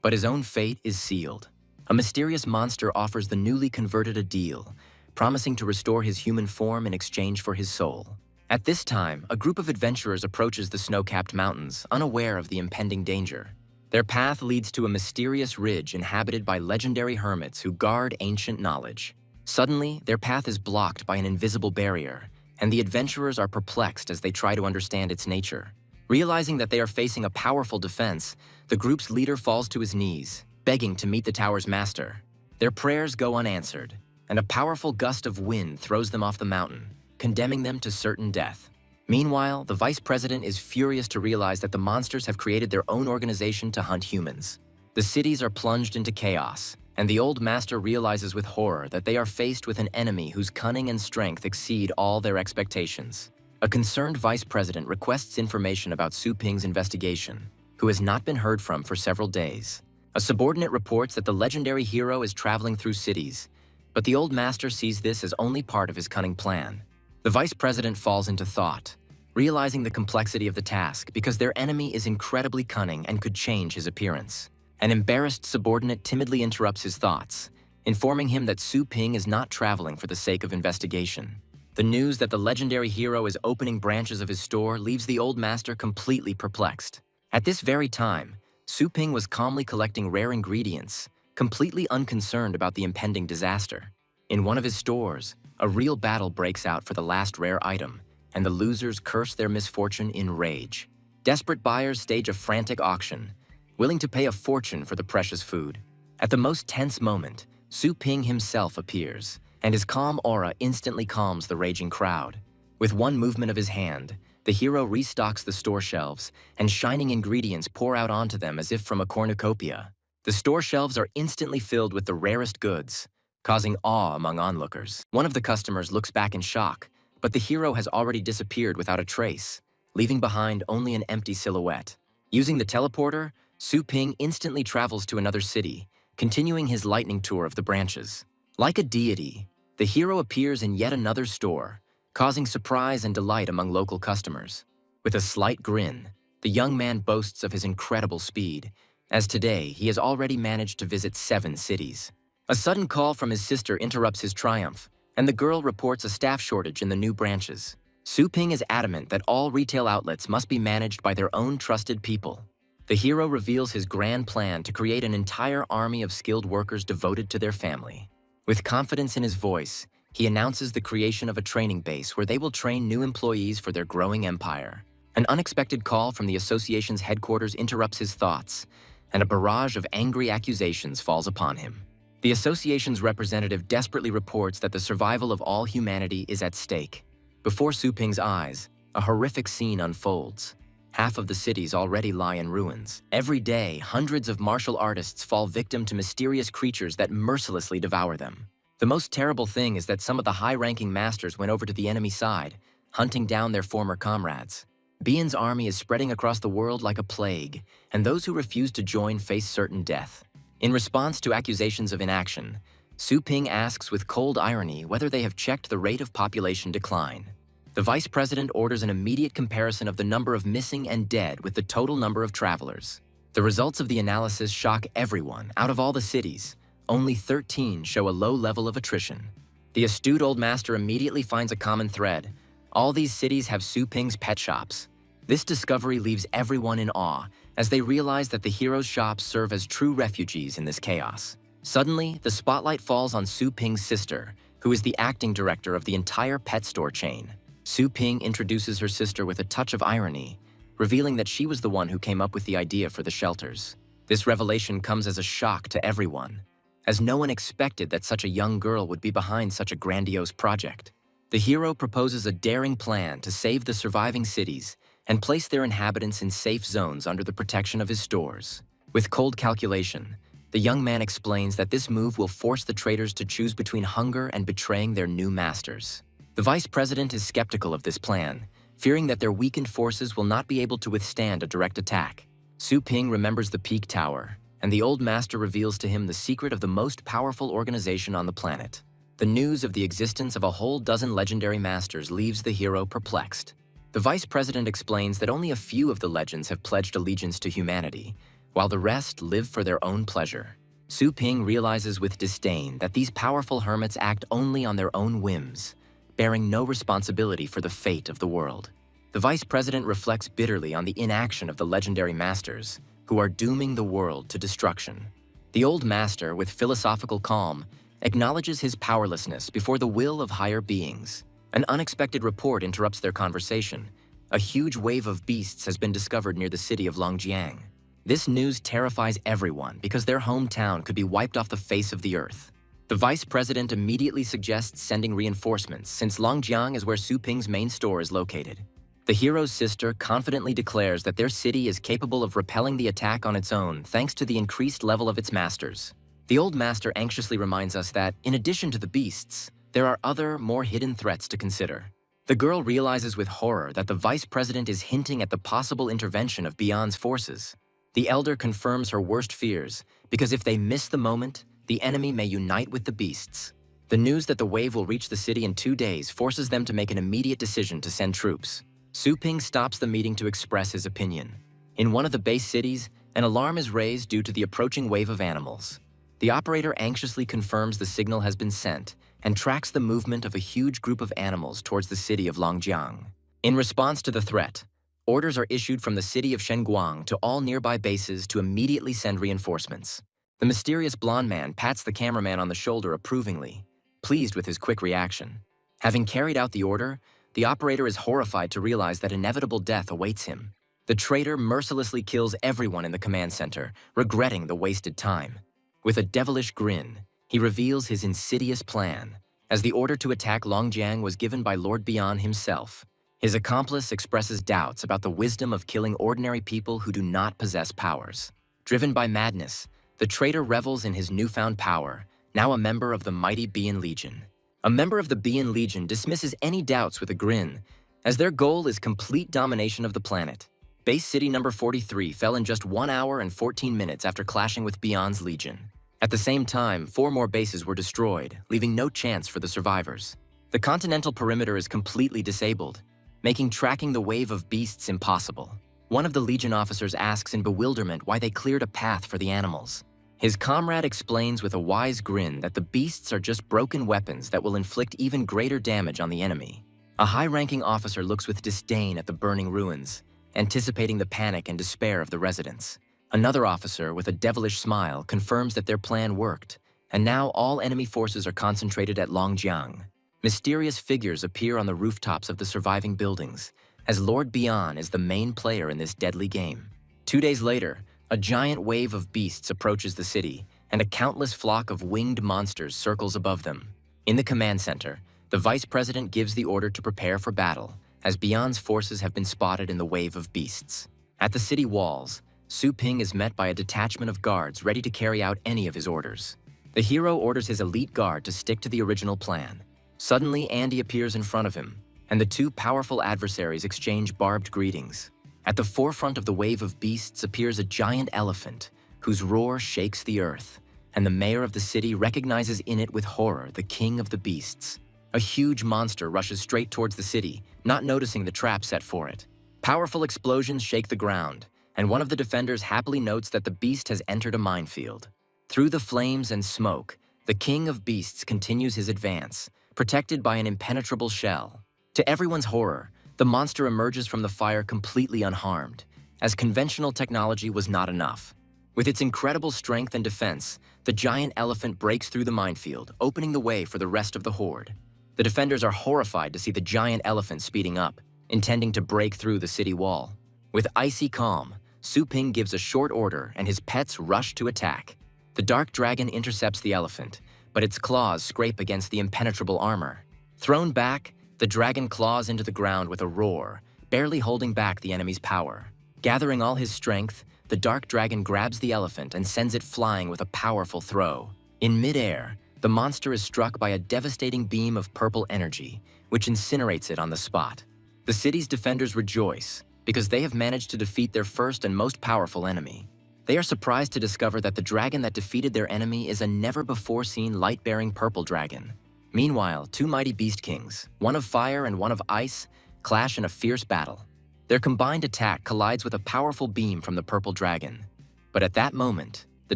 but his own fate is sealed. A mysterious monster offers the newly converted a deal, promising to restore his human form in exchange for his soul. At this time, a group of adventurers approaches the snow-capped mountains, unaware of the impending danger. Their path leads to a mysterious ridge inhabited by legendary hermits who guard ancient knowledge. Suddenly, their path is blocked by an invisible barrier, and the adventurers are perplexed as they try to understand its nature. Realizing that they are facing a powerful defense, the group's leader falls to his knees, begging to meet the tower's master. Their prayers go unanswered, and a powerful gust of wind throws them off the mountain, condemning them to certain death. Meanwhile, the vice president is furious to realize that the monsters have created their own organization to hunt humans. The cities are plunged into chaos, and the old master realizes with horror that they are faced with an enemy whose cunning and strength exceed all their expectations. A concerned vice president requests information about Su Ping's investigation, who has not been heard from for several days. A subordinate reports that the legendary hero is traveling through cities, but the old master sees this as only part of his cunning plan. The vice president falls into thought, realizing the complexity of the task because their enemy is incredibly cunning and could change his appearance. An embarrassed subordinate timidly interrupts his thoughts, informing him that Su Ping is not traveling for the sake of investigation. The news that the legendary hero is opening branches of his store leaves the old master completely perplexed. At this very time, Su Ping was calmly collecting rare ingredients, completely unconcerned about the impending disaster. In one of his stores, a real battle breaks out for the last rare item, and the losers curse their misfortune in rage. Desperate buyers stage a frantic auction, willing to pay a fortune for the precious food. At the most tense moment, Su Ping himself appears, and his calm aura instantly calms the raging crowd. With one movement of his hand, the hero restocks the store shelves, and shining ingredients pour out onto them as if from a cornucopia. The store shelves are instantly filled with the rarest goods, causing awe among onlookers. One of the customers looks back in shock, but the hero has already disappeared without a trace, leaving behind only an empty silhouette. Using the teleporter, Su Ping instantly travels to another city, continuing his lightning tour of the branches. Like a deity, the hero appears in yet another store, causing surprise and delight among local customers. With a slight grin, the young man boasts of his incredible speed, as today he has already managed to visit 7 cities. A sudden call from his sister interrupts his triumph, and the girl reports a staff shortage in the new branches. Su Ping is adamant that all retail outlets must be managed by their own trusted people. The hero reveals his grand plan to create an entire army of skilled workers devoted to their family. With confidence in his voice, he announces the creation of a training base where they will train new employees for their growing empire. An unexpected call from the association's headquarters interrupts his thoughts, and a barrage of angry accusations falls upon him. The association's representative desperately reports that the survival of all humanity is at stake. Before Su Ping's eyes, a horrific scene unfolds. Half of the cities already lie in ruins. Every day, hundreds of martial artists fall victim to mysterious creatures that mercilessly devour them. The most terrible thing is that some of the high-ranking masters went over to the enemy side, hunting down their former comrades. Bian's army is spreading across the world like a plague, and those who refuse to join face certain death. In response to accusations of inaction, Su Ping asks with cold irony whether they have checked the rate of population decline. The vice president orders an immediate comparison of the number of missing and dead with the total number of travelers. The results of the analysis shock everyone. Out of all the cities, only 13 show a low level of attrition. The astute old master immediately finds a common thread. All these cities have Su Ping's pet shops. This discovery leaves everyone in awe, as they realize that the hero's shops serve as true refugees in this chaos. Suddenly, the spotlight falls on Su Ping's sister, who is the acting director of the entire pet store chain. Su Ping introduces her sister with a touch of irony, revealing that she was the one who came up with the idea for the shelters. This revelation comes as a shock to everyone, as no one expected that such a young girl would be behind such a grandiose project. The hero proposes a daring plan to save the surviving cities and place their inhabitants in safe zones under the protection of his stores. With cold calculation, the young man explains that this move will force the traders to choose between hunger and betraying their new masters. The vice president is skeptical of this plan, fearing that their weakened forces will not be able to withstand a direct attack. Su Ping remembers the Peak Tower, and the old master reveals to him the secret of the most powerful organization on the planet. The news of the existence of a whole dozen legendary masters leaves the hero perplexed. The vice president explains that only a few of the legends have pledged allegiance to humanity, while the rest live for their own pleasure. Su Ping realizes with disdain that these powerful hermits act only on their own whims, bearing no responsibility for the fate of the world. The vice president reflects bitterly on the inaction of the legendary masters, who are dooming the world to destruction. The old master, with philosophical calm, acknowledges his powerlessness before the will of higher beings. An unexpected report interrupts their conversation. A huge wave of beasts has been discovered near the city of Longjiang. This news terrifies everyone because their hometown could be wiped off the face of the earth. The vice president immediately suggests sending reinforcements, since Longjiang is where Su Ping's main store is located. The hero's sister confidently declares that their city is capable of repelling the attack on its own thanks to the increased level of its masters. The old master anxiously reminds us that, in addition to the beasts, there are other, more hidden threats to consider. The girl realizes with horror that the vice president is hinting at the possible intervention of Bian's forces. The elder confirms her worst fears, because if they miss the moment, the enemy may unite with the beasts. The news that the wave will reach the city in 2 days forces them to make an immediate decision to send troops. Su Ping stops the meeting to express his opinion. In one of the base cities, an alarm is raised due to the approaching wave of animals. The operator anxiously confirms the signal has been sent and tracks the movement of a huge group of animals towards the city of Longjiang. In response to the threat, orders are issued from the city of Shenguang to all nearby bases to immediately send reinforcements. The mysterious blonde man pats the cameraman on the shoulder approvingly, pleased with his quick reaction. Having carried out the order, the operator is horrified to realize that inevitable death awaits him. The traitor mercilessly kills everyone in the command center, regretting the wasted time. With a devilish grin, he reveals his insidious plan, as the order to attack Longjiang was given by Lord Bian himself. His accomplice expresses doubts about the wisdom of killing ordinary people who do not possess powers. Driven by madness, the traitor revels in his newfound power, now a member of the mighty Bian Legion. A member of the Bian Legion dismisses any doubts with a grin, as their goal is complete domination of the planet. Base City number 43 fell in just 1 hour and 14 minutes after clashing with Bian's Legion. At the same time, 4 more bases were destroyed, leaving no chance for the survivors. The continental perimeter is completely disabled, making tracking the wave of beasts impossible. One of the Legion officers asks in bewilderment why they cleared a path for the animals. His comrade explains with a wise grin that the beasts are just broken weapons that will inflict even greater damage on the enemy. A high-ranking officer looks with disdain at the burning ruins, anticipating the panic and despair of the residents. Another officer, with a devilish smile, confirms that their plan worked, and now all enemy forces are concentrated at Longjiang. Mysterious figures appear on the rooftops of the surviving buildings, as Lord Bian is the main player in this deadly game. 2 days later, a giant wave of beasts approaches the city, and a countless flock of winged monsters circles above them. In the command center, the vice president gives the order to prepare for battle, as Bian's forces have been spotted in the wave of beasts. At the city walls, Su Ping is met by a detachment of guards ready to carry out any of his orders. The hero orders his elite guard to stick to the original plan. Suddenly, Andy appears in front of him, and the 2 powerful adversaries exchange barbed greetings. At the forefront of the wave of beasts appears a giant elephant, whose roar shakes the earth, and the mayor of the city recognizes in it with horror the king of the beasts. A huge monster rushes straight towards the city, not noticing the trap set for it. Powerful explosions shake the ground, and one of the defenders happily notes that the beast has entered a minefield. Through the flames and smoke, the king of beasts continues his advance, protected by an impenetrable shell. To everyone's horror, the monster emerges from the fire completely unharmed, as conventional technology was not enough. With its incredible strength and defense, the giant elephant breaks through the minefield, opening the way for the rest of the horde. The defenders are horrified to see the giant elephant speeding up, intending to break through the city wall. With icy calm, Su Ping gives a short order and his pets rush to attack. The dark dragon intercepts the elephant, but its claws scrape against the impenetrable armor. Thrown back, the dragon claws into the ground with a roar, barely holding back the enemy's power. Gathering all his strength, the dark dragon grabs the elephant and sends it flying with a powerful throw. In midair, the monster is struck by a devastating beam of purple energy, which incinerates it on the spot. The city's defenders rejoice, because they have managed to defeat their first and most powerful enemy. They are surprised to discover that the dragon that defeated their enemy is a never-before-seen light-bearing purple dragon. Meanwhile, 2 mighty beast kings, one of fire and one of ice, clash in a fierce battle. Their combined attack collides with a powerful beam from the purple dragon. But at that moment, the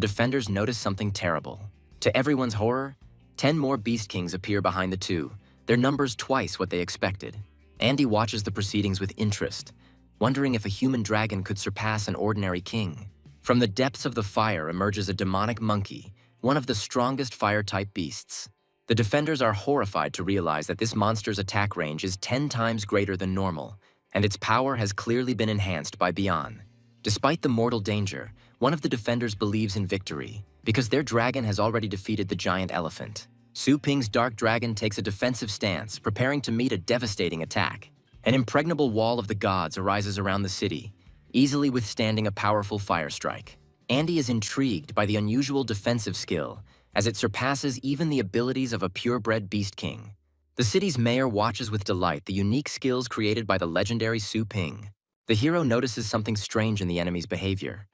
defenders notice something terrible. To everyone's horror, 10 more beast kings appear behind the 2, their numbers twice what they expected. Andy watches the proceedings with interest, wondering if a human dragon could surpass an ordinary king. From the depths of the fire emerges a demonic monkey, one of the strongest fire-type beasts. The defenders are horrified to realize that this monster's attack range is 10 times greater than normal, and its power has clearly been enhanced by Bian. Despite the mortal danger, one of the defenders believes in victory, because their dragon has already defeated the giant elephant. Su Ping's dark dragon takes a defensive stance, preparing to meet a devastating attack. An impregnable wall of the gods arises around the city, easily withstanding a powerful fire strike. Andy is intrigued by the unusual defensive skill, as it surpasses even the abilities of a purebred beast king. The city's mayor watches with delight the unique skills created by the legendary Su Ping. The hero notices something strange in the enemy's behavior.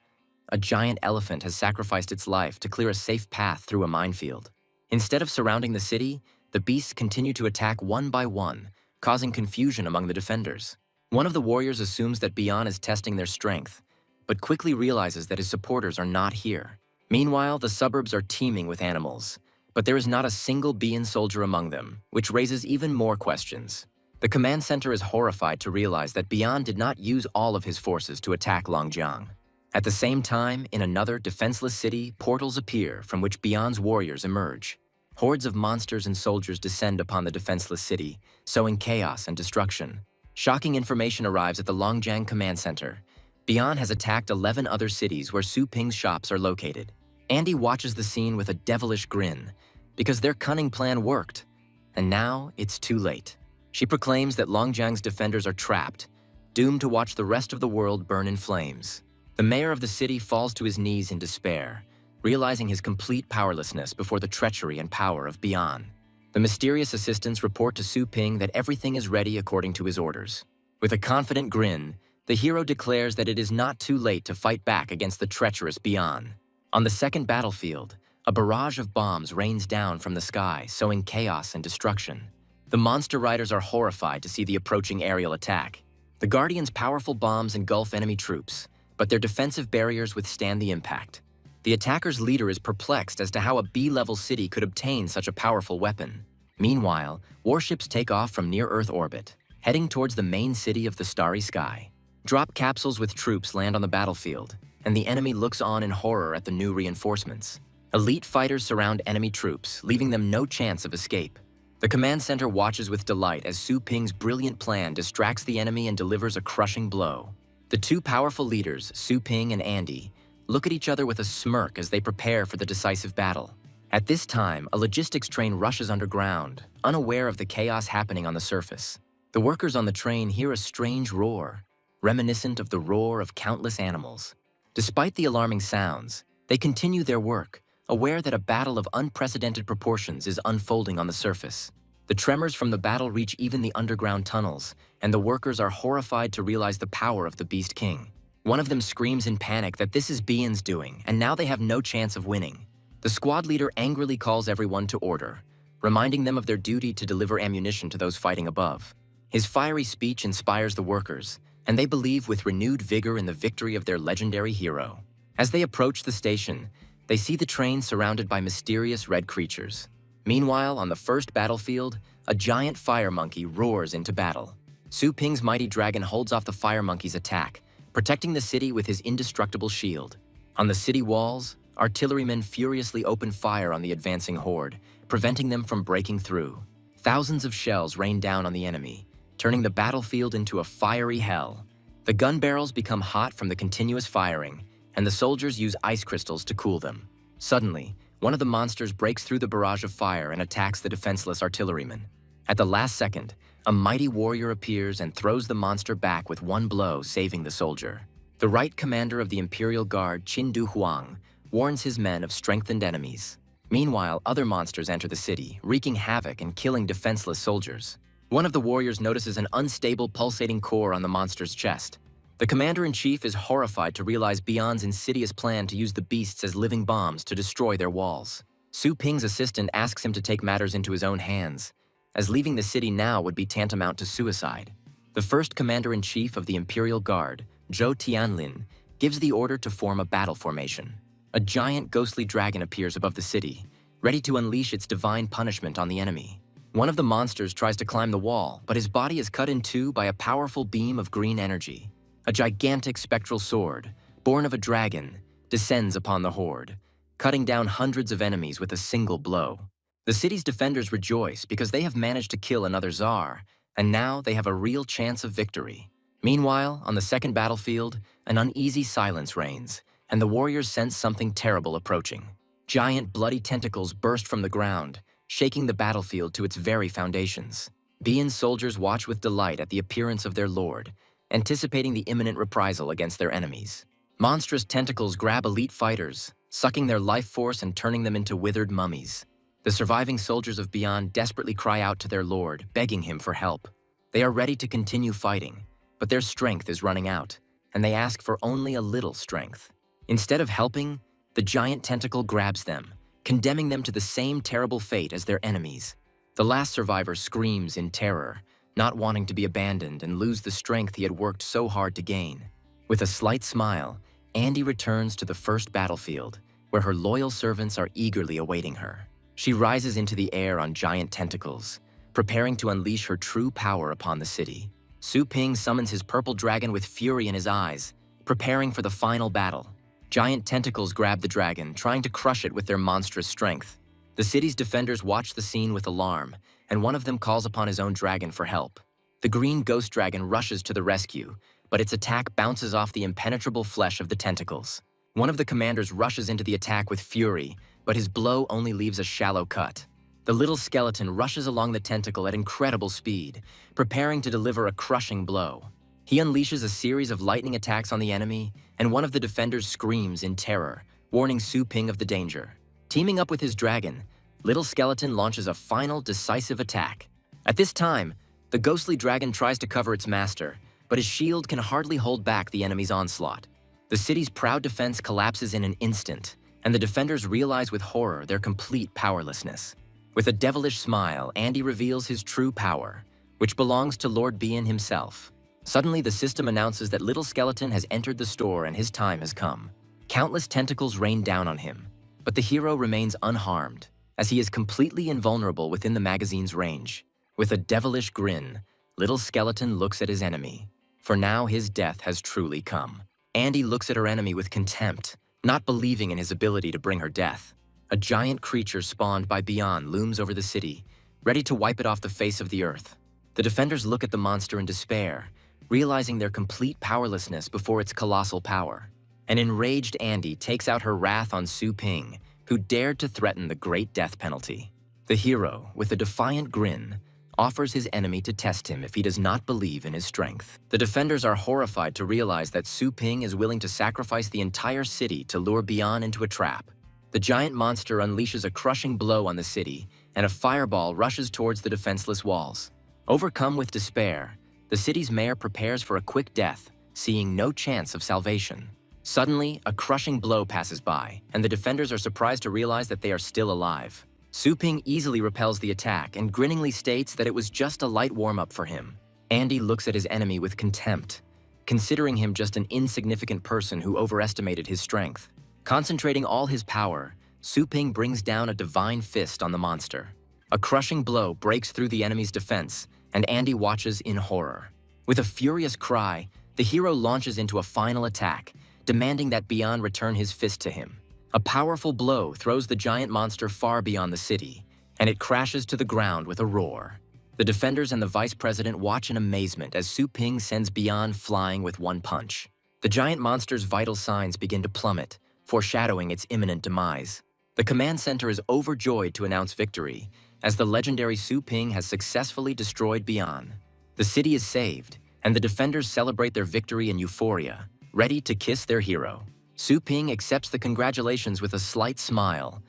A giant elephant has sacrificed its life to clear a safe path through a minefield. Instead of surrounding the city, the beasts continue to attack one by one, causing confusion among the defenders. One of the warriors assumes that Bian is testing their strength, but quickly realizes that his supporters are not here. Meanwhile, the suburbs are teeming with animals, but there is not a single Bian soldier among them, which raises even more questions. The command center is horrified to realize that Bian did not use all of his forces to attack Longjiang. At the same time, in another defenseless city, portals appear from which Bian's warriors emerge. Hordes of monsters and soldiers descend upon the defenseless city, sowing chaos and destruction. Shocking information arrives at the Longjiang Command Center. Bian has attacked 11 other cities where Su Ping's shops are located. Andy watches the scene with a devilish grin, because their cunning plan worked. And now it's too late. She proclaims that Longjiang's defenders are trapped, doomed to watch the rest of the world burn in flames. The mayor of the city falls to his knees in despair, realizing his complete powerlessness before the treachery and power of Bian. The mysterious assistants report to Su Ping that everything is ready according to his orders. With a confident grin, the hero declares that it is not too late to fight back against the treacherous Bian. On the second battlefield, a barrage of bombs rains down from the sky, sowing chaos and destruction. The monster riders are horrified to see the approaching aerial attack. The Guardians' powerful bombs engulf enemy troops, but their defensive barriers withstand the impact. The attacker's leader is perplexed as to how a B-level city could obtain such a powerful weapon. Meanwhile, warships take off from near-Earth orbit, heading towards the main city of the starry sky. Drop capsules with troops land on the battlefield, and the enemy looks on in horror at the new reinforcements. Elite fighters surround enemy troops, leaving them no chance of escape. The command center watches with delight as Su Ping's brilliant plan distracts the enemy and delivers a crushing blow. The two powerful leaders, Su Ping and Andy, look at each other with a smirk as they prepare for the decisive battle. At this time, a logistics train rushes underground, unaware of the chaos happening on the surface. The workers on the train hear a strange roar, reminiscent of the roar of countless animals. Despite the alarming sounds, they continue their work, aware that a battle of unprecedented proportions is unfolding on the surface. The tremors from the battle reach even the underground tunnels, and the workers are horrified to realize the power of the Beast King. One of them screams in panic that this is Bian's doing, and now they have no chance of winning. The squad leader angrily calls everyone to order, reminding them of their duty to deliver ammunition to those fighting above. His fiery speech inspires the workers, and they believe with renewed vigor in the victory of their legendary hero. As they approach the station, they see the train surrounded by mysterious red creatures. Meanwhile, on the first battlefield, a giant fire monkey roars into battle. Su Ping's mighty dragon holds off the fire monkey's attack, protecting the city with his indestructible shield. On the city walls, artillerymen furiously open fire on the advancing horde, preventing them from breaking through. Thousands of shells rain down on the enemy, turning the battlefield into a fiery hell. The gun barrels become hot from the continuous firing, and the soldiers use ice crystals to cool them. Suddenly, one of the monsters breaks through the barrage of fire and attacks the defenseless artillerymen. At the last second, a mighty warrior appears and throws the monster back with one blow, saving the soldier. The right commander of the Imperial Guard, Qin Du Huang, warns his men of strengthened enemies. Meanwhile, other monsters enter the city, wreaking havoc and killing defenseless soldiers. One of the warriors notices an unstable, pulsating core on the monster's chest. The commander-in-chief is horrified to realize Bian's insidious plan to use the beasts as living bombs to destroy their walls. Su Ping's assistant asks him to take matters into his own hands, as leaving the city now would be tantamount to suicide. The first commander-in-chief of the Imperial Guard, Zhou Tianlin, gives the order to form a battle formation. A giant ghostly dragon appears above the city, ready to unleash its divine punishment on the enemy. One of the monsters tries to climb the wall, but his body is cut in two by a powerful beam of green energy. A gigantic spectral sword, born of a dragon, descends upon the horde, cutting down hundreds of enemies with a single blow. The city's defenders rejoice because they have managed to kill another Tsar, and now they have a real chance of victory. Meanwhile, on the second battlefield, an uneasy silence reigns, and the warriors sense something terrible approaching. Giant bloody tentacles burst from the ground, shaking the battlefield to its very foundations. Bian's soldiers watch with delight at the appearance of their lord, anticipating the imminent reprisal against their enemies. Monstrous tentacles grab elite fighters, sucking their life force and turning them into withered mummies. The surviving soldiers of Bian desperately cry out to their lord, begging him for help. They are ready to continue fighting, but their strength is running out, and they ask for only a little strength. Instead of helping, the giant tentacle grabs them, condemning them to the same terrible fate as their enemies. The last survivor screams in terror, not wanting to be abandoned and lose the strength he had worked so hard to gain. With a slight smile, Andy returns to the first battlefield, where her loyal servants are eagerly awaiting her. She rises into the air on giant tentacles, preparing to unleash her true power upon the city. Su Ping summons his purple dragon with fury in his eyes, preparing for the final battle. Giant tentacles grab the dragon, trying to crush it with their monstrous strength. The city's defenders watch the scene with alarm, and one of them calls upon his own dragon for help. The green ghost dragon rushes to the rescue, but its attack bounces off the impenetrable flesh of the tentacles. One of the commanders rushes into the attack with fury, but his blow only leaves a shallow cut. The little skeleton rushes along the tentacle at incredible speed, preparing to deliver a crushing blow. He unleashes a series of lightning attacks on the enemy, and one of the defenders screams in terror, warning Su Ping of the danger. Teaming up with his dragon, Little Skeleton launches a final decisive attack. At this time, the ghostly dragon tries to cover its master, but his shield can hardly hold back the enemy's onslaught. The city's proud defense collapses in an instant, and the defenders realize with horror their complete powerlessness. With a devilish smile, Andy reveals his true power, which belongs to Lord Bien himself. Suddenly, the system announces that Little Skeleton has entered the store and his time has come. Countless tentacles rain down on him, but the hero remains unharmed, as he is completely invulnerable within the magazine's range. With a devilish grin, Little Skeleton looks at his enemy, for now his death has truly come. Andy looks at her enemy with contempt, not believing in his ability to bring her death. A giant creature spawned by Beyond looms over the city, ready to wipe it off the face of the earth. The defenders look at the monster in despair, realizing their complete powerlessness before its colossal power. An enraged Andy takes out her wrath on Su Ping, who dared to threaten the great death penalty. The hero, with a defiant grin, offers his enemy to test him if he does not believe in his strength. The defenders are horrified to realize that Su Ping is willing to sacrifice the entire city to lure Beyond into a trap. The giant monster unleashes a crushing blow on the city, and a fireball rushes towards the defenseless walls. Overcome with despair, the city's mayor prepares for a quick death, seeing no chance of salvation. Suddenly, a crushing blow passes by, and the defenders are surprised to realize that they are still alive. Su Ping easily repels the attack and grinningly states that it was just a light warm-up for him. Andy looks at his enemy with contempt, considering him just an insignificant person who overestimated his strength. Concentrating all his power, Su Ping brings down a divine fist on the monster. A crushing blow breaks through the enemy's defense, and Andy watches in horror. With a furious cry, the hero launches into a final attack, demanding that Beyond return his fist to him. A powerful blow throws the giant monster far beyond the city, and it crashes to the ground with a roar. The defenders and the vice president watch in amazement as Su Ping sends Beyond flying with one punch. The giant monster's vital signs begin to plummet, foreshadowing its imminent demise. The command center is overjoyed to announce victory, as the legendary Su Ping has successfully destroyed Beyond. The city is saved, and the defenders celebrate their victory in euphoria, ready to kiss their hero. Su Ping accepts the congratulations with a slight smile,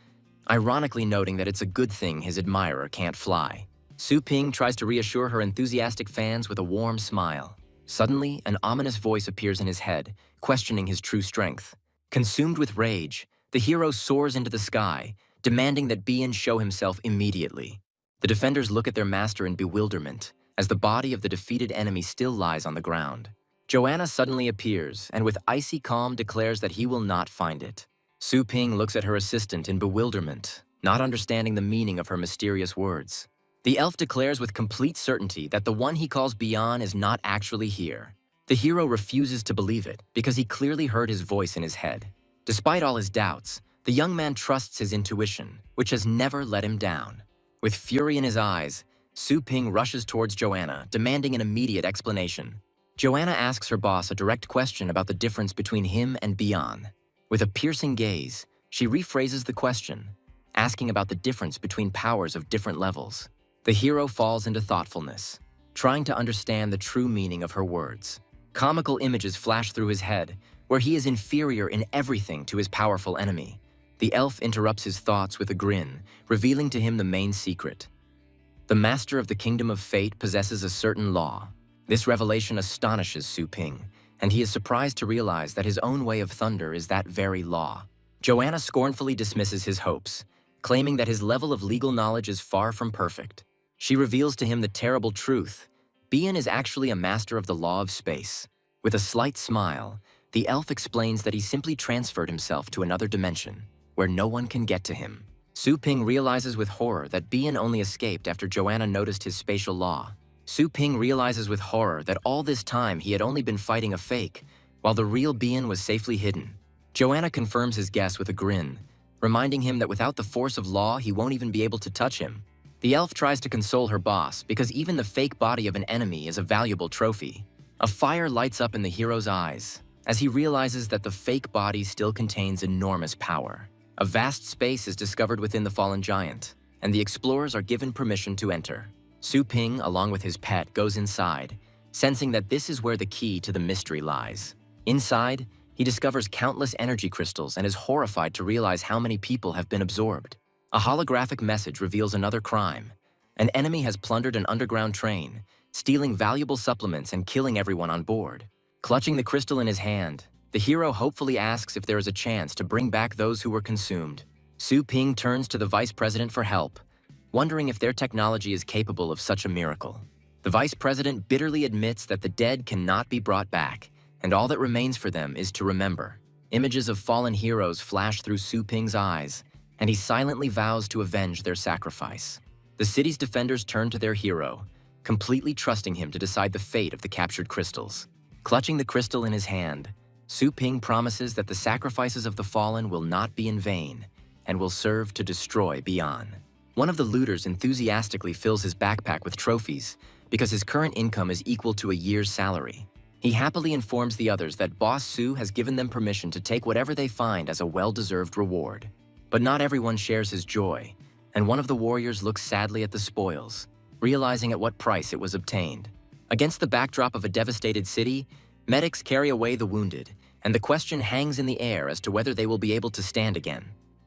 ironically noting that it's a good thing his admirer can't fly. Su Ping tries to reassure her enthusiastic fans with a warm smile. Suddenly, an ominous voice appears in his head, questioning his true strength. Consumed with rage, the hero soars into the sky, demanding that Bien show himself immediately. The defenders look at their master in bewilderment, as the body of the defeated enemy still lies on the ground. Joanna suddenly appears, and with icy calm declares that he will not find it. Su Ping looks at her assistant in bewilderment, not understanding the meaning of her mysterious words. The elf declares with complete certainty that the one he calls Beyond is not actually here. The hero refuses to believe it, because he clearly heard his voice in his head. Despite all his doubts, the young man trusts his intuition, which has never let him down. With fury in his eyes, Su Ping rushes towards Joanna, demanding an immediate explanation. Joanna asks her boss a direct question about the difference between him and Beyond. With a piercing gaze, she rephrases the question, asking about the difference between powers of different levels. The hero falls into thoughtfulness, trying to understand the true meaning of her words. Comical images flash through his head, where he is inferior in everything to his powerful enemy. The elf interrupts his thoughts with a grin, revealing to him the main secret. The master of the Kingdom of Fate possesses a certain law. This revelation astonishes Su Ping, and he is surprised to realize that his own way of thunder is that very law. Joanna scornfully dismisses his hopes, claiming that his level of legal knowledge is far from perfect. She reveals to him the terrible truth. Bien is actually a master of the law of space. With a slight smile, the elf explains that he simply transferred himself to another dimension, where no one can get to him. Su Ping realizes with horror that Bien only escaped after Joanna noticed his spatial law. Su Ping realizes with horror that all this time he had only been fighting a fake, while the real Bien was safely hidden. Joanna confirms his guess with a grin, reminding him that without the force of law, he won't even be able to touch him. The elf tries to console her boss because even the fake body of an enemy is a valuable trophy. A fire lights up in the hero's eyes as he realizes that the fake body still contains enormous power. A vast space is discovered within the fallen giant, and the explorers are given permission to enter. Su Ping, along with his pet, goes inside, sensing that this is where the key to the mystery lies. Inside, he discovers countless energy crystals and is horrified to realize how many people have been absorbed. A holographic message reveals another crime. An enemy has plundered an underground train, stealing valuable supplements and killing everyone on board. Clutching the crystal in his hand, the hero hopefully asks if there is a chance to bring back those who were consumed. Su Ping turns to the vice president for help, wondering if their technology is capable of such a miracle. The vice president bitterly admits that the dead cannot be brought back, and all that remains for them is to remember. Images of fallen heroes flash through Su Ping's eyes, and he silently vows to avenge their sacrifice. The city's defenders turn to their hero, completely trusting him to decide the fate of the captured crystals. Clutching the crystal in his hand, Su Ping promises that the sacrifices of the fallen will not be in vain and will serve to destroy Bian. One of the looters enthusiastically fills his backpack with trophies because his current income is equal to a year's salary. He happily informs the others that Boss Su has given them permission to take whatever they find as a well-deserved reward. But not everyone shares his joy, and one of the warriors looks sadly at the spoils, realizing at what price it was obtained. Against the backdrop of a devastated city, medics carry away the wounded, and the question hangs in the air as to whether they will be able to stand again.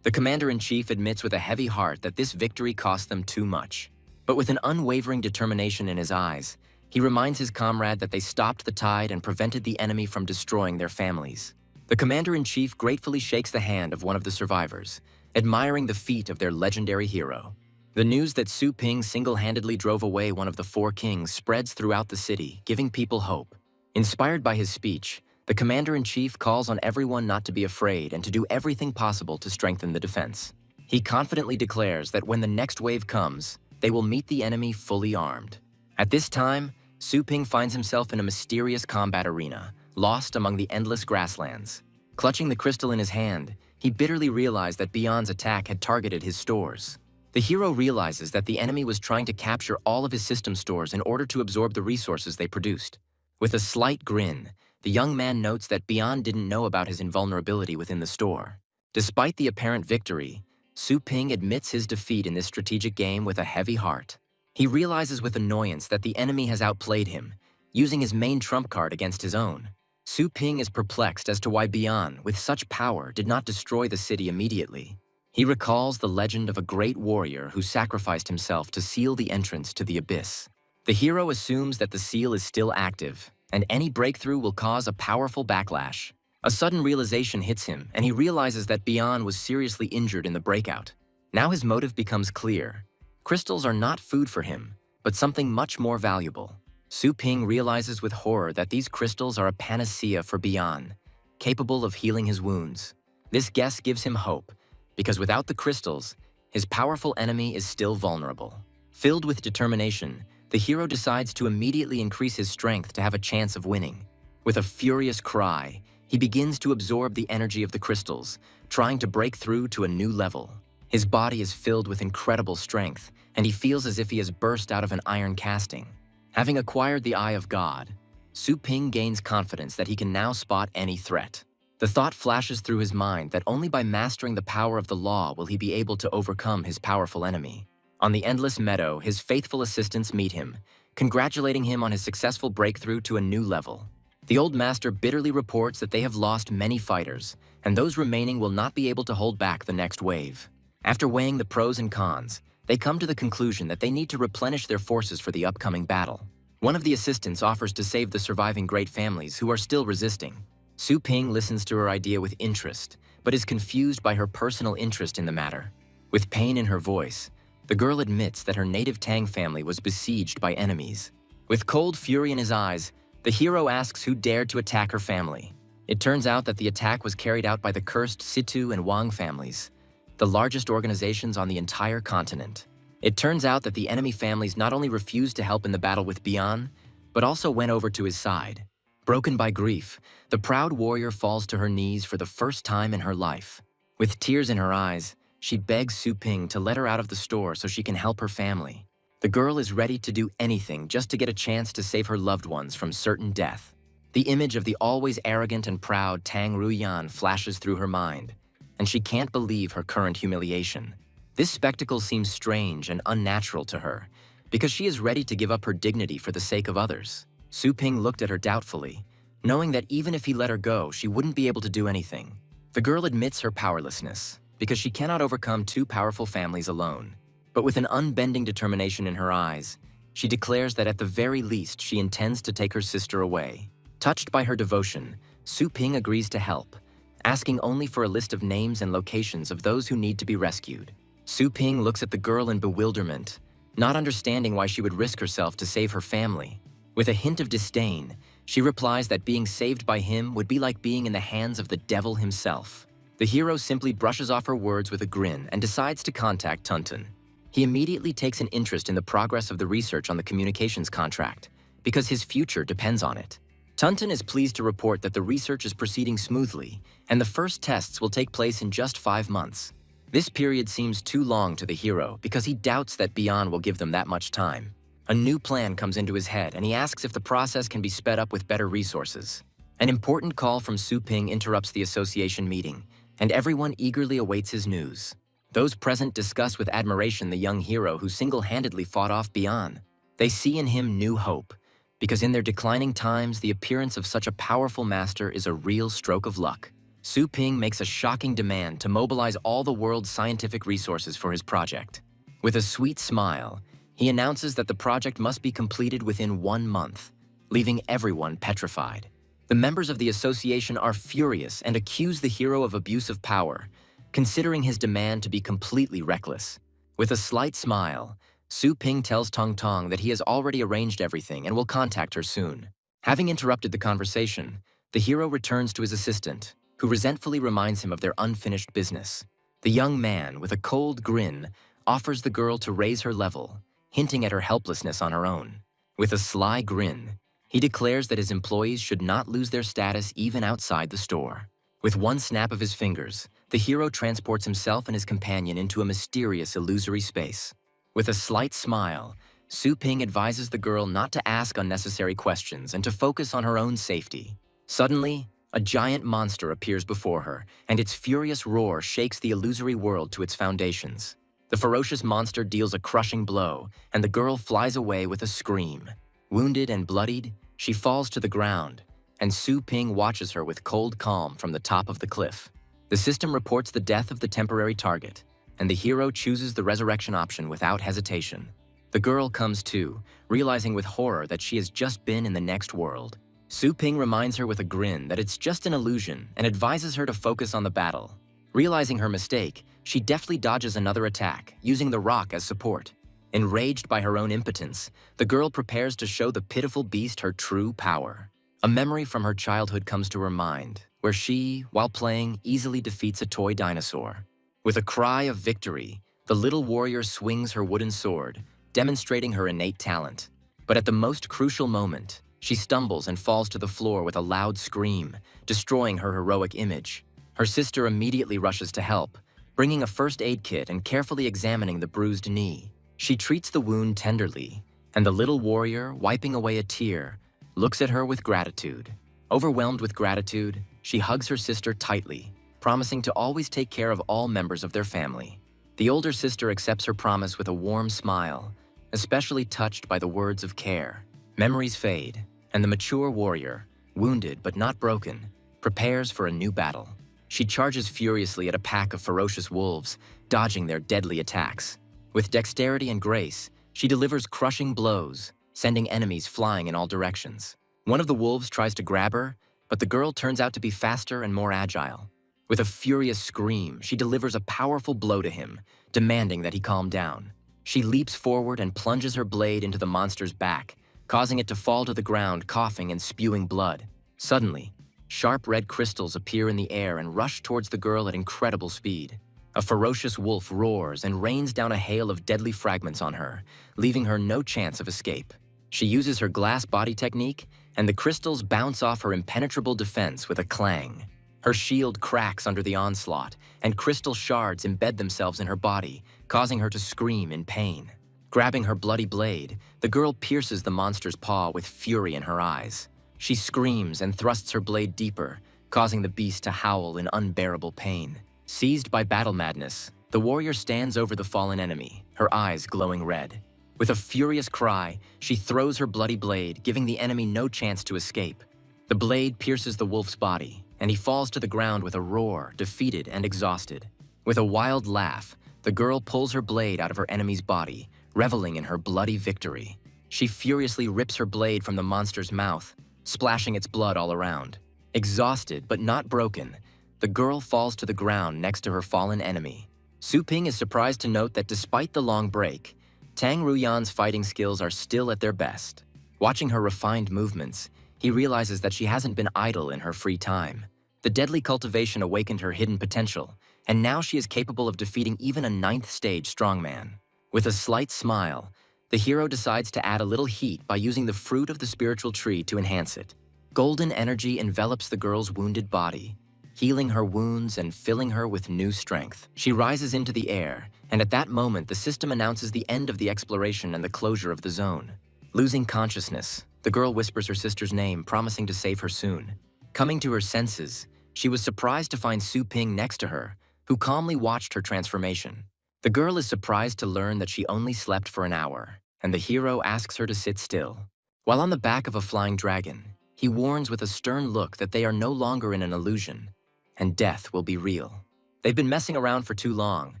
The commander-in-chief admits with a heavy heart that this victory cost them too much. But with an unwavering determination in his eyes, he reminds his comrade that they stopped the tide and prevented the enemy from destroying their families. The commander-in-chief gratefully shakes the hand of one of the survivors, admiring the feat of their legendary hero. The news that Su Ping single-handedly drove away one of the four kings spreads throughout the city, giving people hope. Inspired by his speech, the commander-in-chief calls on everyone not to be afraid and to do everything possible to strengthen the defense. He confidently declares that when the next wave comes, they will meet the enemy fully armed. At this time, Su Ping finds himself in a mysterious combat arena, lost among the endless grasslands. Clutching the crystal in his hand, he bitterly realized that Bian's attack had targeted his stores. The hero realizes that the enemy was trying to capture all of his system stores in order to absorb the resources they produced. With a slight grin, the young man notes that Bian didn't know about his invulnerability within the store. Despite the apparent victory, Su Ping admits his defeat in this strategic game with a heavy heart. He realizes with annoyance that the enemy has outplayed him, using his main trump card against his own. Su Ping is perplexed as to why Bian, with such power, did not destroy the city immediately. He recalls the legend of a great warrior who sacrificed himself to seal the entrance to the abyss. The hero assumes that the seal is still active, and any breakthrough will cause a powerful backlash. A sudden realization hits him, and he realizes that Bian was seriously injured in the breakout. Now his motive becomes clear. Crystals are not food for him, but something much more valuable. Su Ping realizes with horror that these crystals are a panacea for Bian, capable of healing his wounds. This guess gives him hope, because without the crystals, his powerful enemy is still vulnerable. Filled with determination, the hero decides to immediately increase his strength to have a chance of winning. With a furious cry, he begins to absorb the energy of the crystals, trying to break through to a new level. His body is filled with incredible strength, and he feels as if he has burst out of an iron casting. Having acquired the Eye of God, Su Ping gains confidence that he can now spot any threat. The thought flashes through his mind that only by mastering the power of the law will he be able to overcome his powerful enemy. On the endless meadow, his faithful assistants meet him, congratulating him on his successful breakthrough to a new level. The old master bitterly reports that they have lost many fighters, and those remaining will not be able to hold back the next wave. After weighing the pros and cons, they come to the conclusion that they need to replenish their forces for the upcoming battle. One of the assistants offers to save the surviving great families who are still resisting. Su Ping listens to her idea with interest, but is confused by her personal interest in the matter. With pain in her voice, the girl admits that her native Tang family was besieged by enemies. With cold fury in his eyes, the hero asks who dared to attack her family. It turns out that the attack was carried out by the cursed Situ and Wang families, the largest organizations on the entire continent. It turns out that the enemy families not only refused to help in the battle with Bian, but also went over to his side. Broken by grief, the proud warrior falls to her knees for the first time in her life. With tears in her eyes, she begs Su Ping to let her out of the store so she can help her family. The girl is ready to do anything just to get a chance to save her loved ones from certain death. The image of the always arrogant and proud Tang Ruyan flashes through her mind, and she can't believe her current humiliation. This spectacle seems strange and unnatural to her, because she is ready to give up her dignity for the sake of others. Su Ping looked at her doubtfully, knowing that even if he let her go, she wouldn't be able to do anything. The girl admits her powerlessness, because she cannot overcome two powerful families alone. But with an unbending determination in her eyes, she declares that at the very least she intends to take her sister away. Touched by her devotion, Su Ping agrees to help, asking only for a list of names and locations of those who need to be rescued. Su Ping looks at the girl in bewilderment, not understanding why she would risk herself to save her family. With a hint of disdain, she replies that being saved by him would be like being in the hands of the devil himself. The hero simply brushes off her words with a grin and decides to contact Tuntun. He immediately takes an interest in the progress of the research on the communications contract, because his future depends on it. Tuntun is pleased to report that the research is proceeding smoothly, and the first tests will take place in just 5 months. This period seems too long to the hero because he doubts that Beyond will give them that much time. A new plan comes into his head, and he asks if the process can be sped up with better resources. An important call from Su Ping interrupts the association meeting, and everyone eagerly awaits his news. Those present discuss with admiration the young hero who single-handedly fought off Beyond. They see in him new hope, because in their declining times, the appearance of such a powerful master is a real stroke of luck. Su Ping makes a shocking demand to mobilize all the world's scientific resources for his project. With a sweet smile, he announces that the project must be completed within 1 month, leaving everyone petrified. The members of the association are furious and accuse the hero of abuse of power, considering his demand to be completely reckless. With a slight smile, Su Ping tells Tong Tong that he has already arranged everything and will contact her soon. Having interrupted the conversation, the hero returns to his assistant, who resentfully reminds him of their unfinished business. The young man, with a cold grin, offers the girl to raise her level, hinting at her helplessness on her own. With a sly grin, he declares that his employees should not lose their status even outside the store. With one snap of his fingers, the hero transports himself and his companion into a mysterious, illusory space. With a slight smile, Su Ping advises the girl not to ask unnecessary questions and to focus on her own safety. Suddenly, a giant monster appears before her, and its furious roar shakes the illusory world to its foundations. The ferocious monster deals a crushing blow, and the girl flies away with a scream. Wounded and bloodied, she falls to the ground, and Su Ping watches her with cold calm from the top of the cliff. The system reports the death of the temporary target, and the hero chooses the resurrection option without hesitation. The girl comes to, realizing with horror that she has just been in the next world. Su Ping reminds her with a grin that it's just an illusion and advises her to focus on the battle. Realizing her mistake, she deftly dodges another attack, using the rock as support. Enraged by her own impotence, the girl prepares to show the pitiful beast her true power. A memory from her childhood comes to her mind, where she, while playing, easily defeats a toy dinosaur. With a cry of victory, the little warrior swings her wooden sword, demonstrating her innate talent. But at the most crucial moment, she stumbles and falls to the floor with a loud scream, destroying her heroic image. Her sister immediately rushes to help, bringing a first aid kit and carefully examining the bruised knee. She treats the wound tenderly, and the little warrior, wiping away a tear, looks at her with gratitude. Overwhelmed with gratitude, she hugs her sister tightly, promising to always take care of all members of their family. The older sister accepts her promise with a warm smile, especially touched by the words of care. Memories fade, and the mature warrior, wounded but not broken, prepares for a new battle. She charges furiously at a pack of ferocious wolves, dodging their deadly attacks. With dexterity and grace, she delivers crushing blows, sending enemies flying in all directions. One of the wolves tries to grab her, but the girl turns out to be faster and more agile. With a furious scream, she delivers a powerful blow to him, demanding that he calm down. She leaps forward and plunges her blade into the monster's back, causing it to fall to the ground, coughing and spewing blood. Suddenly, sharp red crystals appear in the air and rush towards the girl at incredible speed. A ferocious wolf roars and rains down a hail of deadly fragments on her, leaving her no chance of escape. She uses her glass body technique, and the crystals bounce off her impenetrable defense with a clang. Her shield cracks under the onslaught, and crystal shards embed themselves in her body, causing her to scream in pain. Grabbing her bloody blade, the girl pierces the monster's paw with fury in her eyes. She screams and thrusts her blade deeper, causing the beast to howl in unbearable pain. Seized by battle madness, the warrior stands over the fallen enemy, her eyes glowing red. With a furious cry, she throws her bloody blade, giving the enemy no chance to escape. The blade pierces the wolf's body, and he falls to the ground with a roar, defeated and exhausted. With a wild laugh, the girl pulls her blade out of her enemy's body, reveling in her bloody victory. She furiously rips her blade from the monster's mouth, splashing its blood all around. Exhausted but not broken, the girl falls to the ground next to her fallen enemy. Su Ping is surprised to note that despite the long break, Tang Ruyan's fighting skills are still at their best. Watching her refined movements, he realizes that she hasn't been idle in her free time. The deadly cultivation awakened her hidden potential, and now she is capable of defeating even a 9th stage strongman. With a slight smile, the hero decides to add a little heat by using the fruit of the spiritual tree to enhance it. Golden energy envelops the girl's wounded body, healing her wounds and filling her with new strength. She rises into the air, and at that moment the system announces the end of the exploration and the closure of the zone. Losing consciousness, the girl whispers her sister's name, promising to save her soon. Coming to her senses, she was surprised to find Su Ping next to her, who calmly watched her transformation. The girl is surprised to learn that she only slept for an hour, and the hero asks her to sit still. While on the back of a flying dragon, he warns with a stern look that they are no longer in an illusion, and death will be real. They've been messing around for too long,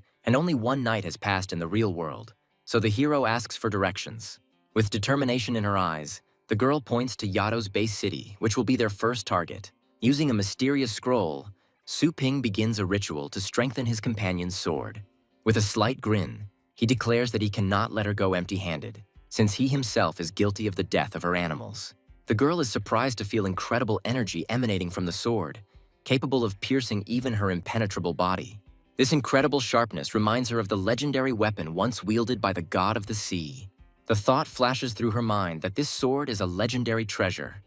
and only one night has passed in the real world, so the hero asks for directions. With determination in her eyes, the girl points to Yato's base city, which will be their first target. Using a mysterious scroll, Su Ping begins a ritual to strengthen his companion's sword. With a slight grin, he declares that he cannot let her go empty-handed, since he himself is guilty of the death of her animals. The girl is surprised to feel incredible energy emanating from the sword, capable of piercing even her impenetrable body. This incredible sharpness reminds her of the legendary weapon once wielded by the god of the sea. The thought flashes through her mind that this sword is a legendary treasure,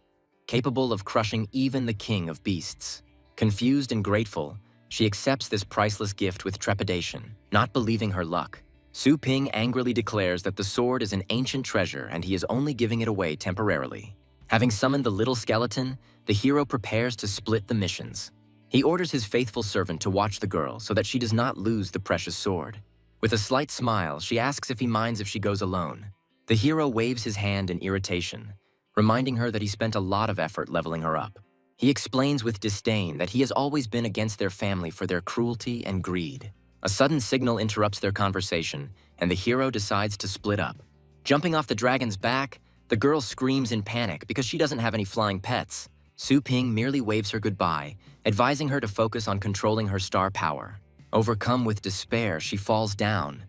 capable of crushing even the king of beasts. Confused and grateful, she accepts this priceless gift with trepidation, not believing her luck. Su Ping angrily declares that the sword is an ancient treasure and he is only giving it away temporarily. Having summoned the little skeleton, the hero prepares to split the missions. He orders his faithful servant to watch the girl so that she does not lose the precious sword. With a slight smile, she asks if he minds if she goes alone. The hero waves his hand in irritation, reminding her that he spent a lot of effort leveling her up. He explains with disdain that he has always been against their family for their cruelty and greed. A sudden signal interrupts their conversation, and the hero decides to split up. Jumping off the dragon's back, the girl screams in panic because she doesn't have any flying pets. Su Ping merely waves her goodbye, advising her to focus on controlling her star power. Overcome with despair, she falls down.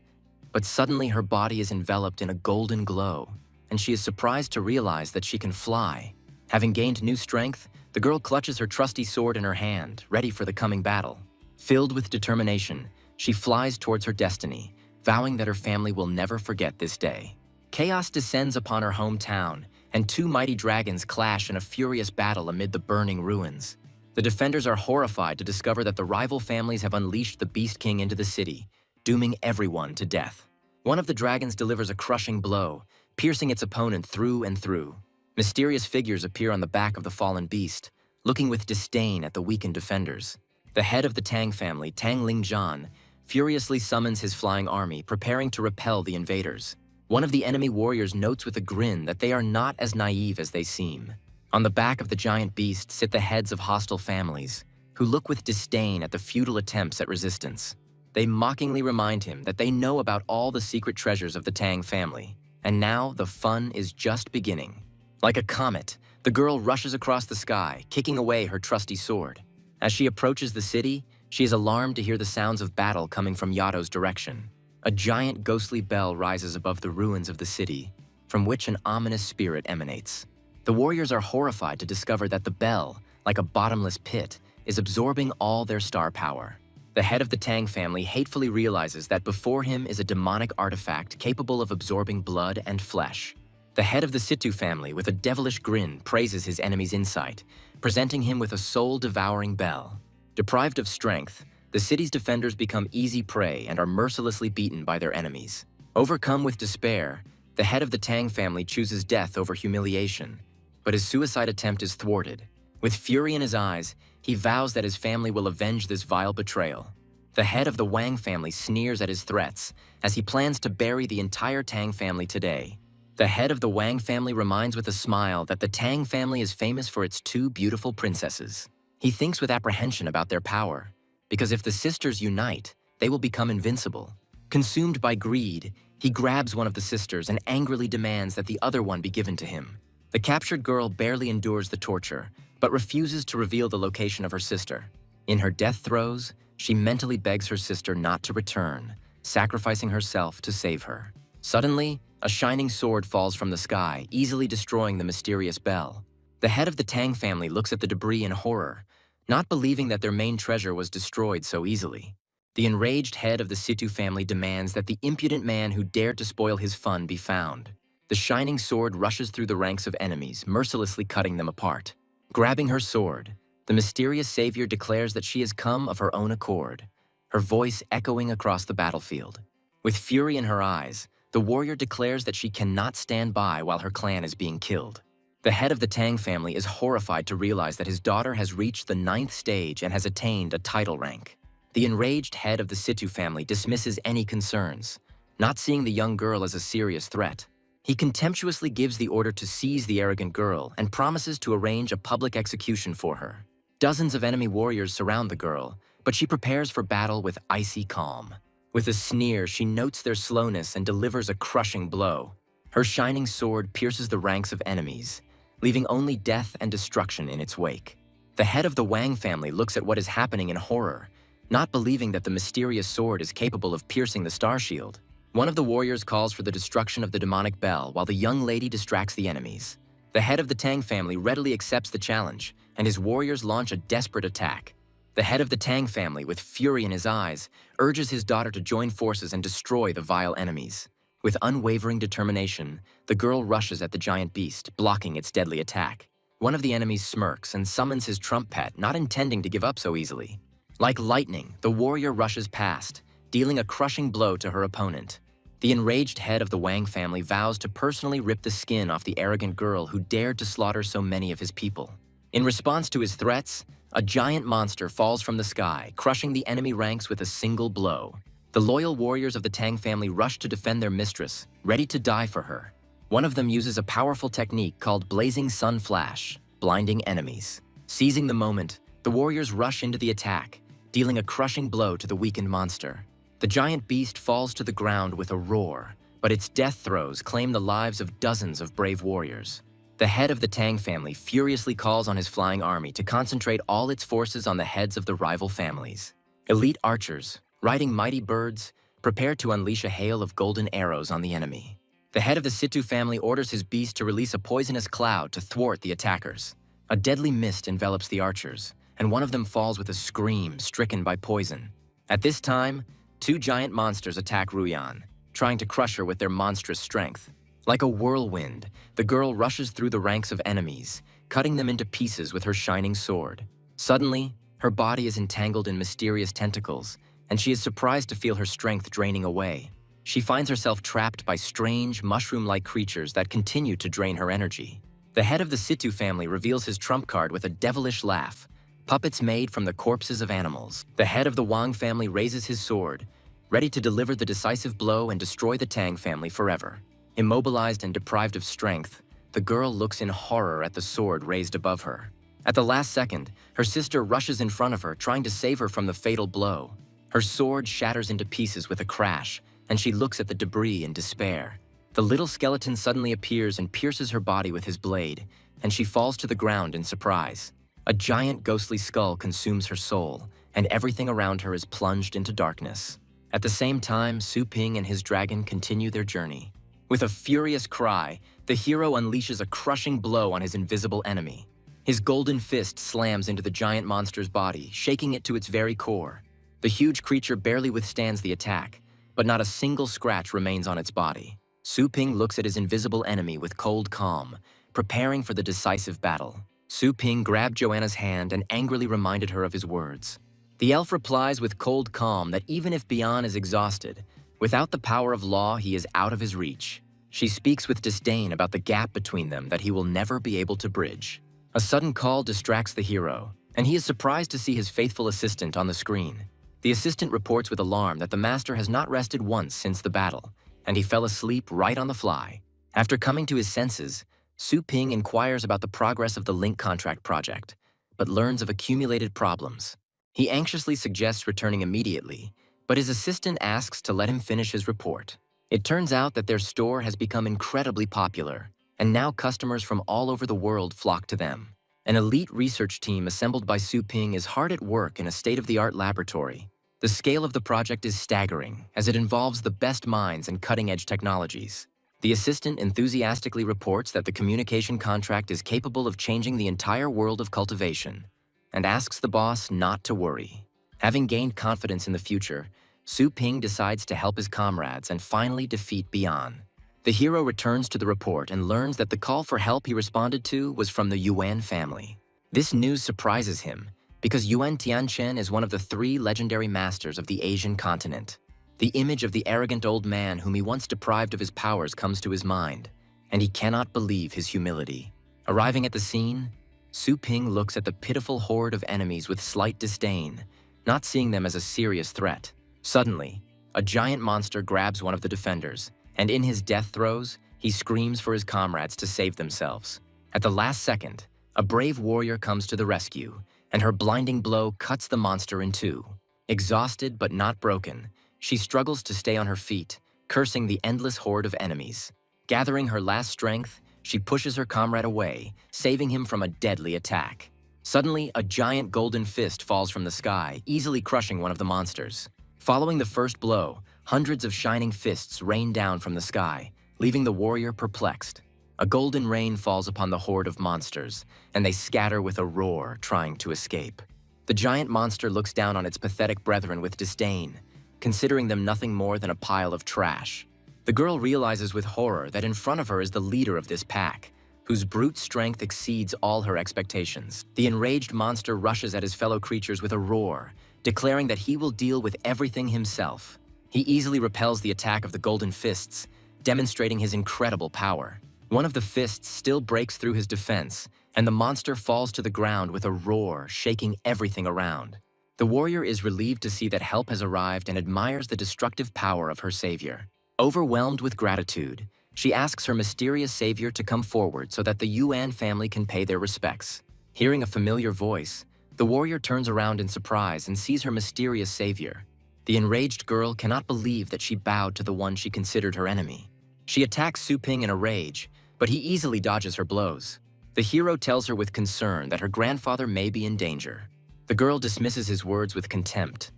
But suddenly her body is enveloped in a golden glow, and she is surprised to realize that she can fly. Having gained new strength, the girl clutches her trusty sword in her hand, ready for the coming battle. Filled with determination, she flies towards her destiny, vowing that her family will never forget this day. Chaos descends upon her hometown, and two mighty dragons clash in a furious battle amid the burning ruins. The defenders are horrified to discover that the rival families have unleashed the Beast King into the city, dooming everyone to death. One of the dragons delivers a crushing blow, piercing its opponent through and through. Mysterious figures appear on the back of the fallen beast, looking with disdain at the weakened defenders. The head of the Tang family, Tang Lingzhan, furiously summons his flying army, preparing to repel the invaders. One of the enemy warriors notes with a grin that they are not as naive as they seem. On the back of the giant beast sit the heads of hostile families, who look with disdain at the futile attempts at resistance. They mockingly remind him that they know about all the secret treasures of the Tang family, and now the fun is just beginning. Like a comet, the girl rushes across the sky, kicking away her trusty sword. As she approaches the city, she is alarmed to hear the sounds of battle coming from Yato's direction. A giant ghostly bell rises above the ruins of the city, from which an ominous spirit emanates. The warriors are horrified to discover that the bell, like a bottomless pit, is absorbing all their star power. The head of the Tang family hatefully realizes that before him is a demonic artifact capable of absorbing blood and flesh. The head of the Situ family, with a devilish grin, praises his enemy's insight, presenting him with a soul-devouring bell. Deprived of strength, the city's defenders become easy prey and are mercilessly beaten by their enemies. Overcome with despair, the head of the Tang family chooses death over humiliation, but his suicide attempt is thwarted. With fury in his eyes, he vows that his family will avenge this vile betrayal. The head of the Wang family sneers at his threats as he plans to bury the entire Tang family today. The head of the Wang family reminds with a smile that the Tang family is famous for its two beautiful princesses. He thinks with apprehension about their power, because if the sisters unite, they will become invincible. Consumed by greed, he grabs one of the sisters and angrily demands that the other one be given to him. The captured girl barely endures the torture, but refuses to reveal the location of her sister. In her death throes, she mentally begs her sister not to return, sacrificing herself to save her. Suddenly, a shining sword falls from the sky, easily destroying the mysterious bell. The head of the Tang family looks at the debris in horror, not believing that their main treasure was destroyed so easily. The enraged head of the Situ family demands that the impudent man who dared to spoil his fun be found. The shining sword rushes through the ranks of enemies, mercilessly cutting them apart. Grabbing her sword, the mysterious savior declares that she has come of her own accord, her voice echoing across the battlefield. With fury in her eyes, the warrior declares that she cannot stand by while her clan is being killed. The head of the Tang family is horrified to realize that his daughter has reached the 9th stage and has attained a title rank. The enraged head of the Situ family dismisses any concerns, not seeing the young girl as a serious threat. He contemptuously gives the order to seize the arrogant girl and promises to arrange a public execution for her. Dozens of enemy warriors surround the girl, but she prepares for battle with icy calm. With a sneer, she notes their slowness and delivers a crushing blow. Her shining sword pierces the ranks of enemies, leaving only death and destruction in its wake. The head of the Wang family looks at what is happening in horror, not believing that the mysterious sword is capable of piercing the star shield. One of the warriors calls for the destruction of the demonic bell while the young lady distracts the enemies. The head of the Tang family readily accepts the challenge, and his warriors launch a desperate attack. The head of the Tang family, with fury in his eyes, urges his daughter to join forces and destroy the vile enemies. With unwavering determination, the girl rushes at the giant beast, blocking its deadly attack. One of the enemies smirks and summons his trump pet, not intending to give up so easily. Like lightning, the warrior rushes past, dealing a crushing blow to her opponent. The enraged head of the Wang family vows to personally rip the skin off the arrogant girl who dared to slaughter so many of his people. In response to his threats, a giant monster falls from the sky, crushing the enemy ranks with a single blow. The loyal warriors of the Tang family rush to defend their mistress, ready to die for her. One of them uses a powerful technique called Blazing Sun Flash, blinding enemies. Seizing the moment, the warriors rush into the attack, dealing a crushing blow to the weakened monster. The giant beast falls to the ground with a roar, but its death throes claim the lives of dozens of brave warriors. The head of the Tang family furiously calls on his flying army to concentrate all its forces on the heads of the rival families. Elite archers, riding mighty birds, prepare to unleash a hail of golden arrows on the enemy. The head of the Situ family orders his beast to release a poisonous cloud to thwart the attackers. A deadly mist envelops the archers, and one of them falls with a scream, stricken by poison. At this time, two giant monsters attack Ruyan, trying to crush her with their monstrous strength. Like a whirlwind, the girl rushes through the ranks of enemies, cutting them into pieces with her shining sword. Suddenly, her body is entangled in mysterious tentacles, and she is surprised to feel her strength draining away. She finds herself trapped by strange, mushroom-like creatures that continue to drain her energy. The head of the Situ family reveals his trump card with a devilish laugh, puppets made from the corpses of animals. The head of the Wang family raises his sword, ready to deliver the decisive blow and destroy the Tang family forever. Immobilized and deprived of strength, the girl looks in horror at the sword raised above her. At the last second, her sister rushes in front of her, trying to save her from the fatal blow. Her sword shatters into pieces with a crash, and she looks at the debris in despair. The little skeleton suddenly appears and pierces her body with his blade, and she falls to the ground in surprise. A giant ghostly skull consumes her soul, and everything around her is plunged into darkness. At the same time, Su Ping and his dragon continue their journey. With a furious cry, the hero unleashes a crushing blow on his invisible enemy. His golden fist slams into the giant monster's body, shaking it to its very core. The huge creature barely withstands the attack, but not a single scratch remains on its body. Su Ping looks at his invisible enemy with cold calm, preparing for the decisive battle. Su Ping grabbed Joanna's hand and angrily reminded her of his words. The elf replies with cold calm that even if Bian is exhausted, without the power of law, he is out of his reach. She speaks with disdain about the gap between them that he will never be able to bridge. A sudden call distracts the hero, and he is surprised to see his faithful assistant on the screen. The assistant reports with alarm that the master has not rested once since the battle, and he fell asleep right on the fly. After coming to his senses, Su Ping inquires about the progress of the Link contract project, but learns of accumulated problems. He anxiously suggests returning immediately, but his assistant asks to let him finish his report. It turns out that their store has become incredibly popular, and now customers from all over the world flock to them. An elite research team assembled by Su Ping is hard at work in a state-of-the-art laboratory. The scale of the project is staggering, as it involves the best minds and cutting-edge technologies. The assistant enthusiastically reports that the communication contract is capable of changing the entire world of cultivation, and asks the boss not to worry. Having gained confidence in the future, Su Ping decides to help his comrades and finally defeat Bian. The hero returns to the report and learns that the call for help he responded to was from the Yuan family. This news surprises him, because Yuan Tianchen is one of the 3 legendary masters of the Asian continent. The image of the arrogant old man whom he once deprived of his powers comes to his mind, and he cannot believe his humility. Arriving at the scene, Su Ping looks at the pitiful horde of enemies with slight disdain, not seeing them as a serious threat. Suddenly, a giant monster grabs one of the defenders, and in his death throes, he screams for his comrades to save themselves. At the last second, a brave warrior comes to the rescue, and her blinding blow cuts the monster in 2. Exhausted but not broken, she struggles to stay on her feet, cursing the endless horde of enemies. Gathering her last strength, she pushes her comrade away, saving him from a deadly attack. Suddenly, a giant golden fist falls from the sky, easily crushing one of the monsters. Following the first blow, hundreds of shining fists rain down from the sky, leaving the warrior perplexed. A golden rain falls upon the horde of monsters, and they scatter with a roar, trying to escape. The giant monster looks down on its pathetic brethren with disdain, considering them nothing more than a pile of trash. The girl realizes with horror that in front of her is the leader of this pack, whose brute strength exceeds all her expectations. The enraged monster rushes at his fellow creatures with a roar, declaring that he will deal with everything himself. He easily repels the attack of the golden fists, demonstrating his incredible power. One of the fists still breaks through his defense, and the monster falls to the ground with a roar, shaking everything around. The warrior is relieved to see that help has arrived and admires the destructive power of her savior. Overwhelmed with gratitude, she asks her mysterious savior to come forward so that the Yuan family can pay their respects. Hearing a familiar voice, the warrior turns around in surprise and sees her mysterious savior. The enraged girl cannot believe that she bowed to the one she considered her enemy. She attacks Su Ping in a rage, but he easily dodges her blows. The hero tells her with concern that her grandfather may be in danger. The girl dismisses his words with contempt,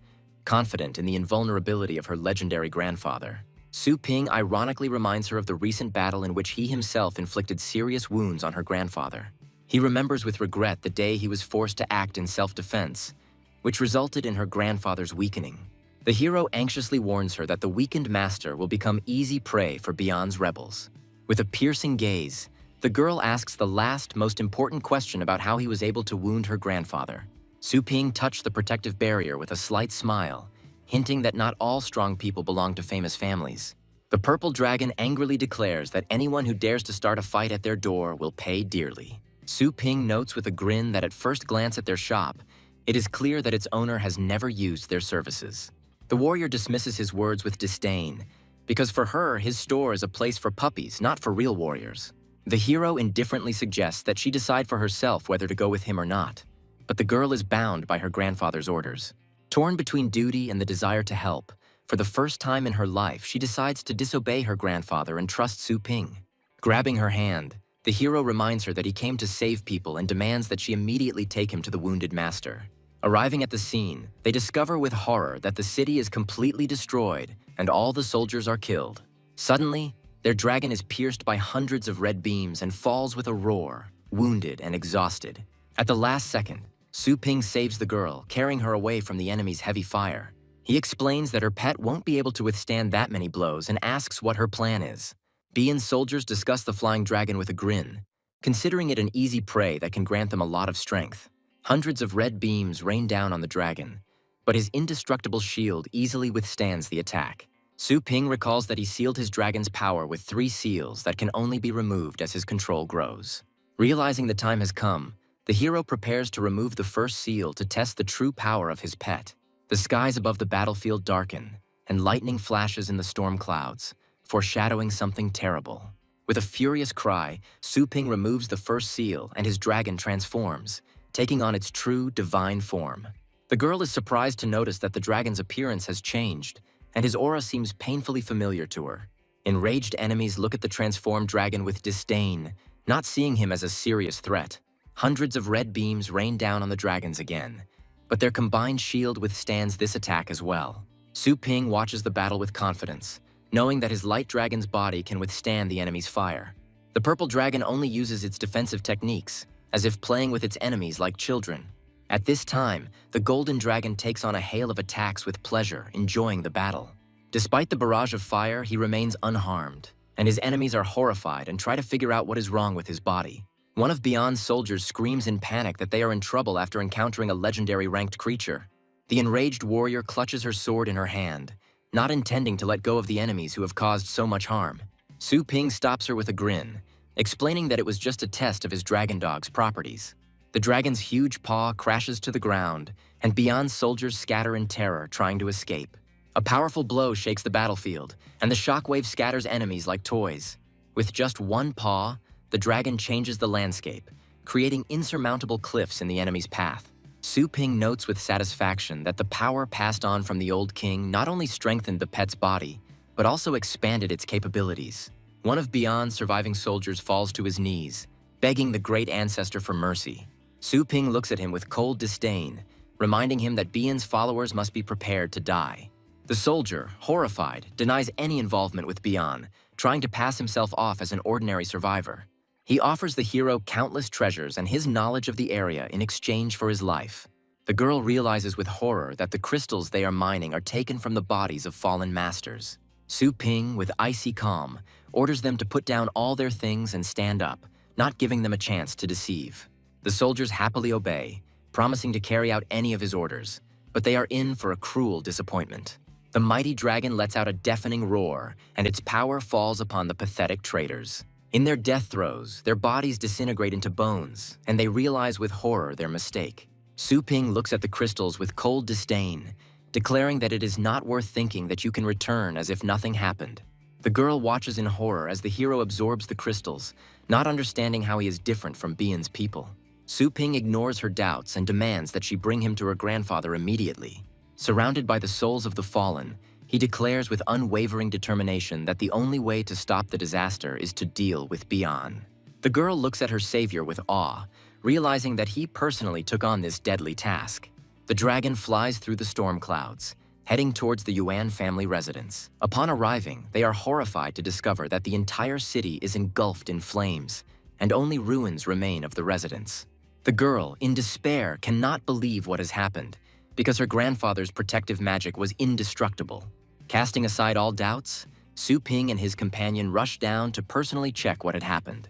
confident in the invulnerability of her legendary grandfather. Su Ping ironically reminds her of the recent battle in which he himself inflicted serious wounds on her grandfather. He remembers with regret the day he was forced to act in self-defense, which resulted in her grandfather's weakening. The hero anxiously warns her that the weakened master will become easy prey for Bian's rebels. With a piercing gaze, the girl asks the last, most important question about how he was able to wound her grandfather. Su Ping touched the protective barrier with a slight smile, hinting that not all strong people belong to famous families. The purple dragon angrily declares that anyone who dares to start a fight at their door will pay dearly. Su Ping notes with a grin that at first glance at their shop, it is clear that its owner has never used their services. The warrior dismisses his words with disdain, because for her, his store is a place for puppies, not for real warriors. The hero indifferently suggests that she decide for herself whether to go with him or not, but the girl is bound by her grandfather's orders. Torn between duty and the desire to help, for the first time in her life, she decides to disobey her grandfather and trust Su Ping. Grabbing her hand, the hero reminds her that he came to save people and demands that she immediately take him to the wounded master. Arriving at the scene, they discover with horror that the city is completely destroyed and all the soldiers are killed. Suddenly, their dragon is pierced by hundreds of red beams and falls with a roar, wounded and exhausted. At the last second, Su Ping saves the girl, carrying her away from the enemy's heavy fire. He explains that her pet won't be able to withstand that many blows and asks what her plan is. Bian's soldiers discuss the flying dragon with a grin, considering it an easy prey that can grant them a lot of strength. Hundreds of red beams rain down on the dragon, but his indestructible shield easily withstands the attack. Su Ping recalls that he sealed his dragon's power with 3 seals that can only be removed as his control grows. Realizing the time has come, the hero prepares to remove the first seal to test the true power of his pet. The skies above the battlefield darken, and lightning flashes in the storm clouds, foreshadowing something terrible. With a furious cry, Su Ping removes the first seal and his dragon transforms, taking on its true divine form. The girl is surprised to notice that the dragon's appearance has changed, and his aura seems painfully familiar to her. Enraged enemies look at the transformed dragon with disdain, not seeing him as a serious threat. Hundreds of red beams rain down on the dragons again, but their combined shield withstands this attack as well. Su Ping watches the battle with confidence, knowing that his light dragon's body can withstand the enemy's fire. The purple dragon only uses its defensive techniques, as if playing with its enemies like children. At this time, the golden dragon takes on a hail of attacks with pleasure, enjoying the battle. Despite the barrage of fire, he remains unharmed, and his enemies are horrified and try to figure out what is wrong with his body. One of Beyond's soldiers screams in panic that they are in trouble after encountering a legendary ranked creature. The enraged warrior clutches her sword in her hand, not intending to let go of the enemies who have caused so much harm. Su Ping stops her with a grin, explaining that it was just a test of his dragon dog's properties. The dragon's huge paw crashes to the ground, and Beyond's soldiers scatter in terror, trying to escape. A powerful blow shakes the battlefield, and the shockwave scatters enemies like toys. With just one paw, the dragon changes the landscape, creating insurmountable cliffs in the enemy's path. Su Ping notes with satisfaction that the power passed on from the old king not only strengthened the pet's body, but also expanded its capabilities. One of Beyond's surviving soldiers falls to his knees, begging the great ancestor for mercy. Su Ping looks at him with cold disdain, reminding him that Beyond's followers must be prepared to die. The soldier, horrified, denies any involvement with Beyond, trying to pass himself off as an ordinary survivor. He offers the hero countless treasures and his knowledge of the area in exchange for his life. The girl realizes with horror that the crystals they are mining are taken from the bodies of fallen masters. Su Ping, with icy calm, orders them to put down all their things and stand up, not giving them a chance to deceive. The soldiers happily obey, promising to carry out any of his orders, but they are in for a cruel disappointment. The mighty dragon lets out a deafening roar, and its power falls upon the pathetic traitors. In their death throes, their bodies disintegrate into bones, and they realize with horror their mistake. Su Ping looks at the crystals with cold disdain, declaring that it is not worth thinking that you can return as if nothing happened. The girl watches in horror as the hero absorbs the crystals, not understanding how he is different from Beyond's people. Su Ping ignores her doubts and demands that she bring him to her grandfather immediately. Surrounded by the souls of the fallen, he declares with unwavering determination that the only way to stop the disaster is to deal with Beyond. The girl looks at her savior with awe, realizing that he personally took on this deadly task. The dragon flies through the storm clouds, heading towards the Yuan family residence. Upon arriving, they are horrified to discover that the entire city is engulfed in flames, and only ruins remain of the residence. The girl, in despair, cannot believe what has happened, because her grandfather's protective magic was indestructible. Casting aside all doubts, Su Ping and his companion rush down to personally check what had happened.